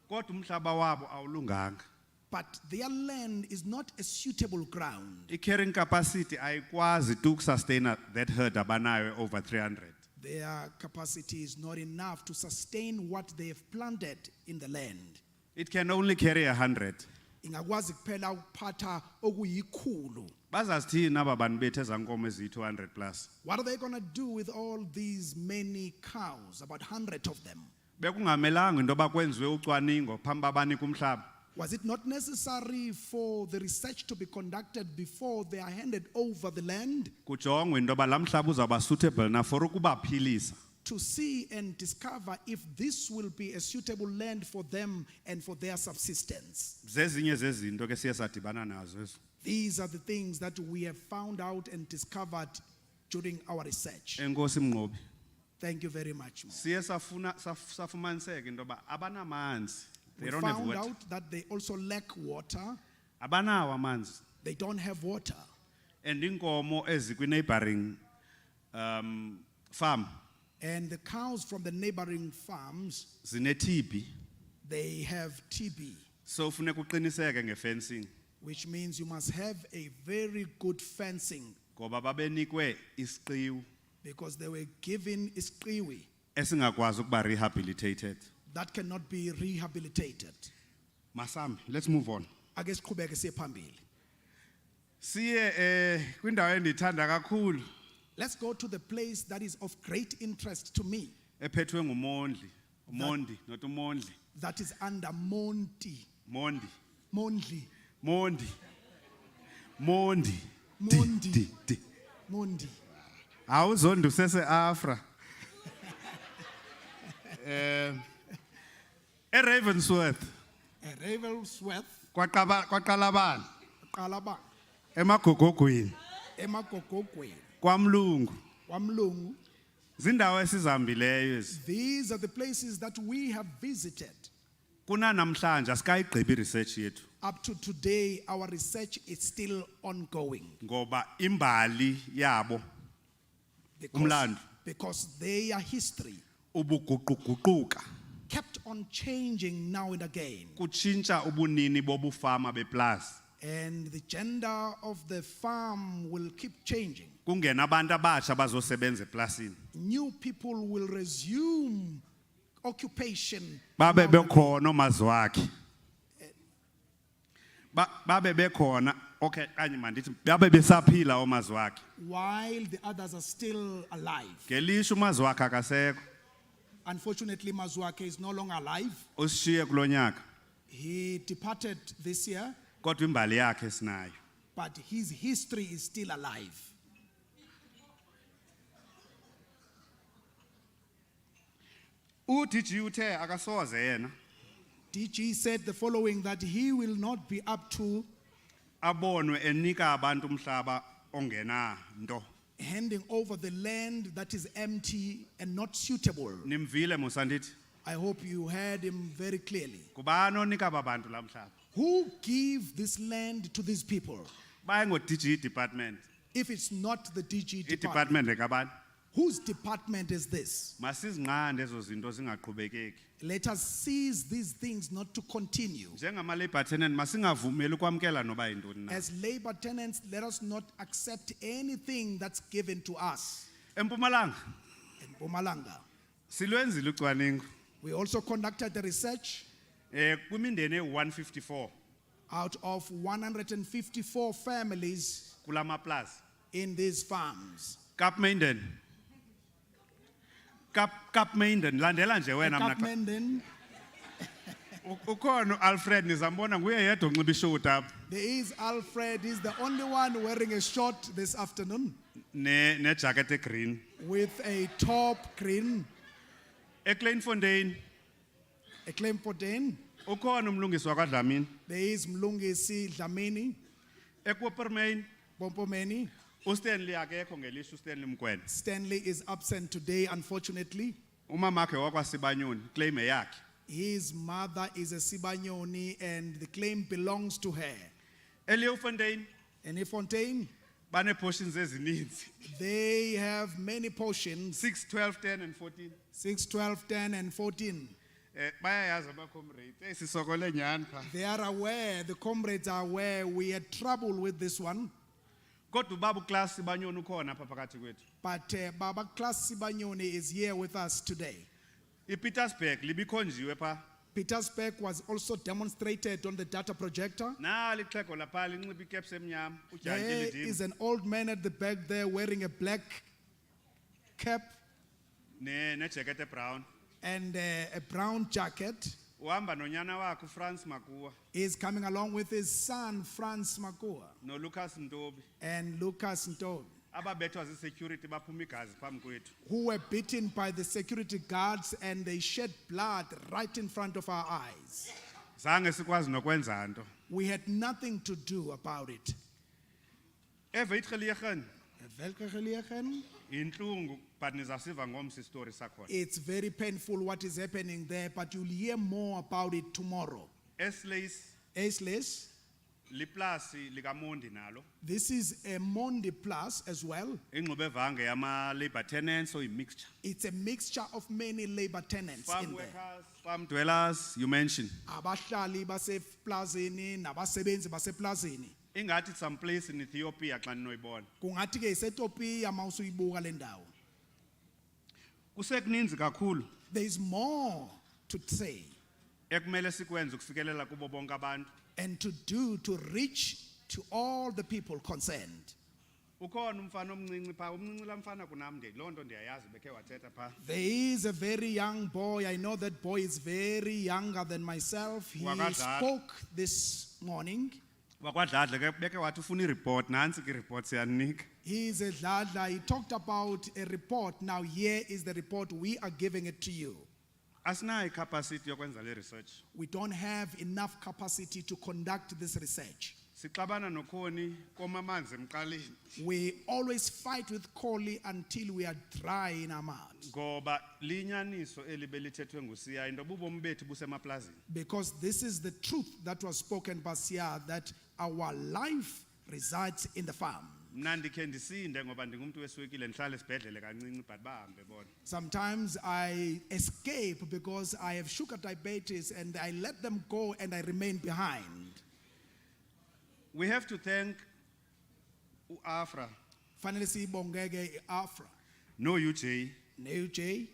S14: Kodwa umhlaba wabo awulunganga.
S12: But their land is not a suitable ground.
S14: I-carrying capacity ayikwazi to sustain that herd abanayo over 300.
S12: Their capacity is not enough to sustain what they have planted in the land.
S14: It can only carry 100.
S12: Ingakwazi kuphela ukuphatha okuyikhulu.
S14: Bazazithini aba bantu bethu ezankomo eziyi-200 plus.
S12: What are they going to do with all these many cows, about 100 of them?
S14: Bekungamelanga into bakwenziwe ucwaningo phambi babanika umhlaba.
S12: Was it not necessary for the research to be conducted before they are handed over the land?
S14: Kujongwe into ba la mhlaba uzawuba suitable na for ukubaphilisa.
S12: To see and discover if this will be a suitable land for them and for their subsistence.
S14: Zezinye zezinto ke siye sadibana nazo ezo.
S12: These are the things that we have found out and discovered during our research.
S14: Enkosi Mnqobi.
S12: Thank you very much.
S14: Siye safumaniseka into ba abanamanzi.
S12: We
S14: They don't have
S12: found
S14: water.
S12: out that they also lack water.
S14: Abanawo amanzi.
S12: They don't have water.
S14: And inkomo ezikwi-neighboring farm.
S12: And the cows from the neighboring farms,
S14: Zine-TB.
S12: they have TB.
S14: So funeka uqiniseke nge-fencing.
S12: Which means you must have a very good fencing.
S14: Ngoba babenikwe isiqiwu
S12: Because they were given isqiwi
S14: esingakwazi ukuba rehabilitated.
S12: that cannot be rehabilitated.
S14: Masam, let's move on.
S12: Ake siqhubeke siye phambili.
S14: Siye kwindawo endiyithanda kakhulu.
S12: Let's go to the place that is of great interest to me.
S14: Ephethwe ngumondli. Umondi, not umondli.
S12: That is under Monti.
S14: Mondi.
S12: Mondli.
S14: Mondi. Mondi.
S12: Mondi. Mondi.
S14: Awuzondi usese-AFRA. eRavensworth.
S12: Ravensworth.
S14: Kwaqalabana.
S12: Qalaba.
S14: Emagogogweni.
S12: Emagogogweni.
S14: KwaMlungu.
S12: Kwamlungu.
S14: Zindawo esizihambileyo ezi.
S12: These are the places that we have visited.
S14: Kunanamhlanje asikayigqibi research yethu.
S12: Up to today, our research is still ongoing.
S14: Ngoba imbali yabo. Umlando.
S12: Because their history
S14: ubuguquguquka.
S12: kept on changing now and again.
S14: Kutshintsha ubunini bobufama beplus.
S12: And the gender of the farm will keep changing.
S14: Kungena abantu abasha bazosebenza eplasini.
S12: New people will resume occupation.
S14: Babe bekhona omaziwakhe. Babe bekhona, okay, kanye mandithi babe besaphila omaziwakhe.
S12: While the others are still alive.
S14: Ngelisho umaziwakhe akasekho.
S12: Unfortunately, Mazwake is no longer alive.
S14: Usishiye kulonyaka.
S12: He departed this year.
S14: Kodwa imbali yakhe sinayo.
S12: But his history is still alive.
S14: UDG uthe akasoze yena.
S12: DG said the following, that he will not be up to
S14: abonwe enika abantu umhlaba ongena nto.
S12: handing over the land that is empty and not suitable.
S14: Nimvile musandithi.
S12: I hope you heard him very clearly.
S14: Kubani onika aba bantu la mhlaba?
S12: Who give this land to these people?
S14: Baye ngo-DG department.
S12: If it's not the DG department,
S14: I-department ekabani?
S12: whose department is this?
S14: Masizinqande ezo zinto zingaqhubekeki.
S12: Let us seize these things not to continue.
S14: Njengama-labor tenant masingavumeli ukwamkela noba yintoni na.
S12: As labor tenants, let us not accept anything that's given to us.
S14: eMpumalanga
S12: In Mpumalanga,
S14: silwenzile ucwaningo.
S12: we also conducted the research.
S14: Kwimindeni e-154
S12: Out of 154 families
S14: kula maplazi.
S12: in these farms.
S14: Kap Minden. Kap Minden landela nje wena mna.
S12: Kaapmenden,
S14: Ukhona Alfred nizambona nguye yedwa onxiba ishoti apha.
S12: there is Alfred, he's the only one wearing a short this afternoon
S14: Ne jacket egreen.
S12: with a top green,
S14: eKleinfontein
S12: a claim for den.
S14: ukhona umlungisi wakwaDlamini.
S12: There is Mlungisi Dlamini,
S14: eKwoppermain
S12: Pompomeni.
S14: uStanley akekho ngelishwa uStanley Mkwena.
S12: Stanley is absent today, unfortunately.
S14: Umamakhe wakwaSibanyoni claim yakhe.
S12: His mother is a Sibanyoni and the claim belongs to her.
S14: eLeeuwfontein
S12: And in Fontaine,
S14: bane portions ezininzi.
S12: they have many portions,
S14: 6, 12, 10 and 14.
S12: 6, 12, 10, and 14.
S14: Bayayazi abacomrade. Sisokole nyani pha.
S12: They are aware, the comrades are aware, we had trouble with this one.
S14: Kodwa ubaba uClass Sibanyoni ukhona apha phakathi kwethu.
S12: But Baba Class Sibanyoni is here with us today.
S14: iPietersburg libikhonjiwe pha.
S12: Petersburg was also demonstrated on the data projector.
S14: Nali ixhego lapha linxiba icaps emnyama
S12: There
S14: uJantile
S12: is
S14: Dim
S12: an old man at the back there wearing a black cap
S14: ne jacket ebrown.
S12: and a brown jacket.
S14: Uhamba nonyana wakhe uFrance Makua
S12: He is coming along with his son, Franz Makua,
S14: no Lucas Ntobi
S12: and Lucas Ntobi,
S14: ababethwa zisecurity baphuma igazi phambi kwethu.
S12: who were beaten by the security guards and they shed blood right in front of our eyes.
S14: Zange sikwazi nokwenza nto.
S12: We had nothing to do about it.
S14: eWeitgelegen
S12: Welke
S14: inhlungu but nizasiva ngomsi story sakhona.
S12: It's very painful what is happening there, but you'll hear more about it tomorrow.
S14: Esleys
S12: Aceless,
S14: liplasi likaMondi nalo.
S12: this is a Mondi Plus as well.
S14: Ingxube evange yama labor tenants or mixture.
S12: It's a mixture of many labor tenants
S14: Farm
S12: in there.
S14: workers, farm dwellers, you mentioned.
S12: Abahlali baseplazini nabasebenzi baseplazini.
S14: Ingathi some place in Ethiopia xa ninoyibona.
S12: Kungathi ke iseTopia mawusuyibuka le ndawo.
S14: Kusekuninzi kakhulu
S12: There is more to say
S14: ekumele sikwenze ukufikelela kubo bonke abantu.
S12: and to do to reach to all the people concerned.
S14: Ukhona umfana omncinci pha, umncinci lamfana kunam nje. Loo nto ndiyayazi bekhe wathetha pha.
S12: There is a very young boy. I know that boy is very younger than myself. He
S14: Wakadlala.
S12: spoke this morning.
S14: Wakwadladla ke bekhe wathi ufuna ireport, nansi ke report siyanika.
S12: He is a Dladla. He talked about a report. Now here is the report. We are giving it to you.
S14: Asinayo icapacity yokwenza le research.
S12: We don't have enough capacity to conduct this research.
S14: Sixabana nokhoni komamanzi emqaleni.
S12: We always fight with Koli until we are dry in our mouths.
S14: Ngoba linyaniso elibelithethwe ngusiya into bubomi bethu busemaplazini.
S12: Because this is the truth that was spoken by Sia, that our life resides in the farm.
S14: Mna ndikhe ndisinde ngoba ndingumuntu weswekile ndihlala esibhedlele kancinci but bahambe bona.
S12: Sometimes I escape because I have sugar diabetes and I let them go and I remain behind.
S14: We have to thank AFRA,
S12: Finally, sibongeke AFRA,
S14: no UJ,
S12: ne-UJ,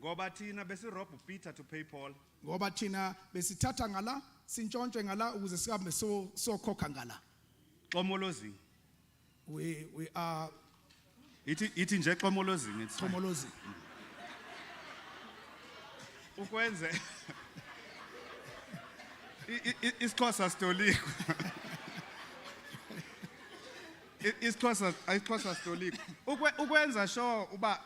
S14: ngoba thina besirobha uPeter to pay Paul.
S12: ngoba thina besithatha ngala sintshontshe ngala ukuze sihambe sokhokha ngala.
S14: Xomolozini.
S12: We are
S14: Ithi nje xomolozini it's fine.
S12: Xomolozi.
S14: Ukwenze isiXhosa stoliko. isiXhosa stoliko. Ukwenza sure uba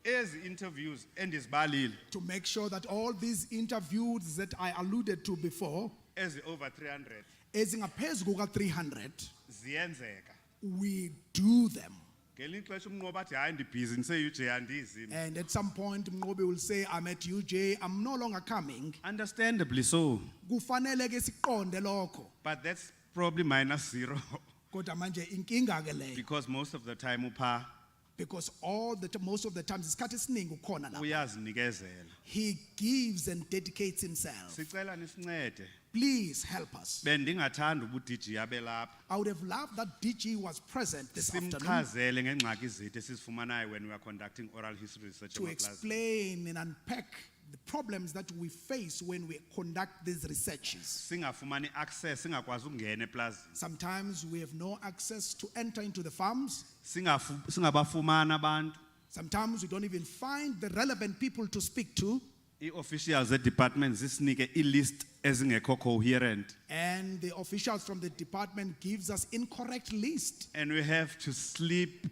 S14: ezi interviews endizibalile
S12: To make sure that all these interviews that I alluded to before,
S14: ezi over 300
S12: ezingaphezu kuka 300,
S14: ziyenzeka.
S12: we do them.
S14: Ngelinye ixesha umnqobi athi hayi ndibhizi ndise-UJ andizi.
S12: And at some point, Mngobi will say, I'm at UJ, I'm no longer coming.
S14: Understandably so.
S12: Kufanele ke siqonde lokho.
S14: But that's probably -0
S12: Kodwa manje inkinga ke leyo.
S14: because most of the time upha
S12: Because most of the times isikhathi esiningi ukhona lapha.
S14: uyazinikezela.
S12: He gives and dedicates himself.
S14: Sicela nisincede.
S12: Please help us.
S14: Bendingathanda ubu-DG abe lapha.
S12: I would have loved that DG was present this afternoon
S14: Simchazele ngengxaki zethu esizifumanayo when we are conducting oral history research
S12: to
S14: emaplasini.
S12: explain and unpack the problems that we face when we conduct these researches.
S14: Singafumani access, singakwazi ukungena eplazini.
S12: Sometimes we have no access to enter into the farms.
S14: Singabafumana abantu.
S12: Sometimes we don't even find the relevant people to speak to.
S14: I-officials department zisinike i-list ezingekho coherent.
S12: And the officials from the department gives us incorrect list.
S14: And we have to sleep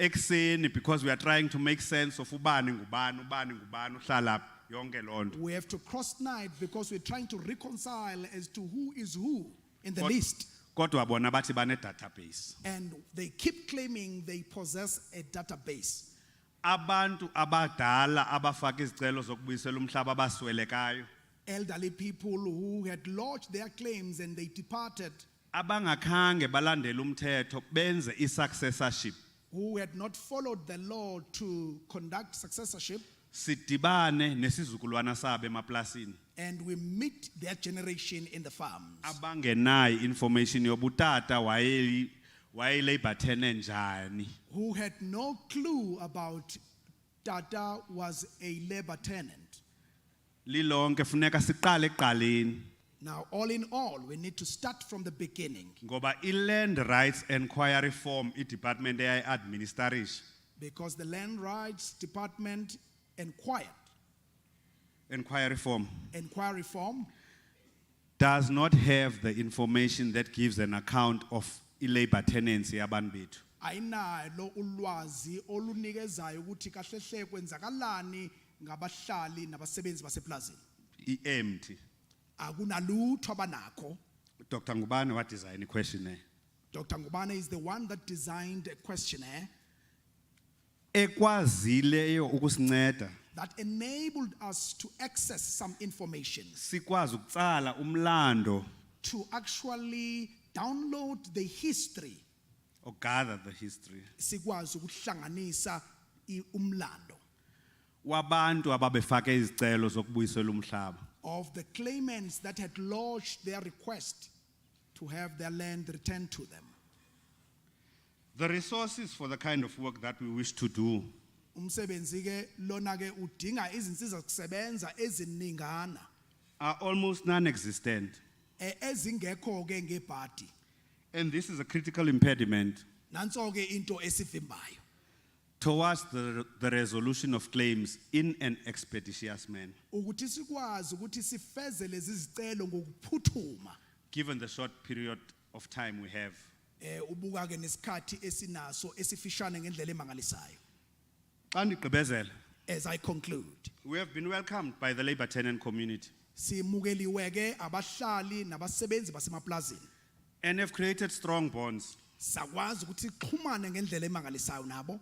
S14: ekseni because we are trying to make sense of ubani ngubani uhlala yonke lonto.
S12: We have to cross night because we're trying to reconcile as to who is who in the list.
S14: Kodwa bona bathi bane database.
S12: And they keep claiming they possess a database.
S14: Abantu abadala abafaka izicelo zokubuyisela umhlaba abaswelekayo.
S12: Elderly people who had lodged their claims and they departed.
S14: Abangakhange balandela umthetho benze i-successorship.
S12: Who had not followed the law to conduct successorship.
S14: Sidibane nesizukulwana sabe emaplasini.
S12: And we meet their generation in the farms.
S14: Abangenayo information yobutata wayelabor tenant njani.
S12: Who had no clue about Tata was a labor tenant.
S14: Lilonke funeka siqale ekuqaleni.
S12: Now, all in all, we need to start from the beginning.
S14: Ngoba i-land rights enquiry form i-department eyayi-administration.
S12: Because the land rights department inquiry
S14: form
S12: does
S14: not have the information that gives an account of i-labor tenancy yabantu bethu.
S12: ayinalo ulwazi olunikezayo ukuthi kahle hle kwenzakalani ngabahlali nabasebenzi baseplazini.
S14: I-empty.
S12: Akunalutho abanakho.
S14: Dr. Ngubane wadesign i-questionnaire.
S12: Dr. Ngubane is the one that designed a questionnaire
S14: ekwazileyo ukusinceda.
S12: that enabled us to access some information.
S14: Sikwazi ukutsala umlando.
S12: To actually download the history.
S14: Or gather the history.
S12: Sikwazi ukuhlanganisa umlando.
S14: Wabantu ababefake izicelo zokubuyisela umhlaba.
S12: Of the claimants that had lodged their request to have their land returned to them.
S14: The resources for the kind of work that we wish to do
S12: Umsebenzi ke lona ke udinga izinsiza kusebenza eziningana.
S14: Are almost non-existent.
S12: Ezingekho ke ngebhadi.
S14: And this is a critical impediment
S12: Nanso ke into esivimbayo.
S14: towards the resolution of claims in an expeditious manner.
S12: Ukuthi sikwazi ukuthi sifeze lezi zicelo ngokuphuthuma.
S14: Given the short period of time we have.
S12: Ubuka ke nesikhathi esinaso esifishane ngendlela emangalisayo.
S14: Xa ndigqibezela,
S12: as I conclude,
S14: we have been welcomed by the labor tenant community.
S12: Simukeliwe ke abahlali nabasebenzi basemaplazini.
S14: And have created strong bonds.
S12: Sakwazi ukuthi xhumane ngendlela emangalisayo nabo.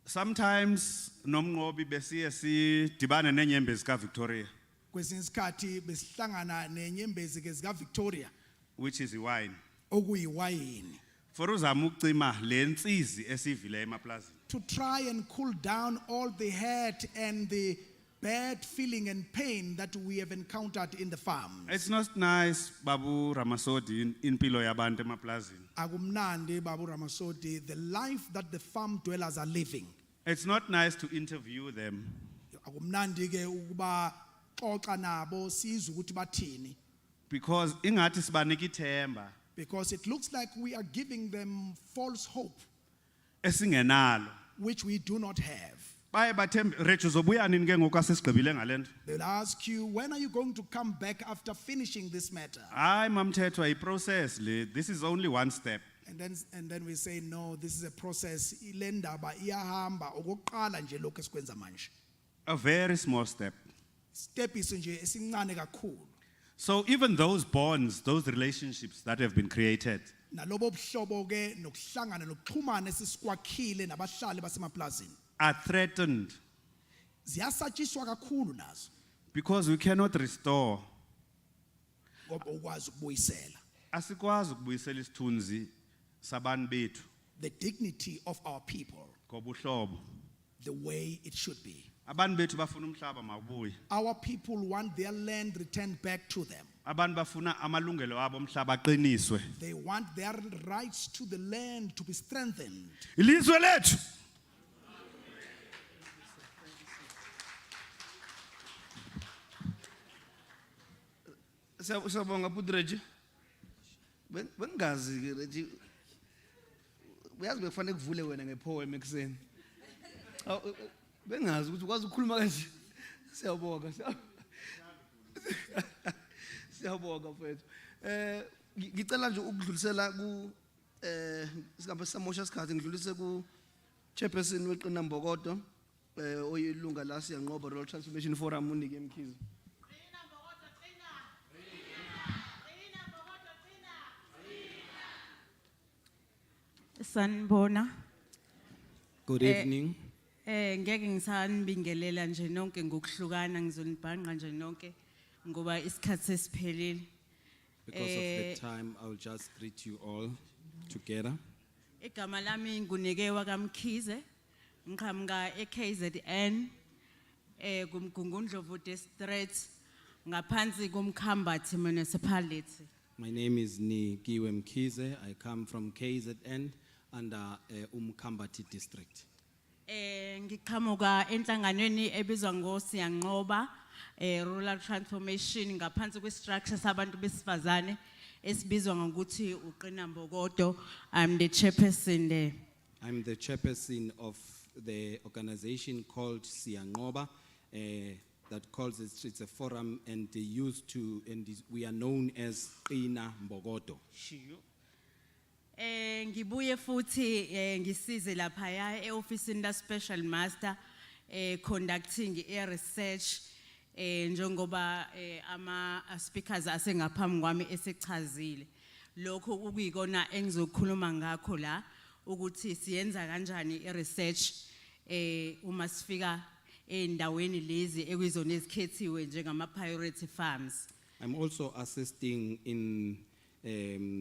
S14: Sometimes nomnqobi besiye sidibane nenyembezi kaVictoria.
S12: Kwesinye isikhathi besihlangana nenyembezi ke zika Victoria,
S14: which is iwine.
S12: Okuyiwayini.
S14: For uzama ukucima lentsizi esivile emaplazini.
S12: To try and cool down all the hurt and the bad feeling and pain that we have encountered in the farms.
S14: It's not nice, Babu Ramasodi, impilo yabantu emaplazini.
S12: Agumnandi Babu Ramasodi, the life that the farm dwellers are living.
S14: It's not nice to interview them.
S12: Agumnandi ke ukuba xoxa nabo sizwe ukuthi bathini.
S14: Because ingathi sibanika ithemba.
S12: Because it looks like we are giving them false hope.
S14: Esingenalo.
S12: Which we do not have.
S14: Baye bathembe Rechu zobuya nini ke ngoku asesigqibile ngalento.
S12: They'll ask you, when are you going to come back after finishing this matter?
S14: Hayi mamthethwa iprocess le. This is only one step.
S12: And then we say, no, this is a process. Ile ndaba iyahamba okokuqala nje lokho esikwenza manje.
S14: A very small step.
S12: Step nje esincane kakhulu.
S14: So even those bonds, those relationships that have been created.
S12: nalobo buhlobo ke nokuhlangana nokuxhumana esisikwakile nabahlali basemaplazini
S14: are threatened
S12: ziyasatshiswa kakhulu nazo
S14: because we cannot restore.
S12: ngoba ukwazi ukubuyisela
S14: Asikwazi ukubuyisela isithunzi sabantu bethu
S12: the dignity of our people
S14: ngobuhlobo.
S12: the way it should be.
S14: Abantu bethu bafuna umhlaba mawubuye.
S12: Our people want their land returned back to them.
S14: Abantu bafuna amalungelo abo omhlaba aqiniswe.
S12: They want their rights to the land to be strengthened.
S14: Ilizwe lethu.
S8: Siyabonga Pudreji. Bengazi ke Reji. Uyazi bekufanele kuvule wena ngepoem ekseni. Bengazi ukuthi ukwazi ukukhuluma kanje. Siyabonga. Siyabonga mfethu. Ngicela nje ukudlulisela ku sikambe samosha isikhathi ngidlulise ku chairperson weqina Mbokodo oyilunga la siyanqoba Rural Transformation Forum unike emkhizo.
S21: Sanibona.
S10: Good evening.
S21: Ngeke ngisanibingelela nje nonke ngokuhlukana ngizonibhanqa nje nonke ngoba isikhathi sesiphelile.
S10: Because of the time, I will just greet you all together.
S21: Igama lami nguNikewa kaMkhize ngiqhamuka eKZN kumgungundlovu district ngaphansi kumkhambathi municipality.
S10: My name is Nikiwe Mkhize. I come from KZN under Umkambati district.
S21: Ngiqhamuka enhlanganweni ebizwa ngoSiyanqoba Rural Transformation ngaphansi kwestructure sabantu besifazane esibizwa ngokuthi uqina Mbokodo. I'm the chairperson there.
S10: I'm the chairperson of the organization called Siyanqoba, that calls it's a forum and they used to, and we are known as Qina Mbokodo.
S21: Ngibuye futhi ngisize lapha e-office la special master conducting research njengoba ama speakers asengaphambi kwami esichazile lokho ukuyikona engizokhuluma ngakho la ukuthi siyenza kanjani research uma sifika endaweni lezi ekuyizona ezikhethiwe njengama priority farms.
S10: I'm also assisting in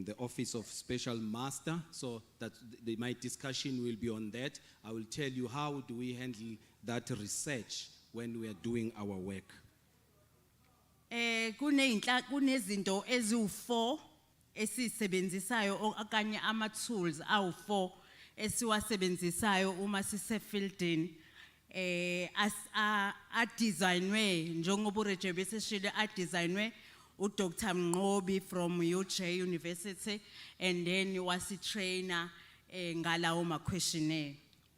S10: the office of special master, so that my discussion will be on that. I will tell you how do we handle that research when we are doing our work.
S21: Kunezinto eziwu4 esisebenzisayo okanye ama tools awu4 esiwasebenzisayo uma sisefieldini a designwe njengoba uRejebe seshile a designwe uDr Mnqobi from UJ University and then wasi trainer ngalawo ma questionnaire.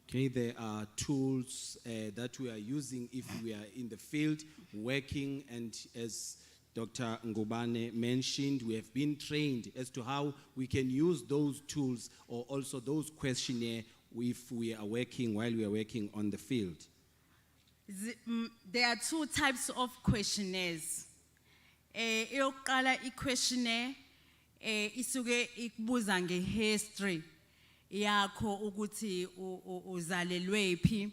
S10: Okay, there are tools that we are using if we are in the field working, and as Dr. Ngubane mentioned, we have been trained as to how we can use those tools or also those questionnaire if we are working while we are working on the field.
S21: There are 2 types of questionnaires. Eyokuqala questionnaire isuke ikubuza ngehistory yakho ukuthi uzalelwe phi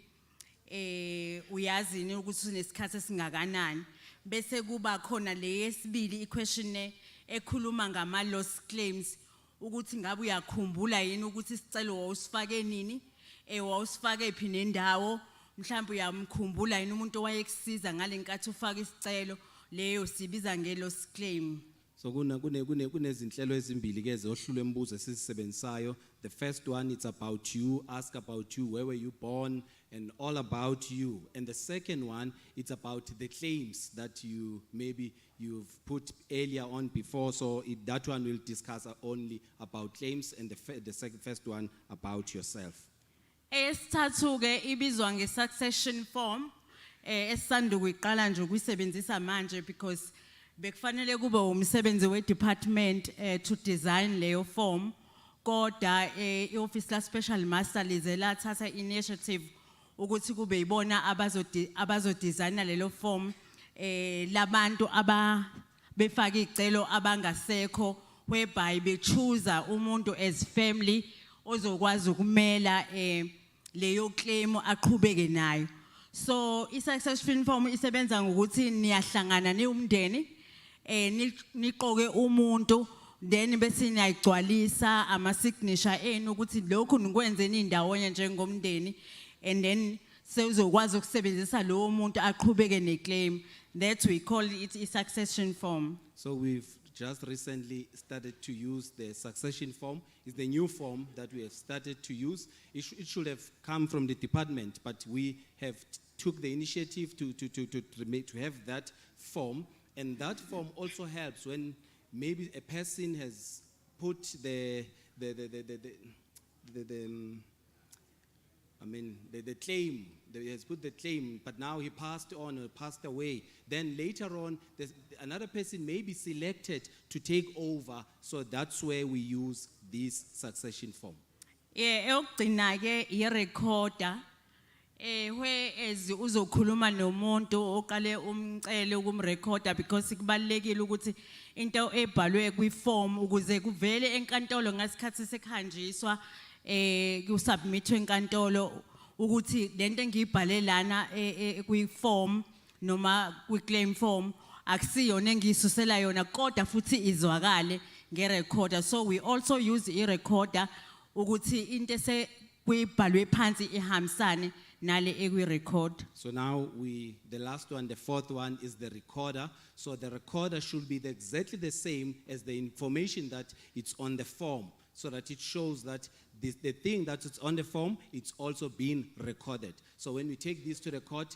S21: uyazini ukuthi unesikhathi esingakanani bese kuba khona le yesibili questionnaire ekhuluma ngama loss claims ukuthi ngabe uyakhumbula yini ukuthi isicelo wawusifake nini wawusifake phi nendawo mhlawumbe uyamkhumbula yini umuntu owayekusiza ngalenkathi ufaka isicelo leyo sibiza nge-loss claim.
S10: So kunezinhlelo ezimbili ke zohlule embuzo esizisebenzisayo. The first one, it's about you, ask about you, where were you born, and all about you. And the second one, it's about the claims that maybe you've put earlier on before. So that one will discuss only about claims, and the first one about yourself.
S21: Esithathu ke ibizwa nge-succession form. Esisanda kuyiqala nje ukuyisebenzisa manje because bekufanele kube umsebenzi we-department to design leyo form kodwa i-office la special master lize lathatha initiative ukuthi kube yibona abazodesigna lelo form labantu befaka icelo abangasekho whereby they choose umuntu as family ozokwazi ukumela leyo claim aqhubeke nayo. So i-succession form isebenza ngokuthi niyahlangana niwumndeni niqoke umuntu then bese niyayigcwalisa ama-signature enu ukuthi lokhu nikwenzeni ndawonye njengomndeni and then sewuzokwazi ukusebenzisa lowo muntu aqhubeke neclaim. That we call it a succession form.
S9: So we've just recently started to use the succession form. It's the new form that we have started to use. It should have come from the department, but we have took the initiative to have that form. And that form also helps when maybe a person has put the claim, he has put the claim, but now he passed on or passed away. Then later on, another person may be selected to take over. So that's where we use this succession form.
S21: Eyokugcina ke i-recorder whereas uzokhuluma nomuntu oqale umcele ukumrecorda because kubalekile ukuthi into ebhalwe kwi-form ukuze kuvele enkantolo ngasikhathi sekuhanjiswa kusubmithwe enkantolo ukuthi lento engiyibhale lana kwi-form noma kwi-claim form akusiyona engiyisusela yona kodwa futhi izwakale nge-recorder. So we also use i-recorder ukuthi into esekuyibhalwe phansi ihambisane nale ekwi-record.
S9: So now the last one, the fourth one is the recorder. So the recorder should be exactly the same as the information that it's on the form, so that it shows that the thing that is on the form, it's also being recorded. So when we take this to the court,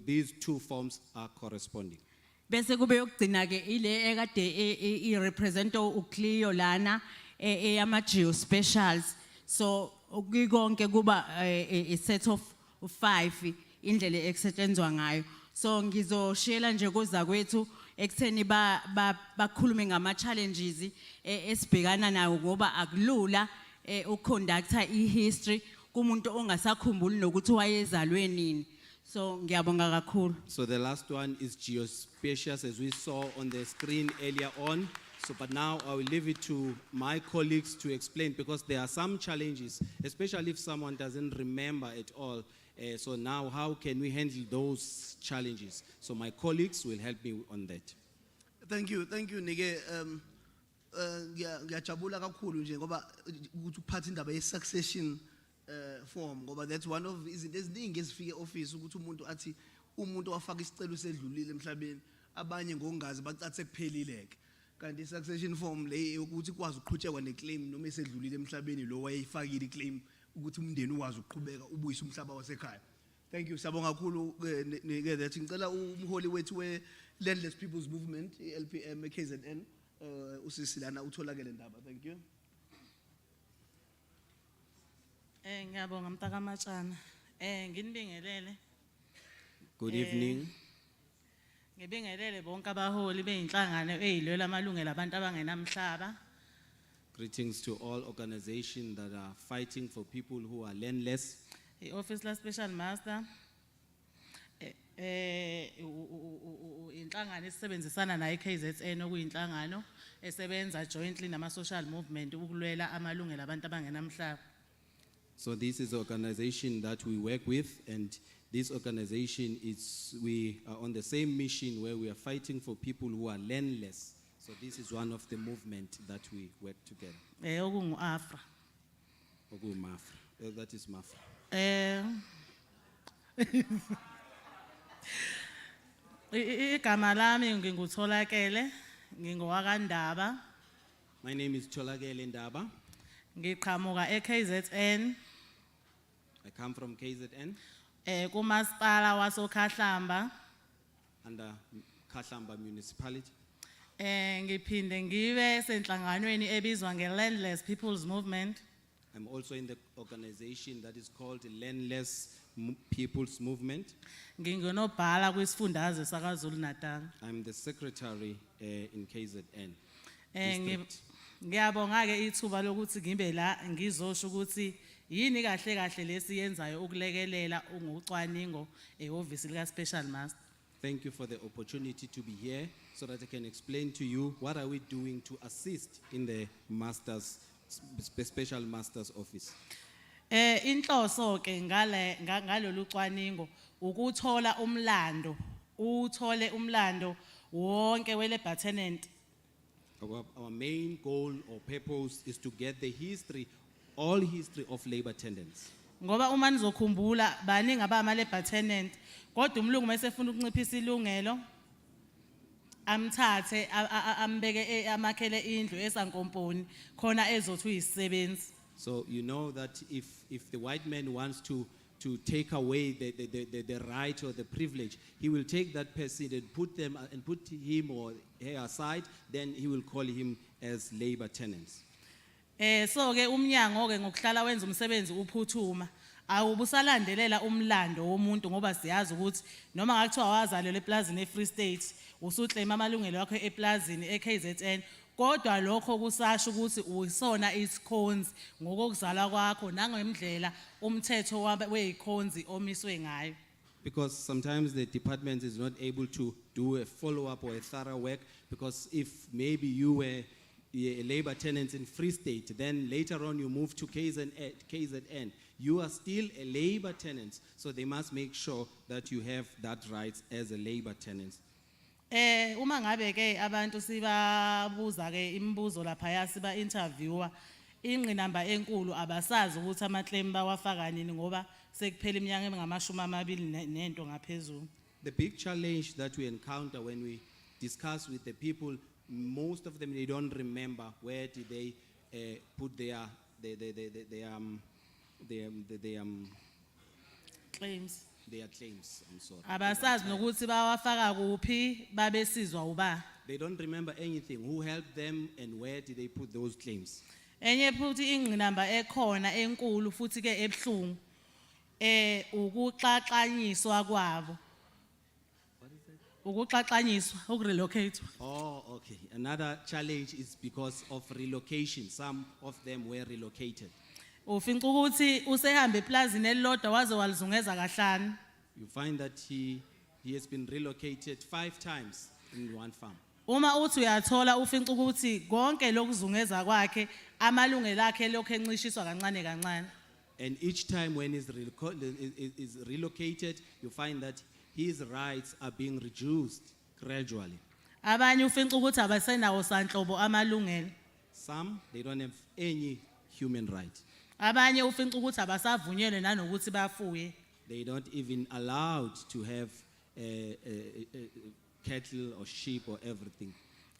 S9: these two forms are corresponding.
S21: Bese kube yokugcina ke ile ekade i-represent uCleo lana ama-geospatials. So konke kuba a set of 5 indlela ekusetshenzwa ngayo. So ngizoshela nje kozakwethu ekutheni bakhulume ngama-challenges esibhekana nawo ngoba akulula uconductor i-history kumuntu ongasakhumbuli nokuthi wayezalwe nini. So ngiyabonga kakhulu.
S9: So the last one is geospatials, as we saw on the screen earlier on. So, but now I will leave it to my colleagues to explain because there are some challenges, especially if someone doesn't remember at all. So now how can we handle those challenges? So my colleagues will help me on that.
S6: Thank you, Nige. Ngiyajabula kakhulu nje ngoba ukuthi uphathe indaba ye-succession form ngoba that's one of izinto eziningi ezifike office ukuthi umuntu athi umuntu wafaka isicelo sedlulile emhlabeni abanye ngongazi bacathe kuphelileke kanti i-succession form le ukuthi kwazi uqhutshekwa neclaim noma esedlulile emhlabeni lo wayeyifakile iclaim ukuthi umndeni wazi uqhubeka ubuyisa umhlaba wasekhaya. Thank you, sabonga kakhulu ke that ngicela umholi wethu we-Landless People's Movement i-LPM KZN usisilana utholakele ndaba. Thank you.
S1: Ngiyabonga mtaka Matshana. Nginibingelele.
S9: Good evening.
S1: Ngibingelele bonke abaholi beyinhlangano ezilwela amalungelo abantu abangenamhlaba.
S9: Greetings to all organizations that are fighting for people who are landless.
S1: I-Office la Special Master inhlangano esebenzisana nayo KZN okuyinhlangano esebenza jointly nama-social movement ukulwela amalungelo abantu abangenamhlaba.
S9: So this is the organization that we work with, and this organization we are on the same mission where we are fighting for people who are landless. So this is one of the movement that we work together.
S1: Okungu-AFRA.
S9: Okungu-MAFRA. That is MAFRA.
S1: Igama lami ngingutholakele ngingowakandaba.
S9: My name is Tholakele Ndaba.
S1: Ngiqhamuka eKZN.
S9: I come from KZN.
S1: Kumasipala wasoKhahlamba.
S9: Under Khahlamba municipality.
S1: Ngiphinde ngibe senhlanganweni ebizwa nge-Landless People's Movement.
S9: I'm also in the organization that is called the Landless People's Movement.
S1: Ngingonobhala kwisifundazwe saKwaZulu Natal.
S9: I'm the secretary in KZN.
S1: Ngiyabonga ke ithuba lokuthi ngibe la ngizosho ukuthi yini kahle kahle lesiyenzayo ukulekelela ungucwaningo ehhovisi lika Special Master.
S10: Thank you for the opportunity to be here so that I can explain to you what are we doing to assist in the special master's office.
S1: Inhloso ke ngalolu cwaningo ukuthola umlando, uthole umlando wonke we-Labour tenant.
S10: Our main goal or purpose is to get the history, all history of labor tenants.
S1: Ngoba uma nizokhumbula baningi abama-Labour tenant, kodwa umlungu mesefuna ukunciphisa ilungelo, amthathe ambeke amakhele indlu esankomponi khona ezothi uyisisebenzi.
S10: So you know that if the white man wants to take away the right or the privilege, he will take that person and put him or her aside, then he will call him as labor tenants.
S1: So ke umnyango ke ngokuhlala wenza umsebenzi uphuthuma, awubusalandelela umlando womuntu ngoba siyazi ukuthi noma ngakuthiwa wazalelwa eplazini eFree State, usuclaim amalungelo wakho eplazini eKZN, kodwa lokho kusasho ukuthi uyisona isikhonzi ngokuzalwa kwakho nangemidlela umthetho wezikhonzi omiswe ngayo.
S10: Because sometimes the department is not able to do a follow-up or a thorough work, because if maybe you were a labor tenant in Free State, then later on you move to KZN, you are still a labor tenant, so they must make sure that you have that rights as a labor tenant.
S1: Uma ngabe ke abantu sibabuza ke imibuzo lapha siba interviewer, ingqinamba enkulu abasazi ukuthi amaclaim bawafaka nini ngoba sekuphela iminyaka engamashumi nento ngaphezulu.
S10: The big challenge that we encounter when we discuss with the people, most of them, they don't remember where did they put their
S1: claims.
S10: Their claims, I'm sorry.
S1: Abasazi nokuthi bawafaka kuphi babesizwa uba.
S10: They don't remember anything. Who helped them and where did they put those claims?
S1: Enye futhi ingqinamba ekhona enkulu futhi ke ebhlungu ukuxaxanyiswa kwabo. Ukuxaxanyiswa, ukurelocate.
S10: Oh, okay. Another challenge is because of relocation. Some of them were relocated.
S1: Ufinca ukuthi usehamba eplazini elilodwa waze walizungeza kahlanu.
S10: You find that he has been relocated 5 times in one farm.
S1: Uma uthi uyathola ufinca ukuthi konke lokuzungeza kwakhe amalungelo akhe lokho encishiswa kancane kancane.
S10: And each time when is relocated, you find that his rights are being reduced gradually.
S1: Abanye ufinca ukuthi abasenawo sanhlobo amalungelo.
S10: Some, they don't have any human right.
S1: Abanye ufinca ukuthi abasavunyelwe nanokuthi bafuye.
S10: They don't even allowed to have cattle or sheep or everything.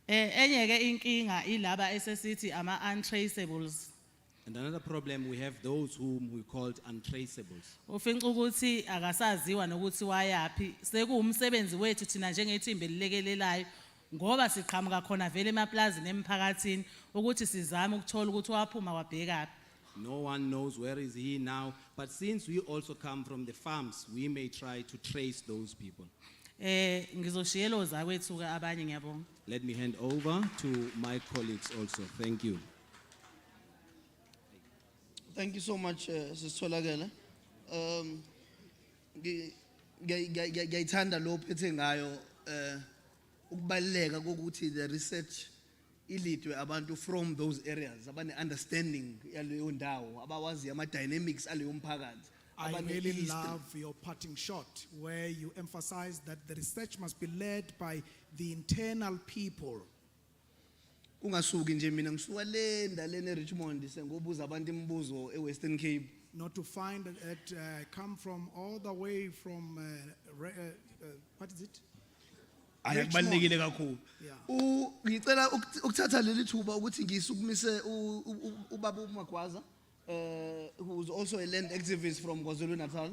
S1: Enye ke inkinga ilaba esesithi ama untraceables.
S10: And another problem, we have those whom we called untraceables.
S1: Ufinca ukuthi akasaziwa nokuthi wayapi, sekuwumsebenzi wethu thina njengethimba elilekelelayo ngoba siqhamuka khona vele emaplazini emphakathini ukuthi sizame ukuthola ukuthi waphuma wabhekapi.
S10: No one knows where is he now, but since we also come from the farms, we may try to trace those people.
S1: Ngizoshiyela ozakwethu ke abanye ngiyabonga.
S10: Let me hand over to my colleagues also. Thank you.
S8: Thank you so much, Sisitholakele. Ngiyayithanda lo phethe ngayo ukubaleka kokuthi the research ilidwe abantu from those areas abane understanding yaleyo ndawo abawazi ama dynamics aleyo mphakathi.
S12: I really love your parting shot where you emphasize that the research must be led by the internal people.
S8: Ungasuki nje mina ngisuka le ndalene Richmond sengobuza abantu imibuzo eWestern Cape.
S12: Not to find that come from all the way from what is it?
S6: Ayakubalekile kakhulu.
S8: Ngicela ukuthatha leli thuba ukuthi ngisukumise ubaba uMagwaza who is also a land activist from KwaZulu-Natal.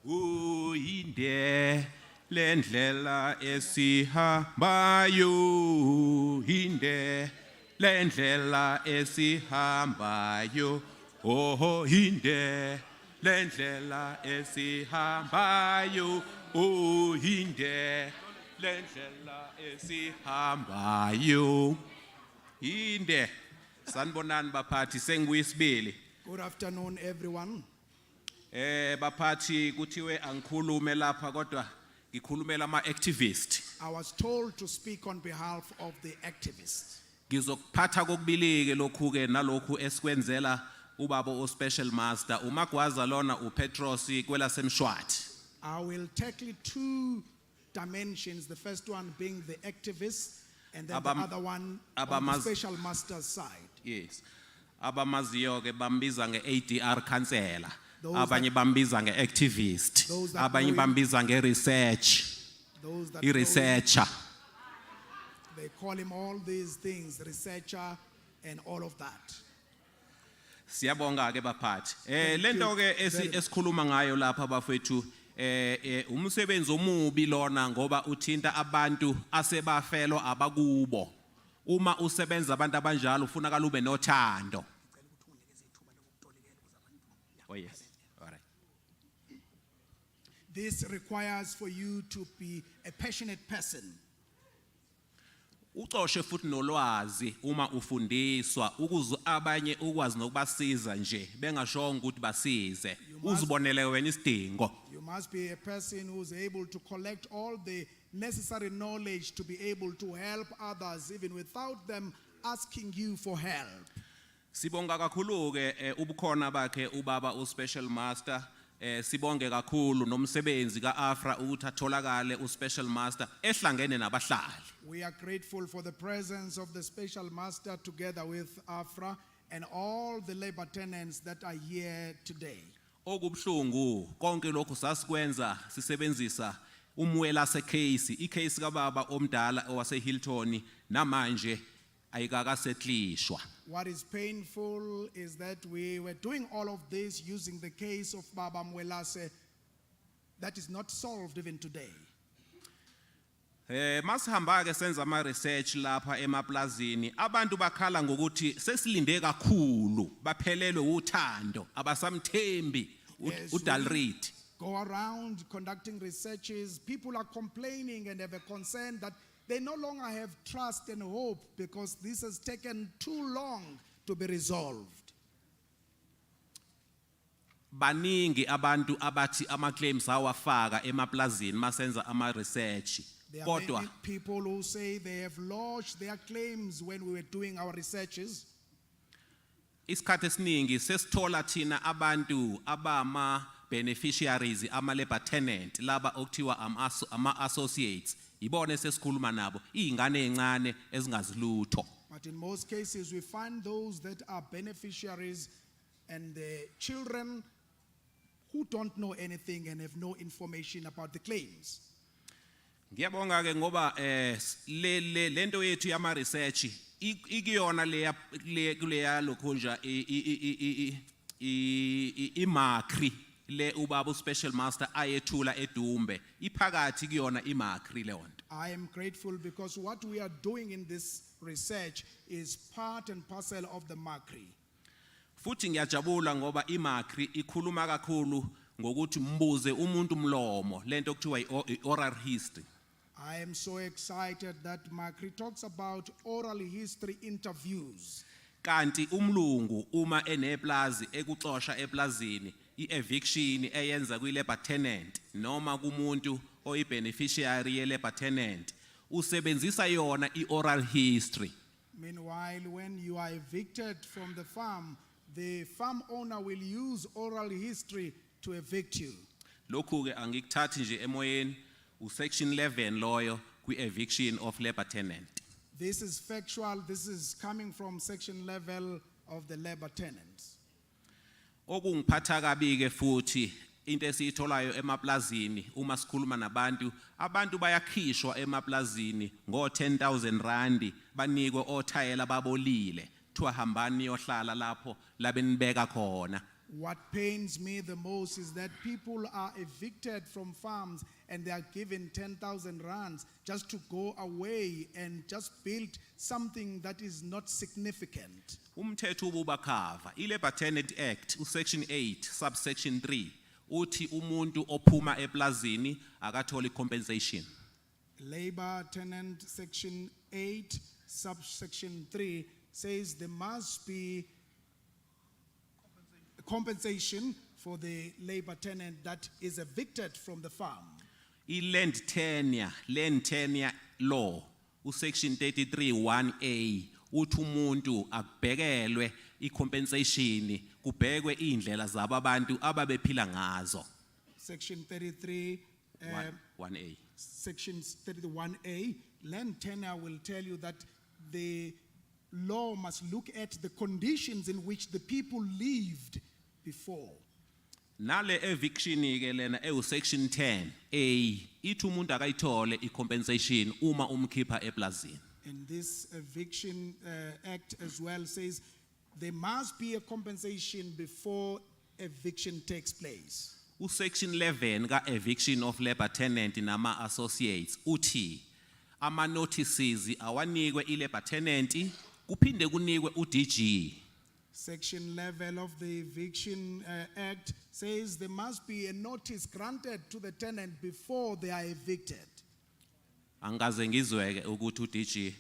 S13: Uyinde lendlela esihambayo, inde lendlela esihambayo, oh inde lendlela esihambayo, oh inde lendlela esihambayo inde. Sanibonani baphathi sengiyisibili.
S12: Good afternoon, everyone.
S13: Baphathi kuthiwe angikhulume lapha kodwa ngikhulumela ama-activist.
S12: I was told to speak on behalf of the activists.
S13: Ngizokuphatha kokubilike lokhu-ke nalokhu esikwenzela ubaba o-special master umagwaza lona uPetrosi kwelasemshwathi.
S12: I will tackle two dimensions, the first one being the activists and then the other one on the special master's side.
S13: Yes. Abamaziyo-ke bambiza nge-ADR counselor.
S12: Those
S13: Abanye bambiza nge-activist.
S12: those that
S13: Abanye
S12: know him-
S13: bambiza nge-research.
S12: Those that know him,
S13: I-researcher.
S12: they call him all these things, researcher and all of that.
S13: Siyabonga ke baphathi.
S12: Thank
S13: Lento
S12: you
S13: ke
S12: very-
S13: esikhuluma ngayo lapha bafethu umsebenzi omubi lona ngoba uthinta abantu asebafelo abakubo. Uma usebenza abantu abanjalo ufuna kalube nothando. Oh yes. All right.
S12: This requires for you to be a passionate person.
S13: Ucoshe futhi nolwazi uma ufundiswa ukuze abanye ukwazi nokubasiza nje bengashonga ukuthi basize uzibonele wena isidingo.
S12: You must be a person who's able to collect all the necessary knowledge to be able to help others even without them asking you for help.
S13: Sibonga kakhulu ke ubukhona bakhe ubaba uSpecial Master sibonge kakhulu nomsebenzi kaAFRA ukuthi atholakale uSpecial Master ehlangene nabahlali.
S12: We are grateful for the presence of the special master together with AFRA and all the labor tenants that are here today.
S13: Okubhlungu konke lokho sasikwenza sisebenzisa umwela secase icase kababa omdala owase Hilton namanje ayikakasetlishwa.
S12: What is painful is that we were doing all of this using the case of Baba Mwelase that is not solved even today.
S13: Masihamba ke senza ama research lapha emaplazini abantu bakhala ngokuthi sesilinde kakhulu baphelelwe uthando abasamthembi uDalrit.
S12: Go around conducting researches, people are complaining and have a concern that they no longer have trust and hope because this has taken too long to be resolved.
S13: Baningi abantu abathi ama claims awafaka emaplazini masenza ama research.
S12: There are many people who say they have lodged their claims when we were doing our researches.
S13: Isikhathi esiningi sesithola thina abantu abama beneficiaries ama labor tenant laba okuthiwa ama associates ibone sesikhuluma nabo izingane ezincane ezingazilutho.
S12: But in most cases we find those that are beneficiaries and the children who don't know anything and have no information about the claims.
S13: Ngiyabonga ke ngoba lento yethu yama research ikuyona leya lokhunja imakri le ubaba uSpecial Master ayethula edumbe iphakathi kuyona imakri le nto.
S12: I am grateful because what we are doing in this research is part and parcel of the MACRI.
S13: Futhi ngiyajabula ngoba imakri ikhuluma kakhulu ngokuthi mbuze umuntu umlomo lento okuthiwa oral history.
S12: I am so excited that MACRI talks about oral history interviews.
S13: Kanti umlungu uma eneplazi ekuxosha eplazini i-eviction eyenza kwi-labor tenant noma kumuntu oyi-beneficiary ye-labor tenant usebenzisa yona i-oral history.
S12: Meanwhile, when you are evicted from the farm owner will use oral history to evict you.
S13: Lokhu ke angikuthathi nje emoyeni usection 11 loyo kwi-eviction of labor tenant.
S12: This is factual. This is coming from section level of the labor tenants.
S13: Okungiphatha kabi ke futhi into esiyitholayo emaplazini uma sikhuluma nabantu abantu bayakhishwa emaplazini ngo 10,000 rand banikwe othayela babolile kuthiwa hambani yohlala lapho labenibeka khona.
S12: What pains me the most is that people are evicted from farms and they are given 10,000 rands just to go away and just build something that is not significant.
S13: Umthetho ububakhava i-Labor Tenant Act section 8 subsection 3 uthi umuntu ophuma eplazini akatholi compensation.
S12: Labor Tenant Section 8, subsection 3 says there must be compensation for the labor tenant that is evicted from the farm.
S13: I-land tenure law, section 33 1A, uthi umuntu akubhekelwe i-compensation, kubhekwe indlela zabo abantu ababephila ngazo.
S12: Section 33,
S13: 1A.
S12: Section 31A, land tenure will tell you that the law must look at the conditions in which the people lived before.
S13: Nale eviction ke lena section 10A, ithi umuntu akayithole i-compensation uma umkhipha eplazini.
S12: And this eviction act as well says there must be a compensation before eviction takes place.
S13: Section 11 ka eviction of labor tenant nama associates uthi ama notices awanikwe i-labor tenant kuphinde kunikwe uDG.
S12: Section 11 of the Eviction Act says there must be a notice granted to the tenant before they are evicted.
S13: Angaze ngizweke ukuthi uDG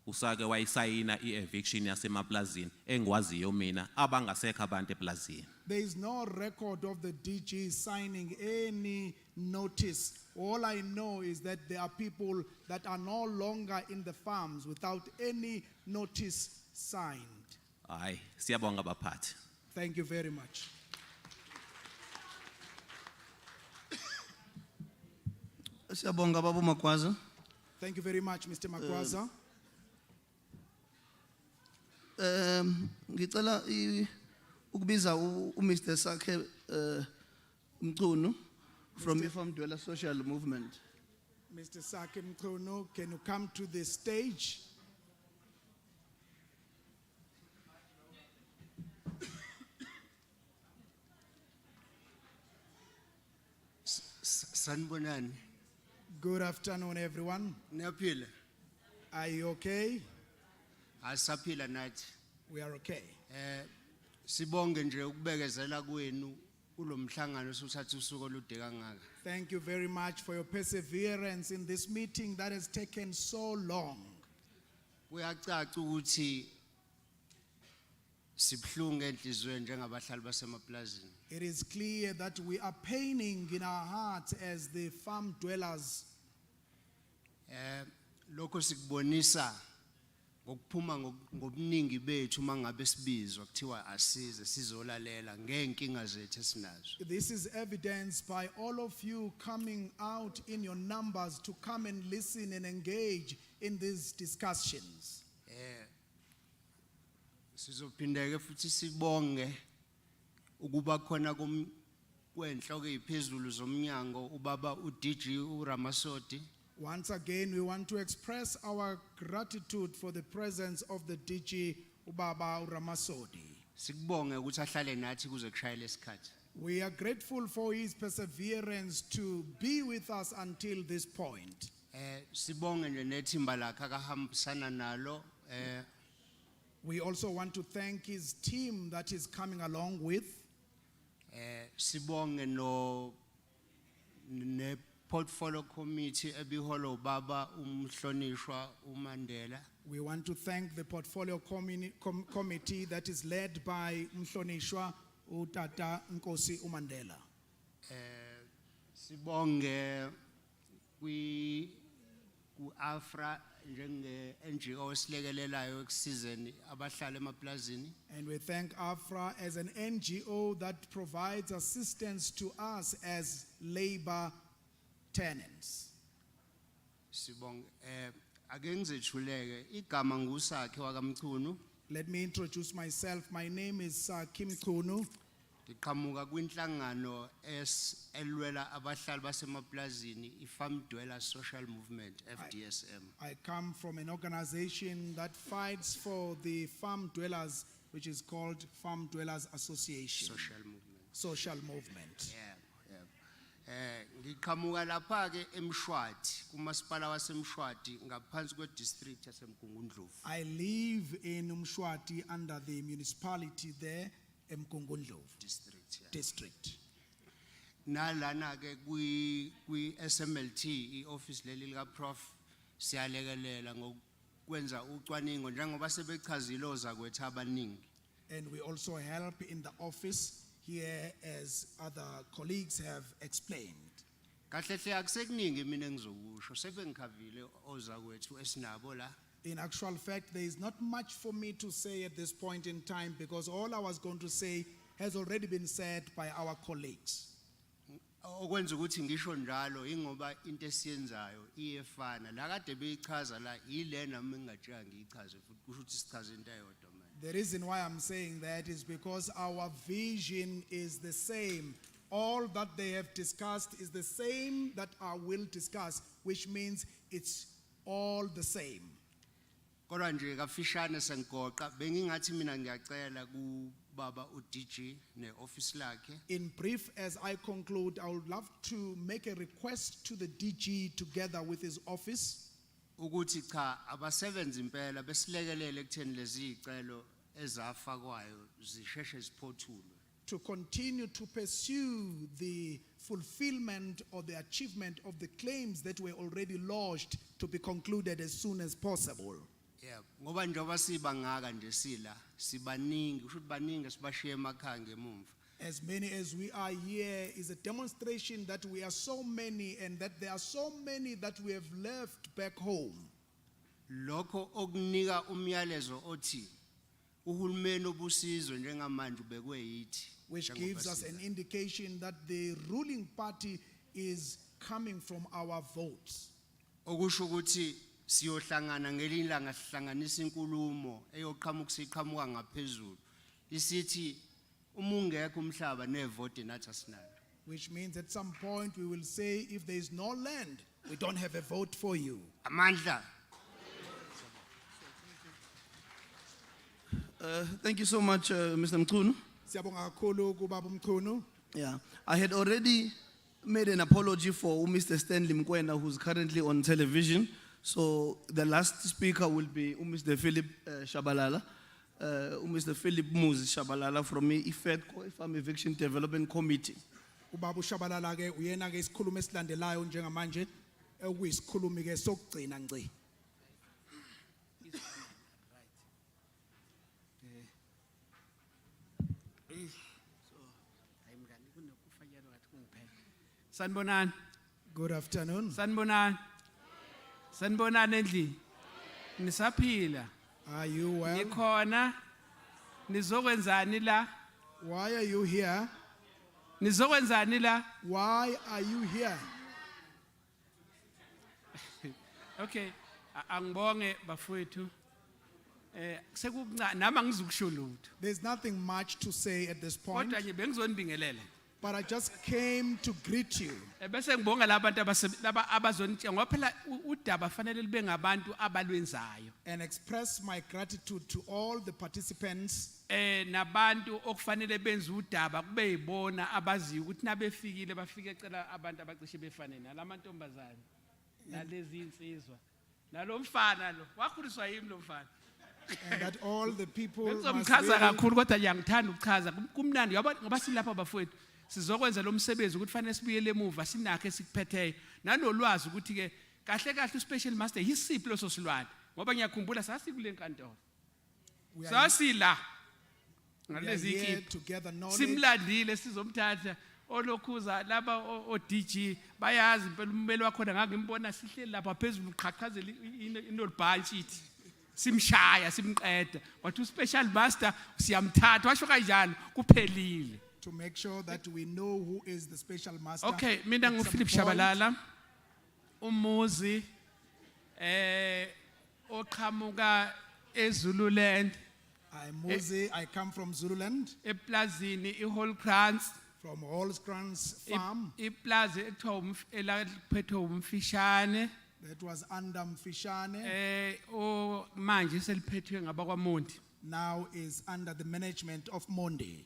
S13: usake wayisayina i-eviction yasemaplazini engwaziyo mina abangasekho abantu eplazini.
S12: There is no record of the DG signing any notice. All I know is that there are people that are no longer in the farms without any notice signed.
S13: Hayi, siyabonga baphathi.
S12: Thank you very much.
S8: Siyabonga Baba Makwaza.
S12: Thank you very much, Mr. Makwaza.
S8: Ngicela ukubiza uMr. Sakhe Mchunu from Farm Dweller Social Movement.
S12: Mr. Sakim Krono, can you come to the stage?
S18: Sanibonani.
S12: Good afternoon, everyone.
S18: Niyaphila?
S12: Are you okay?
S18: Asaphila nathi.
S12: We are okay.
S18: Sibonge nje ukubekezela kwenu kulomhlangano osuthatha usuku olude kangaka.
S12: Thank you very much for your perseverance in this meeting that has taken so long.
S18: Kuyacaca ukuthi sibhlungu enhlizweni njengabahlali basemaplazini.
S12: It is clear that we are paining in our hearts as the farm dwellers.
S18: Lokho sikubonisa ngokuphuma ngobuningi bethu mangabe sibizwa kuthiwa asize sizolalela ngenkinga zethu esinazo.
S12: This is evidenced by all of you coming out in your numbers to come and listen and engage in these discussions.
S18: Sizophindeke futhi sibonge ukuba khona kwenhloko eziphezulu zomnyango ubaba uDG uRamasodi.
S12: Once again, we want to express our gratitude for the presence of the DG Ubaba Ramasodi.
S18: Sikubonge ukuthi ahlale nathi kuze kushayele isikhathi.
S12: We are grateful for his perseverance to be with us until this point.
S18: Sibonge nje nethimba lakhe akahambisana nalo.
S12: We also want to thank his team that is coming along with.
S18: Sibonge ne portfolio committee ebiholo baba umhlonishwa uMandela.
S12: We want to thank the portfolio committee that is led by Mhlonishwa Utata Nkosi uMandela.
S18: Sibonge AFRA njenge NGO esilekelelayo ekusizeni abahlali emaplazini.
S12: And we thank AFRA as an NGO that provides assistance to us as labor tenants.
S18: Sibonge ake ngizethuleke igama ngusakhe wakamchunu.
S12: Let me introduce myself. My name is Kim Kunu.
S18: Ngiqhamuka kwinhlangano elwela abahlali basemaplazini iFarm Dweller Social Movement FDSM.
S12: I come from an organization that fights for the farm dwellers, which is called Farm Dwellers Association. Social movement.
S18: Ngiqhamuka lapha ke eMshwathi kumasipala waseMshwathi ngaphansi kwedistrict yaseMgungundlovu.
S12: I live in Umshwati under the municipality there, Mkungundlovu district.
S18: nalana ke kwi SMLT ioffice leli lika prof siyalekelela ngokwenza ucwaningo njengoba sebechazile ozakwethu abaningi.
S12: And we also help in the office here as other colleagues have explained.
S18: Kahle hle akusekuningi mina engizokusho sebengikhavile ozakwethu esinabo la.
S12: In actual fact, there is not much for me to say at this point in time because all I was going to say has already been said by our colleagues.
S18: Okwenza ukuthi ngisho njalo ingoba into esiyenzayo iyefana la kade beyichaza la yilena mina ngingajika ngiyichaze futhi kusho ukuthi sichaze into eyodwa manje.
S12: The reason why I'm saying that is because our vision is the same. All that they have discussed is the same that I will discuss, which means it's all the same.
S18: Kodwa nje kafishane sengoqa bengingathi mina ngiyacela ku baba uDG neoffice lakhe.
S12: In brief, as I conclude, I would love to make a request to the DG together with his office.
S18: Ukuthi cha abasebenzi impela besilekelele ekutheni lezi icelo ezafakwayo zisheshe ziphothulwe.
S12: To continue to pursue the fulfillment or the achievement of the claims that were already lodged to be concluded as soon as possible.
S18: Yeah, ngoba njengoba sibangaka nje sila sibaningi kusho ukuthi baningi sibashiye emakhaya ngemumva.
S12: As many as we are here is a demonstration that we are so many and that there are so many that we have left back home.
S18: Lokho okunika umyalezo othi uhulumeni obusizo njengamanje ubekwe yithi.
S12: Which gives us an indication that the ruling party is coming from our votes.
S18: Okusho ukuthi siyohlangana ngelinye ilanga sihlanganisa inkulumo eyoqhamuka siqhamuka ngaphezulu isithi uma ungekho umhlaba nevote nathi asinalo.
S12: Which means at some point we will say if there is no land, we don't have a vote for you.
S18: Amandla.
S8: Thank you so much, Mr. Mchunu.
S12: Siyabonga kakhulu kubaba Mchunu.
S8: Yeah, I had already made an apology for Mr. Stanley Mkwena, who's currently on television. So the last speaker will be Mr. Philip Shabalala. Mr. Philip Muzi Shabalala from Farm Eviction Development Committee.
S12: Ubaba Shabalala ke uyena ke isikhulumi esilandelayo njengamanje ekuyisikhulumi ke sokugcina ngci.
S15: Sanbonan.
S12: Good afternoon.
S15: Sanbonan. Sanbonan endlini. Nisaphila.
S12: Are you well?
S15: Nikhona. Nizokwenzani la?
S12: Why are you here?
S15: Nizokwenzani la?
S12: Why are you here?
S15: Okay, angibonge bafowethu. Nama ngizukusho lutho.
S12: There's nothing much to say at this point.
S15: Kodwa nje bengizonibingelela.
S12: But I just came to greet you.
S15: Bese ngibonga labantu abazonitshela ngoba phela udaba fanele libe ngabantu abalwenzayo.
S12: And express my gratitude to all the participants.
S15: Nabantu okufanele benze udaba kube yibona abaziyo ukuthi nabefikile bafike ecela abantu abacishe befane nalamantombazane nalezi insizwa nalomfana lo wakhuliswa yimi lo mfana.
S12: And that all the people
S15: ngizomchaza kakhulu kodwa ngiyangithanda ukuchaza kumnandi ngoba silapha bafowethu sizokwenza lo msebenzi ukuthi fanele sibuyele emuva sinakhe sikuphetheyo nanolwazi ukuthi ke kahle kahle uspecial master yisiphi lo sosilwane ngoba ngiyakhumbula sasikule nkantolo sasila ngalezi ikhiphi simlandile sizomthatha olokhuza laba oDG bayazi impela ummeli wakho ngangimbona sihleli lapha phezulu uqhaqhazela inolibhanchi ithi simshaya simqeda wathi uspecial master siyamthatha washo kanjalo kuphelile.
S12: To make sure that we know who is the special master.
S15: Okay, mina nguPhilip Shabalala umuzi oqhamuka eZululand.
S12: I'm Muzi, I come from Zululand.
S15: Eplazini iHolkrans
S12: from Holskrans farm.
S15: Iplaza ekuthiwa elaphethwe umfishane.
S12: That was under Mfishane.
S15: O manje seliphethwe ngabakwaMondi.
S12: Now is under the management of Mondi.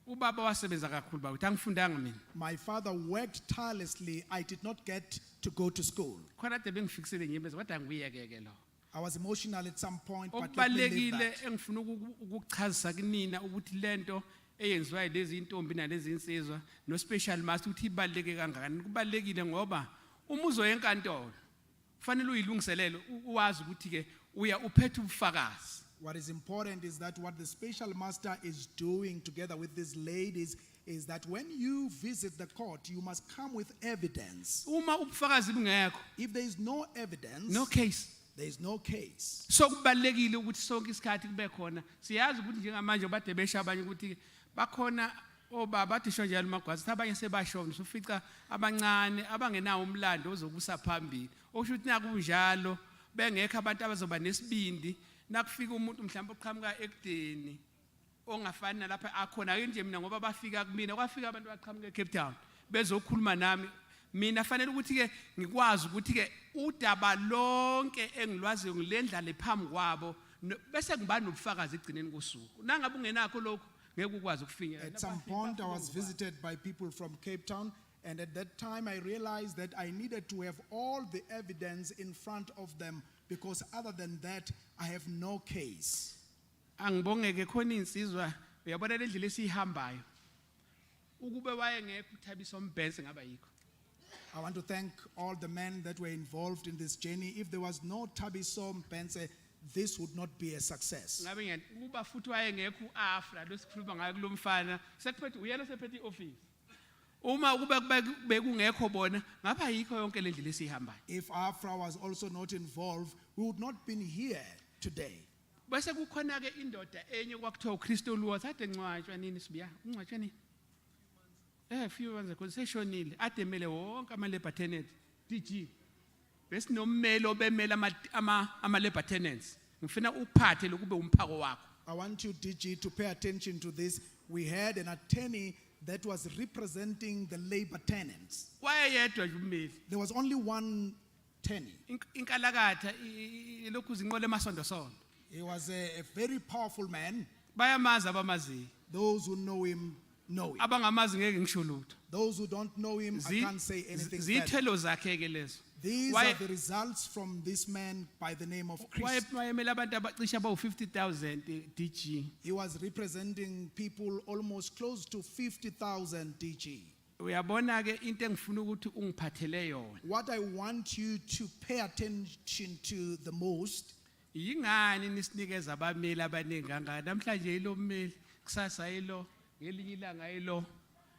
S15: Ubaba wasebenza kakhulu bawo angifundanga mina.
S12: My father worked tirelessly. I did not get to go to school.
S15: Khona de bengifikisele nyembezi kodwa ngiyekeke lo.
S12: I was emotional at some point but let me leave that.
S15: Okubalekile engifuna ukuchazisa kunina ukuthi lento eyenziwayo lezi intombi nalezi insizwa no special master uthi ibaleke kangakanani. Kubalekile ngoba uma uzoya enkantolo kufanele uyilungiselele uwazi ukuthi ke uya uphethe ubufakazi.
S12: What is important is that what the special master is doing together with these ladies is that when you visit the court, you must come with evidence.
S15: Uma ubufakazi bungekho,
S12: If there is no evidence,
S15: no case.
S12: there is no case.
S15: So kubalekile ukuthi sonke isikhathi kube khona. Siyazi ukuthi njengamanje bade besha abanye ukuthi bakhona obaba bathi sho njalo magwazi abanye sebashona ufica abancane abangenawo umlando ozokusa phambili. Okusho ukuthi nakunjalo bengekho abantu abazoba nesibindi nakufika umuntu mhlawumbe oqhamuka ekudeni ongafani nalapha akhona ke nje mina ngoba bafika kumina kwafika abantu baqhamuka eCape Town bezokhuluma nami mina fanele ukuthi ke ngikwazi ukuthi ke udaba lonke engilwaziyo ngilendla lephambi kwabo bese ngiba nobufakazi egcineni kosuku nangabe ungenakho lokho ngeke ukwazi ukufinya.
S12: At some point I was visited by people from Cape Town, and at that time I realized that I needed to have all the evidence in front of them, because other than that I have no case.
S15: Angibongeke khona insizwa uyabona le ndlela esihambayo ukube wayengekho uThabiso Mbhense ngaba yikho.
S12: I want to thank all the men that were involved in this journey. If there was no Thabiso Mpense, this would not be a success.
S15: Ngabe ukuba futhi wayengekho uAFRA lo sikhuluma ngayo kulomfana sekuphethe uyena sephethe ioffice. Uma kube bekungekho bona ngapha yikho yonke le ndlela esihambayo.
S12: If AFRA was also not involved, we would not been here today.
S15: Bese kukhona ke indoda enye kwakuthiwa uChristo Luwas ade ngcwatshwa nini sibuya ungcwatshwa nini few months ago seshonile ademele wonke ama-labor tenants DG bese nommeli obemela ama-labor tenants ngifuna uphathe lokube umphako wakho.
S12: I want you, DG, to pay attention to this. We had an attorney that was representing the labor tenants.
S15: Wayeyedwa nje ummeli.
S12: There was only one attorney.
S15: Inkalakatha lokhu zinqole emasondo.
S12: He was a very powerful man.
S15: Bayamazi abamaziyo.
S12: Those who know him know him.
S15: Abangamazi ngeke ngisho lutho.
S12: Those who don't know him, I can't say anything.
S15: Zithelo zakhe ke lezo.
S12: These are the results from this man by the name of Christ.
S15: Wayemela abantu abacisha abawu 50,000 DG.
S12: He was representing people almost close to 50,000 DG.
S15: Uyabona ke into engifuna ukuthi ungiphathele yona.
S12: What I want you to pay attention to the most,
S15: yingani nisinikeza abameli abaningi kangaka namhlanje yilo mmeli kusasa yilo ngelinye ilanga yilo.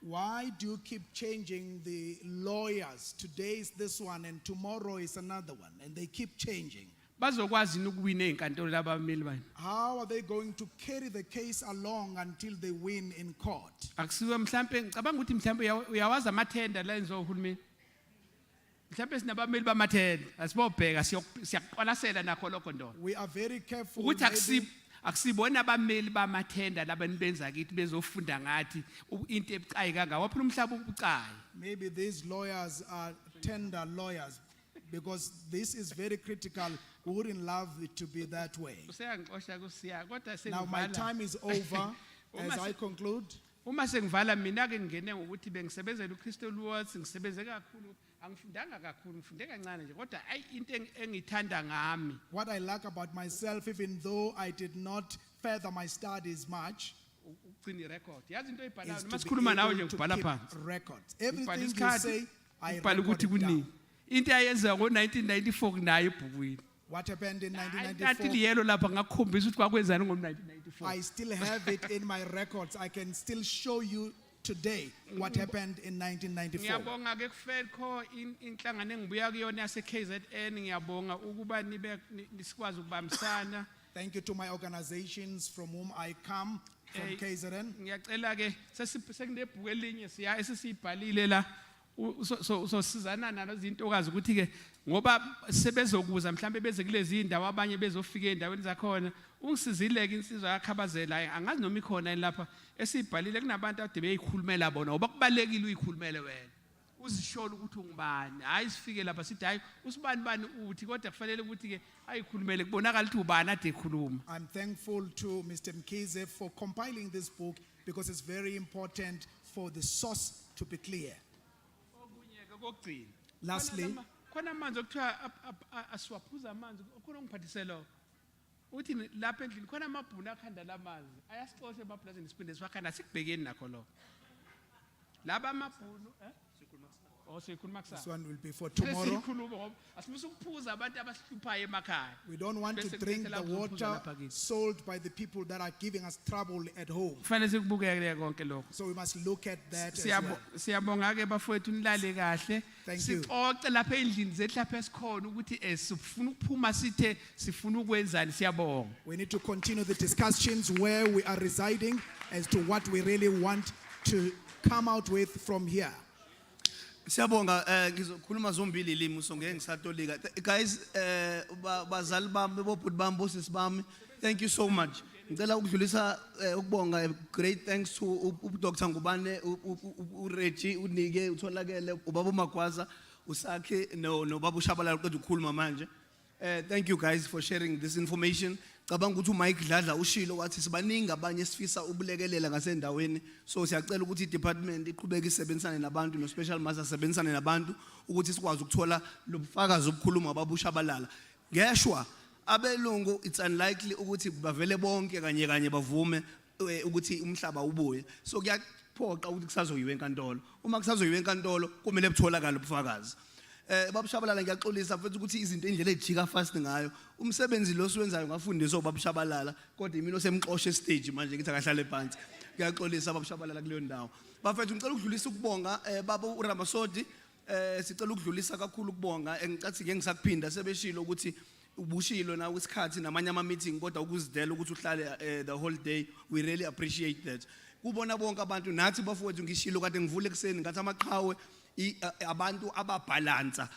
S12: Why do you keep changing the lawyers? Today is this one and tomorrow is another one, and they keep changing.
S15: Bazokwazi ukuwina ezinkantolo labameli bani.
S12: How are they going to carry the case along until they win in court?
S15: Akusiwe mhlambe ngicabanga ukuthi mhlambe uyawazi amathenda la enziwa uhulumeni. Mhlambe sinabameli bamathenda asibobheka siyaqwalasela nakho lokho ndona.
S12: We are very careful.
S15: Ukuthi akusibona abameli bamathenda labanibenza kithi bezofunda ngathi into ebucayi kanga waphula umhlaba ubucayi.
S12: Maybe these lawyers are tender lawyers, because this is very critical. We wouldn't love it to be that way. Now my time is over. As I conclude,
S15: uma sengivala mina ke ngene ngokuthi bengisebenzela uChristo Luwas ngisebenze kakhulu angifundanga kakhulu ngifunde kancane nje kodwa ayi into engithanda ngami.
S12: What I like about myself, even though I did not further my studies much,
S15: ugcina record yazi into oyibhalayo noma sikhuluma nawe nje ngibhala phansi
S12: records. Everything you say I
S15: ubhala ukuthi kunini into ayenza ngo1994 kunayo ebhukwini.
S12: What happened in 1994?
S15: Yelo lapha ngakukhombisa ukuthi kwakwenzani ngo1994.
S12: I still have it in my records. I can still show you today what happened in 1994.
S15: Ngiyabonga ke kuFedco inhlangano engibuya kuyona yase KZN ngiyabonga ukuba nibe nisikwazi ukubambisana.
S12: Thank you to my organizations from whom I come from KZN.
S15: Ngiyacela ke sekunebhuku elinye siya esisibhalile la so sizana nalo izintokazi ukuthi ke ngoba sebezokuza mhlambe beze kulezi indawo abanye bezofika endaweni zakhona ungisizile ke insizwa yakhabazela angazi noma ikhona lapha esibhalile kunabantu ade beyikhulumela bona ngoba kubalekile uyikhulumele wena uzisholo ukuthi ungubani hayi sifike lapha sithi hayi usibani bani uthi kodwa kufanele ukuthi ke ayikhulumele kubonakala ukuthi ubani ade ekhuluma.
S12: I'm thankful to Mr. Mkhize for compiling this book, because it's very important for the source to be clear.
S15: Lastly, khona amanzi okuthiwa asiwaphuza amanzi khona ungiphathiselo. uthi lapha endlini khona amabhunu akhanda lamanzi ayasixosha emaplazini siphinde siwakhanda sikubhekeni nakho lokho laba amabhunu Oh, sikhuluma kusasa.
S12: This one will be for tomorrow.
S15: Sikhuluma ngoba asifisa ukuphuza abantu abasihluphayo emakhaya.
S12: We don't want to
S15: Bese
S12: drink
S15: kuphela
S12: the
S15: ukuphuza
S12: water
S15: lapha kithi.
S12: sold by the people that are giving us trouble at home.
S15: Kufanele sikubukele konke lokho.
S12: So we must look at that as well.
S15: Siyabonga ke bafowethu nilale kahle.
S12: Thank you.
S15: Sixoxe lapha endlini zethu lapha esikhona ukuthi sifuna ukuphuma sithe sifuna ukwenzani siyabonga.
S12: We need to continue the discussions where we are residing as to what we really want to come out with from here.
S8: Siyabonga ngizokhuluma zombili ilimi so ngeke ngisatolika. Guys bazali bami bobhuti bami bosisi bami, thank you so much. Ngicela ukudlulisa ukubonga great thanks to Dr. Ngubane, uReggie, unike utholakele ubaba Magwaza, usakhe no baba uShabalala uqeda ukukhuluma manje. Thank you guys for sharing this information. Cabanga ukuthi uMike Dladla ushilo wathi sibaningi abanye sifisa ukulekelela ngasendaweni, so siyacela ukuthi i-department iqhubeke isebenzisane nabantu no special master sebenzisane nabantu ukuthi sikwazi ukuthola lobufakazi obukhuluma babushabalala. Ngeshwa abelungu it's unlikely ukuthi bavele bonke kanye kanye bavume ukuthi umhlaba ubuye, so kuyaphoqa ukuthi kusazoyiwe enkantolo. Uma kusazoyiwe enkantolo kumele butholakala ubufakazi. Babushabalala ngiyaxolisa mfethu ukuthi izinto indlela ejika fast ngayo umsebenzi lo siwenzayo ngafundiswa babushabalala kodwa imino semxoshe stage manje ngithi akahlale phansi. Ngiyaxolisa babushabalala kuleyo ndawo. Bafethu ngicela ukudlulisa ukubonga baba uRamasodi, sicela ukudlulisa kakhulu ukubonga engicathi ke ngisakuphinda sebeshilo ukuthi ubushilo na isikhathi namanye ama meeting kodwa ukuzidela ukuthi uhlale the whole day. We really appreciate that. Kubona bonke abantu nathi bafowethu ngishilo kade ngivule ekseni ngathi amaqhawe abantu ababhalansa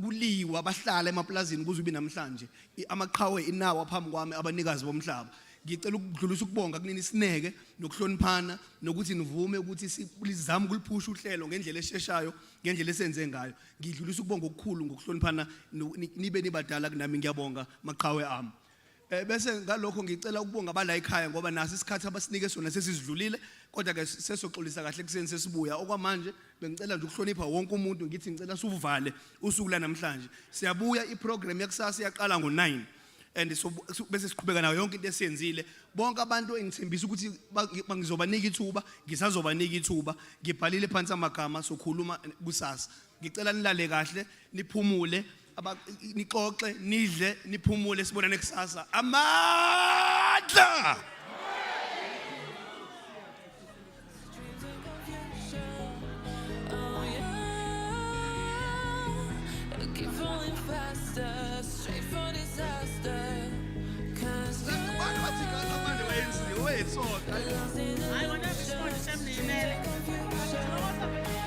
S8: kuliwa abahlala emaplazini kuze ube namhlanje amaqhawe inawo phambi kwami abanikazi bomhlaba. Ngicela ukudlulisa ukubonga kunini isineke nokuhloniphana nokuthi nivume ukuthi sizame ukuliphusha uhlelo ngendlela esheshayo ngendlela esenze ngayo. Ngidlulisa ukubonga okukhulu ngokuhloniphana nibe nibadala kunami ngiyabonga maqhawe ami. Bese ngalokho ngicela ukubonga abala ekhaya ngoba nasi isikhathi abasinike sona sesizidlulile kodwa ke sesoxolisa kahle kuseni sesibuya okwamanje bengicela nje ukuhlonipha wonke umuntu ngithi ngicela suvale usuku la namhlanje siyabuya iprogram yakusasa iyaqala ngo9 and so bese siqhubeka nayo yonke into esiyenzile bonke abantu engithembisa ukuthi bangizobanika ithuba ngisazobanika ithuba ngibhalile phansi amagama sokhuluma kusasa. Ngicela nilale kahle niphumule nixoxe nidle niphumule sibonane kusasa amandla.
S20: Keep falling faster, straight for disaster. 'Cause
S8: I want to